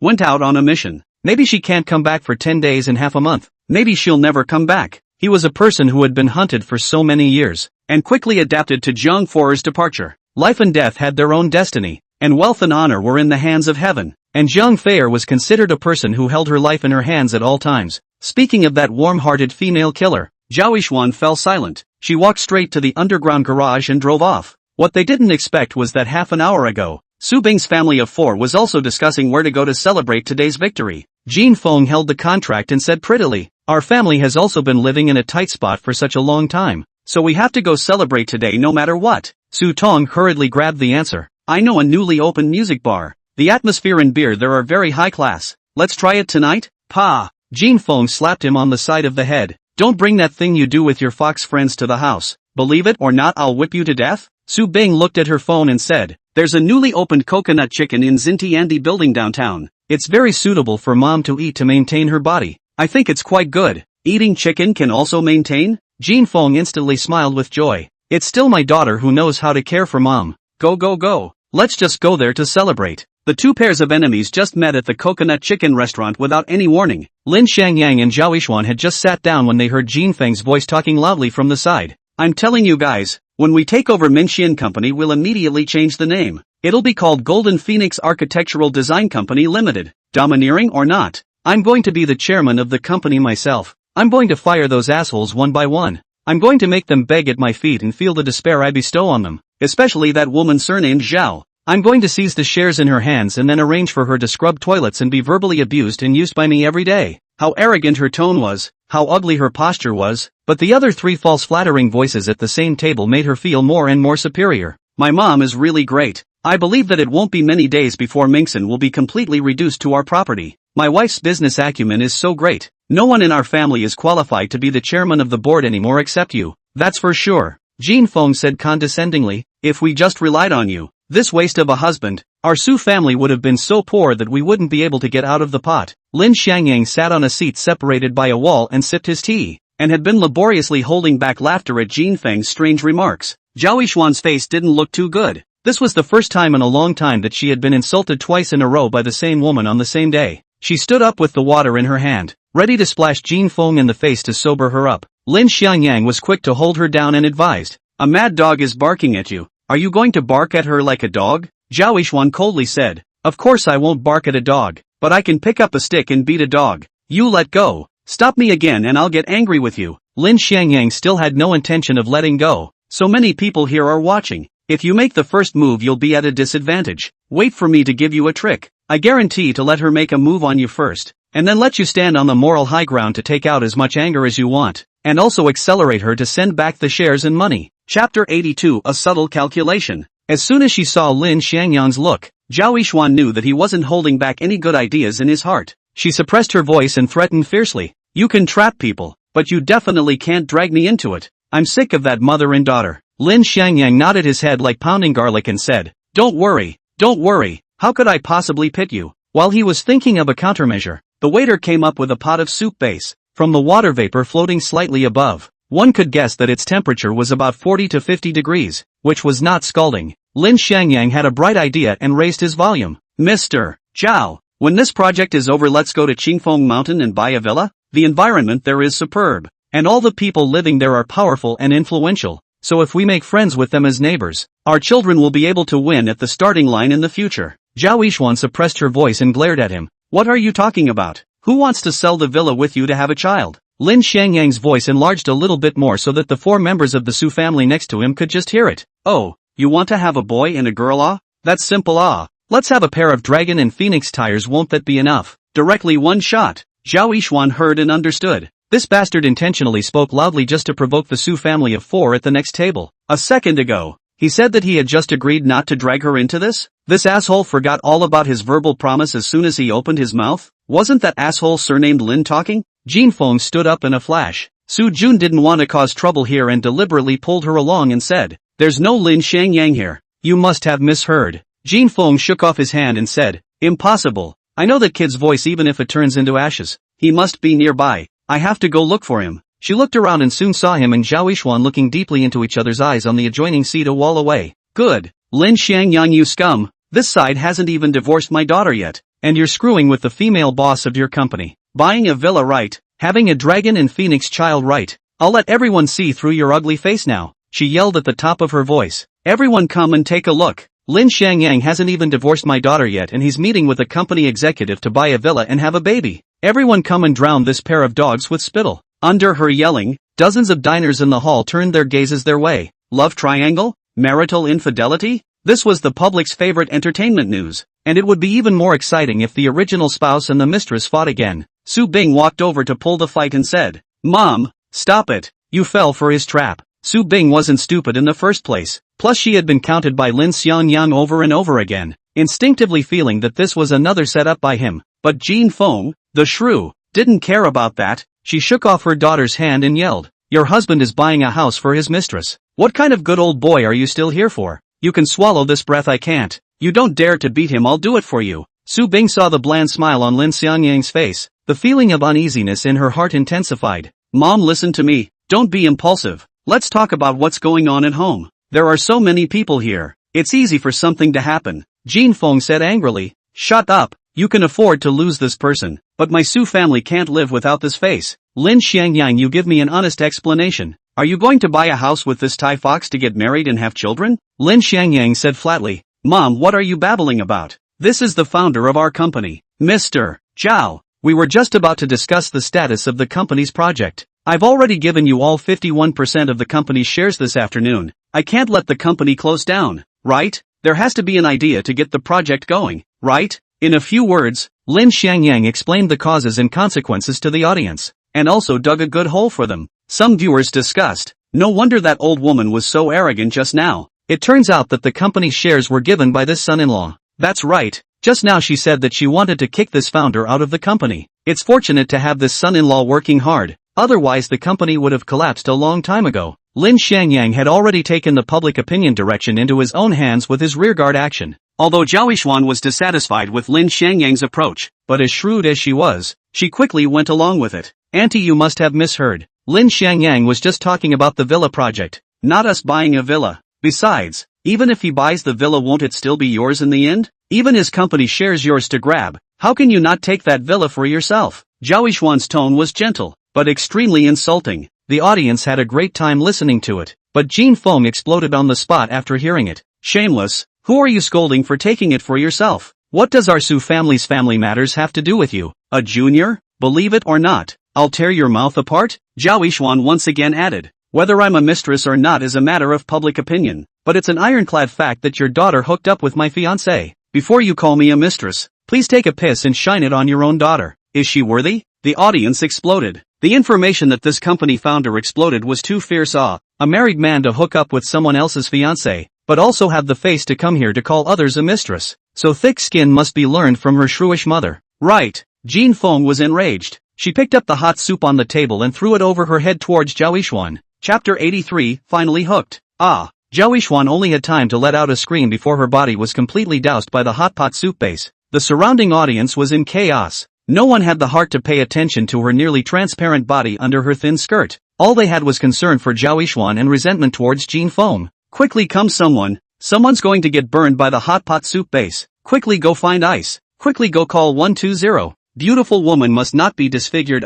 Speaker 1: went out on a mission. Maybe she can't come back for 10 days and half a month. Maybe she'll never come back. He was a person who had been hunted for so many years, and quickly adapted to Zhang Forer's departure. Life and death had their own destiny, and wealth and honor were in the hands of heaven, and Zhang Feier was considered a person who held her life in her hands at all times. Speaking of that warm-hearted female killer, Zhao Yishuan fell silent. She walked straight to the underground garage and drove off. What they didn't expect was that half an hour ago, Su Bing's family of 4 was also discussing where to go to celebrate today's victory. Jin Feng held the contract and said prettily, our family has also been living in a tight spot for such a long time, so we have to go celebrate today no matter what. Su Tong hurriedly grabbed the answer. I know a newly opened music bar. The atmosphere and beer there are very high class. Let's try it tonight? Pa! Jin Feng slapped him on the side of the head. Don't bring that thing you do with your fox friends to the house. Believe it or not, I'll whip you to death? Su Bing looked at her phone and said, there's a newly opened coconut chicken in Xintiandi building downtown. It's very suitable for mom to eat to maintain her body. I think it's quite good. Eating chicken can also maintain? Jin Feng instantly smiled with joy. It's still my daughter who knows how to care for mom. Go go go. Let's just go there to celebrate. The two pairs of enemies just met at the coconut chicken restaurant without any warning. Lin Xiangyang and Zhao Yishuan had just sat down when they heard Jin Feng's voice talking loudly from the side. I'm telling you guys, when we take over Minxian Company we'll immediately change the name. It'll be called Golden Phoenix Architectural Design Company Limited. Domineering or not, I'm going to be the chairman of the company myself. I'm going to fire those assholes one by one. I'm going to make them beg at my feet and feel the despair I bestow on them, especially that woman surnamed Zhao. I'm going to seize the shares in her hands and then arrange for her to scrub toilets and be verbally abused and used by me every day. How arrogant her tone was, how ugly her posture was, but the other 3 false flattering voices at the same table made her feel more and more superior. My mom is really great. I believe that it won't be many days before Mingxin will be completely reduced to our property. My wife's business acumen is so great. No one in our family is qualified to be the chairman of the board anymore except you. That's for sure. Jin Feng said condescendingly, if we just relied on you, this waste of a husband, our Su family would have been so poor that we wouldn't be able to get out of the pot. Lin Xiangyang sat on a seat separated by a wall and sipped his tea, and had been laboriously holding back laughter at Jin Feng's strange remarks. Zhao Yishuan's face didn't look too good. This was the first time in a long time that she had been insulted twice in a row by the same woman on the same day. She stood up with the water in her hand, ready to splash Jin Feng in the face to sober her up. Lin Xiangyang was quick to hold her down and advised, a mad dog is barking at you. Are you going to bark at her like a dog? Zhao Yishuan coldly said, of course I won't bark at a dog, but I can pick up a stick and beat a dog. You let go. Stop me again and I'll get angry with you. Lin Xiangyang still had no intention of letting go. So many people here are watching. If you make the first move you'll be at a disadvantage. Wait for me to give you a trick. I guarantee to let her make a move on you first, and then let you stand on the moral high ground to take out as much anger as you want, and also accelerate her to send back the shares and money. Chapter 82 A Subtle Calculation. As soon as she saw Lin Xiangyang's look, Zhao Yishuan knew that he wasn't holding back any good ideas in his heart. She suppressed her voice and threatened fiercely. You can trap people, but you definitely can't drag me into it. I'm sick of that mother and daughter.
Speaker 2: Lin Xiangyang nodded his head like pounding garlic and said, don't worry, how could I possibly pit you? While he was thinking of a countermeasure, the waiter came up with a pot of soup base, from the water vapor floating slightly above. One could guess that its temperature was about 40 to 50 degrees, which was not scalding. Lin Xiangyang had a bright idea and raised his volume. Mr. Zhao, when this project is over, let's go to Qingfeng Mountain and buy a villa? The environment there is superb, and all the people living there are powerful and influential, so if we make friends with them as neighbors, our children will be able to win at the starting line in the future. Zhao Yishuan suppressed her voice and glared at him. What are you talking about? Who wants to sell the villa with you to have a child? Lin Xiangyang's voice enlarged a little bit more so that the 4 members of the Su family next to him could just hear it. Oh, you want to have a boy and a girl? Ah? That's simple. Ah. Let's have a pair of dragon and phoenix tires, won't that be enough? Directly one shot. Zhao Yishuan heard and understood. This bastard intentionally spoke loudly just to provoke the Su family of 4 at the next table. A second ago, he said that he had just agreed not to drag her into this? This asshole forgot all about his verbal promise as soon as he opened his mouth? Wasn't that asshole surnamed Lin talking? Jin Feng stood up in a flash. Su Jun didn't want to cause trouble here and deliberately pulled her along and said, there's no Lin Xiangyang here. You must have misheard. Jin Feng shook off his hand and said, impossible. I know that kid's voice even if it turns into ashes. He must be nearby. I have to go look for him. She looked around and soon saw him and Zhao Yishuan looking deeply into each other's eyes on the adjoining seat a wall away. Good. Lin Xiangyang, you scum. This side hasn't even divorced my daughter yet. And you're screwing with the female boss of your company. Buying a villa, right? Having a dragon and phoenix child, right? I'll let everyone see through your ugly face now. She yelled at the top of her voice. Everyone come and take a look. Lin Xiangyang hasn't even divorced my daughter yet and he's meeting with a company executive to buy a villa and have a baby. Everyone come and drown this pair of dogs with spittle. Under her yelling, dozens of diners in the hall turned their gazes their way. Love triangle? Marital infidelity? This was the public's favorite entertainment news, and it would be even more exciting if the original spouse and the mistress fought again. Su Bing walked over to pull the fight and said, Mom, stop it. You fell for his trap. Su Bing wasn't stupid in the first place, plus she had been counted by Lin Xiangyang over and over again, instinctively feeling that this was another setup by him. But Jin Feng, the shrew, didn't care about that. She shook off her daughter's hand and yelled, your husband is buying a house for his mistress. What kind of good old boy are you still here for? You can swallow this breath, I can't. You don't dare to beat him, I'll do it for you. Su Bing saw the bland smile on Lin Xiangyang's face. The feeling of uneasiness in her heart intensified. Mom, listen to me. Don't be impulsive. Let's talk about what's going on at home. There are so many people here. It's easy for something to happen. Jin Feng said angrily. Shut up. You can afford to lose this person, but my Su family can't live without this face. Lin Xiangyang, you give me an honest explanation. Are you going to buy a house with this Tai Fox to get married and have children? Lin Xiangyang said flatly. Mom, what are you babbling about? This is the founder of our company, Mr. Zhao. We were just about to discuss the status of the company's project. I've already given you all 51% of the company's shares this afternoon. I can't let the company close down, right? There has to be an idea to get the project going, right? In a few words, Lin Xiangyang explained the causes and consequences to the audience, and also dug a good hole for them. Some viewers discussed. No wonder that old woman was so arrogant just now. It turns out that the company's shares were given by this son-in-law. That's right. Just now she said that she wanted to kick this founder out of the company. It's fortunate to have this son-in-law working hard. Otherwise the company would have collapsed a long time ago. Lin Xiangyang had already taken the public opinion direction into his own hands with his rearguard action. Although Zhao Yishuan was dissatisfied with Lin Xiangyang's approach, but as shrewd as she was, she quickly went along with it. Auntie, you must have misheard. Lin Xiangyang was just talking about the villa project, not us buying a villa. Besides, even if he buys the villa, won't it still be yours in the end? Even his company shares yours to grab. How can you not take that villa for yourself? Zhao Yishuan's tone was gentle, but extremely insulting. The audience had a great time listening to it, but Jin Feng exploded on the spot after hearing it. Shameless, who are you scolding for taking it for yourself? What does our Su family's family matters have to do with you? A junior? Believe it or not, I'll tear your mouth apart? Zhao Yishuan once again added. Whether I'm a mistress or not is a matter of public opinion, but it's an ironclad fact that your daughter hooked up with my fiancé. Before you call me a mistress, please take a piss and shine it on your own daughter. Is she worthy? The audience exploded. The information that this company founder exploded was too fierce. A married man to hook up with someone else's fiancé, but also have the face to come here to call others a mistress. So thick skin must be learned from her shrewish mother. Right. Jin Feng was enraged. She picked up the hot soup on the table and threw it over her head towards Zhao Yishuan. Chapter 83, finally hooked. Ah! Zhao Yixuan only had time to let out a scream before her body was completely doused by the hot pot soup base. The surrounding audience was in chaos. No one had the heart to pay attention to her nearly transparent body under her thin skirt. All they had was concern for Zhao Yixuan and resentment towards Jin Feng. Quickly come someone. Someone's going to get burned by the hot pot soup base. Quickly go find ice. Quickly go call 120. Beautiful woman must not be disfigured.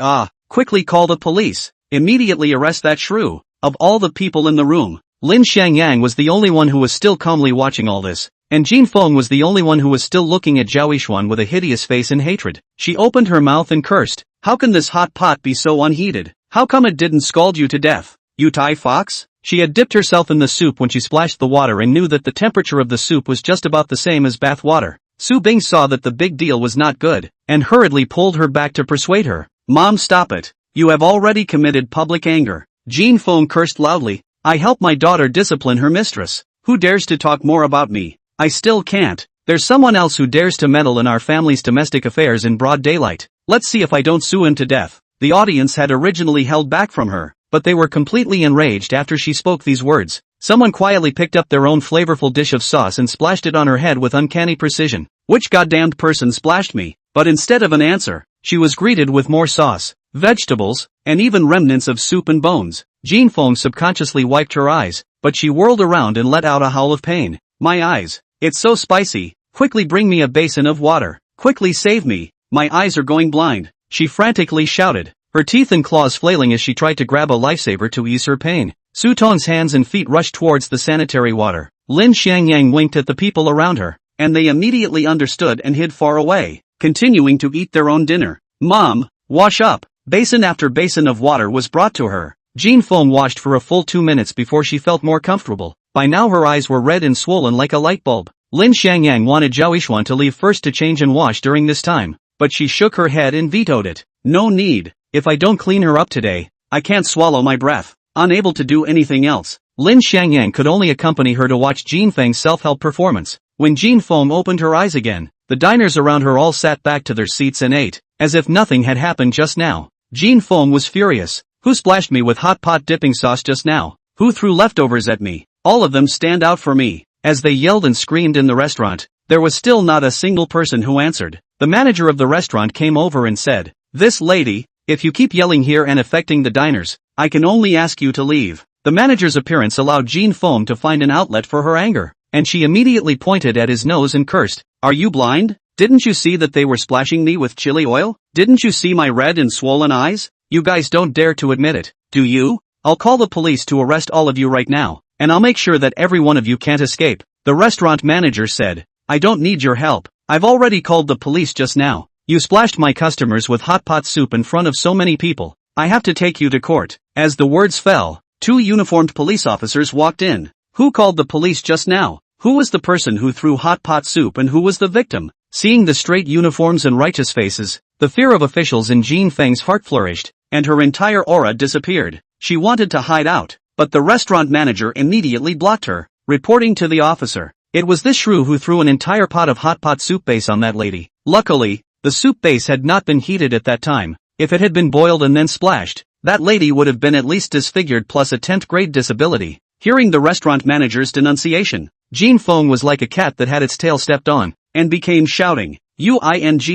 Speaker 2: Quickly call the police. Immediately arrest that shrew. Of all the people in the room, Lin Xiangyang was the only one who was still calmly watching all this, and Jin Feng was the only one who was still looking at Zhao Yixuan with a hideous face and hatred. She opened her mouth and cursed. How can this hot pot be so unheated? How come it didn't scald you to death? You Tai Fox? She had dipped herself in the soup when she splashed the water and knew that the temperature of the soup was just about the same as bath water. Su Bing saw that the big deal was not good, and hurriedly pulled her back to persuade her. Mom, stop it. You have already committed public anger. Jin Feng cursed loudly. I help my daughter discipline her mistress. Who dares to talk more about me? I still can't. There's someone else who dares to meddle in our family's domestic affairs in broad daylight. Let's see if I don't sue him to death. The audience had originally held back from her, but they were completely enraged after she spoke these words. Someone quietly picked up their own flavorful dish of sauce and splashed it on her head with uncanny precision. Which goddamned person splashed me? But instead of an answer, she was greeted with more sauce, vegetables, and even remnants of soup and bones. Jin Feng subconsciously wiped her eyes, but she whirled around and let out a howl of pain. My eyes. It's so spicy. Quickly bring me a basin of water. Quickly save me. My eyes are going blind. She frantically shouted, her teeth and claws flailing as she tried to grab a lifesaver to ease her pain. Su Tong's hands and feet rushed towards the sanitary water. Lin Xiangyang winked at the people around her, and they immediately understood and hid far away, continuing to eat their own dinner. Mom, wash up. Basin after basin of water was brought to her. Jin Feng washed for a full 2 minutes before she felt more comfortable. By now her eyes were red and swollen like a light bulb. Lin Xiangyang wanted Zhao Yixuan to leave first to change and wash during this time, but she shook her head and vetoed it. No need. If I don't clean her up today, I can't swallow my breath. Unable to do anything else, Lin Xiangyang could only accompany her to watch Jin Feng's self-help performance. When Jin Feng opened her eyes again, the diners around her all sat back to their seats and ate, as if nothing had happened just now. Jin Feng was furious. Who splashed me with hot pot dipping sauce just now? Who threw leftovers at me? All of them stand out for me. As they yelled and screamed in the restaurant, there was still not a single person who answered. The manager of the restaurant came over and said, "This lady, if you keep yelling here and affecting the diners, I can only ask you to leave." The manager's appearance allowed Jin Feng to find an outlet for her anger, and she immediately pointed at his nose and cursed. Are you blind? Didn't you see that they were splashing me with chili oil? Didn't you see my red and swollen eyes? You guys don't dare to admit it, do you? I'll call the police to arrest all of you right now, and I'll make sure that every one of you can't escape. The restaurant manager said, I don't need your help. I've already called the police just now. You splashed my customers with hot pot soup in front of so many people. I have to take you to court. As the words fell, 2 uniformed police officers walked in. Who called the police just now? Who was the person who threw hot pot soup and who was the victim? Seeing the straight uniforms and righteous faces, the fear of officials in Jin Feng's heart flourished, and her entire aura disappeared. She wanted to hide out, but the restaurant manager immediately blocked her, reporting to the officer. It was this shrew who threw an entire pot of hot pot soup base on that lady. Luckily, the soup base had not been heated at that time. If it had been boiled and then splashed, that lady would have been at least disfigured plus a 10th grade disability. Hearing the restaurant manager's denunciation, Jin Feng was like a cat that had its tail stepped on, and became shouting, "You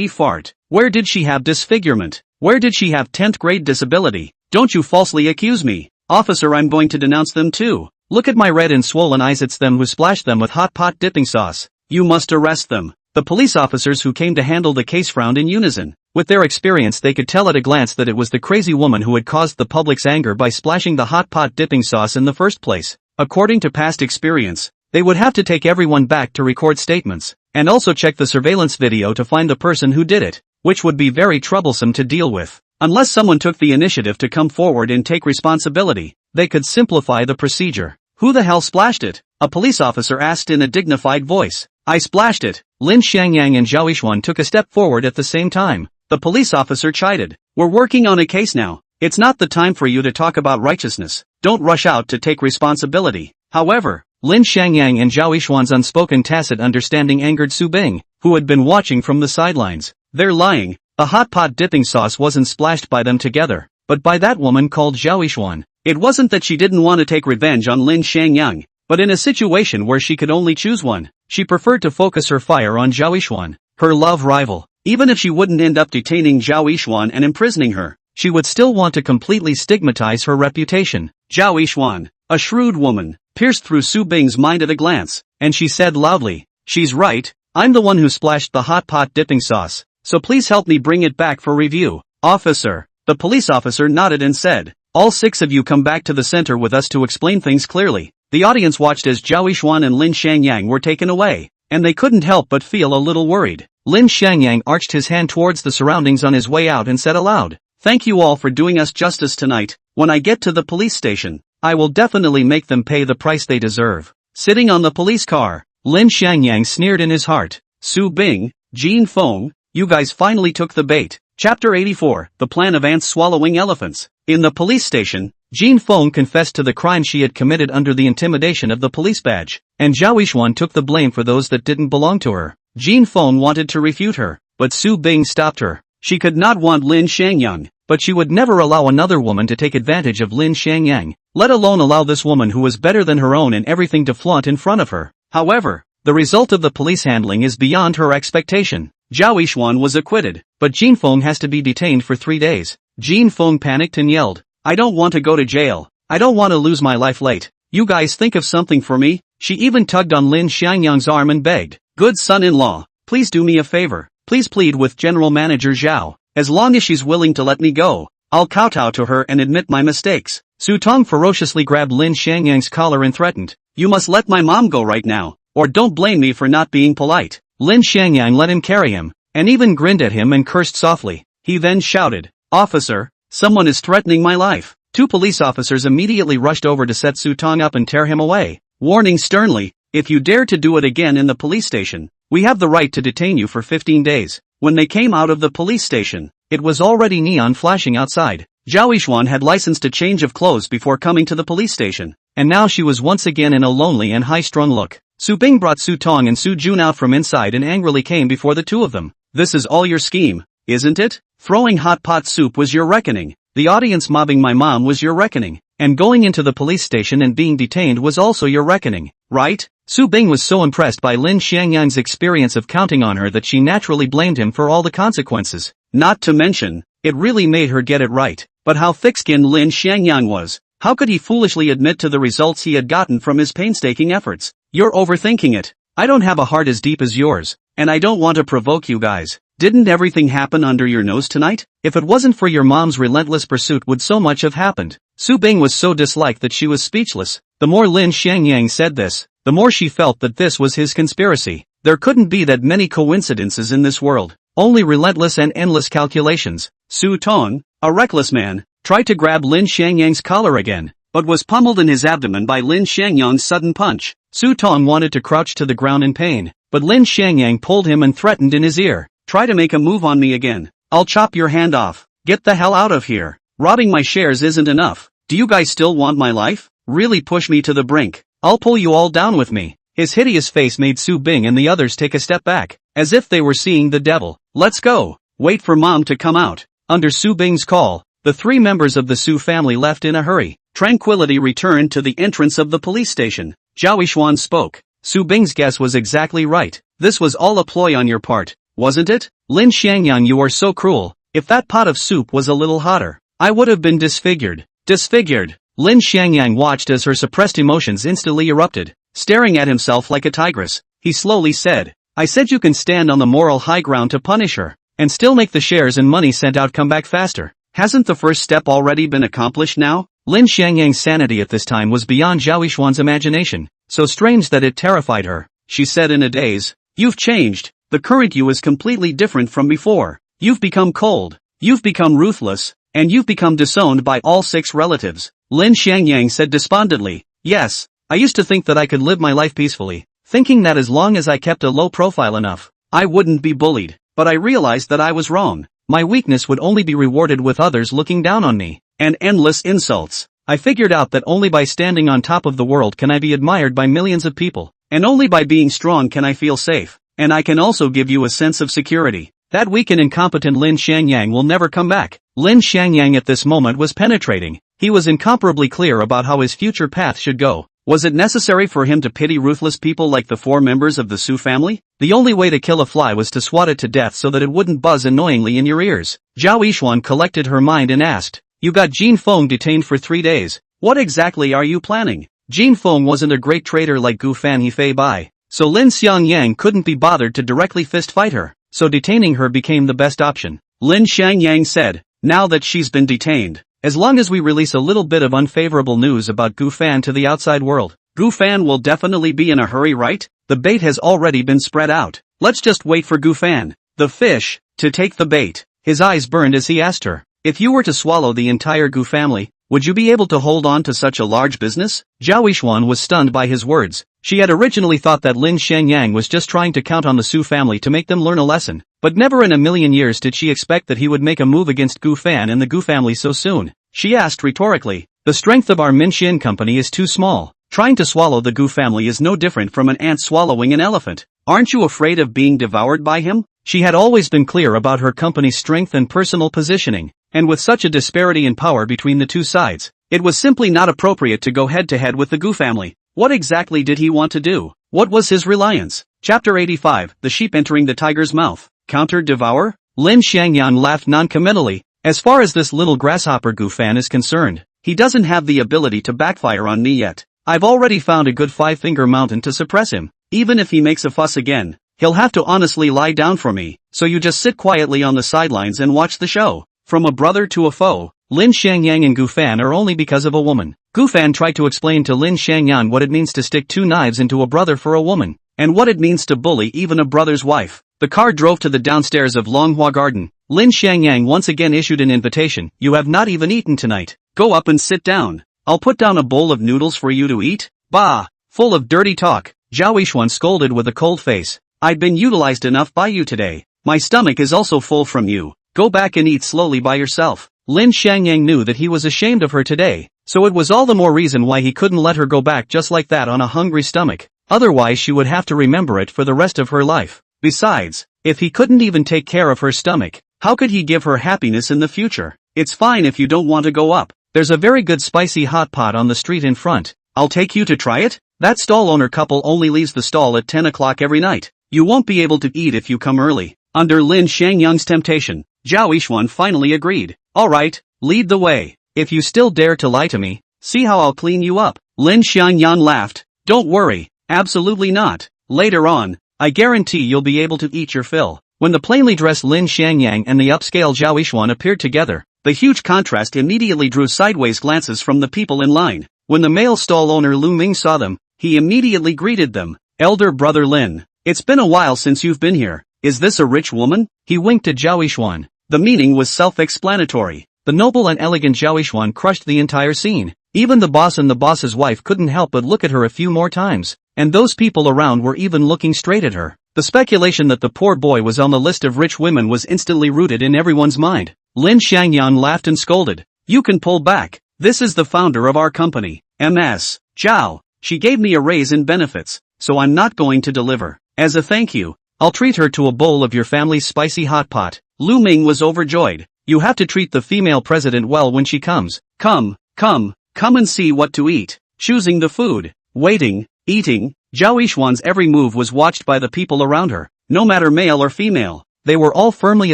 Speaker 2: fart. Where did she have disfigurement? Where did she have 10th grade disability? Don't you falsely accuse me. Officer, I'm going to denounce them too. Look at my red and swollen eyes, it's them who splashed them with hot pot dipping sauce. You must arrest them." The police officers who came to handle the case frowned in unison. With their experience they could tell at a glance that it was the crazy woman who had caused the public's anger by splashing the hot pot dipping sauce in the first place. According to past experience, they would have to take everyone back to record statements, and also check the surveillance video to find the person who did it, which would be very troublesome to deal with. Unless someone took the initiative to come forward and take responsibility, they could simplify the procedure. Who the hell splashed it? A police officer asked in a dignified voice. I splashed it. Lin Xiangyang and Zhao Yixuan took a step forward at the same time. The police officer chided. We're working on a case now. It's not the time for you to talk about righteousness. Don't rush out to take responsibility. However, Lin Xiangyang and Zhao Yixuan's unspoken tacit understanding angered Su Bing, who had been watching from the sidelines. They're lying. The hot pot dipping sauce wasn't splashed by them together, but by that woman called Zhao Yixuan.
Speaker 1: It wasn't that she didn't want to take revenge on Lin Xiangyang, but in a situation where she could only choose one, she preferred to focus her fire on Zhao Yixuan, her love rival. Even if she wouldn't end up detaining Zhao Yixuan and imprisoning her, she would still want to completely stigmatize her reputation. Zhao Yixuan, a shrewd woman, pierced through Su Bing's mind at a glance, and she said loudly, "She's right, I'm the one who splashed the hot pot dipping sauce, so please help me bring it back for review." "Officer." The police officer nodded and said, "All 6 of you come back to the center with us to explain things clearly." The audience watched as Zhao Yixuan and Lin Xiangyang were taken away, and they couldn't help but feel a little worried. Lin Xiangyang arched his hand towards the surroundings on his way out and said aloud, "Thank you all for doing us justice tonight. When I get to the police station, I will definitely make them pay the price they deserve." Sitting on the police car, Lin Xiangyang sneered in his heart, "Su Bing, Jin Feng, you guys finally took the bait." Chapter 84, The Plan of Ants Swallowing Elephants. In the police station, Jin Feng confessed to the crime she had committed under the intimidation of the police badge, and Zhao Yixuan took the blame for those that didn't belong to her. Jin Feng wanted to refute her, but Su Bing stopped her. She could not want Lin Xiangyang, but she would never allow another woman to take advantage of Lin Xiangyang, let alone allow this woman who was better than her own in everything to flaunt in front of her. However, the result of the police handling is beyond her expectation. Zhao Yixuan was acquitted, but Jin Feng has to be detained for 3 days. Jin Feng panicked and yelled, "I don't want to go to jail. I don't want to lose my life late. You guys think of something for me." She even tugged on Lin Xiangyang's arm and begged, "Good son-in-law, please do me a favor. Please plead with General Manager Zhao. As long as she's willing to let me go, I'll kowtow to her and admit my mistakes." Su Tong ferociously grabbed Lin Xiangyang's collar and threatened, "You must let my mom go right now, or don't blame me for not being polite." Lin Xiangyang let him carry him, and even grinned at him and cursed softly. He then shouted, "Officer, someone is threatening my life." 2 police officers immediately rushed over to set Su Tong up and tear him away, warning sternly, "If you dare to do it again in the police station, we have the right to detain you for 15 days. When they came out of the police station, it was already neon flashing outside. Zhao Yixuan had licensed a change of clothes before coming to the police station, and now she was once again in a lonely and high-strung look. Su Bing brought Su Tong and Su Jun out from inside and angrily came before the 2 of them. "This is all your scheme, isn't it? Throwing hot pot soup was your reckoning. The audience mobbing my mom was your reckoning. And going into the police station and being detained was also your reckoning, right?" Su Bing was so impressed by Lin Xiangyang's experience of counting on her that she naturally blamed him for all the consequences. Not to mention, it really made her get it right. But how thick-skinned Lin Xiangyang was. How could he foolishly admit to the results he had gotten from his painstaking efforts? "You're overthinking it. I don't have a heart as deep as yours, and I don't want to provoke you guys. Didn't everything happen under your nose tonight? If it wasn't for your mom's relentless pursuit, would so much have happened?" Su Bing was so disliked that she was speechless. The more Lin Xiangyang said this, the more she felt that this was his conspiracy. There couldn't be that many coincidences in this world, only relentless and endless calculations. Su Tong, a reckless man, tried to grab Lin Xiangyang's collar again, but was pummeled in his abdomen by Lin Xiangyang's sudden punch. Su Tong wanted to crouch to the ground in pain, but Lin Xiangyang pulled him and threatened in his ear, "Try to make a move on me again. I'll chop your hand off. Get the hell out of here. Robbing my shares isn't enough. Do you guys still want my life? Really push me to the brink. I'll pull you all down with me." His hideous face made Su Bing and the others take a step back, as if they were seeing the devil. "Let's go. Wait for mom to come out." Under Su Bing's call, the 3 members of the Su family left in a hurry. Tranquility returned to the entrance of the police station. Zhao Yixuan spoke. Su Bing's guess was exactly right. "This was all a ploy on your part, wasn't it? Lin Xiangyang, you are so cruel. If that pot of soup was a little hotter, I would have been disfigured." Disfigured. Lin Xiangyang watched as her suppressed emotions instantly erupted. Staring at himself like a tigress, he slowly said, "I said you can stand on the moral high ground to punish her, and still make the shares and money sent out come back faster. Hasn't the first step already been accomplished now?" Lin Xiangyang's sanity at this time was beyond Zhao Yixuan's imagination, so strange that it terrified her. She said in a daze, "You've changed. The current you is completely different from before. You've become cold. You've become ruthless, and you've become disowned by all 6 relatives." Lin Xiangyang said despondently, "Yes, I used to think that I could live my life peacefully, thinking that as long as I kept a low profile enough, I wouldn't be bullied, but I realized that I was wrong. My weakness would only be rewarded with others looking down on me, and endless insults. I figured out that only by standing on top of the world can I be admired by millions of people, and only by being strong can I feel safe, and I can also give you a sense of security. That weak and incompetent Lin Xiangyang will never come back." Lin Xiangyang at this moment was penetrating.
Speaker 2: He was incomparably clear about how his future path should go.
Speaker 1: Was it necessary for him to pity ruthless people like the 4 members of the Su family?
Speaker 2: The only way to kill a fly was to swat it to death so that it wouldn't buzz annoyingly in your ears. Zhao Yishuan collected her mind and asked, "You got Jin Feng detained for 3 days.
Speaker 1: What exactly are you planning?"
Speaker 2: Jin Feng wasn't a great trader like Gu Fan He Fei Bai, so Lin Xiangyang couldn't be bothered to directly fist fight her, so detaining her became the best option.
Speaker 1: Lin Xiangyang said, "Now that she's been detained,
Speaker 2: as long as we release a little bit of unfavorable news about Gu Fan to the outside world,
Speaker 1: Gu Fan will definitely be in a hurry, right?
Speaker 2: The bait has already been spread out.
Speaker 1: Let's just wait for Gu Fan, the fish, to take the bait."
Speaker 2: His eyes burned as he asked her, "If you were to swallow the entire Gu family, would you be able to hold on to such a large business?" Zhao Yishuan was stunned by his words. She had originally thought that Lin Xiangyang was just trying to count on the Su family to make them learn a lesson, but never in a million years did she expect that he would make a move against Gu Fan and the Gu family so soon. She asked rhetorically, "The strength of our Minxin company is too small. Trying to swallow the Gu family is no different from an ant swallowing an elephant.
Speaker 1: Aren't you afraid of being devoured by him?"
Speaker 2: She had always been clear about her company's strength and personal positioning, and with such a disparity in power between the two sides,
Speaker 1: it was simply not appropriate to go head-to-head with the Gu family. What exactly did he want to do? What was his reliance? Chapter 85, The Sheep Entering the Tiger's Mouth. Counter-devour?
Speaker 2: Lin Xiangyan laughed noncommittally. As far as this little grasshopper Gu Fan is concerned,
Speaker 1: he doesn't have the ability to backfire on me yet.
Speaker 2: I've already found a good 5-finger mountain to suppress him.
Speaker 1: Even if he makes a fuss again, he'll have to honestly lie down for me, so you just sit quietly on the sidelines and watch the show. From a brother to a foe,
Speaker 2: Lin Xiangyang and Gu Fan are only because of a woman. Gu Fan tried to explain to Lin Xiangyan what it means to stick 2 knives into a brother for a woman,
Speaker 1: and what it means to bully even a brother's wife.
Speaker 2: The car drove to the downstairs of Longhua Garden. Lin Xiangyang once again issued an invitation. "You have not even eaten tonight.
Speaker 1: Go up and sit down. I'll put down a bowl of noodles for you to eat."
Speaker 2: "Bah! Full of dirty talk," Zhao Yishuan scolded with a cold face.
Speaker 1: "I've been utilized enough by you today. My stomach is also full from you. Go back and eat slowly by yourself."
Speaker 2: Lin Xiangyang knew that he was ashamed of her today, so it was all the more reason why he couldn't let her go back just like that on a hungry stomach. Otherwise she would have to remember it for the rest of her life. Besides, if he couldn't even take care of her stomach, how could he give her happiness in the future?
Speaker 1: "It's fine if you don't want to go up.
Speaker 2: There's a very good spicy hot pot on the street in front.
Speaker 1: I'll take you to try it."
Speaker 2: That stall owner couple only leaves the stall at 10 o'clock every night.
Speaker 1: "You won't be able to eat if you come early." Under Lin Xiangyang's temptation, Zhao Yishuan finally agreed. "Alright, lead the way.
Speaker 2: If you still dare to lie to me,
Speaker 1: see how I'll clean you up."
Speaker 2: Lin Xiangyan laughed.
Speaker 1: "Don't worry, absolutely not. Later on, I guarantee you'll be able to eat your fill."
Speaker 2: When the plainly dressed Lin Xiangyang and the upscale Zhao Yishuan appeared together,
Speaker 1: the huge contrast immediately drew sideways glances from the people in line.
Speaker 2: When the male stall owner Lu Ming saw them,
Speaker 1: he immediately greeted them. "Elder brother Lin, it's been a while since you've been here. Is this a rich woman?"
Speaker 2: He winked at Zhao Yishuan.
Speaker 1: The meaning was self-explanatory.
Speaker 2: The noble and elegant Zhao Yishuan crushed the entire scene. Even the boss and the boss's wife couldn't help but look at her a few more times, and those people around were even looking straight at her. The speculation that the poor boy was on the list of rich women was instantly rooted in everyone's mind.
Speaker 1: Lin Xiangyan laughed and scolded. "You can pull back. This is the founder of our company, Ms. Zhao. She gave me a raise in benefits, so I'm not going to deliver. As a thank you,
Speaker 2: I'll treat her to a bowl of your family's spicy hot pot."
Speaker 1: Lu Ming was overjoyed.
Speaker 2: "You have to treat the female president well when she comes.
Speaker 1: Come and see what to eat." Choosing the food, waiting, eating, Zhao Yishuan's every move was watched by the people around her, no matter male or female.
Speaker 2: They were all firmly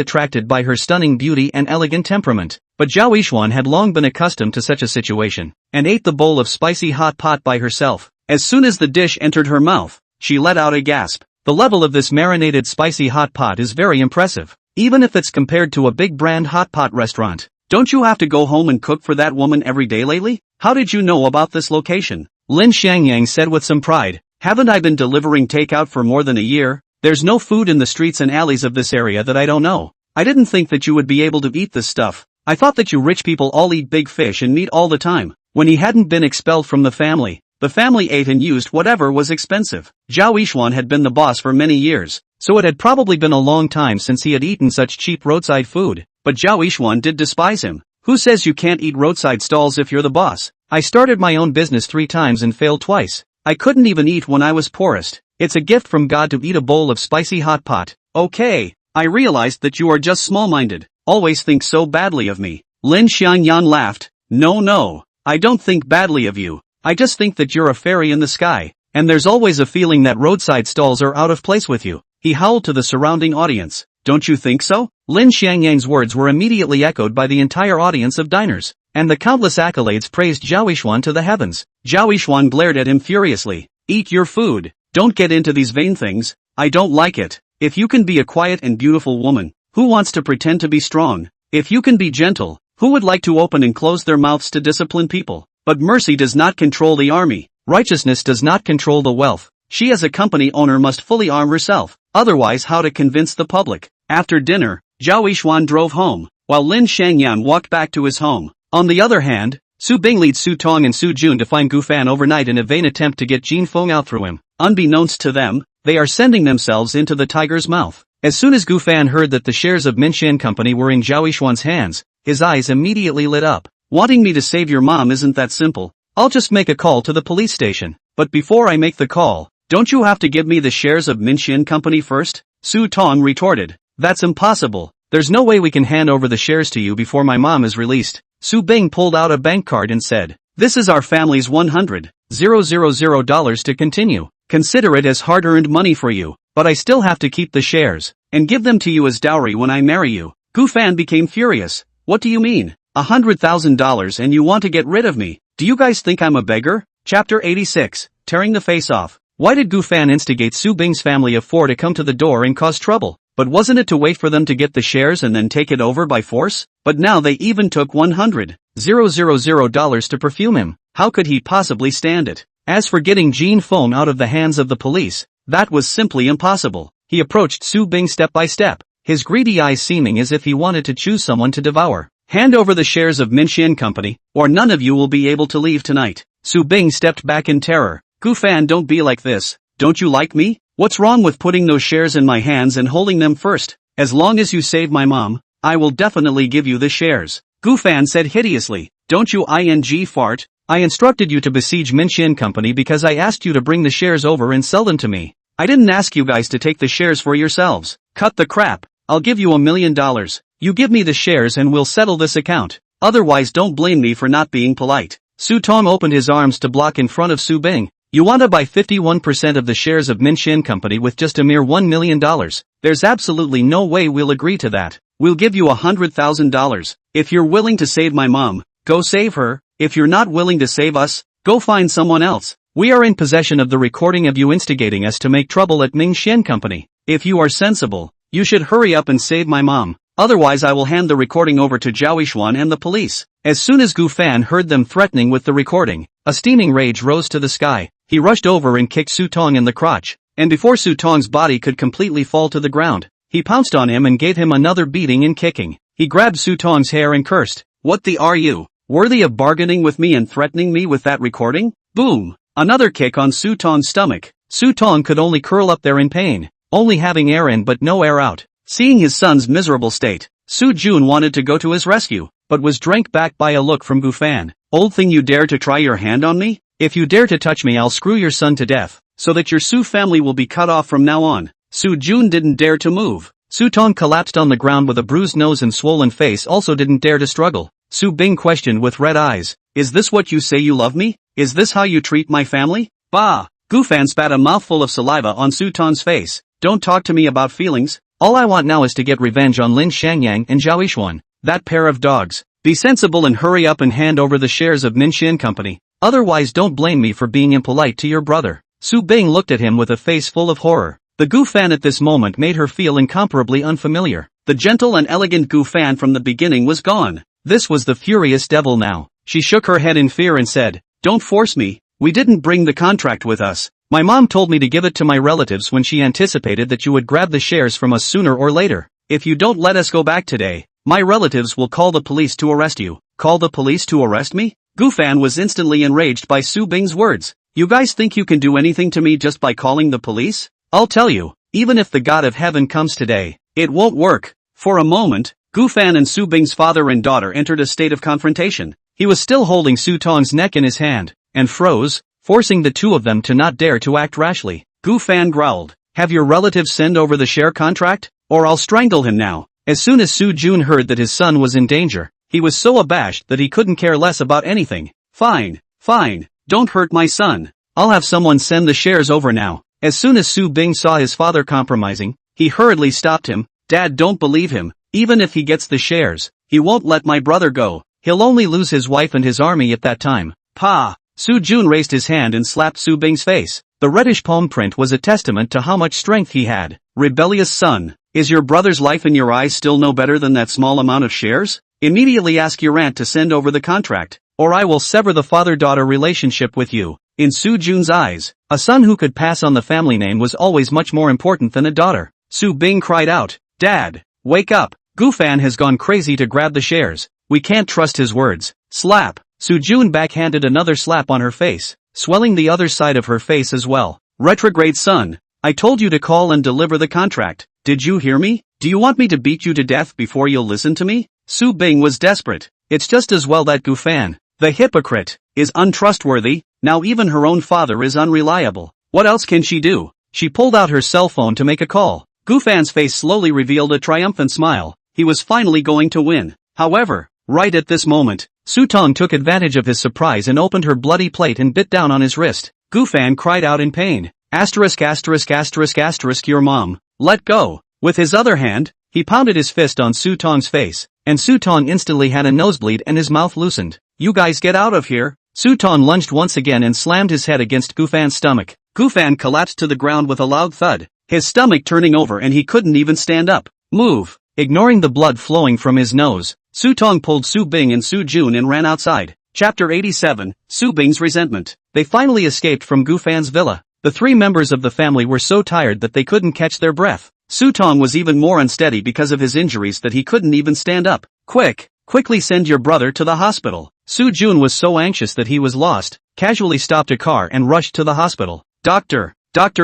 Speaker 2: attracted by her stunning beauty and elegant temperament, but Zhao Yishuan had long been accustomed to such a situation, and ate the bowl of spicy hot pot by herself.
Speaker 1: As soon as the dish entered her mouth, she let out a gasp.
Speaker 2: The level of this marinated spicy hot pot is very impressive, even if it's compared to a big brand hot pot restaurant.
Speaker 1: "Don't you have to go home and cook for that woman every day lately? How did you know about this location?"
Speaker 2: Lin Xiangyang said with some pride.
Speaker 1: "Haven't I been delivering takeout for more than a year? There's no food in the streets and alleys of this area that I don't know. I didn't think that you would be able to eat this stuff. I thought that you rich people all eat big fish and meat all the time." When he hadn't been expelled from the family ate and used whatever was expensive. Zhao Yishuan had been the boss for many years,
Speaker 2: so it had probably been a long time since he had eaten such cheap roadside food.
Speaker 1: But Zhao Yishuan did despise him. "Who says you can't eat roadside stalls if you're the boss?
Speaker 2: I started my own business 3 times and failed twice.
Speaker 1: I couldn't even eat when I was poorest.
Speaker 2: It's a gift from God to eat a bowl of spicy hot pot."
Speaker 1: "Okay, I realized that you are just small-minded, always think so badly of me." Lin Xiangyan laughed. No, I don't think badly of you. I just think that you're a fairy in the sky, and there's always a feeling that roadside stalls are out of place with you. He howled to the surrounding audience. Don't you think so? Lin Xiangyang's words were immediately echoed by the entire audience of diners, and the countless accolades praised Zhao Yishuan to the heavens. Zhao Yishuan glared at him furiously. Eat your food. Don't get into these vain things. I don't like it. If you can be a quiet and beautiful woman, who wants to pretend to be strong? If you can be gentle, who would like to open and close their mouths to discipline people? But mercy does not control the army. Righteousness does not control the wealth. She as a company owner must fully arm herself. Otherwise, how to convince the public? After dinner, Zhao Yishuan drove home, while Lin Xiangyan walked back to his home. On the other hand, Su Bing leads Su Tong and Su Jun to find Gu Fan overnight in a vain attempt to get Jin Feng out through him. Unbeknownst to them, they are sending themselves into the tiger's mouth. As soon as Gu Fan heard that the shares of Minshan Company were in Zhao Yishuan's hands, his eyes immediately lit up. Wanting me to save your mom isn't that simple. I'll just make a call to the police station. But before I make the call, don't you have to give me the shares of Minshan Company first? Su Tong retorted. That's impossible. There's no way we can hand over the shares to you before my mom is released. Su Bing pulled out a bank card and said, this is our family's $100,000 to continue. Consider it as hard-earned money for you, but I still have to keep the shares, and give them to you as dowry when I marry you. Gu Fan became furious. What do you mean? $100,000 and you want to get rid of me? Do you guys think I'm a beggar? Chapter 86, Tearing the Face Off. Why did Gu Fan instigate Su Bing's family of 4 to come to the door and cause trouble? But wasn't it to wait for them to get the shares and then take it over by force? But now they even took $100,000 to perfume him. How could he possibly stand it? As for getting Jin Feng out of the hands of the police, that was simply impossible. He approached Su Bing step by step, his greedy eyes seeming as if he wanted to choose someone to devour. Hand over the shares of Minshan Company, or none of you will be able to leave tonight. Su Bing stepped back in terror. Gu Fan, don't be like this. Don't you like me? What's wrong with putting those shares in my hands and holding them first? As long as you save my mom, I will definitely give you the shares. Gu Fan said hideously. Don't you fart? I instructed you to besiege Minshan Company because I asked you to bring the shares over and sell them to me. I didn't ask you guys to take the shares for yourselves. Cut the crap. I'll give you $1 million. You give me the shares and we'll settle this account. Otherwise don't blame me for not being polite. Su Tong opened his arms to block in front of Su Bing. You want to buy 51% of the shares of Minshan Company with just a mere $1 million. There's absolutely no way we'll agree to that. We'll give you $100,000. If you're willing to save my mom, go save her. If you're not willing to save us, go find someone else. We are in possession of the recording of you instigating us to make trouble at Minshan Company. If you are sensible, you should hurry up and save my mom. Otherwise I will hand the recording over to Zhao Yishuan and the police. As soon as Gu Fan heard them threatening with the recording, a steaming rage rose to the sky. He rushed over and kicked Su Tong in the crotch, and before Su Tong's body could completely fall to the ground, he pounced on him and gave him another beating and kicking. He grabbed Su Tong's hair and cursed. What the are you? Worthy of bargaining with me and threatening me with that recording? Boom! Another kick on Su Tong's stomach. Su Tong could only curl up there in pain, only having air in but no air out. Seeing his son's miserable state, Su Jun wanted to go to his rescue, but was drank back by a look from Gu Fan. Old thing, you dare to try your hand on me? If you dare to touch me I'll screw your son to death, so that your Su family will be cut off from now on. Su Jun didn't dare to move. Su Tong collapsed on the ground with a bruised nose and swollen face, also didn't dare to struggle. Su Bing questioned with red eyes. Is this what you say you love me? Is this how you treat my family? Bah! Gu Fan spat a mouthful of saliva on Su Tong's face. Don't talk to me about feelings. All I want now is to get revenge on Lin Xiangyang and Zhao Yishuan. That pair of dogs. Be sensible and hurry up and hand over the shares of Minshan Company. Otherwise don't blame me for being impolite to your brother. Su Bing looked at him with a face full of horror. The Gu Fan at this moment made her feel incomparably unfamiliar. The gentle and elegant Gu Fan from the beginning was gone. This was the furious devil now. She shook her head in fear and said, Don't force me. We didn't bring the contract with us. My mom told me to give it to my relatives when she anticipated that you would grab the shares from us sooner or later. If you don't let us go back today, my relatives will call the police to arrest you. Call the police to arrest me? Gu Fan was instantly enraged by Su Bing's words. You guys think you can do anything to me just by calling the police? I'll tell you, even if the God of heaven comes today, it won't work. For a moment, Gu Fan and Su Bing's father and daughter entered a state of confrontation. He was still holding Su Tong's neck in his hand, and froze, forcing the two of them to not dare to act rashly. Gu Fan growled, Have your relatives send over the share contract, or I'll strangle him now. As soon as Su Jun heard that his son was in danger, He was so abashed that he couldn't care less about anything. Fine, fine, don't hurt my son. I'll have someone send the shares over now. As soon as Su Bing saw his father compromising, he hurriedly stopped him. Dad, don't believe him. Even if he gets the shares, he won't let my brother go. He'll only lose his wife and his army at that time. Pa! Su Jun raised his hand and slapped Su Bing's face. The reddish palm print was a testament to how much strength he had. Rebellious son, is your brother's life in your eyes still no better than that small amount of shares? Immediately ask your aunt to send over the contract, or I will sever the father-daughter relationship with you. In Su Jun's eyes, a son who could pass on the family name was always much more important than a daughter. Su Bing cried out, Dad, wake up. Gufan has gone crazy to grab the shares. We can't trust his words. Slap. Su Jun backhanded another slap on her face, swelling the other side of her face as well. Retrograde son, I told you to call and deliver the contract. Did you hear me? Do you want me to beat you to death before you'll listen to me? Su Bing was desperate. It's just as well that Gufan, the hypocrite, is untrustworthy. Now even her own father is unreliable. What else can she do? She pulled out her cell phone to make a call. Gufan's face slowly revealed a triumphant smile. He was finally going to win. However, right at this moment, Su Tong took advantage of his surprise and opened her bloody plate and bit down on his wrist. Gufan cried out in pain. Asterisk asterisk asterisk asterisk your mom. Let go. With his other hand, he pounded his fist on Su Tong's face, and Su Tong instantly had a nosebleed and his mouth loosened. You guys get out of here. Su Tong lunged once again and slammed his head against Gufan's stomach. Gufan collapsed to the ground with a loud thud, his stomach turning over and he couldn't even stand up. Move. Ignoring the blood flowing from his nose, Su Tong pulled Su Bing and Su Jun and ran outside. Chapter 87, Su Bing's Resentment. They finally escaped from Gufan's villa. The three members of the family were so tired that they couldn't catch their breath. Su Tong was even more unsteady because of his injuries that he couldn't even stand up. Quickly send your brother to the hospital. Su Jun was so anxious that he was lost, casually stopped a car and rushed to the hospital. Doctor,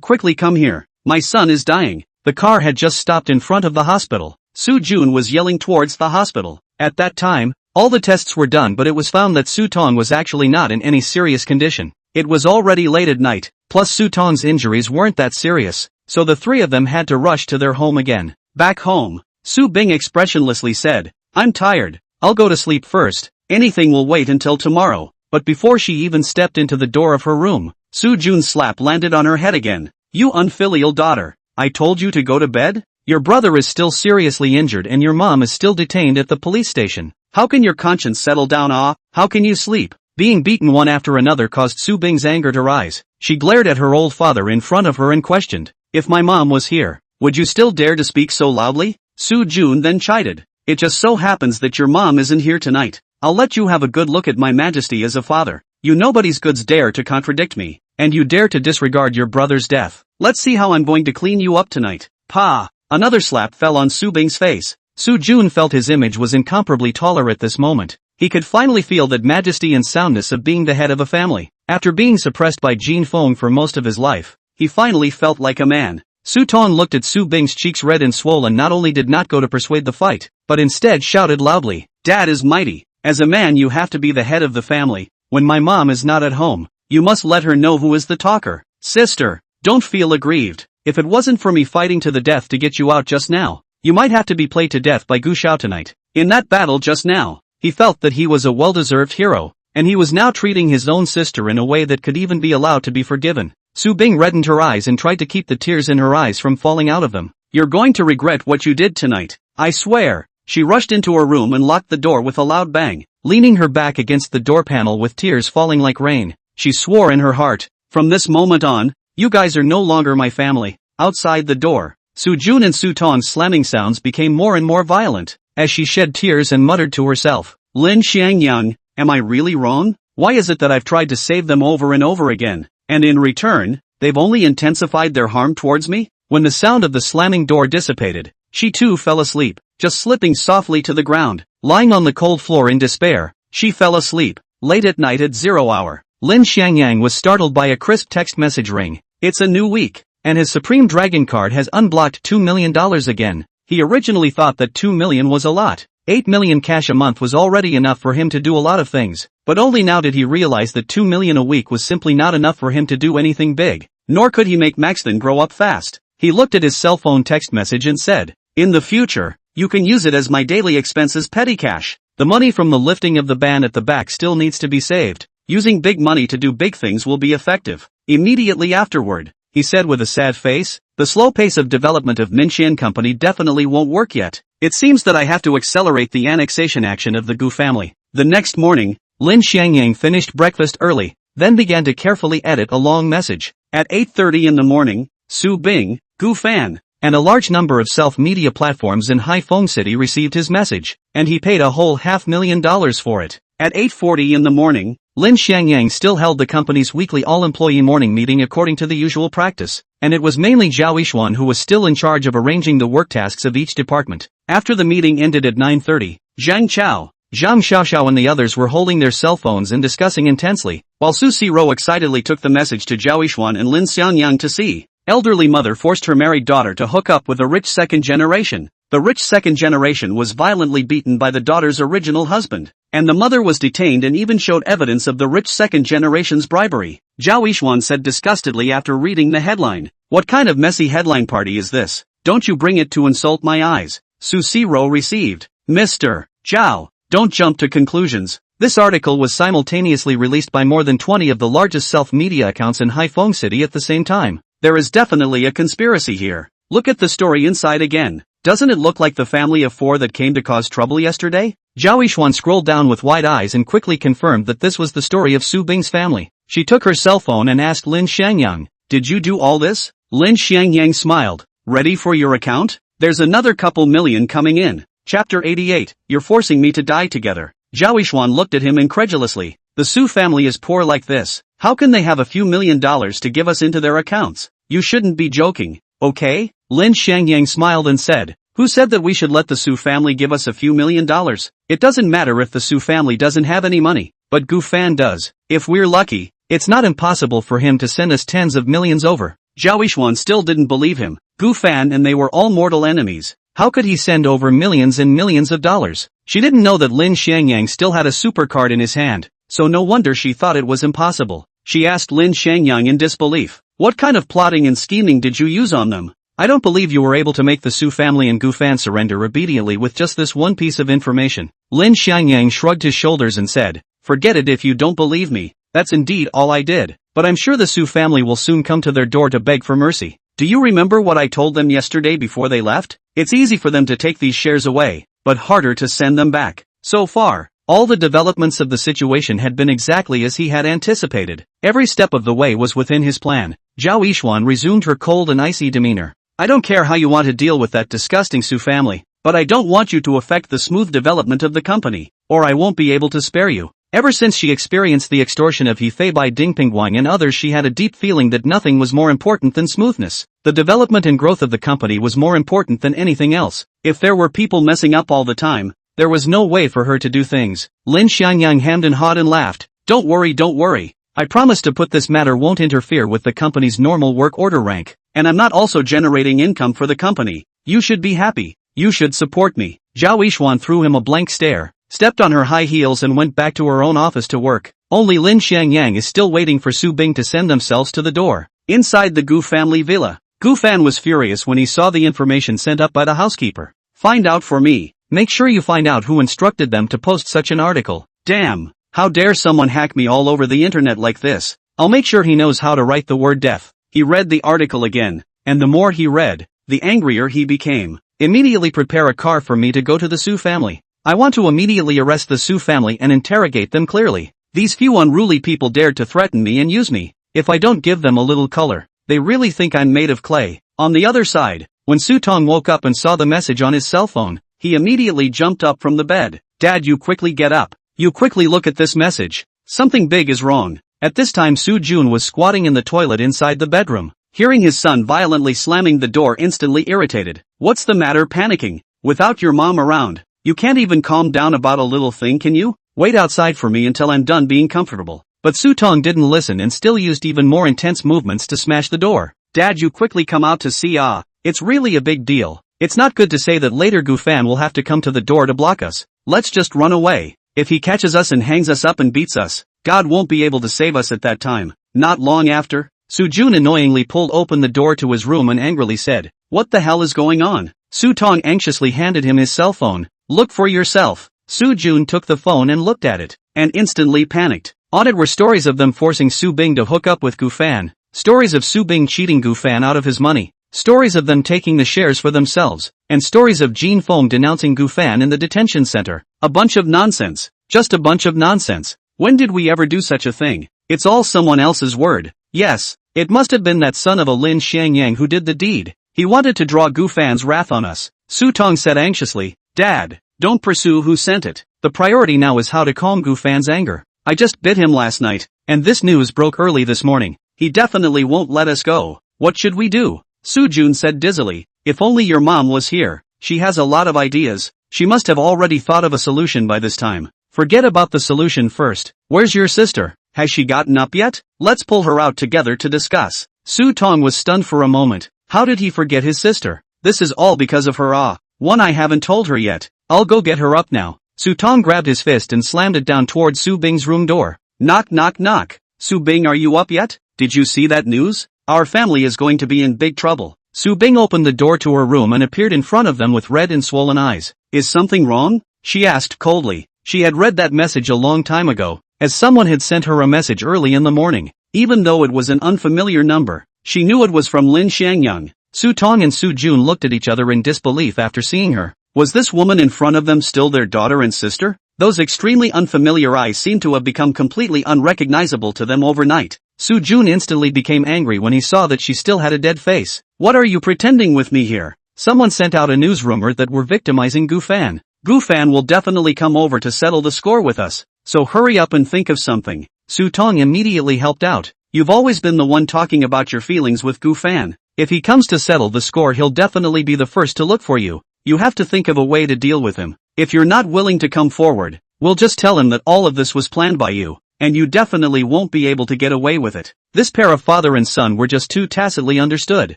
Speaker 1: quickly come here. My son is dying. The car had just stopped in front of the hospital. Su Jun was yelling towards the hospital. At that time, all the tests were done but it was found that Su Tong was actually not in any serious condition. It was already late at night, plus Su Tong's injuries weren't that serious, so the three of them had to rush to their home again. Back home, Su Bing expressionlessly said, I'm tired. I'll go to sleep first. Anything will wait until tomorrow. But before she even stepped into the door of her room, Su Jun's slap landed on her head again. You unfilial daughter. I told you to go to bed? Your brother is still seriously injured and your mom is still detained at the police station. How can your conscience settle down? How can you sleep? Being beaten one after another caused Su Bing's anger to rise. She glared at her old father in front of her and questioned, if my mom was here, would you still dare to speak so loudly? Su Jun then chided, it just so happens that your mom isn't here tonight. I'll let you have a good look at my majesty as a father. You nobody's goods dare to contradict me, and you dare to disregard your brother's death. Let's see how I'm going to clean you up tonight. Pa! Another slap fell on Su Bing's face. Su Jun felt his image was incomparably taller at this moment. He could finally feel that majesty and soundness of being the head of a family. After being suppressed by Jin Feng for most of his life, he finally felt like a man. Su Tong looked at Su Bing's cheeks red and swollen, not only did not go to persuade the fight, but instead shouted loudly, Dad is mighty. As a man you have to be the head of the family. When my mom is not at home, you must let her know who is the talker. Sister, don't feel aggrieved. If it wasn't for me fighting to the death to get you out just now, you might have to be played to death by Gu Xiao tonight. In that battle just now, he felt that he was a well-deserved hero, and he was now treating his own sister in a way that could even be allowed to be forgiven. Su Bing reddened her eyes and tried to keep the tears in her eyes from falling out of them. You're going to regret what you did tonight. I swear. She rushed into her room and locked the door with a loud bang, leaning her back against the door panel with tears falling like rain. She swore in her heart, from this moment on, you guys are no longer my family. Outside the door, Su Jun and Su Tong's slamming sounds became more and more violent, as she shed tears and muttered to herself, Lin Xiangyang, am I really wrong? Why is it that I've tried to save them over and over again, and in return, they've only intensified their harm towards me? When the sound of the slamming door dissipated, she too fell asleep, just slipping softly to the ground. Lying on the cold floor in despair, she fell asleep. Late at night at 0 hour, Lin Xiangyang was startled by a crisp text message ring. It's a new week, and his Supreme Dragon card has unblocked $2 million again. He originally thought that 2 million was a lot. 8 million cash a month was already enough for him to do a lot of things, but only now did he realize that 2 million a week was simply not enough for him to do anything big, nor could he make Maxton grow up fast. He looked at his cell phone text message and said, in the future, you can use it as my daily expenses petty cash.
Speaker 2: The money from the lifting of the ban at the back still needs to be saved. Using big money to do big things will be effective. Immediately afterward, he said with a sad face, the slow pace of development of Minxian Company definitely won't work yet. It seems that I have to accelerate the annexation action of the Gu family. The next morning, Lin Xiangyang finished breakfast early, then began to carefully edit a long message. At 8:30 in the morning, Su Bing, Gu Fan, and a large number of self-media platforms in Haiphong City received his message, and he paid a whole $500,000 for it. At 8:40 in the morning, Lin Xiangyang still held the company's weekly all-employee morning meeting according to the usual practice, and it was mainly Zhao Yishuan who was still in charge of arranging the work tasks of each department. After the meeting ended at 9:30, Zhang Chao, Zhang Xiaoxiao and the others were holding their cell phones and discussing intensely, while Su Siro excitedly took the message to Zhao Yishuan and Lin Xiangyang to see. Elderly mother forced her married daughter to hook up with a rich second generation. The rich second generation was violently beaten by the daughter's original husband, and the mother was detained and even showed evidence of the rich second generation's bribery. Zhao Yishuan said disgustedly after reading the headline. What kind of messy headline party is this? Don't you bring it to insult my eyes. Su Siro received. Mr. Zhao, don't jump to conclusions. This article was simultaneously released by more than 20 of the largest self-media accounts in Haiphong City at the same time. There is definitely a conspiracy here. Look at the story inside again. Doesn't it look like the family of four that came to cause trouble yesterday? Zhao Yishuan scrolled down with wide eyes and quickly confirmed that this was the story of Su Bing's family. She took her cell phone and asked Lin Xiangyang, "Did you do all this?" Lin Xiangyang smiled. "Ready for your account? There's another couple million coming in." Chapter 88, You're forcing me to die together. Zhao Yishuan looked at him incredulously. The Su family is poor like this. How can they have a few $1,000,000 to give us into their accounts? You shouldn't be joking, okay? Lin Xiangyang smiled and said, "Who said that we should let the Su family give us a few $1,000,000? It doesn't matter if the Su family doesn't have any money, but Gu Fan does. If we're lucky, it's not impossible for him to send us tens of millions over." Zhao Yishuan still didn't believe him. Gu Fan and they were all mortal enemies. How could he send over millions and millions of dollars? She didn't know that Lin Xiangyang still had a supercard in his hand, so no wonder she thought it was impossible. She asked Lin Xiangyang in disbelief, "What kind of plotting and scheming did you use on them? I don't believe you were able to make the Su family and Gu Fan surrender obediently with just this one piece of information." Lin Xiangyang shrugged his shoulders and said, "Forget it if you don't believe me. That's indeed all I did. But I'm sure the Su family will soon come to their door to beg for mercy. Do you remember what I told them yesterday before they left? It's easy for them to take these shares away, but harder to send them back." So far, all the developments of the situation had been exactly as he had anticipated. Every step of the way was within his plan. Zhao Yishuan resumed her cold and icy demeanor. "I don't care how you want to deal with that disgusting Su family, but I don't want you to affect the smooth development of the company, or I won't be able to spare you." Ever since she experienced the extortion of Hefei by Ding Pingguang and others, she had a deep feeling that nothing was more important than smoothness. The development and growth of the company was more important than anything else. If there were people messing up all the time, there was no way for her to do things. Lin Xiangyang hemmed and hawed and laughed. Don't worry. I promise to put this matter won't interfere with the company's normal work order rank, and I'm not also generating income for the company. You should be happy. You should support me." Zhao Yishuan threw him a blank stare, stepped on her high heels and went back to her own office to work. Only Lin Xiangyang is still waiting for Su Bing to send themselves to the door. Inside the Gu family villa, Gu Fan was furious when he saw the information sent up by the housekeeper. "Find out for me. Make sure you find out who instructed them to post such an article. Damn, how dare someone hack me all over the internet like this? I'll make sure he knows how to write the word death." He read the article again, and the more he read, the angrier he became. "Immediately prepare a car for me to go to the Su family. I want to immediately arrest the Su family and interrogate them clearly. These few unruly people dared to threaten me and use me. If I don't give them a little color, they really think I'm made of clay." On the other side, when Su Tong woke up and saw the message on his cell phone, he immediately jumped up from the bed. "Dad, you quickly get up. You quickly look at this message. Something big is wrong." At this time Su Jun was squatting in the toilet inside the bedroom. Hearing his son violently slamming the door, instantly irritated. "What's the matter panicking? Without your mom around, you can't even calm down about a little thing, can you? Wait outside for me until I'm done being comfortable." But Su Tong didn't listen and still used even more intense movements to smash the door. "Dad, you quickly come out to see. It's really a big deal. It's not good to say that later Gu Fan will have to come to the door to block us. Let's just run away. If he catches us and hangs us up and beats us, God won't be able to save us at that time." Not long after, Su Jun annoyingly pulled open the door to his room and angrily said, "What the hell is going on?" Su Tong anxiously handed him his cell phone. "Look for yourself." Su Jun took the phone and looked at it, and instantly panicked. On it were stories of them forcing Su Bing to hook up with Gu Fan, stories of Su Bing cheating Gu Fan out of his money, stories of them taking the shares for themselves, and stories of Jin Feng denouncing Gu Fan in the detention center. A bunch of nonsense. Just a bunch of nonsense. When did we ever do such a thing? It's all someone else's word. Yes, it must have been that son of a Lin Xiangyang who did the deed. He wanted to draw Gu Fan's wrath on us. Su Tong said anxiously. Dad, don't pursue who sent it. The priority now is how to calm Gu Fan's anger. I just bit him last night, and this news broke early this morning. He definitely won't let us go. What should we do? Su Jun said dizzily. If only your mom was here. She has a lot of ideas. She must have already thought of a solution by this time. Forget about the solution first. Where's your sister? Has she gotten up yet? Let's pull her out together to discuss. Su Tong was stunned for a moment. How did he forget his sister? This is all because of her. I haven't told her yet. I'll go get her up now. Su Tong grabbed his fist and slammed it down toward Su Bing's room door. Knock knock knock. Su Bing, are you up yet? Did you see that news? Our family is going to be in big trouble. Su Bing opened the door to her room and appeared in front of them with red and swollen eyes. Is something wrong? She asked coldly. She had read that message a long time ago, as someone had sent her a message early in the morning. Even though it was an unfamiliar number, she knew it was from Lin Xiangyang. Su Tong and Su Jun looked at each other in disbelief after seeing her. Was this woman in front of them still their daughter and sister? Those extremely unfamiliar eyes seemed to have become completely unrecognizable to them overnight. Su Jun instantly became angry when he saw that she still had a dead face. What are you pretending with me here? Someone sent out a news rumor that we're victimizing Gu Fan. Gu Fan will definitely come over to settle the score with us. So hurry up and think of something. Su Tong immediately helped out. You've always been the one talking about your feelings with Gu Fan. If he comes to settle the score, he'll definitely be the first to look for you. You have to think of a way to deal with him. If you're not willing to come forward, we'll just tell him that all of this was planned by you, and you definitely won't be able to get away with it. This pair of father and son were just too tacitly understood,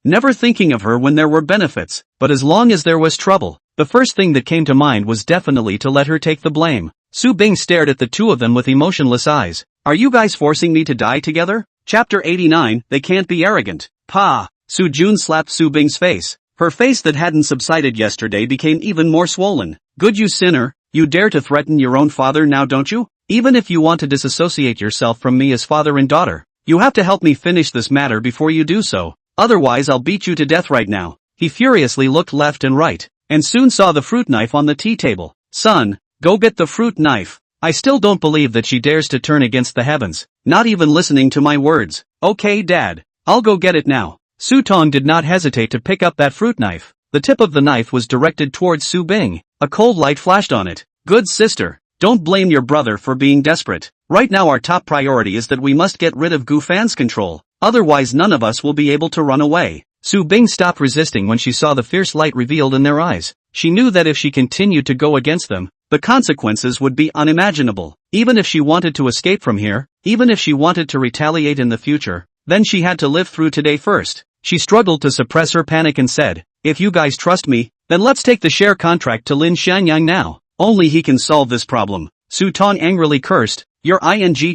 Speaker 2: never thinking of her when there were benefits, but as long as there was trouble, the first thing that came to mind was definitely to let her take the blame. Su Bing stared at the two of them with emotionless eyes. Are you guys forcing me to die together? Chapter 89, They Can't Be Arrogant. Pa! Su Jun slapped Su Bing's face. Her face that hadn't subsided yesterday became even more swollen. Good, you sinner, you dare to threaten your own father now, don't you? Even if you want to disassociate yourself from me as father and daughter, you have to help me finish this matter before you do so. Otherwise I'll beat you to death right now. He furiously looked left and right, and soon saw the fruit knife on the tea table. Son, go get the fruit knife. I still don't believe that she dares to turn against the heavens, not even listening to my words. Okay, Dad, I'll go get it now. Su Tong did not hesitate to pick up that fruit knife. The tip of the knife was directed towards Su Bing. A cold light flashed on it. Good sister, don't blame your brother for being desperate. Right now our top priority is that we must get rid of Gu Fan's control. Otherwise none of us will be able to run away. Su Bing stopped resisting when she saw the fierce light revealed in their eyes. She knew that if she continued to go against them, the consequences would be unimaginable. Even if she wanted to escape from here, even if she wanted to retaliate in the future, then she had to live through today first. She struggled to suppress her panic and said, if you guys trust me, then let's take the share contract to Lin Xiangyang now. Only he can solve this problem. Su Tong angrily cursed, you're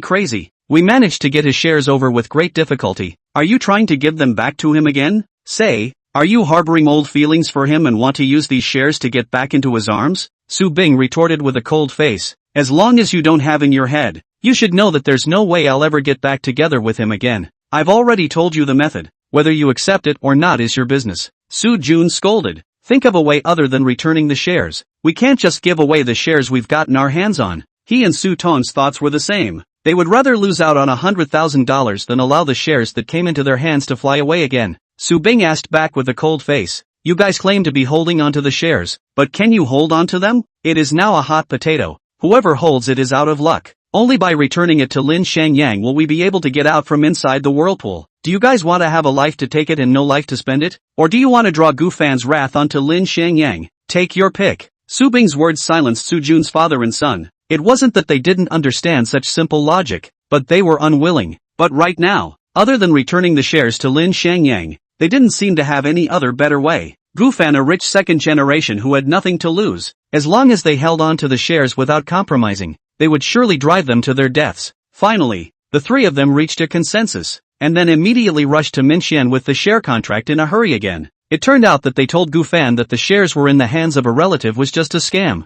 Speaker 2: crazy. We managed to get his shares over with great difficulty. Are you trying to give them back to him again? Say, are you harboring old feelings for him and want to use these shares to get back into his arms? Su Bing retorted with a cold face. As long as you don't have in your head, you should know that there's no way I'll ever get back together with him again. I've already told you the method. Whether you accept it or not is your business. Su Jun scolded. Think of a way other than returning the shares. We can't just give away the shares we've gotten our hands on. He and Su Tong's thoughts were the same. They would rather lose out on $100,000 than allow the shares that came into their hands to fly away again. Su Bing asked back with a cold face. You guys claim to be holding onto the shares, but can you hold onto them? It is now a hot potato. Whoever holds it is out of luck. Only by returning it to Lin Xiangyang will we be able to get out from inside the whirlpool. Do you guys want to have a life to take it and no life to spend it? Or do you want to draw Gu Fan's wrath onto Lin Xiangyang? Take your pick. Su Bing's words silenced Su Jun's father and son. It wasn't that they didn't understand such simple logic, but they were unwilling. But right now, other than returning the shares to Lin Xiangyang, they didn't seem to have any other better way. Gu Fan, a rich second generation who had nothing to lose, as long as they held on to the shares without compromising, they would surely drive them to their deaths. Finally, the three of them reached a consensus, and then immediately rushed to Minxian with the share contract in a hurry again. It turned out that they told Gu Fan that the shares were in the hands of a relative was just a scam,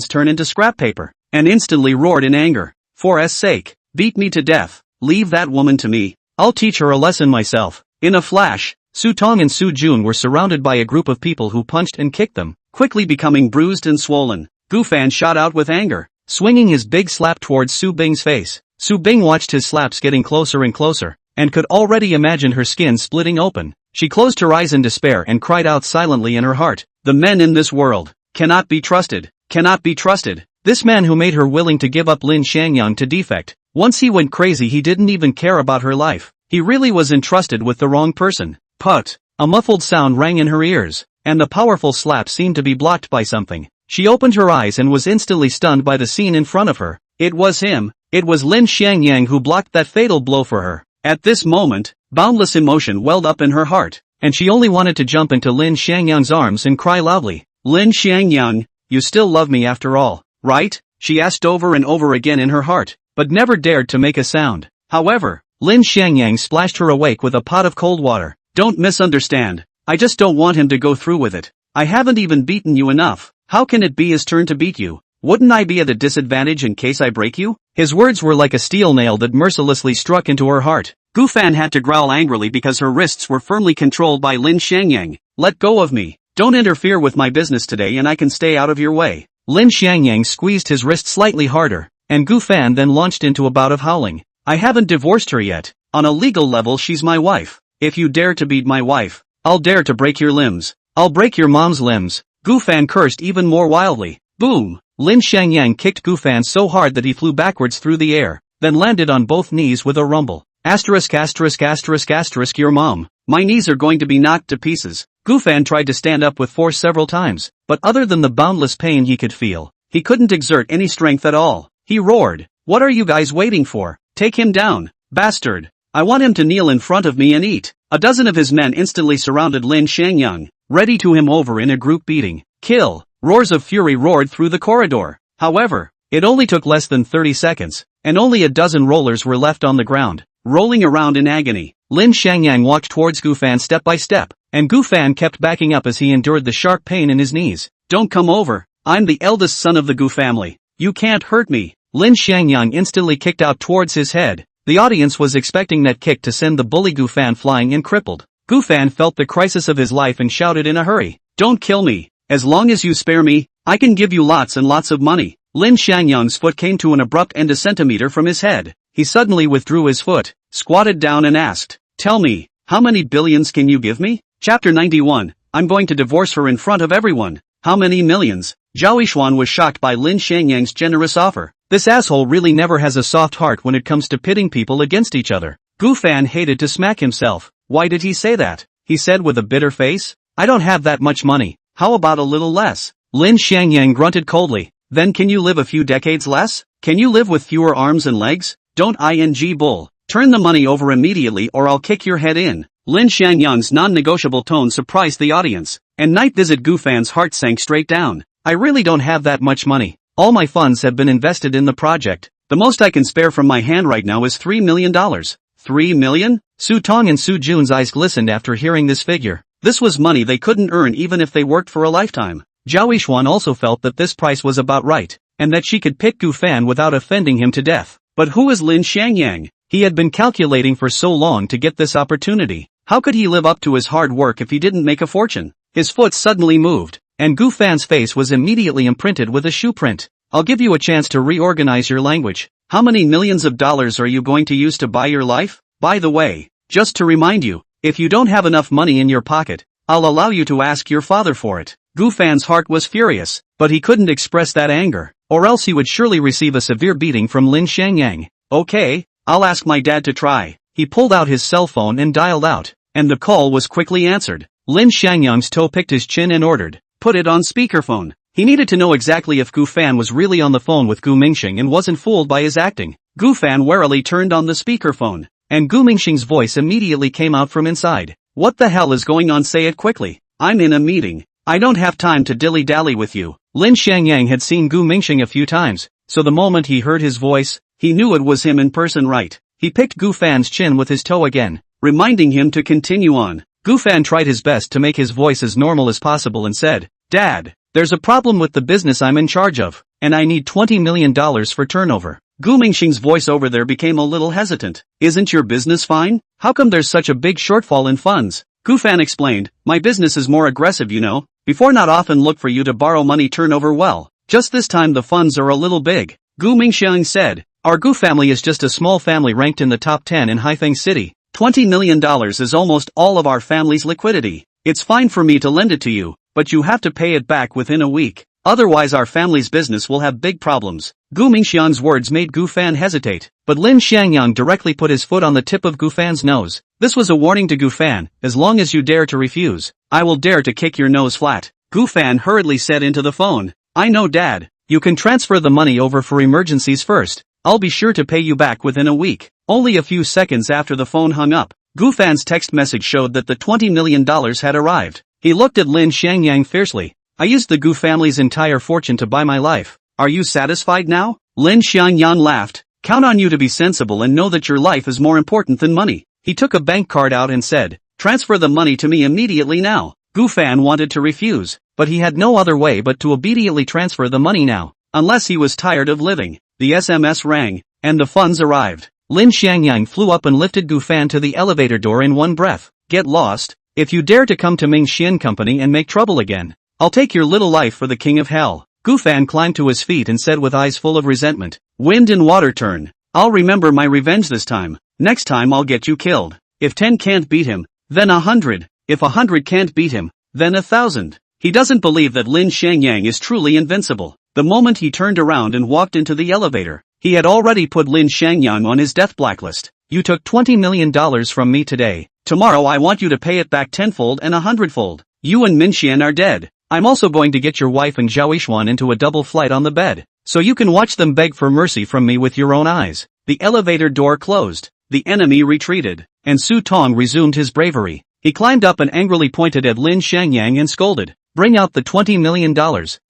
Speaker 1: hands turn into scrap paper, and instantly roared in anger. For S sake, beat me to death, leave that woman to me, I'll teach her a lesson myself. In a flash,
Speaker 2: Su Tong and Su Jun were surrounded by a group of people who punched and kicked them,
Speaker 1: quickly becoming bruised and swollen. Gu Fan shot out with anger,
Speaker 2: swinging his big slap towards Su Bing's face. Su Bing watched his slaps getting closer and closer, and could already imagine her skin splitting open. She closed her eyes in despair and cried out silently in her heart,
Speaker 1: "The men in this world cannot be trusted, cannot be trusted."
Speaker 2: This man who made her willing to give up Lin Xiangyang to defect. Once he went crazy, he didn't even care about her life. He really was entrusted with the wrong person.
Speaker 1: Put!
Speaker 2: A muffled sound rang in her ears, and the powerful slap seemed to be blocked by something. She opened her eyes and was instantly stunned by the scene in front of her.
Speaker 1: It was him.
Speaker 2: It was Lin Xiangyang who blocked that fatal blow for her.
Speaker 1: At this moment, boundless emotion welled up in her heart,
Speaker 2: and she only wanted to jump into Lin Xiangyang's arms and cry loudly.
Speaker 1: "Lin Xiangyang, you still love me after all, right?" she asked over and over again in her heart, but never dared to make a sound. However,
Speaker 2: Lin Xiangyang splashed her awake with a pot of cold water.
Speaker 1: "Don't misunderstand. I just don't want him to go through with it. I haven't even beaten you enough. How can it be his turn to beat you? Wouldn't I be at a disadvantage in case I break you?"
Speaker 2: His words were like a steel nail that mercilessly struck into her heart.
Speaker 1: Gu Fan had to growl angrily because her wrists were firmly controlled by Lin Xiangyang. "Let go of me. Don't interfere with my business today and I can stay out of your way."
Speaker 2: Lin Xiangyang squeezed his wrist slightly harder, and Gu Fan then launched into a bout of howling.
Speaker 1: "I haven't divorced her yet. On a legal level she's my wife. If you dare to beat my wife, I'll dare to break your limbs.
Speaker 2: I'll break your mom's limbs."
Speaker 1: Gu Fan cursed even more wildly. Boom!
Speaker 2: Lin Xiangyang kicked Gu Fan so hard that he flew backwards through the air, then landed on both knees with a rumble. Asterisk asterisk asterisk asterisk your mom.
Speaker 1: My knees are going to be knocked to pieces.
Speaker 2: Gu Fan tried to stand up with force several times, but other than the boundless pain he could feel,
Speaker 1: he couldn't exert any strength at all. He roared, "What are you guys waiting for? Take him down, bastard. I want him to kneel in front of me and eat." A dozen of his men instantly surrounded Lin Xiangyang, ready to him over in a group beating. "Kill!" Roars of fury roared through the corridor. However, it only took less than 30 seconds, and only a dozen rollers were left on the ground, rolling around in agony.
Speaker 2: Lin Xiangyang walked towards Gu Fan step by step, and Gu Fan kept backing up as he endured the sharp pain in his knees.
Speaker 1: "Don't come over. I'm the eldest son of the Gu family. You can't hurt me."
Speaker 2: Lin Xiangyang instantly kicked out towards his head. The audience was expecting that kick to send the bully Gu Fan flying and crippled. Gu Fan felt the crisis of his life and shouted in a hurry,
Speaker 1: "Don't kill me. As long as you spare me, I can give you lots and lots of money."
Speaker 2: Lin Xiangyang's foot came to an abrupt end a centimeter from his head. He suddenly withdrew his foot,
Speaker 1: squatted down and asked, "Tell me, how many billions can you give me?" Chapter 91, I'm going to divorce her in front of everyone. "How many millions?" Zhao Yishuan was shocked by Lin Xiangyang's generous offer.
Speaker 2: This asshole really never has a soft heart when it comes to pitting people against each other.
Speaker 1: Gu Fan hated to smack himself. Why did he say that?
Speaker 2: He said with a bitter face. "I don't have that much money.
Speaker 1: How about a little less?"
Speaker 2: Lin Xiangyang grunted coldly.
Speaker 1: "Then can you live a few decades less? Can you live with fewer arms and legs? Don't ing bull. Turn the money over immediately or I'll kick your head in." Lin Xiangyang's non-negotiable tone surprised the audience, and night visit Gu Fan's heart sank straight down.
Speaker 2: "I really don't have that much money. All my funds have been invested in the project.
Speaker 1: The most I can spare from my hand right now is $3 million. $3 million?
Speaker 2: Su Tong and Su Jun's eyes glistened after hearing this figure.
Speaker 1: This was money they couldn't earn even if they worked for a lifetime.
Speaker 2: Zhao Yishuan also felt that this price was about right, and that she could pick Gu Fan without offending him to death.
Speaker 1: But who is Lin Xiangyang?
Speaker 2: He had been calculating for so long to get this opportunity.
Speaker 1: How could he live up to his hard work if he didn't make a fortune? His foot suddenly moved,
Speaker 2: and Gu Fan's face was immediately imprinted with a shoe print.
Speaker 1: "I'll give you a chance to reorganize your language. How many millions of dollars are you going to use to buy your life? By the way, just to remind you, if you don't have enough money in your pocket, I'll allow you to ask your father for it." Gu Fan's heart was furious, but he couldn't express that anger, or else he would surely receive a severe beating from Lin Xiangyang. "Okay, I'll ask my dad to try."
Speaker 2: He pulled out his cell phone and dialed out,
Speaker 1: and the call was quickly answered.
Speaker 2: Lin Xiangyang's toe picked his chin and ordered,
Speaker 1: "Put it on speakerphone." He needed to know exactly if Gu Fan was really on the phone with Gu Mingxing and wasn't fooled by his acting. Gu Fan warily turned on the speakerphone,
Speaker 2: and Gu Mingxing's voice immediately came out from inside.
Speaker 1: "What the hell is going on? Say it quickly. I'm in a meeting. I don't have time to dilly-dally with you."
Speaker 2: Lin Xiangyang had seen Gu Mingxing a few times, so the moment he heard his voice,
Speaker 1: he knew it was him in person right.
Speaker 2: He picked Gu Fan's chin with his toe again,
Speaker 1: reminding him to continue on.
Speaker 2: Gu Fan tried his best to make his voice as normal as possible and said, "Dad, there's a problem with the business I'm in charge of, and I need $20 million for turnover."
Speaker 1: Gu Mingxing's voice over there became a little hesitant. "Isn't your business fine? How come there's such a big shortfall in funds?" Gu Fan explained, my business is more aggressive you know. Before not often look for you to borrow money turnover well. Just this time the funds are a little big. Gu Mingxiang said, our Gu family is just a small family ranked in the top 10 in Haifeng City. $20 million is almost all of our family's liquidity. It's fine for me to lend it to you, but you have to pay it back within a week. Otherwise our family's business will have big problems. Gu Mingxiang's words made Gu Fan hesitate, but Lin Xiangyang directly put his foot on the tip of Gu Fan's nose. This was a warning to Gu Fan, as long as you dare to refuse, I will dare to kick your nose flat. Gu Fan hurriedly said into the phone, I know Dad. You can transfer the money over for emergencies first. I'll be sure to pay you back within a week. Only a few seconds after the phone hung up, Gu Fan's text message showed that the $20 million had arrived. He looked at Lin Xiangyang fiercely. I used the Gu family's entire fortune to buy my life. Are you satisfied now? Lin Xiangyang laughed. Count on you to be sensible and know that your life is more important than money. He took a bank card out and said, transfer the money to me immediately now. Gu Fan wanted to refuse, but he had no other way but to obediently transfer the money now. Unless he was tired of living. The SMS rang, and the funds arrived. Lin Xiangyang flew up and lifted Gu Fan to the elevator door in one breath. Get lost, if you dare to come to Ming Xian Company and make trouble again. I'll take your little life for the king of hell. Gu Fan climbed to his feet and said with eyes full of resentment, wind and water turn. I'll remember my revenge this time. Next time I'll get you killed. If 10 can't beat him, then 100. If 100 can't beat him, then 1,000. He doesn't believe that Lin Xiangyang is truly invincible. The moment he turned around and walked into the elevator, he had already put Lin Xiangyang on his death blacklist. You took $20 million from me today. Tomorrow I want you to pay it back tenfold and 100-fold. You and Minxian are dead. I'm also going to get your wife and Zhao Yishuan into a double flight on the bed, so you can watch them beg for mercy from me with your own eyes. The elevator door closed. The enemy retreated, and Su Tong resumed his bravery. He climbed up and angrily pointed at Lin Xiangyang and scolded, bring out the $20 million,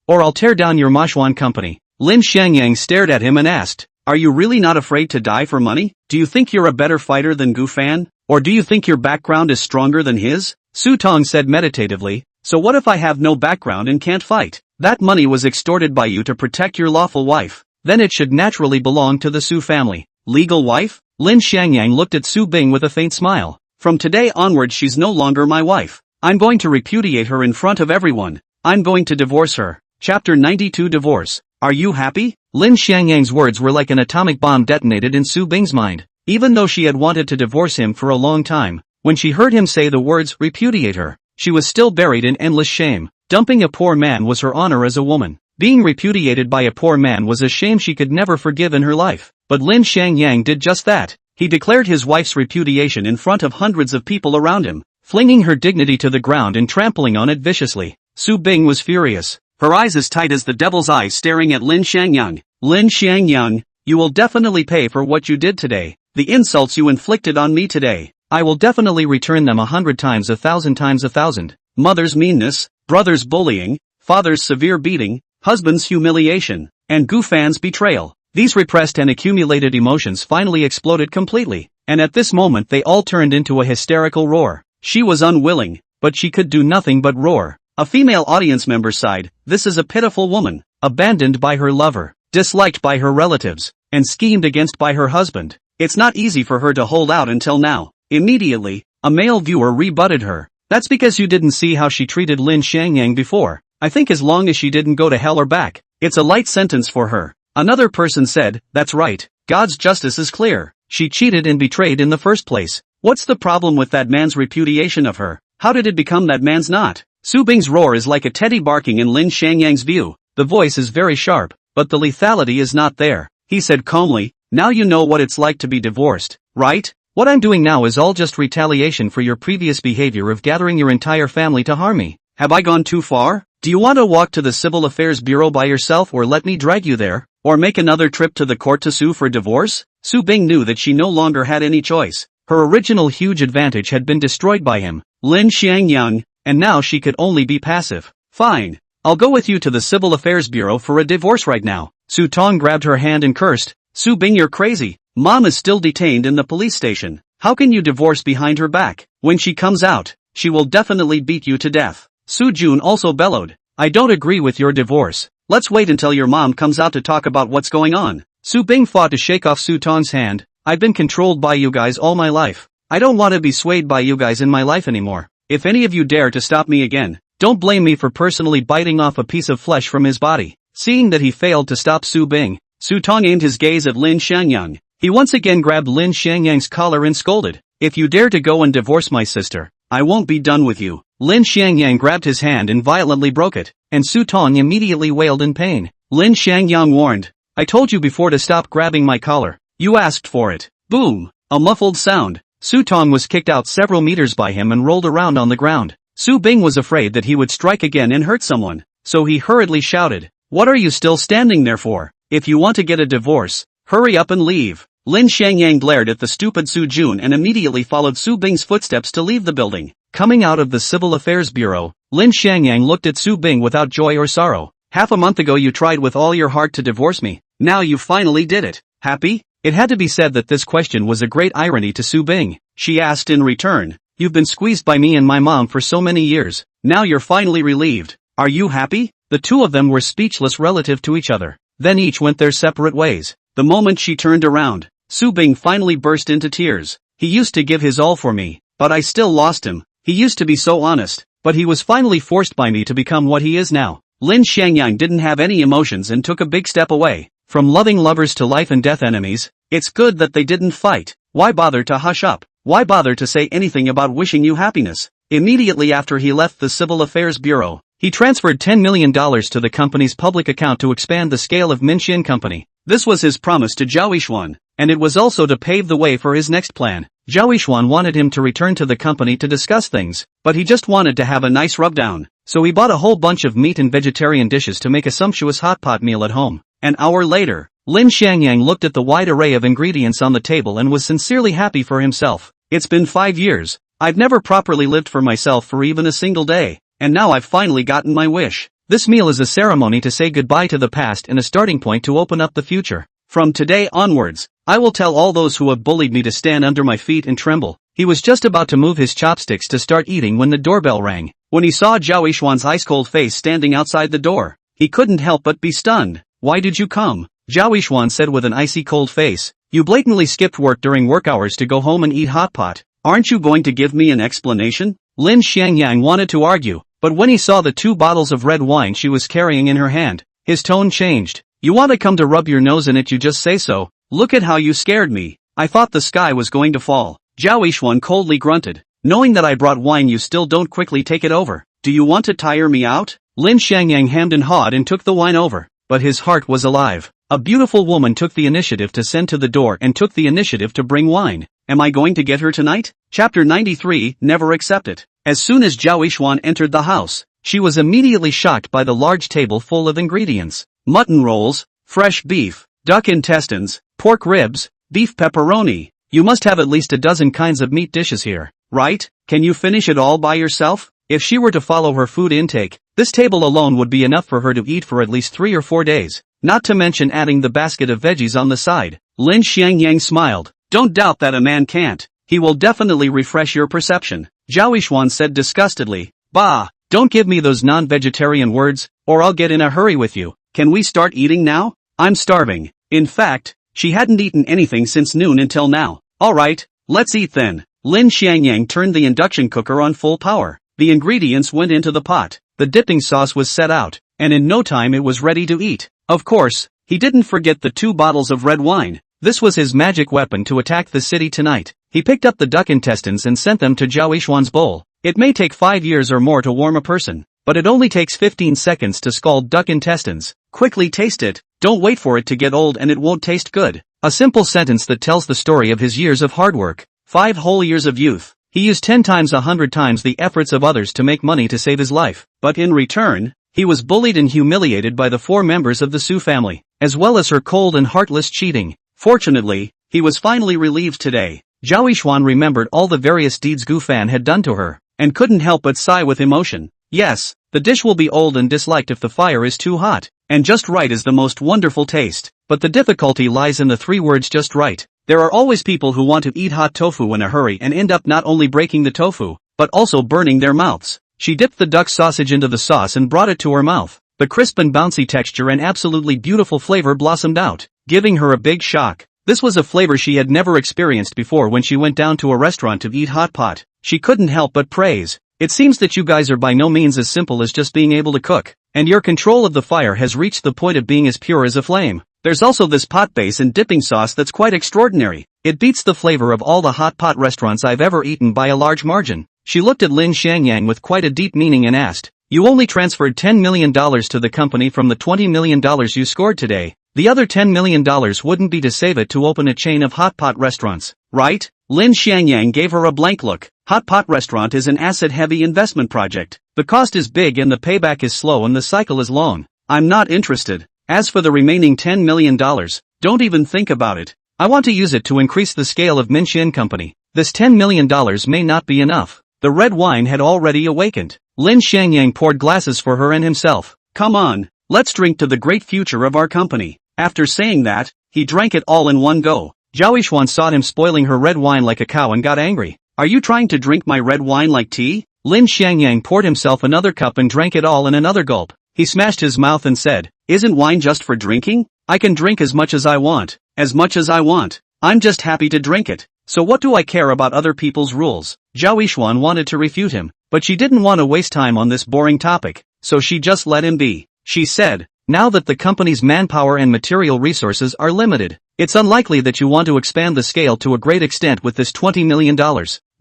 Speaker 1: or I'll tear down your Manhwa company. Lin Xiangyang stared at him and asked, are you really not afraid to die for money? Do you think you're a better fighter than Gu Fan? Or do you think your background is stronger than his? Su Tong said meditatively, so what if I have no background and can't fight? That money was extorted by you to protect your lawful wife. Then it should naturally belong to the Su family. Legal wife? Lin Xiangyang looked at Su Bing with a faint smile. From today onward she's no longer my wife. I'm going to repudiate her in front of everyone. I'm going to divorce her. Chapter 92 Divorce. Are you happy? Lin Xiangyang's words were like an atomic bomb detonated in Su Bing's mind. Even though she had wanted to divorce him for a long time, when she heard him say the words repudiate her, she was still buried in endless shame. Dumping a poor man was her honor as a woman. Being repudiated by a poor man was a shame she could never forgive in her life. But Lin Xiangyang did just that. He declared his wife's repudiation in front of hundreds of people around him, flinging her dignity to the ground and trampling on it viciously. Su Bing was furious, her eyes as tight as the devil's eyes staring at Lin Xiangyang. Lin Xiangyang, you will definitely pay for what you did today. The insults you inflicted on me today. I will definitely return them 100 times 1,000 times 1,000. Mother's meanness, brother's bullying, father's severe beating, husband's humiliation, and Gu Fan's betrayal. These repressed and accumulated emotions finally exploded completely, and at this moment they all turned into a hysterical roar. She was unwilling, but she could do nothing but roar. A female audience member sighed, this is a pitiful woman, abandoned by her lover, disliked by her relatives, and schemed against by her husband. It's not easy for her to hold out until now. Immediately, a male viewer rebutted her. That's because you didn't see how she treated Lin Xiangyang before. I think as long as she didn't go to hell or back, it's a light sentence for her. Another person said, that's right, God's justice is clear. She cheated and betrayed in the first place. What's the problem with that man's repudiation of her? How did it become that man's not? Su Bing's roar is like a teddy barking in Lin Xiangyang's view. The voice is very sharp, but the lethality is not there. He said calmly, now you know what it's like to be divorced, right? What I'm doing now is all just retaliation for your previous behavior of gathering your entire family to harm me. Have I gone too far? Do you want to walk to the Civil Affairs Bureau by yourself or let me drag you there? Or make another trip to the court to sue for divorce? Su Bing knew that she no longer had any choice. Her original huge advantage had been destroyed by him, Lin Xiangyang, and now she could only be passive. Fine. I'll go with you to the Civil Affairs Bureau for a divorce right now. Su Tong grabbed her hand and cursed, Su Bing, you're crazy. Mom is still detained in the police station. How can you divorce behind her back? When she comes out, she will definitely beat you to death. Su Jun also bellowed, I don't agree with your divorce. Let's wait until your mom comes out to talk about what's going on. Su Bing fought to shake off Su Tong's hand. I've been controlled by you guys all my life. I don't want to be swayed by you guys in my life anymore. if any of you dare to stop me again, don't blame me for personally biting off a piece of flesh from his body. Seeing that he failed to stop Su Bing, Su Tong aimed his gaze at Lin Xiangyang. He once again grabbed Lin Xiangyang's collar and scolded, "If you dare to go and divorce my sister, I won't be done with you." Lin Xiangyang grabbed his hand and violently broke it, and Su Tong immediately wailed in pain. Lin Xiangyang warned, "I told you before to stop grabbing my collar. You asked for it." Boom! A muffled sound. Su Tong was kicked out several meters by him and rolled around on the ground. Su Bing was afraid that he would strike again and hurt someone, so he hurriedly shouted, "What are you still standing there for? If you want to get a divorce, hurry up and leave." Lin Xiangyang glared at the stupid Su Jun and immediately followed Su Bing's footsteps to leave the building. Coming out of the Civil Affairs Bureau, Lin Xiangyang looked at Su Bing without joy or sorrow. "Half a month ago you tried with all your heart to divorce me. Now you finally did it. Happy?" It had to be said that this question was a great irony to Su Bing. She asked in return, "You've been squeezed by me and my mom for so many years. Now you're finally relieved. Are you happy?" The two of them were speechless relative to each other. Then each went their separate ways. The moment she turned around, Su Bing finally burst into tears. "He used to give his all for me, but I still lost him. He used to be so honest, but he was finally forced by me to become what he is now." Lin Xiangyang didn't have any emotions and took a big step away. From loving lovers to life and death enemies, it's good that they didn't fight. Why bother to hush up? Why bother to say anything about wishing you happiness? Immediately after he left the Civil Affairs Bureau, he transferred $10 million to the company's public account to expand the scale of Minxin Company. This was his promise to Zhao Yixuan, and it was also to pave the way for his next plan. Zhao Yixuan wanted him to return to the company to discuss things, but he just wanted to have a nice rubdown, so he bought a whole bunch of meat and vegetarian dishes to make a sumptuous hot pot meal at home. An hour later, Lin Xiangyang looked at the wide array of ingredients on the table and was sincerely happy for himself. "It's been 5 years. I've never properly lived for myself for even a single day, and now I've finally gotten my wish. This meal is a ceremony to say goodbye to the past and a starting point to open up the future. From today onwards, I will tell all those who have bullied me to stand under my feet and tremble." He was just about to move his chopsticks to start eating when the doorbell rang. When he saw Zhao Yixuan's ice-cold face standing outside the door, he couldn't help but be stunned. "Why did you come?" Zhao Yixuan said with an icy cold face. "You blatantly skipped work during work hours to go home and eat hot pot. Aren't you going to give me an explanation?" Lin Xiangyang wanted to argue, but when he saw the 2 bottles of red wine she was carrying in her hand, his tone changed. "You want to come to rub your nose in it, you just say so. Look at how you scared me. I thought the sky was going to fall." Zhao Yixuan coldly grunted. "Knowing that I brought wine you still don't quickly take it over. Do you want to tire me out?" Lin Xiangyang hemmed and hawed and took the wine over, but his heart was alive. A beautiful woman took the initiative to send to the door and took the initiative to bring wine. Am I going to get her tonight? Chapter 93, Never Accept It. As soon as Zhao Yixuan entered the house, she was immediately shocked by the large table full of ingredients. Mutton rolls, fresh beef, duck intestines, pork ribs, beef pepperoni. You must have at least a dozen kinds of meat dishes here, right? Can you finish it all by yourself? If she were to follow her food intake, this table alone would be enough for her to eat for at least 3 or 4 days, not to mention adding the basket of veggies on the side. Lin Xiangyang smiled. "Don't doubt that a man can't. He will definitely refresh your perception." Zhao Yixuan said disgustedly. "Bah, don't give me those non-vegetarian words, or I'll get in a hurry with you. Can we start eating now? I'm starving." In fact, she hadn't eaten anything since noon until now. "Alright, let's eat then." Lin Xiangyang turned the induction cooker on full power. The ingredients went into the pot, the dipping sauce was set out, and in no time it was ready to eat. Of course, he didn't forget the 2 bottles of red wine. This was his magic weapon to attack the city tonight. He picked up the duck intestines and sent them to Zhao Yixuan's bowl. It may take 5 years or more to warm a person, but it only takes 15 seconds to scald duck intestines. Quickly taste it, don't wait for it to get old and it won't taste good. A simple sentence that tells the story of his years of hard work. 5 whole years of youth. He used 10 times 100 times the efforts of others to make money to save his life. But in return, he was bullied and humiliated by the 4 members of the Su family, as well as her cold and heartless cheating. Fortunately, he was finally relieved today. Zhao Yixuan remembered all the various deeds Gu Fan had done to her, and couldn't help but sigh with emotion. Yes, the dish will be old and disliked if the fire is too hot, and just right is the most wonderful taste. But the difficulty lies in the 3 words just right. There are always people who want to eat hot tofu in a hurry and end up not only breaking the tofu, but also burning their mouths. She dipped the duck sausage into the sauce and brought it to her mouth. The crisp and bouncy texture and absolutely beautiful flavor blossomed out, giving her a big shock. This was a flavor she had never experienced before when she went down to a restaurant to eat hot pot. She couldn't help but praise,
Speaker 2: It seems that you guys are by no means as simple as just being able to cook, and your control of the fire has reached the point of being as pure as a flame. There's also this pot base and dipping sauce that's quite extraordinary. It beats the flavor of all the hot pot restaurants I've ever eaten by a large margin. She looked at Lin Xiangyang with quite a deep meaning and asked, "You only transferred $10 million to the company from the $20 million you scored today. The other $10 million wouldn't be to save it to open a chain of hot pot restaurants, right?" Lin Xiangyang gave her a blank look. Hot pot restaurant is an asset-heavy investment project. The cost is big and the payback is slow and the cycle is long. I'm not interested. As for the remaining $10 million, don't even think about it. I want to use it to increase the scale of Minxian Company. This $10 million may not be enough. The red wine had already awakened. Lin Xiangyang poured glasses for her and himself. "Come on, let's drink to the great future of our company." After saying that, he drank it all in one go. Zhao Yixuan saw him spoiling her red wine like a cow and got angry. "Are you trying to drink my red wine like tea?" Lin Xiangyang poured himself another cup and drank it all in another gulp. He smashed his mouth and said, "Isn't wine just for drinking? I can drink as much as I want. As much as I want. I'm just happy to drink it. So what do I care about other people's rules?" Zhao Yixuan wanted to refute him, but she didn't want to waste time on this boring topic, so she just let him be. She said, "Now that the company's manpower and material resources are limited, it's unlikely that you want to expand the scale to a great extent with this $20 million.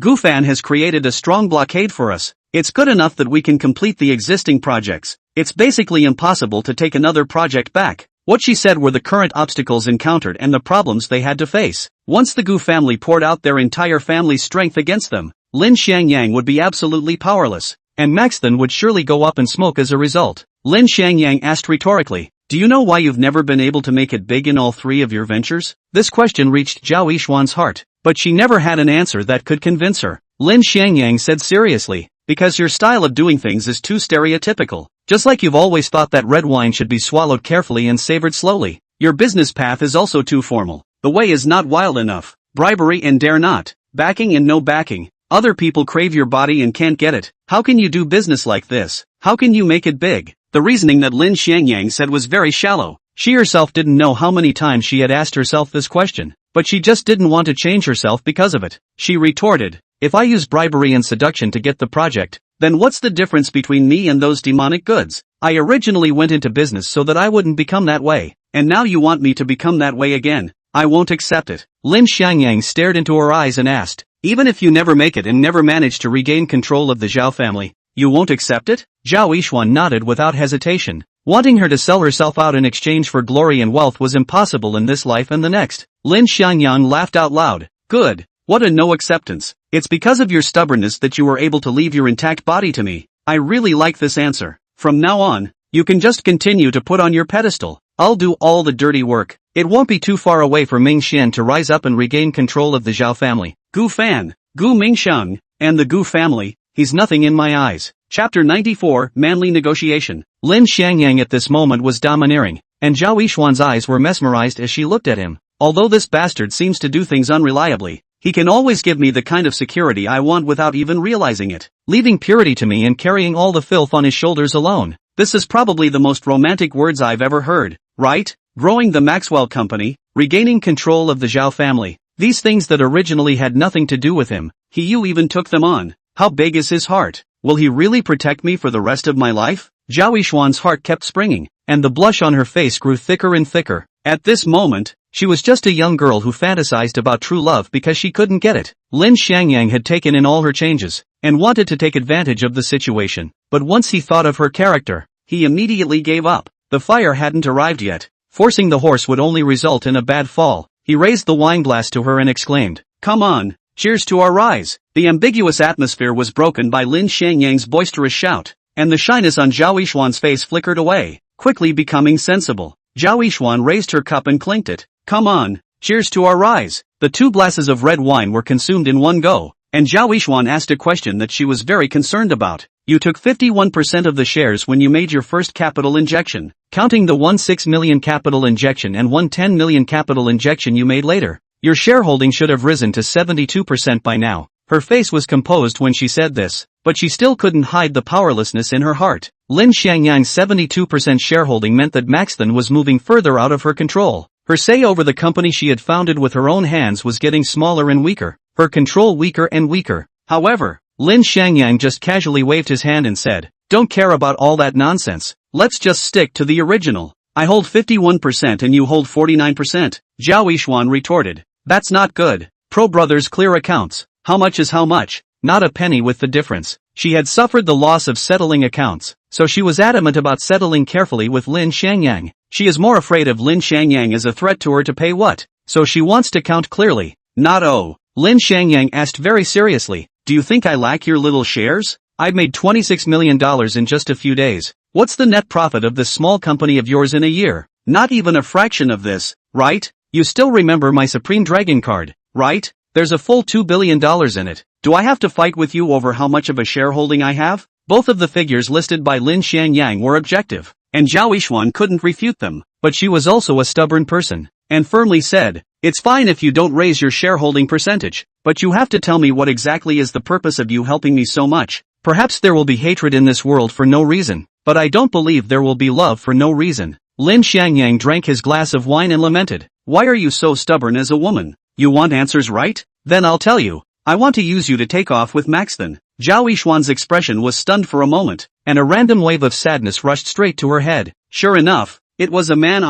Speaker 2: Gufan has created a strong blockade for us. It's good enough that we can complete the existing projects. It's basically impossible to take another project back." What she said were the current obstacles encountered and the problems they had to face. Once the Gu family poured out their entire family's strength against them, Lin Xiangyang would be absolutely powerless, and Maxton would surely go up in smoke as a result. Lin Xiangyang asked rhetorically, "Do you know why you've never been able to make it big in all three of your ventures?" This question reached Zhao Yixuan's heart, but she never had an answer that could convince her. Lin Xiangyang said seriously, "Because your style of doing things is too stereotypical. Just like you've always thought that red wine should be swallowed carefully and savored slowly. Your business path is also too formal. The way is not wild enough. Bribery and dare not. Backing and no backing. Other people crave your body and can't get it. How can you do business like this? How can you make it big?" The reasoning that Lin Xiangyang said was very shallow. She herself didn't know how many times she had asked herself this question, but she just didn't want to change herself because of it. She retorted, "If I use bribery and seduction to get the project, then what's the difference between me and those demonic goods? I originally went into business so that I wouldn't become that way, and now you want me to become that way again. I won't accept it." Lin Xiangyang stared into her eyes and asked, "Even if you never make it and never manage to regain control of the Zhao family, you won't accept it?" Zhao Yixuan nodded without hesitation. Wanting her to sell herself out in exchange for glory and wealth was impossible in this life and the next. Lin Xiangyang laughed out loud. "Good. What a no acceptance. It's because of your stubbornness that you were able to leave your intact body to me. I really like this answer. From now on, you can just continue to put on your pedestal. I'll do all the dirty work. It won't be too far away for Ming Xian to rise up and regain control of the Zhao family. Gu Fan, Gu Mingxiang, and the Gu family, he's nothing in my eyes." Chapter 94, Manly Negotiation. Lin Xiangyang at this moment was domineering, and Zhao Yixuan's eyes were mesmerized as she looked at him. "Although this bastard seems to do things unreliably, he can always give me the kind of security I want without even realizing it, leaving purity to me and carrying all the filth on his shoulders alone. This is probably the most romantic words I've ever heard, right? Growing the Maxwell Company, regaining control of the Zhao family, these things that originally had nothing to do with him, you even took them on. How big is his heart? Will he really protect me for the rest of my life?" Zhao Yixuan's heart kept springing, and the blush on her face grew thicker and thicker. At this moment, she was just a young girl who fantasized about true love because she couldn't get it. Lin Xiangyang had taken in all her changes, and wanted to take advantage of the situation, but once he thought of her character, he immediately gave up. The fire hadn't arrived yet. Forcing the horse would only result in a bad fall. He raised the wine glass to her and exclaimed, "Come on, cheers to our rise." The ambiguous atmosphere was broken by Lin Xiangyang's boisterous shout, and the shyness on Zhao Yixuan's face flickered away, quickly becoming sensible. Zhao Yixuan raised her cup and clinked it. "Come on, cheers to our rise." The 2 glasses of red wine were consumed in one go, and Zhao Yixuan asked a question that she was very concerned about. "You took 51% of the shares when you made your first capital injection, counting the 1.6 million capital injection and 1.10 million capital injection you made later. Your shareholding should have risen to 72% by now." Her face was composed when she said this, but she still couldn't hide the powerlessness in her heart. Lin Xiangyang's 72% shareholding meant that Maxton was moving further out of her control. Her say over the company she had founded with her own hands was getting smaller and weaker, her control weaker and weaker. However, Lin Xiangyang just casually waved his hand and said, "Don't care about all that nonsense. Let's just stick to the original. I hold 51% and you hold 49%. Zhao Yishuan retorted. That's not good. Pro brothers clear accounts. How much is how much? Not a penny with the difference. She had suffered the loss of settling accounts, so she was adamant about settling carefully with Lin Xiangyang. She is more afraid of Lin Xiangyang as a threat to her to pay what? So she wants to count clearly. Not oh. Lin Xiangyang asked very seriously, do you think I lack your little shares? I've made $26 million in just a few days. What's the net profit of this small company of yours in a year? Not even a fraction of this, right? You still remember my Supreme Dragon card, right? There's a full $2 billion in it. Do I have to fight with you over how much of a shareholding I have? Both of the figures listed by Lin Xiangyang were objective, and Zhao Yishuan couldn't refute them. But she was also a stubborn person, and firmly said, it's fine if you don't raise your shareholding percentage, but you have to tell me what exactly is the purpose of you helping me so much. Perhaps there will be hatred in this world for no reason, but I don't believe there will be love for no reason. Lin Xiangyang drank his glass of wine and lamented, why are you so stubborn as a woman? You want answers, right? Then I'll tell you. I want to use you to take off with Max then. Zhao Yishuan's expression was stunned for a moment, and a random wave of sadness rushed straight to her head. Sure enough, it was a man.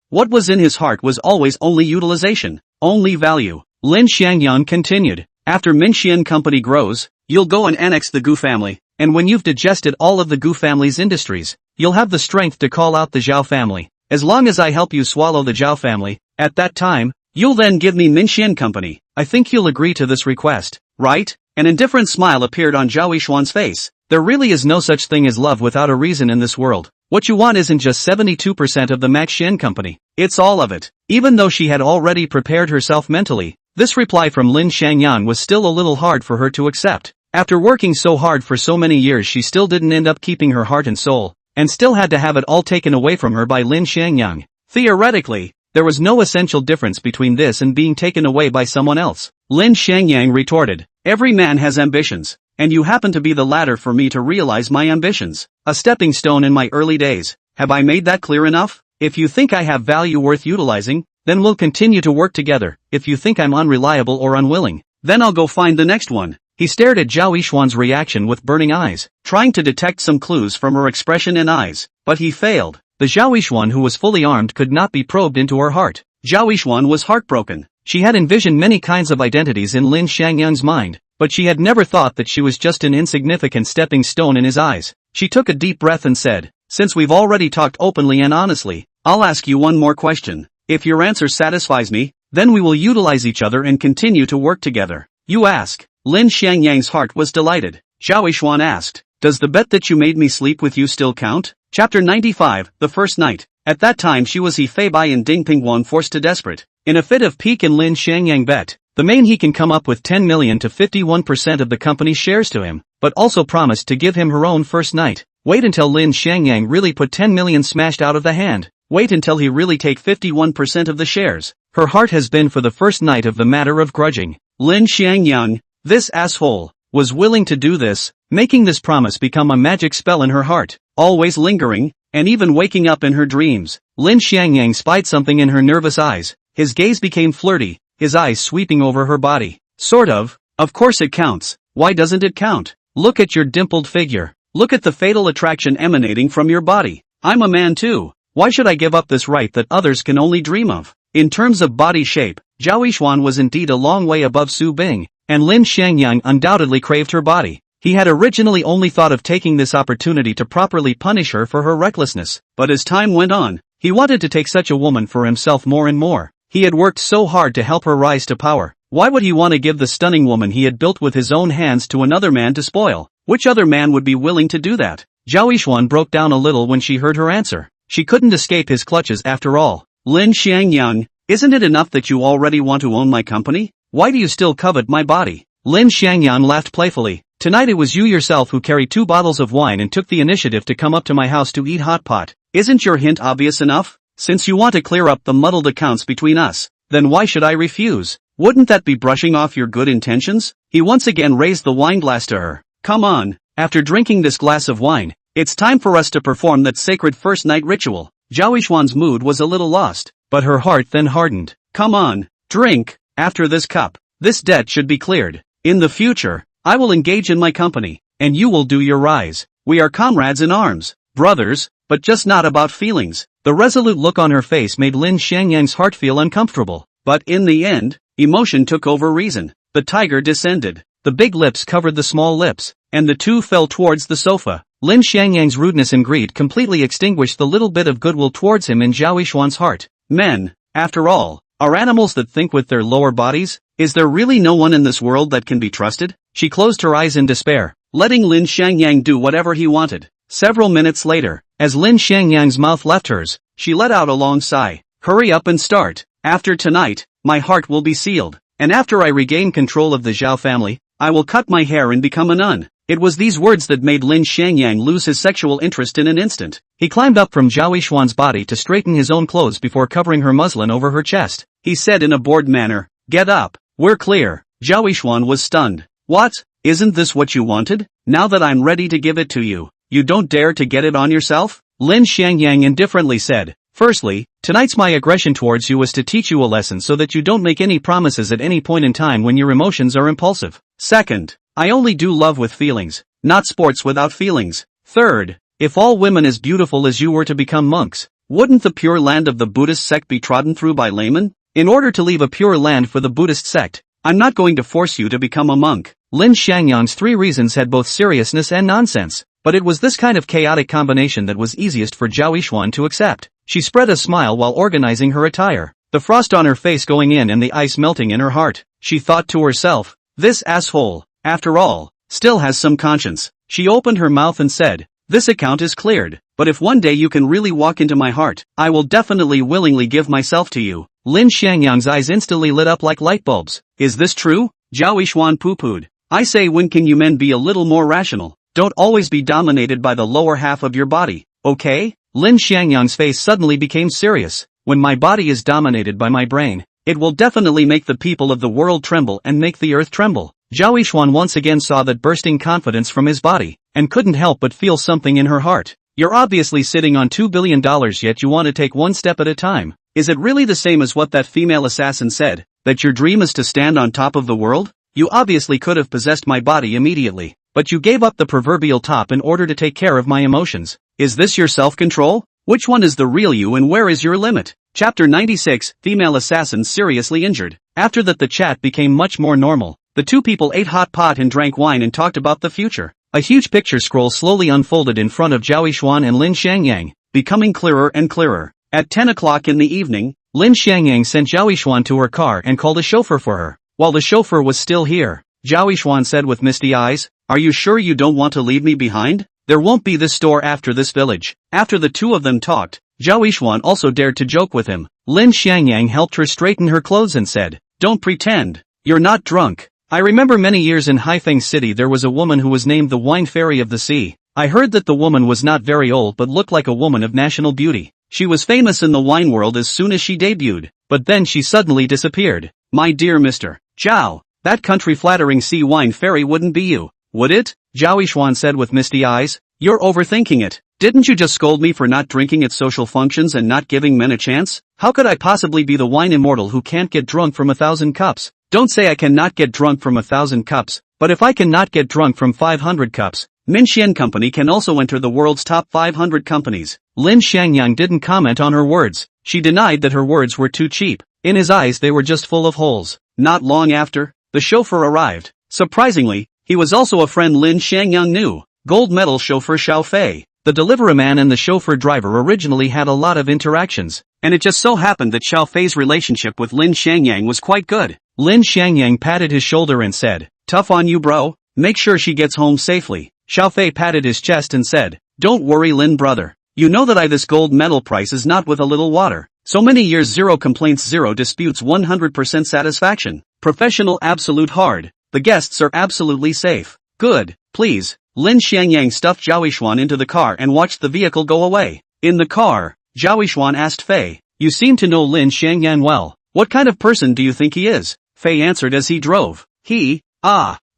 Speaker 2: What was in his heart was always only utilization, only value. Lin Xiangyang continued, after Minxian Company grows, you'll go and annex the Gu family, and when you've digested all of the Gu family's industries, you'll have the strength to call out the Zhao family. As long as I help you swallow the Zhao family, at that time, you'll then give me Minxian Company. I think you'll agree to this request, right? An indifferent smile appeared on Zhao Yishuan's face. There really is no such thing as love without a reason in this world. What you want isn't just 72% of the Minxian Company, it's all of it. Even though she had already prepared herself mentally, this reply from Lin Xiangyang was still a little hard for her to accept. After working so hard for so many years, she still didn't end up keeping her heart and soul, and still had to have it all taken away from her by Lin Xiangyang. Theoretically, there was no essential difference between this and being taken away by someone else. Lin Xiangyang retorted, every man has ambitions, and you happen to be the latter for me to realize my ambitions. A stepping stone in my early days. Have I made that clear enough? If you think I have value worth utilizing, then we'll continue to work together. If you think I'm unreliable or unwilling, then I'll go find the next one. He stared at Zhao Yishuan's reaction with burning eyes, trying to detect some clues from her expression and eyes, but he failed. The Zhao Yishuan who was fully armed could not be probed into her heart. Zhao Yishuan was heartbroken. She had envisioned many kinds of identities in Lin Xiangyang's mind, but she had never thought that she was just an insignificant stepping stone in his eyes. She took a deep breath and said, since we've already talked openly and honestly, I'll ask you one more question. If your answer satisfies me, then we will utilize each other and continue to work together. You ask. Lin Xiangyang's heart was delighted. Zhao Yishuan asked, does the bet that you made me sleep with you still count? Chapter 95, The First Night. At that time she was He Fei Bai and Ding Pingguan forced to desperate. In a fit of pique and Lin Xiangyang bet, the main he can come up with 10 million to 51% of the company's shares to him, but also promised to give him her own first night. Wait until Lin Xiangyang really put 10 million smashed out of the hand. Wait until he really take 51% of the shares. Her heart has been for the first night of the matter of grudging. Lin Xiangyang, this asshole, was willing to do this, making this promise become a magic spell in her heart, always lingering, and even waking up in her dreams. Lin Xiangyang spied something in her nervous eyes. His gaze became flirty, his eyes sweeping over her body. Sort of course it counts. Why doesn't it count? Look at your dimpled figure. Look at the fatal attraction emanating from your body. I'm a man too. Why should I give up this right that others can only dream of? In terms of body shape, Zhao Yishuan was indeed a long way above Su Bing, and Lin Xiangyang undoubtedly craved her body. He had originally only thought of taking this opportunity to properly punish her for her recklessness, but as time went on, he wanted to take such a woman for himself more and more. He had worked so hard to help her rise to power. Why would he want to give the stunning woman he had built with his own hands to another man to spoil? Which other man would be willing to do that? Zhao Yishuan broke down a little when she heard her answer. She couldn't escape his clutches after all. Lin Xiangyang, isn't it enough that you already want to own my company? Why do you still covet my body? Lin Xiangyang laughed playfully. Tonight it was you yourself who carried 2 bottles of wine and took the initiative to come up to my house to eat hot pot. Isn't your hint obvious enough? Since you want to clear up the muddled accounts between us, then why should I refuse? Wouldn't that be brushing off your good intentions? He once again raised the wine glass to her. Come on, after drinking this glass of wine, it's time for us to perform that sacred first night ritual. Zhao Yishuan's mood was a little lost, but her heart then hardened. Come on, drink. After this cup, this debt should be cleared. In the future,
Speaker 1: I will engage in my company, and you will do your rise. We are comrades in arms, brothers, but just not about feelings.
Speaker 2: The resolute look on her face made Lin Xiangyang's heart feel uncomfortable.
Speaker 1: But in the end, emotion took over reason. The tiger descended.
Speaker 2: The big lips covered the small lips,
Speaker 1: and the two fell towards the sofa.
Speaker 2: Lin Xiangyang's rudeness and greed completely extinguished the little bit of goodwill towards him in Zhao Yishuan's heart.
Speaker 1: Men, after all, are animals that think with their lower bodies? Is there really no one in this world that can be trusted?
Speaker 2: She closed her eyes in despair,
Speaker 1: letting Lin Xiangyang do whatever he wanted. Several minutes later,
Speaker 2: as Lin Xiangyang's mouth left hers,
Speaker 1: she let out a long sigh. Hurry up and start. After tonight, my heart will be sealed. And after I regain control of the Zhao family, I will cut my hair and become a nun. It was these words that made Lin Xiangyang lose his sexual interest in an instant.
Speaker 2: He climbed up from Zhao Yishuan's body to straighten his own clothes before covering her muslin over her chest.
Speaker 1: He said in a bored manner, "Get up, we're clear." Zhao Yishuan was stunned. "What? Isn't this what you wanted? Now that I'm ready to give it to you, you don't dare to get it on yourself?"
Speaker 2: Lin Xiangyang indifferently said, "Firstly, tonight's my aggression towards you was to teach you a lesson so that you don't make any promises at any point in time when your emotions are impulsive.
Speaker 1: Second, I only do love with feelings, not sports without feelings. Third, if all women as beautiful as you were to become monks, wouldn't the pure land of the Buddhist sect be trodden through by laymen? In order to leave a pure land for the Buddhist sect, I'm not going to force you to become a monk."
Speaker 2: Lin Xiangyang's three reasons had both seriousness and nonsense, but it was this kind of chaotic combination that was easiest for Zhao Yishuan to accept. She spread a smile while organizing her attire, the frost on her face going in and the ice melting in her heart. She thought to herself, "This asshole, after all, still has some conscience." She opened her mouth and said, "This account is cleared, but if one day you can really walk into my heart, I will definitely willingly give myself to you." Lin Xiangyang's eyes instantly lit up like light bulbs.
Speaker 1: "Is this true?" Zhao Yishuan poo-pooed. "I say, when can you men be a little more rational? Don't always be dominated by the lower half of your body, okay?"
Speaker 2: Lin Xiangyang's face suddenly became serious. "When my body is dominated by my brain,
Speaker 1: it will definitely make the people of the world tremble and make the earth tremble."
Speaker 2: Zhao Yishuan once again saw that bursting confidence from his body, and couldn't help but feel something in her heart.
Speaker 1: "You're obviously sitting on $2 billion yet you want to take one step at a time. Is it really the same as what that female assassin said, that your dream is to stand on top of the world? You obviously could have possessed my body immediately, but you gave up the proverbial top in order to take care of my emotions. Is this your self-control? Which one is the real you and where is your limit?" Chapter 96, Female Assassin Seriously Injured. After that the chat became much more normal. The two people ate hot pot and drank wine and talked about the future.
Speaker 2: A huge picture scroll slowly unfolded in front of Zhao Yishuan and Lin Xiangyang,
Speaker 1: becoming clearer and clearer. At 10 o'clock in the evening,
Speaker 2: Lin Xiangyang sent Zhao Yishuan to her car and called a chauffeur for her. While the chauffeur was still here,
Speaker 1: Zhao Yishuan said with misty eyes, "Are you sure you don't want to leave me behind? There won't be this store after this village." After the two of them talked, Zhao Yishuan also dared to joke with him.
Speaker 2: Lin Xiangyang helped her straighten her clothes and said,
Speaker 1: "Don't pretend. You're not drunk. I remember many years in Haifeng City there was a woman who was named the Wine Fairy of the Sea. I heard that the woman was not very old but looked like a woman of national beauty. She was famous in the wine world as soon as she debuted, but then she suddenly disappeared. My dear Mr. Zhao, that country-flattering sea wine fairy wouldn't be you, would it?" Zhao Yishuan said with misty eyes. "You're overthinking it. Didn't you just scold me for not drinking at social functions and not giving men a chance? How could I possibly be the wine immortal who can't get drunk from 1,000 cups? Don't say I cannot get drunk from 1,000 cups, but if I cannot get drunk from 500 cups, Minxian Company can also enter the world's top 500 companies."
Speaker 2: Lin Xiangyang didn't comment on her words.
Speaker 1: She denied that her words were too cheap. In his eyes they were just full of holes. Not long after, the chauffeur arrived. Surprisingly, he was also a friend Lin Xiangyang knew, gold medal chauffeur Xiao Fei. The delivery man and the chauffeur driver originally had a lot of interactions, and it just so happened that Xiao Fei's relationship with Lin Xiangyang was quite good.
Speaker 2: Lin Xiangyang patted his shoulder and said,
Speaker 1: "Tough on you, bro. Make sure she gets home safely." Xiao Fei patted his chest and said, "Don't worry, Lin brother. You know that this gold medal price is not with a little water. So many years, 0 complaints, 0 disputes, 100% satisfaction. Professional, absolute hard. The guests are absolutely safe. Good, please." Lin Xiangyang stuffed Zhao Yishuan into the car and watched the vehicle go away. In the car, Zhao Yishuan asked Fei, "You seem to know Lin Xiangyang well. What kind of person do you think he is?" Fei answered as he drove.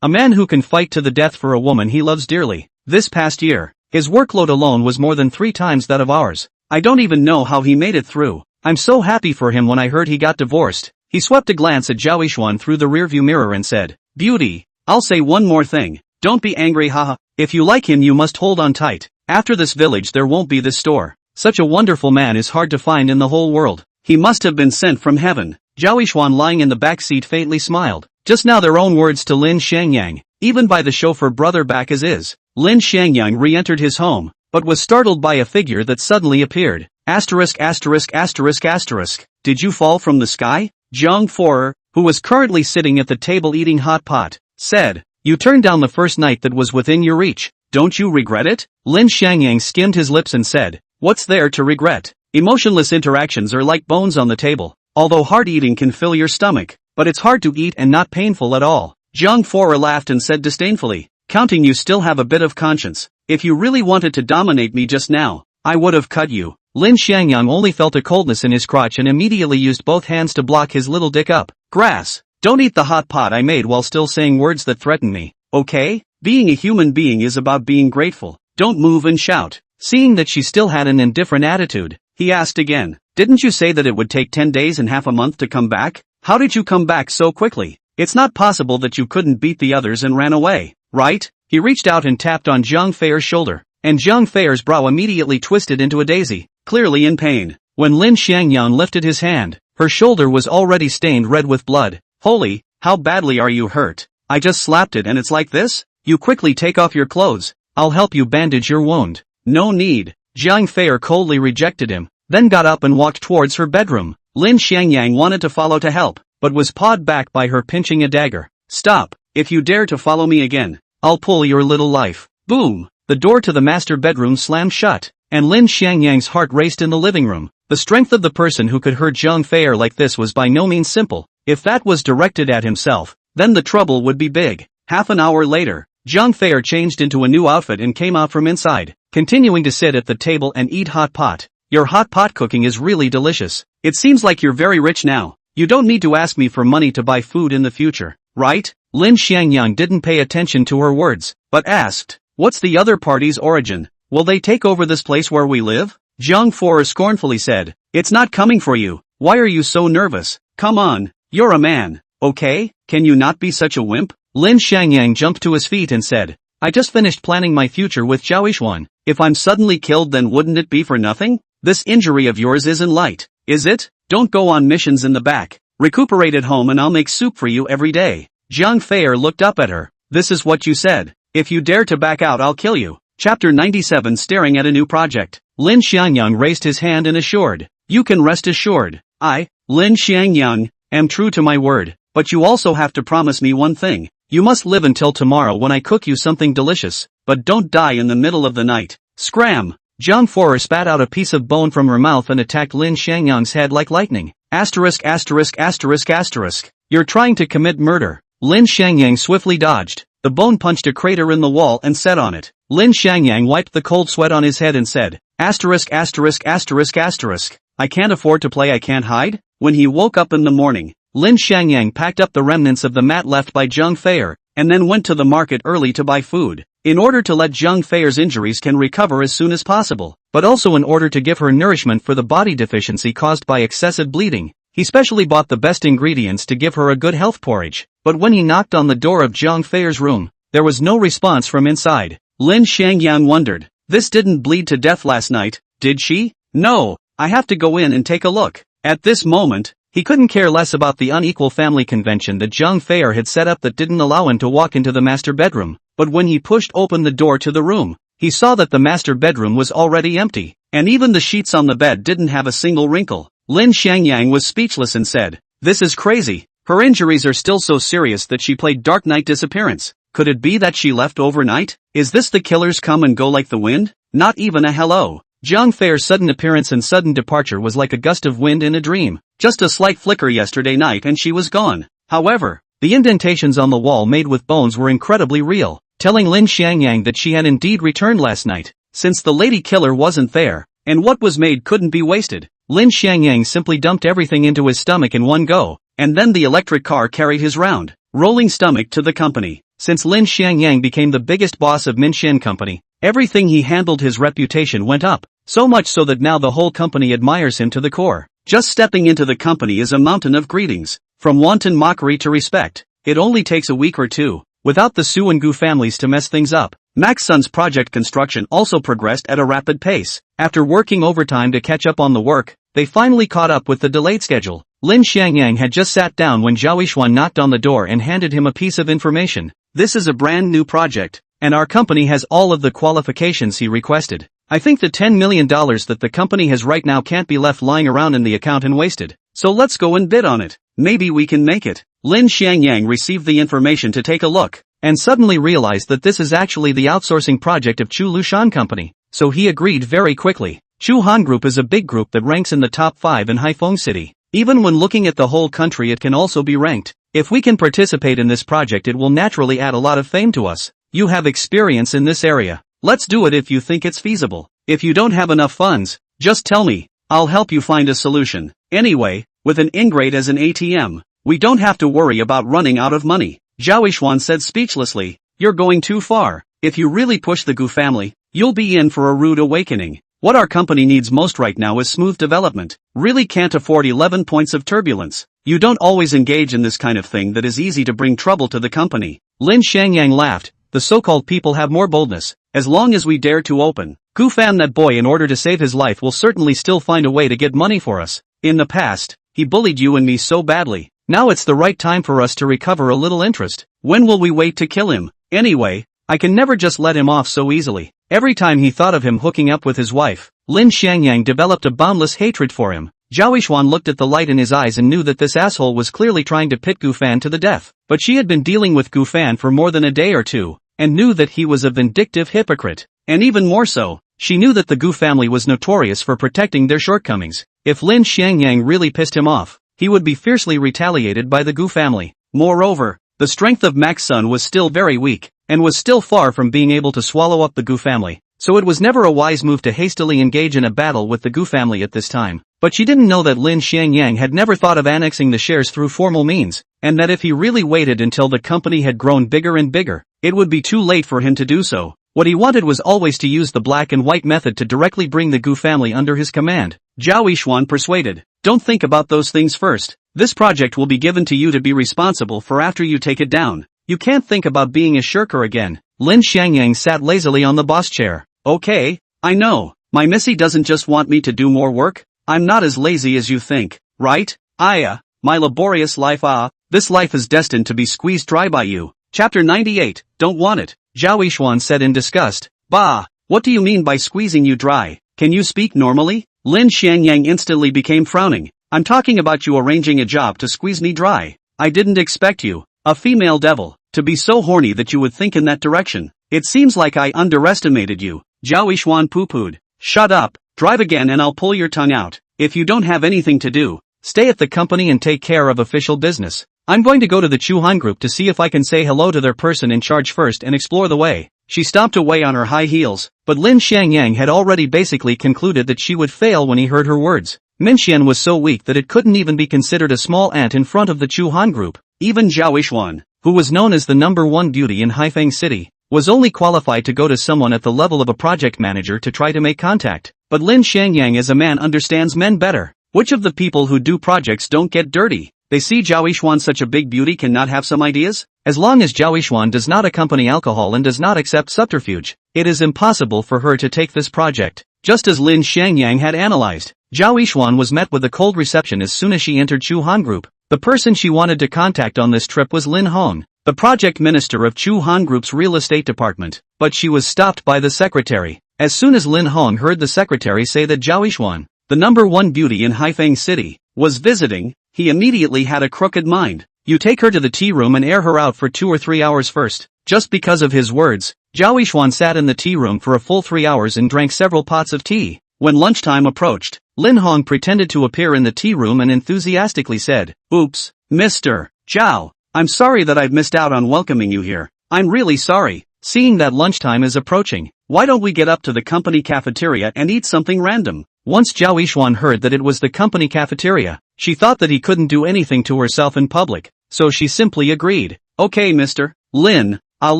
Speaker 1: A man who can fight to the death for a woman he loves dearly. This past year, his workload alone was more than 3 times that of ours. I don't even know how he made it through. I'm so happy for him when I heard he got divorced." He swept a glance at Zhao Yishuan through the rearview mirror and said, "Beauty, I'll say one more thing. Don't be angry, haha. If you like him you must hold on tight. After this village there won't be this store. Such a wonderful man is hard to find in the whole world. He must have been sent from heaven. Zhao Yishuan lying in the back seat faintly smiled. Just now their own words to Lin Xiangyang, even by the chauffeur brother back as is. Lin Xiangyang re-entered his home, but was startled by a figure that suddenly appeared. Asterisk asterisk asterisk asterisk. Did you fall from the sky? Zhang Forer, who was currently sitting at the table eating hot pot, said. You turned down the first night that was within your reach. Don't you regret it? Lin Xiangyang skimmed his lips and said. What's there to regret? Emotionless interactions are like bones on the table. Although hard eating can fill your stomach, but it's hard to eat and not painful at all. Zhang Forer laughed and said disdainfully. Counting you still have a bit of conscience. If you really wanted to dominate me just now, I would have cut you. Lin Xiangyang only felt a coldness in his crotch and immediately used both hands to block his little dick up. Grass. Don't eat the hot pot I made while still saying words that threaten me, okay? Being a human being is about being grateful. Don't move and shout. Seeing that she still had an indifferent attitude, he asked again. Didn't you say that it would take 10 days and half a month to come back? How did you come back so quickly? It's not possible that you couldn't beat the others and ran away, right? He reached out and tapped on Zhang Feier's shoulder, and Zhang Feier's brow immediately twisted into a daisy, clearly in pain. When Lin Xiangyang lifted his hand, her shoulder was already stained red with blood. Holy, how badly are you hurt? I just slapped it and it's like this? You quickly take off your clothes. I'll help you bandage your wound. No need. Zhang Feier coldly rejected him, then got up and walked towards her bedroom. Lin Xiangyang wanted to follow to help, but was pawed back by her pinching a dagger. Stop. If you dare to follow me again, I'll pull your little life. Boom. The door to the master bedroom slammed shut, and Lin Xiangyang's heart raced in the living room. The strength of the person who could hurt Zhang Feier like this was by no means simple. If that was directed at himself, then the trouble would be big. Half an hour later, Zhang Feier changed into a new outfit and came out from inside, continuing to sit at the table and eat hot pot. Your hot pot cooking is really delicious. It seems like you're very rich now. You don't need to ask me for money to buy food in the future, right? Lin Xiangyang didn't pay attention to her words, but asked, what's the other party's origin? Will they take over this place where we live? Zhang Forer scornfully said, it's not coming for you. Why are you so nervous? Come on, you're a man, okay? Can you not be such a wimp? Lin Xiangyang jumped to his feet and said, I just finished planning my future with Zhao Yishuan. If I'm suddenly killed then wouldn't it be for nothing? This injury of yours isn't light, is it? Don't go on missions in the back. Recuperate at home and I'll make soup for you every day. Zhang Feier looked up at her. This is what you said. If you dare to back out I'll kill you. Chapter 97 Staring at a new project. Lin Xiangyang raised his hand and assured, you can rest assured. I, Lin Xiangyang, am true to my word, but you also have to promise me one thing. You must live until tomorrow when I cook you something delicious, but don't die in the middle of the night. Scram! Zhang Forer spat out a piece of bone from her mouth and attacked Lin Xiangyang's head like lightning. Asterisk asterisk asterisk asterisk. You're trying to commit murder. Lin Xiangyang swiftly dodged. The bone punched a crater in the wall and set on it. Lin Xiangyang wiped the cold sweat on his head and said, asterisk asterisk asterisk asterisk. I can't afford to play I can't hide? When he woke up in the morning, Lin Xiangyang packed up the remnants of the mat left by Zhang Feier, and then went to the market early to buy food, in order to let Zhang Feier's injuries can recover as soon as possible, but also in order to give her nourishment for the body deficiency caused by excessive bleeding. He specially bought the best ingredients to give her a good health porridge, but when he knocked on the door of Zhang Feier's room, there was no response from inside. Lin Xiangyang wondered, this didn't bleed to death last night, did she? No, I have to go in and take a look. At this moment, he couldn't care less about the unequal family convention that Zhang Feier had set up that didn't allow him to walk into the master bedroom, but when he pushed open the door to the room, he saw that the master bedroom was already empty, and even the sheets on the bed didn't have a single wrinkle. Lin Xiangyang was speechless and said, this is crazy. Her injuries are still so serious that she played Dark Knight Disappearance. Could it be that she left overnight? Is this the killers come and go like the wind? Not even a hello. Zhang Feier's sudden appearance and sudden departure was like a gust of wind in a dream. Just a slight flicker yesterday night and she was gone. However, the indentations on the wall made with bones were incredibly real, telling Lin Xiangyang that she had indeed returned last night, since the lady killer wasn't there, and what was made couldn't be wasted. Lin Xiangyang simply dumped everything into his stomach in one go, and then the electric car carried his round, rolling stomach to the company. Since Lin Xiangyang became the biggest boss of Minshin Company, everything he handled his reputation went up, so much so that now the whole company admires him to the core. Just stepping into the company is a mountain of greetings, from wanton mockery to respect. It only takes a week or two,
Speaker 2: without the Su and Gu families to mess things up. Max Sun's project construction also progressed at a rapid pace. After working overtime to catch up on the work, they finally caught up with the delayed schedule. Lin Xiangyang had just sat down when Zhao Yixuan knocked on the door and handed him a piece of information. This is a brand new project, and our company has all of the qualifications he requested. I think the $10 million that the company has right now can't be left lying around in the account and wasted. So let's go and bid on it. Maybe we can make it. Lin Xiangyang received the information to take a look, and suddenly realized that this is actually the outsourcing project of Chu Lushan Company. So he agreed very quickly. Chu Han Group is a big group that ranks in the top 5 in Haifeng City. Even when looking at the whole country, it can also be ranked. If we can participate in this project, it will naturally add a lot of fame to us. You have experience in this area. Let's do it if you think it's feasible. If you don't have enough funds, just tell me. I'll help you find a solution. Anyway, with an ingrate as an ATM, we don't have to worry about running out of money. Zhao Yixuan said speechlessly. You're going too far. If you really push the Gu family, you'll be in for a rude awakening. What our company needs most right now is smooth development. Really can't afford 11 points of turbulence. You don't always engage in this kind of thing that is easy to bring trouble to the company. Lin Xiangyang laughed. The so-called people have more boldness. As long as we dare to open Gu Fan, that boy, in order to save his life, will certainly still find a way to get money for us. In the past, he bullied you and me so badly. Now it's the right time for us to recover a little interest. When will we wait to kill him? Anyway, I can never just let him off so easily. Every time he thought of him hooking up with his wife, Lin Xiangyang developed a boundless hatred for him. Zhao Yixuan looked at the light in his eyes and knew that this asshole was clearly trying to pit Gu Fan to the death. But she had been dealing with Gu Fan for more than a day or two, and knew that he was a vindictive hypocrite. And even more so, she knew that the Gu family was notorious for protecting their shortcomings. If Lin Xiangyang really pissed him off, he would be fiercely retaliated by the Gu family. Moreover, the strength of Max Sun was still very weak, and was still far from being able to swallow up the Gu family. So it was never a wise move to hastily engage in a battle with the Gu family at this time. But she didn't know that Lin Xiangyang had never thought of annexing the shares through formal means, and that if he really waited until the company had grown bigger and bigger, it would be too late for him to do so. What he wanted was always to use the black and white method to directly bring the Gu family under his command. Zhao Yixuan persuaded. Don't think about those things first. This project will be given to you to be responsible for after you take it down. You can't think about being a shirker again. Lin Xiangyang sat lazily on the boss chair. Okay, I know. My missy doesn't just want me to do more work. I'm not as lazy as you think, right? My laborious life, this life is destined to be squeezed dry by you. Chapter 98, Don't Want It. Zhao Yixuan said in disgust. Bah, what do you mean by squeezing you dry? Can you speak normally? Lin Xiangyang instantly became frowning. I'm talking about you arranging a job to squeeze me dry. I didn't expect you, a female devil, to be so horny that you would think in that direction. It seems like I underestimated you. Zhao Yixuan poo-pooed. Shut up, drive again and I'll pull your tongue out. If you don't have anything to do, stay at the company and take care of official business. I'm going to go to the Chu Han Group to see if I can say hello to their person in charge first and explore the way. She stomped away on her high heels, but Lin Xiangyang had already basically concluded that she would fail when he heard her words. Minxian was so weak that it couldn't even be considered a small ant in front of the Chu Han Group. Even Zhao Yixuan, who was known as the #1 beauty in Haifeng City, was only qualified to go to someone at the level of a project manager to try to make contact. But Lin Xiangyang as a man understands men better. Which of the people who do projects don't get dirty? They see Zhao Yixuan such a big beauty cannot have some ideas? As long as Zhao Yixuan does not accompany alcohol and does not accept subterfuge, it is impossible for her to take this project. Just as Lin Xiangyang had analyzed, Zhao Yixuan was met with a cold reception as soon as she entered Chu Han Group. The person she wanted to contact on this trip was Lin Hong, the project minister of Chu Han Group's real estate department, but she was stopped by the secretary. As soon as Lin Hong heard the secretary say that Zhao Yixuan, the #1 beauty in Haifeng City, was visiting, he immediately had a crooked mind. You take her to the tea room and air her out for 2 or 3 hours first. Just because of his words, Zhao Yixuan sat in the tea room for a full 3 hours and drank several pots of tea. When lunchtime approached, Lin Hong pretended to appear in the tea room and enthusiastically said, Oops, Mr. Zhao, I'm sorry that I've missed out on welcoming you here. I'm really sorry. Seeing that lunchtime is approaching, why don't we get up to the company cafeteria and eat something random? Once Zhao Yixuan heard that it was the company cafeteria, she thought that he couldn't do anything to herself in public, so she simply agreed. Okay, Mr. Lin, I'll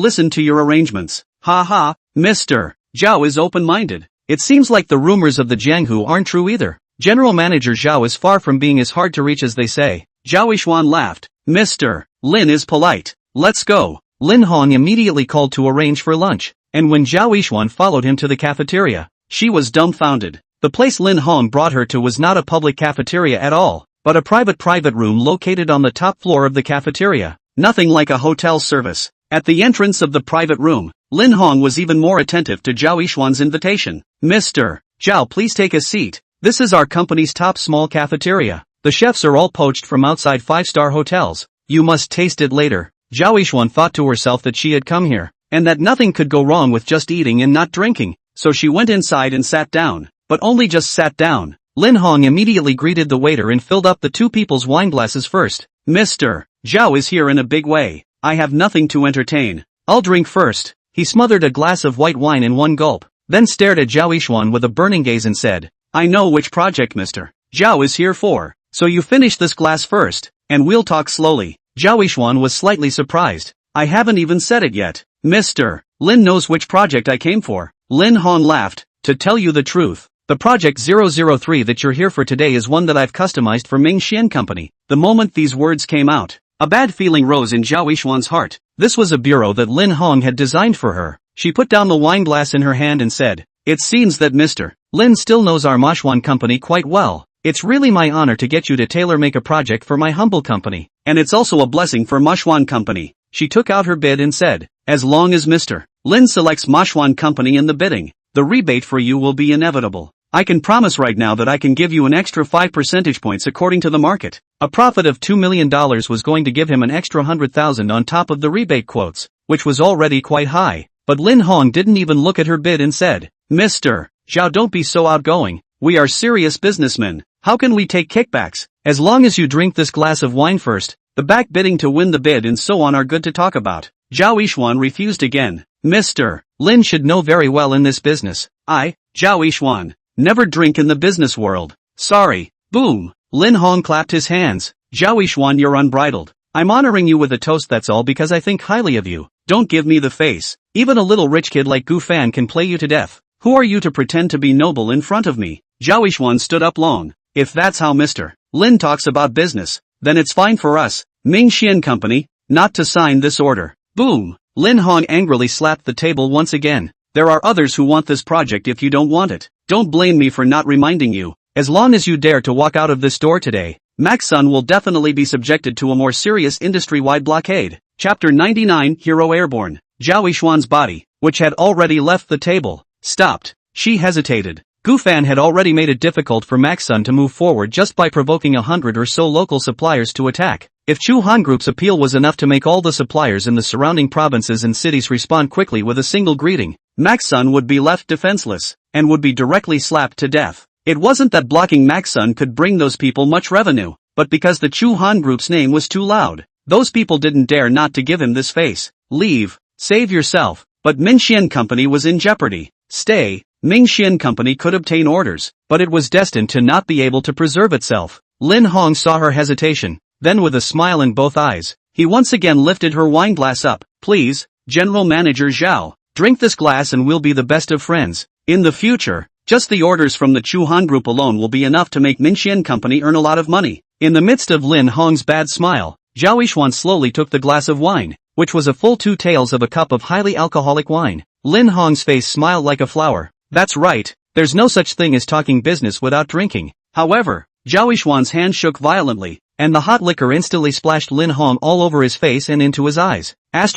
Speaker 2: listen to your arrangements. Ha, Mr. Zhao is open-minded. It seems like the rumors of the Jianghu aren't true either. General Manager Zhao is far from being as hard to reach as they say. Zhao Yixuan laughed. Mr. Lin is polite. Let's go. Lin Hong immediately called to arrange for lunch, and when Zhao Yixuan followed him to the cafeteria,
Speaker 1: she was dumbfounded.
Speaker 2: The place Lin Hong brought her to was not a public cafeteria at all, but a private room located on the top floor of the cafeteria.
Speaker 1: Nothing like a hotel service. At the entrance of the private room, Lin Hong was even more attentive to Zhao Yixuan's invitation. Mr.
Speaker 2: Zhao, please take a seat. This is our company's top small cafeteria. The chefs are all poached from outside 5-star hotels. You must taste it later. Zhao Yixuan thought to herself that she had come here, and that nothing could go wrong with just eating and not drinking.
Speaker 1: So she went inside and sat down, but only just sat down.
Speaker 2: Lin Hong immediately greeted the waiter and filled up the two people's wine glasses first.
Speaker 1: Mr. Zhao is here in a big way. I have nothing to entertain.
Speaker 2: I'll drink first. He smothered a glass of white wine in one gulp, then stared at Zhao Yixuan with a burning gaze and said,
Speaker 1: I know which project Mr. Zhao is here for, so you finish this glass first, and we'll talk slowly.
Speaker 2: Zhao Yixuan was slightly surprised.
Speaker 1: I haven't even said it yet. Mr. Lin knows which project I came for. Lin Hong laughed. To tell you the truth, the project 003 that you're here for today is one that I've customized for Ming Xian Company. The moment these words came out, a bad feeling rose in Zhao Yixuan's heart.
Speaker 2: This was a bureau that Lin Hong had designed for her. She put down the wine glass in her hand and said,
Speaker 1: It seems that Mr.
Speaker 2: Lin still knows our Manhwa company quite well. It's really my honor to get you to tailor-make a project for my humble company.
Speaker 1: And it's also a blessing for Manhwa Company.
Speaker 2: She took out her bid and said,
Speaker 1: As long as Mr. Lin selects Manhwa Company in the bidding, the rebate for you will be inevitable. I can promise right now that I can give you an extra 5 percentage points according to the market.
Speaker 2: A profit of $2 million was going to give him an extra 100,000 on top of the rebate quotes, which was already quite high. But Lin Hong didn't even look at her bid and said,
Speaker 1: Mr. Zhao, don't be so outgoing. We are serious businessmen. How can we take kickbacks?
Speaker 2: As long as you drink this glass of wine first,
Speaker 1: the back bidding to win the bid and so on are good to talk about. Zhao Yixuan refused again. Mr.
Speaker 2: Lin should know very well in this business.
Speaker 1: I, Zhao Yixuan, never drink in the business world. Sorry. Boom.
Speaker 2: Lin Hong clapped his hands.
Speaker 1: Zhao Yixuan, you're unbridled. I'm honoring you with a toast, that's all, because I think highly of you. Don't give me the face. Even a little rich kid like Gu Fan can play you to death. Who are you to pretend to be noble in front of me? Zhao Yixuan stood up long. If that's how Mr. Lin talks about business, then it's fine for us, Ming Xian Company, not to sign this order. Boom. Lin Hong angrily slapped the table once again. There are others who want this project if you don't want it. Don't blame me for not reminding you.
Speaker 2: As long as you dare to walk out of this door today,
Speaker 1: Max Sun will definitely be subjected to a more serious industry-wide blockade. Chapter 99, Hero Airborne. Zhao Yixuan's body, which had already left the table, stopped. She hesitated. Gu Fan had already made it difficult for Max Sun to move forward just by provoking 100 or so local suppliers to attack. If Chu Han Group's appeal was enough to make all the suppliers in the surrounding provinces and cities respond quickly with a single greeting, Max Sun would be left defenseless, and would be directly slapped to death. It wasn't that blocking Max Sun could bring those people much revenue, but because the Chu Han Group's name was too loud. Those people didn't dare not to give him this face. Leave. Save yourself. But Ming Xian Company was in jeopardy. Stay. Ming Xian Company could obtain orders, but it was destined to not be able to preserve itself. Lin Hong saw her hesitation, then with a smile in both eyes, he once again lifted her wine glass up. Please, General Manager Zhao, drink this glass and we'll be the best of friends. In the future, just the orders from the Chu Han Group alone will be enough to make Ming Xian Company earn a lot of money. In the midst of Lin Hong's bad smile, Zhao Yixuan slowly took the glass of wine, which was a full 2 taels of a cup of highly alcoholic wine. Lin Hong's face smiled like a flower. That's right, there's no such thing as talking business without drinking. However, Zhao Yixuan's hand shook violently, and the hot liquor instantly splashed Lin Hong all over his face and into his eyes. ********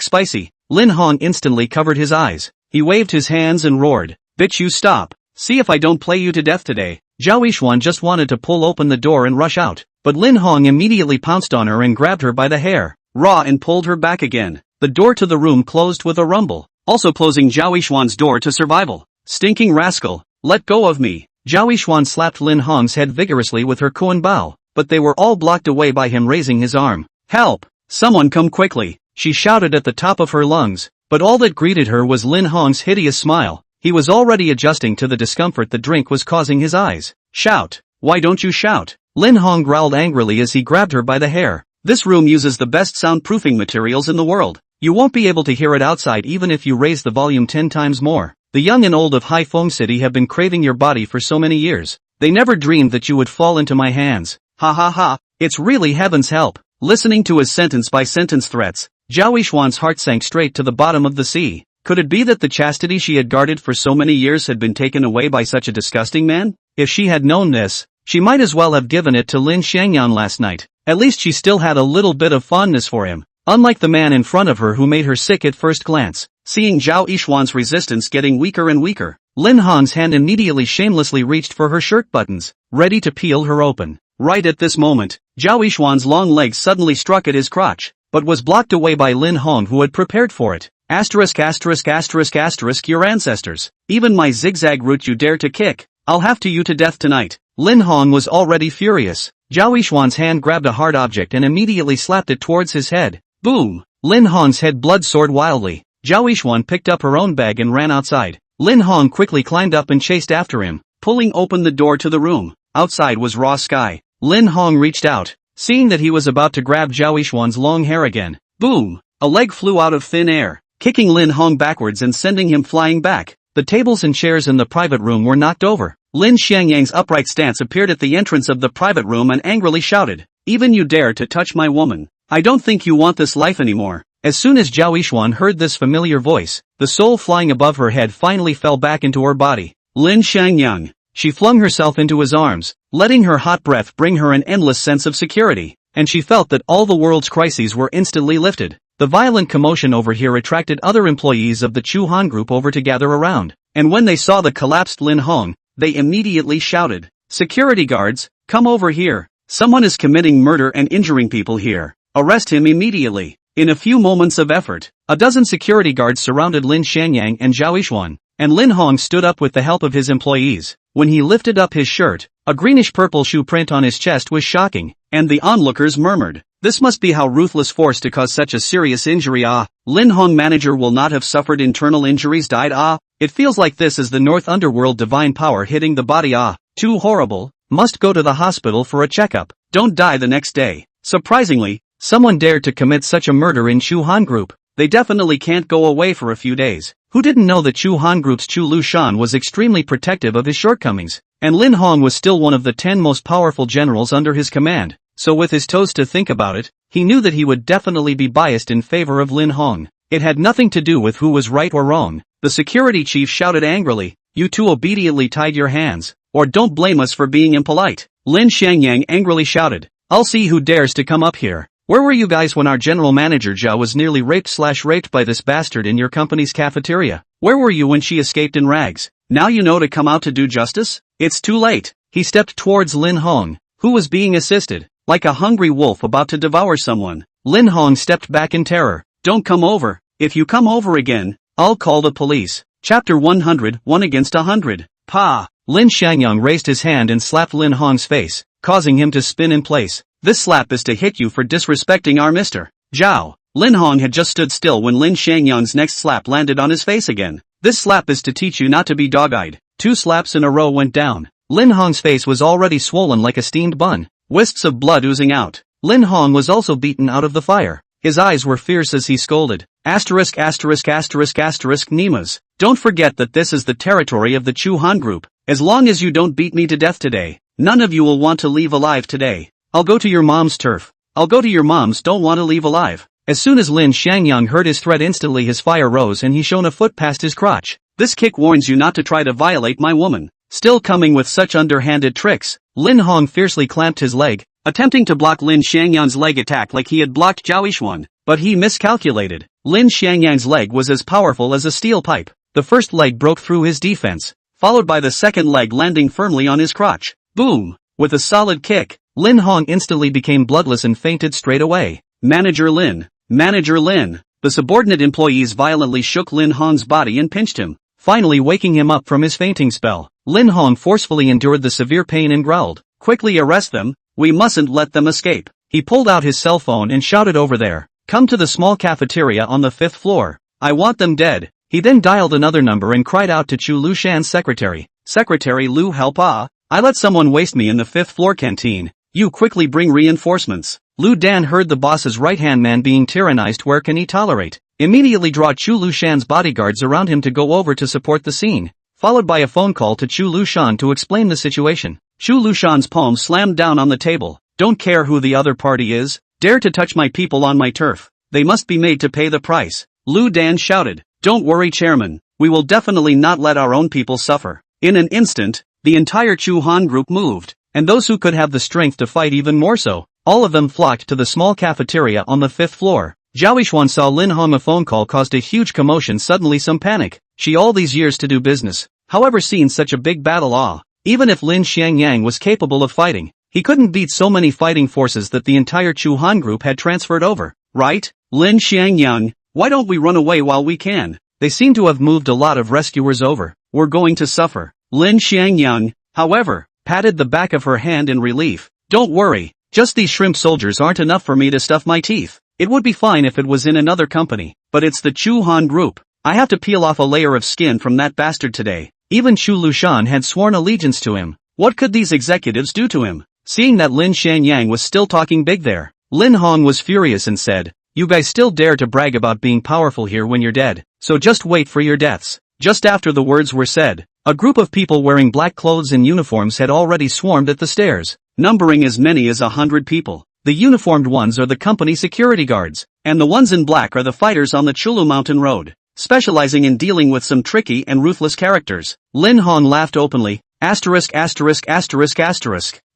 Speaker 1: spicy. Lin Hong instantly covered his eyes. He waved his hands and roared, Bitch, you stop. See if I don't play you to death today. Zhao Yixuan just wanted to pull open the door and rush out, but Lin Hong immediately pounced on her and grabbed her by the hair, and pulled her back again. The door to the room closed with a rumble, also closing Zhao Yixuan's door to survival. Stinking rascal, let go of me. Zhao Yixuan slapped Lin Hong's head vigorously with her Kuan Bao, but they were all blocked away by him raising his arm. Help! Someone come quickly! She shouted at the top of her lungs, but all that greeted her was Lin Hong's hideous smile. He was already adjusting to the discomfort the drink was causing his eyes. Shout! Why don't you shout? Lin Hong growled angrily as he grabbed her by the hair. This room uses the best soundproofing materials in the world. You won't be able to hear it outside even if you raise the volume 10 times more. The young and old of Haifeng City have been craving your body for so many years. They never dreamed that you would fall into my hands. Ha ha ha, it's really heaven's help. Listening to his sentence-by-sentence threats, Zhao Yishuan's heart sank straight to the bottom of the sea. Could it be that the chastity she had guarded for so many years had been taken away by such a disgusting man? If she had known this, she might as well have given it to Lin Xiangyan last night. At least she still had a little bit of fondness for him, unlike the man in front of her who made her sick at first glance. Seeing Zhao Yishuan's resistance getting weaker and weaker, Lin Hong's hand immediately shamelessly reached for her shirt buttons, ready to peel her open. Right at this moment, Zhao Yishuan's long legs suddenly struck at his crotch, but was blocked away by Lin Hong who had prepared for it. Asterisk asterisk asterisk asterisk your ancestors. Even my zigzag route you dare to kick, I'll have to you to death tonight. Lin Hong was already furious. Zhao Yishuan's hand grabbed a hard object and immediately slapped it towards his head. Boom! Lin Hong's head blood soared wildly. Zhao Yishuan picked up her own bag and ran outside. Lin Hong quickly climbed up and chased after him, pulling open the door to the room. Outside was raw sky. Lin Hong reached out, seeing that he was about to grab Zhao Yishuan's long hair again. Boom! A leg flew out of thin air, kicking Lin Hong backwards and sending him flying back. The tables and chairs in the private room were knocked over. Lin Xiangyang's upright stance appeared at the entrance of the private room and angrily shouted, "Even you dare to touch my woman? I don't think you want this life anymore." As soon as Zhao Yishuan heard this familiar voice, the soul flying above her head finally fell back into her body. Lin Xiangyang. She flung herself into his arms, letting her hot breath bring her an endless sense of security, and she felt that all the world's crises were instantly lifted. The violent commotion over here attracted other employees of the Chu Han group over to gather around, and when they saw the collapsed Lin Hong, they immediately shouted, "Security guards, come over here. Someone is committing murder and injuring people here. Arrest him immediately." In a few moments of effort, a dozen security guards surrounded Lin Xiangyang and Zhao Yishuan, and Lin Hong stood up with the help of his employees. When he lifted up his shirt, a greenish-purple shoe print on his chest was shocking, and the onlookers murmured, "This must be how ruthless force to cause such a serious injury. Ah, Lin Hong manager will not have suffered internal injuries died. Ah, it feels like this is the North Underworld divine power hitting the body. Ah, too horrible, must go to the hospital for a checkup, don't die the next day." Surprisingly, someone dared to commit such a murder in Chu Han Group. They definitely can't go away for a few days. Who didn't know that Chu Han Group's Chu Lushan was extremely protective of his shortcomings, and Lin Hong was still one of the 10 most powerful generals under his command, so with his toes to think about it, he knew that he would definitely be biased in favor of Lin Hong. It had nothing to do with who was right or wrong. The security chief shouted angrily, "You two obediently tied your hands, or don't blame us for being impolite." Lin Xiangyang angrily shouted, "I'll see who dares to come up here. Where were you guys when our general manager Zhao was nearly raped by this bastard in your company's cafeteria? Where were you when she escaped in rags? Now you know to come out to do justice? It's too late." He stepped towards Lin Hong, who was being assisted, like a hungry wolf about to devour someone. Lin Hong stepped back in terror. "Don't come over. If you come over again, I'll call the police." Chapter 100, 1 against 100. Pa! Lin Xiangyang raised his hand and slapped Lin Hong's face, causing him to spin in place. "This slap is to hit you for disrespecting our Mr. Zhao." Lin Hong had just stood still when Lin Xiangyang's next slap landed on his face again. "This slap is to teach you not to be dog-eyed." 2 slaps in a row went down. Lin Hong's face was already swollen like a steamed bun, wisps of blood oozing out. Lin Hong was also beaten out of the fire. His eyes were fierce as he scolded. Asterisk asterisk asterisk asterisk Nemas. "Don't forget that this is the territory of the Chu Han group. As long as you don't beat me to death today, none of you will want to leave alive today. I'll go to your mom's turf. I'll go to your mom's don't want to leave alive." As soon as Lin Xiangyang heard his threat, instantly his fire rose and he shone a foot past his crotch. "This kick warns you not to try to violate my woman. Still coming with such underhanded tricks." Lin Hong fiercely clamped his leg, attempting to block Lin Xiangyang's leg attack like he had blocked Zhao Yishuan, but he miscalculated. Lin Xiangyang's leg was as powerful as a steel pipe. The first leg broke through his defense, followed by the second leg landing firmly on his crotch. Boom! With a solid kick, Lin Hong instantly became bloodless and fainted straight away. "Manager Lin! Manager Lin!" The subordinate employees violently shook Lin Hong's body and pinched him, finally waking him up from his fainting spell. Lin Hong forcefully endured the severe pain and growled, "Quickly arrest them, we mustn't let them escape." He pulled out his cell phone and shouted over there, "Come to the small cafeteria on the 5th floor. I want them dead." He then dialed another number and cried out to Chu Lushan's secretary, "Secretary Lu, help ah, I let someone waste me in the 5th floor canteen. You quickly bring reinforcements." Lu Dan heard the boss's right-hand man being tyrannized. Where can he tolerate? Immediately draw Chu Lushan's bodyguards around him to go over to support the scene, followed by a phone call to Chu Lushan to explain the situation. Chu Lushan's palm slammed down on the table. "Don't care who the other party is, dare to touch my people on my turf. They must be made to pay the price. Lu Dan shouted. Don't worry, Chairman. We will definitely not let our own people suffer. In an instant, the entire Chu Han group moved, and those who could have the strength to fight even more so. All of them flocked to the small cafeteria on the 5th floor. Zhao Yixuan saw Lin Hong. A phone call caused a huge commotion. Suddenly some panic. She all these years to do business, however seen such a big battle. Even if Lin Xiangyang was capable of fighting, he couldn't beat so many fighting forces that the entire Chu Han group had transferred over. Right? Lin Xiangyang, why don't we run away while we can? They seem to have moved a lot of rescuers over. We're going to suffer. Lin Xiangyang, however, patted the back of her hand in relief. Don't worry, just these shrimp soldiers aren't enough for me to stuff my teeth. It would be fine if it was in another company, but it's the Chu Han group. I have to peel off a layer of skin from that bastard today. Even Chu Lushan had sworn allegiance to him. What could these executives do to him? Seeing that Lin Xiangyang was still talking big there, Lin Hong was furious and said, you guys still dare to brag about being powerful here when you're dead, so just wait for your deaths. Just after the words were said, a group of people wearing black clothes and uniforms had already swarmed at the stairs, numbering as many as 100 people. The uniformed ones are the company security guards, and the ones in black are the fighters on the Chulu Mountain Road, specializing in dealing with some tricky and ruthless characters. Lin Hong laughed openly.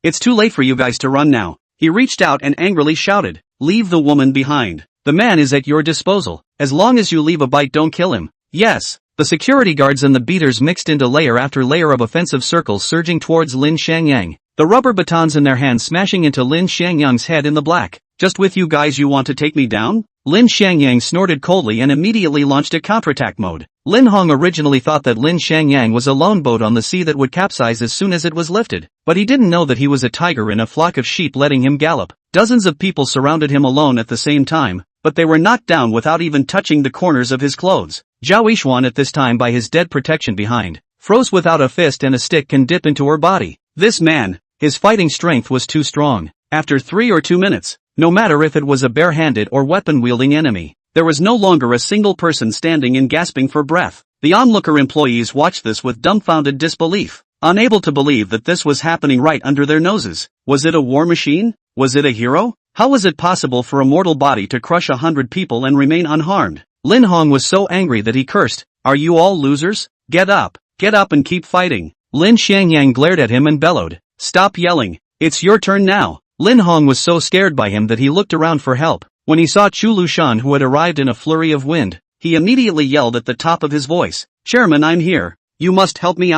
Speaker 1: It's too late for you guys to run now. He reached out and angrily shouted, leave the woman behind. The man is at your disposal. As long as you leave a bite, don't kill him. Yes. The security guards and the beaters mixed into layer after layer of offensive circles surging towards Lin Xiangyang, the rubber batons in their hands smashing into Lin Xiangyang's head in the black. Just with you guys you want to take me down? Lin Xiangyang snorted coldly and immediately launched a counterattack mode. Lin Hong originally thought that Lin Xiangyang was a lone boat on the sea that would capsize as soon as it was lifted, but he didn't know that he was a tiger in a flock of sheep letting him gallop. Dozens of people surrounded him alone at the same time, but they were knocked down without even touching the corners of his clothes. Zhao Yixuan at this time, by his dead protection behind, froze without a fist and a stick can dip into her body. This man, his fighting strength was too strong. After 3 or 2 minutes, no matter if it was a bare-handed or weapon-wielding enemy, there was no longer a single person standing and gasping for breath. The onlooker employees watched this with dumbfounded disbelief, unable to believe that this was happening right under their noses. Was it a war machine? Was it a hero? How was it possible for a mortal body to crush 100 people and remain unharmed? Lin Hong was so angry that he cursed, are you all losers? Get up and keep fighting. Lin Xiangyang glared at him and bellowed, stop yelling, it's your turn now. Lin Hong was so scared by him that he looked around for help. When he saw Chu Lushan, who had arrived in a flurry of wind, he immediately yelled at the top of his voice, Chairman, I'm here. You must help me.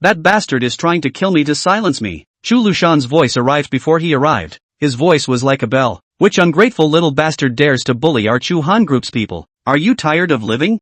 Speaker 1: That bastard is trying to kill me to silence me. Chu Lushan's voice arrived before he arrived. His voice was like a bell. Which ungrateful little bastard dares to bully our Chu Han group's people? Are you tired of living?